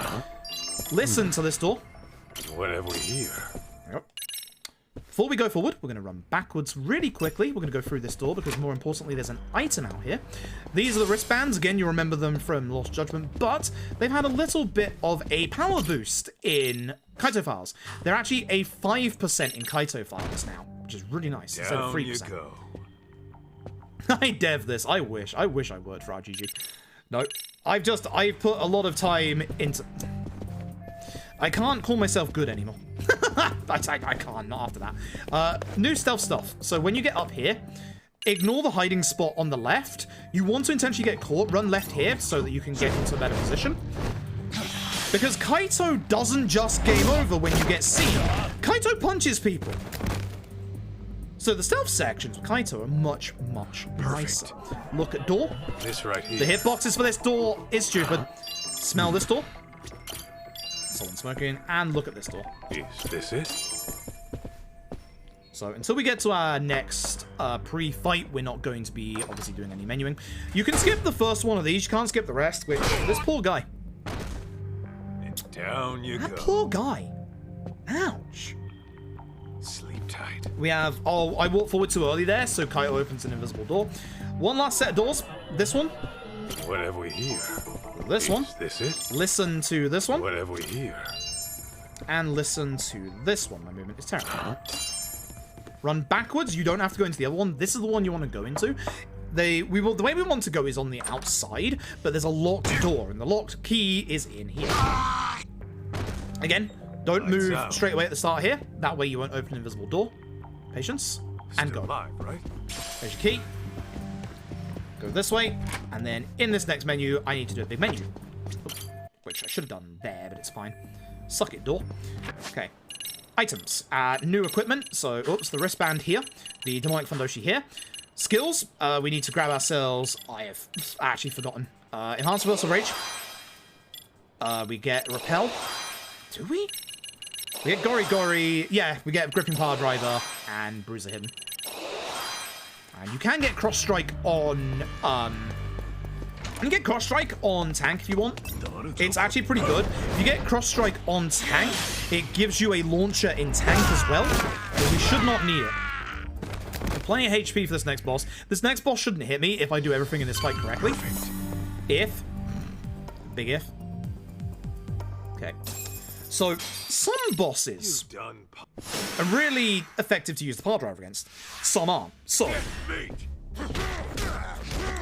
Listen to this door. What have we here? Yep. Before we go forward, we're going to run backwards really quickly. We're going to go through this door because, more importantly, there's an item out here. These are the wristbands. Again, you remember them from Lost Judgment, but they've had a little bit of a power boost in Kaito files. They're actually a 5% in Kaito files now, which is really nice, instead of 3%. Down you go. I dev this. I wish I worked for RGG. No, I've put a lot of time into... I can't call myself good anymore. I can't, not after that. New stealth stuff. So when you get up here, ignore the hiding spot on the left. You want to intentionally get caught, run left here so that you can get into a better position. Because Kaito doesn't just game over when you get seen. Kaito punches people. So the stealth sections with Kaito are much, much nicer. Look at door. This right here. The hitboxes for this door is stupid. Smell this door. Someone smoking, and look at this door. Is this it? So until we get to our next pre-fight, we're not going to be obviously doing any menuing. You can skip the first one of these, you can't skip the rest, which, this poor guy. Down you go. That poor guy. Ouch. Sleep tight. We have, oh, I walked forward too early there, so Kaito opens an invisible door. One last set of doors. This one. What have we here? This one. Is this it? Listen to this one. What have we here? And listen to this one. My movement is terrible. Run backwards. You don't have to go into the other one. This is the one you want to go into. The way we want to go is on the outside, but there's a locked door, and the locked key is in here. Again, don't move straight away at the start here. That way you won't open an invisible door. Patience. And go. Alive, right? There's your key. Go this way, and then in this next menu, I need to do a big menu. Which I should have done there, but it's fine. Suck it, door. Okay. Items. New equipment. So, oops, the wristband here. The demonic fundoshi here. Skills. We need to grab ourselves... I have actually forgotten. Enhanced Reversal Rage. We get Repel. Do we? We get Gori Gori. Yeah, we get Gripping Power Driver and Bruiser Hidden. And you can get Cross Strike on, you can get Cross Strike on tank if you want. It's actually pretty good. If you get Cross Strike on tank, it gives you a launcher in tank as well, but we should not need it. Plenty of HP for this next boss. This next boss shouldn't hit me if I do everything in this fight correctly. If. Big if. Okay. So, some bosses are really effective to use the power driver against. Some aren't. So, we're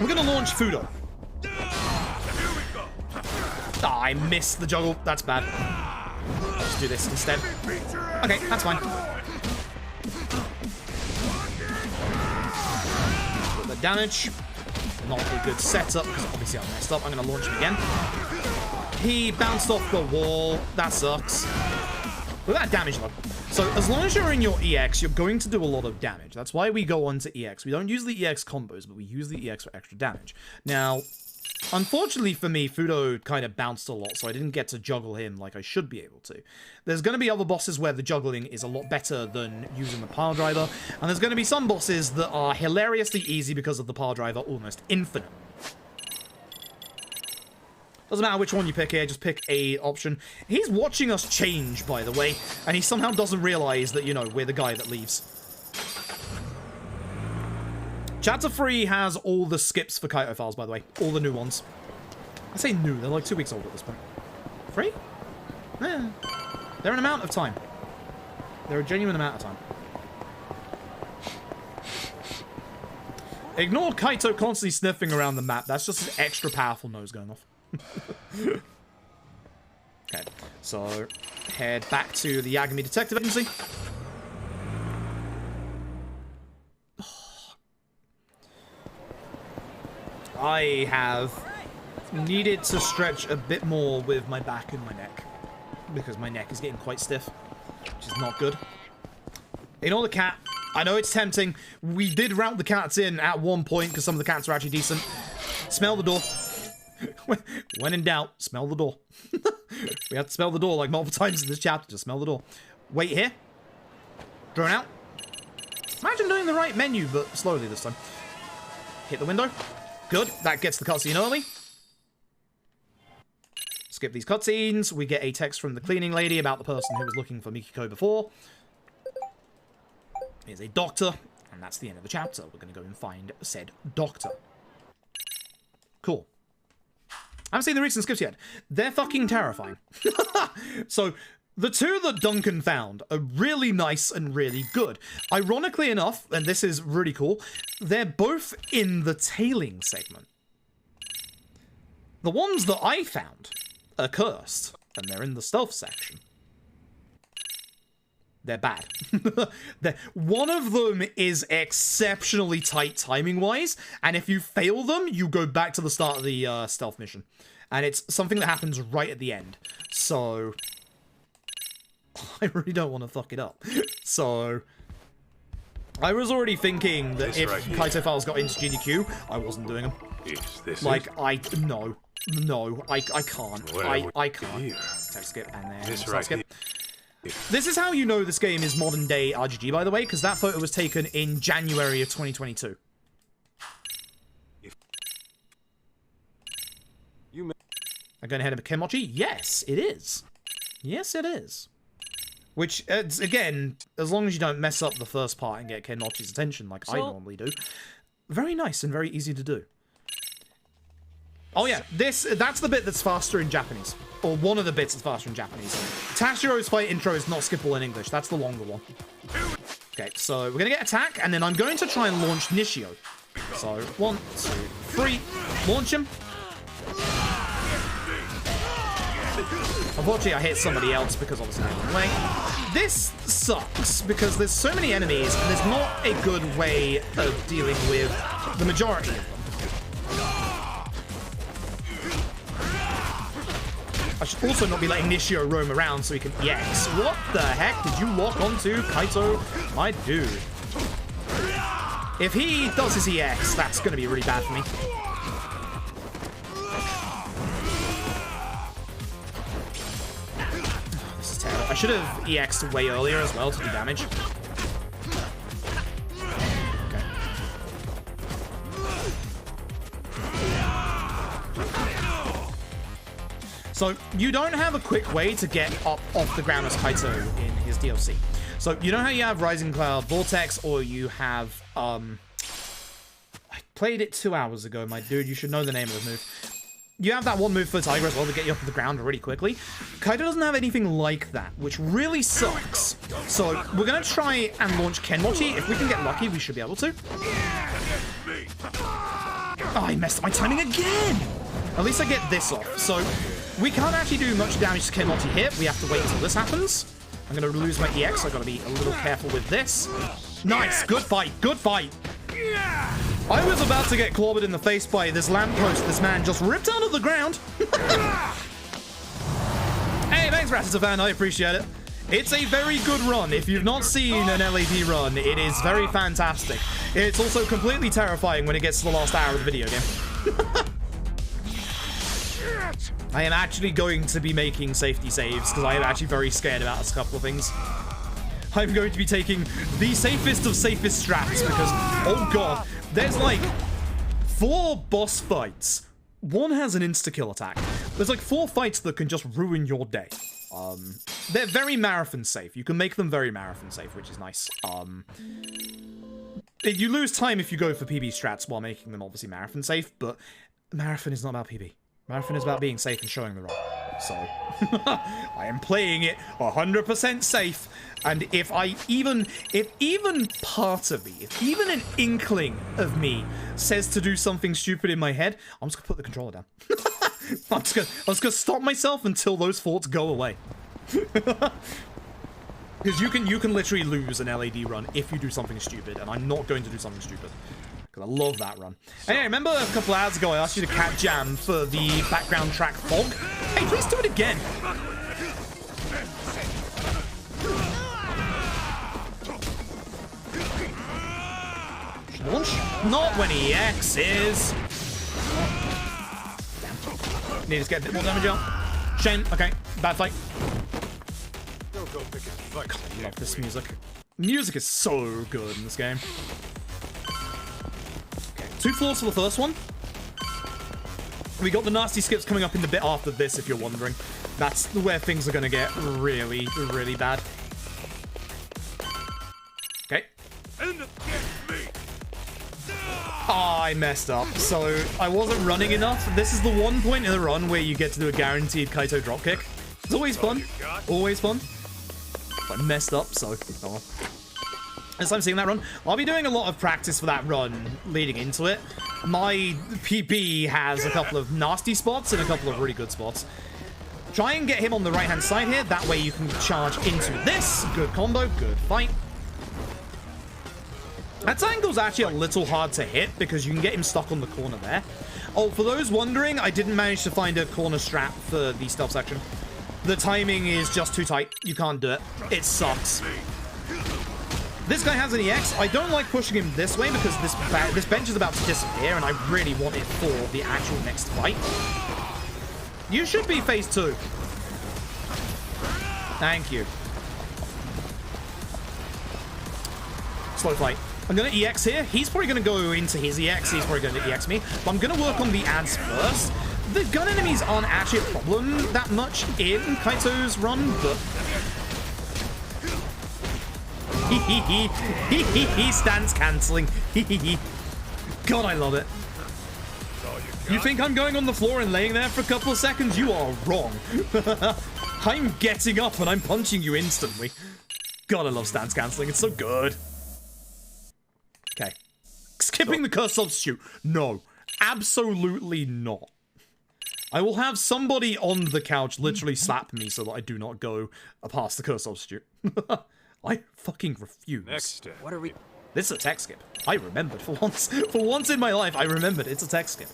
going to launch Fudo. Ah, I missed the juggle. That's bad. Let's do this instead. Okay, that's fine. The damage. Not a good setup, because obviously I messed up. I'm going to launch him again. He bounced off the wall. That sucks. Look at that damage though. So as long as you're in your EX, you're going to do a lot of damage. That's why we go on to EX. We don't use the EX combos, but we use the EX for extra damage. Now, unfortunately for me, Fudo kind of bounced a lot, so I didn't get to juggle him like I should be able to. There's going to be other bosses where the juggling is a lot better than using the power driver, and there's going to be some bosses that are hilariously easy because of the power driver, almost infinite. Doesn't matter which one you pick here, just pick a option. He's watching us change, by the way, and he somehow doesn't realize that, you know, we're the guy that leaves. Chapter 3 has all the skips for Kaito files, by the way. All the new ones. I say new, they're like 2 weeks old at this point. 3? Yeah. They're an amount of time. They're a genuine amount of time. Ignore Kaito constantly sniffing around the map. That's just an extra powerful nose going off. Okay, so head back to the Yagami Detective Agency. I have needed to stretch a bit more with my back and my neck because my neck is getting quite stiff, which is not good. Ignore the cat. I know it's tempting. We did route the cats in at one point because some of the cats are actually decent. Smell the door. When in doubt, smell the door. We have to smell the door like multiple times in this chapter. Just smell the door. Wait here. Drone out. Imagine doing the right menu, but slowly this time. Hit the window. Good. That gets the cutscene early. Skip these cutscenes. We get a text from the cleaning lady about the person who was looking for Mikiko before. Here's a doctor, and that's the end of the chapter. We're going to go and find said doctor. Cool. I haven't seen the recent skips yet. They're fucking terrifying. So, the two that Duncan found are really nice and really good. Ironically enough, and this is really cool, they're both in the tailing segment. The ones that I found are cursed, and they're in the stealth section. They're bad. One of them is exceptionally tight timing-wise, and if you fail them, you go back to the start of the stealth mission. And it's something that happens right at the end. So, I really don't want to fuck it up. So, I was already thinking that if Kaito files got into GDQ, I wasn't doing them. Like, no, I can't. I can't. Text skip, and then start skip. This is how you know this game is modern day RGG, by the way, because that photo was taken in January of 2022. I'm going ahead of Kenmochi? Yes, it is. Yes, it is. Which, again, as long as you don't mess up the first part and get Kenmochi's attention like I normally do, very nice and very easy to do. Oh yeah, that's the bit that's faster in Japanese. Or one of the bits that's faster in Japanese. Tashiro's fight intro is not skippable in English. That's the longer one. Okay, so we're going to get attack, and then I'm going to try and launch Nishio. So, 1, 2, 3. Launch him. Unfortunately, I hit somebody else because obviously they're in the way. This sucks because there's so many enemies, and there's not a good way of dealing with the majority of them. I should also not be letting Nishio roam around so he can EX. What the heck did you lock onto, Kaito? My dude. If he does his EX, that's going to be really bad for me. This is terrible. I should have EX'd way earlier as well to do damage. So, you don't have a quick way to get up off the ground as Kaito in his DLC. So, you know how you have Rising Cloud Vortex, or you have, I played it 2 hours ago, my dude. You should know the name of the move. You have that one move for Tiger as well to get you off the ground really quickly. Kaito doesn't have anything like that, which really sucks. So, we're going to try and launch Kenmochi. If we can get lucky, we should be able to. Oh, I messed up my timing again! At least I get this off. So, we can't actually do much damage to Kenmochi here. We have to wait until this happens. I'm going to lose my EX, so I've got to be a little careful with this. Nice! Good fight! Good fight! I was about to get clobbered in the face by this lamppost this man just ripped out of the ground. Hey, thanks, Ratchet's a fan. I appreciate it. It's a very good run. If you've not seen an LAD run, it is very fantastic. It's also completely terrifying when it gets to the last hour of the video game. I am actually going to be making safety saves because I am actually very scared about a couple of things. I'm going to be taking the safest of safest strats because, oh god, there's like 4 boss fights. One has an insta-kill attack. There's like 4 fights that can just ruin your day. They're very marathon safe. You can make them very marathon safe, which is nice. You lose time if you go for PB strats while making them obviously marathon safe, but marathon is not about PB. Marathon is about being safe and showing the run. So, I am playing it 100% safe, and if even part of me, if even an inkling of me says to do something stupid in my head, I'm just gonna put the controller down. I'm just gonna stop myself until those thoughts go away. Because you can literally lose an LAD run if you do something stupid, and I'm not going to do something stupid. Because I love that run. Anyway, remember a couple hours ago I asked you to cat jam for the background track Fog? Hey, please do it again! Launch? Not when he X's! Damn. Need to get a bit more damage out. Shame. Okay, bad fight. God, I love this music. Music is so good in this game. 2 floors for the first one. We got the nasty skips coming up in the bit after this, if you're wondering. That's where things are going to get really, really bad. Okay. Oh, I messed up. So, I wasn't running enough. This is the one point in the run where you get to do a guaranteed Kaito dropkick. It's always fun. Always fun. I messed up, so... Oh well. As I'm seeing that run, I'll be doing a lot of practice for that run leading into it. My PB has a couple of nasty spots and a couple of really good spots. Try and get him on the right-hand side here. That way you can charge into this. Good combo, good fight. That angle's actually a little hard to hit because you can get him stuck on the corner there. Oh, for those wondering, I didn't manage to find a corner strap for the stealth section. The timing is just too tight. You can't do it. It sucks. This guy has an EX. I don't like pushing him this way because this bench is about to disappear and I really want it for the actual next fight. You should be phase 2. Thank you. Slow fight. I'm going to EX here. He's probably going to go into his EX. He's probably going to EX me. But I'm going to work on the ads first. The gun enemies aren't actually a problem that much in Kaito's run, but... He stands cancelling. God, I love it. You think I'm going on the floor and laying there for a couple of seconds? You are wrong. I'm getting up and I'm punching you instantly. God, I love stance cancelling. It's so good. Okay. Skipping the curse substitute. No. Absolutely not. I will have somebody on the couch literally slap me so that I do not go past the curse substitute. I fucking refuse. Next step. What are we... This is a tech skip. I remembered for once. For once in my life, I remembered it's a tech skip.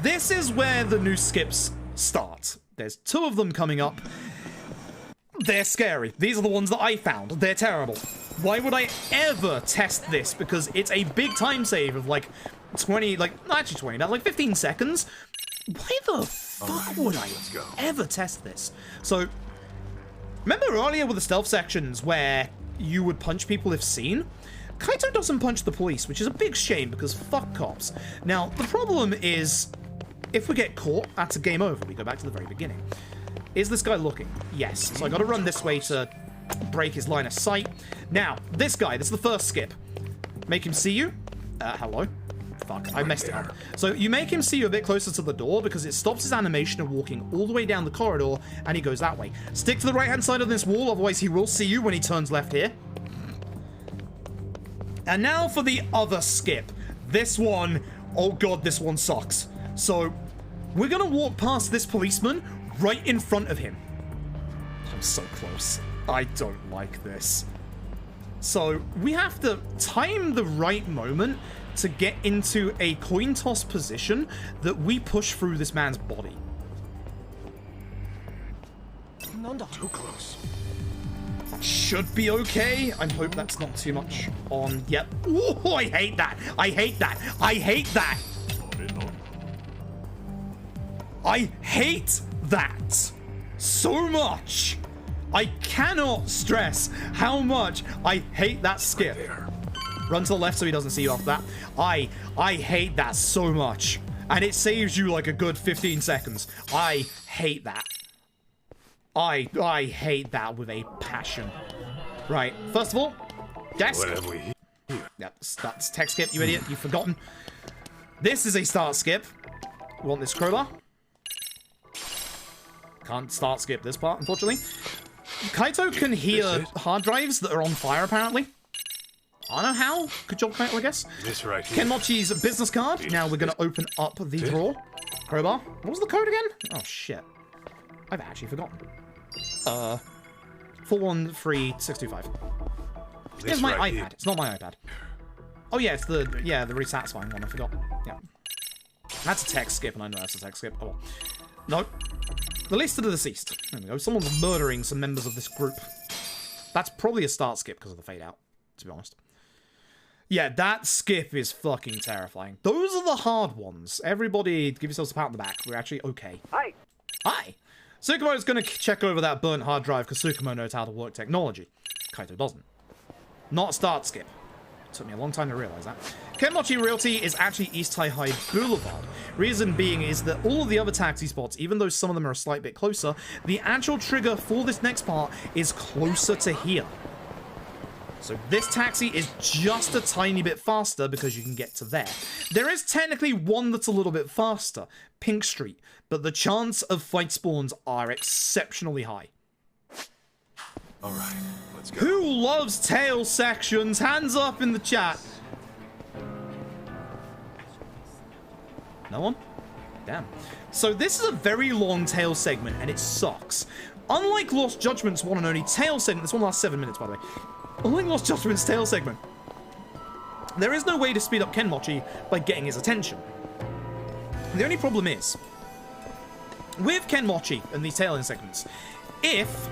This is where the new skips start. There's 2 of them coming up. They're scary. These are the ones that I found. They're terrible. Why would I ever test this? Because it's a big time save of like 20, like, not actually 20, about like 15 seconds. Why the fuck would I ever test this? So, remember earlier with the stealth sections where you would punch people if seen? Kaito doesn't punch the police, which is a big shame because fuck cops. Now, the problem is, if we get caught, that's a game over. We go back to the very beginning. Is this guy looking? Yes. So I gotta run this way to break his line of sight. Now, this guy, this is the first skip. Make him see you. Hello. Fuck, I messed it up. So you make him see you a bit closer to the door because it stops his animation of walking all the way down the corridor and he goes that way. Stick to the right-hand side of this wall, otherwise he will see you when he turns left here. And now for the other skip. This one, oh god, this one sucks. So, we're gonna walk past this policeman right in front of him. I'm so close. I don't like this. So, we have to time the right moment to get into a coin toss position that we push through this man's body. Too close. That should be okay. I hope that's not too much on... Yep. Ooh, I hate that. I hate that. I hate that. I hate that so much. I cannot stress how much I hate that skip. Run to the left so he doesn't see you after that. I hate that so much. And it saves you like a good 15 seconds. I hate that. I hate that with a passion. Right, first of all, desk. What have we here? Yep, that's tech skip, you idiot. You've forgotten. This is a start skip. We want this crowbar. Can't start skip this part, unfortunately. Kaito can hear hard drives that are on fire, apparently. I don't know how. Good job, Kaito, I guess. This right here. Kenmochi's business card. Now we're going to open up the drawer. Crowbar. What was the code again? Oh, shit. I've actually forgotten. 413625. It's my iPad. Here. It's not my iPad. Oh, yeah, it's the really satisfying one. I forgot. Yeah. That's a text skip, and I know that's a text skip. Oh, well. No. The list of the deceased. There we go. Someone's murdering some members of this group. That's probably a start skip because of the fade out, to be honest. Yeah, that skip is fucking terrifying. Those are the hard ones. Everybody give yourselves a pat on the back. We're actually okay. Hi. Hi. Tsukumo's going to check over that burnt hard drive because Tsukumo knows how to work technology. Kaito doesn't. Not a start skip. Took me a long time to realize that. Kenmochi Realty is actually East High Boulevard. Reason being is that all of the other taxi spots, even though some of them are a slight bit closer, the actual trigger for this next part is closer to here. So this taxi is just a tiny bit faster because you can get to there. There is technically one that's a little bit faster, Pink Street, but the chance of fight spawns are exceptionally high. All right, let's go. Who loves tail sections? Hands up in the chat. No one? Damn. So this is a very long tail segment, and it sucks. Unlike Lost Judgment's one and only tail segment, this one lasts 7 minutes, by the way. Unlike Lost Judgment's tail segment, there is no way to speed up Kenmochi by getting his attention. The only problem is, with Kenmochi and these tail end segments, if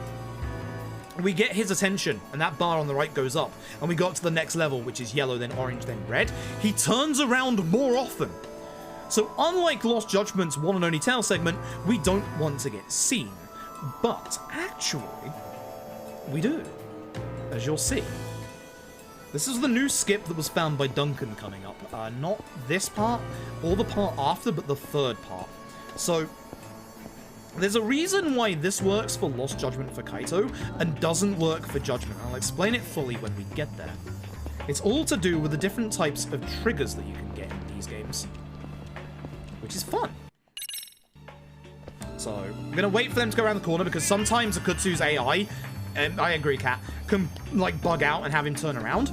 we get his attention and that bar on the right goes up, and we go up to the next level, which is yellow, then orange, then red, he turns around more often. So unlike Lost Judgment's one and only tail segment, we don't want to get seen. But actually, we do. As you'll see. This is the new skip that was found by Duncan coming up. Not this part, or the part after, but the third part. So, there's a reason why this works for Lost Judgment for Kaito, and doesn't work for Judgment. I'll explain it fully when we get there. It's all to do with the different types of triggers that you can get in these games. Which is fun. So, I'm gonna wait for them to go around the corner, because sometimes Akutsu's AI, and I agree, Kat, can, like, bug out and have him turn around.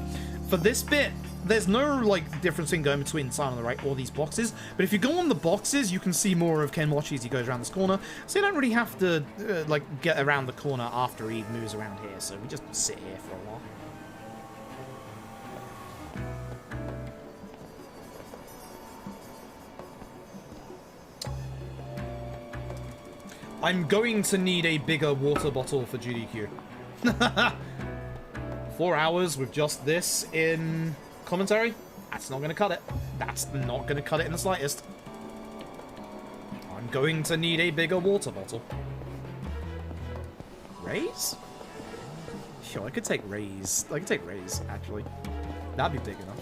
For this bit, there's no, like, difference in going between the side on the right or these boxes, but if you go on the boxes, you can see more of Kenmochi as he goes around this corner, so you don't really have to, like, get around the corner after he moves around here, so we just sit here for a while. I'm going to need a bigger water bottle for GDQ. 4 hours with just this in commentary? That's not going to cut it. That's not going to cut it in the slightest. I'm going to need a bigger water bottle. Raise? Yo, I could take raise. I could take raise, actually. That'd be big enough.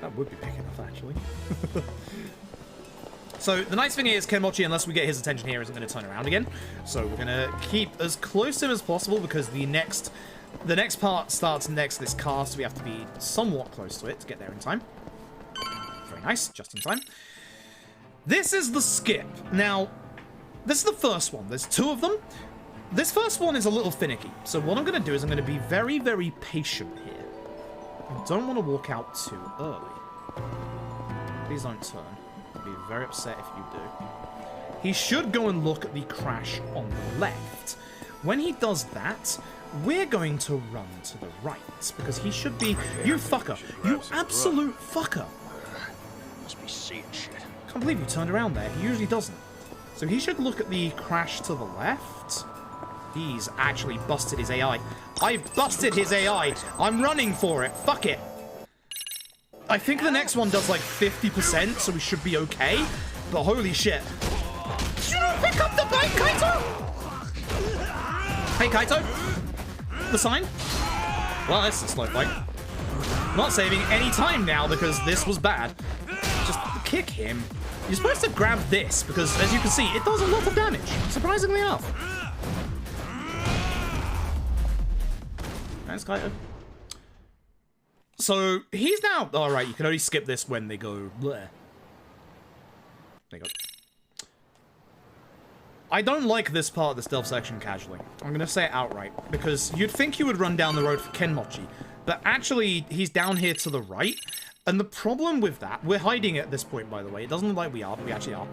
That would be big enough, actually. So, the nice thing is, Kenmochi, unless we get his attention here, isn't going to turn around again. So, we're going to keep as close to him as possible, because the next part starts next to this car, so we have to be somewhat close to it to get there in time. Very nice, just in time. This is the skip. Now, this is the first one. There's 2 of them. This first one is a little finicky. So, what I'm going to do is I'm going to be very, very patient here. I don't want to walk out too early. Please don't turn. Be very upset if you do. He should go and look at the crash on the left. When he does that, we're going to run to the right, because he should be... You fucker! You absolute fucker! Must be seeing shit. Can't believe you turned around there. He usually doesn't. So he should look at the crash to the left. He's actually busted his AI. I've busted his AI. I'm running for it. Fuck it. I think the next one does like 50%, so we should be okay. But holy shit. You don't pick up the bike, Kaito! Hey, Kaito. The sign? Well, that's a slow fight. Not saving any time now because this was bad. Just kick him. You're supposed to grab this because, as you can see, it does a lot of damage. Surprisingly enough. Thanks, Kaito. So, he's now... Alright, you can only skip this when they go... Bleh. There you go. I don't like this part of the stealth section casually. I'm going to say it outright. Because you'd think you would run down the road for Kenmochi. But actually, he's down here to the right. And the problem with that... We're hiding at this point, by the way. It doesn't look like we are, but we actually are.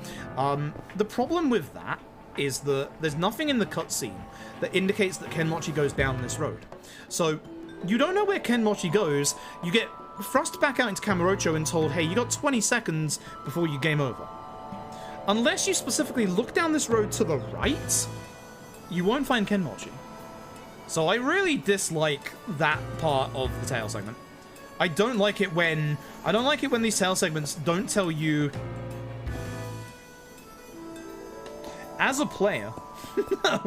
The problem with that is that there's nothing in the cutscene that indicates that Kenmochi goes down this road. So, you don't know where Kenmochi goes. You get thrust back out into Kamurocho and told, hey, you got 20 seconds before you game over. Unless you specifically look down this road to the right, you won't find Kenmochi. So I really dislike that part of the tail segment. I don't like it when these tail segments don't tell you as a player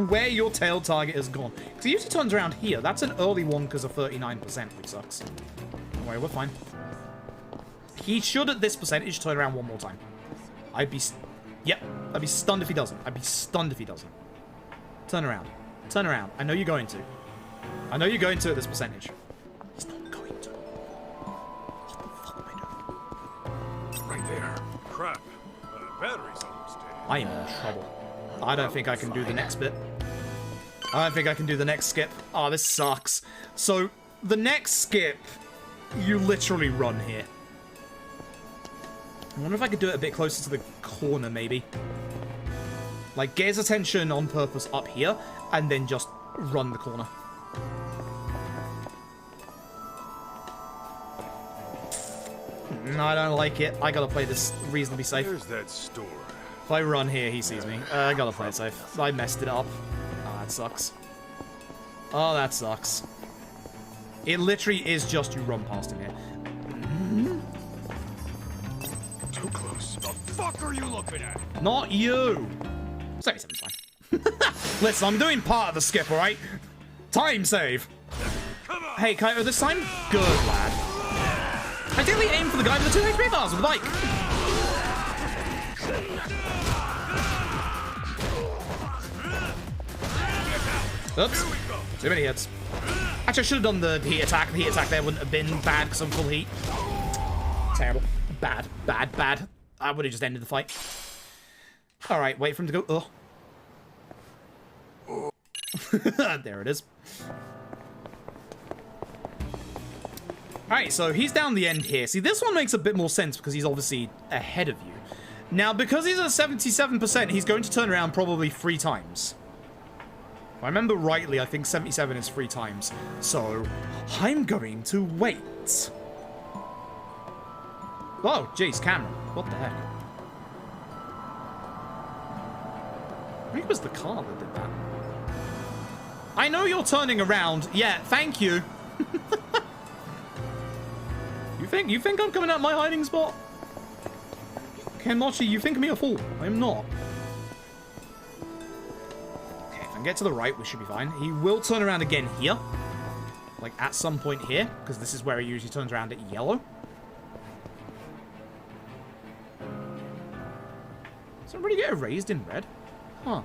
where your tail target has gone. Because he usually turns around here. That's an early one because of 39%, which sucks. Don't worry, we're fine. He should, at this percentage, turn around one more time. I'd be stunned if he doesn't. I'd be stunned if he doesn't. Turn around. Turn around. I know you're going to. I know you're going to at this percentage. He's not going to. What the fuck am I doing? Right there. Crap. Battery's almost dead. I am in trouble. I don't think I can do the next bit. I don't think I can do the next skip. Oh, this sucks. So, the next skip, you literally run here. I wonder if I could do it a bit closer to the corner, maybe. Like, get his attention on purpose up here, and then just run the corner. No, I don't like it. I gotta play this reasonably safe. There's that store. If I run here, he sees me. I gotta play it safe. I messed it up. Oh, that sucks. Oh, that sucks. It literally is just you run past him here. Too close. The fuck are you looking at? Not you! 77's fine. Listen, I'm doing part of the skip, alright? Time save. Hey, Kaito, this time? Good, lad. Ideally aim for the guy with the 2 HP bars with the bike. Oops. Too many hits. Actually, I should have done the heat attack. The heat attack there wouldn't have been bad because I'm full heat. Terrible. Bad. Bad. Bad. I would have just ended the fight. Alright, wait for him to go. Oh. There it is. Alright, so he's down the end here. See, this one makes a bit more sense because he's obviously ahead of you. Now, because he's at 77%, he's going to turn around probably 3 times. If I remember rightly, I think 77 is 3 times. So, I'm going to wait. Oh, jeez, camera. What the heck? I think it was the car that did that. I know you're turning around. Yeah, thank you. You think I'm coming out my hiding spot? Kenmochi, you think me a fool. I'm not. Okay, if I can get to the right, we should be fine. He will turn around again here. Like, at some point here, because this is where he usually turns around at yellow. Somebody get erased in red? Huh.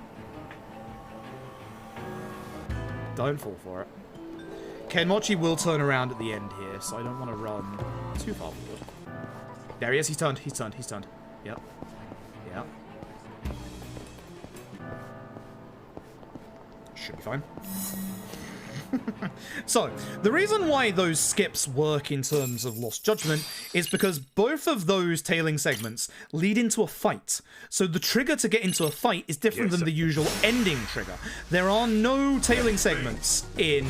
Don't fall for it. Kenmochi will turn around at the end here, so I don't want to run too far forward. There he is. He's turned. He's turned. He's turned. Yep. Yep. Should be fine. So, the reason why those skips work in terms of Lost Judgment is because both of those tailing segments lead into a fight. So the trigger to get into a fight is different than the usual ending trigger. There are no tailing segments in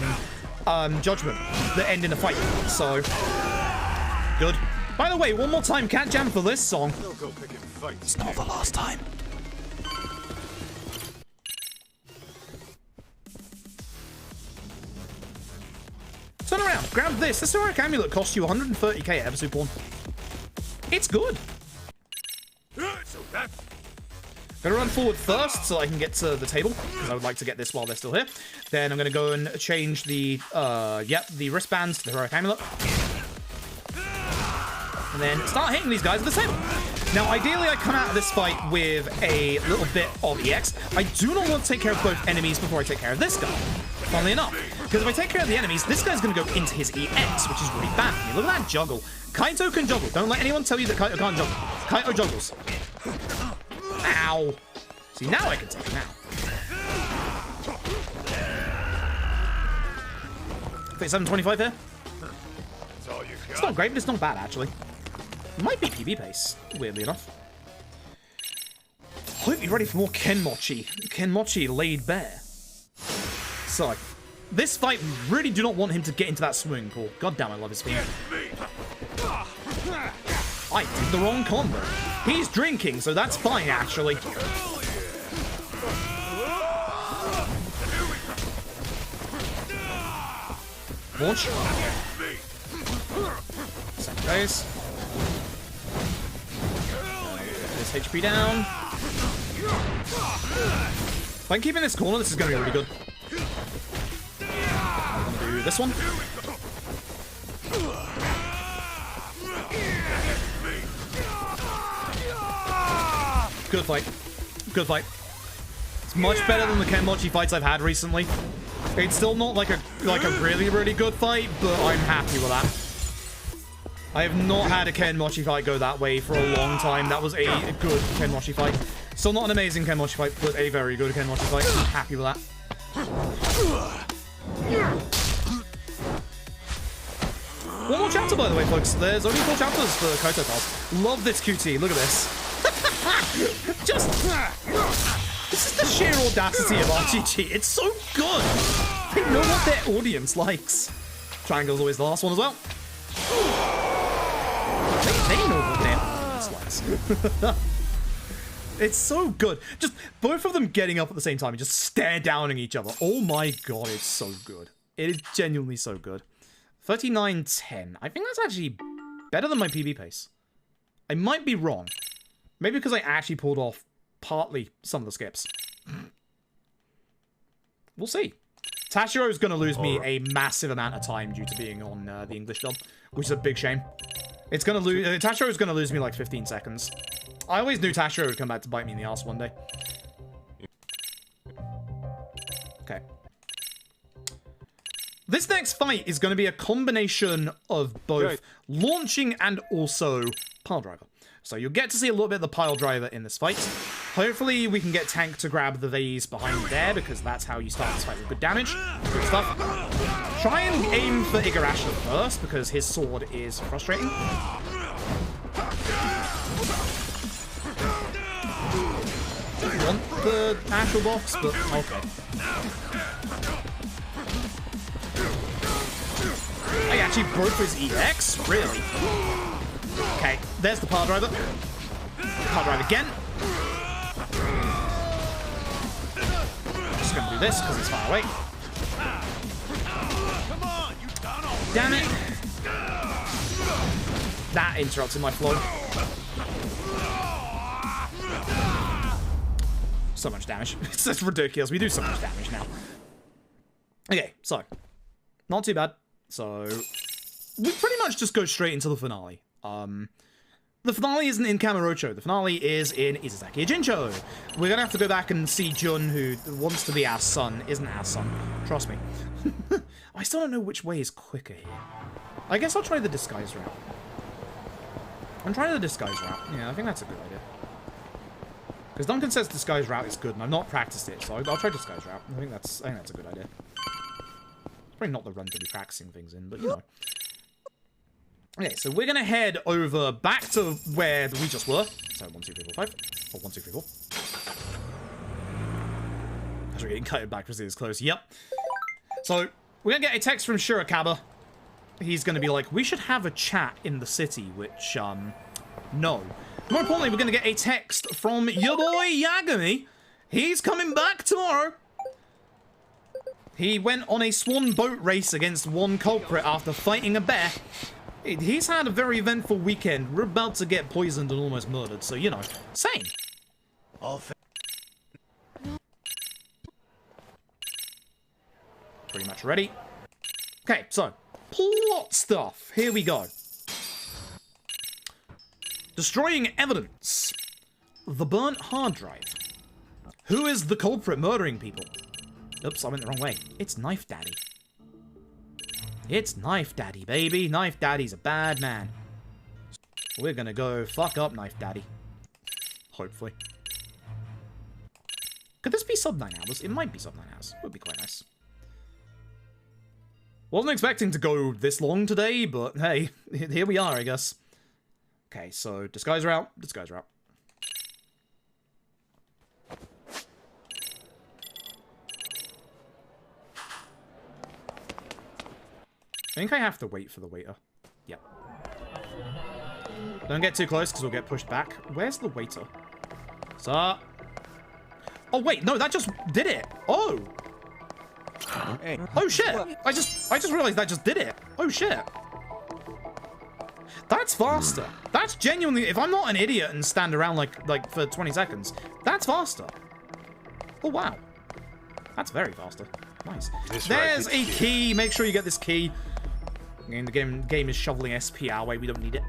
Judgment that end in a fight. So, good. By the way, one more time, Cat Jam for this song. It's not the last time. Turn around, grab this. This heroic amulet costs you 130k at Eversu Pawn. It's good. Gonna run forward first so I can get to the table, because I would like to get this while they're still here. Then I'm gonna go and change the, the wristbands to the heroic amulet. And then start hitting these guys at the table. Now, ideally, I come out of this fight with a little bit of EX. I do not want to take care of both enemies before I take care of this guy, funnily enough. Because if I take care of the enemies, this guy's going to go into his EX, which is really bad for me. Look at that juggle. Kaito can juggle. Don't let anyone tell you that Kaito can't juggle. Kaito juggles. Ow. See, now I can take him out. 725 here. It's not great, but it's not bad, actually. Might be PB pace, weirdly enough. Hope you're ready for more Kenmochi. Kenmochi laid bare. So, this fight, we really do not want him to get into that swimming pool. God damn, I love his speed. I did the wrong combo. He's drinking, so that's fine, actually. Launch. Second phase. This HP down. If I'm keeping this corner, this is going to be really good. I'm going to do this one. Good fight. Good fight. It's much better than the Kenmochi fights I've had recently. It's still not like a really, really good fight, but I'm happy with that. I have not had a Kenmochi fight go that way for a long time. That was a good Kenmochi fight. Still not an amazing Kenmochi fight, but a very good Kenmochi fight. I'm happy with that. One more chapter, by the way, folks. There's only 4 chapters for Kaito Pass. Love this QT. Look at this. This is the sheer audacity of RGG. It's so good. They know what their audience likes. Triangle's always the last one as well. They know what their audience likes. It's so good. Just both of them getting up at the same time and just stare down at each other. Oh my god, it's so good. It is genuinely so good. 39.10. I think that's actually better than my PB pace. I might be wrong. Maybe because I actually pulled off partly some of the skips. We'll see. Tashiro's going to lose me a massive amount of time due to being on the English dub, which is a big shame. It's going to lose. Tashiro's going to lose me like 15 seconds. I always knew Tashiro would come back to bite me in the ass one day. Okay. This next fight is going to be a combination of both launching and also pile driver. So you'll get to see a little bit of the pile driver in this fight. Hopefully we can get Tank to grab the vase behind there, because that's how you start this fight with good damage. Good stuff. Try and aim for Igarashi first, because his sword is frustrating. Don't want the actual box, but okay. I actually broke his EX? Really? Okay, there's the pile driver. Pile drive again. Just gonna do this because it's far away. Damn it! That interrupted my flow. So much damage. It's just ridiculous. We do so much damage now. Okay, so not too bad. So we pretty much just go straight into the finale. The finale isn't in Kamurocho. The finale is in Izazaki Ijincho. We're gonna have to go back and see Jun, who wants to be our son, isn't our son. Trust me. I still don't know which way is quicker here. I guess I'll try the disguise route. I'm trying the disguise route. Yeah, I think that's a good idea. Because Duncan says disguise route is good, and I've not practiced it, so I'll try disguise route. I think that's a good idea. Probably not the run to be practicing things in, but you know. Okay, so we're gonna head over back to where we just were. So 1, 2, 3, 4, 5. Or 1, 2, 3, 4. As we're getting cutted back because it is close. Yep. So we're gonna get a text from Shirakawa. He's gonna be like, we should have a chat in the city, which, no. More importantly, we're gonna get a text from your boy Yagami. He's coming back tomorrow. He went on a swan boat race against one culprit after fighting a bear. He's had a very eventful weekend. We're about to get poisoned and almost murdered, so, you know, same. Pretty much ready. Okay, so, plot stuff. Here we go. Destroying evidence. The burnt hard drive. Who is the culprit murdering people? Oops, I went the wrong way. It's Knife Daddy. It's Knife Daddy, baby. Knife Daddy's a bad man. We're gonna go fuck up Knife Daddy. Hopefully. Could this be sub 9 hours? It might be sub 9 hours. It would be quite nice. Wasn't expecting to go this long today, but hey, here we are, I guess. Okay, so disguiser out. Disguiser out. I think I have to wait for the waiter. Yep. Don't get too close because we'll get pushed back. Where's the waiter? Sir? Oh wait, no, that just did it. Oh. Hey. Oh shit. I just realized that just did it. Oh shit. That's faster. That's genuinely, if I'm not an idiot and stand around like for 20 seconds, that's faster. Oh wow. That's very faster. Nice. There's a key. Make sure you get this key. And the game is shoveling SP our way. We don't need it.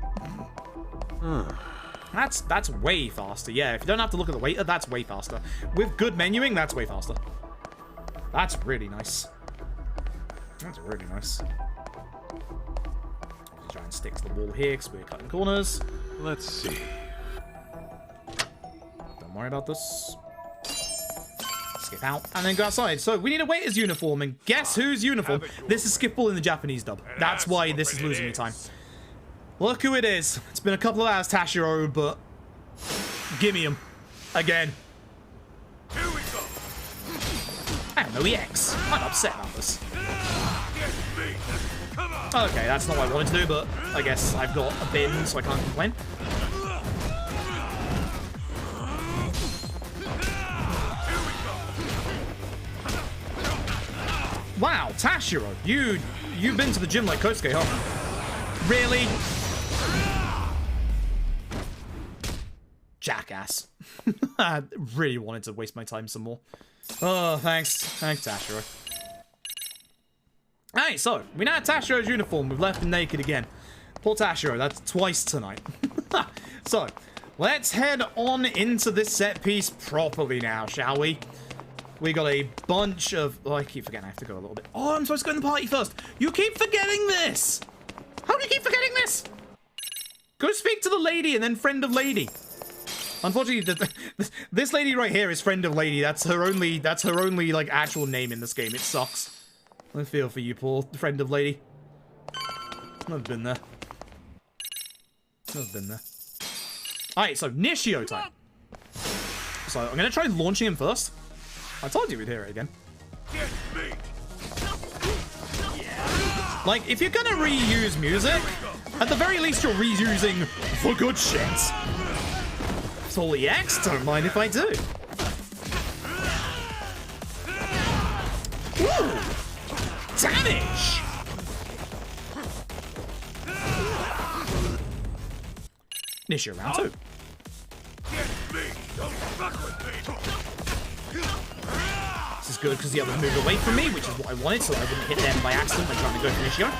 That's way faster. Yeah, if you don't have to look at the waiter, that's way faster. With good menuing, that's way faster. That's really nice. That's really nice. I'll try and stick to the wall here because we're cutting corners. Let's see. Don't worry about this. Skip out and then go outside. So we need a waiter's uniform, and guess whose uniform? This is Skippable in the Japanese dub. That's why this is losing me time. Look who it is. It's been a couple of hours, Tashiro, but gimme him again. Here we go. I have no EX. I'm upset about this. Okay, that's not what I wanted to do, but I guess I've got a bin, so I can't complain. Wow, Tashiro, you've been to the gym like Kosuke, huh? Really? Jackass. I really wanted to waste my time some more. Oh, thanks. Thanks, Tashiro. Alright, so, we now have Tashiro's uniform. We've left him naked again. Poor Tashiro, that's twice tonight. So, let's head on into this set piece properly now, shall we? We got a bunch of... Oh, I keep forgetting I have to go a little bit. Oh, I'm supposed to go in the party first. You keep forgetting this. How do you keep forgetting this? Go speak to the lady and then friend of lady. Unfortunately, this lady right here is friend of lady. That's her only like actual name in this game. It sucks. I feel for you, poor friend of lady. I've been there. I've been there. Alright, so Nishio time. So I'm gonna try launching him first. I told you we'd hear it again. Like, if you're gonna reuse music, at the very least you're reusing the good shit. Full EX, don't mind if I do. Ooh! Damage! Nishio round 2. This is good because the others moved away from me, which is what I wanted, so I wouldn't hit them by accident when trying to go for Nishio.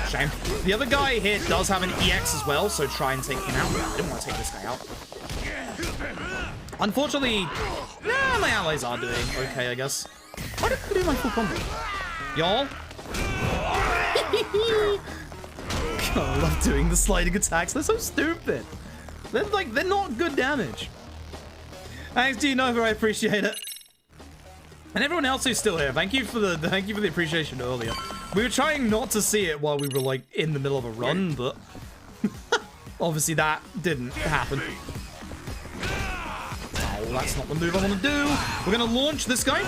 Shame. The other guy here does have an EX as well, so try and take him out. I didn't want to take this guy out. Unfortunately, nah, my allies are doing okay, I guess. Why did I do my full combo? Y'all? I love doing the sliding attacks. They're so stupid. They're not good damage. Thanks, Gino, I appreciate it. And everyone else who's still here, thank you for the appreciation earlier. We were trying not to see it while we were like in the middle of a run, but obviously that didn't happen. Oh, that's not the move I want to do. We're gonna launch this guy.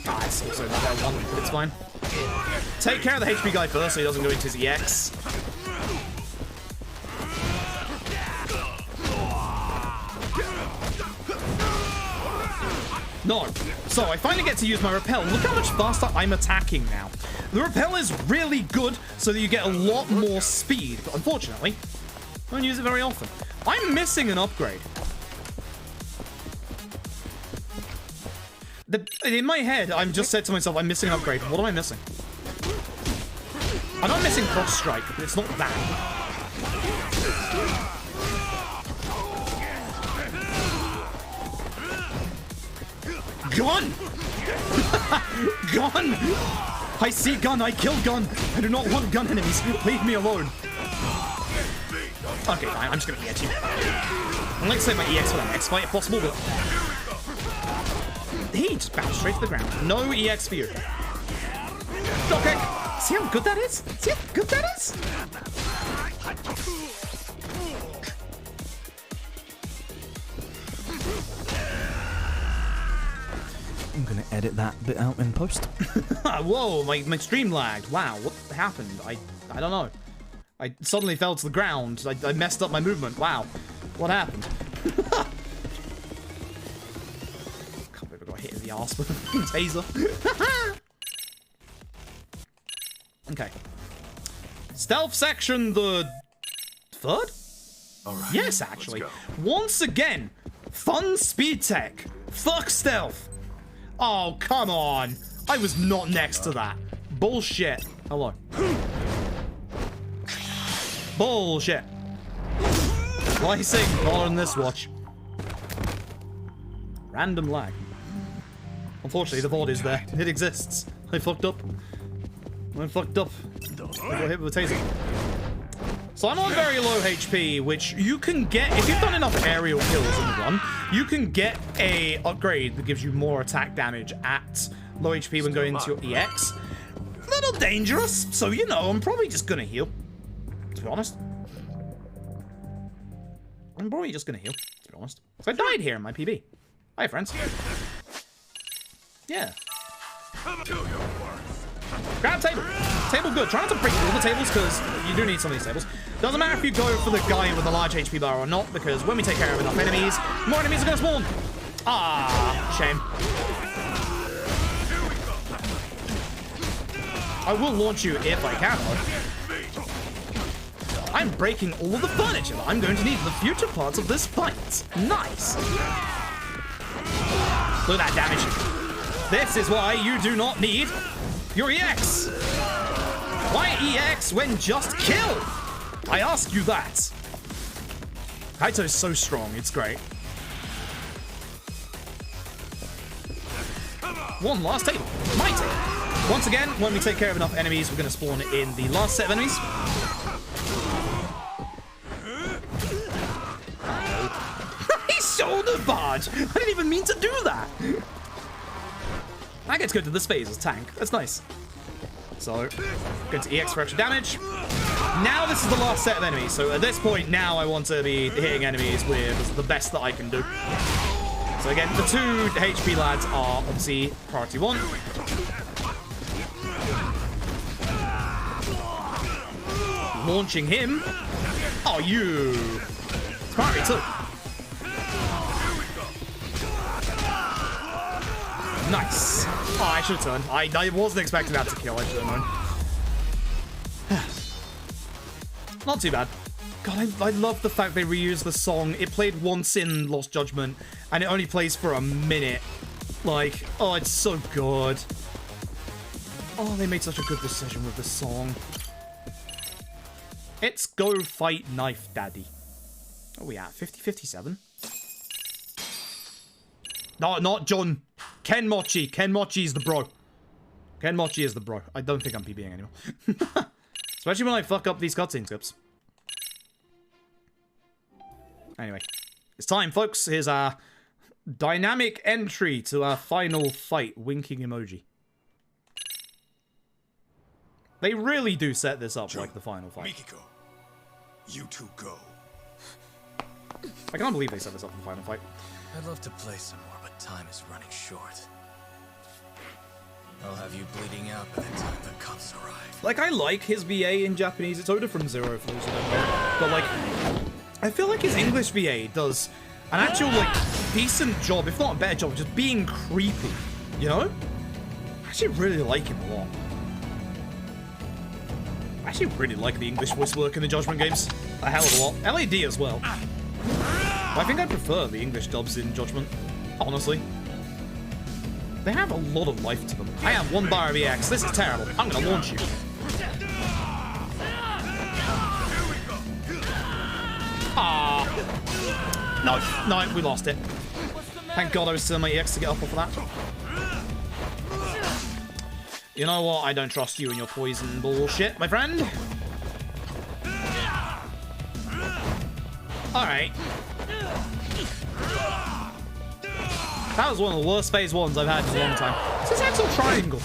Ah, it's also not that one, but it's fine. Take care of the HP guy first so he doesn't go into his EX. No. So, I finally get to use my repel. Look how much faster I'm attacking now. The repel is really good so that you get a lot more speed, but unfortunately, I don't use it very often. I'm missing an upgrade. In my head, I'm just said to myself, I'm missing an upgrade. What am I missing? I'm not missing cross strike, but it's not that. Gun! Gun! I see gun, I kill gun. I do not want gun enemies. Leave me alone. Okay, fine, I'm just gonna EX you. I'd like to save my EX for the next fight if possible, but... He just bounced straight to the ground. No EX for you. Okay. See how good that is? See how good that is? I'm gonna edit that bit out in post. Whoa, my stream lagged. Wow, what happened? I don't know. I suddenly fell to the ground. I messed up my movement. Wow. What happened? Can't believe I got hit in the arse with a taser. Okay. Stealth section the third? Alright. Yes, actually. Once again, fun speed tech. Fuck stealth. Oh, come on. I was not next to that. Bullshit. Hello. Bullshit. Slicing on this watch. Random lag. Unfortunately, the VOD is there. It exists. I fucked up. I fucked up. I got hit with a taser. So I'm on very low HP, which you can get, if you've done enough aerial kills in the run, you can get a upgrade that gives you more attack damage at low HP when going into your EX. A little dangerous, so you know, I'm probably just gonna heal. To be honest. I'm probably just gonna heal, to be honest. So I died here in my PB. Hi, friends. Yeah. Grab table. Table good. Try not to break all the tables because you do need some of these tables. Doesn't matter if you go for the guy with the large HP bar or not, because when we take care of enough enemies, more enemies are going to spawn. Ah, shame. I will launch you if I can, though. I'm breaking all of the furniture that I'm going to need in the future parts of this fight. Nice. Look at that damage. This is why you do not need your EX. Why EX when just kill? I ask you that. Kaito is so strong, it's great. One last table. My table. Once again, when we take care of enough enemies, we're going to spawn in the last set of enemies. He shoulder barge! I didn't even mean to do that! I get to go to this phase as tank. That's nice. So, going to EX for extra damage. Now this is the last set of enemies. So at this point, now I want to be hitting enemies with the best that I can do. So again, the 2 HP lads are obviously priority 1. Launching him. Oh, you. It's priority 2. Nice. Oh, I should have turned. I wasn't expecting that to kill. I should have known. Not too bad. God, I love the fact they reused the song. It played once in Lost Judgment, and it only plays for a minute. Like, oh, it's so good. Oh, they made such a good decision with this song. It's go fight knife daddy. Oh, we at 50-57? No, not John. Ken Mochi. Ken Mochi is the bro. Ken Mochi is the bro. I don't think I'm PBing anymore. Especially when I fuck up these cutscene scripts. Anyway. It's time, folks. Here's our dynamic entry to our final fight. Winking emoji. They really do set this up like the final fight. Mikiko, you two go. I can't believe they set this up for the final fight. I'd love to play some more, but time is running short. I'll have you bleeding out by the time the cops arrive. Like, I like his VA in Japanese. It's Oda from Zero for those who don't know. But, like, I feel like his English VA does an actual, like, decent job, if not a better job, just being creepy. You know? I actually really like him a lot. I actually really like the English voice work in the Judgment games. A hell of a lot. LAD as well. But I think I prefer the English dubs in Judgment, honestly. They have a lot of life to them. I have 1 bar of EX. This is terrible. I'm gonna launch you. Ah. No, we lost it. Thank God I was still in my EX to get up off of that. You know what? I don't trust you and your poison bullshit, my friend. Alright. That was one of the worst phase 1s I've had in a long time. This is Axel Triangle.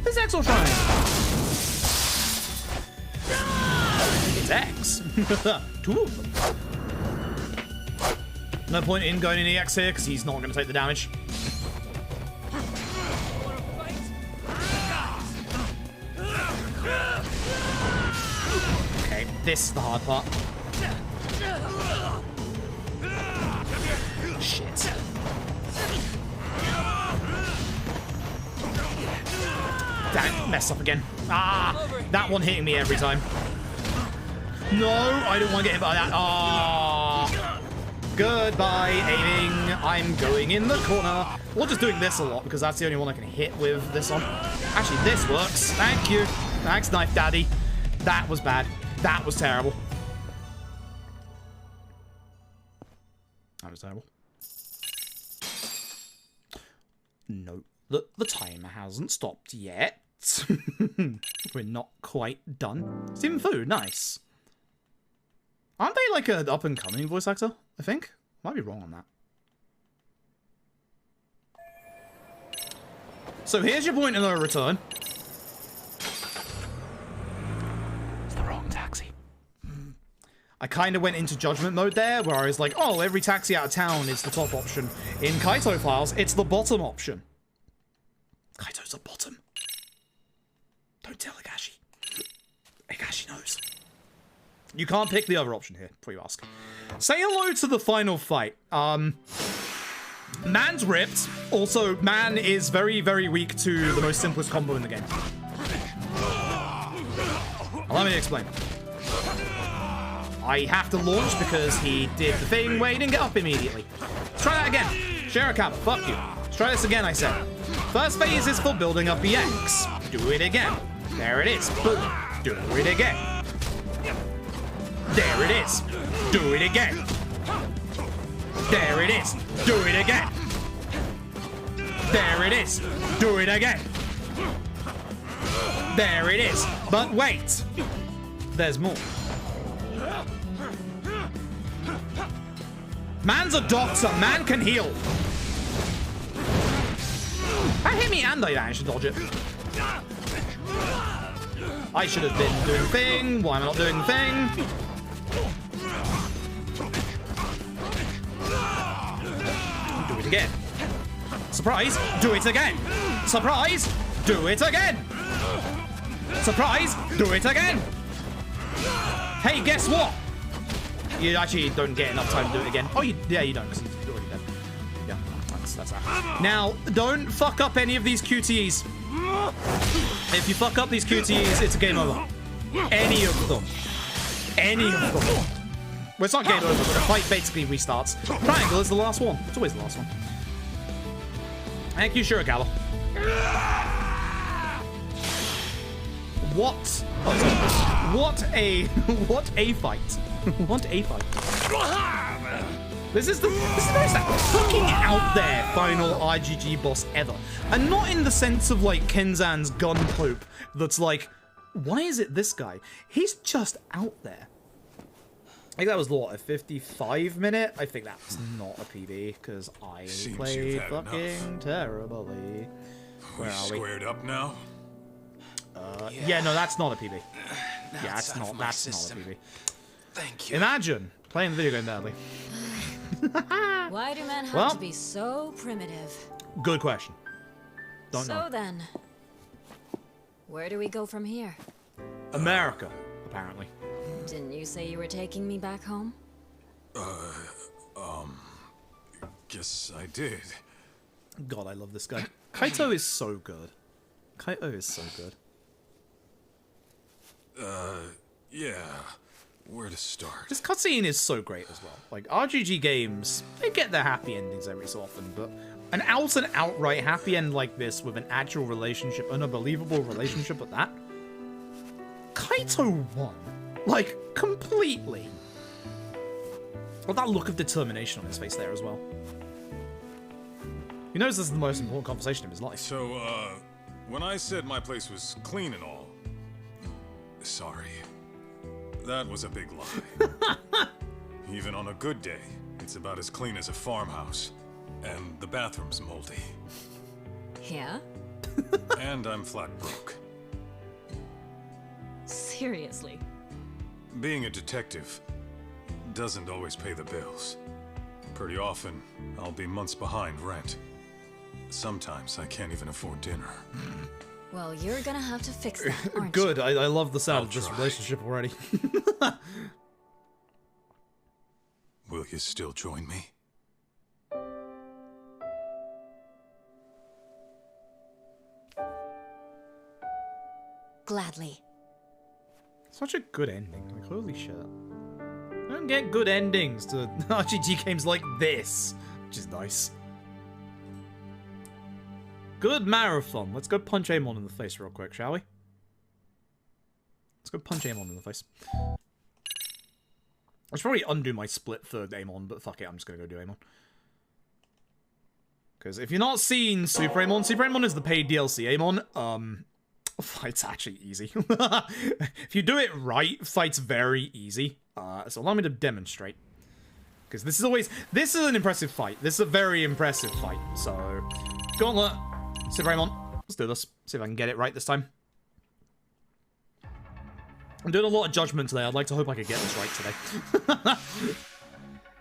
This is Axel Triangle. It's X. 2 of them. No point in going in EX here because he's not going to take the damage. Okay, this is the hard part. Shit. Damn it, messed up again. Ah, that one hitting me every time. No, I don't want to get hit by that. Ah. Goodbye, aiming. I'm going in the corner. We're just doing this a lot because that's the only one I can hit with this on. Actually, this works. Thank you. Thanks, Knife Daddy. That was bad. That was terrible. That was terrible. No, the timer hasn't stopped yet. We're not quite done. Steven Fu, nice. Aren't they like an up-and-coming voice actor, I think? Might be wrong on that. So here's your point of no return. It's the wrong taxi. I kind of went into judgment mode there, where I was like, oh, every taxi out of town is the top option. In Kaito Files, it's the bottom option. Kaito's a bottom. Don't tell Higashi. Higashi knows. You can't pick the other option here, before you ask. Say hello to the final fight. Man's ripped. Also, Man is very, very weak to the most simplest combo in the game. Allow me to explain. I have to launch because he did the thing where he didn't get up immediately. Let's try that again. Shirakawa, fuck you. Let's try this again, I said. First phase is for building up the X. Do it again. There it is. Boom. Do it again. There it is. Do it again. There it is. Do it again. There it is. Do it again. There it is. But wait. There's more. Man's a doctor. Man can heal. That hit me and I managed to dodge it. I should have been doing the thing. Why am I not doing the thing? Do it again. Surprise! Do it again! Surprise! Do it again! Surprise! Do it again! Hey, guess what? You actually don't get enough time to do it again. Oh, yeah, you don't, because he's already dead. Yeah, that's that. Now, don't fuck up any of these QTEs. If you fuck up these QTEs, it's a game over. Any of them. Any of them. Well, it's not game over, but the fight basically restarts. Triangle is the last one. It's always the last one. Thank you, Shirakawa. What? Oh, what a fight. What a fight. This is the most fucking out there final RGG boss ever. And not in the sense of like Kenzan's gun pope that's like, why is it this guy? He's just out there. I think that was what, a 55-minute? I think that was not a PB because I played fucking terribly. Where are we? Squared up now? Yeah, no, that's not a PB. Yeah, that's not a PB. Thank you. Imagine playing the video game badly. Why do men have to be so primitive? Good question. Don't know. So then, where do we go from here? America, apparently. Didn't you say you were taking me back home? Guess I did. God, I love this guy. Kaito is so good. Kaito is so good. Yeah. Where to start? This cutscene is so great as well. Like, RGG games, they get their happy endings every so often, but an out and outright happy end like this with an actual relationship, an unbelievable relationship at that, Kaito won. Like, completely. Well, that look of determination on his face there as well. He knows this is the most important conversation of his life. So, when I said my place was clean and all, sorry. That was a big lie. Even on a good day, it's about as clean as a farmhouse. And the bathroom's moldy. Yeah? And I'm flat broke. Seriously? Being a detective doesn't always pay the bills. Pretty often, I'll be months behind rent. Sometimes I can't even afford dinner. Well, you're gonna have to fix that, aren't Good. you? I love the sound of this relationship already. Will you still join me? Gladly. Such a good ending. Like, holy shit. I don't get good endings to RGG games like this, which is nice. Good marathon. Let's go punch Amon in the face real quick, shall we? Let's go punch Amon in the face. I should probably undo my split third Amon, but fuck it, I'm just gonna go do Amon. Because if you're not seeing Super Amon is the paid DLC. Amon, fight's actually easy. If you do it right, fight's very easy. So allow me to demonstrate. Because this is an impressive fight. This is a very impressive fight. So, Gauntlet. Super Amon, let's do this. See if I can get it right this time. I'm doing a lot of judgment today. I'd like to hope I could get this right today.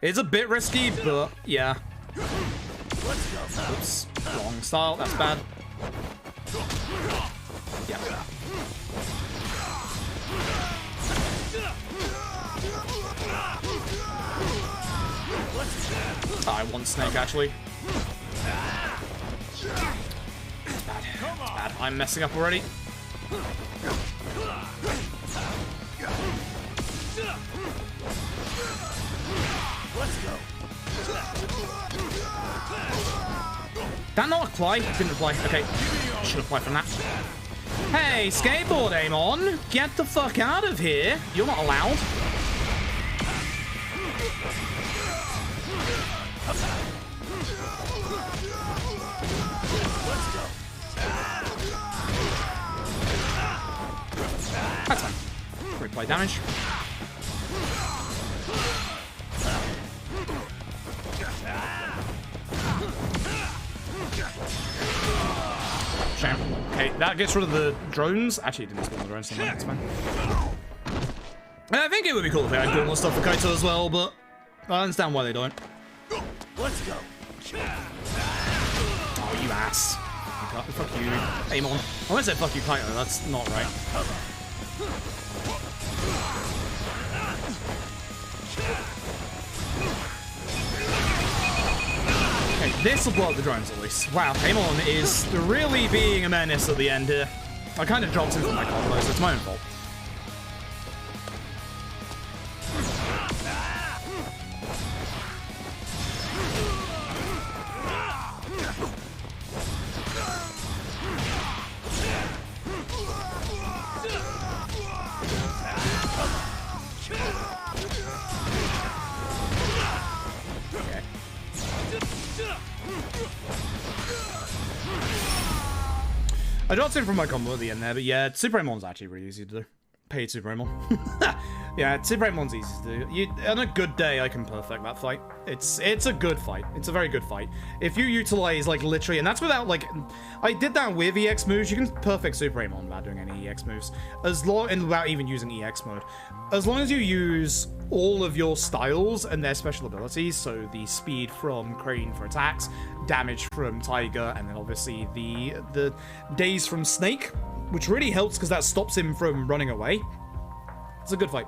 It's a bit risky, but yeah. Oops, wrong style. That's bad. Yeah. I want Snake actually. Bad. Bad. I'm messing up already. That not apply? Didn't apply. Okay. Should apply from that. Hey, skateboard Amon! Get the fuck out of here! You're not allowed. That's fine. Replay damage. Shame. Okay, that gets rid of the drones. Actually, it didn't spawn the drones, so that's fine. I think it would be cool if they had doing more stuff for Kaito as well, but I understand why they don't. Let's go. Oh, you ass. Fuck you, Amon. I want to say fuck you, Kaito. That's not right. Okay, this will blow up the drones at least. Wow, Amon is really being a menace at the end here. I kind of dropped into my combo, so it's my own fault. I dropped in from my combo at the end there, but yeah, Super Amon's actually really easy to do. Paid Super Amon. Yeah, Super Ramon's easy to do. On a good day, I can perfect that fight. It's a good fight. It's a very good fight. If you utilize, like, literally, and that's without, like, I did that with EX moves. You can perfect Super Ramon without doing any EX moves. And without even using EX mode. As long as you use all of your styles and their special abilities, so the speed from Crane for attacks, damage from Tiger, and then obviously the daze from Snake, which really helps because that stops him from running away. It's a good fight.